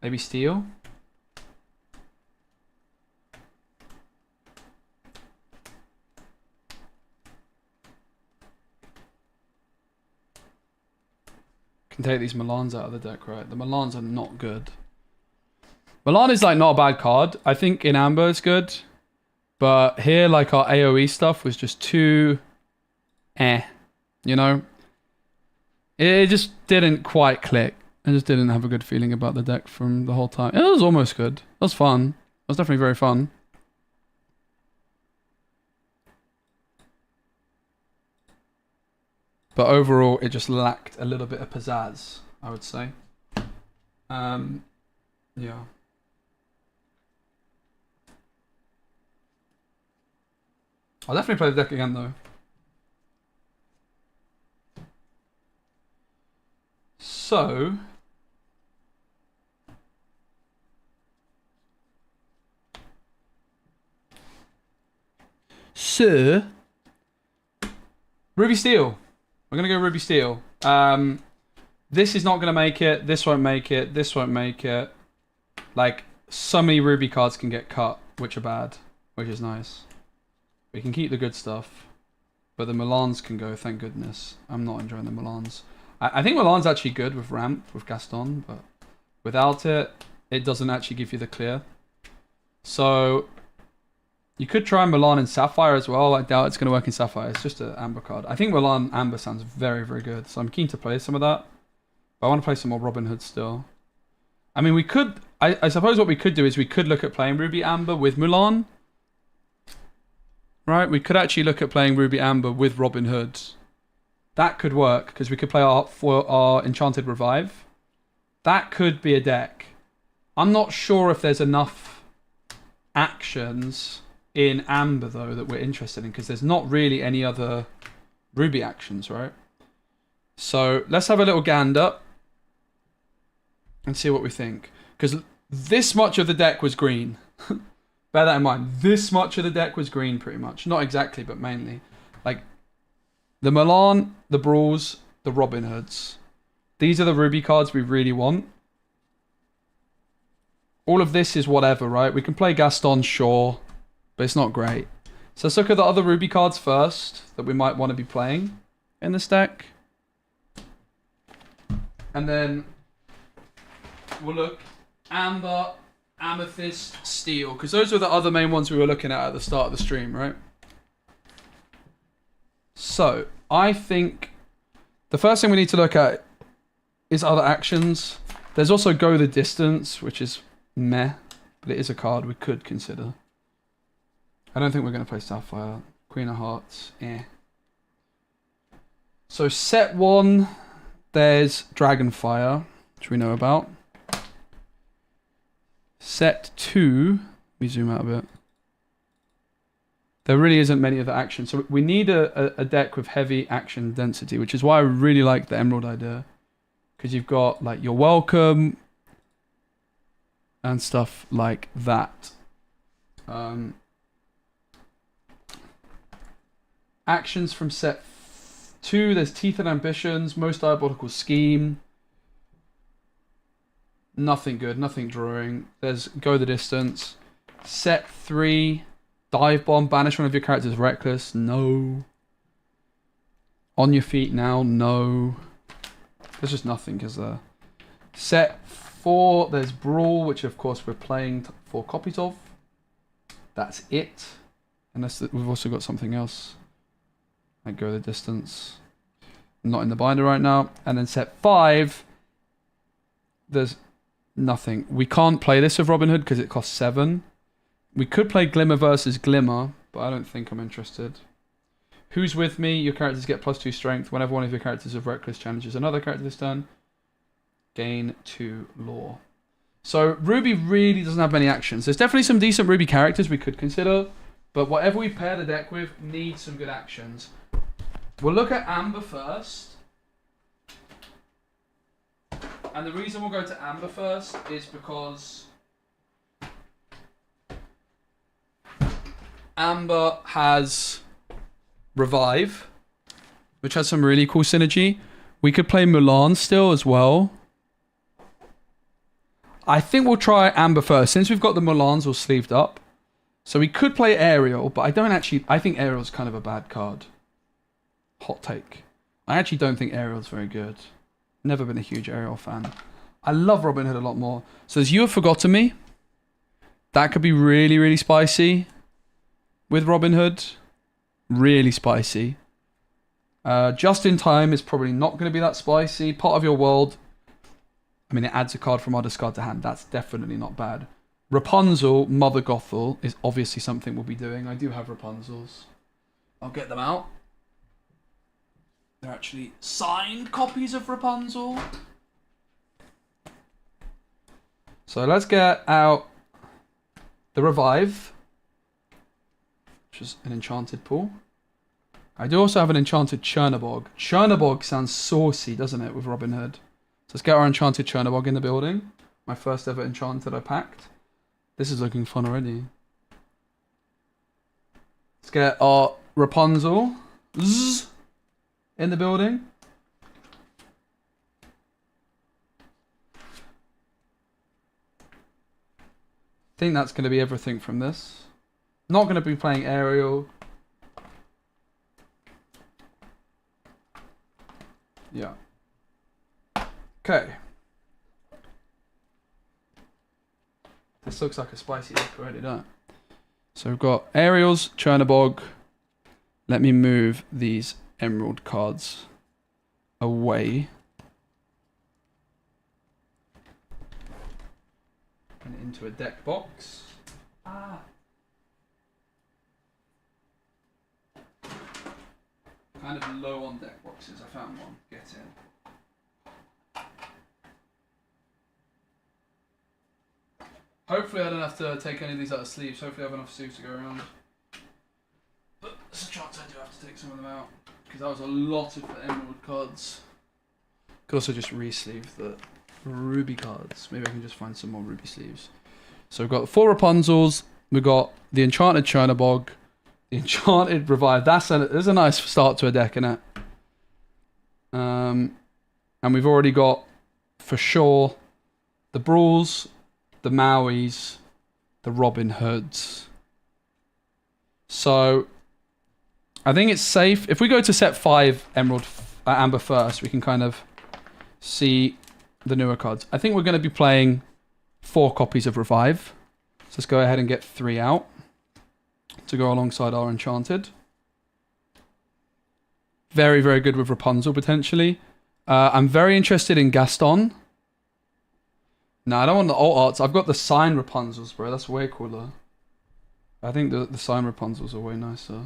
A: Maybe steel? Can take these Milans out of the deck, right? The Milans are not good. Milan is like not a bad card. I think in Amber it's good. But here, like our AoE stuff was just too you know? It just didn't quite click. I just didn't have a good feeling about the deck from the whole time. It was almost good. It was fun. It was definitely very fun. But overall, it just lacked a little bit of pizzazz, I would say. Yeah. I'll definitely play the deck again, though. So... Ruby Steel. We're going to go Ruby Steel. This is not going to make it. This won't make it. This won't make it. Like, so many Ruby cards can get cut, which are bad, which is nice. We can keep the good stuff. But the Milans can go, thank goodness. I'm not enjoying the Milans. I think Milan's actually good with Ramp, with Gaston, but without it, it doesn't actually give you the clear. So... You could try Milan and Sapphire as well. I doubt it's going to work in Sapphire. It's just an Amber card. I think Milan Amber sounds very, very good. So I'm keen to play some of that. But I want to play some more Robin Hood still. I mean, we could... I suppose what we could do is we could look at playing Ruby Amber with Mulan. Right? We could actually look at playing Ruby Amber with Robin Hood. That could work, because we could play our Enchanted Revive. That could be a deck. I'm not sure if there's enough actions in Amber, though, that we're interested in, because there's not really any other Ruby actions, right? So let's have a little gander and see what we think. Because this much of the deck was green. Bear that in mind. This much of the deck was green, pretty much. Not exactly, but mainly. Like, the Milan, the Brawls, the Robin Hoods. These are the Ruby cards we really want. All of this is whatever, right? We can play Gaston, sure, but it's not great. So let's look at the other Ruby cards first that we might want to be playing in this deck. And then we'll look Amber, Amethyst, Steel, because those are the other main ones we were looking at the start of the stream, right? So I think the first thing we need to look at is other actions. There's also Go the Distance, which is meh, but it is a card we could consider. I don't think we're going to play Sapphire. Queen of Hearts, eh. So set 1, there's Dragonfire, which we know about. Set 2, let me zoom out a bit. There really isn't many other actions. So we need a deck with heavy action density, which is why I really like the Emerald idea. Because you've got like You're Welcome and stuff like that. Actions from set 2, there's Teeth and Ambitions, Most Diabolical Scheme. Nothing good, nothing drawing. There's Go the Distance. Set 3, Dive Bomb, banish one of your characters reckless. No. On Your Feet Now, no. There's just nothing, is there? Set 4, there's Brawl, which of course we're playing 4 copies of. That's it. Unless we've also got something else. Like Go the Distance. Not in the binder right now. And then set 5, there's nothing. We can't play this with Robin Hood because it costs 7. We could play Glimmer versus Glimmer, but I don't think I'm interested. Who's With Me? Your characters get +2 strength. Whenever one of your characters of Reckless challenges another character this turn, gain 2 lore. So Ruby really doesn't have many actions. There's definitely some decent Ruby characters we could consider, but whatever we pair the deck with needs some good actions. We'll look at Amber first. And the reason we'll go to Amber first is because Amber has Revive, which has some really cool synergy. We could play Mulan still as well. I think we'll try Amber first, since we've got the Mulans all sleeved up. So we could play Ariel, but I think Ariel's kind of a bad card. Hot take. I actually don't think Ariel's very good. Never been a huge Ariel fan. I love Robin Hood a lot more. So there's You Have Forgotten Me. That could be really, really spicy with Robin Hood. Really spicy. Just in Time is probably not going to be that spicy. Part of Your World. I mean, it adds a card from our discard to hand. That's definitely not bad. Rapunzel, Mother Gothel is obviously something we'll be doing. I do have Rapunzels. I'll get them out. They're actually signed copies of Rapunzel. So let's get out the Revive, which is an enchanted pool. I do also have an enchanted Chernabog. Chernabog sounds saucy, doesn't it, with Robin Hood? So let's get our enchanted Chernabog in the building. My first ever enchanted I packed. This is looking fun already. Let's get our Rapunzel in the building. I think that's going to be everything from this. Not going to be playing Ariel. Yeah. Okay. This looks like a spicy deck already, doesn't it? So we've got Ariel's, Chernabog. Let me move these Emerald cards away. And into a deck box. Kind of low on deck boxes. I found one. Get in. Hopefully I don't have to take any of these out of sleeves. Hopefully I have enough sleeves to go around. But there's a chance I do have to take some of them out. Because that was a lot of emerald cards. Could also just re-sleeve the ruby cards. Maybe I can just find some more ruby sleeves. So we've got 4 Rapunzels. We've got the Enchanted Chernabog. The Enchanted Revive. There's a nice start to a deck, innit? And we've already got, for sure, the Brawls, the Mauis, the Robin Hoods. So I think it's safe. If we go to set 5 Emerald Amber first, we can kind of see the newer cards. I think we're going to be playing 4 copies of Revive. So let's go ahead and get 3 out to go alongside our Enchanted. Very, very good with Rapunzel, potentially. I'm very interested in Gaston. No, I don't want the alt arts. I've got the sign Rapunzels, bro. That's way cooler. I think the sign Rapunzels are way nicer.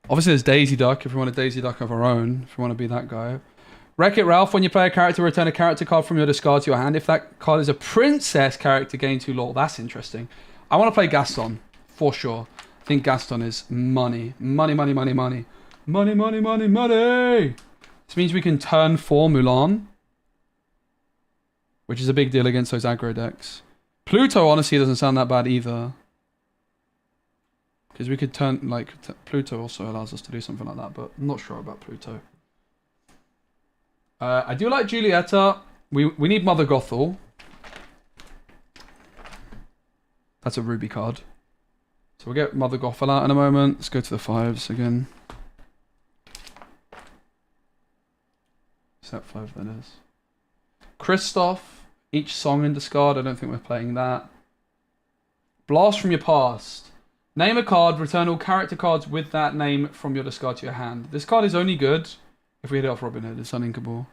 A: Obviously, there's Daisy Duck, if we want a Daisy Duck of our own, if we want to be that guy. Wreck-It Ralph, when you play a character, return a character card from your discard to your hand. If that card is a princess character, gain 2 lore. That's interesting. I want to play Gaston, for sure. I think Gaston is money. Money, money, money, money. Money, money, money, money! This means we can turn 4 Mulan, which is a big deal against those aggro decks. Pluto, honestly, doesn't sound that bad either. Because we could turn, like, Pluto also allows us to do something like that, but I'm not sure about Pluto. I do like Julieta. We need Mother Gothel. That's a ruby card. So we'll get Mother Gothel out in a moment. Let's go to the 5s again. Set 5 that is. Kristoff. Each song in discard. I don't think we're playing that. Blast from your past. Name a card. Return all character cards with that name from your discard to your hand. This card is only good if we hit it off Robin Hood. It's uninkable.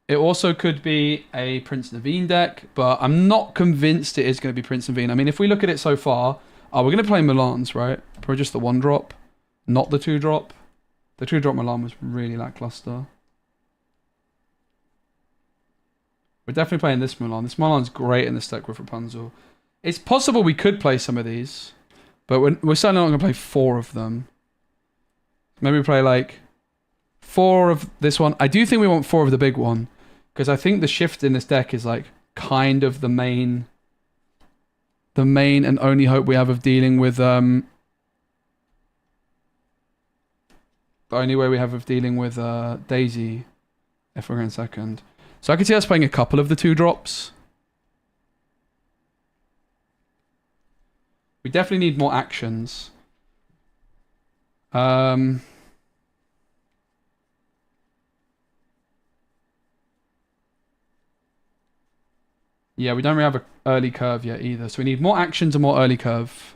A: It also could be a Prince Naveen deck, but I'm not convinced it is going to be Prince Naveen. I mean, if we look at it so far, we're going to play Milans, right? Probably just the 1-drop, not the 2-drop. The 2-drop Milan was really lackluster. We're definitely playing this Milan. This Milan's great in this deck with Rapunzel. It's possible we could play some of these, but we're certainly not going to play 4 of them. Maybe we play like 4 of this one. I do think we want 4 of the big one, because I think the shift in this deck is like kind of the main and only hope we have of dealing with the only way we have of dealing with Daisy if we're going second. So I could see us playing a couple of the 2-drops. We definitely need more actions. Yeah, we don't really have an early curve yet either. So we need more actions and more early curve.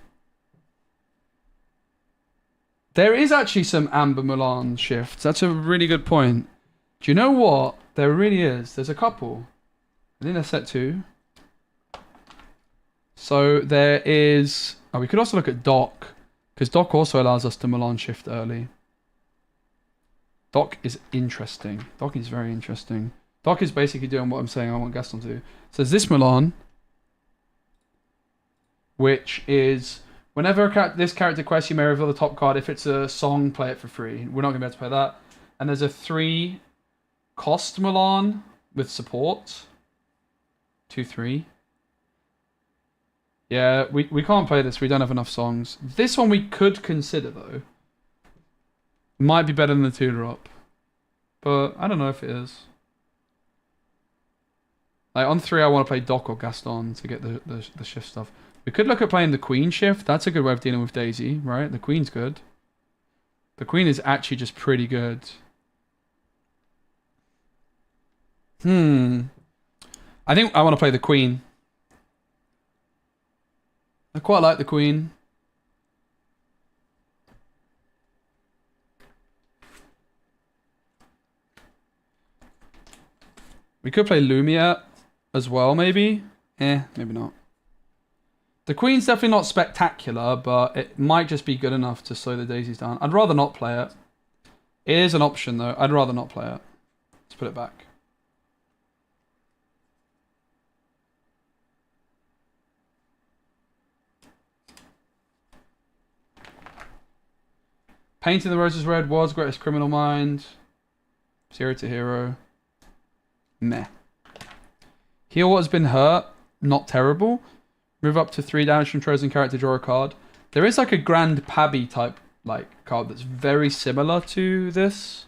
A: There is actually some Amber Milan shifts. That's a really good point. Do you know what? There really is. There's a couple. I think that's set 2. So there is... Oh, we could also look at Doc, because Doc also allows us to Milan shift early. Doc is interesting. Doc is very interesting. Doc is basically doing what I'm saying I want Gaston to do. So there's this Milan, which is... Whenever this character quests, you may reveal the top card. If it's a song, play it for free. We're not going to be able to play that. And there's a 3 cost Milan with support. 2/3. Yeah, we can't play this. We don't have enough songs. This one we could consider, though. Might be better than the 2-drop. But I don't know if it is. Like on 3, I want to play Doc or Gaston to get the shift stuff. We could look at playing the Queen shift. That's a good way of dealing with Daisy, right? The Queen's good. The Queen is actually just pretty good. I think I want to play the Queen. I quite like the Queen. We could play Lumia as well, maybe. Maybe not. The Queen's definitely not spectacular, but it might just be good enough to slow the daisies down. I'd rather not play it. It is an option, though. I'd rather not play it. Let's put it back. Painting the Roses Red, World's Greatest Criminal Mind. Zero to Hero. Meh. Heal What Has Been Hurt. Not terrible. Move up to 3 damage from chosen character, draw a card. There is like a Grand Pabby type like card that's very similar to this.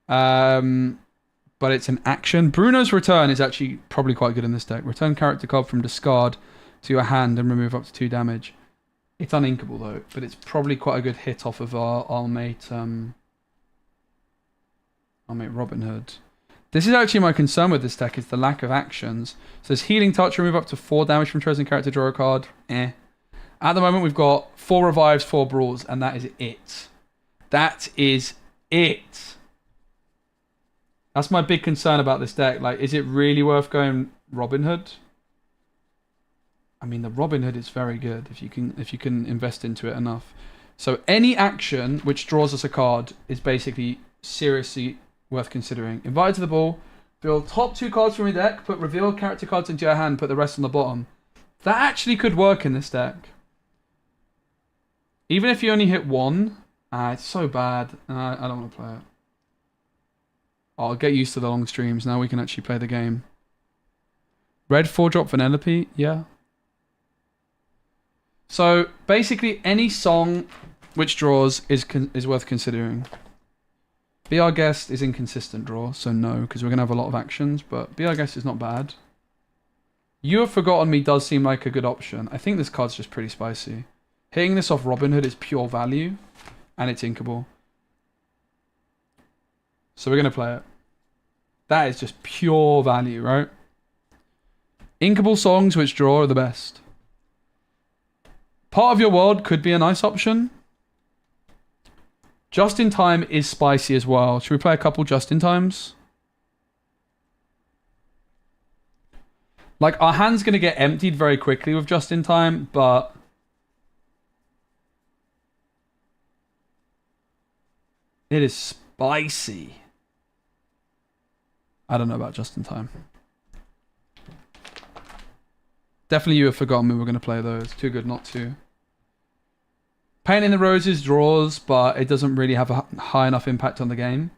A: But it's an action. Bruno's Return is actually probably quite good in this deck. Return character card from discard to your hand and remove up to 2 damage. It's uninkable though, but it's probably quite a good hit off of our mate Robin Hood. This is actually my concern with this deck, is the lack of actions. So there's Healing Touch, remove up to 4 damage from chosen character, draw a card. Eh. At the moment we've got 4 revives, 4 brawls, and that is it. That is it. That's my big concern about this deck. Like, is it really worth going Robin Hood? I mean, the Robin Hood is very good if you can invest into it enough. So any action which draws us a card is basically seriously worth considering. Invited to the ball, build top 2 cards from your deck, put revealed character cards into your hand, put the rest on the bottom. That actually could work in this deck. Even if you only hit 1, it's so bad. I don't want to play it. I'll get used to the long streams. Now we can actually play the game. Red 4-drop Vanellope, yeah. So basically any song which draws is worth considering. Be Our Guest is inconsistent draw, so no, because we're going to have a lot of actions, but Be Our Guest is not bad. You Have Forgotten Me does seem like a good option. I think this card's just pretty spicy. Hitting this off Robin Hood is pure value, and it's inkable. So we're going to play it. That is just pure value, right? Inkable songs which draw are the best. Part of Your World could be a nice option. Just in Time is spicy as well. Should we play a couple Just in Times? Like, our hand's going to get emptied very quickly with Just in Time, but it is spicy. I don't know about Just in Time. Definitely You Have Forgotten Me. We're going to play those. Too good not to. Painting the Roses draws, but it doesn't really have a high enough impact on the game.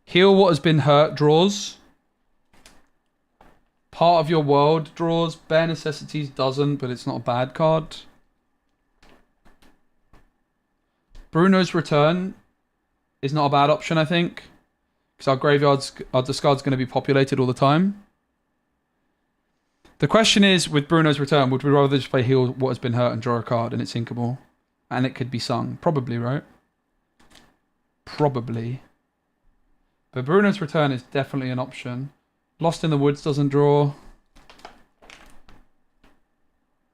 A: Heal What Has Been Hurt draws. Part of Your World draws. Bare Necessities doesn't, but it's not a bad card. Bruno's Return is not a bad option, I think. Because our discard's going to be populated all the time. The question is, with Bruno's Return, would we rather just play Heal What Has Been Hurt and draw a card and it's inkable? And it could be sung. Probably, right? Probably. But Bruno's Return is definitely an option. Lost in the Woods doesn't draw.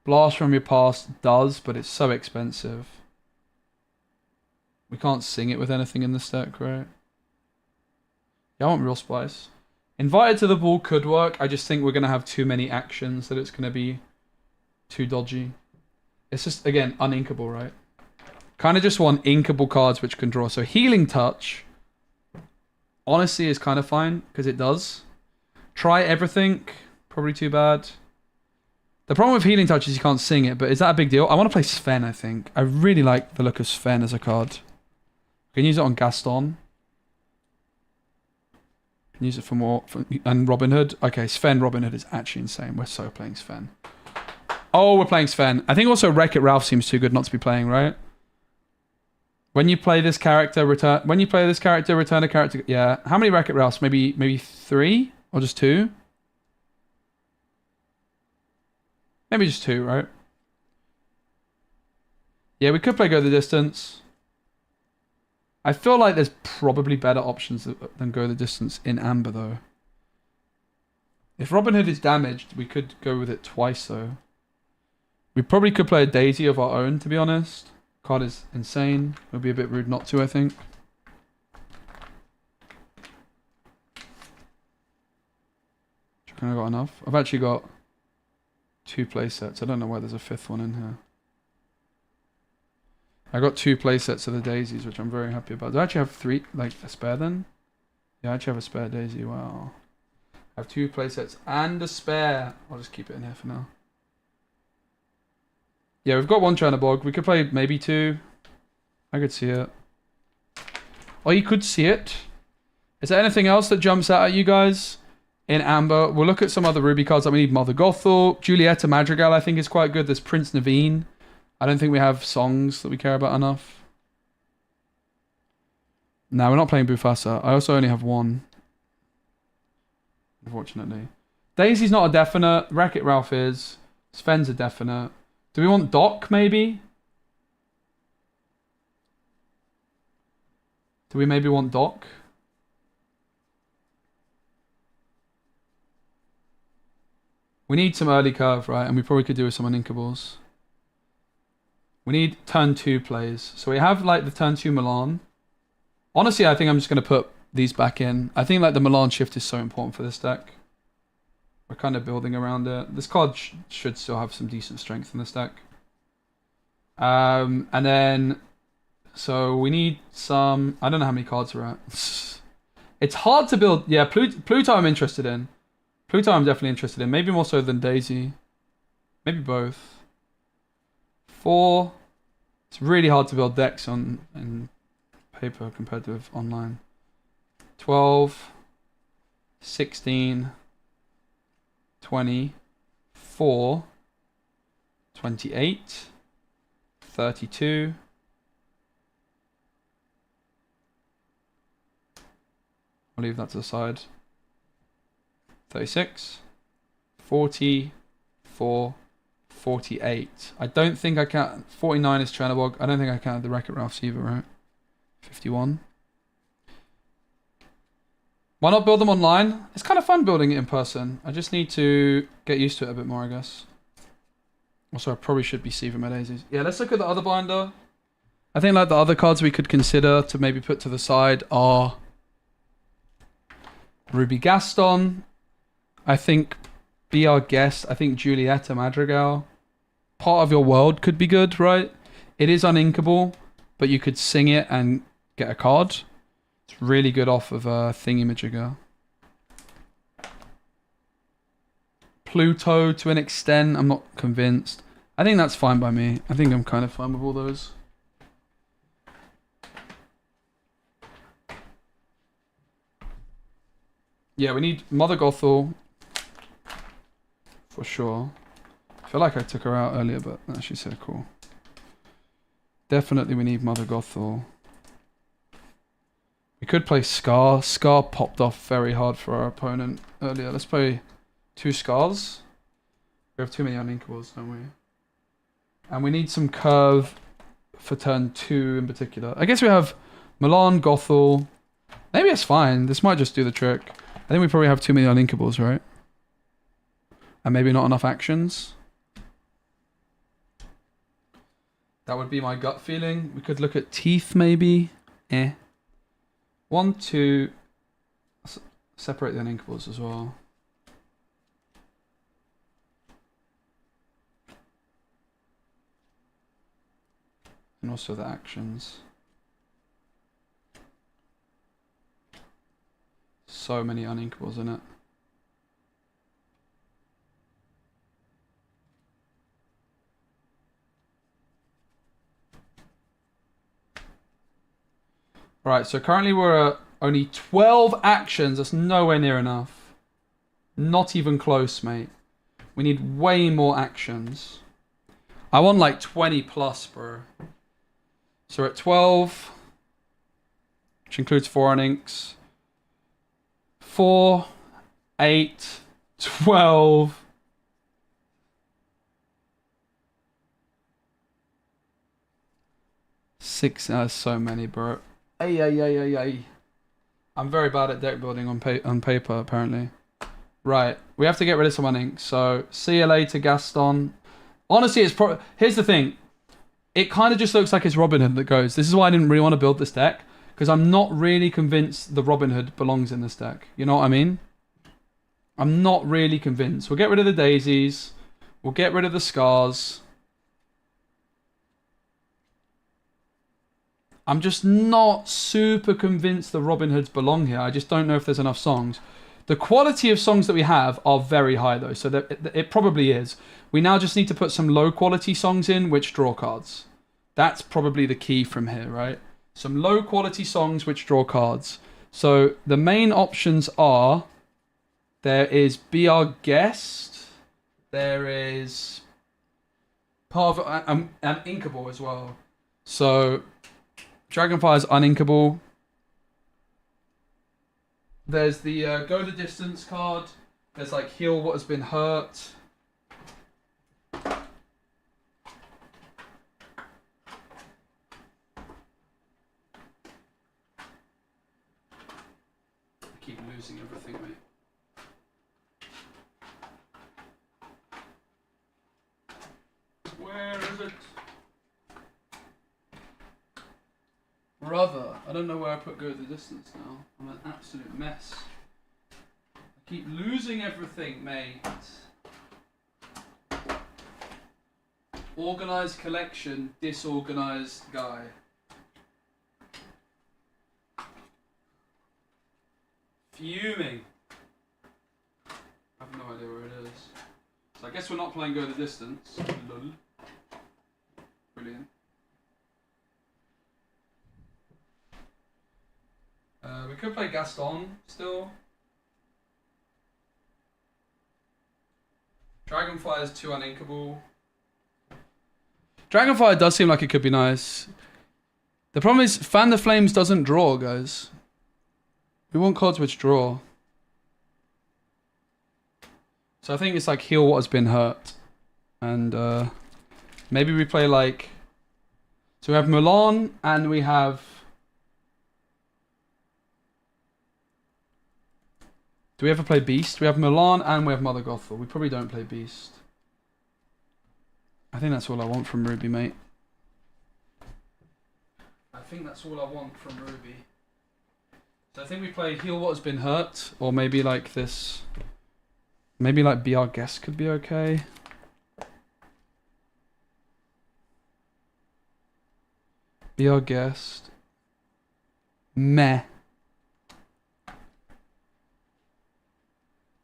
A: Blast from Your Past does, but it's so expensive. We can't sing it with anything in this deck, right? Yeah, I want Real Spice. Invited to the Ball could work. I just think we're going to have too many actions that it's going to be too dodgy. It's just, again, uninkable, right? Kind of just want inkable cards which can draw. So Healing Touch, honestly, is kind of fine because it does. Try Everything, probably too bad. The problem with Healing Touch is you can't sing it, but is that a big deal? I want to play Sven, I think. I really like the look of Sven as a card. I can use it on Gaston. Use it for more. And Robin Hood. Okay, Sven Robin Hood is actually insane. We're so playing Sven. Oh, we're playing Sven. I think also Wreck-It Ralph seems too good not to be playing, right? When you play this character, return a character. Yeah. How many Wreck-It Ralphs? Maybe 3? Or just 2? Maybe just 2, right? Yeah, we could play Go the Distance. I feel like there's probably better options than Go the Distance in Amber, though. If Robin Hood is damaged, we could go with it twice, though. We probably could play a Daisy of our own, to be honest. Card is insane. It would be a bit rude not to, I think. Do you reckon I got enough? I've actually got 2 play sets. I don't know why there's a 5th one in here. I got 2 playsets of the daisies, which I'm very happy about. Do I actually have 3, like a spare then? Yeah, I actually have a spare daisy. Wow. I have 2 playsets and a spare. I'll just keep it in here for now. Yeah, we've got one Chernobog. We could play maybe two. I could see it. Or you could see it. Is there anything else that jumps out at you guys in Amber? We'll look at some other Ruby cards. We need Mother Gothel. Julieta Madrigal, I think, is quite good. There's Prince Naveen. I don't think we have songs that we care about enough. No, we're not playing Bufasa. I also only have one. Unfortunately. Daisy's not a definite. Wreck-It Ralph is. Sven's a definite. Do we want Doc, maybe? Do we maybe want Doc? We need some early curve, right? And we probably could do with some Uninkables. We need turn 2 plays. So we have like the turn 2 Milan. Honestly, I think I'm just going to put these back in. I think like the Milan shift is so important for this deck. We're kind of building around it. This card should still have some decent strength in this deck. And then... So we need some... I don't know how many cards we're at. It's hard to build... Yeah, Pluto I'm interested in. Pluto I'm definitely interested in. Maybe more so than Daisy. Maybe both. 4. It's really hard to build decks in paper compared to online. 12. 16. 24. 28. 32. I'll leave that to the side. 36, 44, 48. I don't think I count. 49 is Chernobog. I don't think I counted the Wreck-It Ralphs either, right? 51. Why not build them online? It's kind of fun building it in person. I just need to get used to it a bit more, I guess. Also, I probably should be Siva Daisies. Yeah, let's look at the other binder. I think like the other cards we could consider to maybe put to the side are Ruby Gaston. I think Be Our Guest. I think Julieta Madrigal. Part of Your World could be good, right? It is uninkable, but you could sing it and get a card. It's really good off of a Thingy-Majigger. Pluto to an extent, I'm not convinced. I think that's fine by me. I think I'm kind of fine with all those. Yeah, we need Mother Gothel. For sure. I feel like I took her out earlier, but she said cool. Definitely we need Mother Gothel. We could play Scar. Scar popped off very hard for our opponent earlier. Let's play 2 Scars. We have too many uninkables, don't we? And we need some curve for turn 2 in particular. I guess we have Milan, Gothel. Maybe it's fine. This might just do the trick. I think we probably have too many uninkables, right? And maybe not enough actions. That would be my gut feeling. We could look at Teeth, maybe. 1, 2. Separate the uninkables as well. And also the actions. So many uninkables in it. Right, so currently we're at only 12 actions. That's nowhere near enough. Not even close, mate. We need way more actions. I want like 20 plus, bro. So we're at 12, which includes 4 uninks. 4, 8, 12. Six. So many, bro. Ay. I'm very bad at deck building on paper, apparently. Right, we have to get rid of some uninks. So CLA to Gaston. Honestly, it's here's the thing. It kind of just looks like it's Robin Hood that goes. This is why I didn't really want to build this deck. Because I'm not really convinced the Robin Hood belongs in this deck. You know what I mean? I'm not really convinced. We'll get rid of the daisies. We'll get rid of the scars. I'm just not super convinced the Robin Hoods belong here. I just don't know if there's enough songs. The quality of songs that we have are very high though, so that it probably is. We now just need to put some low quality songs in which draw cards. That's probably the key from here, right? Some low quality songs which draw cards. So the main options are, there is Be Our Guest, there is part of Uninkable as well. So Dragonfire is Uninkable. There's the Go the Distance card. There's like Heal What Has Been Hurt. I keep losing everything, mate. Where is it? Brother, I don't know where I put Go the Distance now. I'm an absolute mess. I keep losing everything, mate. Organised collection, disorganised guy. Fuming. I have no idea where it is. So I guess we're not playing Go the Distance. Lol. Brilliant. We could play Gaston still. Dragonfire is too uninkable. Dragonfire does seem like it could be nice. The problem is Fan the Flames doesn't draw, guys. We want cards which draw. So I think it's like Heal What Has Been Hurt. And maybe we play like... So we have Mulan and we have... Do we ever play Beast? We have Mulan and we have Mother Gothel. We probably don't play Beast. I think that's all I want from Ruby, mate. I think that's all I want from Ruby. So I think we play Heal What Has Been Hurt. Or maybe like this... Maybe like Be Our Guest could be okay. Be Our Guest. Meh.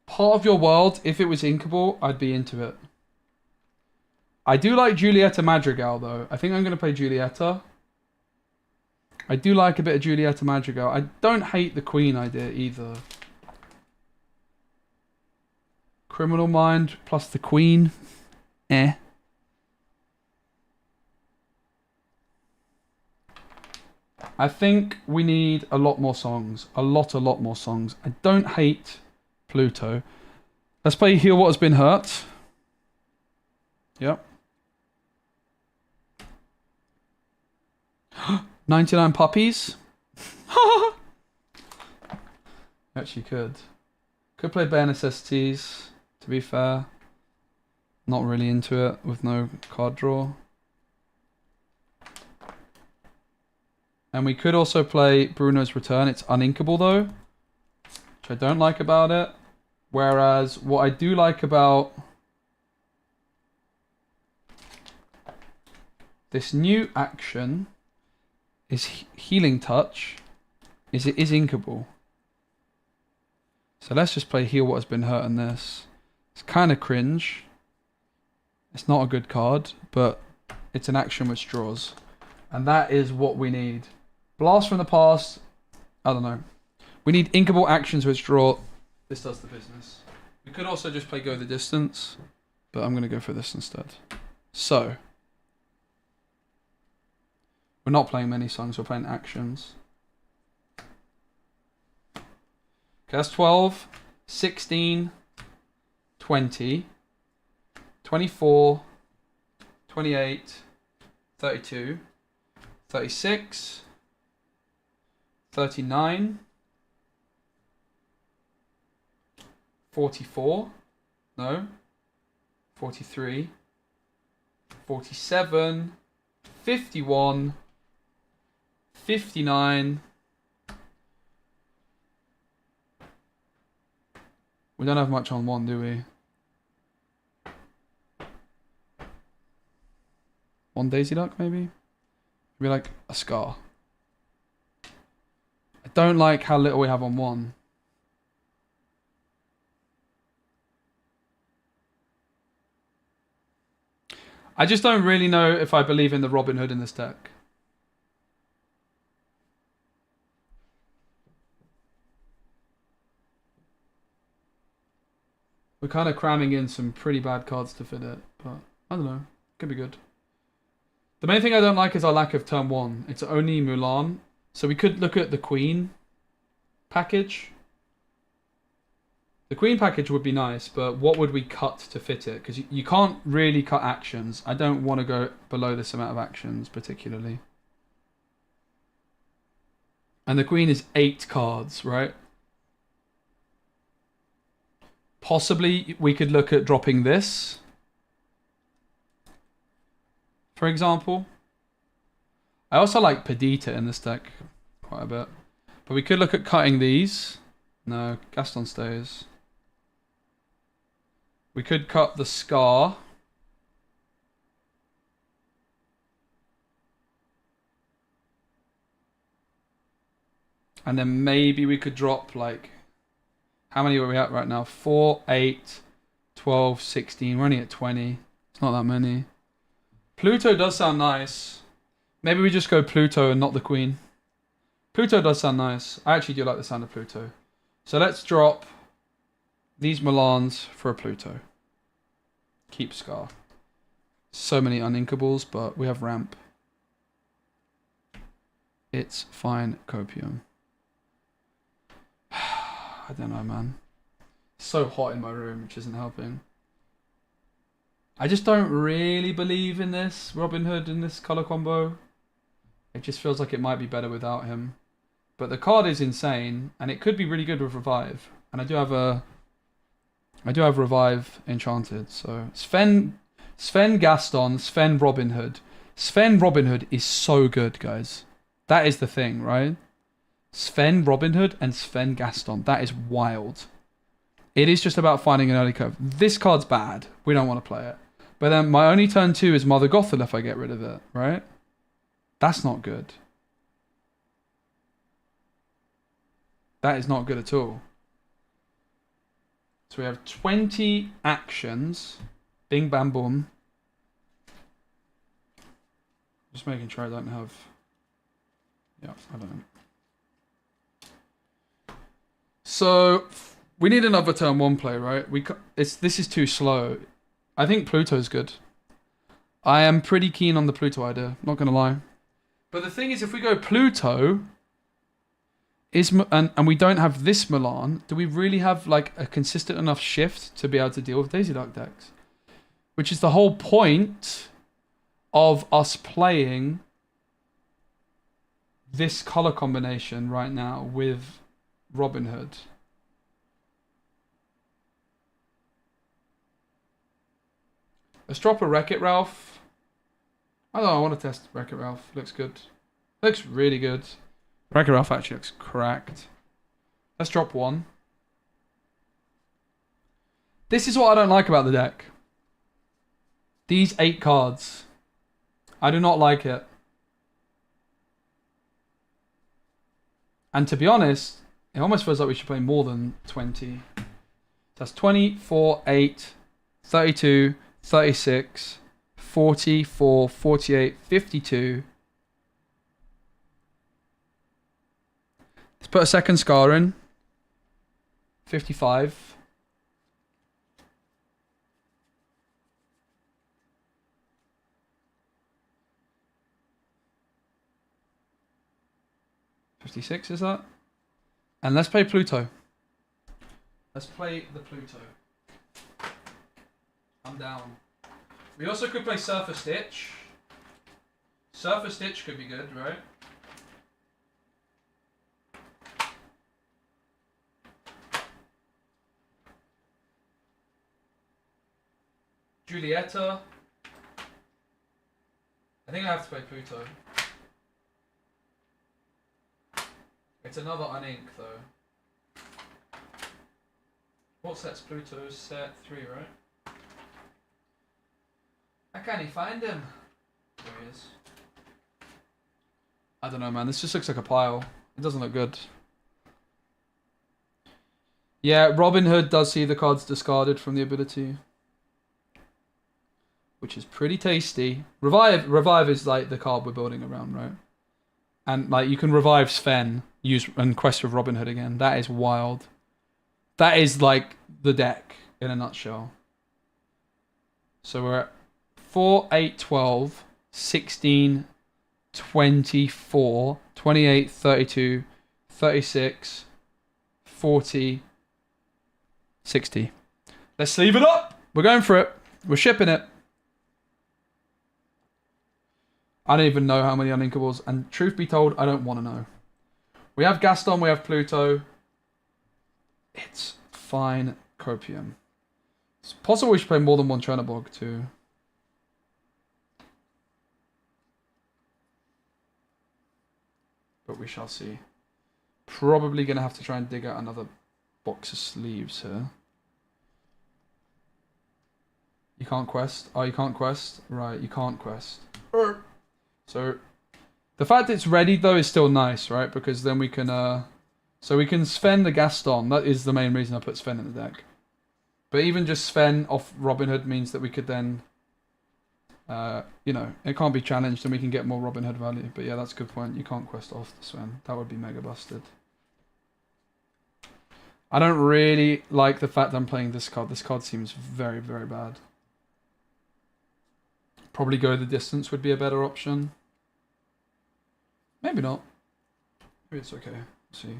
A: Part of Your World, if it was inkable, I'd be into it. I do like Julieta Madrigal though. I think I'm going to play Julieta. I do like a bit of Julieta Madrigal. I don't hate the Queen idea either. Criminal Mind plus the Queen. Eh. I think we need a lot more songs. A lot more songs. I don't hate Pluto. Let's play Heal What Has Been Hurt. Yep. 99 Puppies. Actually could. Could play Bare Necessities, to be fair. Not really into it with no card draw. And we could also play Bruno's Return. It's uninkable though, which I don't like about it. Whereas what I do like about this new action is Healing Touch, is it is inkable. So let's just play Heal What Has Been Hurt on this. It's kind of cringe. It's not a good card, but it's an action which draws. And that is what we need. Blast from the Past, I don't know. We need inkable actions which draw. This does the business. We could also just play Go the Distance, but I'm going to go for this instead. So, we're not playing many songs, we're playing actions. Okay, that's 12, 16, 20, 24, 28, 32, 36, 39, 44, no, 43, 47, 51, 59. We don't have much on one, do we? One Daisy Duck, maybe? Maybe like a Scar. I don't like how little we have on one. I just don't really know if I believe in the Robin Hood in this deck. We're kind of cramming in some pretty bad cards to fit it, but I don't know. Could be good. The main thing I don't like is our lack of turn 1. It's only Mulan. So we could look at the Queen package. The Queen package would be nice, but what would we cut to fit it? Because you can't really cut actions. I don't want to go below this amount of actions, particularly. And the Queen is 8 cards, right? Possibly we could look at dropping this, for example. I also like Perdita in this deck quite a bit. But we could look at cutting these. No, Gaston stays. We could cut the Scar. And then maybe we could drop like... How many are we at right now? 4, 8, 12, 16. We're only at 20. It's not that many. Pluto does sound nice. Maybe we just go Pluto and not the Queen. Pluto does sound nice. I actually do like the sound of Pluto. So let's drop these Milans for a Pluto. Keep Scar. So many uninkables, but we have ramp. It's fine, Copium. I don't know, man. It's so hot in my room, which isn't helping. I just don't really believe in this Robin Hood in this color combo. It just feels like it might be better without him. But the card is insane, and it could be really good with Revive. And I do have Revive enchanted. So Sven Gaston, Sven Robin Hood. Sven Robin Hood is so good, guys. That is the thing, right? Sven Robin Hood and Sven Gaston. That is wild. It is just about finding an early curve. This card's bad. We don't want to play it. But then my only turn 2 is Mother Gothel if I get rid of it, right? That's not good. That is not good at all. So we have 20 actions. Bing, bam, boom. Just making sure I don't have... Yeah, I don't know. So we need another turn 1 play, right? This is too slow. I think Pluto's good. I am pretty keen on the Pluto idea, not gonna lie. But the thing is, if we go Pluto, and we don't have this Milan, do we really have like a consistent enough shift to be able to deal with Daisy Duck decks? Which is the whole point of us playing this color combination right now with Robin Hood. Let's drop a Wreck-It Ralph. I don't know, I want to test Wreck-It Ralph. Looks good. Looks really good. Wreck-It Ralph actually looks cracked. Let's drop 1. This is what I don't like about the deck. These 8 cards. I do not like it. And to be honest, it almost feels like we should play more than 20. That's 24, 8, 32, 36, 44, 48, 52. Let's put a second Scar in. 55. $56 is that? And let's play Pluto. Let's play the Pluto. I'm down. We also could play Surfer Stitch. Surfer Stitch could be good, right? Julieta. I think I have to play Pluto. It's another unink though. What set's Pluto? Set 3, right? I can't even find him. There he is. I don't know, man. This just looks like a pile. It doesn't look good. Yeah, Robin Hood does see the cards discarded from the ability. which is pretty tasty. Revive is like the card we're building around, right? And like you can revive Sven, use and quest with Robin Hood again. That is wild. That is like the deck in a nutshell. So we're at 4, 8, 12, 16, 24, 28, 32, 36, 40, 60. Let's sleeve it up. We're going for it. We're shipping it. I don't even know how many uninkables, and truth be told, I don't want to know. We have Gaston, we have Pluto. It's fine copium. It's possible we should play more than one Chernobog too. But we shall see. Probably going to have to try and dig out another box of sleeves here. You can't quest? Oh, you can't quest? Right, you can't quest. So, the fact it's ready though is still nice, right? Because then we can, so we can Sven the Gaston. That is the main reason I put Sven in the deck. But even just Sven off Robin Hood means that we could then, you know, it can't be challenged and we can get more Robin Hood value. But yeah, that's a good point. You can't quest off the Sven. That would be mega busted. I don't really like the fact that I'm playing this card. This card seems very, very bad. Probably go the distance would be a better option. Maybe not. Maybe it's okay. Let's see.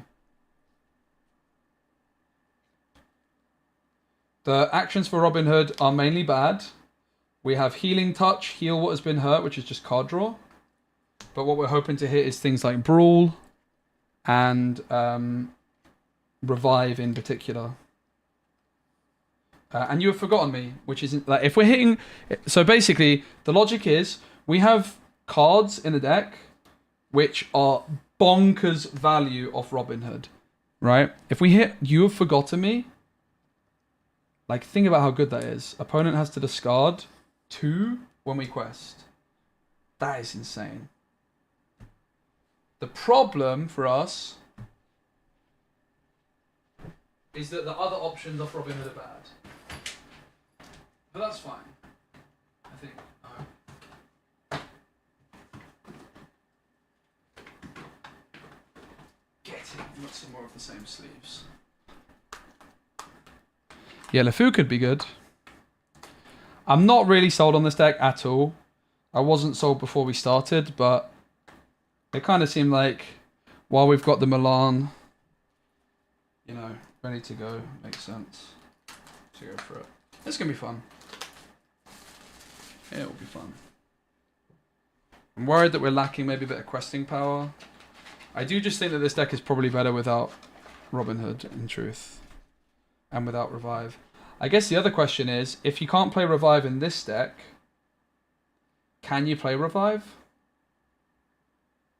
A: The actions for Robin Hood are mainly bad. We have Healing Touch, heal what has been hurt, which is just card draw. But what we're hoping to hit is things like Brawl and Revive in particular. And You Have Forgotten Me, which isn't like if we're hitting. So basically, the logic is we have cards in the deck which are bonkers value off Robin Hood, right? If we hit You Have Forgotten Me, like think about how good that is. Opponent has to discard 2 when we quest. That is insane. The problem for us is that the other options off Robin Hood are bad. But that's fine. I think. Get it. Not some more of the same sleeves. Yeah, LeFou could be good. I'm not really sold on this deck at all. I wasn't sold before we started, but it kind of seemed like while we've got the Milan, you know, ready to go, makes sense to go for it. It's going to be fun. Yeah, it will be fun. I'm worried that we're lacking maybe a bit of questing power. I do just think that this deck is probably better without Robin Hood, in truth. And without Revive. I guess the other question is, if you can't play Revive in this deck, can you play Revive?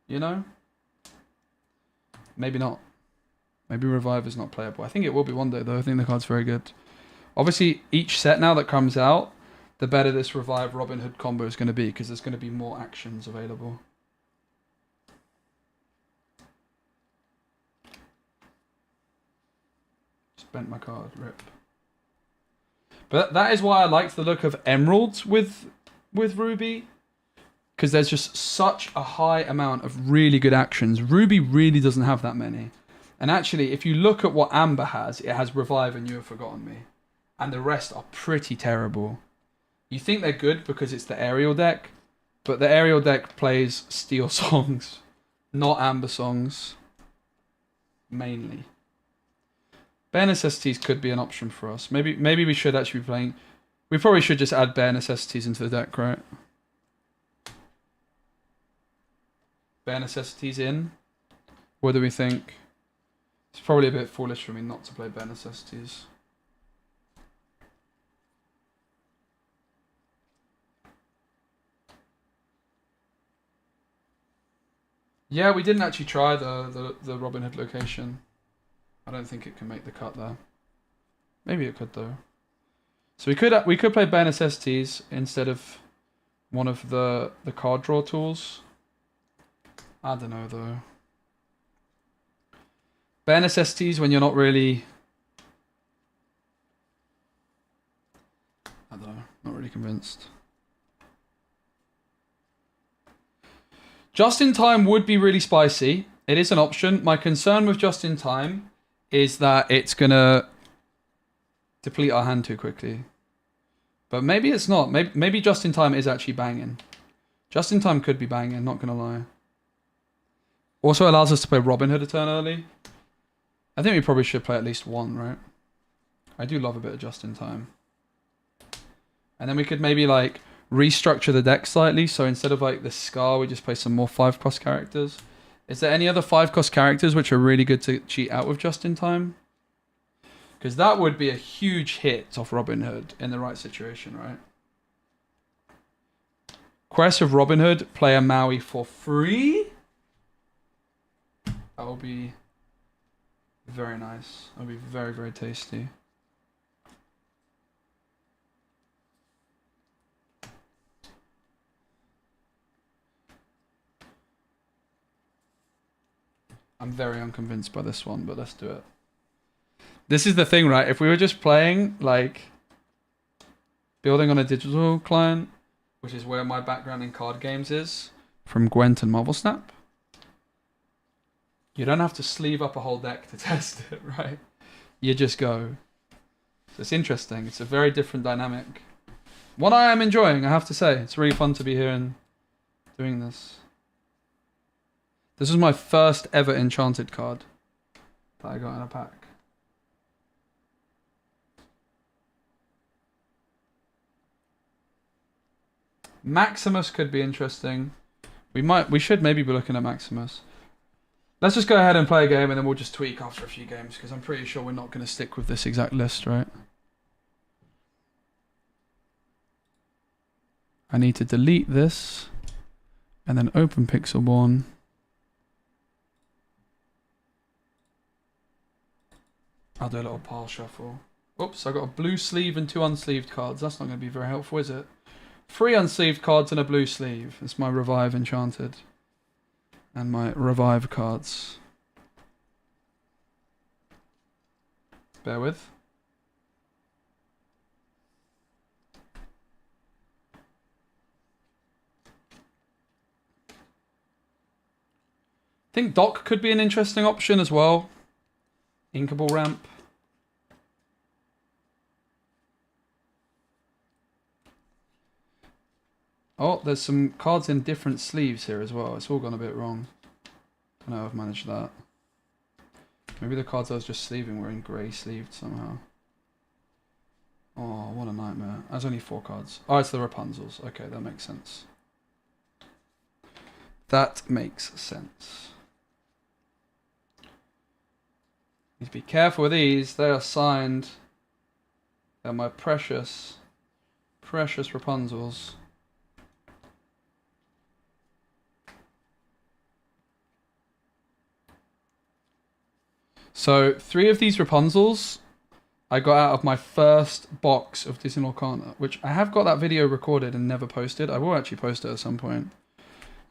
A: You know? Maybe not. Maybe Revive is not playable. I think it will be one day, though. I think the card's very good. Obviously, each set now that comes out, the better this Revive Robin Hood combo is going to be, because there's going to be more actions available. Just bent my card, rip. But that is why I liked the look of Emeralds with Ruby, because there's just such a high amount of really good actions. Ruby really doesn't have that many. And actually, if you look at what Amber has, it has Revive and You Have Forgotten Me. And the rest are pretty terrible. You think they're good because it's the aerial deck, but the aerial deck plays Steel songs, not Amber songs, mainly. Bare Necessities could be an option for us. Maybe we should actually be playing. We probably should just add Bare Necessities into the deck, right? Bare Necessities in. What do we think? It's probably a bit foolish for me not to play Bare Necessities. Yeah, we didn't actually try the Robin Hood location. I don't think it can make the cut there. Maybe it could though. So we could play Bare Necessities instead of one of the card draw tools. I don't know though. Bare Necessities when you're not really. I don't know. Not really convinced. Just in time would be really spicy. It is an option. My concern with just in time is that it's gonna deplete our hand too quickly. But maybe it's not. Maybe just in time is actually banging. Just in time could be banging, not gonna lie. Also allows us to play Robin Hood a turn early. I think we probably should play at least one, right? I do love a bit of just in time. And then we could maybe like restructure the deck slightly. So instead of like the Scar, we just play some more 5-cost characters. Is there any other 5-cost characters which are really good to cheat out with just in time? Because that would be a huge hit off Robin Hood in the right situation, right? Quest of Robin Hood, play a Maui for free? That would be very nice. That would be very, very tasty. I'm very unconvinced by this one, but let's do it. This is the thing, right? If we were just playing, like, building on a digital client, which is where my background in card games is, from Gwent and Marvel Snap, you don't have to sleeve up a whole deck to test it, right? You just go. So it's interesting. It's a very different dynamic. One I am enjoying, I have to say. It's really fun to be here and doing this. This was my first ever enchanted card that I got in a pack. Maximus could be interesting. We should maybe be looking at Maximus. Let's just go ahead and play a game and then we'll just tweak after a few games because I'm pretty sure we're not going to stick with this exact list, right? I need to delete this and then open Pixelborn. I'll do a little pile shuffle. Oops, I got a blue sleeve and 2 unsleeved cards. That's not going to be very helpful, is it? 3 unsleeved cards and a blue sleeve. It's my Revive Enchanted. And my Revive cards. Bear with. I think Doc could be an interesting option as well. Inkable Ramp. Oh, there's some cards in different sleeves here as well. It's all gone a bit wrong. Don't know how I've managed that. Maybe the cards I was just sleeving were in grey sleeved somehow. Oh, what a nightmare. There's only 4 cards. Oh, it's the Rapunzels. Okay, that makes sense. That makes sense. Need to be careful with these. They are signed. They're my precious, precious Rapunzels. So 3 of these Rapunzels I got out of my first box of Disney Lorcana, which I have got that video recorded and never posted. I will actually post it at some point.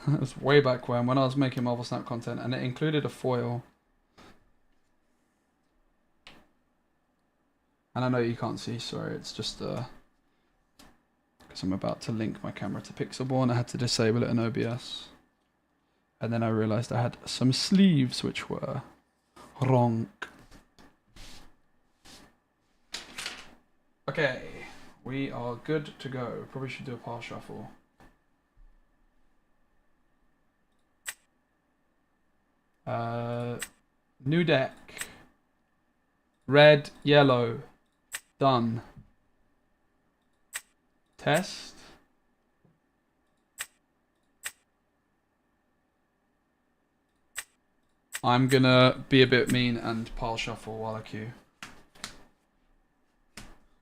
A: It was way back when I was making Marvel Snap content, and it included a foil. And I know you can't see, sorry, it's just because I'm about to link my camera to Pixelborn. I had to disable it in OBS. And then I realized I had some sleeves which were wrong. Okay, we are good to go. Probably should do a pile shuffle. New deck. Red, yellow. Done. Test. I'm gonna be a bit mean and pile shuffle while I queue.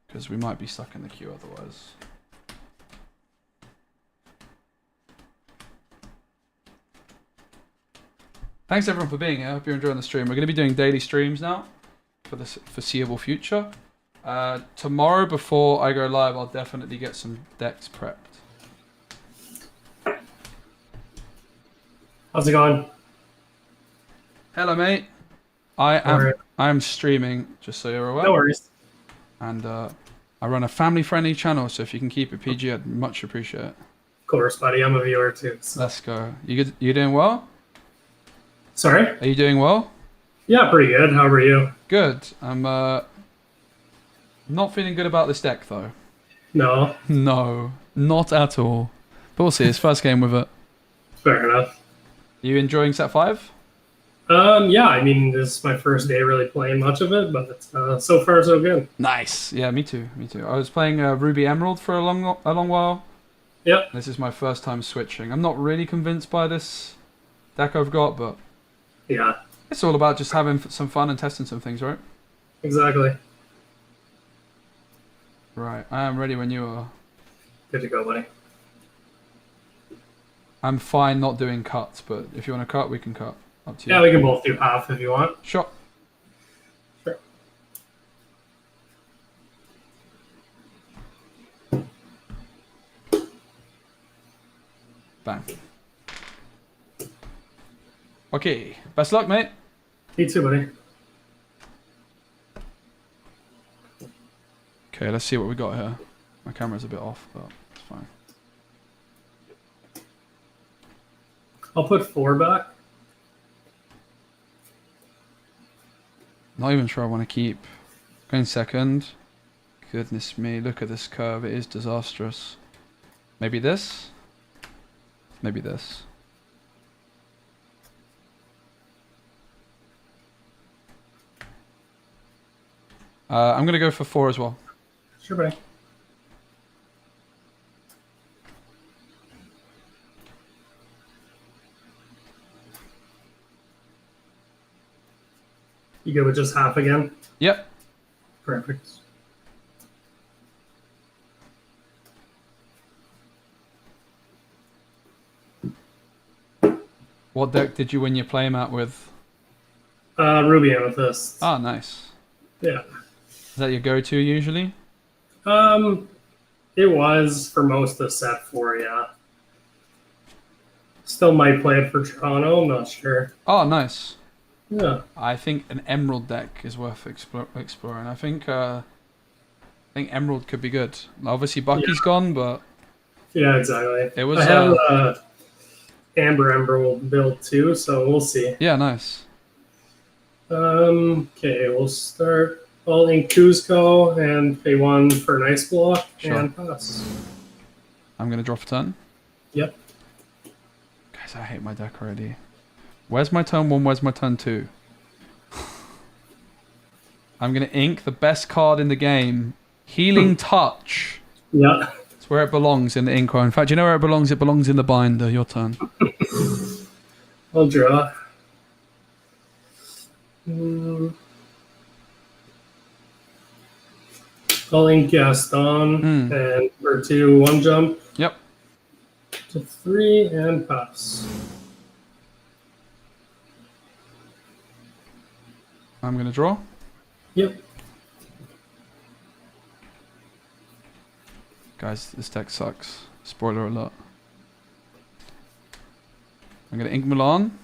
A: Because we might be stuck in the queue otherwise. Thanks everyone for being here. I hope you're enjoying the stream. We're going to be doing daily streams now for the foreseeable future. Tomorrow before I go live, I'll definitely get some decks prepped.
M: How's it going?
A: Hello, mate. I am streaming, just so you're aware.
M: No worries.
A: And I run a family-friendly channel, so if you can keep it PG, I'd much appreciate it.
M: Of course, buddy. I'm a viewer too. So.
A: Let's go. You good? You doing well?
M: Sorry?
A: Are you doing well?
M: Yeah, pretty good. How are you?
A: Good. I'm not feeling good about this deck though.
M: No.
A: No, not at all. But we'll see. It's first game with it.
M: Fair enough.
A: You enjoying set 5?
M: Yeah, I mean, this is my first day really playing much of it, but so far so good.
A: Nice. Yeah, me too. Me too. I was playing Ruby Emerald for a long while.
M: Yep.
A: This is my first time switching. I'm not really convinced by this deck I've got, but
M: yeah,
A: it's all about just having some fun and testing some things, right?
M: Exactly.
A: Right. I am ready when you are.
M: Good to go, buddy.
A: I'm fine not doing cuts, but if you want to cut, we can cut. Up to you.
M: Yeah, we can both do half if you want.
A: Sure.
M: Sure.
A: Bang. Okay. Best luck, mate.
M: You too, buddy.
A: Okay, let's see what we got here. My camera's a bit off, but it's fine.
M: I'll put 4 back.
A: Not even sure I want to keep. Going second. Goodness me, look at this curve. It is disastrous. Maybe this? Maybe this. I'm going to go for 4 as well.
M: Sure, buddy. You go with just half again?
A: Yep.
M: Perfect.
A: What deck did you win your playmat with?
M: Ruby Amethyst.
A: Ah, nice.
M: Yeah.
A: Is that your go-to usually?
M: It was for most of set 4, yeah. Still might play it for Toronto, I'm not sure.
A: Oh, nice.
M: Yeah.
A: I think an Emerald deck is worth exploring. I think Emerald could be good. Obviously, Bucky's gone, but
M: Yeah, exactly.
A: it was.
M: I have Amber Emerald built too, so we'll see.
A: Yeah, nice.
M: Okay, we'll start. I'll ink Cuzco and pay 1 for an ice block
A: Sure.
M: and pass.
A: I'm gonna draw for turn.
M: Yep.
A: Guys, I hate my deck already. Where's my turn 1? Where's my turn 2? I'm gonna ink the best card in the game, Healing Touch.
M: Yeah.
A: It's where it belongs in the inkwell. In fact, you know where it belongs? It belongs in the binder. Your turn.
M: I'll draw. I'll ink Gaston and for 2 1 jump.
A: Yep.
M: To 3 and pass.
A: I'm gonna draw.
M: Yep.
A: Guys, this deck sucks. Spoiler alert. I'm gonna ink Milan.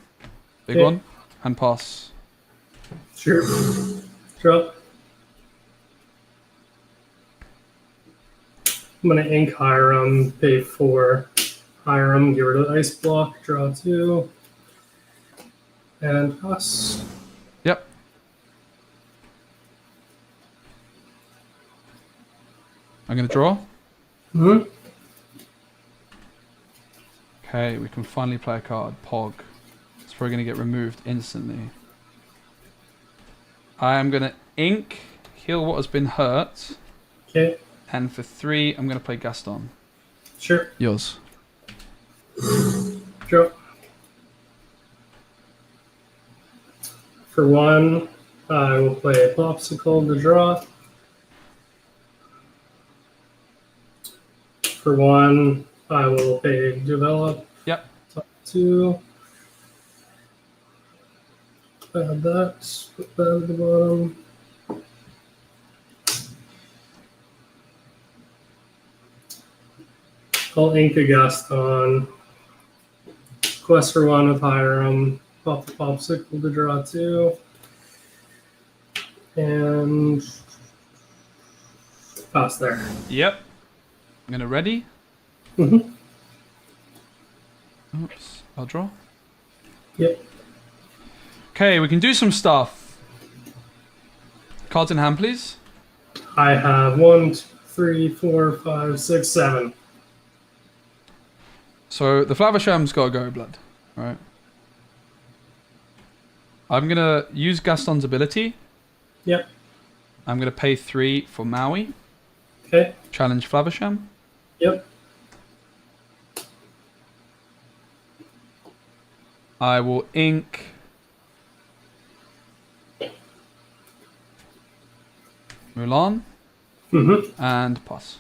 A: Big
M: Okay.
A: one. And pass.
M: Sure. Draw. I'm gonna ink Hiram, pay 4 Hiram, get rid of the ice block, draw 2, and pass.
A: Yep. I'm gonna draw.
M: Mm-hmm.
A: Okay, we can finally play a card. Pog. It's probably gonna get removed instantly. I am gonna ink, heal what has been hurt.
M: Okay.
A: And for 3, I'm gonna play Gaston.
M: Sure.
A: Yours.
M: Draw. For 1, I will play Popsicle to draw. For 1, I will pay Develop.
A: Yep.
M: Top 2. Add that. Put that at the bottom. I'll ink a Gaston. Quest for 1 with Hiram. Pop the Popsicle to draw 2. And pass there.
A: Yep. I'm gonna ready.
M: Mm-hmm.
A: Oops. I'll draw.
M: Yep.
A: Okay, we can do some stuff. Cards in hand, please.
M: I have 1, 2, 3, 4, 5, 6, 7.
A: So the Flaversham's got to go, blood. Alright. I'm going to use Gaston's ability.
M: Yep.
A: I'm going to pay 3 for Maui.
M: Okay.
A: Challenge Flaversham.
M: Yep.
A: I will ink Mulan and pass.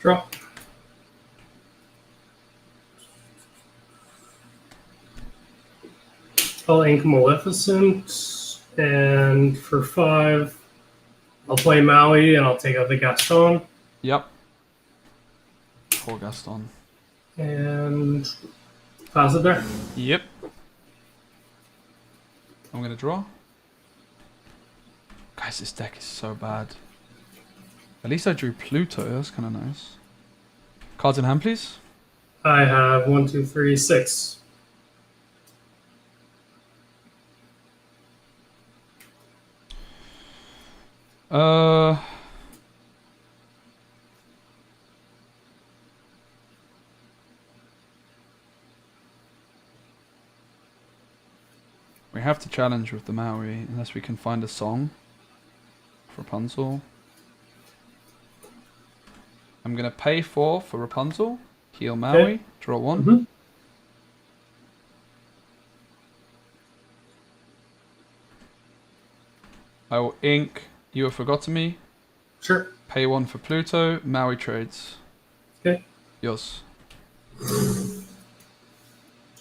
M: Draw. I'll ink Maleficent, and for 5, I'll play Maui, and I'll take out the Gaston.
A: Yep. Poor Gaston.
M: And pass it there.
A: Yep. I'm going to draw. Guys, this deck is so bad. At least I drew Pluto. That's kind of nice. Cards in hand, please.
M: I have 1, 2, 3, 6.
A: We have to challenge with the Maori unless we can find a song for Rapunzel. I'm going to pay 4 for Rapunzel, heal Maui,
M: Okay.
A: draw 1. I will ink You Have Forgotten Me.
M: Sure.
A: Pay 1 for Pluto, Maui trades.
M: Okay.
A: Yours.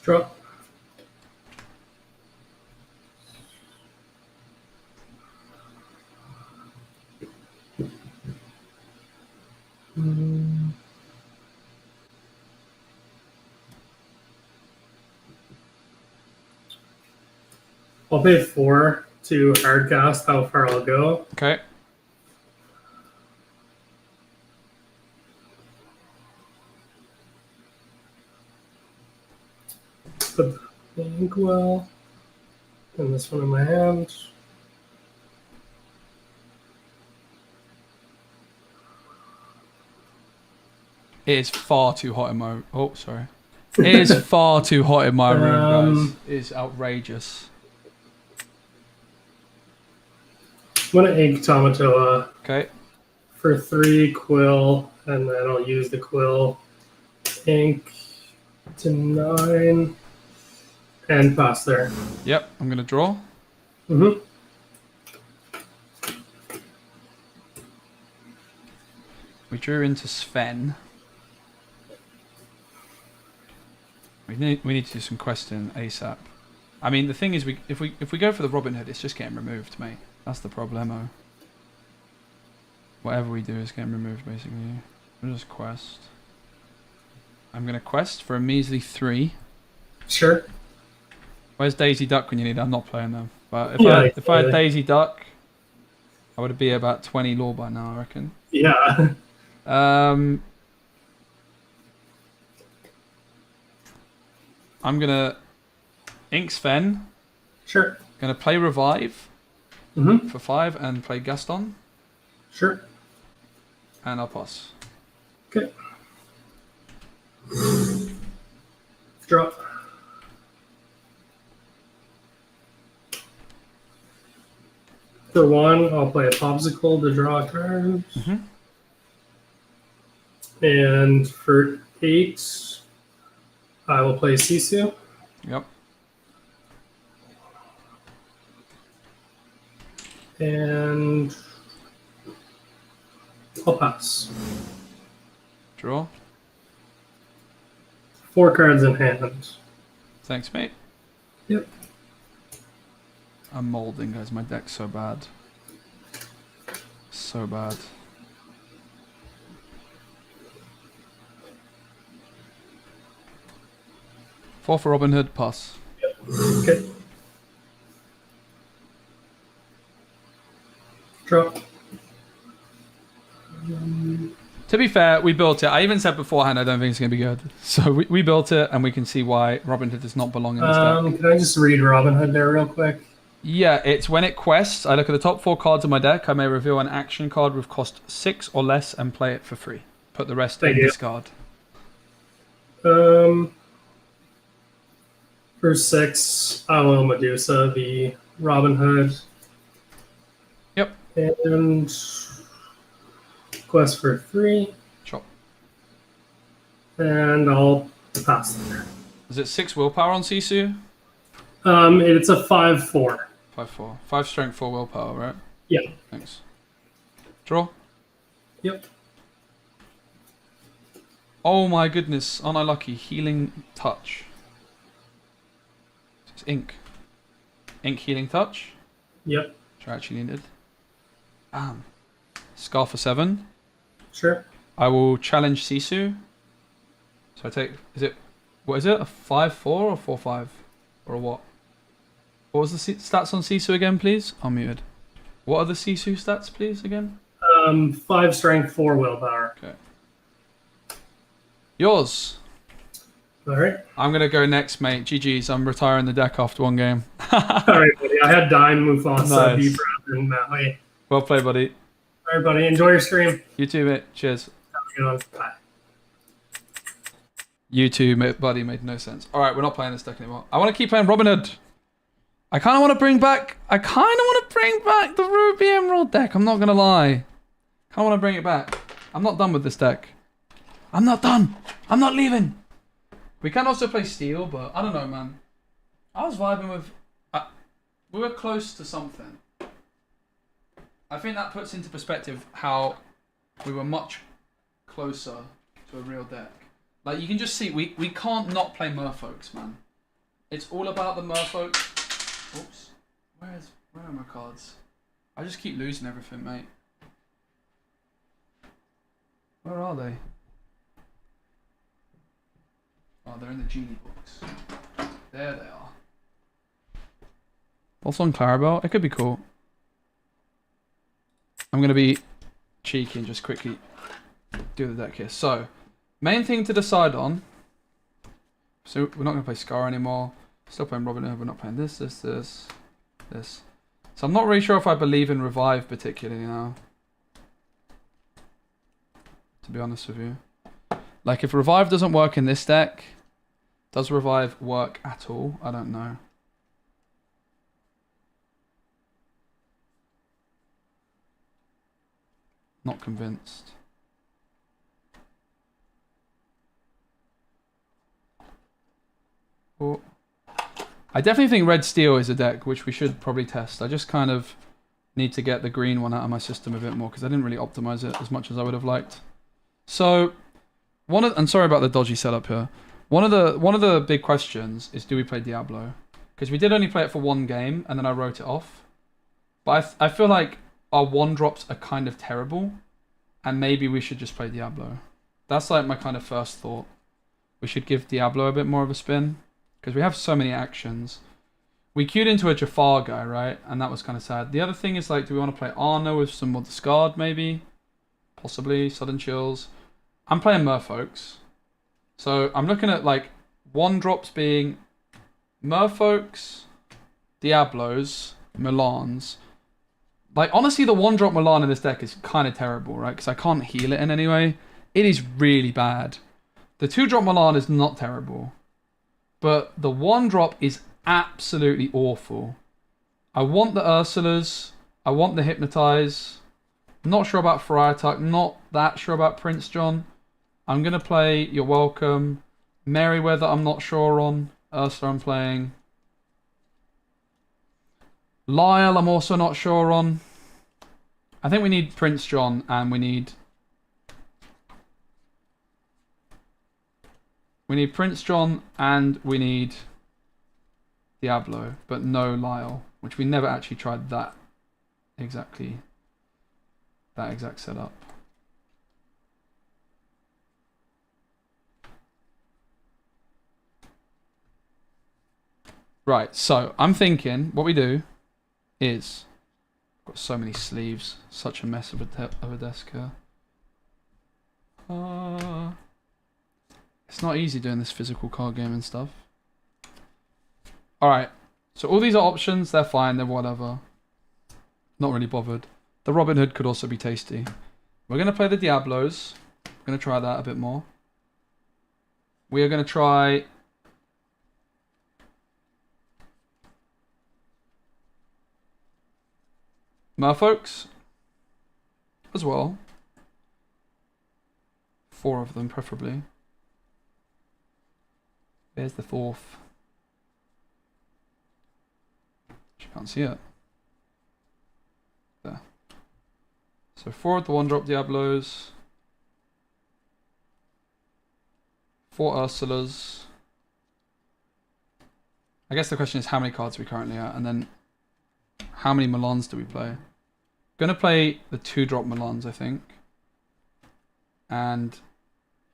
M: Draw. I'll pay 4 to hardcast how far I'll go.
A: Okay.
M: Put the inkwell and this one in my hand.
A: It is far too hot in my... Oh, sorry. It is far too hot in my room, guys. It is outrageous.
M: I'm going to ink Tamatoa.
A: Okay.
M: For 3 quill, and then I'll use the quill ink to 9 and pass there.
A: Yep, I'm going to draw. We drew into Sven. We need to do some questing ASAP. I mean, the thing is, if we go for the Robin Hood, it's just getting removed, mate. That's the problemo. Whatever we do is getting removed, basically. We'll just quest. I'm gonna quest for a measly 3.
M: Sure.
A: Where's Daisy Duck when you need her? I'm not playing them. But if I had Daisy Duck, I would be about 20 lore by now, I reckon.
M: Yeah.
A: I'm gonna ink Sven.
M: Sure.
A: Gonna play Revive for 5 and play Gaston.
M: Sure.
A: And I'll pass.
M: Okay. Draw. For 1, I'll play a popsicle to draw a card. And for 8, I will play Sisu.
A: Yep.
M: And I'll pass.
A: Draw.
M: 4 cards in hand.
A: Thanks, mate.
M: Yep.
A: I'm molding, guys. My deck's so bad. So bad. Four for Robin Hood, pass.
M: Okay. Draw.
A: To be fair, we built it. I even said beforehand I don't think it's going to be good. So we built it, and we can see why Robin Hood does not belong in this deck.
M: Can I just read Robin Hood there real quick?
A: Yeah, it's when it quests, I look at the top 4 cards of my deck. I may reveal an action card with cost 6 or less and play it for free. Put the rest in discard.
M: For 6, I will Medusa the Robin Hood.
A: Yep.
M: And quest for 3.
A: Sure.
M: And I'll pass there.
A: Is it 6 willpower on Sisu?
M: It's a 5/4.
A: 5/4. 5 strength, 4 willpower, right?
M: Yeah.
A: Thanks. Draw.
M: Yep.
A: Oh my goodness, aren't I lucky? Healing touch. It's ink. Ink healing touch.
M: Yep.
A: Which I actually needed. Scar for 7.
M: Sure.
A: I will challenge Sisu. So I take, what is it? A 5/4 or 4/5? Or a what? What was the stats on Sisu again, please? I'm muted. What are the Sisu stats, please, again?
M: 5 strength, 4 willpower.
A: Okay. Yours.
M: All right.
A: I'm going to go next, mate. GG's. I'm retiring the deck after 1 game.
M: All right, buddy. I had Dime, Mufasa,
A: Nice.
M: Beaver, and Maui.
A: Well played, buddy.
M: All right, buddy. Enjoy your stream.
A: You too, mate. Cheers.
M: Have a good one. Bye.
A: You too, buddy. Made no sense. All right, we're not playing this deck anymore. I want to keep playing Robin Hood. I kind of want to bring back the Ruby Emerald deck. I'm not going to lie. Kind of want to bring it back. I'm not done with this deck. I'm not done. I'm not leaving. We can also play Steel, but I don't know, man. I was vibing with... we were close to something. I think that puts into perspective how we were much closer to a real deck. Like, you can just see, we can't not play Merfolks, man. It's all about the Merfolks. Oops. Where are my cards? I just keep losing everything, mate. Where are they? Oh, they're in the genie books. There they are. Also on Clarabelle. It could be cool. I'm going to be cheeky and just quickly do the deck here. So, main thing to decide on. So, we're not going to play Scar anymore. Still playing Robin Hood. We're not playing this. So, I'm not really sure if I believe in Revive particularly now. To be honest with you. Like, if Revive doesn't work in this deck, does Revive work at all? I don't know. Not convinced. Oh. I definitely think Red Steel is a deck which we should probably test. I just kind of need to get the green one out of my system a bit more because I didn't really optimize it as much as I would have liked. So, I'm sorry about the dodgy setup here. One of the big questions is, do we play Diablo? Because we did only play it for 1 game and then I wrote it off. But I feel like our 1-drops are kind of terrible and maybe we should just play Diablo. That's like my kind of first thought. We should give Diablo a bit more of a spin because we have so many actions. We queued into a Jafar guy, right? And that was kind of sad. The other thing is, like, do we want to play Arna with some more discard maybe? Possibly. Sudden Chills. I'm playing Merfolks. So I'm looking at like 1-drops being Merfolks, Diablos, Milans. Like, honestly, the 1-drop Milan in this deck is kind of terrible, right? Because I can't heal it in any way. It is really bad. The 2-drop Milan is not terrible. But the 1-drop is absolutely awful. I want the Ursulas. I want the Hypnotize. Not sure about Friartuck. Not that sure about Prince John. I'm going to play You're Welcome. Merryweather I'm not sure on. Ursula I'm playing. Lyle I'm also not sure on. I think we need Prince John and we need Prince John and we need Diablo, but no Lyle, which we never actually tried that exact setup. Right, so I'm thinking what we do is, got so many sleeves, such a mess of a desk here. It's not easy doing this physical card game and stuff. Alright, so all these are options, they're fine, they're whatever. Not really bothered. The Robin Hood could also be tasty. We're going to play the Diablos. We're going to try that a bit more. We are going to try... Merfolks as well. 4 of them, preferably. There's the 4th. You can't see it. There. So 4 of the 1-drop Diablos. 4 Ursulas. I guess the question is how many cards are we currently at, and then how many Milans do we play? Gonna play the 2-drop Milans, I think. And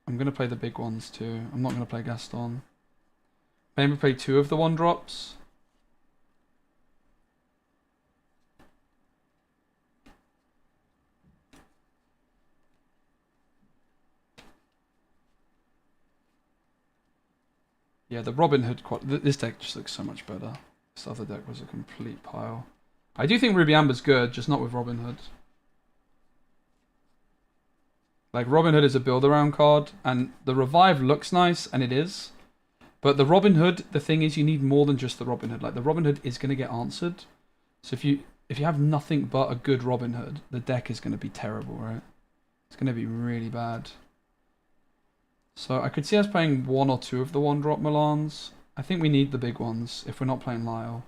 A: I'm gonna play the big ones too. I'm not gonna play Gaston. Maybe play 2 of the 1-drops. Yeah, the Robin Hood this deck just looks so much better. This other deck was a complete pile. I do think Ruby Amber's good, just not with Robin Hood. Like, Robin Hood is a build-around card, and the Revive looks nice, and it is. But the Robin Hood, the thing is, you need more than just the Robin Hood. Like, the Robin Hood is going to get answered. So if you have nothing but a good Robin Hood, the deck is going to be terrible, right? It's going to be really bad. So I could see us playing 1 or 2 of the 1-drop Milans. I think we need the big ones if we're not playing Lyle.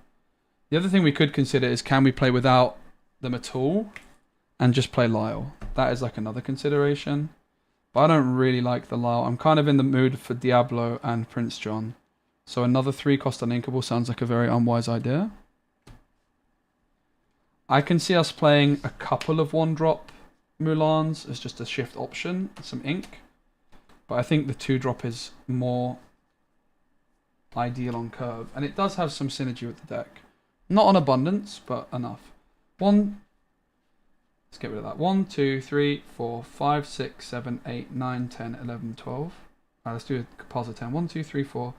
A: The other thing we could consider is, can we play without them at all and just play Lyle? That is like another consideration. But I don't really like the Lyle. I'm kind of in the mood for Diablo and Prince John. So another 3-cost Uninkable sounds like a very unwise idea. I can see us playing a couple of 1-drop Mulans as just a shift option, some ink. But I think the 2-drop is more ideal on curve. And it does have some synergy with the deck. Not on abundance, but enough. Let's get rid of that. 1, 2, 3, 4, 5, 6, 7, 8, 9, 10, 11, 12. Alright, let's do a composite 10. 1, 2, 3, 4,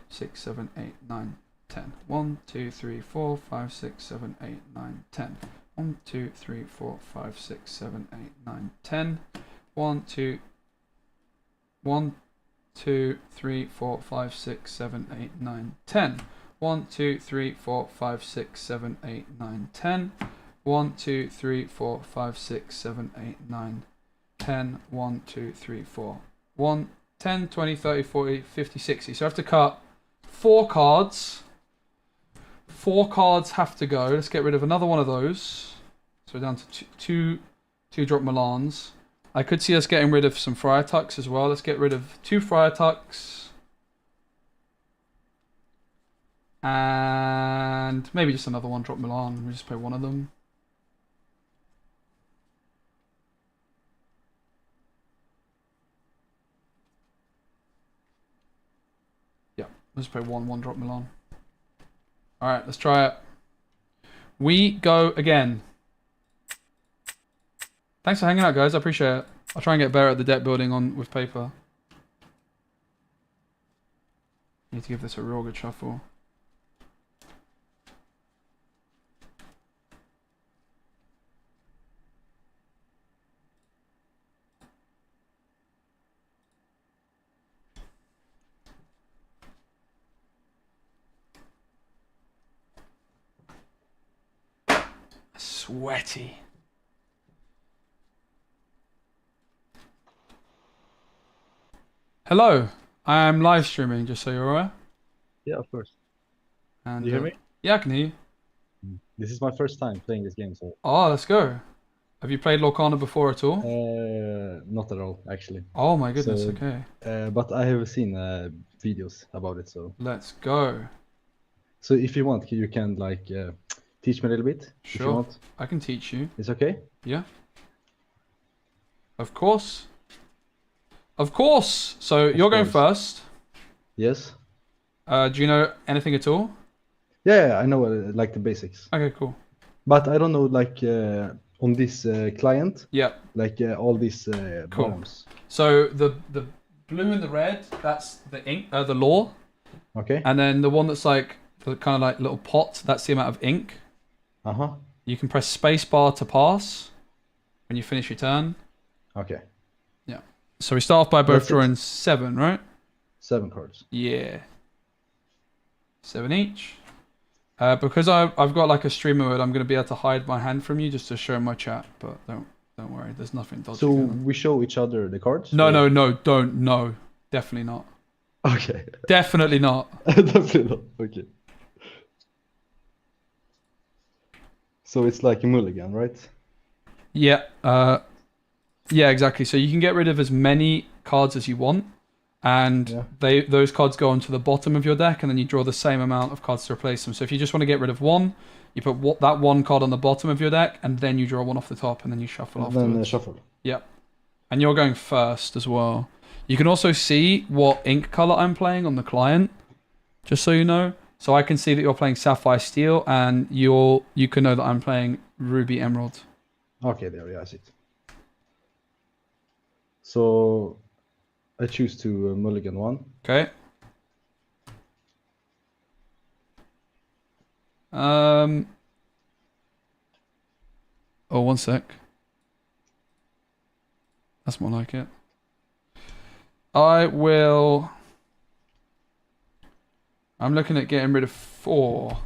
A: 6, 7, 8, 9, 10. 1, 2, 3, 4, 5, 6, 7, 8, 9, 10. 1, 2, 3, 4, 5, 6, 7, 8, 9, 10. 1, 2, 3, 4, 5, 6, 7, 8, 9, 10. 1, 2, 3, 4, 5, 6, 7, 8, 9, 10. 1, 2, 3, 4, 5, 6, 7, 8, 9, 10. 1, 2, 3, 4. 1, 10, 20, 30, 40, 50, 60. So I have to cut 4 cards. 4 cards have to go. Let's get rid of another one of those. So we're down to 2-drop Milans. I could see us getting rid of some Friar Tucks as well. Let's get rid of 2 Friar Tucks. And maybe just another 1-drop Milan. We just play one of them. Yeah, let's play 1-drop Milan. Alright, let's try it. We go again. Thanks for hanging out, guys. I appreciate it. I'll try and get better at the deck building with paper. Need to give this a real good shuffle. Sweaty. Hello, I am live streaming, just so you're aware.
N: Yeah, of course.
A: And,
N: Do you hear me?
A: Yeah, I can hear you.
N: This is my first time playing this game, so.
A: Oh, let's go. Have you played Lorcana before at all?
N: Not at all, actually.
A: Oh my goodness,
N: So,
A: okay.
N: but I have seen videos about it, so.
A: Let's go.
N: So if you want, you can like teach me a little bit. If you
A: Sure,
N: want.
A: I can teach you.
N: It's okay?
A: Yeah. Of course. Of course. So you're going first.
N: Yes.
A: Do you know anything at all?
N: Yeah, I know like the basics.
A: Okay, cool.
N: But I don't know like on this client.
A: Yeah.
N: Like all these
A: Cool.
N: bottoms.
A: So the blue and the red, that's the ink, the lore.
N: Okay.
A: And then the one that's like the kind of like little pot, that's the amount of ink.
N: Uh-huh.
A: You can press spacebar to pass when you finish your turn.
N: Okay.
A: Yeah. So we start off by both
N: That's it.
A: drawing 7, right?
N: 7 cards.
A: Yeah. 7 each. Because I've got like a streamer mode, I'm going to be able to hide my hand from you just to show my chat. But don't worry, there's nothing dodgy.
N: So
A: going on.
N: we show each other the cards?
A: No,
N: or-
A: no, definitely not.
N: Okay.
A: Definitely not.
N: Definitely not. Okay. So it's like a mulligan, right?
A: Yeah. Yeah, exactly. So you can get rid of as many cards as you want, and those cards go onto the bottom of your deck, and then you draw the same amount of cards to replace them. So if you just want to get rid of one, you put that one card on the bottom of your deck, and then you draw one off the top, and then you shuffle
N: And
A: afterwards.
N: then shuffle.
A: Yep. And you're going first as well. You can also see what ink color I'm playing on the client, just so you know. So I can see that you're playing Sapphire Steel, and you can know that I'm playing Ruby Emerald.
N: Okay, there, yeah, I see it. So I choose to mulligan one.
A: Okay. Oh, one sec. That's more like it. I'm looking at getting rid of 4.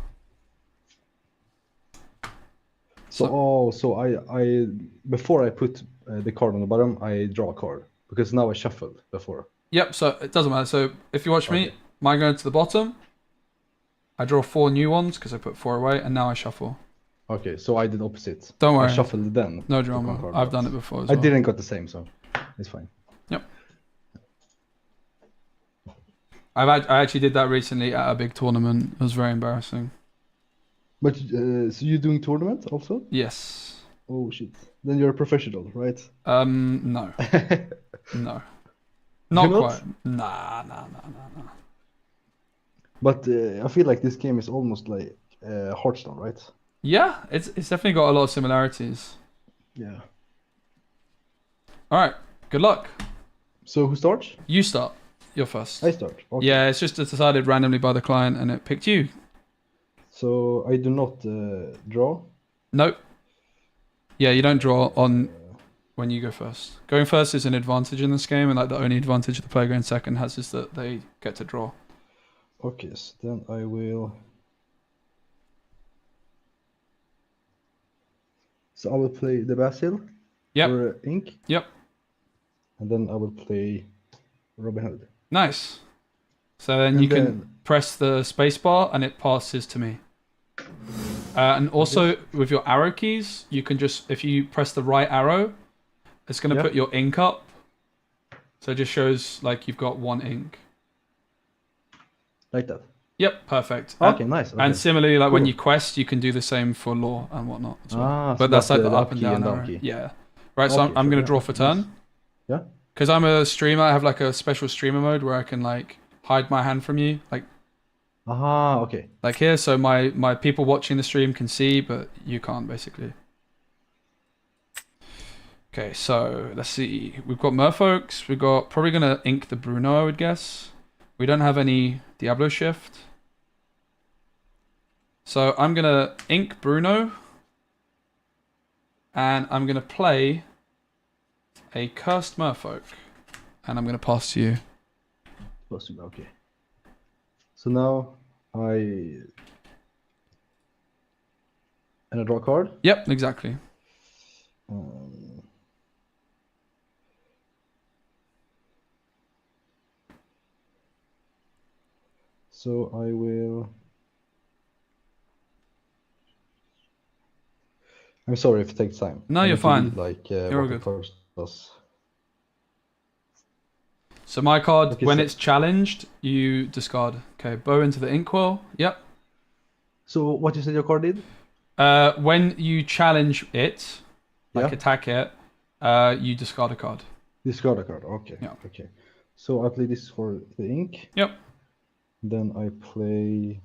N: So I before I put the card on the bottom, I draw a card because now I shuffled before.
A: Yep, so it doesn't matter. So if you watch me, mine going to the bottom. I draw 4 new ones because I put 4 away, and now I shuffle.
N: Okay, so I did opposite.
A: Don't worry.
N: I shuffled then.
A: No
N: took one
A: drama.
N: card
A: I've
N: out.
A: done it before as
N: I
A: well.
N: didn't got the same, so it's fine.
A: Yep. I actually did that recently at a big tournament. It was very embarrassing.
N: But so you're doing tournament also?
A: Yes.
N: Oh shit! Then you're a professional, right?
A: No. No. Not
N: You're not?
A: quite. Nah.
N: But I feel like this game is almost like Hearthstone, right?
A: Yeah, it's definitely got a lot of similarities.
N: Yeah.
A: All right. Good luck.
N: So who starts?
A: You start. You're first.
N: I start. Okay.
A: Yeah, it's just decided randomly by the client, and it picked you.
N: So I do not draw.
A: Nope. Yeah, you don't draw on when you go first. Going first is an advantage in this game, and like the only advantage the player going second has is that they get to draw.
N: Okay, so then I will. So I will play the Basil.
A: Yep.
N: For ink.
A: Yep.
N: And then I will play Robin Hood.
A: Nice. So then
N: And
A: you can
N: then-
A: press the spacebar, and it passes to me. And also with your arrow keys, you can just, if you press the right arrow, it's going to put your ink up. So it just shows like you've got 1 ink.
N: Like that.
A: Yep, perfect.
N: Okay, nice. Okay.
A: And similarly, like when
N: Cool.
A: you quest, you can do the same for lore and whatnot as well.
N: Ah, so
A: but that's like the
N: the
A: up and
N: key
A: down
N: and down
A: arrow.
N: key.
A: Yeah. Right, so
N: Okay,
A: I'm
N: sure,
A: going to
N: yeah.
A: draw for turn.
N: Nice. Yeah.
A: Because I'm a streamer, I have like a special streamer mode where I can like hide my hand from you.
N: Aha, okay.
A: Like here, so my people watching the stream can see, but you can't basically. Okay, so let's see. We've got Merfolks. We've got probably gonna ink the Bruno, I would guess. We don't have any Diablo Shift. So I'm gonna ink Bruno. And I'm gonna play a Cursed Merfolk. And I'm gonna pass to you.
N: Okay. So now and I draw a card.
A: Yep, exactly.
N: So I will. I'm sorry if it takes time.
A: No,
N: I
A: you're
N: need to read,
A: fine.
N: Like
A: You're all
N: what the
A: good.
N: card does.
A: So my card,
N: Okay,
A: when
N: so-
A: it's challenged, you discard. Okay, bow into the inkwell. Yep.
N: So what you said your card did?
A: When you challenge it, like
N: Yeah.
A: attack it, you discard a card.
N: Discard a card. Okay.
A: Yeah.
N: Okay. So I play this for the ink.
A: Yep.
N: Then I play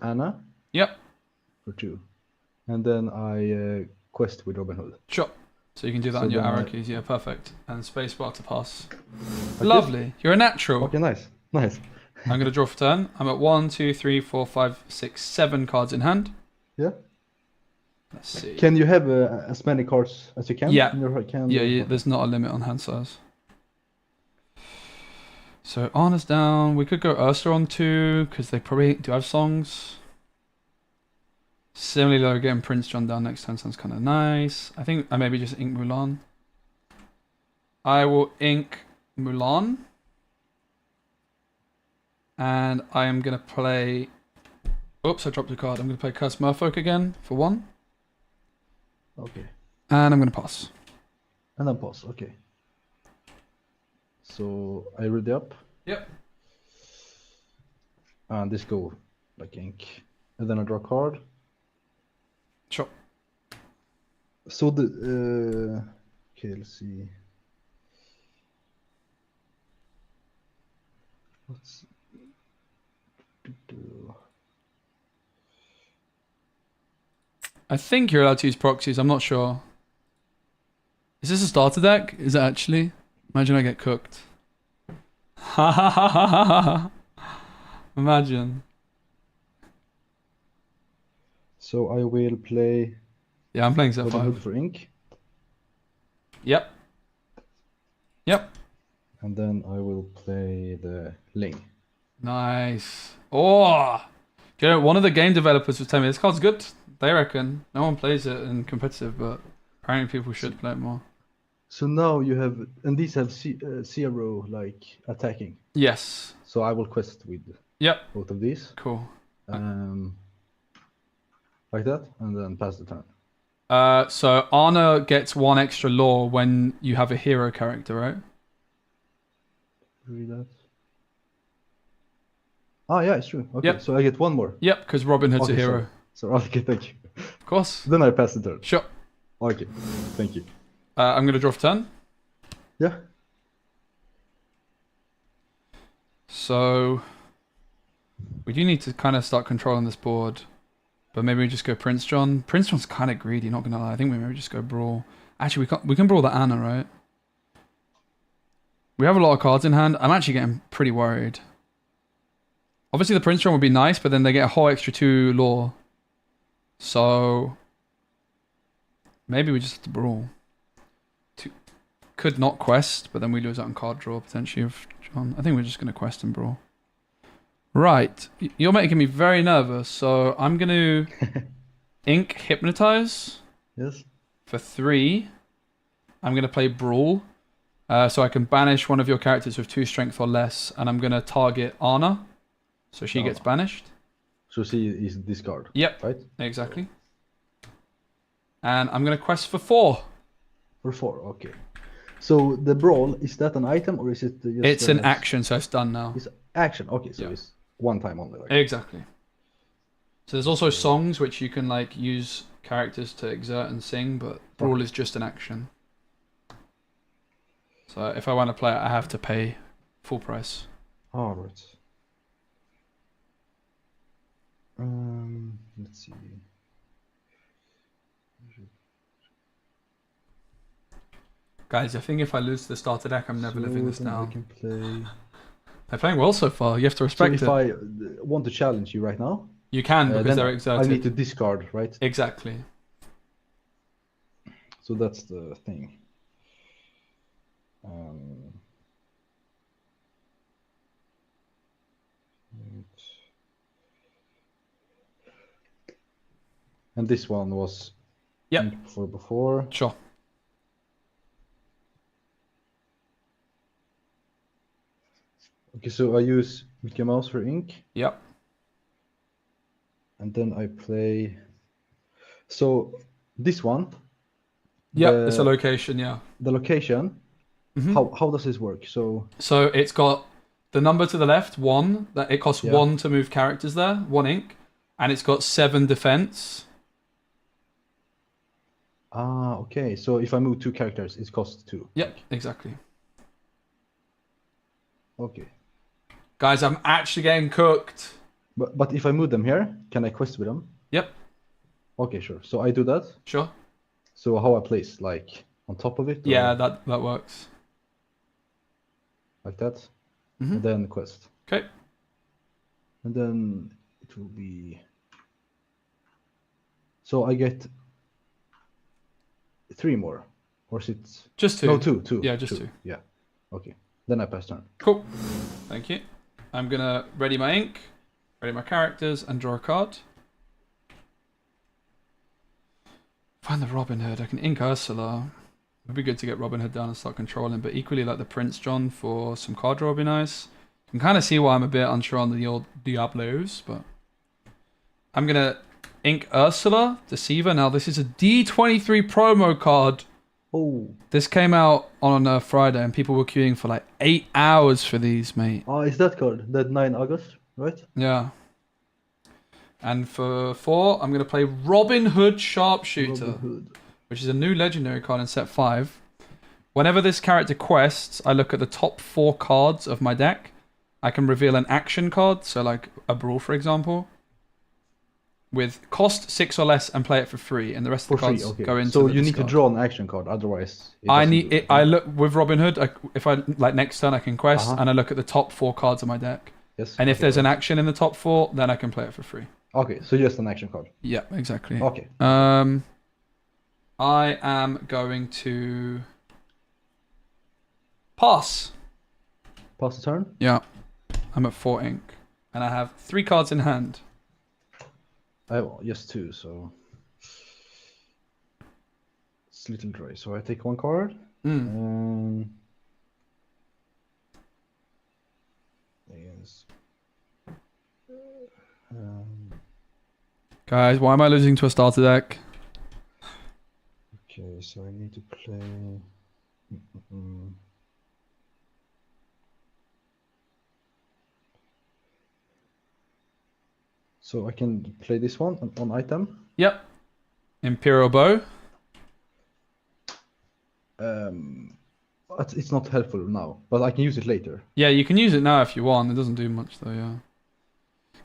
N: Anna.
A: Yep.
N: for 2. And then I quest with Robin Hood.
A: Sure. So you can do that
N: So
A: on your
N: then
A: arrow
N: I-
A: keys. Yeah, perfect. And spacebar to pass.
N: Okay.
A: Lovely. You're a natural.
N: Okay, nice. Nice.
A: I'm going to draw for turn. I'm at 1, 2, 3, 4, 5, 6, 7 cards in hand.
N: Yeah.
A: Let's see.
N: Can you have as many cards as you can?
A: Yeah.
N: In your hand?
A: Yeah, there's not a limit on hand size. So Anna's down. We could go Ursa on 2 because they probably do have songs. Similarly, though, getting Prince John down next turn sounds kind of nice. I think I maybe just ink Mulan. I will ink Mulan. And I am going to play... Oops, I dropped a card. I'm going to play Curse Merfolk again for 1.
N: Okay.
A: And I'm going to pass.
N: And then pass. Okay. So I read it up.
A: Yep.
N: And this go like ink. And then I draw a card.
A: Sure.
N: So the okay, let's see. Let's do.
A: I think you're allowed to use proxies. I'm not sure. Is this a starter deck? Is it actually? Imagine I get cooked. Ha ha ha ha ha ha. Imagine.
N: So I will play.
A: Yeah, I'm playing set
N: Robin
A: 5.
N: Hood for ink.
A: Yep. Yep.
N: And then I will play the Ling.
A: Nice. Oh! You know, one of the game developers was telling me this card's good. They reckon. No one plays it in competitive, but apparently people should play it more.
N: So now you have, and these have 0 like attacking.
A: Yes.
N: So I will quest with both of these.
A: Cool.
N: Like that, and then pass the turn.
A: So Anna gets 1 extra law when you have a hero character, right?
N: Read that. Ah, yeah, it's true. Okay,
A: Yep.
N: so I get 1 more.
A: Yep, because Robin Hood's
N: Okay,
A: a hero.
N: So okay, thank you.
A: Of course.
N: Then I pass the turn.
A: Sure.
N: Okay, thank you.
A: I'm going to draw for turn.
N: Yeah.
A: So we do need to kind of start controlling this board. But maybe we just go Prince John. Prince John's kind of greedy, not going to lie. I think we maybe just go Brawl. Actually, we can Brawl the Anna, right? We have a lot of cards in hand. I'm actually getting pretty worried. Obviously, the Prince John would be nice, but then they get a whole extra 2 law. So maybe we just have to Brawl. Could not quest, but then we lose out on card draw potentially of John. I think we're just going to quest and Brawl. Right. You're making me very nervous, so I'm going to ink Hypnotize.
N: Yes.
A: For 3. I'm going to play Brawl. So I can banish one of your characters with 2 strength or less, and I'm going to target Anna. So she gets banished.
N: So she is discard.
A: Yep.
N: Right?
A: Exactly. And I'm going to quest for 4.
N: For 4, okay. So the Brawl, is that an item or is it just...
A: It's an action, so it's done now.
N: It's action, okay, so it's 1 time only. Like.
A: Exactly. So there's also songs which you can like use characters to exert and sing, but Brawl is just an action. So if I want to play it, I have to pay full price.
N: Alright. Let's see.
A: Guys, I think if I lose the starter deck, I'm never living this
N: then I
A: down.
N: can play...
A: They're playing well so far. You have to respect
N: so if
A: it.
N: I want to challenge you right now,
A: You can because
N: then
A: they're exerted.
N: I need to discard, right?
A: Exactly.
N: So that's the thing. And this one was before.
A: Sure.
N: Okay, so I use Mickey Mouse for ink.
A: Yep.
N: And then I play. So this one.
A: Yep, it's a location, yeah.
N: The location. How does this work? So
A: it's got the number to the left, 1. That it costs 1 to move characters there, 1 ink, and it's got 7 defense.
N: Ah, okay. So if I move 2 characters, it costs 2.
A: Yep, exactly.
N: Okay.
A: Guys, I'm actually getting cooked.
N: But if I move them here, can I quest with them?
A: Yep.
N: Okay, sure. So I do that.
A: Sure.
N: So how I place, like on top of it?
A: Yeah,
N: or
A: that works.
N: Like that.
A: Mhm.
N: And then quest.
A: Okay.
N: And then it will be. So I get 3 more, or is it?
A: Just 2.
N: No, 2.
A: Yeah, just 2.
N: Yeah. Okay. Then I pass turn.
A: Cool. Thank you. I'm gonna ready my ink, ready my characters, and draw a card. Find the Robin Hood. I can ink Ursula. It'd be good to get Robin Hood down and start controlling, but equally like the Prince John for some card draw would be nice. You can kind of see why I'm a bit unsure on the old Diablos, but I'm gonna ink Ursula, Deceiver. Now this is a D23 promo card.
N: Oh.
A: This came out on a Friday, and people were queuing for like 8 hours for these, mate.
N: Oh, is that card? That 9 August, right?
A: Yeah. And for 4, I'm going to play Robin Hood Sharpshooter,
N: Robin Hood.
A: which is a new legendary card in set 5. Whenever this character quests, I look at the top 4 cards of my deck. I can reveal an action card, so like a Brawl, for example, with cost 6 or less, and play it for free, and the rest of the cards go into
N: So
A: the
N: you need to
A: discard.
N: draw an action card, otherwise.
A: I need it. I look with Robin Hood. If I like next turn, I can quest,
N: Uh-huh.
A: and I look at the top 4 cards of my deck.
N: Yes.
A: And if
N: okay,
A: there's an
N: right.
A: action in the top 4, then I can play it for free.
N: Okay, so just an action card.
A: Yeah, exactly.
N: Okay.
A: I am going to pass.
N: Pass the turn.
A: Yeah, I'm at 4 ink, and I have 3 cards in hand.
N: I have just 2, so it's a little dry. So I take 1 card. Yes.
A: Guys, why am I losing to a starter deck?
N: Okay, so I need to play. So I can play this one on item.
A: Yep. Imperial Bow.
N: But it's not helpful now, but I can use it later.
A: Yeah, you can use it now if you want. It doesn't do much though, yeah.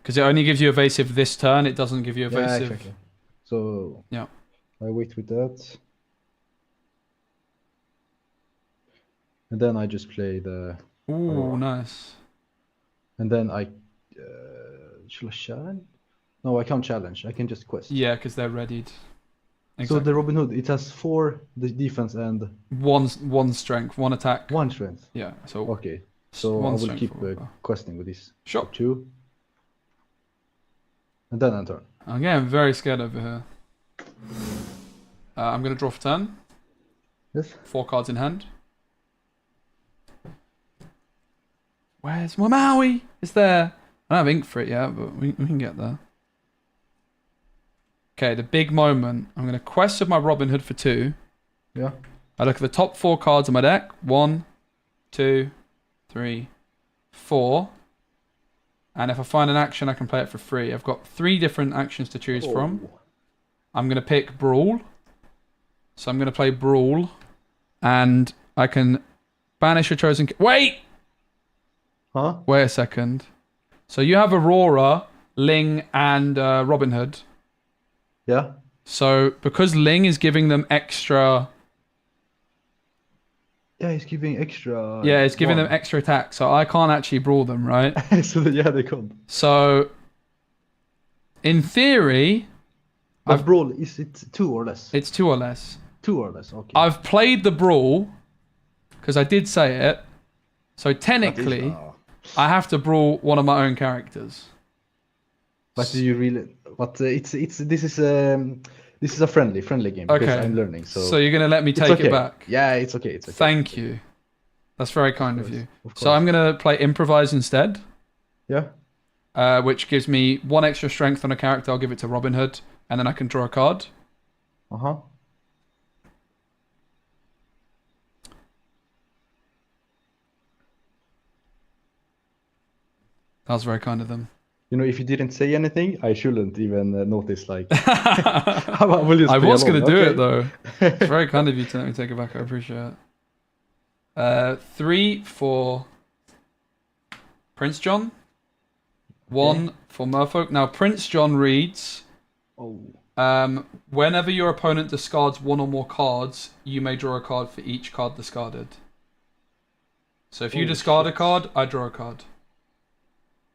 A: Because it only gives you evasive this turn. It doesn't give you evasive.
N: Yeah, exactly. So
A: yeah,
N: I wait with that, and then I just play the.
A: Ooh, nice.
N: And then I should I challenge? No, I can't challenge. I can just quest.
A: Yeah, because they're readied.
N: So the Robin Hood, it has 4 the defense and
A: one strength, 1 attack.
N: 1 strength.
A: Yeah. So
N: okay. So I will keep questing with this.
A: Sure.
N: 2. And then I turn.
A: I'm getting very scared over here. I'm gonna draw for turn.
N: Yes.
A: 4 cards in hand. Where's my Maui? It's there. I don't have ink for it yet, but we can get there. Okay, the big moment. I'm going to quest with my Robin Hood for 2.
N: Yeah.
A: I look at the top 4 cards of my deck. 1, 2, 3, 4. And if I find an action, I can play it for free. I've got 3 different actions to choose from. I'm going to pick Brawl. So I'm going to play Brawl. And I can banish a chosen... Wait!
N: Huh?
A: Wait a second. So you have Aurora, Ling, and Robin Hood.
N: Yeah.
A: So because Ling is giving them extra...
N: Yeah, he's giving extra...
A: Yeah, it's giving them extra attack. So I can't actually brawl them, right?
N: So yeah, they can't.
A: So in theory...
N: But brawl, is it 2 or less?
A: It's 2 or less.
N: 2 or less, okay.
A: I've played the brawl, because I did say it. So technically, I have to brawl one of my own characters.
N: But do you really? But this is a friendly game because
A: Okay.
N: I'm learning. So
A: you're gonna let me
N: it's
A: take
N: okay.
A: it back?
N: Yeah, it's okay. It's okay.
A: Thank you. That's very kind of you.
N: Of
A: So I'm gonna play improvise instead.
N: Yeah.
A: Which gives me 1 extra strength on a character. I'll give it to Robin Hood, and then I can draw a card.
N: Uh-huh.
A: That was very kind of them.
N: You know, if you didn't say anything, I shouldn't even notice. Like,
A: I was going to do it though. It's very kind of you to let me take it back. I appreciate it. 3 for Prince John. 1 for Merfolk. Now Prince John reads.
N: Oh.
A: Whenever your opponent discards one or more cards, you may draw a card for each card discarded. So if you discard a card, I draw a card.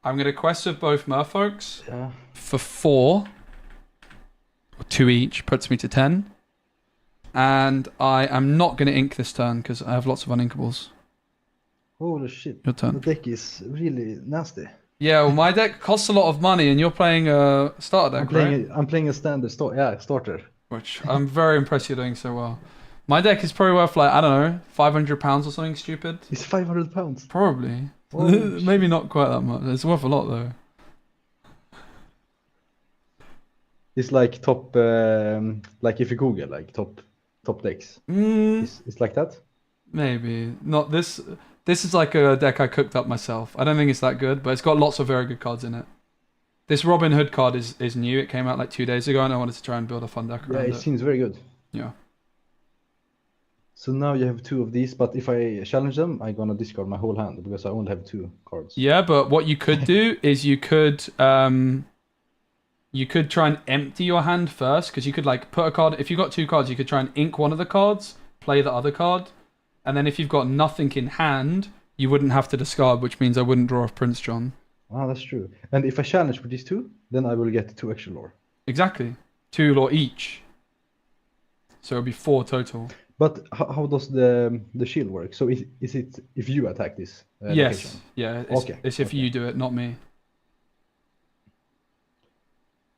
A: I'm going to quest with both merfolks for 4. Or 2 each, puts me to 10. And I am not going to ink this turn because I have lots of uninkables.
N: Holy shit.
A: Your turn.
N: The deck is really nasty.
A: Yeah, well, my deck costs a lot of money, and you're playing a starter deck,
N: I'm playing a standard starter.
A: Which I'm very impressed you're doing so well. My deck is probably worth like, I don't know, £500 or something stupid.
N: It's £500.
A: Probably.
N: Oh,
A: Maybe not quite that much. It's worth a lot though.
N: It's like top, like if you Google like top decks. It's like that.
A: Maybe not this. This is like a deck I cooked up myself. I don't think it's that good, but it's got lots of very good cards in it. This Robin Hood card is new. It came out like 2 days ago, and I wanted to try and build a fun deck around
N: Yeah, it seems very good.
A: Yeah.
N: So now you have 2 of these, but if I challenge them, I'm gonna discard my whole hand because I only have 2 cards.
A: Yeah, but what you could do is you could try and empty your hand first, because you could like put a card. If you got 2 cards, you could try and ink one of the cards, play the other card, and then if you've got nothing in hand, you wouldn't have to discard, which means I wouldn't draw off Prince John.
N: Ah, that's true. And if I challenge with these 2, then I will get 2 extra lore.
A: Exactly, 2 lore each. So it'll be 4 total.
N: But how does the shield work? So is it if you attack this?
A: Yes.
N: Location?
A: Yeah. It's if you do it, not me.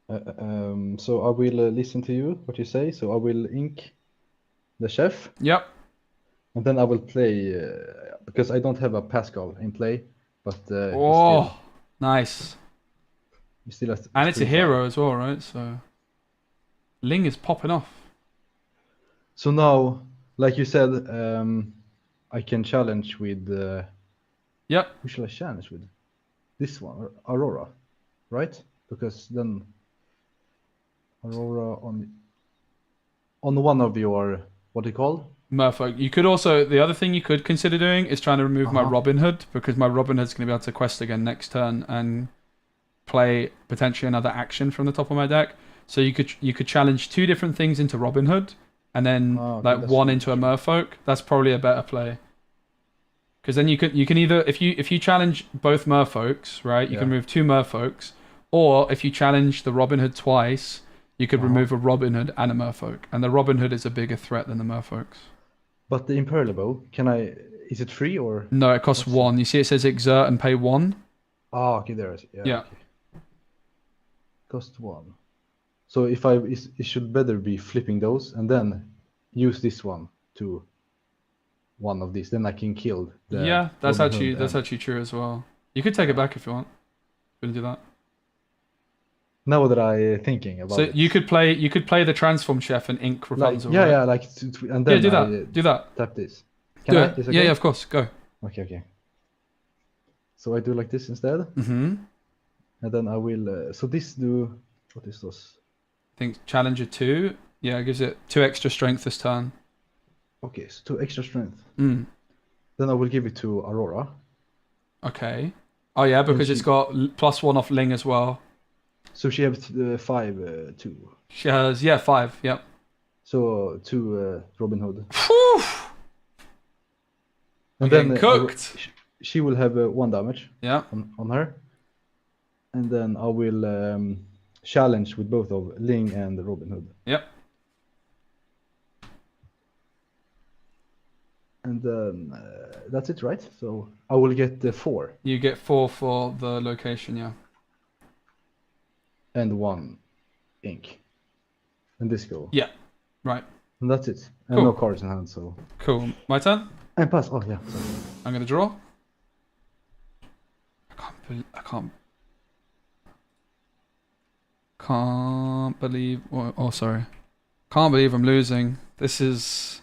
N: So I will listen to you, what you say. So I will ink the chef.
A: Yep.
N: And then I will play, because I don't have a Pascal in play, but
A: nice.
N: He still has
A: and it's a hero as well, right? So Ling is popping off.
N: So now, like you said, I can challenge with.
A: Yep.
N: Who shall I challenge with? This one, Aurora, right? Because then Aurora on one of your what do you call?
A: Merfolk. You could also, the other thing you could consider doing is trying to remove my Robin Hood, because my Robin Hood's going to be able to quest again next turn and play potentially another action from the top of my deck. So you could challenge 2 different things into Robin Hood, and then like one into a Merfolk. That's probably a better play. Because then you can either, if you challenge both Merfolks, right, you can remove 2 Merfolks, or if you challenge the Robin Hood twice, you could remove a Robin Hood and a Merfolk, and the Robin Hood is a bigger threat than the Merfolks.
N: But the Imperial Bow, is it free or?
A: No, it costs 1. You see it says exert and pay 1?
N: Ah, okay, there is. Yeah.
A: Okay.
N: Cost 1. So if it should better be flipping those and then use this one to one of these, then I can kill the
A: Yeah, that's
N: Robin
A: actually
N: Hood
A: true as well. You could take it back if you want. Gonna do that.
N: Now that I'm thinking about it.
A: So you could play the transform chef and ink Rapunzel.
N: Like, yeah,
A: right?
N: like and then
A: do that. Do that.
N: Tap this.
A: Do
N: I?
A: it.
N: Is okay?
A: Yeah, of course. Go.
N: Okay. So I do like this instead.
A: Mm-hmm.
N: And then I will. So this do. What is this?
A: I think Challenger 2. Yeah, it gives it 2 extra strength this turn.
N: Okay, so 2 extra strength.
A: Mm.
N: Then I will give it to Aurora.
A: Okay. Oh yeah, because it's got +1 off Ling as well.
N: So she has 5, 2.
A: She has 5. Yep.
N: So 2 Robin Hood.
A: Whew!
N: And then
A: cooked.
N: She will have 1 damage.
A: Yeah.
N: On her. And then I will challenge with both of Ling and Robin Hood.
A: Yep.
N: And then that's it, right? So I will get 4.
A: You get 4 for the location, yeah.
N: And 1 ink. And this go.
A: Yeah. Right.
N: And that's it. And
A: Cool.
N: no cards in hand, so.
A: Cool. My turn?
N: And pass. Oh yeah. Sorry.
A: I'm gonna draw. Can't believe. Sorry. Can't believe I'm losing. This is.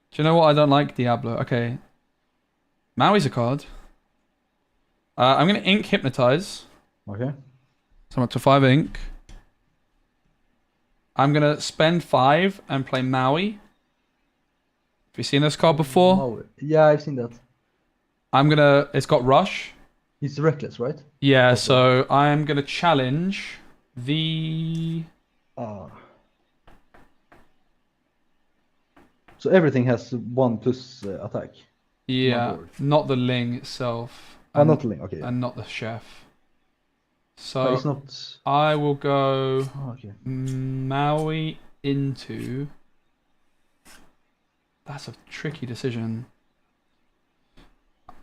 A: Do you know what I don't like, Diablo? Okay. Maui's a card. I'm gonna ink Hypnotize.
N: Okay.
A: So I'm up to 5 ink. I'm gonna spend 5 and play Maui. Have you seen this card before?
N: Oh, yeah, I've seen that.
A: It's got Rush.
N: He's reckless, right?
A: Yeah, so I'm gonna challenge the
N: So everything has 1+ attack.
A: Yeah,
N: board.
A: not the Ling itself.
N: Oh, not Ling. Okay.
A: And not the chef.
N: No,
A: So
N: it's not.
A: I will go
N: Oh, okay.
A: Maui into. That's a tricky decision.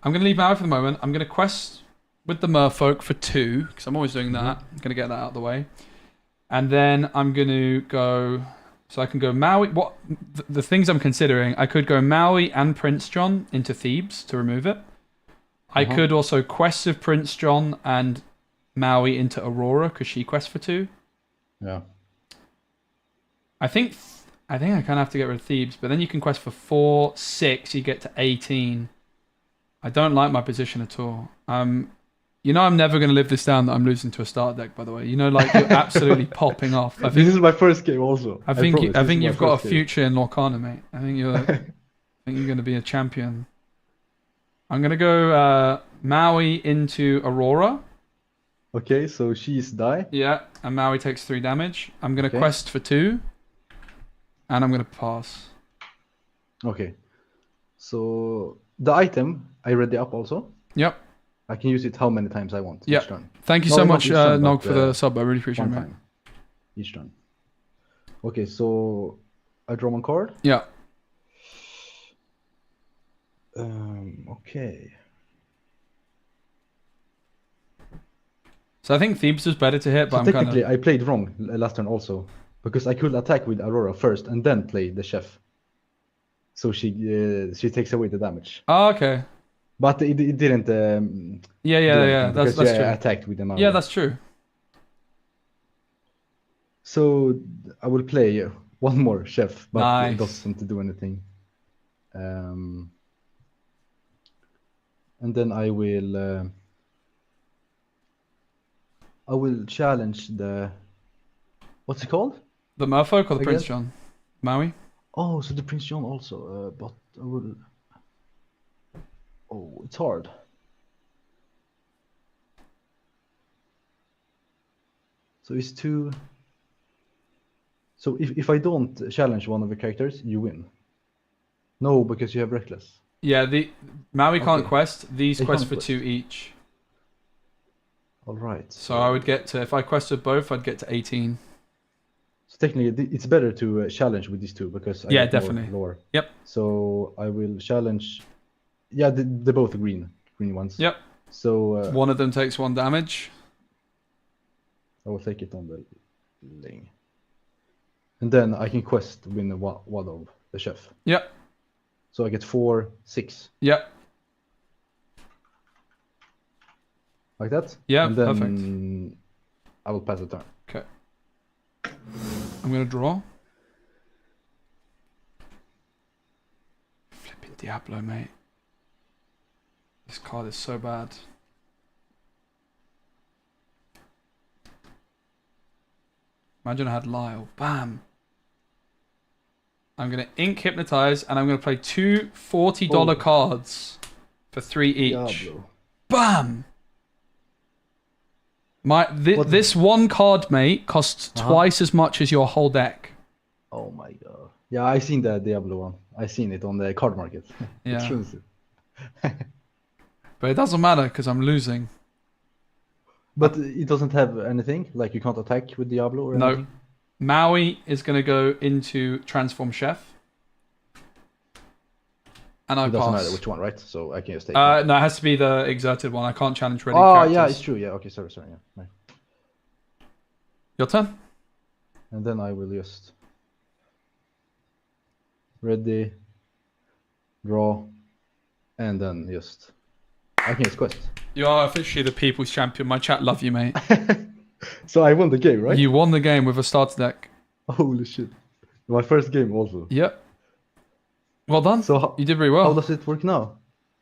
A: I'm going to leave Maui for the moment. I'm going to quest with the merfolk for 2, because I'm always doing that. I'm going to get that out of the way. And then I'm going to go... So I can go Maui... The things I'm considering, I could go Maui and Prince John into Thebes to remove it. I could also quest with Prince John and Maui into Aurora, because she quests for 2.
N: Yeah.
A: I think I kind of have to get rid of Thebes, but then you can quest for 4, 6, you get to 18. I don't like my position at all. You know I'm never going to live this down that I'm losing to a start deck, by the way. You know, like, you're absolutely popping off. I think,
N: this is my first game also.
A: I think
N: promise,
A: you've got a future in Lorcana, mate. I think you're going to be a champion. I'm going to go Maui into Aurora.
N: Okay, so she's die.
A: Yeah, and Maui takes 3 damage. I'm going to quest for 2. And I'm going to pass.
N: Okay. So the item, I ready up also.
A: Yep.
N: I can use it how many times I want each turn.
A: Thank you
N: No,
A: so
N: not
A: much,
N: each turn,
A: Nog,
N: but,
A: for the sub. I really appreciate it,
N: one
A: mate.
N: time. Each turn. Okay, so I draw one card.
A: Yeah.
N: Okay.
A: So I think Thebes was better to hit, but
N: So
A: I'm
N: technically,
A: kind of...
N: I played wrong last turn also, because I could attack with Aurora first and then play the chef. So she takes away the damage.
A: Oh, okay.
N: But it didn't.
A: Yeah. That's true.
N: Attacked with the Maui.
A: Yeah, that's true.
N: So I will play one more chef, but
A: Nice.
N: it doesn't do anything. And then I will challenge the... What's it called?
A: The Merfolk or the
N: I
A: Prince
N: guess.
A: John? Maui?
N: Oh, so the Prince John also, but I will... Oh, it's hard. So it's 2... So if I don't challenge one of the characters, you win. No, because you have Reckless.
A: Yeah, the Maui can't
N: Okay.
A: quest. These
N: They
A: quest
N: can't
A: for
N: quest.
A: 2 each.
N: All right.
A: So I would get to... If I quested both, I'd get to 18.
N: So technically, it's better to challenge with these 2 because I
A: Yeah,
N: get more
A: definitely.
N: lore.
A: Yep.
N: So I will challenge. Yeah, they're both green ones.
A: Yep.
N: So
A: One of them takes 1 damage.
N: I will take it on the Ling. And then I can quest win one of the chef.
A: Yep.
N: So I get 4, 6.
A: Yep.
N: Like that?
A: Yeah,
N: and then
A: perfect.
N: I will pass the turn.
A: Okay. I'm going to draw. Flipping Diablo, mate. This card is so bad. Imagine I had Lyle. Bam. I'm going to ink Hypnotize, and I'm going to play 2 $40 cards for 3 each.
N: Diablo.
A: Bam! This one card, mate, costs twice as much as your whole deck.
N: Oh my god. Yeah, I seen the Diablo one. I seen it on the card market.
A: Yeah.
N: Expensive.
A: But it doesn't matter because I'm losing.
N: But it doesn't have anything? Like you can't attack with Diablo or
A: No.
N: anything?
A: Maui is going to go into Transform Chef. And I
N: It doesn't
A: pass.
N: matter which one, right? So I can just take
A: No, it has to be the exerted one. I can't challenge ready
N: Oh,
A: characters.
N: yeah, it's true. Yeah, okay, sorry. Yeah. Right.
A: Your turn.
N: And then I will just ready, draw, and then just I can just quest.
A: You are officially the people's champion. My chat love you, mate.
N: So I won the game, right?
A: You won the game with a starter deck.
N: Holy shit! My first game also.
A: Yep. Well done.
N: So
A: you did very well.
N: How does it work now? Where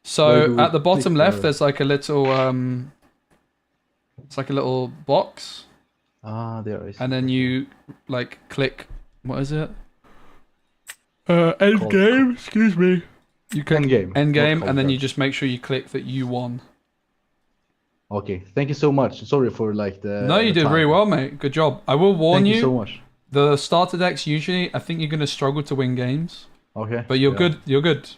A: So
N: do we
A: at the bottom
N: click
A: left,
N: the-
A: there's like a little it's like a little box,
N: Ah, there is.
A: and then you like click. What is it? End
N: Called-
A: game. Excuse me. You click
N: End game.
A: end
N: not
A: game,
N: called
A: and then you
N: cards.
A: just make sure you click that you won.
N: Okay, thank you so much. Sorry for like the.
A: No, you
N: the
A: did very
N: time.
A: well, mate. Good job. I will warn
N: Thank you so much.
A: The starter decks usually, I think you're going to struggle to win games.
N: Okay.
A: But you're
N: yeah.
A: good. You're good.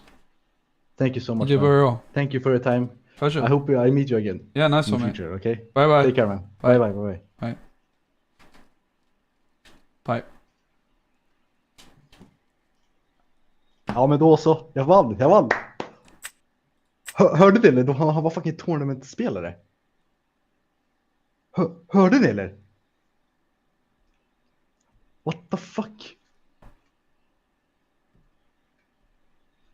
N: Thank you so
A: You
N: much.
A: did
N: man.
A: very well.
N: Thank you for your time.
A: Pleasure.
N: I hope I meet you again.
A: Yeah, nice
N: in the
A: one, mate.
N: future. Okay.
A: Bye bye.
N: Take care, man.
A: Bye.
N: Bye bye. Bye bye.
A: Bye. Bye.
N: Ja men då så. Jag vann. Hörde ni eller? Han var fucking tournamentspelare. Hörde ni eller? What the fuck?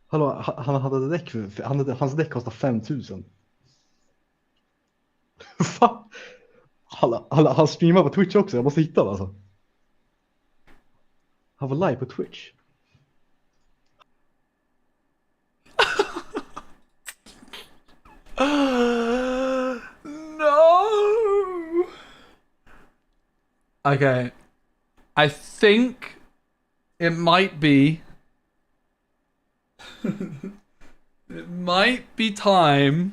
N: Hallå, han hade däck hans däck kostar 5000. Fan. Han streamar på Twitch också, jag måste hitta honom alltså. Han var live på Twitch.
A: No. Okay. I think it might be it might be time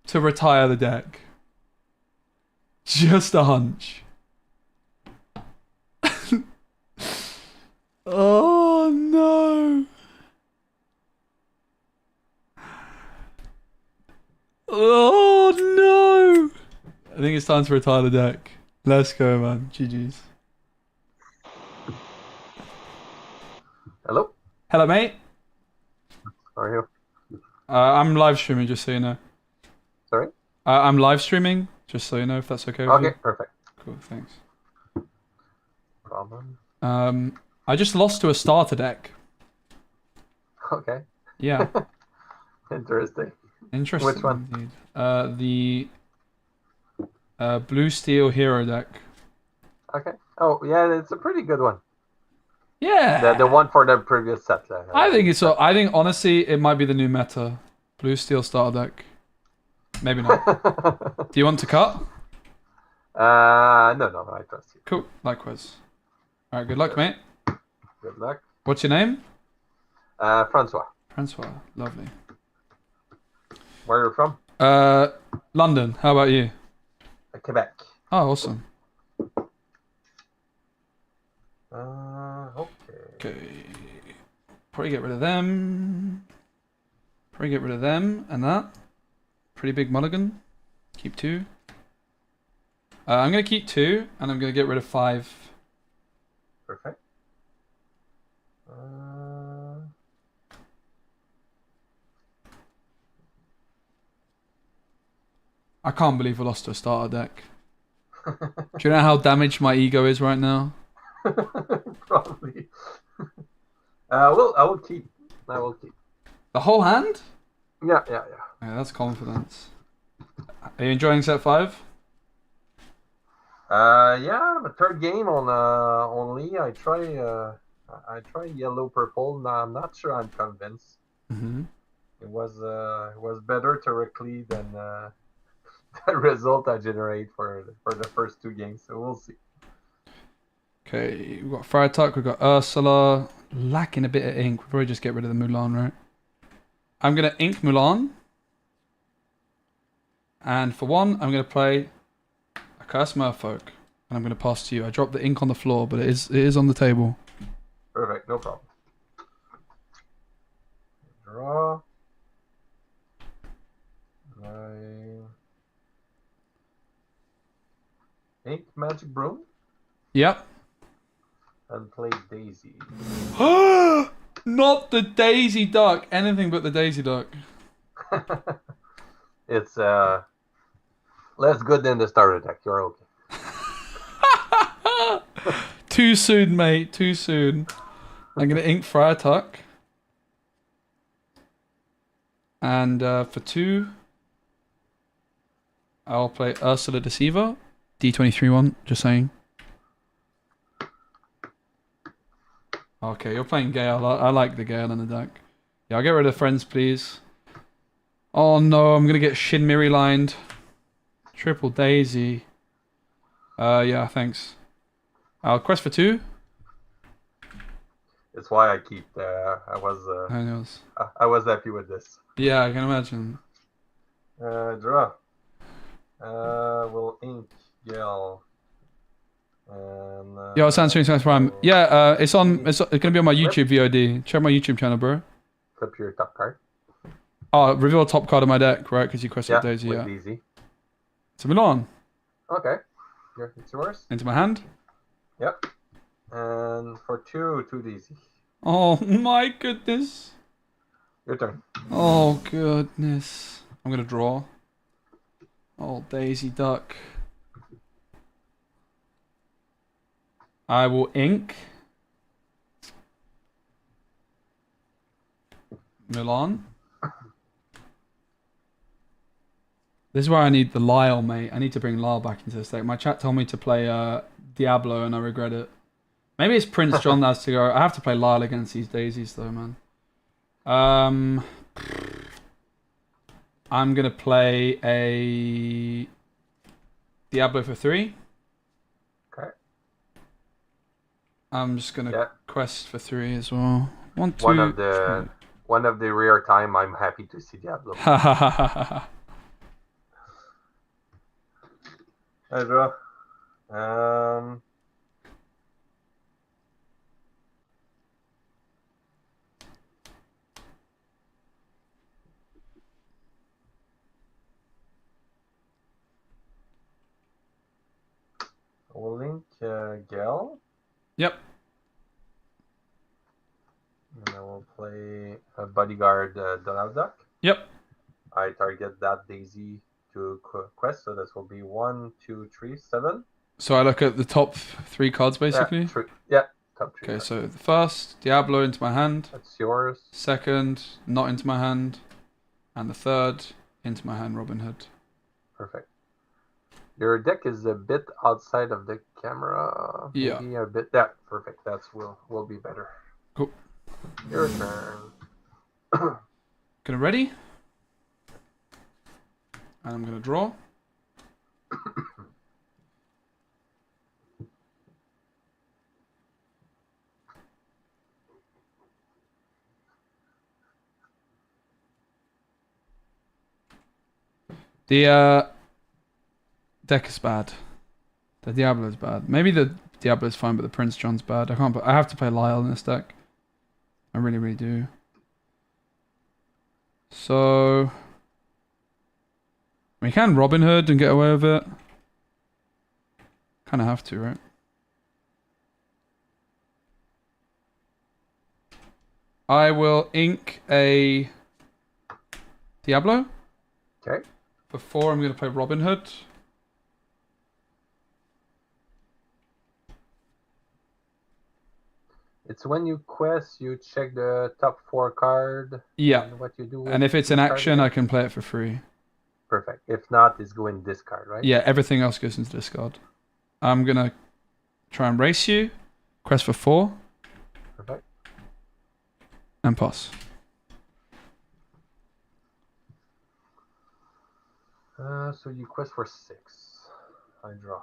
A: to retire the deck. Just a hunch. Oh no. Oh no. I think it's time to retire the deck. Let's go, man. GG's.
O: Hello?
A: Hello, mate.
O: How are you?
A: I'm live streaming, just so you know.
O: Sorry?
A: I'm live streaming, just so you know, if that's okay with
O: Okay,
A: you.
O: perfect.
A: Cool, thanks.
O: Problem.
A: I just lost to a starter deck.
O: Okay.
A: Yeah.
O: Interesting.
A: Interesting.
O: Which one?
A: Indeed. The blue steel hero deck.
O: Okay. Oh, yeah, it's a pretty good one.
A: Yeah.
O: The one for the previous set.
A: I think honestly it might be the new meta. Blue steel starter deck. Maybe not. Do you want to cut?
O: No, I trust you.
A: Cool. Likewise. All right. Good luck, mate.
O: Good luck.
A: What's your name?
O: Francois.
A: Francois. Lovely.
O: Where are you from?
A: London. How about you?
O: Quebec.
A: Oh, awesome.
O: Okay.
A: Okay. Probably get rid of them. Probably get rid of them and that. Pretty big mulligan. Keep 2. I'm going to keep 2 and I'm going to get rid of 5.
O: Perfect.
A: I can't believe we lost to a starter deck. Do you know how damaged my ego is right now?
O: Probably. I will keep.
A: The whole hand?
O: Yeah.
A: Yeah, that's confidence. Are you enjoying set 5?
O: Yeah, the third game on Lee. I try yellow purple. Now I'm not sure I'm convinced.
A: Mm-hmm.
O: It was better theoretically than the result I generate for the first 2 games. So we'll see.
A: Okay, we've got Fire Tuck, we've got Ursula. Lacking a bit of ink. We'll probably just get rid of the Mulan, right? I'm going to ink Mulan. And for 1, I'm going to play a Curse Merfolk. And I'm going to pass to you. I dropped the ink on the floor, but it is on the table.
O: Perfect, no problem. Draw. Ink Magic Broom.
A: Yep.
O: And play Daisy.
A: Not the Daisy Duck. Anything but the Daisy Duck.
O: It's less good than the starter deck. You're okay.
A: Too soon, mate. Too soon. I'm going to ink Friar Tuck. And for 2, I'll play Ursula Deceiver. D23 one, just saying. Okay, you're playing Gale. I like the Gale in the deck. Yeah, I'll get rid of friends, please. Oh no, I'm gonna get Shinmiri lined. Triple Daisy. Yeah, thanks. I'll quest for 2.
O: It's why I keep. I was happy with this.
A: Yeah, I can imagine.
O: Draw. We'll ink Gale. And,
A: Yeah, it's answering Smash Prime. Yeah, it's gonna be on my YouTube VOD. Check my YouTube channel, bro.
O: Flip your top card.
A: Oh, reveal a top card of my deck, right? Because you quested Daisy,
O: with
A: yeah.
O: Daisy.
A: So Milan.
O: Okay. It's yours.
A: Into my hand.
O: Yep. And for two Daisy.
A: Oh my goodness.
O: Your turn.
A: Oh goodness. I'm gonna draw. Oh, Daisy Duck. I will ink. Milan. This is where I need the Lyle, mate. I need to bring Lyle back into this deck. My chat told me to play Diablo and I regret it. Maybe it's Prince John that has to go. I have to play Lyle against these daisies though, man. I'm going to play a Diablo for 3.
O: Okay.
A: I'm just going to quest for 3 as well. 1, 2,
O: one of the rare time I'm happy to see Diablo. I draw. We'll link Gel.
A: Yep.
O: And I will play a Bodyguard Donald Duck.
A: Yep.
O: I target that Daisy to quest, so this will be 1, 2, 3, 7.
A: So I look at the top 3 cards basically?
O: Yeah, top 3.
A: Okay, so the first, Diablo into my hand.
O: That's yours.
A: Second, not into my hand. And the third, into my hand, Robin Hood.
O: Perfect. Your deck is a bit outside of the camera.
A: Yeah.
O: Maybe a bit. Yeah, perfect. That's will be better.
A: Cool.
O: Your turn.
A: Gonna ready? And I'm gonna draw. The deck is bad. The Diablo is bad. Maybe the Diablo is fine, but the Prince John's bad. I have to play Lyle in this deck. I really, really do. So we can Robin Hood and get away with it. Kind of have to, right? I will ink a Diablo.
O: Okay.
A: For 4, I'm going to play Robin Hood.
O: It's when you quest, you check the top 4 card.
A: Yeah.
O: And what you do.
A: And if it's an action, I can play it for free.
O: Perfect. If not, it's going discard, right?
A: Yeah, everything else goes into discard. I'm going to try and race you. Quest for 4.
O: Perfect.
A: And pass.
O: So you quest for 6. I draw.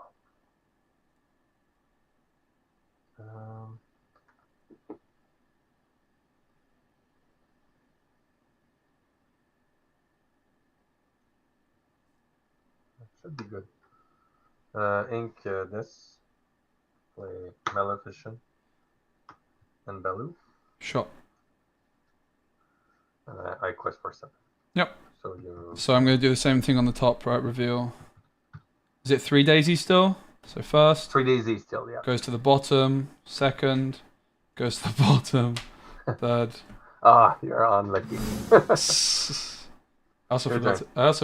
O: That should be good. Ink this. Play Maleficent and Bellu.
A: Shot.
O: And I quest for 7.
A: Yep.
O: So
A: I'm going to do the same thing on the top, right? Reveal. Is it 3 daisies still? So first.
O: 3 daisies still, yeah.
A: Goes to the bottom. Second. Goes to the bottom. Third.
O: You're unlucky.
A: I also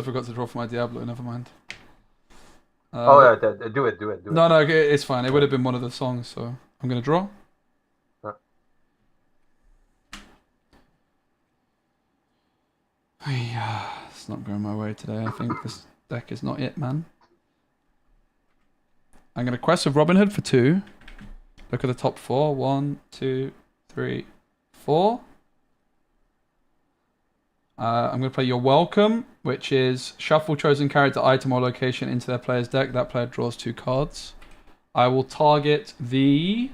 A: forgot to draw for my Diablo. Never mind.
O: Do it.
A: No, it's fine. It would have been one of the songs, so I'm going to draw. It's not going my way today. I think this deck is not it, man. I'm going to quest with Robin Hood for 2. Look at the top 4. 1, 2, 3, 4. I'm going to play You're Welcome, which is shuffle chosen character, item, or location into their player's deck. That player draws 2 cards. I will target the...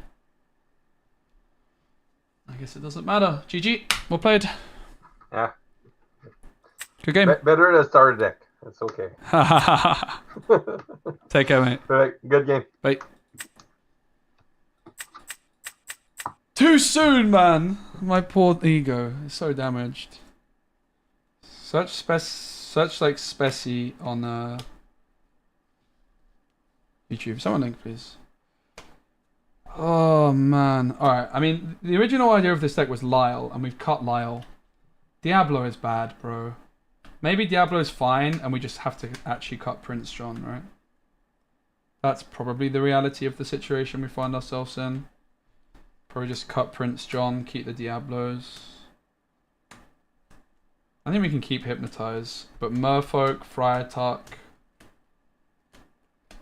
A: I guess it doesn't matter. GG. Well played.
O: Yeah.
A: Good game.
O: Better than starter deck. It's okay.
A: Take care, mate.
O: Good game.
A: Bye. Too soon, man. My poor ego is so damaged. Search like specie on YouTube. Someone link, please. Oh man. Alright, I mean, the original idea of this deck was Lyle, and we've cut Lyle. Diablo is bad, bro. Maybe Diablo's fine, and we just have to actually cut Prince John, right? That's probably the reality of the situation we find ourselves in. Probably just cut Prince John, keep the Diablos. I think we can keep Hypnotize, but Merfolk, Friar Tuck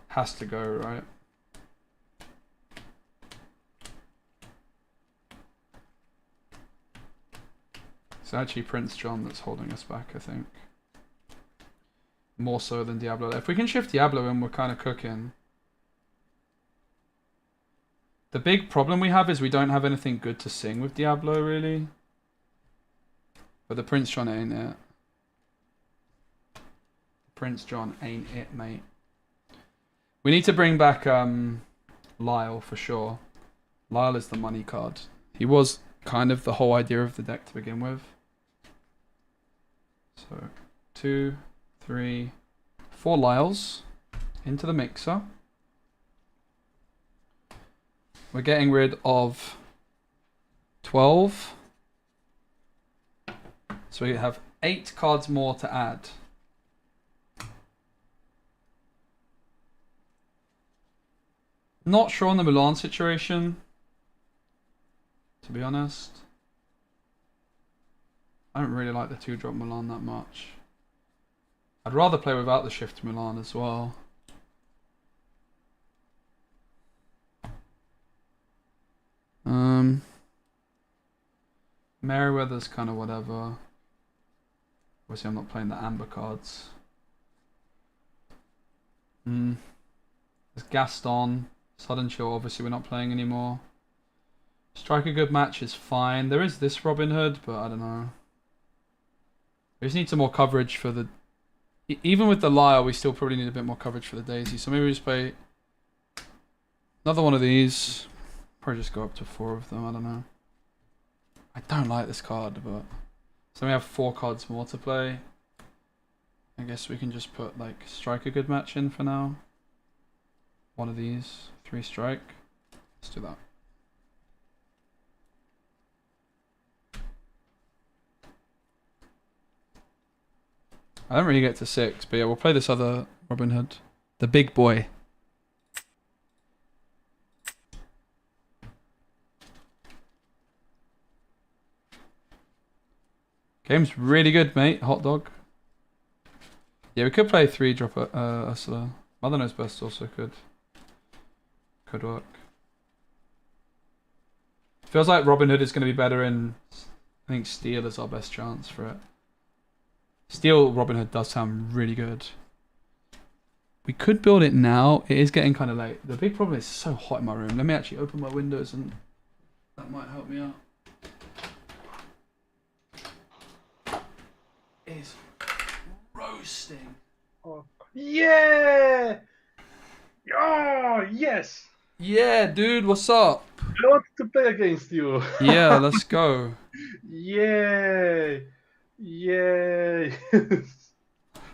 A: has to go, right? It's actually Prince John that's holding us back, I think. More so than Diablo. If we can shift Diablo in, we're kind of cooking. The big problem we have is we don't have anything good to sing with Diablo, really. But the Prince John ain't it. Prince John ain't it, mate. We need to bring back Lyle for sure. Lyle is the money card. He was kind of the whole idea of the deck to begin with. So 2, 3, 4 Lyles into the mixer. We're getting rid of 12. So we have 8 cards more to add. Not sure on the Milan situation, to be honest. I don't really like the 2-drop Milan that much. I'd rather play without the shift Milan as well. Merryweather's kind of whatever. Obviously I'm not playing the amber cards. There's Gaston. Sudden Chill, obviously we're not playing anymore. Strike a good match is fine. There is this Robin Hood, but I don't know. We just need some more coverage for the... Even with the Lyre, we still probably need a bit more coverage for the Daisy. So maybe we just play another one of these. Probably just go up to 4 of them, I don't know. I don't like this card, but... So we have 4 cards more to play. I guess we can just put, like, Strike a good match in for now. One of these. 3 strike. Let's do that. I don't really get to 6, but yeah, we'll play this other Robin Hood. The big boy. Game's really good, mate. Hot dog. Yeah, we could play 3-drop Ursula. Mother Knows Best also could. Could work. Feels like Robin Hood is going to be better in... I think Steel is our best chance for it. Steel Robin Hood does sound really good. We could build it now. It is getting kind of late. The big problem is it's so hot in my room. Let me actually open my windows and that might help me out. It's roasting.
G: Oh. Yeah! Oh, yes!
A: Yeah, dude, what's up?
G: I want to play against you.
A: Yeah, let's go.
G: Yay! Yay!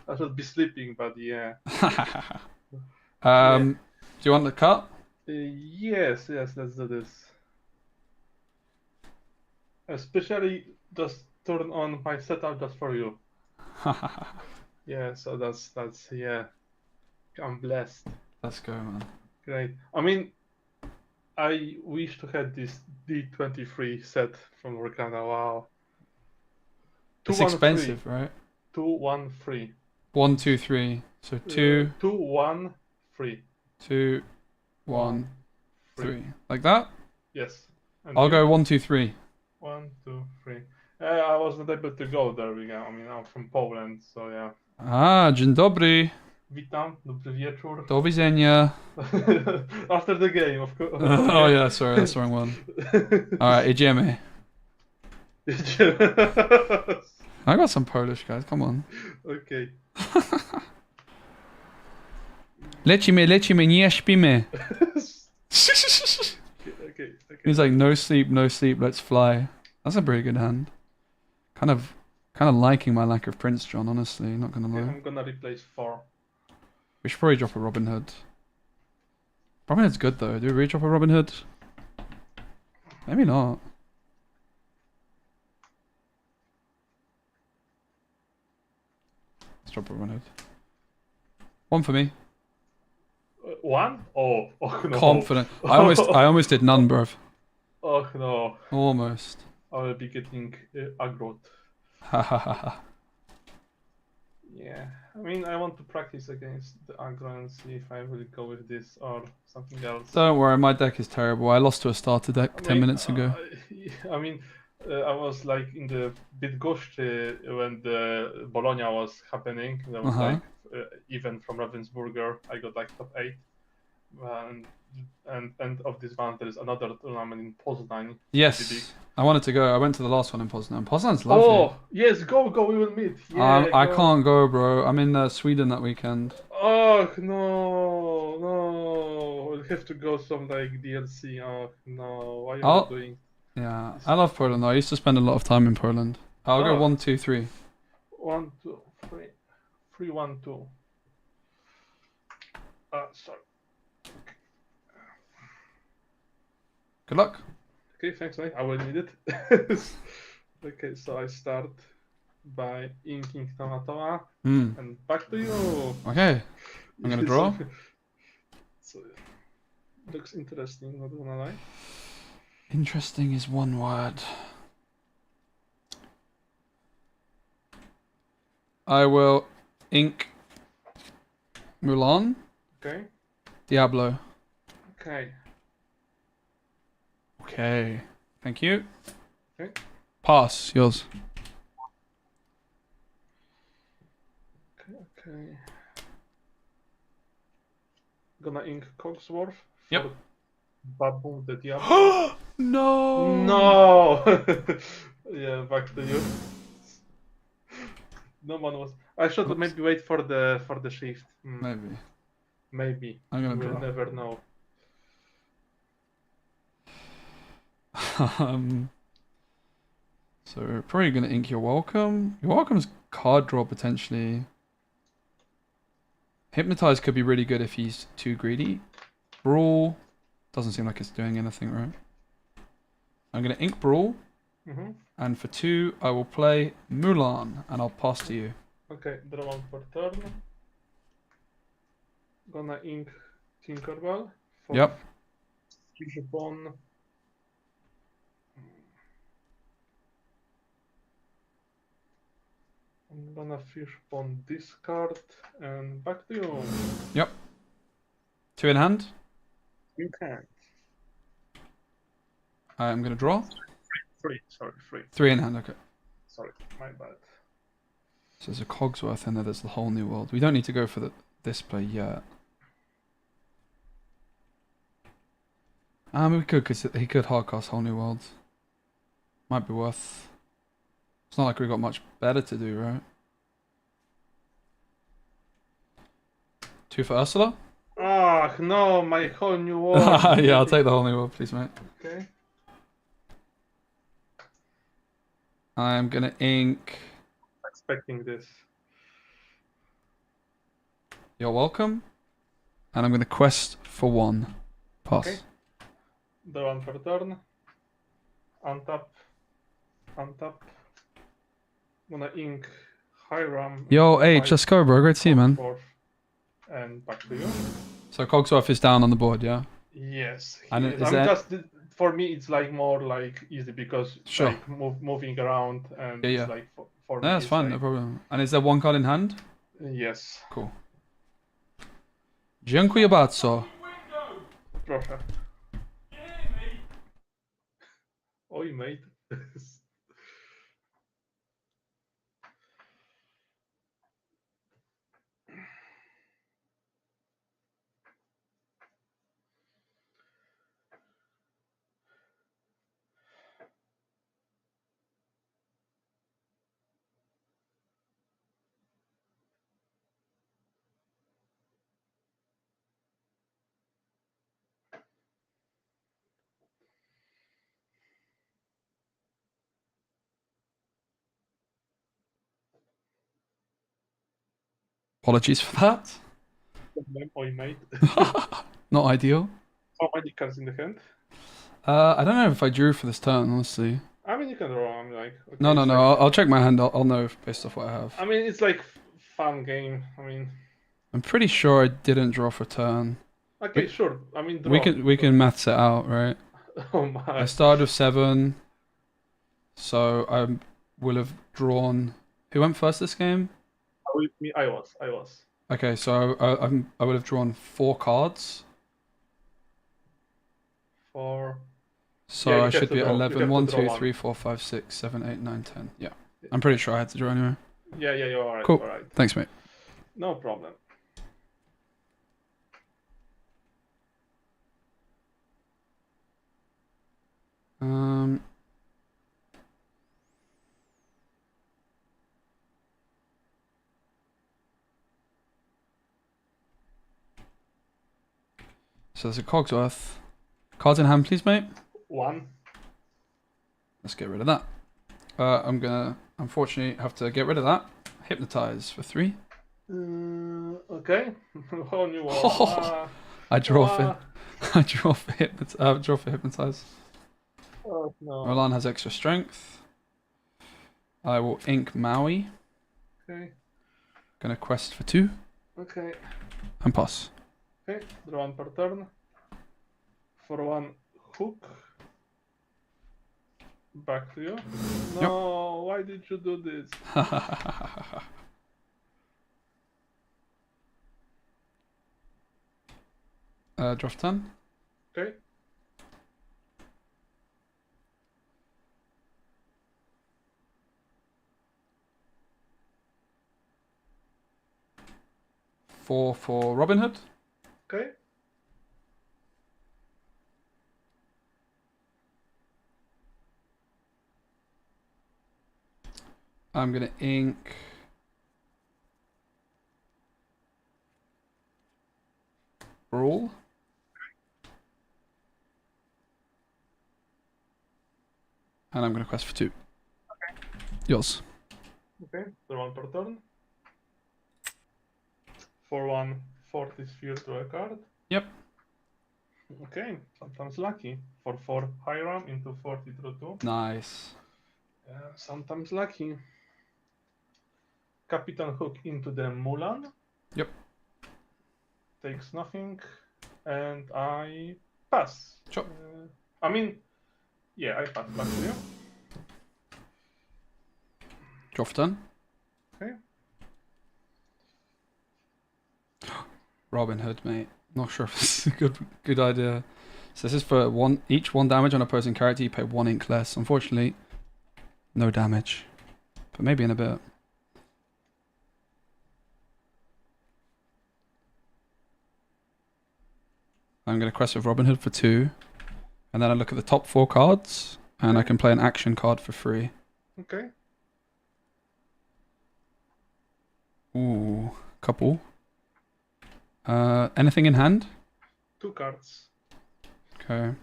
G: I should be sleeping, but yeah.
A: Do you want the cut?
G: Yes, let's do this. Especially just turn on my setup just for you. Yeah, so that's yeah. I'm blessed.
A: Let's go, man.
G: Great. I mean, I wish to have this D23 set from Lorcana. Wow.
A: It's expensive, right?
G: 2, 1, 3.
A: 1, 2, 3. So 2.
G: 2, 1, 3.
A: 2, 1, 3. Like that?
G: Yes. And
A: I'll
G: you?
A: go 1, 2, 3.
G: 1, 2, 3. I was not able to go there. I mean, I'm from Poland, so yeah.
A: Ah, dzień dobry.
G: Witam, dobry wieczór.
A: Do widzenia.
G: After the game, of course.
A: Oh yeah, sorry, that's the wrong one. Alright, idziemy. I got some Polish, guys, come on.
G: Okay.
A: Lecimy, nie śpimy.
G: Okay.
A: He's like, no sleep, let's fly. That's a pretty good hand. Kind of liking my lack of Prince John, honestly. Not gonna lie.
G: I'm gonna replace 4.
A: We should probably drop a Robin Hood. Robin Hood's good though. Do we really drop a Robin Hood? Maybe not. Let's drop a Robin Hood. 1 for me.
G: 1? Oh no.
A: Confident. I almost did none, bruv.
G: Oh no.
A: Almost.
G: I will be getting aggroed.
A: Ha ha ha ha.
G: Yeah, I mean, I want to practice against the aggro and see if I will go with this or something else.
A: Don't worry, my deck is terrible. I lost to a starter deck 10 minutes ago.
G: I mean, I was like in the Bydgoszcz when the Bologna was happening. There was like event from Ravensburger. I got like top 8. And end of this one, there is another tournament in Poznań.
A: Yes, I wanted to go. I went to the last one in Poznań. Poznań's lovely.
G: Oh, yes, go, we will meet. Yeah,
A: I can't go, bro. I'm in Sweden that weekend.
G: Oh, no. We'll have to go some like DLC. Oh, no. Why are you doing?
A: Yeah, I love Poland though. I used to spend a lot of time in Poland. I'll go 1, 2, 3.
G: 1, 2, 3. 3, 1, 2. Sorry.
A: Good luck.
G: Okay, thanks, mate. I will need it. Okay, so I start by inking Tamatoa and back to you.
A: Okay, I'm gonna draw.
G: So, looks interesting, not gonna lie.
A: Interesting is one word. I will ink Mulan.
G: Okay.
A: Diablo.
G: Okay.
A: Okay. Thank you.
G: Okay.
A: Pass. Yours.
G: Okay. Gonna ink Cogsworth.
A: Yep.
G: Babu the Diablo.
A: No.
G: No. Yeah, back to you. No one was. I should maybe wait for the shift. Maybe.
A: I'm gonna
G: we'll
A: draw.
G: never know.
A: So we're probably gonna ink your welcome. Your welcome's card draw potentially. Hypnotize could be really good if he's too greedy. Brawl doesn't seem like it's doing anything, right? I'm gonna ink Brawl, and for 2 I will play Mulan, and I'll pass to you.
G: Okay, draw 1 per turn. Gonna ink Tinkerbell. For
A: Yep.
G: Fishbone. I'm gonna Fishbone discard and back to you.
A: Yep. 2 in hand.
G: You can't.
A: I'm gonna draw.
G: 3, sorry, 3.
A: 3 in hand, okay.
G: Sorry, my bad.
A: So there's a Cogsworth in there, there's the whole new world. We don't need to go for this play yet. We could, because he could hardcast whole new world. Might be worth. It's not like we've got much better to do, right? 2 for Ursula?
G: Ah, no, my whole new world.
A: Yeah, I'll take the whole new world, please, mate.
G: Okay.
A: I'm gonna ink.
G: Expecting this.
A: You're welcome. And I'm gonna quest for 1. Pass.
G: Okay. Draw 1 per turn. Untap. Untap. Gonna ink Hiram.
A: Yo, H, let's go, bro. Great to see you, man.
G: And back to you.
A: So Cogsworth is down on the board, yeah?
G: Yes.
A: And
G: is.
A: is
G: I'm
A: that...
G: just for me it's like more like easy because
A: Sure.
G: like moving around and
A: Yeah.
G: it's like for me.
A: No, that's
G: it's
A: fine,
G: like,
A: no problem. And is there 1 card in hand?
G: Yes.
A: Cool. Dziękuję bardzo.
G: Proszę. Oj, mate.
A: Apologies for that.
G: Oi, mate.
A: Not ideal.
G: How many cards in the hand?
A: I don't know if I drew for this turn, honestly.
G: I mean, you can draw. I'm like. Okay,
A: No.
G: it's like-
A: I'll check my hand. I'll know based off what I have.
G: I mean, it's like fun game. I mean.
A: I'm pretty sure I didn't draw for turn.
G: Okay, sure. I mean, draw.
A: We can maths it out, right?
G: Oh my.
A: I started with 7, so I will have drawn. Who went first this game?
G: I was.
A: Okay, so I would have drawn 4 cards.
G: 4.
A: So
G: Yeah, you
A: I
G: have
A: should
G: to
A: be at
G: draw. You
A: 11.
G: have to
A: 1,
G: draw
A: 2,
G: one.
A: 3, 4, 5, 6, 7, 8, 9, 10. Yeah. I'm pretty sure I had to draw anyway.
G: Yeah, you're alright.
A: Cool.
G: Alright.
A: Thanks, mate.
G: No problem.
A: So there's a Cogsworth. Cards in hand, please, mate.
G: 1.
A: Let's get rid of that. I'm gonna unfortunately have to get rid of that. Hypnotize for 3.
G: Okay. Whole new one.
A: I draw for hypnotize.
G: Oh no.
A: Roland has extra strength. I will ink Maui.
G: Okay.
A: Gonna quest for 2
G: Okay.
A: and pass.
G: Okay. Draw 1 per turn. For 1 hook. Back to you. No, why did you do this?
A: Draw for 10.
G: Okay.
A: For Robin Hood.
G: Okay.
A: I'm gonna ink Brawl. And I'm gonna quest for 2.
G: Okay.
A: Yours.
G: Okay. Draw 1 per turn. For 1 40 sphere to a card.
A: Yep.
G: Okay. Sometimes lucky. For 4 Hiram into 40 through 2.
A: Nice.
G: Sometimes lucky. Capitan Hook into the Mulan.
A: Yep.
G: Takes nothing. And I pass.
A: Sure.
G: I mean, yeah, I pass back to you.
A: Draw for 10.
G: Okay.
A: Robin Hood, mate. Not sure if this is a good idea. So this is for each 1 damage on opposing character. You pay 1 ink less. Unfortunately, no damage. But maybe in a bit. I'm going to quest with Robin Hood for 2. And then I look at the top 4 cards. And I can play an action card for 3.
G: Okay.
A: Ooh, couple. Anything in hand?
G: 2 cards.
A: Okay.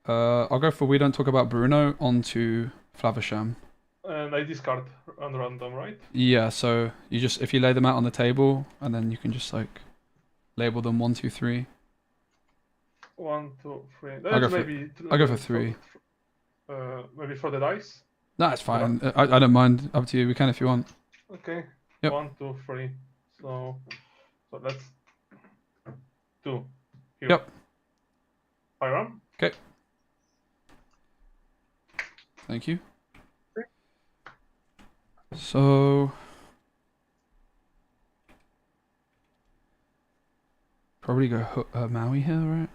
A: I'll go for We Don't Talk About Bruno onto Flaversham.
G: And I discard on random, right?
A: Yeah, so you just if you lay them out on the table and then you can just like label them 1, 2, 3.
G: 1, 2, 3.
A: I'll go for 3.
G: Maybe for the dice.
A: No, it's fine. I don't mind. Up to you. We can if you want.
G: Okay.
A: Yep.
G: 1, 2, 3. So that's 2. Here.
A: Yep.
G: Hiram.
A: Okay. Thank you.
G: Okay.
A: So probably go Maui here, right?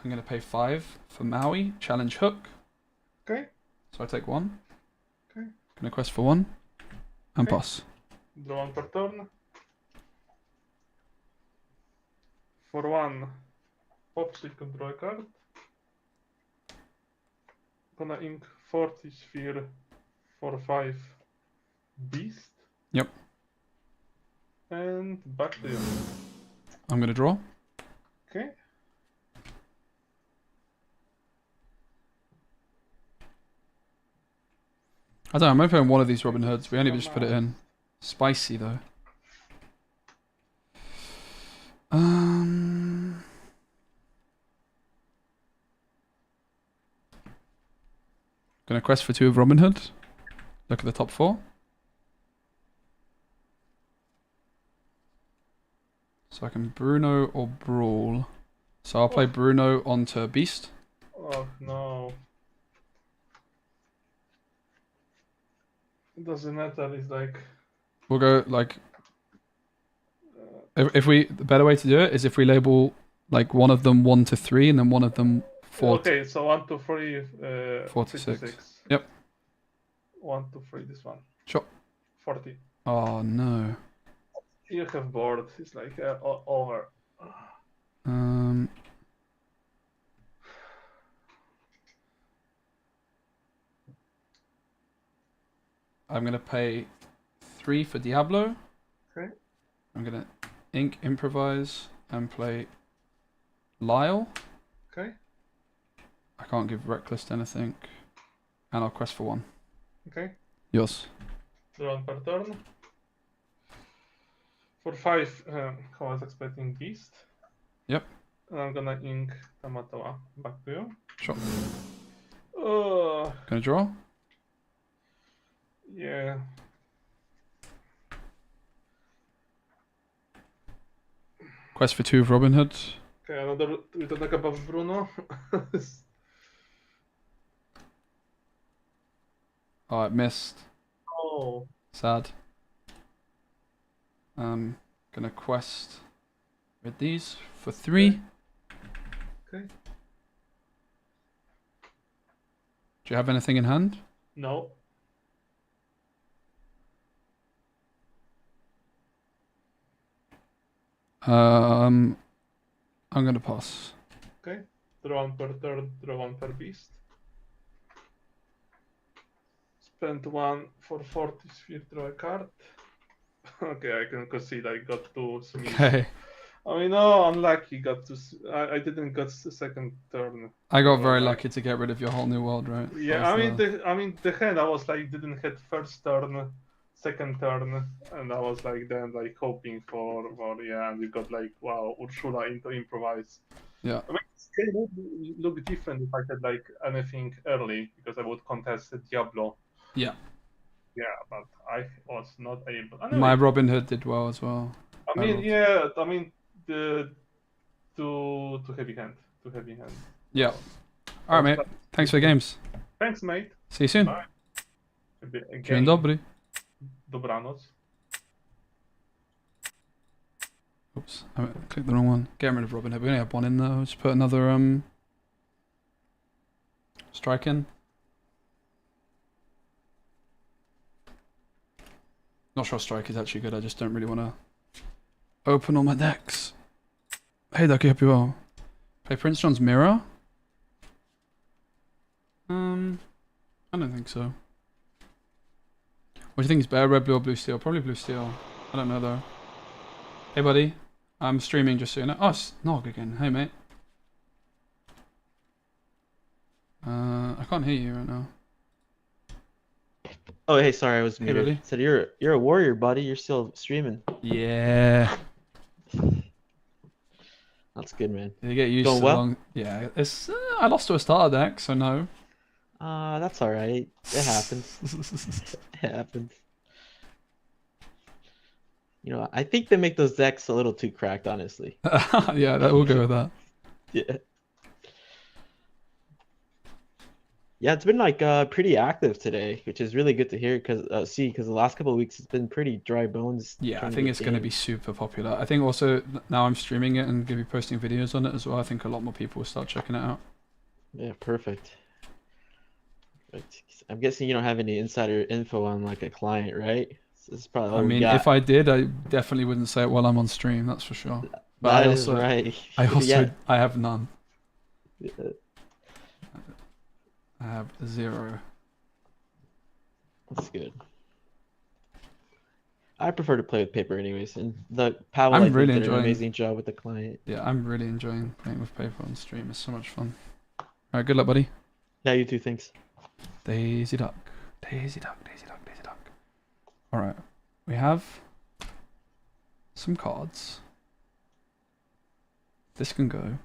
A: I'm gonna pay 5 for Maui. Challenge hook.
G: Okay.
A: So I take 1.
G: Okay.
A: Gonna quest for 1 and
G: Okay.
A: pass.
G: Draw 1 per turn. For 1, Popsicle can draw a card. Gonna ink 40 sphere for 5 Beast.
A: Yep.
G: And back to you.
A: I'm gonna draw.
G: Okay.
A: I don't know, I'm opening one of these Robin Hoods. We only just put it in. Spicy though. Gonna quest for 2 of Robin Hood. Look at the top 4. So I can Bruno or Brawl. So I'll play Bruno onto Beast.
G: Oh no. It doesn't matter, it's like...
A: We'll go like... If we... The better way to do it is if we label like one of them 1 to 3 and then one of them 4
G: Okay, so 1 to 3,
A: 4 to 6. Yep.
G: 1 to 3, this one.
A: Sure.
G: 40.
A: Oh no.
G: You have board, it's like over.
A: I'm gonna pay 3 for Diablo.
G: Okay.
A: I'm gonna ink improvise and play Lyle.
G: Okay.
A: I can't give reckless to anything. And I'll quest for 1.
G: Okay.
A: Yours.
G: Draw 1 per turn. For 5, I was expecting Beast.
A: Yep.
G: And I'm gonna ink Tamatoa. Back to you.
A: Sure.
G: Oh,
A: Gonna draw?
G: yeah.
A: Quest for 2 of Robin Hood.
G: Okay, another with attack above Bruno.
A: Oh, it missed.
G: Oh.
A: Sad. Gonna quest with these for 3.
G: Okay.
A: Do you have anything in hand?
G: No.
A: I'm gonna pass.
G: Okay. Draw 1 per turn, draw 1 per beast. Spend 1 for 40 sphere, draw a card. Okay, I can concede I got 2 Smiths.
A: Okay.
G: I mean, no, unlucky. Got to. I didn't get the second turn.
A: I got very lucky to get rid of your whole new world, right?
G: Yeah, I mean, the hand I was like didn't hit first turn, second turn, and I was like then like hoping for yeah, and we got like wow Ursula into improvise.
A: Yeah.
G: I mean, it would look different if I had like anything early because I would contest the Diablo.
A: Yeah.
G: Yeah, but I was not able. Anyway,
A: My Robin Hood did well as well.
G: I mean, yeah, I mean the too heavy hand,
A: Yeah. All right, mate. Thanks for the games.
G: Thanks, mate.
A: See you soon.
G: Bye.
A: Dzień dobry.
G: Dobranoc.
A: Oops, I clicked the wrong one. Getting rid of Robin Hood. We only have 1 in there. Let's put another strike in. Not sure strike is actually good. I just don't really want to open all my decks. Hey, Ducky, hope you well. Play Prince John's Mirror. I don't think so. What do you think is better, red, blue, or blue steel? Probably blue steel. I don't know though. Hey, buddy. I'm streaming just so you know. Oh, it's Nog again. Hey, mate. I can't hear you right now.
H: Oh, hey, sorry, I was
A: Hey,
H: muted.
A: buddy.
H: Said you're a warrior, buddy. You're still streaming.
A: Yeah.
H: That's good, man.
A: Did you get used
H: Going
A: to
H: well?
A: long? Yeah, it's. I lost to a starter deck, so no.
H: That's all right. It happens. It happens. You know, I think they make those decks a little too cracked, honestly.
A: Yeah, we'll go with that.
H: Yeah. Yeah, it's been like pretty active today, which is really good to hear because the last couple of weeks it's been pretty dry bones.
A: Yeah, I
H: trying
A: think
H: get
A: it's going to
H: games.
A: be super popular. I think also now I'm streaming it and going to be posting videos on it as well. I think a lot more people will start checking it out.
H: Yeah, perfect. I'm guessing you don't have any insider info on like a client, right? This is probably all
A: I
H: we
A: mean,
H: got.
A: if I did, I definitely wouldn't say it while I'm on stream. That's for sure. But
H: That
A: I
H: is
A: also,
H: right.
A: I also,
H: Yeah.
A: I have none.
H: Yeah.
A: I have 0.
H: That's good. I prefer to play with paper anyways, and the Pavel
A: I'm
H: I think,
A: really
H: did an
A: enjoying.
H: amazing job with the client.
A: Yeah, I'm really enjoying playing with paper on stream. It's so much fun. All right, good luck, buddy.
H: Yeah, you too. Thanks.
A: Daisy Duck. Daisy duck. Alright. We have some cards. This can go.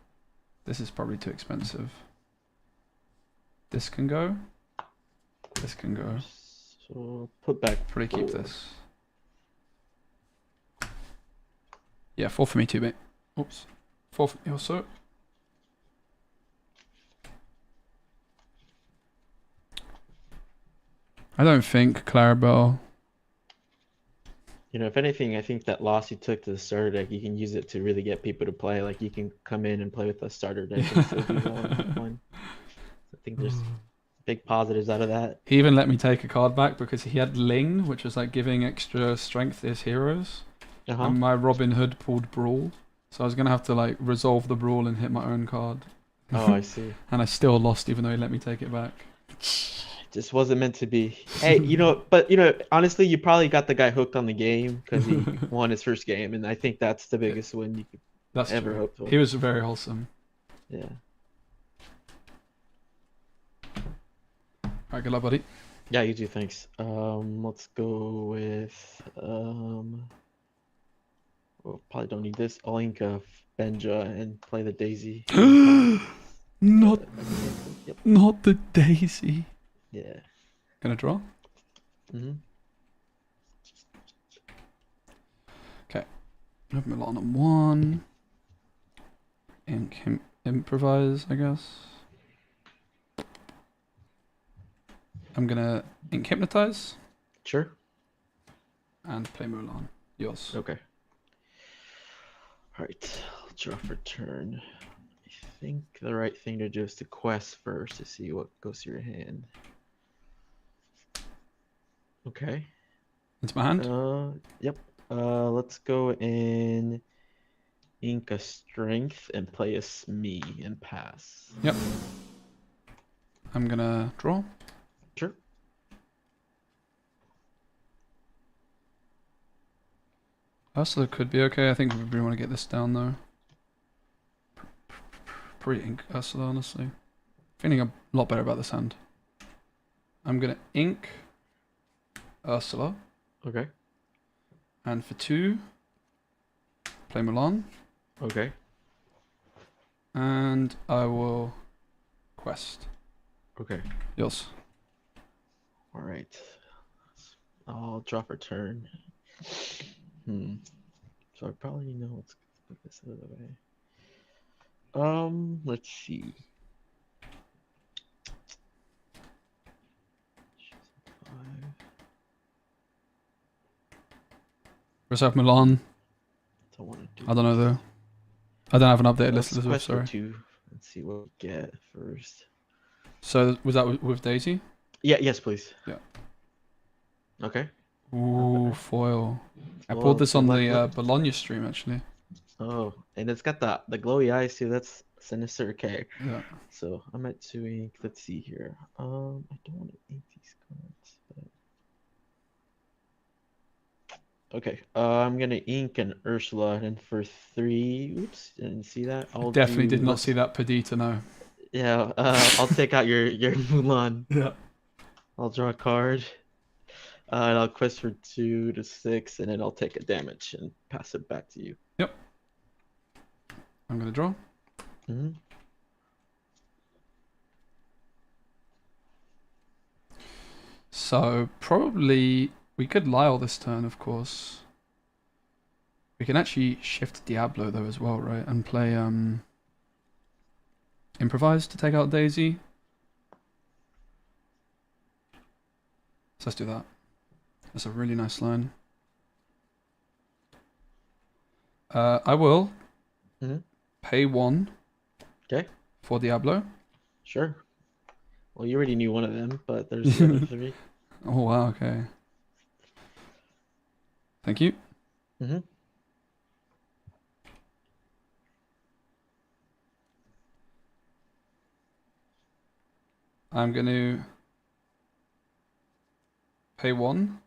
A: This is probably too expensive. This can go. This can go.
H: So put back.
A: Probably keep this. Yeah, 4 for me too, mate. Oops. 4 for me also. I don't think Clarabelle.
H: You know, if anything, I think that loss you took to the starter deck, you can use it to really get people to play. Like you can come in and play with the starter deck and still be one. I think there's big positives out of that.
A: He even let me take a card back because he had Ling, which was like giving extra strength to his heroes. And my Robin Hood pulled Brawl. So I was going to have to like resolve the Brawl and hit my own card.
H: Oh, I see.
A: And I still lost even though he let me take it back.
H: Just wasn't meant to be. Hey, but honestly, you probably got the guy hooked on the game because he won his first game, and I think that's the biggest win you could ever hope for.
A: He was very wholesome.
H: Yeah.
A: Alright, good luck, buddy.
H: Yeah, you too. Thanks. Let's go with well, probably don't need this. I'll ink a Benja and play the Daisy.
A: Not
H: Yep.
A: Not the Daisy.
H: Yeah.
A: Gonna draw? Okay. Have Milan on 1. Improvise, I guess. I'm gonna ink Hypnotize.
H: Sure.
A: And play Mulan. Yours.
H: Okay. Alright. I'll draw for turn. I think the right thing to do is to quest first to see what goes through your hand. Okay.
A: It's my hand?
H: Yep. Let's go and ink a strength and play a Smee and pass.
A: Yep. I'm gonna draw.
H: Sure.
A: Ursula could be okay. I think we really want to get this down though. Pretty ink Ursula, honestly. Feeling a lot better about this hand. I'm gonna ink Ursula.
H: Okay.
A: And for 2, play Milan.
H: Okay.
A: And I will quest.
H: Okay.
A: Yours.
H: Alright. I'll draw for turn. So I probably know what's put this out of the way. Let's see.
A: Reserve Milan.
H: I
A: don't know though. I don't have an updated list.
H: Let's
A: Elizabeth,
H: quest for
A: sorry.
H: 2. Let's see what we get first.
A: So was that with Daisy?
H: Yeah. Yes, please.
A: Yeah.
H: Okay.
A: Ooh, foil. I
H: Foil,
A: pulled this
H: so
A: on
H: black
A: the
H: black.
A: Bologna stream actually.
H: Oh, and it's got the glowy eyes too. That's sinister. Okay.
A: Yeah.
H: So I'm at 2 ink. Let's see here. I don't want to ink these cards. But... Okay. I'm gonna ink an Ursula, and for 3. Oops, didn't see that. I'll
A: Definitely
H: do,
A: did not
H: let's-
A: see that Perdita, no.
H: Yeah. I'll take out your Mulan.
A: Yeah.
H: I'll draw a card. And I'll quest for 2 to 6, and then I'll take a damage and pass it back to you.
A: Yep. I'm gonna draw. So probably we could Lyle this turn, of course. We can actually shift Diablo though as well, right? And play Improvise to take out Daisy. So let's do that. That's a really nice line. I will pay 1 for Diablo.
H: Sure. Well, you already knew one of them, but there's the other 3.
A: Oh wow, okay. Thank you. I'm going to pay 1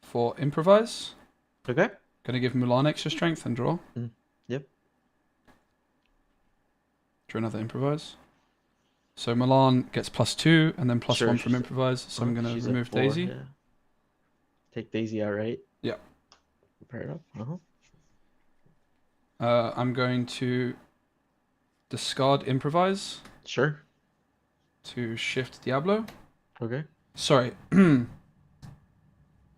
A: for Improvise.
H: Okay.
A: Gonna give Mulan extra strength and draw.
H: Yep.
A: Draw another Improvise. So Milan gets +2 and then +1 from
H: she's-
A: improvise. So I'm gonna
H: she's at
A: remove
H: 4,
A: Daisy.
H: yeah. Take Daisy out, right?
A: Yeah.
H: Fair enough. Uh-huh.
A: I'm going to discard improvise.
H: Sure.
A: To shift Diablo.
H: Okay.
A: Sorry. Take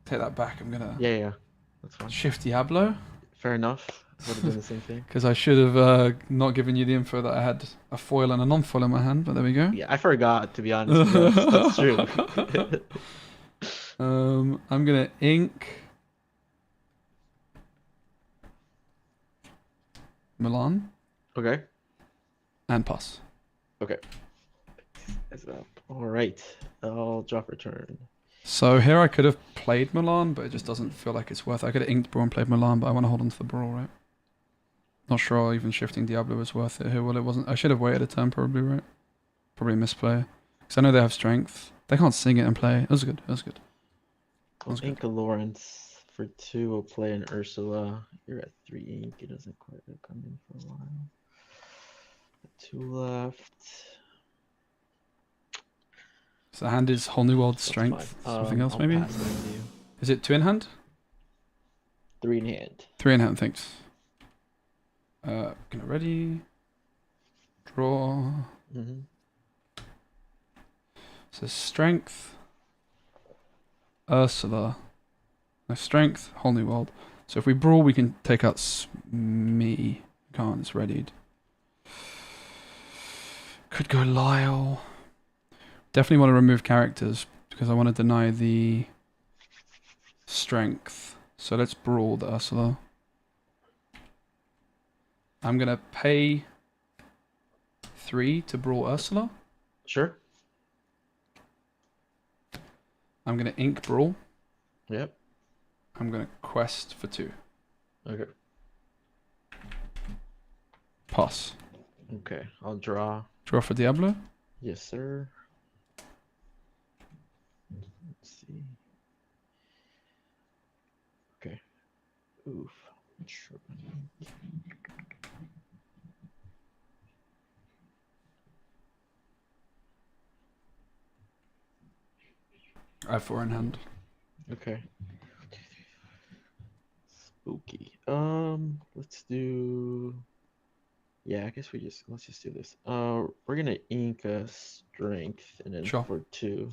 A: that back. I'm gonna.
H: Yeah. That's fine.
A: Shift Diablo.
H: Fair enough. Would have been the same thing.
A: Because I should have not given you the info that I had a foil and a non-foil in my hand, but there we go.
H: Yeah, I forgot, to be honest. That's true.
A: I'm gonna ink Milan.
H: Okay.
A: And pass.
H: Okay. All right. I'll drop return.
A: So here I could have played Milan, but it just doesn't feel like it's worth it. I could have inked Brawl and played Milan, but I want to hold on to the Brawl, right? Not sure even shifting Diablo was worth it here. Well, it wasn't. I should have waited a turn, probably, right? Probably misplay. Because I know they have strength. They can't sing it and play. It was good. It was good.
H: I'll ink a Lawrence for 2. We'll play an Ursula. You're at 3 ink. It doesn't quite come in for a while. 2 left.
A: So the hand is Whole New World Strength. Something else,
H: I'll
A: maybe?
H: pass mine to you.
A: Is it 2 in hand?
H: 3 in hand.
A: 3 in hand, thanks. Gonna ready. Draw.
H: Mm-hmm.
A: So strength. Ursula. No, strength, Whole New World. So if we brawl, we can take out me. Can't, it's readied. Could go Lyle. Definitely want to remove characters because I want to deny the strength. So let's brawl the Ursula. I'm going to pay 3 to brawl Ursula.
H: Sure.
A: I'm going to ink brawl.
H: Yep.
A: I'm going to quest for 2.
H: Okay.
A: Pass.
H: Okay, I'll draw.
A: Draw for Diablo.
H: Yes, sir. Let's see. Okay. Oof. Sure.
A: I have 4 in hand.
H: Okay. Spooky. Let's do. Yeah, I guess let's just do this. We're gonna ink a strength and then
A: Sure.
H: for 2,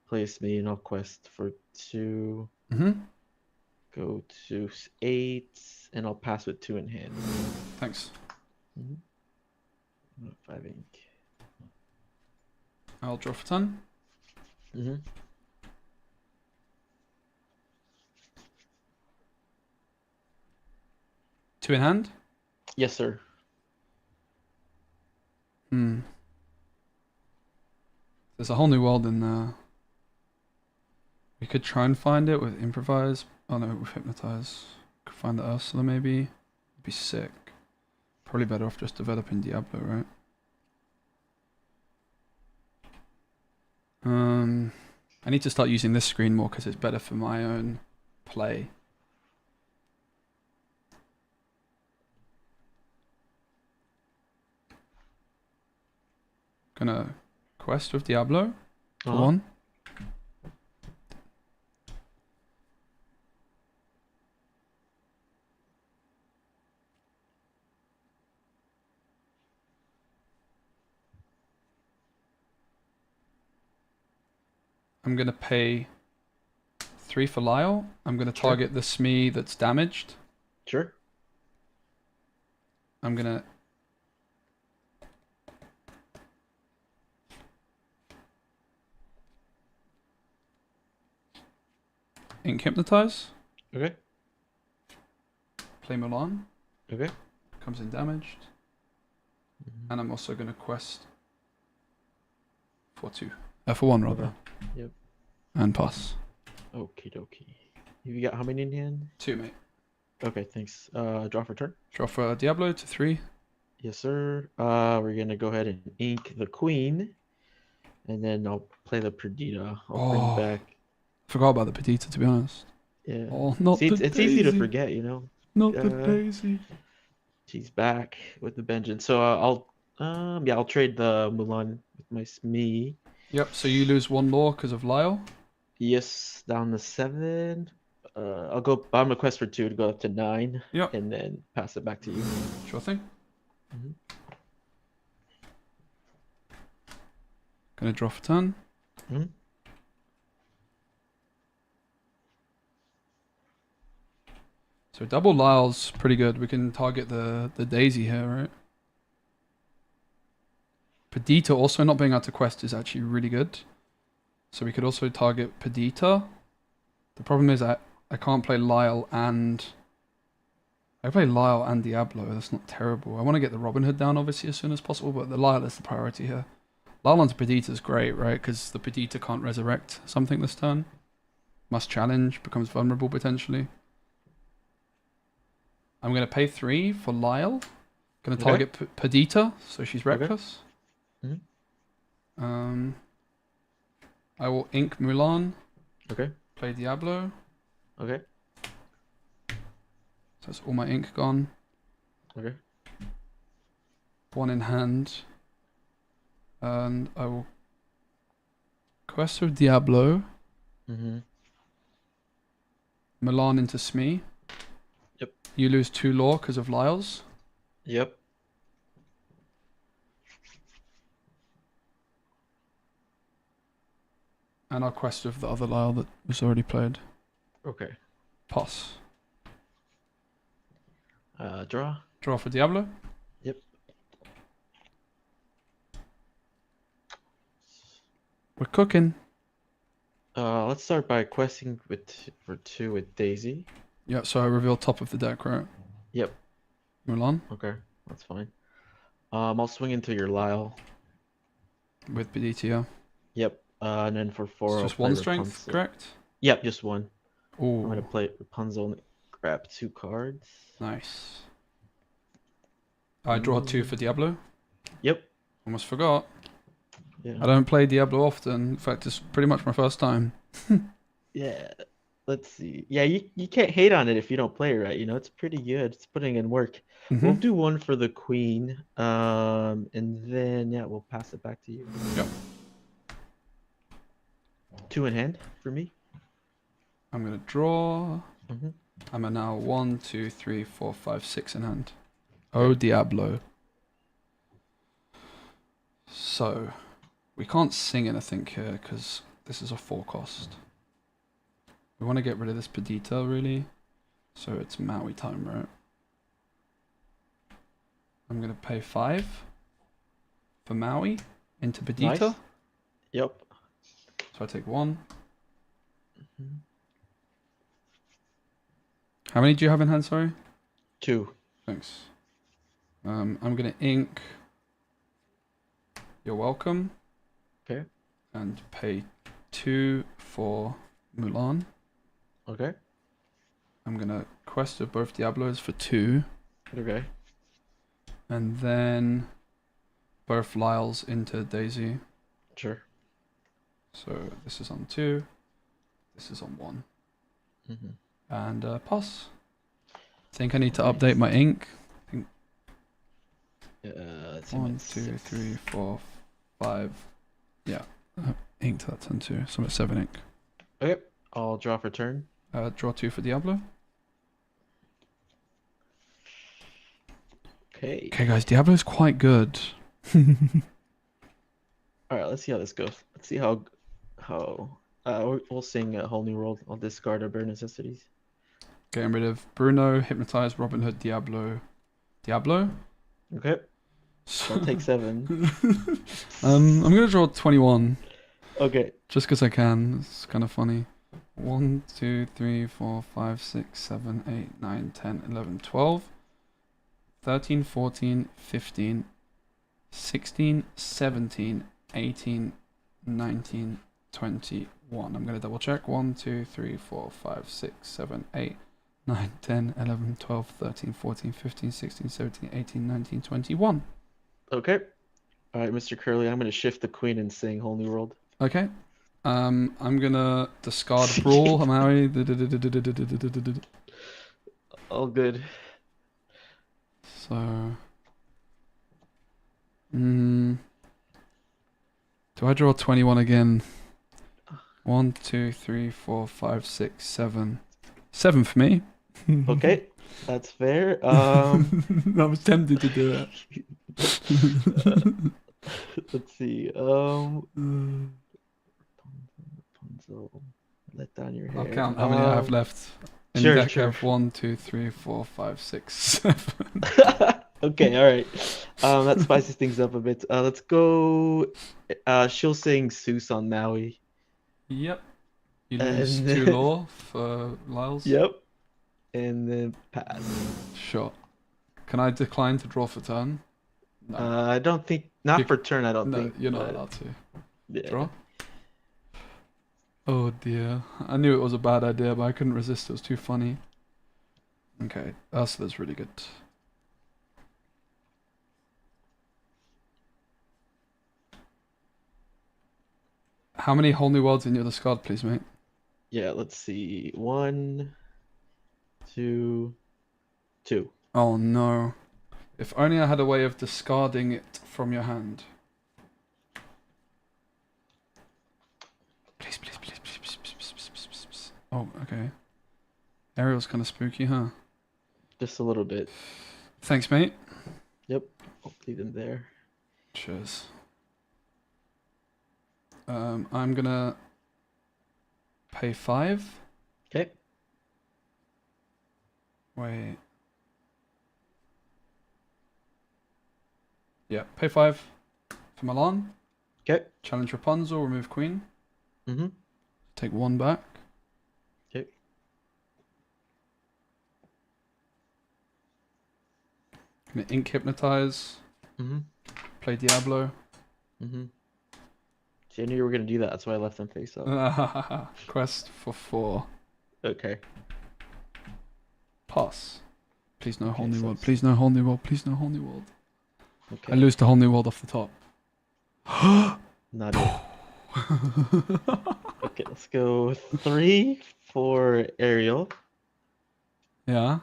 H: place me and I'll quest for 2.
A: Mm-hmm.
H: Go to 8 and I'll pass with 2 in hand.
A: Thanks.
H: 5 ink.
A: I'll draw for 10.
H: Mm-hmm.
A: Two in hand.
H: Yes, sir.
A: There's a Whole New World in there. We could try and find it with improvise. Oh no, with hypnotize. Could find the Ursula maybe. It'd be sick. Probably better off just developing Diablo, right? I need to start using this screen more because it's better for my own play. Gonna quest with Diablo for 1. I'm gonna pay 3 for Lyle. I'm gonna target the Smee that's damaged.
H: Sure.
A: I'm gonna ink hypnotize.
H: Okay.
A: Play Milan.
H: Okay.
A: Comes in damaged. And I'm also gonna quest for 2. For 1 rather.
H: Okay. Yep.
A: And pass.
H: Okie dokie. You got how many in hand?
A: 2, mate.
H: Okay, thanks. Draw for turn.
A: Draw for Diablo to 3.
H: Yes, sir. We're gonna go ahead and ink the queen, and then I'll play the Perdita. I'll bring back.
A: Forgot about the Perdita, to be honest.
H: Yeah.
A: Oh, not
H: See,
A: the
H: it's easy to
A: Daisy.
H: forget, you know.
A: Not the Daisy.
H: She's back with the vengeance. So I'll Yeah, I'll trade the Mulan with my Smee.
A: Yep. So you lose 1 law because of Lyle.
H: Yes, down to 7. I'll go. I'm gonna quest for 2 to go up to 9.
A: Yep.
H: And then pass it back to you.
A: Sure thing. Gonna draw for turn. So double Lyle's pretty good. We can target the Daisy here, right? Perdita also not being able to quest is actually really good. So we could also target Perdita. The problem is I can't play Lyle and... I can play Lyle and Diablo. That's not terrible. I want to get the Robin Hood down, obviously, as soon as possible, but the Lyle is the priority here. Lyle onto Perdita is great, right? Because the Perdita can't resurrect something this turn. Must challenge, becomes vulnerable potentially. I'm going to pay 3 for Lyle. Going to target Perdita, so she's reckless. I will ink Mulan.
H: Okay.
A: Play Diablo.
H: Okay.
A: So that's all my ink gone.
H: Okay.
A: 1 in hand. And I will quest with Diablo. Milan into Smee.
H: Yep.
A: You lose 2 lore because of Lyle's.
H: Yep.
A: And I'll quest with the other Lyle that was already played.
H: Okay.
A: Pass.
H: Draw.
A: Draw for Diablo.
H: Yep.
A: We're cooking.
H: Let's start by questing for 2 with Daisy.
A: Yeah, so I reveal top of the deck, right?
H: Yep.
A: Mulan.
H: Okay, that's fine. I'll swing into your Lyle.
A: With Perdita, yeah.
H: Yep. And then for 4,
A: It's
H: I'll
A: just
H: play
A: 1 strength,
H: Rapunzel.
A: correct?
H: Yep, just 1.
A: Ooh.
H: I'm gonna play Rapunzel and grab 2 cards.
A: Nice. I draw 2 for Diablo.
H: Yep.
A: Almost forgot.
H: Yeah.
A: I don't play Diablo often. In fact, it's pretty much my first time.
H: Yeah. Let's see. Yeah, you can't hate on it if you don't play it right. You know, it's pretty good. It's putting in work. We'll do 1 for the Queen. And then yeah, we'll pass it back to you.
A: Yep.
H: 2 in hand for me.
A: I'm gonna draw. I'm at now 1, 2, 3, 4, 5, 6 in hand. Oh Diablo. So we can't sing anything here because this is a 4 cost. We want to get rid of this Perdita really. So it's Maui time, right? I'm gonna pay 5 for Maui into Perdita.
H: Nice. Yep.
A: So I take 1. How many do you have in hand, sorry?
H: 2.
A: Thanks. I'm gonna ink You're Welcome.
H: Okay.
A: And pay 2 for Mulan.
H: Okay.
A: I'm gonna quest with both Diablos for 2.
H: Okay.
A: And then both Lyles into Daisy.
H: Sure.
A: So this is on 2. This is on 1. And pass. I think I need to update my ink. I think
H: Let's
A: 1, 2, 3, 4, 5. Yeah. Inked that turn 2. So I'm at 7 ink.
H: Okay. I'll draw for turn.
A: Draw 2 for Diablo.
H: Okay.
A: Okay, guys, Diablo's quite good.
H: All right, let's see how this goes. Let's see how we'll sing a whole new world. I'll discard our bare necessities.
A: Getting rid of Bruno, Hypnotize, Robin Hood, Diablo.
H: Okay. I'll take 7.
A: I'm gonna draw 21.
H: Okay.
A: Just because I can. It's kind of funny. 1, 2, 3, 4, 5, 6, 7, 8, 9, 10, 11, 12, 13, 14, 15, 16, 17, 18, 19, 21. I'm going to double check. 1, 2, 3, 4, 5, 6, 7, 8, 9, 10, 11, 12, 13, 14, 15, 16, 17, 18, 19, 21.
H: Okay. All right, Mr. Curly, I'm going to shift the queen and sing Whole New World.
A: Okay. I'm going to discard Brawl. I'm Harry.
H: All good.
A: So Do I draw 21 again? 1, 2, 3, 4, 5, 6, 7. 7 for me.
H: Okay, that's fair.
A: I was tempted to do
H: Let's see. Rapunzel, let down your hair.
A: I'll count how many I have left. In
H: Sure,
A: deck I
H: sure.
A: have 1, 2, 3, 4, 5, 6, 7.
H: Okay, all right. That spices things up a bit. Let's go. She'll sing Seuss on Maui.
A: Yep. You lose
H: And
A: 2
H: then-
A: law for Lyles.
H: Yep. And then pass.
A: Sure. Can I decline to draw for turn? No.
H: I don't think, not
A: You-
H: for turn, I don't
A: no,
H: think.
A: you're not
H: but-
A: allowed to.
H: Yeah.
A: Draw? Oh dear. I knew it was a bad idea, but I couldn't resist. It was too funny. Okay, that's really good. How many whole new worlds in your discard, please, mate?
H: Yeah, let's see. 1, 2, 2.
A: Oh no. If only I had a way of discarding it from your hand. Please, please, please, please, please, please, please, please, please, please. Oh, okay. Ariel's kind of spooky, huh?
H: Just a little bit.
A: Thanks, mate.
H: Yep. I'll leave them there.
A: Cheers. I'm gonna pay 5.
H: Okay.
A: Wait. Yeah, pay 5 for Milan.
H: Okay.
A: Challenge Rapunzel, remove Queen.
H: Mm-hmm.
A: Take 1 back.
H: Okay.
A: Gonna Ink Hypnotize.
H: Mm-hmm.
A: Play Diablo.
H: Mm-hmm. See, I knew you were gonna do that. That's why I left them face up.
A: Quest for 4.
H: Okay.
A: Pass. Please no whole
H: Okay,
A: new
H: so
A: world.
H: it's-
A: Please no whole new world. Please no whole new world.
H: Okay.
A: I lose the whole new world off the top.
H: Not it. Okay, let's go 3 for Ariel.
A: Yeah.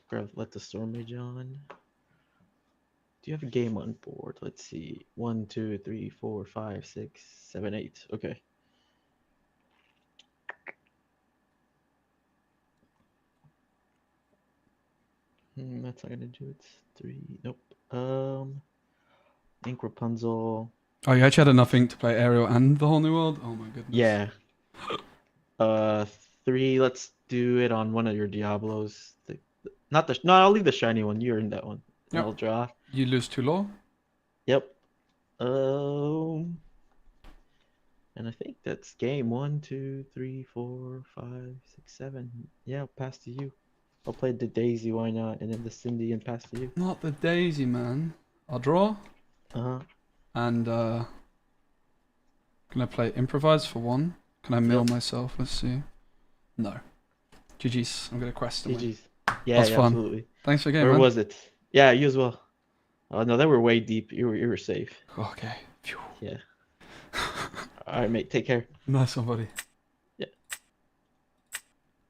H: Grab let the storm rage on. Do you have a game on board? Let's see. 1, 2, 3, 4, 5, 6, 7, 8. Okay. That's not gonna do it. 3. Nope. Ink Rapunzel.
A: Oh, you actually had enough ink to play Ariel and the whole new world? Oh my goodness.
H: Yeah. 3. Let's do it on one of your Diablos. No, I'll leave the shiny one. You're in that one.
A: Yep.
H: I'll draw.
A: You lose 2 law.
H: Yep. And I think that's game. 1, 2, 3, 4, 5, 6, 7. Yeah, I'll pass to you. I'll play the Daisy, why not? And then the Cindy and pass to you.
A: Not the Daisy, man. I'll draw.
H: Uh-huh.
A: And can I play improvise for 1? Can I mill myself? Let's see. No. GG's. I'm gonna quest away.
H: GG's. Yeah,
A: That's
H: yeah,
A: fun.
H: absolutely.
A: Thanks for the game,
H: Where
A: man.
H: was it? Yeah, you as well. Oh no, they were way deep. You were safe.
A: Okay. Phew.
H: Yeah. All right, mate. Take care.
A: Nice one, buddy.
H: Yeah.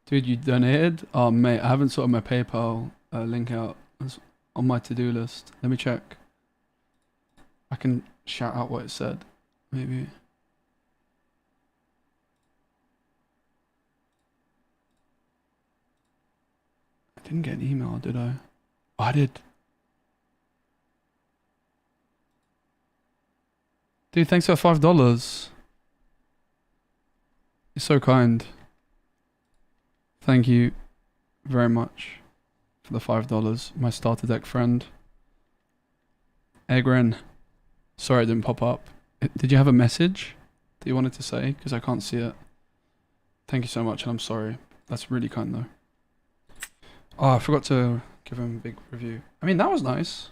A: Dude, you donated? Oh, mate, I haven't sorted my PayPal link out. It's on my to-do list. Let me check. I can shout out what it said. Maybe. I didn't get an email, did I? Oh, I did. Dude, thanks for $5. You're so kind. Thank you very much for the $5. My starter deck friend. Egren. Sorry it didn't pop up. Did you have a message that you wanted to say? Because I can't see it. Thank you so much, and I'm sorry. That's really kind, though. Oh, I forgot to give him a big review. I mean, that was nice.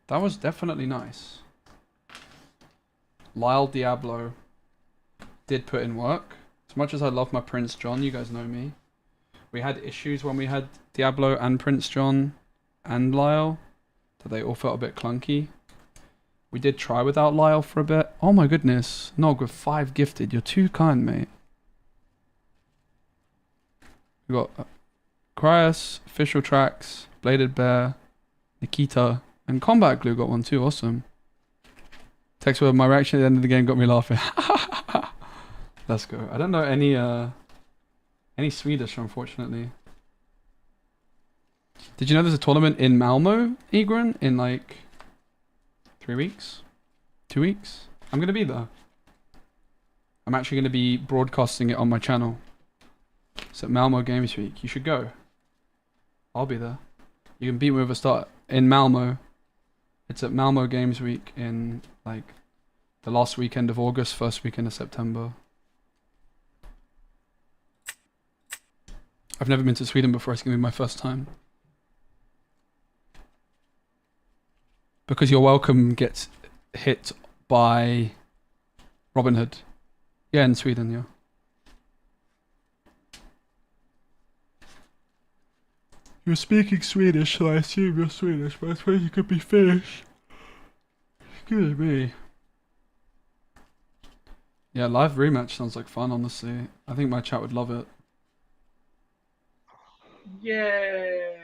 A: That was definitely nice. Lyle Diablo did put in work. As much as I love my Prince John, you guys know me. We had issues when we had Diablo and Prince John and Lyle, that they all felt a bit clunky. We did try without Lyle for a bit. Oh my goodness. Nog with 5 gifted. You're too kind, mate. We got Cryas, Official Tracks, Bladed Bear, Nikita, And Combat Glue got one too. Awesome. Text word, my reaction at the end of the game got me laughing. Let's go. I don't know any Swedish, unfortunately. Did you know there's a tournament in Malmo, Egren, in like 3 weeks? 2 weeks? I'm going to be there. I'm actually going to be broadcasting it on my channel. It's at Malmo Games Week. You should go. I'll be there. You can beat me with a start in Malmo. It's at Malmo Games Week in like the last weekend of August, first weekend of September. I've never been to Sweden before. It's going to be my first time. Because Your Welcome gets hit by Robin Hood. Yeah, in Sweden, yeah. You're speaking Swedish, so I assume you're Swedish, but I suppose you could be Finnish. Excuse me. Yeah, live rematch sounds like fun, honestly. I think my chat would love it.
G: Yay!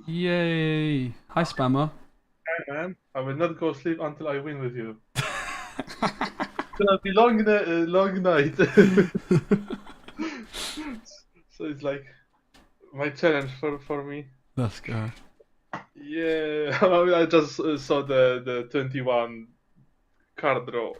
A: Yay! Hi, Spammer.
G: Hi, man. I will not go sleep until I win with you. It's gonna be long night. So it's like my challenge for me.
A: Let's go.
G: Yeah, I just saw the 21 card draw.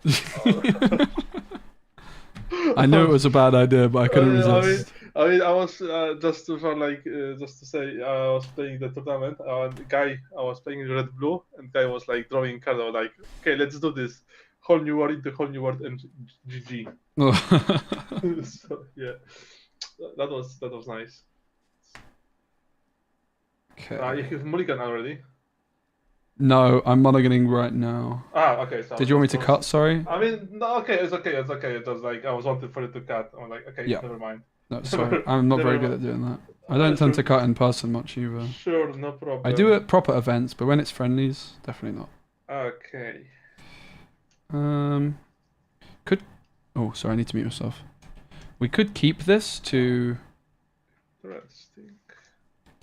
A: I knew it was a bad idea, but I couldn't resist.
G: I was just for like just to say I was playing the tournament and the guy I was playing red blue and the guy was like drawing cards. I was like, okay, let's do this. Whole new world into whole new world and GG. So yeah, that was nice.
A: Okay.
G: You have mulligan already.
A: No, I'm mulliganing right now.
G: Okay. So
A: Did you want me to cut? Sorry.
G: I mean, no, okay, it's okay. It was like I was wanted for it to cut. I'm like, okay,
A: Yeah.
G: never mind.
A: No, sorry. I'm not very good at doing that. I don't tend to cut in person much either.
G: Sure, no problem.
A: I do at proper events, but when it's friendlies, definitely not.
G: Okay.
A: Could... Oh, sorry, I need to mute myself. We could keep this to...
G: Interesting.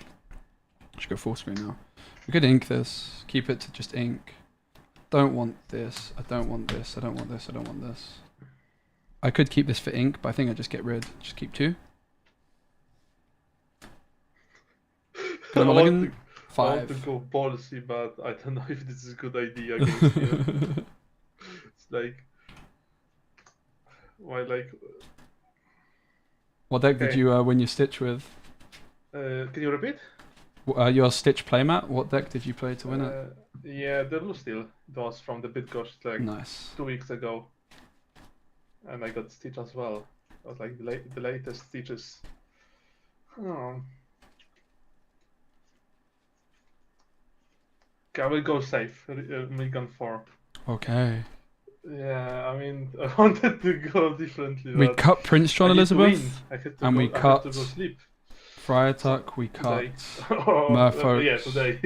A: I should go full screen now. We could ink this. Keep it to just ink. Don't want this. I don't want this. I don't want this. I don't want this. I could keep this for ink, but I think I just get rid. Just keep 2. Good mulligan. 5.
G: I want to go policy, but I don't know if this is a good idea against you. It's like, why like?
A: What deck did you win your Stitch with?
G: Can you repeat?
A: Your Stitch playmat. What deck did you play to win it?
G: Yeah, the blue steel. It was from the Bitgosh like
A: Nice.
G: 2 weeks ago, and I got Stitch as well. It was like the latest Stitches. Oh. Okay, I will go safe. Mulligan 4.
A: Okay.
G: Yeah, I mean, I wanted to go differently.
A: We
G: but
A: cut Prince John
G: I need to
A: Elizabeth,
G: win. I had to
A: and
G: go,
A: we
G: I had
A: cut
G: to go sleep.
A: Friar Tuck. We cut
G: Today. Oh,
A: Merfolk.
G: yeah, today.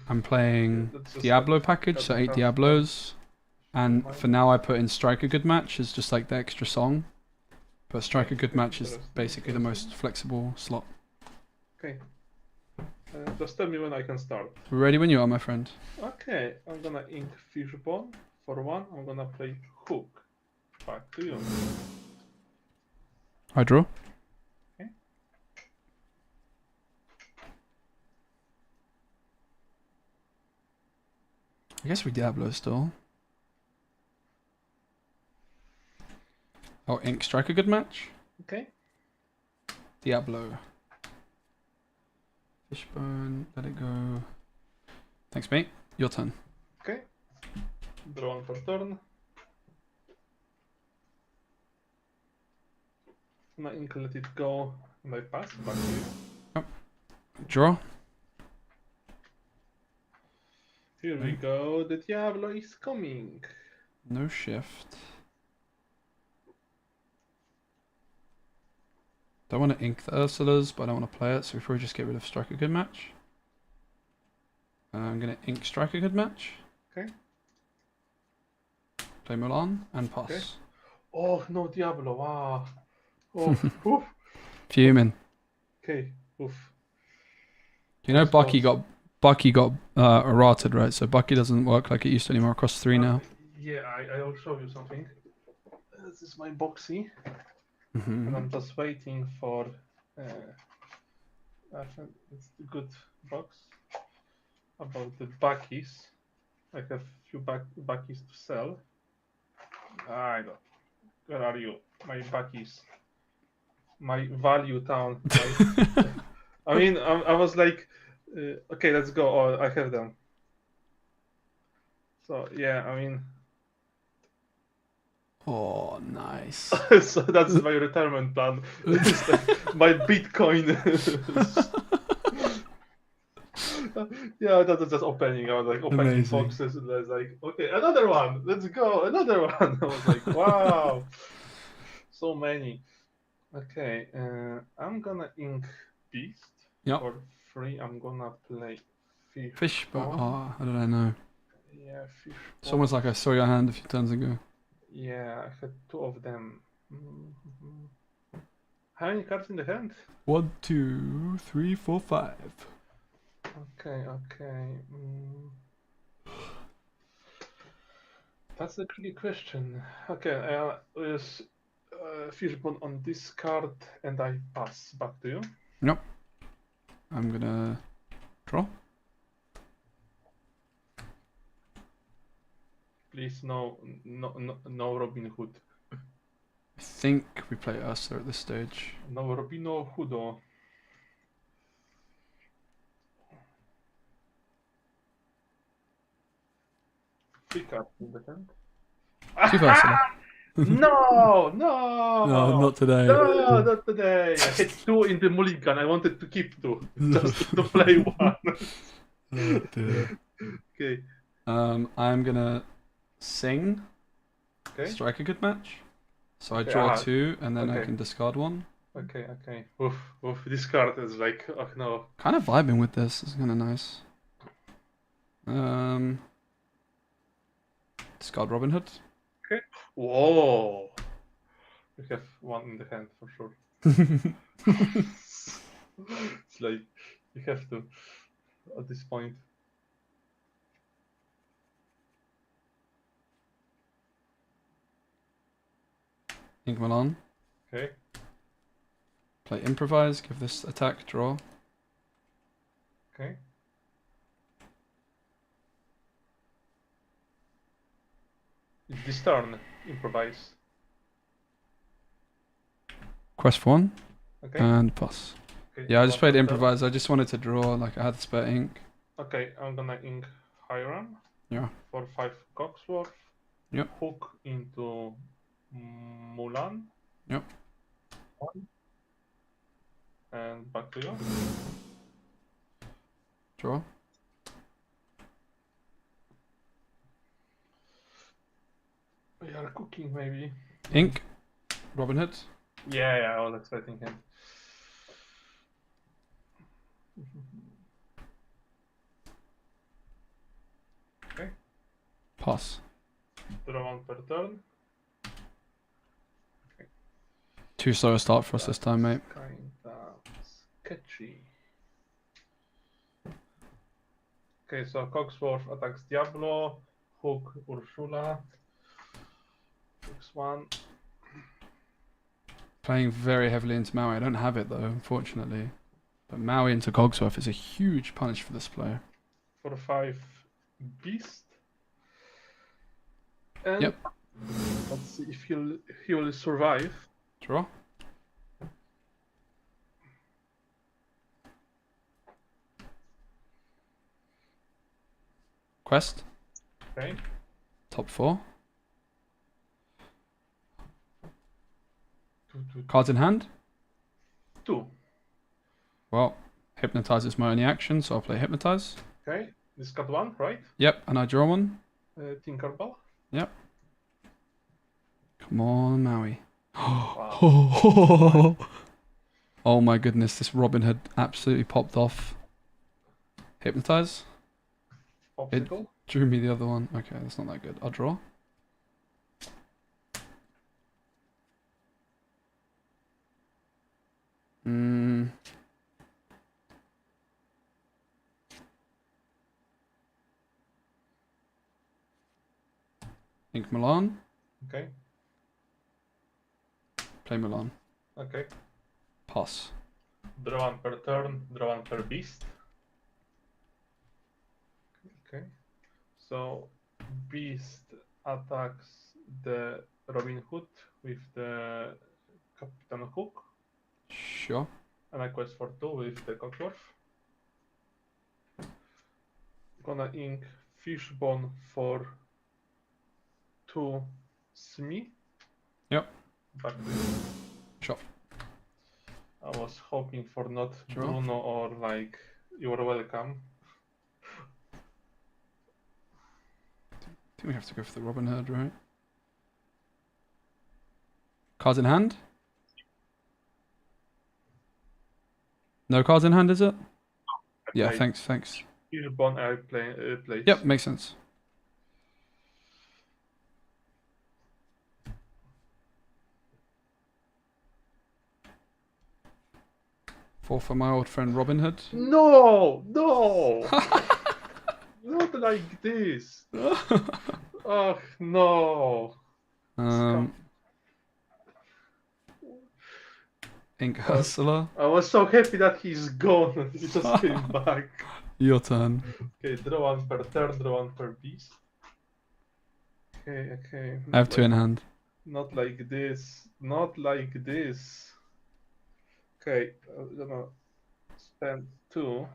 A: I'm playing
G: That's just
A: Diablo
G: like
A: package, so
G: cutting
A: 8
G: half.
A: Diablos. And for now, I put in Strike a Good Match as just like the extra song. But Strike a Good Match is basically the most flexible slot.
G: Okay. Just tell me when I can start.
A: We're ready when you are, my friend.
G: Okay, I'm gonna ink Fishbone for 1. I'm gonna play Hook. Back to you.
A: I draw.
G: Okay.
A: I guess we Diablo still. Oh, ink Strike a Good Match.
G: Okay.
A: Diablo. Fishbone, let it go. Thanks, mate. Your turn.
G: Okay. Draw 1 per turn. I'm gonna ink let it go and I pass back to you.
A: Oh. Draw.
G: Here we go. The Diablo is coming.
A: No shift. Don't want to ink the Ursulas, but I don't want to play it, so we probably just get rid of Strike a Good Match. I'm going to ink Strike a Good Match.
G: Okay.
A: Play Mulan and pass.
G: Okay. Oh, no Diablo. Wow. Oh, oof.
A: Fuming.
G: Okay. Oof.
A: You know Bucky got Bucky got errated, right? So Bucky doesn't work like it used to anymore across 3 now.
G: Yeah, I will show you something. This is my boxy,
A: Mhm.
G: and I'm just waiting for. I think it's a good box about the Buckies. I have few Buckies to sell. I don't. Where are you, my Buckies? My value town. I mean, I was like, okay, let's go. Oh, I have them. So yeah, I mean.
A: Oh, nice.
G: So that's my retirement plan. It's like my Bitcoin. Yeah, that's just opening. I was like opening
A: Amazing.
G: boxes, and I was like, okay, another one. Let's go, another one. I was like, wow, so many. Okay, I'm gonna ink Beast
A: Yep.
G: for free. I'm gonna play
A: Fish, but
G: Bomb.
A: oh, how did I know?
G: Yeah, Fish.
A: It's almost like I saw your hand a few turns ago.
G: Yeah, I had 2 of them. Mhm. How many cards in the hand?
A: 1, 2, 3, 4, 5.
G: Okay. That's a tricky question. Okay, is Fishbone on this card, and I pass back to you.
A: Nope. I'm gonna draw.
G: Please, no Robin Hood.
A: I think we play Ursa at this stage.
G: No Robino Hoodo. Three cards in the hand.
A: Two Ursula.
G: No!
A: No, not today.
G: No, not today. I had 2 in the mulligan. I wanted to keep 2, just to play 1.
A: Oh dear.
G: Okay.
A: I'm gonna sing.
G: Okay.
A: Strike a good match. So I
G: Okay,
A: draw 2, and then I
G: okay.
A: can discard 1.
G: Okay. Oof. This card is like, oh no.
A: Kind of vibing with this. It's kind of nice. Discard Robin Hood.
G: Okay. Whoa. You have 1 in the hand for sure. It's like you have to at this point.
A: Ink Milan.
G: Okay.
A: Play Improvise. Give this attack. Draw.
G: Okay. It's this turn. Improvise.
A: Quest for 1.
G: Okay.
A: And pass.
G: Okay,
A: Yeah, I just
G: one
A: played
G: per
A: Improvise. I just wanted to draw. Like I had the spare ink.
G: Okay, I'm gonna ink Hiram.
A: Yeah.
G: For 5 Cogsworth.
A: Yep.
G: Hook into Mulan.
A: Yep.
G: 1. And back to you.
A: Draw.
G: We are cooking maybe.
A: Ink. Robin Hood.
G: Yeah, I was expecting him. Okay.
A: Pass.
G: Draw 1 per turn.
A: 2 slow start for us this time, mate.
G: Kinda sketchy. Okay, so Cogsworth attacks Diablo, Hook Ursula. 6-1.
A: Playing very heavily into Maui. I don't have it though, unfortunately. But Maui into Cogsworth is a huge punish for this player.
G: For 5 Beast. And
A: Yep.
G: let's see if he will survive.
A: Draw. Quest.
G: Okay.
A: Top 4.
G: Two.
A: Cards in hand.
G: 2.
A: Well, Hypnotize is my only action, so I'll play Hypnotize.
G: Okay. Discard 1, right?
A: Yep, and I draw 1.
G: Tinkerbell.
A: Yep. Come on, Maui.
G: Wow.
A: Oh my goodness, this Robin Hood absolutely popped off. Hypnotize. It
G: Popsicle.
A: drew me the other one. Okay, that's not that good. I'll draw. Ink Milan.
G: Okay.
A: Play Milan.
G: Okay.
A: Pass.
G: Draw one per turn. Draw one per beast. Okay. So beast attacks the Robin Hood with the Captain Hook.
A: Sure.
G: And I quest for 2 with the Cockworth. Gonna ink Fishbone for 2 Smee.
A: Yep.
G: Back to you.
A: Sure.
G: I was hoping for not
A: Sure.
G: Bruno or like you're welcome.
A: I think we have to go for the Robin Hood, right? Cards in hand? No cards in hand, is it? Yeah,
G: Play
A: thanks.
G: Fishbone I play.
A: Yep, makes sense. Four for my old friend Robin Hood.
G: No! Not like this. Oh no.
A: Ink Hustler.
G: I was so happy that he's gone. He just came back.
A: Your turn.
G: Okay, draw one per turn, draw one per beast. Okay.
A: I have 2 in hand.
G: Not like this. Not like this. Okay, I'm gonna spend 2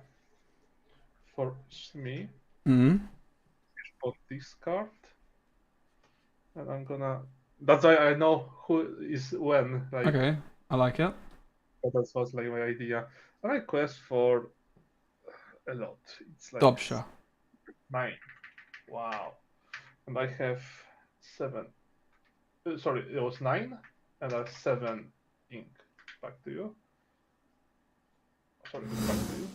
G: for me. For this card. And I'm gonna. That's why I know who is when. Like,
A: Okay, I like it.
G: that was like my idea. And I quest for a lot. It's like
A: Dobsha.
G: 9. Wow. And I have 7. Sorry, it was 9, and I have 7 ink. Back to you. Sorry, back to you.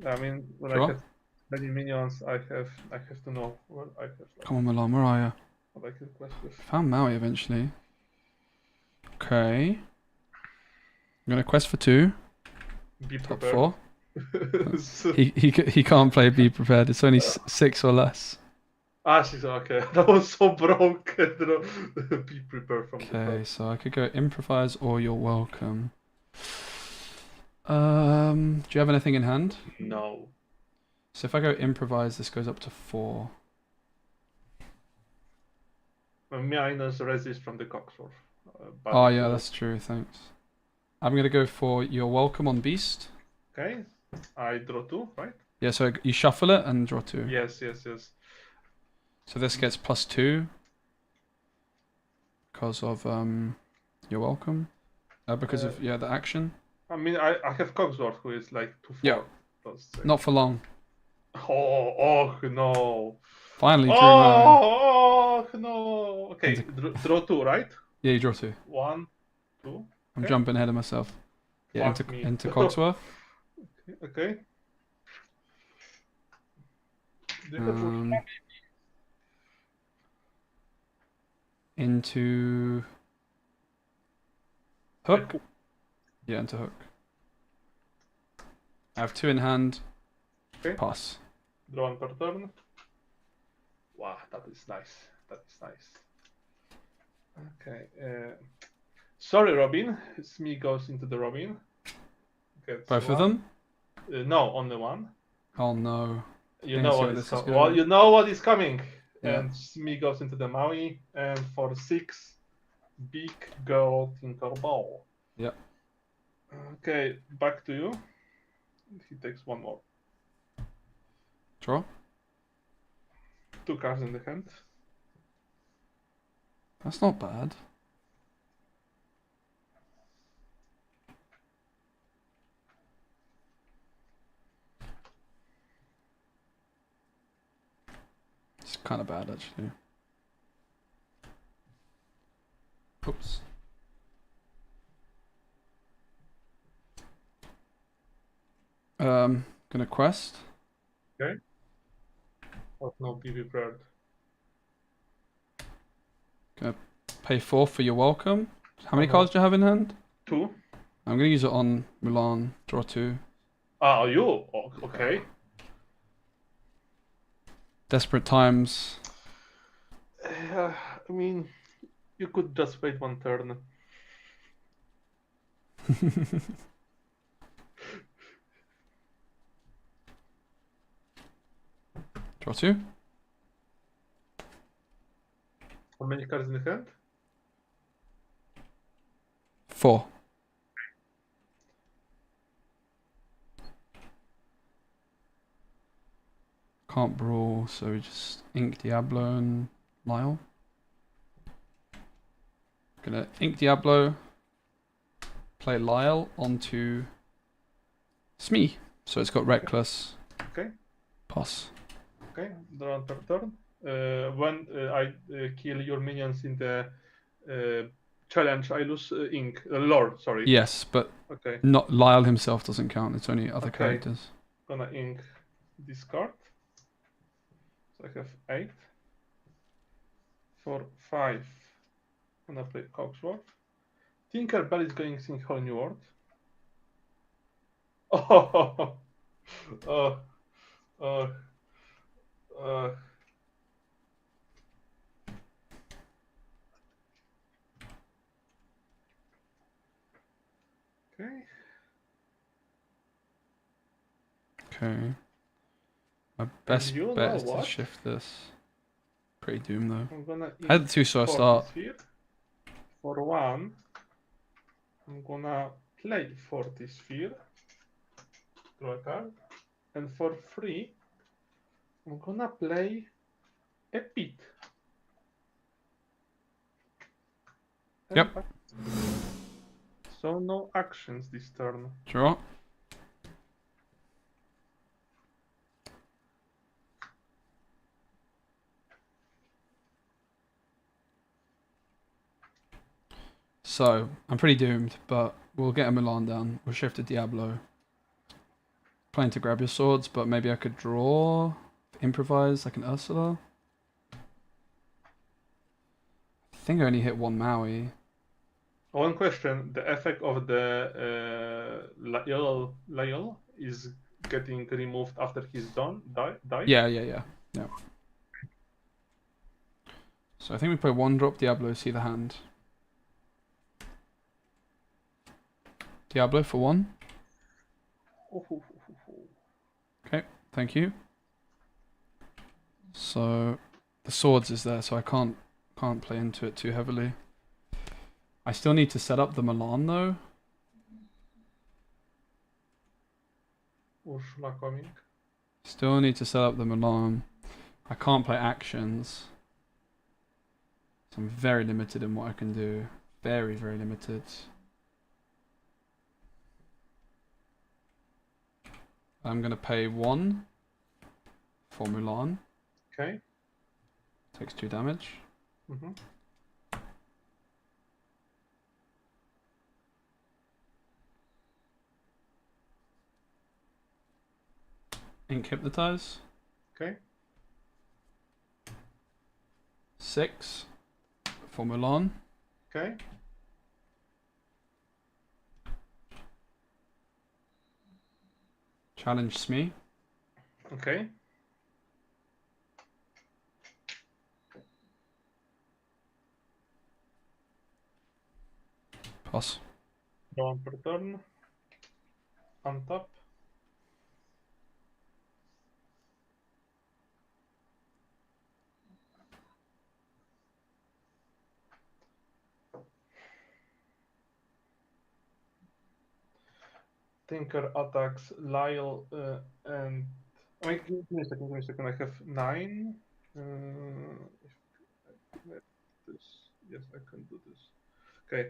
G: I mean, when
A: Sure.
G: I have many minions, I have to know what I have. Like,
A: Come on, Milan, where are you?
G: what I can quest with.
A: Found Maui eventually. Okay. I'm gonna quest for 2.
G: Be
A: Top
G: prepared.
A: 4. he can't play Be Prepared. It's only 6 or less.
G: She's okay. That was so broken. Be prepared from the
A: Okay,
G: top.
A: so I could go Improvise or You're Welcome. Do you have anything in hand?
G: No.
A: So if I go Improvise, this goes up to 4.
G: Minus resist from the Cocksworth.
A: Oh yeah, that's true. Thanks. I'm gonna go for You're Welcome on Beast.
G: Okay. I draw 2, right?
A: Yeah, so you shuffle it and draw 2.
G: Yes.
A: So this gets +2 because of You're Welcome. Because of the action.
G: I mean, I have Cogsworth who is like 2/4.
A: Yeah. Not for long.
G: Oh no.
A: Finally drew Maui.
G: Oh no. Okay, draw 2, right?
A: Yeah, you draw 2.
G: 1, 2.
A: I'm
G: Okay.
A: jumping ahead of myself. Yeah,
G: Fuck me.
A: into Cogsworth.
G: Okay. Do you have
A: Into Hook. Yeah, into Hook. I have 2 in hand.
G: Okay.
A: Pass.
G: Draw 1 per turn. Wow, that is nice. Okay. Sorry, Robin. Smee goes into the Robin. Gets
A: Both of
G: 1.
A: them?
G: No, only 1.
A: Oh no.
G: You
A: Didn't
G: know
A: see
G: what
A: where
G: is
A: this is
G: coming.
A: going.
G: Well, you know what is coming.
A: Yeah.
G: And Smee goes into the Maui, and for 6, big gold Tinkerbell.
A: Yep.
G: Okay, back to you. He takes 1 more.
A: Draw.
G: 2 cards in the hand.
A: That's not bad. It's kind of bad actually. Oops. Gonna quest.
G: Okay. Oh no, be prepared.
A: Gonna pay 4 for Your Welcome. How many cards do you have in hand?
G: 2.
A: I'm gonna use it on Mulan. Draw 2.
G: Ah, you? Oh, okay.
A: Desperate times.
G: I mean, you could just wait one turn.
A: Draw 2.
G: How many cards in the hand?
A: 4. Can't brawl, so we just ink Diablo and Lyle. Gonna ink Diablo, play Lyle onto Smee. So it's got Reckless.
G: Okay.
A: Pass.
G: Okay, draw per turn. When I kill your minions in the challenge, I lose ink. Lord, sorry.
A: Yes, but
G: Okay.
A: not Lyle himself doesn't count. It's only other
G: Okay.
A: characters.
G: Gonna ink this card. So I have 8. For 5, gonna play Cogsworth. Tinkerbell is going to whole new world. Oh, oh, oh, oh. Okay.
A: Okay. My best
G: you
A: bet
G: know
A: is to
G: what?
A: shift this. Pretty doom though.
G: I'm gonna
A: I had the 2 so I start.
G: Sphere. For 1, I'm gonna play 40 Sphere. Draw a card. And for 3, I'm gonna play a Pit.
A: Yep.
G: So no actions this turn.
A: Sure. So, I'm pretty doomed, but we'll get a Milan down. We'll shift to Diablo. Planning to grab your swords, but maybe I could draw, improvise like an Ursula. I think I only hit 1 Maui.
G: One question: the effect of the Lyle is getting removed after he's done. Die.
A: Yeah. So I think we play 1 drop Diablo, see the hand. Diablo for 1. Okay, thank you. So the swords is there, so I can't play into it too heavily. I still need to set up the Milan though.
G: Ursula coming.
A: Still need to set up the Milan. I can't play actions. So I'm very limited in what I can do. Very, very limited. I'm going to pay 1 for Mulan.
G: Okay.
A: Takes 2 damage.
G: Mm-hmm.
A: Ink Hypnotize.
G: Okay.
A: 6 for Mulan.
G: Okay.
A: Challenge Smee.
G: Okay.
A: Pass.
G: Draw 1 per turn. Untap. Tinker attacks Lyle and. Wait, give me a second. I have 9. This. Yes, I can do this. Okay.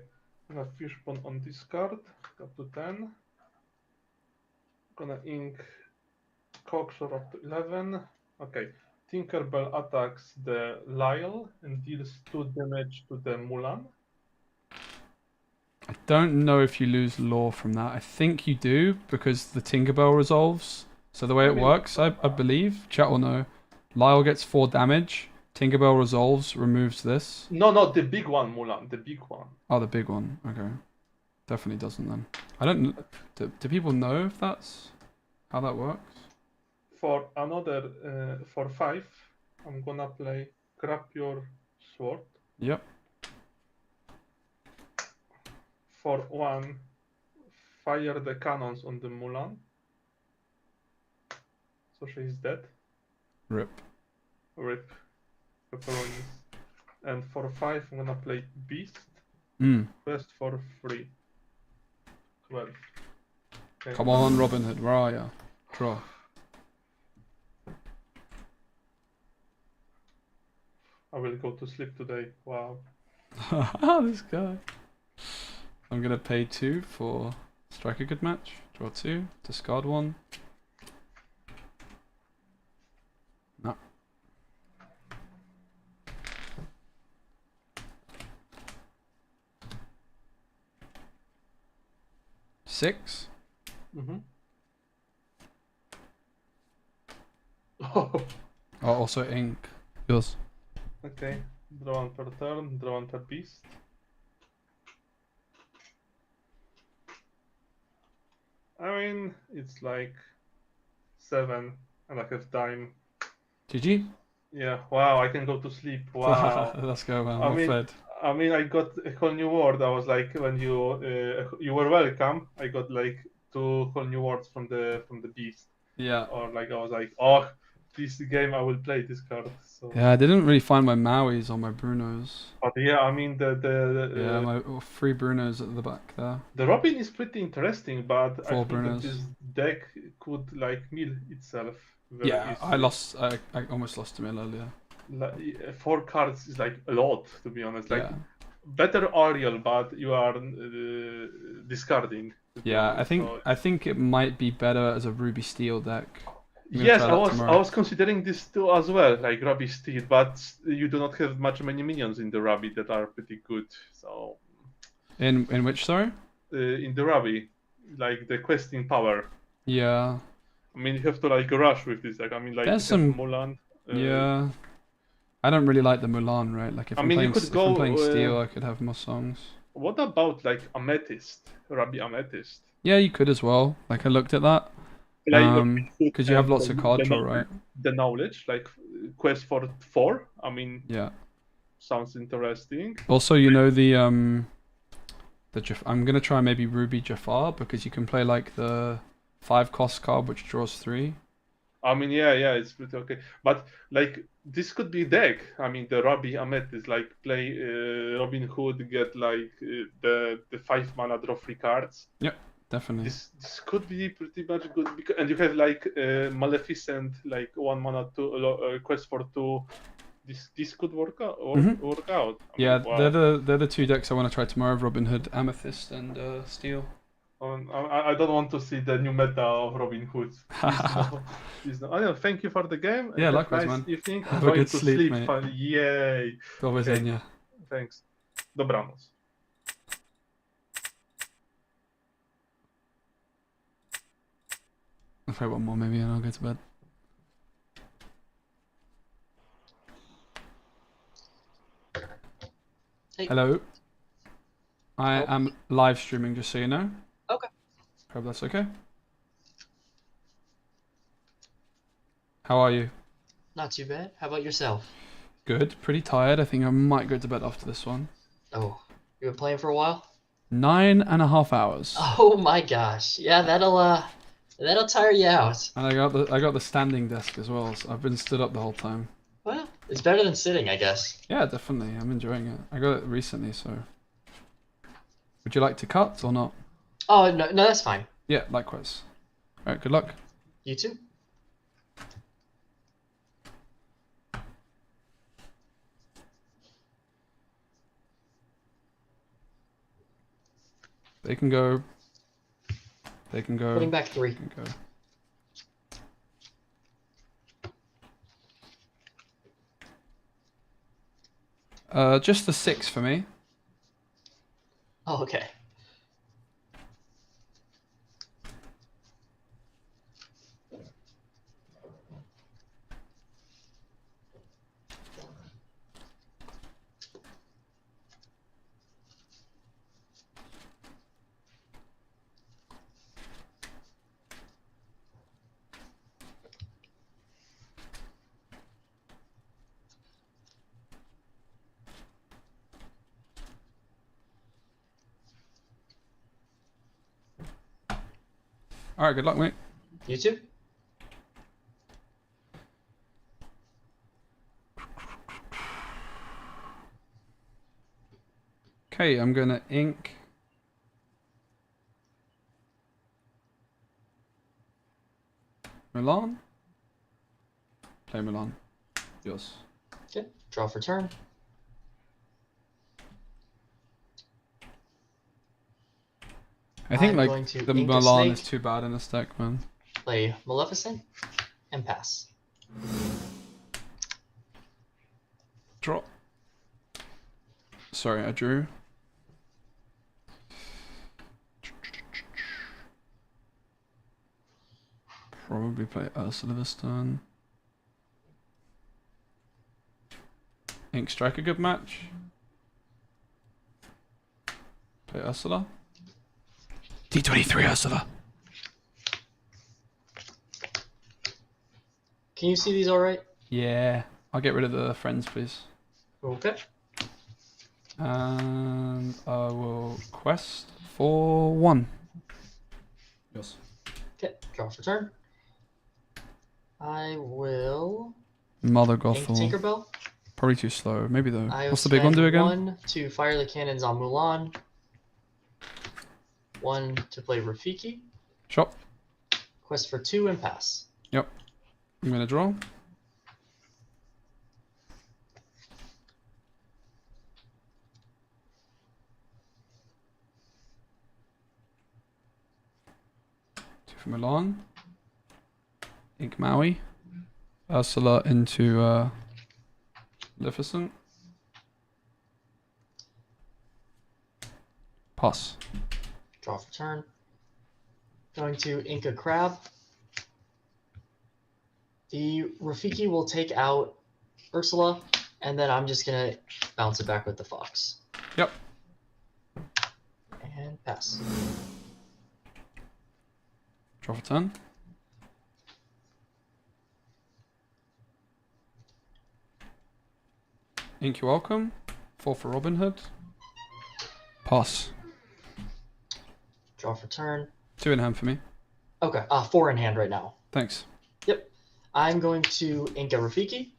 G: I'm gonna fishbone on this card. Up to 10. Gonna ink Coxor up to 11. Okay. Tinkerbell attacks the Lyle and deals 2 damage to the Mulan.
A: I don't know if you lose lore from that. I think you do because the Tinkerbell resolves. So the way it works, I believe, chat will know. Lyle gets 4 damage. Tinkerbell resolves, removes this.
G: No, the big one, Mulan. The big one.
A: Oh, the big one. Okay. Definitely doesn't then. I don't... Do people know if that's how that works?
G: For another, for 5, I'm gonna play Grab Your sword.
A: Yep.
G: For 1, fire the cannons on the Mulan. So she is dead.
A: Rip.
G: Rip. Pepperonis. And for 5, I'm gonna play Beast. Quest for 3. 12. Okay.
A: Come on, Robin Hood, where are you? Draw.
G: I will go to sleep today. Wow.
A: This guy. I'm gonna pay 2 for strike a good match. Draw 2, discard 1. No. Six.
G: Oh.
A: Oh, also ink. Yours.
G: Okay. Draw 1 per turn, draw 1 per beast. I mean, it's like 7 and I have time.
A: GG?
G: Yeah, wow, I can go to sleep. Wow.
A: Let's go, man.
G: I
A: Well
G: mean,
A: fed.
G: I mean, I got a whole new word. I was like, when you were welcome, I got like 2 whole new words from the beast.
A: Yeah.
G: Or like I was like, oh, this game I will play this card. So.
A: Yeah, I didn't really find my Mauis or my Brunos.
G: But yeah, I mean
A: Yeah, my 3 Brunos at the back there.
G: the Robin is pretty interesting, but I
A: 4
G: think
A: Brunos.
G: that this deck could like mill itself very
A: Yeah,
G: easily.
A: I lost. I almost lost to Mill earlier.
G: Like, 4 cards is like a lot, to be honest. Like
A: Yeah.
G: better Ariel, but you are discarding. to be
A: Yeah,
G: honest, so-
A: I think it might be better as a Ruby Steel deck. I'm gonna
G: Yes,
A: try
G: I
A: that
G: was
A: tomorrow.
G: I was considering this too as well, like Ruby Steed, but you do not have many minions in the Ruby that are pretty good. So
A: In which, sorry?
G: in the Ruby, like the questing power.
A: Yeah.
G: I mean, you have to like rush with this. Like I mean, like
A: There's
G: you have
A: some.
G: Mulan.
A: Yeah. I don't really like the Mulan, right? Like if
G: I
A: I'm
G: mean,
A: playing,
G: you could
A: if I'm
G: go,
A: playing Steel, I could have more songs.
G: What about like Amethyst, Ruby Amethyst?
A: Yeah, you could as well. Like I looked at that.
G: Like,
A: Because you have lots of card draw, right?
G: The knowledge, like quest for 4. I mean,
A: Yeah.
G: sounds interesting.
A: Also, you know I'm gonna try maybe Ruby Jafar because you can play like the 5 cost card which draws 3.
G: I mean, yeah, it's pretty okay. But like this could be deck. I mean, the Ruby Amethyst, like play Robin Hood, get like the 5 mana, draw 3 cards.
A: Yep, definitely.
G: This could be pretty much good because, and you have like Maleficent, like 1 mana, 2 quest for 2. This could work out. Work out. I
A: Yeah,
G: mean, wow.
A: they're the 2 decks I want to try tomorrow: Robin Hood, Amethyst, and Steel.
G: I don't want to see the new meta of Robin Hood. Please no. I know, thank you for the game.
A: Yeah,
G: Have
A: likewise,
G: nice
A: man.
G: Evening.
A: Have
G: I'm
A: a
G: going
A: good
G: to
A: sleep,
G: sleep.
A: mate.
G: Yay.
A: Do widzenia.
G: Thanks. Dobranoc.
A: I'll play one more maybe and I'll go to bed.
P: Hey.
A: Hello. I am live streaming, just so you know.
P: Okay.
A: Hope that's okay. How are you?
P: Not too bad. How about yourself?
A: Good. Pretty tired. I think I might go to bed after this one.
P: Oh, you been playing for a while?
A: 9.5 hours.
P: Oh my gosh. Yeah, that'll tire you out.
A: And I got the standing desk as well, so I've been stood up the whole time.
P: Well, it's better than sitting, I guess.
A: Yeah, definitely. I'm enjoying it. I got it recently, so. Would you like to cut or not?
P: Oh, no, that's fine.
A: Yeah, likewise. Alright, good luck.
P: You too.
A: They can go. They can go.
P: Putting back 3.
A: They can go. Just the 6 for me.
P: Oh, okay.
A: Alright, good luck, mate.
P: You too.
A: Okay, I'm gonna ink. Milan. Play Milan. Yours.
P: Okay, draw for turn.
A: I think
P: I'm
A: like
P: going to
A: the
P: ink a
A: Milan
P: snake.
A: is too bad in this deck, man.
P: Play Maleficent and pass.
A: Draw. Sorry, I drew. Probably play Ursula this turn. Ink strike a good match. Play Ursula. D23 Ursula.
P: Can you see these all right?
A: Yeah. I'll get rid of the friends, please.
P: Okay.
A: And I will quest for 1. Yes.
P: Okay, draw for turn. I will
A: Mother
P: ink
A: Gothel.
P: Tinkerbell.
A: Probably too slow. Maybe though.
P: I will
A: What's the big one do
P: spend
A: again?
P: 1 to fire the cannons on Mulan. 1 to play Rafiki.
A: Shot.
P: Quest for 2 and pass.
A: Yep. I'm gonna draw. Two for Milan. Ink Maui. Ursula into Maleficent. Pass.
P: Draw for turn. Going to ink a crab. The Rafiki will take out Ursula, and then I'm just gonna bounce it back with the fox.
A: Yep.
P: And pass.
A: Draw for turn. Ink, you're welcome. 4 for Robin Hood. Pass.
P: Draw for turn.
A: 2 in hand for me.
P: Okay, 4 in hand right now.
A: Thanks.
P: Yep. I'm going to ink a Rafiki.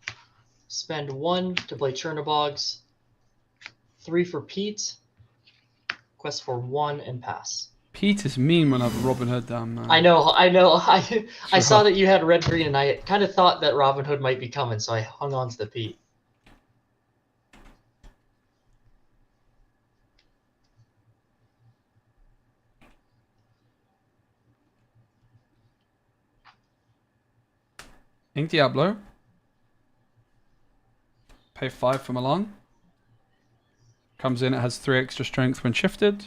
P: Spend 1 to play Chernobogs. 3 for Pete. Quest for 1 and pass.
A: Pete is mean when I have Robin Hood down, man.
P: I know. I saw that you had red green, and I kind of thought that Robin Hood might be coming, so I hung on to the Pete.
A: Ink Diablo. Pay 5 for Milan. Comes in, it has 3 extra strength when shifted.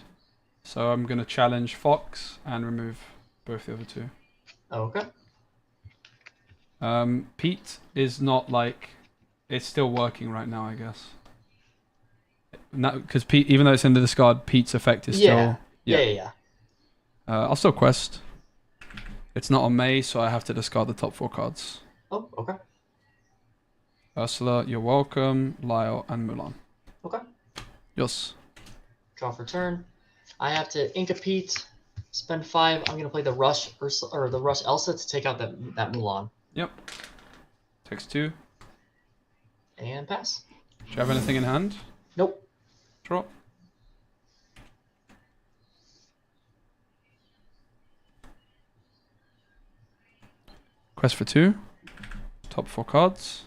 A: So I'm going to challenge Fox and remove both the other 2.
P: Okay.
A: Pete is not like... It's still working right now, I guess. Because Pete, even though it's in the discard, Pete's effect is still...
P: Yeah.
A: I'll still quest. It's not on May, so I have to discard the top 4 cards.
P: Oh, okay.
A: Ursula, you're welcome. Lyle and Mulan.
P: Okay.
A: Yes.
P: Draw for turn. I have to ink a Pete. Spend 5. I'm gonna play the Rush or the Rush Elsa to take out that Mulan.
A: Yep. Takes 2.
P: And pass.
A: Do you have anything in hand?
P: Nope.
A: Draw. Quest for 2. Top 4 cards.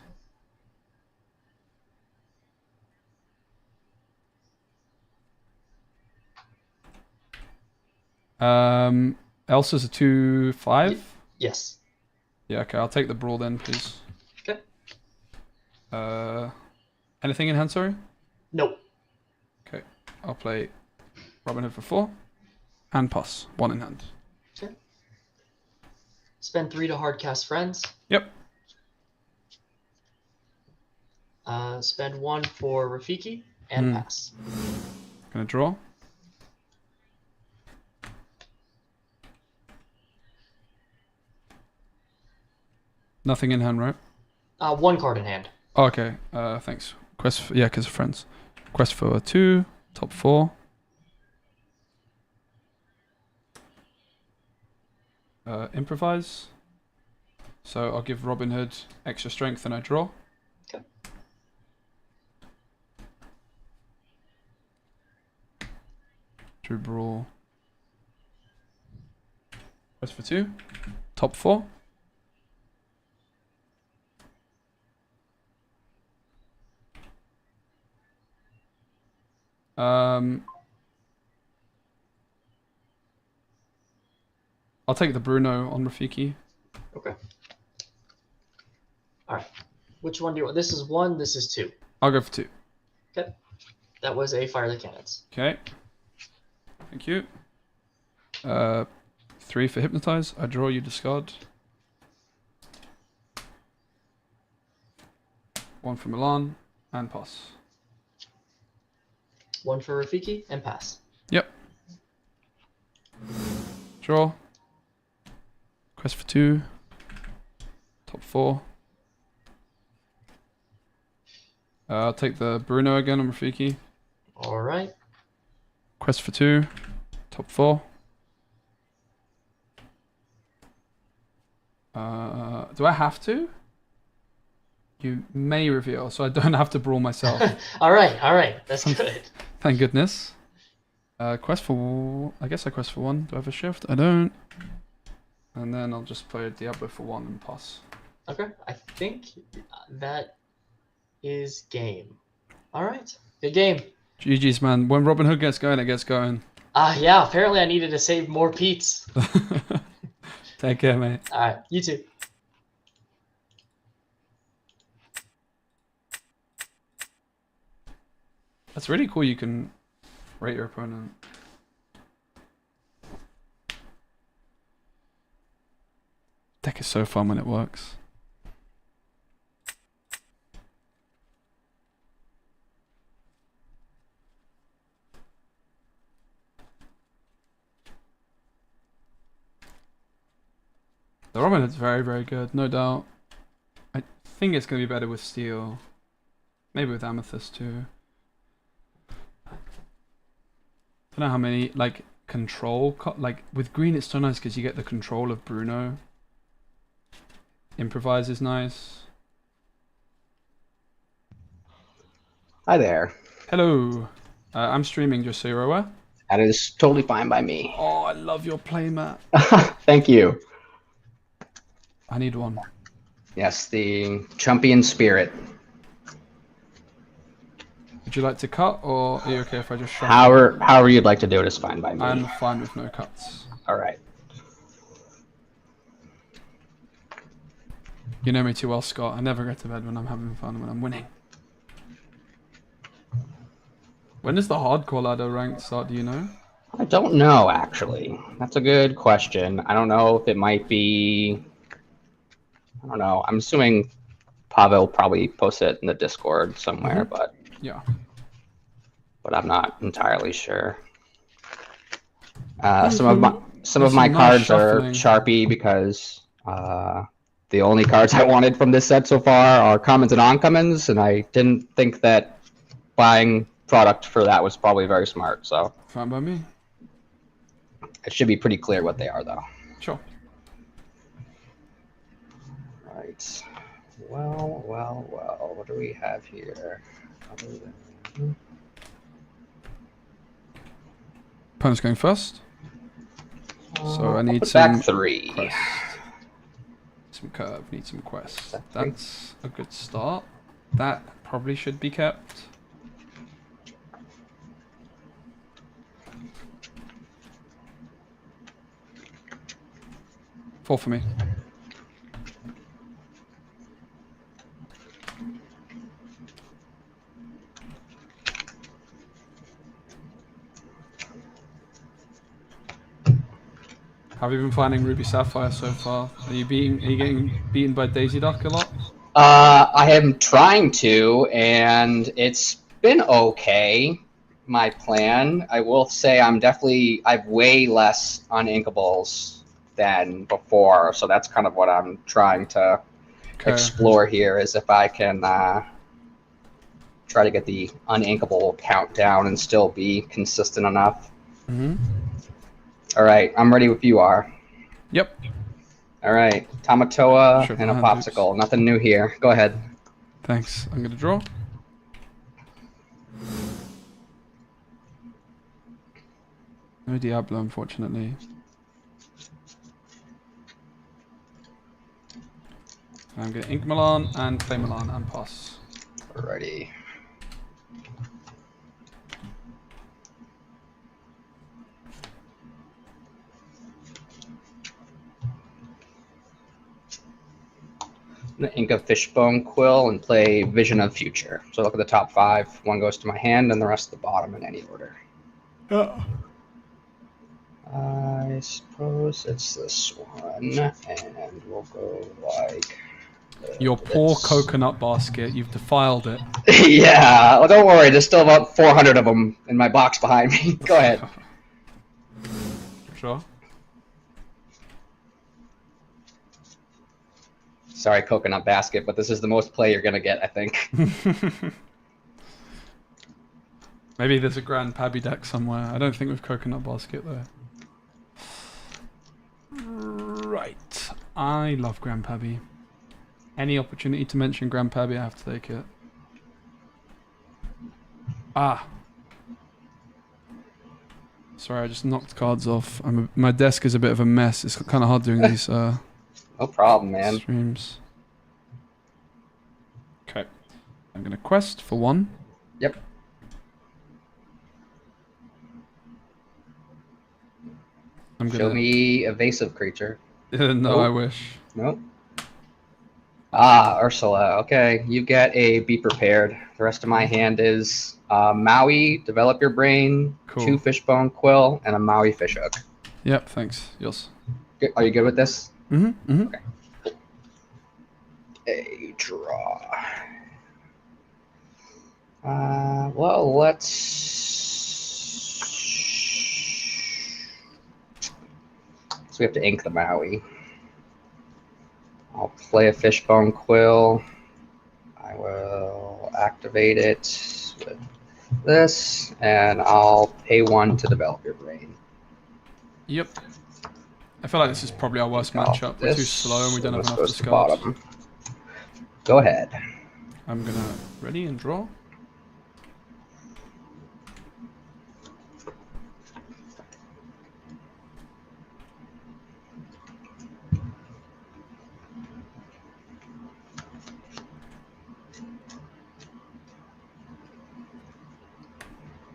A: Elsa's a 2/5.
P: Yes.
A: Yeah. Okay. I'll take the brawl then, please.
P: Okay.
A: Anything in hand? Sorry.
P: Nope.
A: Okay. I'll play Robin Hood for 4, and pass 1 in hand.
P: Okay. Spend 3 to hardcast friends.
A: Yep.
P: Spend 1 for Rafiki and pass.
A: Gonna draw. Nothing in hand, right?
P: 1 card in hand.
A: Oh, okay. Thanks. Quest for, yeah, because of friends. Quest for 2, top 4. improvise. So I'll give Robin Hood extra strength and I draw.
P: Okay.
A: Drew Brawl. Quest for 2. Top 4. I'll take the Bruno on Rafiki.
P: Okay. Alright. Which one do you want? This is 1, this is 2.
A: I'll go for 2.
P: Okay. That was a Fire the Cannons.
A: Okay. Thank you. 3 for Hypnotize. I draw, you discard. 1 for Milan, and pass.
P: 1 for Rafiki, and pass.
A: Yep. Draw. Quest for 2. Top 4. I'll take the Bruno again on Rafiki.
P: Alright.
A: Quest for 2. Top 4. Do I have to? You may reveal, so I don't have to brawl myself.
P: Alright. That's good.
A: Thank goodness. Quest for... I guess I quest for 1. Do I have a shift? I don't. And then I'll just play Diablo for 1 and pass.
P: Okay. I think that is game. Alright. Good game.
A: GG's, man. When Robin Hood gets going, it gets going.
P: Yeah, apparently I needed to save more Pete's.
A: Take care, mate.
P: Alright, you too.
A: That's really cool. You can rate your opponent. Deck is so fun when it works. The Robin Hood's very, very good, no doubt. I think it's going to be better with Steel. Maybe with Amethyst too. I don't know how many, like, control... Like, with green it's so nice because you get the control of Bruno. Improvise is nice.
Q: Hi there.
A: Hello. I'm streaming, just so you're aware.
Q: That is totally fine by me.
A: Oh, I love your playmat.
Q: Thank you.
A: I need one.
Q: Yes, the Champion Spirit.
A: Would you like to cut, or are you okay if I just shuffle?
Q: However you'd like to do it is fine by me.
A: I'm fine with no cuts.
Q: All right.
A: You know me too well, Scott. I never go to bed when I'm having fun, when I'm winning. When does the hardcore ladder rank start, do you know?
Q: I don't know, actually. That's a good question. I don't know if it might be... I don't know. I'm assuming Pavel probably posted it in the Discord somewhere, but...
A: Yeah.
Q: But I'm not entirely sure. Some of my
A: nice
Q: cards are
A: shuffling.
Q: Sharpie because the only cards I wanted from this set so far are commons and uncommons, and I didn't think that buying product for that was probably very smart. So
A: Fine by me.
Q: it should be pretty clear what they are, though.
A: Sure.
Q: Right. Well. What do we have here? Other than...
A: Opponent's going first. So I
Q: I'll
A: need
Q: put
A: some
Q: back 3.
A: quest. Some curve, need some quest. That's a good start. That probably should be kept. Four for me. How have you been finding Ruby Sapphire so far? Are you getting beaten by Daisy Duck a lot?
Q: I am trying to, and it's been okay. My plan. I will say I've way less uninkables than before, so that's kind of what I'm trying to explore here, is if I can try to get the uninkable count down and still be consistent enough.
A: Mm-hmm.
Q: All right, I'm ready if you are.
A: Yep.
Q: All right, Tamatoa
A: Shook
Q: and a
A: my hand,
Q: popsicle. Nothing new here. Go ahead.
A: Thanks. I'm gonna draw. No Diablo, unfortunately. I'm gonna Ink Milan and play Milan and pass.
Q: Alrighty. I'm gonna ink a Fishbone Quill and play Vision of Future. So look at the top 5. One goes to my hand and the rest at the bottom in any order.
A: Yeah.
Q: I suppose it's this one, and we'll go like.
A: Your poor coconut basket. You've defiled it.
Q: Yeah, well, don't worry. There's still about 400 of them in my box behind me. Go ahead.
A: Sure.
Q: Sorry, coconut basket, but this is the most play you're gonna get, I think.
A: Maybe there's a Grand Pabby deck somewhere. I don't think with coconut basket though. Right. I love Grand Pabby. Any opportunity to mention Grand Pabby, I have to take it. Ah. Sorry, I just knocked cards off. My desk is a bit of a mess. It's kind of hard doing these
Q: No problem, man.
A: streams. Okay. I'm going to quest for 1.
Q: Yep.
A: I'm
Q: Show
A: gonna...
Q: me evasive creature.
A: No,
Q: Nope.
A: I wish.
Q: Nope. Ah, Ursula. Okay, you get a Be Prepared. The rest of my hand is Maui, Develop Your Brain,
A: Cool.
Q: 2 Fishbone Quill, and a Maui Fishhook.
A: Yep, thanks. Yours.
Q: Are you good with this?
A: Mm-hmm. Mm-hmm.
Q: Okay. A draw. Well, let's. So we have to ink the Maui. I'll play a Fishbone Quill. I will activate it with this, and I'll pay 1 to develop your brain.
A: Yep. I feel like this is probably our worst matchup. We're too slow and we don't have
Q: This
A: enough
Q: goes to
A: discards.
Q: bottom. Go ahead.
A: I'm gonna ready and draw.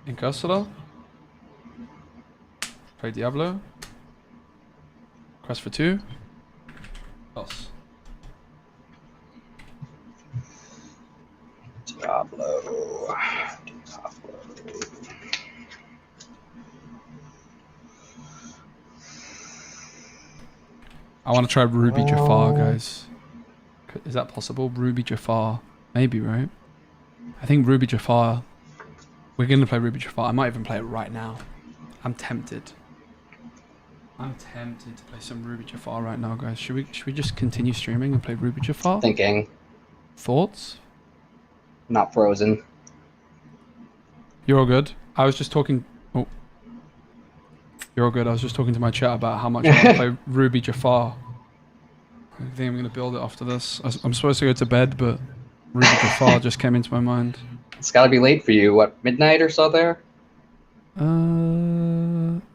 A: Ink Ursula. Play Diablo. Quest for 2. Toss.
Q: Diablo.
A: I want to try Ruby Jafar, guys. Is that possible? Ruby Jafar. Maybe, right? I think Ruby Jafar. We're going to play Ruby Jafar. I might even play it right now. I'm tempted. I'm tempted to play some Ruby Jafar right now, guys. Should we just continue streaming and play Ruby Jafar?
Q: Thinking.
A: Thoughts?
Q: Not frozen.
A: You're all good. I was just talking... Oh. You're all good. I was just talking to my chat about how much I want to play Ruby Jafar. I think I'm going to build it after this. I'm supposed to go to bed, but Ruby Jafar just came into my mind.
Q: It's got to be late for you. What, midnight or so there?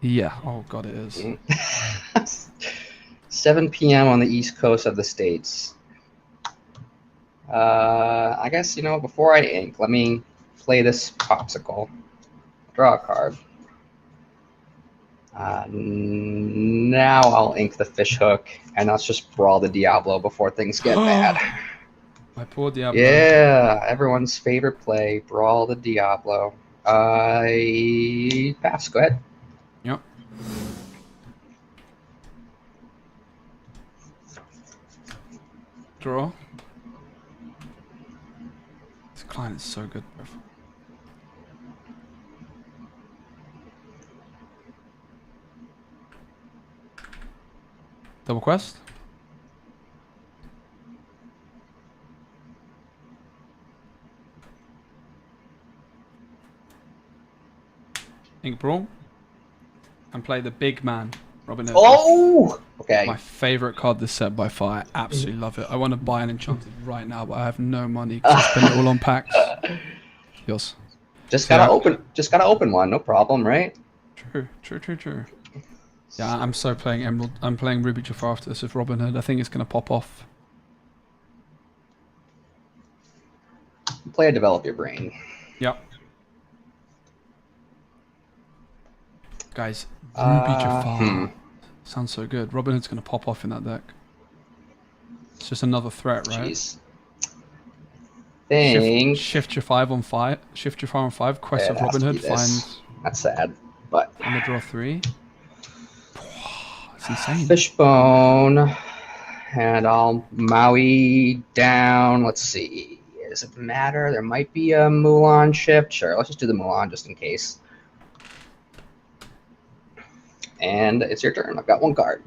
A: Yeah. Oh, God, it is.
Q: 7 p.m. on the east coast of the States. I guess, you know, before I ink, let me play this popsicle. Draw a card. Now I'll ink the Fishhook, and let's just brawl the Diablo before things get bad.
A: My poor Diablo.
Q: Yeah, everyone's favorite play, brawl the Diablo. I pass. Go ahead.
A: Yep. Draw. This client is so good, bro. Double quest. Ink Brawl. And play the big man. Robin Hood.
Q: Oh! Okay.
A: My favorite card this set by far. I absolutely love it. I want to buy an enchanted right now, but I have no money because I spend it all on packs. Yours.
Q: Just gotta open one, no problem, right?
A: True. Yeah, I'm so playing Emerald. I'm playing Ruby Jafar after this with Robin Hood. I think it's gonna pop off.
Q: Play a develop your brain.
A: Yep. Guys, Ruby Jafar. Sounds so good. Robin Hood's gonna pop off in that deck. It's just another threat, right?
Q: Jeez.
A: Shift Jafar on 5. Shift Jafar on 5. Quest of Robin Hood. Find.
Q: That's sad, but.
A: I'm gonna draw 3. It's insane.
Q: Fishbone. And I'll Maui down. Let's see. Does it matter? There might be a Mulan shift. Sure, let's just do the Mulan just in case. And it's your turn. I've got one card.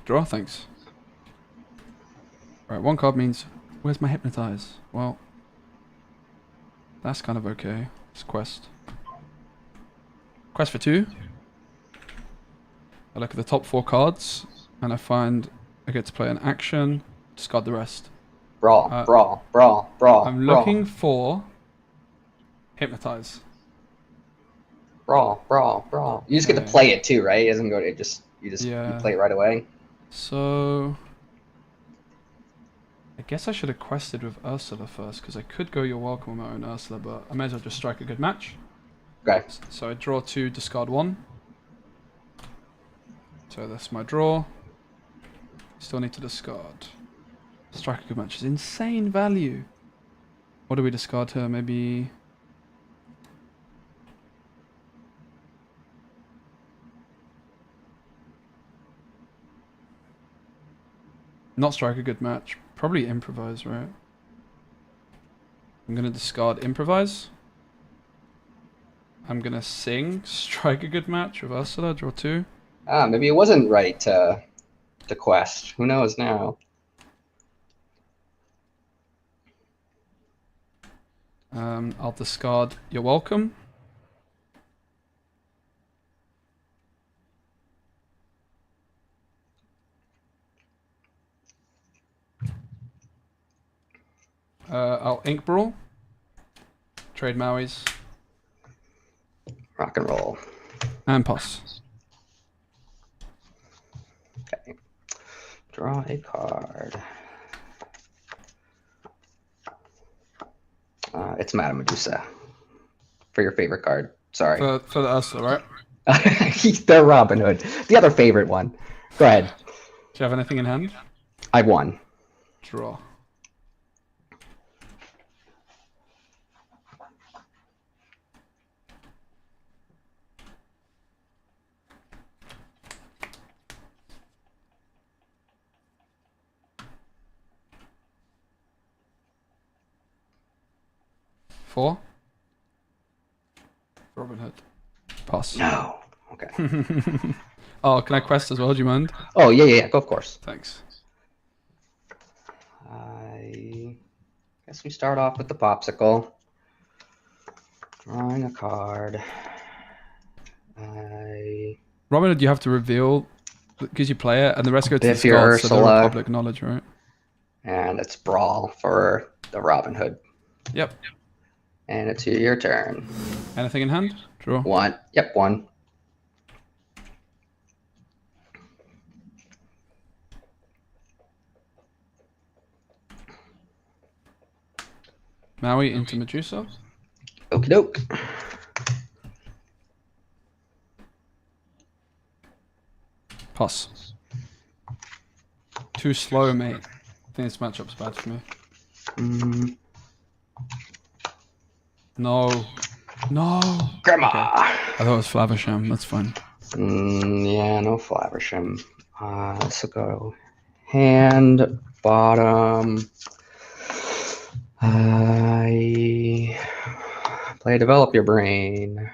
A: Draw, thanks. Right, one card means, where's my Hypnotize? Well, that's kind of okay. It's quest. Quest for 2. I look at the top 4 cards, and I find I get to play an action, discard the rest.
Q: Brawl.
A: I'm looking for Hypnotize.
Q: Brawl. You just get to play it too, right? It doesn't go to you play it right away.
A: So I guess I should have quested with Ursula first, because I could go You're Welcome with my own Ursula, but I may as well just strike a good match.
Q: Okay.
A: So I draw 2, discard 1. So that's my draw. Still need to discard. Strike a good match is insane value. What do we discard here? Maybe. Not strike a good match. Probably improvise, right? I'm gonna discard improvise. I'm gonna sing strike a good match with Ursula, draw 2.
Q: Maybe it wasn't right to quest. Who knows now?
A: I'll discard You're Welcome. I'll Ink Brawl. Trade Maui's.
Q: Rock and roll.
A: And pass.
Q: Okay. Draw a card. It's Madame Medusa. For your favorite card. Sorry.
A: For the Ursula, right?
Q: The Robin Hood. The other favorite one. Go ahead.
A: Do you have anything in hand?
Q: I won.
A: Draw. Four. Robin Hood. Pass.
Q: No. Okay.
A: Oh, can I quest as well? Do you mind?
Q: Oh, yeah. Go, of course.
A: Thanks.
Q: I guess we start off with the popsicle. Drawing a card.
A: Robin Hood, you have to reveal because you play it, and the rest go to the
Q: Biffy
A: cards, so they're
Q: Ursula.
A: public knowledge, right?
Q: And it's Brawl for the Robin Hood.
A: Yep.
Q: And it's your turn.
A: Anything in hand? Draw.
Q: One. Yep, one.
A: Maui into Medusa.
Q: Okie doke.
A: Pass. Too slow, mate. I think this matchup's bad for me. No.
Q: Grandma.
A: Okay. I thought it was Flaversham. That's fine.
Q: Yeah, no Flaversham. Let's go hand, bottom. I play Develop Your Brain.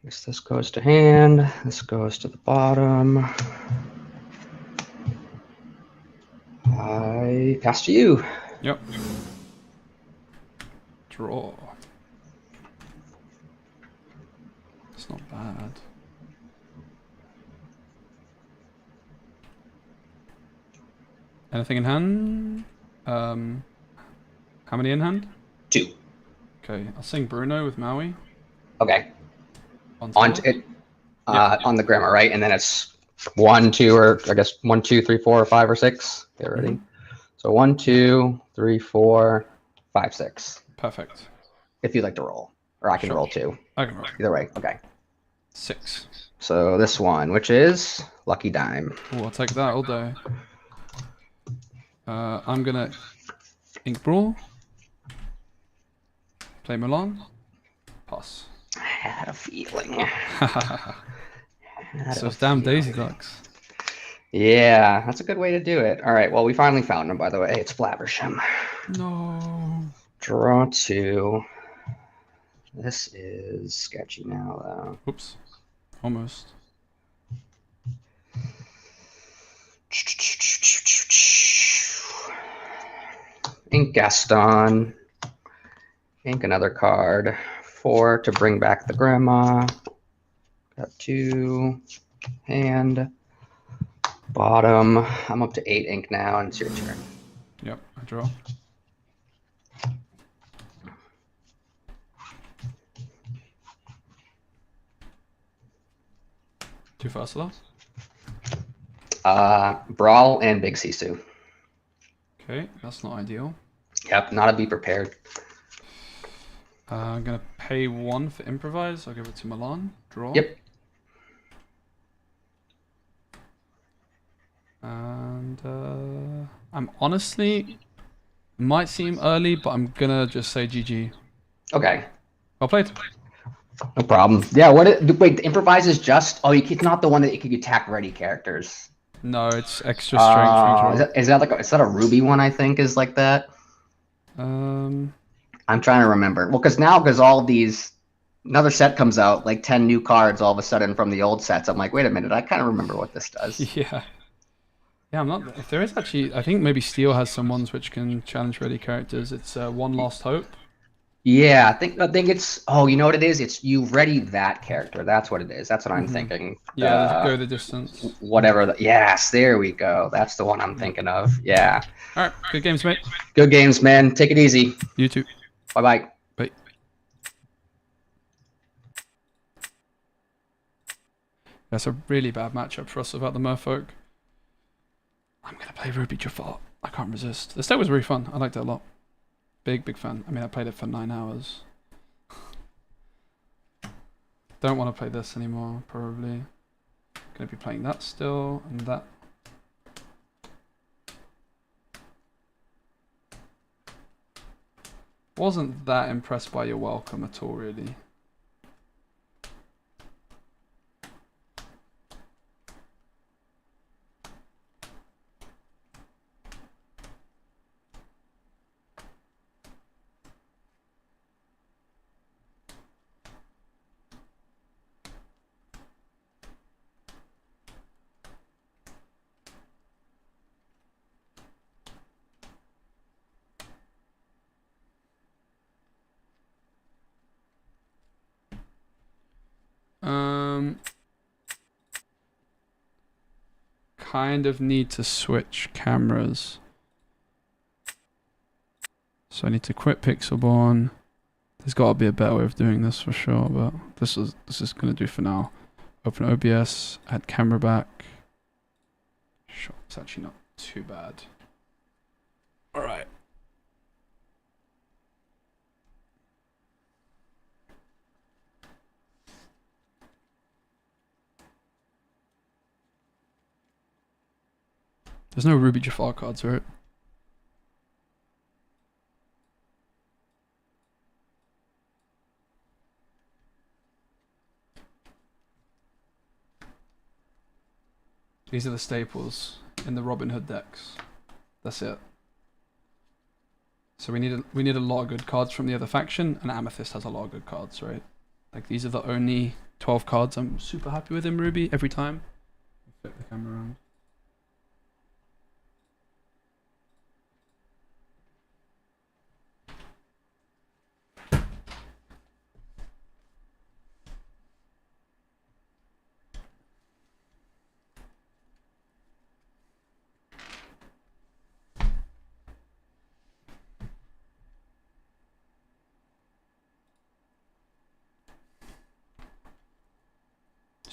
Q: Guess this goes to hand. This goes to the bottom. I pass to you.
A: Yep. Draw. It's not bad. Anything in hand? How many in hand?
Q: 2.
A: Okay, I'll sing Bruno with Maui.
Q: Okay.
A: On
Q: On
A: top.
Q: it, on the grammar, right? And then it's 1, 2, or I guess 1, 2, 3, 4, 5, or 6. Get ready.
A: Mhm.
Q: So 1, 2, 3, 4, 5, 6.
A: Perfect.
Q: If you'd like to roll, or I can
A: Sure.
Q: roll 2.
A: I can roll.
Q: Either way. Okay.
A: 6.
Q: So this one, which is Lucky Dime.
A: Oh, I'll take that all day. I'm gonna Ink Brawl. Play Milan. Pass.
Q: I had a feeling.
A: So damn Daisy Ducks.
Q: Yeah, that's a good way to do it. All right, well, we finally found him, by the way. It's Flabbersham.
A: No.
Q: Draw 2. This is sketchy now, though.
A: Oops. Almost.
Q: Ink Gaston. Ink another card. 4 to bring back the grandma. Got 2. Hand. Bottom. I'm up to 8 ink now, and it's your turn.
A: Yep, I draw. Two Fassler.
Q: Brawl and Big Sisu.
A: Okay, that's not ideal.
Q: Yep, not to be prepared.
A: I'm gonna pay 1 for improvise. I'll give it to Milan. Draw.
Q: Yep.
A: And I'm honestly might seem early, but I'm gonna just say GG.
Q: Okay.
A: Well played.
Q: No problem. Yeah. Wait, the improvise is just. Oh, it's not the one that it can attack ready characters.
A: No, it's extra strength.
Q: Is that like is that a Ruby one? I think is like that. I'm trying to remember. Well, because all of these, another set comes out, like 10 new cards all of a sudden from the old sets. I'm like, wait a minute, I kind of remember what this does.
A: Yeah. Yeah, I'm not. If there is actually, I think maybe Steel has some ones which can challenge ready characters. It's One Last Hope.
Q: Yeah, I think it's. Oh, you know what it is? It's you ready that character. That's what it is. That's what I'm thinking.
A: Yeah, go the distance.
Q: Whatever. Yes, there we go. That's the one I'm thinking of. Yeah.
A: All right, good games, mate.
Q: Good games, man. Take it easy.
A: You too.
Q: Bye-bye.
A: Bye. That's a really bad matchup for us without the Merfolk. I'm going to play Ruby Jafar. I can't resist. The deck was really fun. I liked it a lot. Big fan. I mean, I played it for 9 hours. Don't want to play this anymore, probably. Going to be playing that still, and that. Wasn't that impressed by your welcome at all, really. Kind of need to switch cameras. So I need to quit Pixelborn. There's got to be a better way of doing this for sure, but this is going to do for now. Open OBS, add camera back. Sure, it's actually not too bad. All right. There's no Ruby Jafar cards, right? These are the staples in the Robin Hood decks. That's it. So we need a lot of good cards from the other faction, and Amethyst has a lot of good cards, right? Like these are the only 12 cards I'm super happy with in Ruby every time. Flip the camera around.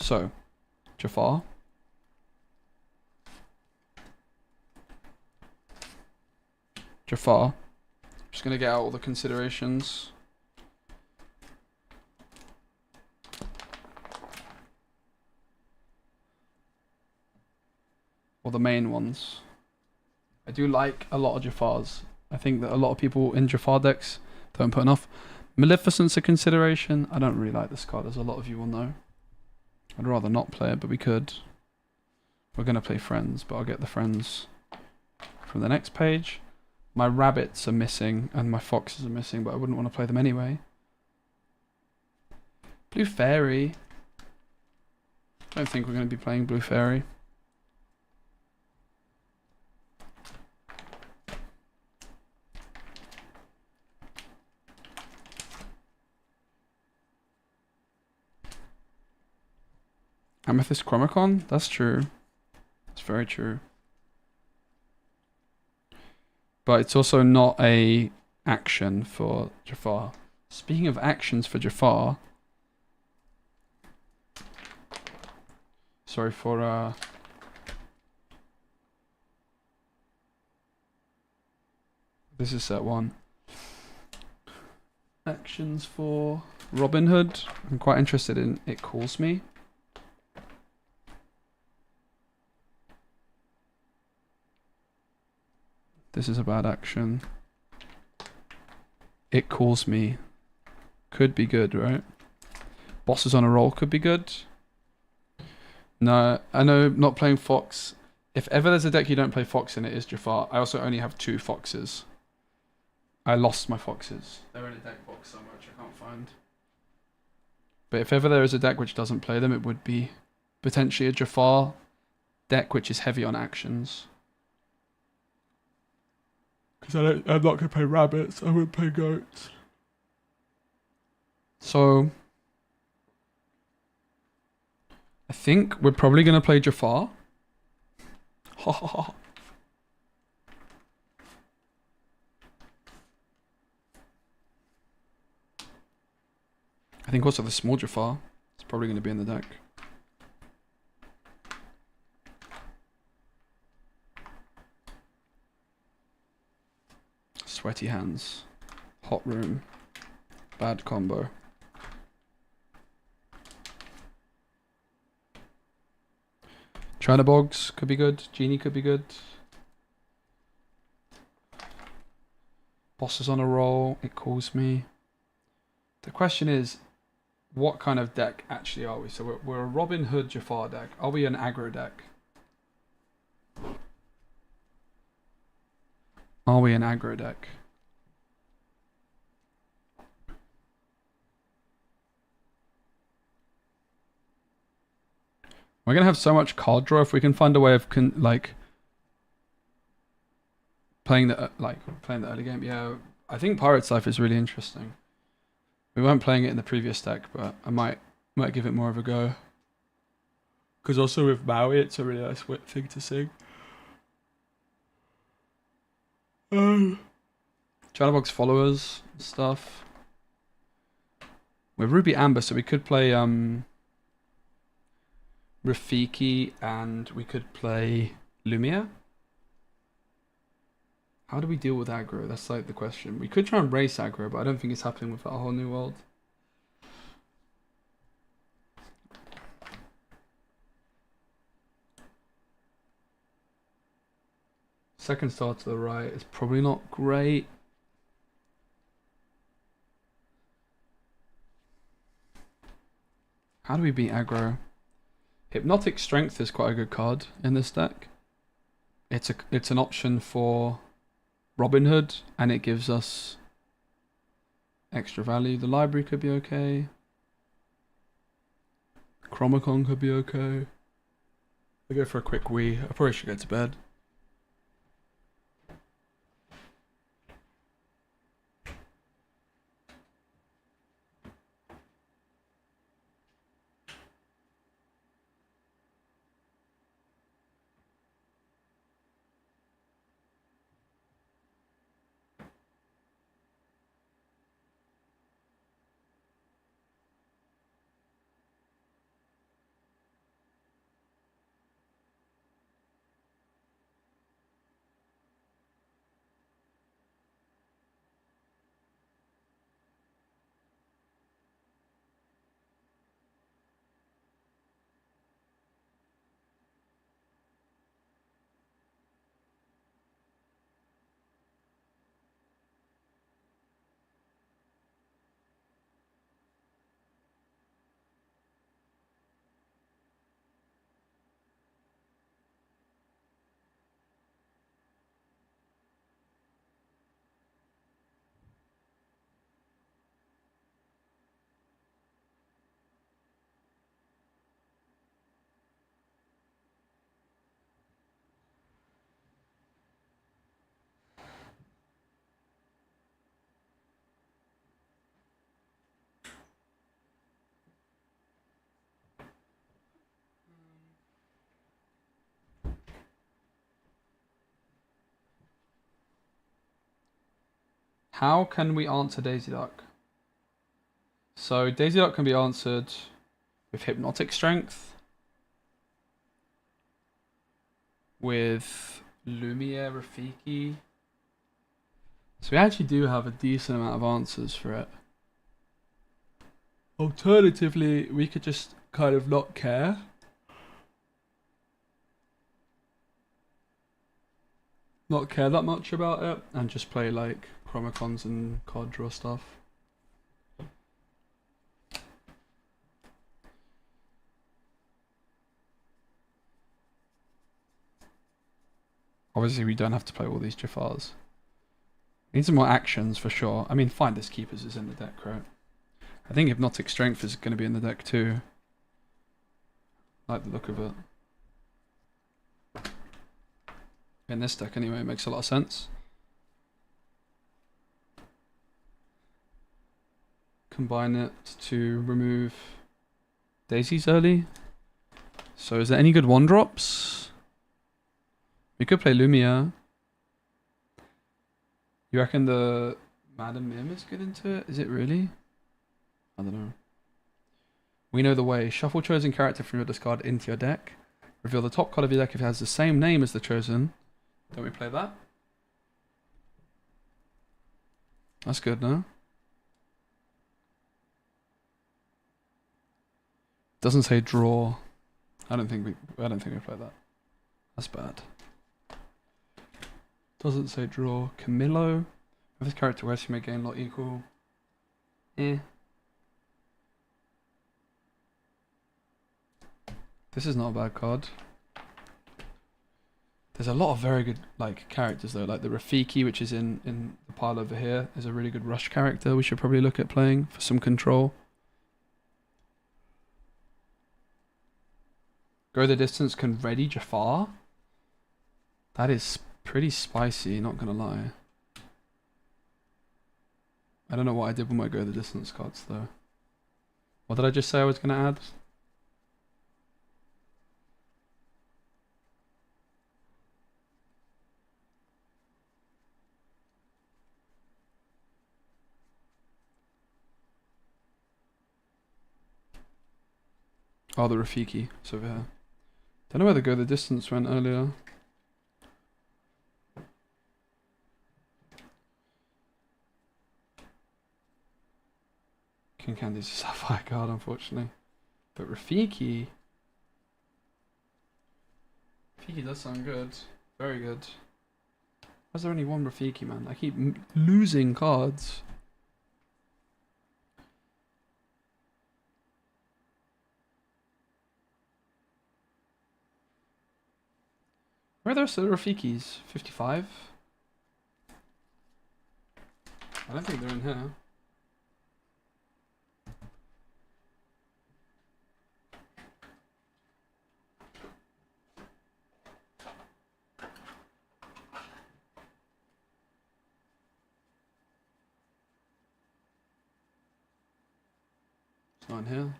A: So, Jafar. Jafar. Just gonna get out all the considerations. Or the main ones. I do like a lot of Jafars. I think that a lot of people in Jafar decks don't put enough. Maleficent's a consideration. I don't really like this card, as a lot of you will know. I'd rather not play it, but we could. We're going to play Friends, but I'll get the Friends from the next page. My rabbits are missing, and my foxes are missing, but I wouldn't want to play them anyway. Blue Fairy. I don't think we're going to be playing Blue Fairy. Amethyst Chromacon? That's true. It's very true. But it's also not a action for Jafar. Speaking of actions for Jafar... Sorry for... This is set 1. Actions for Robin Hood. I'm quite interested in It Calls Me. This is a bad action. It Calls Me. Could be good, right? Bosses on a Roll could be good. No, I know not playing Fox. If ever there's a deck you don't play Fox in, it is Jafar. I also only have 2 Foxes. I lost my Foxes. They're in a deck box somewhere which I can't find. But if ever there is a deck which doesn't play them, it would be potentially a Jafar deck which is heavy on actions. Because I'm not going to play rabbits, I would play goats. So, I think we're probably going to play Jafar. Ha ha ha. I think also the small Jafar is probably going to be in the deck. Sweaty Hands. Hot Room. Bad combo. China Bogs could be good. Genie could be good. Bosses on a Roll. It Calls Me. The question is, what kind of deck actually are we? So we're a Robin Hood Jafar deck. Are we an aggro deck? Are we an aggro deck? We're gonna have so much card draw if we can find a way of playing the early game. Yeah, I think Pirate's Life is really interesting. We weren't playing it in the previous deck, but I might give it more of a go. Because also with Maui, it's a really nice thing to sing. Chatterbox followers stuff. We're Ruby Amber, so we could play Rafiki and we could play Lumia. How do we deal with aggro? That's like the question. We could try and race aggro, but I don't think it's happening with that whole new world. Second star to the right is probably not great. How do we beat aggro? Hypnotic Strength is quite a good card in this deck. It's an option for Robin Hood, and it gives us extra value. The library could be okay. Chromacon could be okay. I'll go for a quick wee. I probably should go to bed. How can we answer Daisy Duck? So Daisy Duck can be answered with Hypnotic Strength, with Lumiere Rafiki. So we actually do have a decent amount of answers for it. Alternatively, we could just kind of not care. Not care that much about it and just play like Chromicons and card draw stuff. Obviously, we don't have to play all these Jafars. We need some more actions for sure. I mean, Finders Keepers is in the deck, right? I think Hypnotic Strength is going to be in the deck too. I like the look of it. In this deck anyway, it makes a lot of sense. Combine it to remove daisies early. So is there any good 1-drops? We could play Lumia. You reckon the Madam Mim is good into it? Is it really? I don't know. We know the way. Shuffle chosen character from your discard into your deck. Reveal the top card of your deck if it has the same name as the chosen. Don't we play that? That's good, no? Doesn't say draw. I don't think we play that. That's bad. Doesn't say draw. Camillo. If this character wears, you may gain lot equal. Eh. This is not a bad card. There's a lot of very good like characters though, like the Rafiki, which is in the pile over here, is a really good rush character we should probably look at playing for some control. Go the distance can ready Jafar. That is pretty spicy, not gonna lie. I don't know what I did with my go the distance cards though. What did I just say I was gonna add? Oh, the Rafiki. It's over here. Don't know where the go the distance went earlier. King Candy's a sapphire card, unfortunately. But Rafiki... Rafiki does sound good. Very good. Why is there only one Rafiki, man? I keep losing cards. Where are the rest of the Rafikis? 55? I don't think they're in here. It's not in here.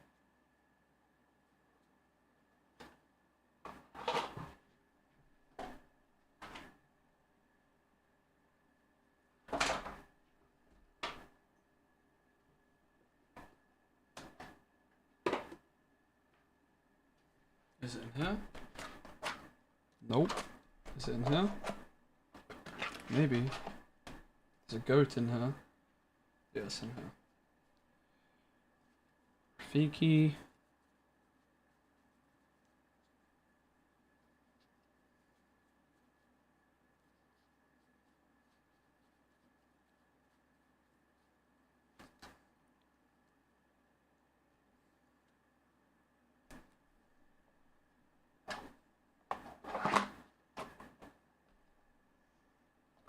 A: Is it in here? Nope. Is it in here? Maybe. There's a goat in here. Yeah, it's in here. Rafiki.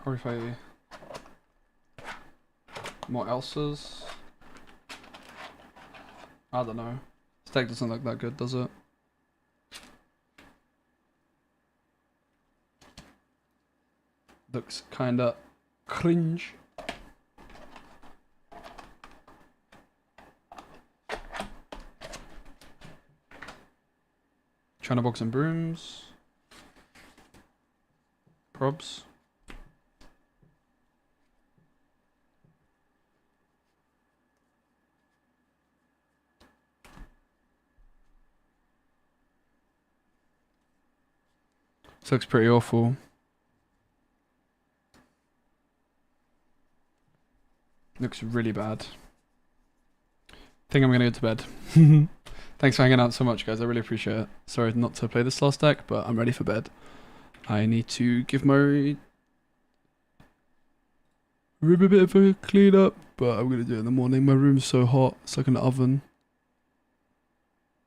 A: Or if I... More Elsas? I don't know. This deck doesn't look that good, does it? Looks kinda cringe. China box and brooms. Probs. This looks pretty awful. Looks really bad. Think I'm gonna go to bed. Thanks for hanging out so much, guys. I really appreciate it. Sorry not to play this last deck, but I'm ready for bed. I need to give my room a bit of a clean up, but I'm gonna do it in the morning. My room's so hot, it's like an oven.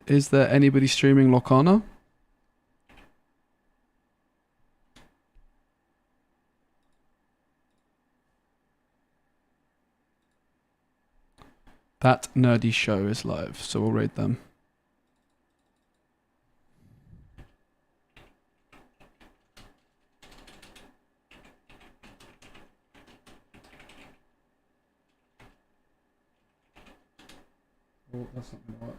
A: Is there anybody streaming Lorcana? That nerdy show is live, so we'll raid them. Oh, that's not gonna work.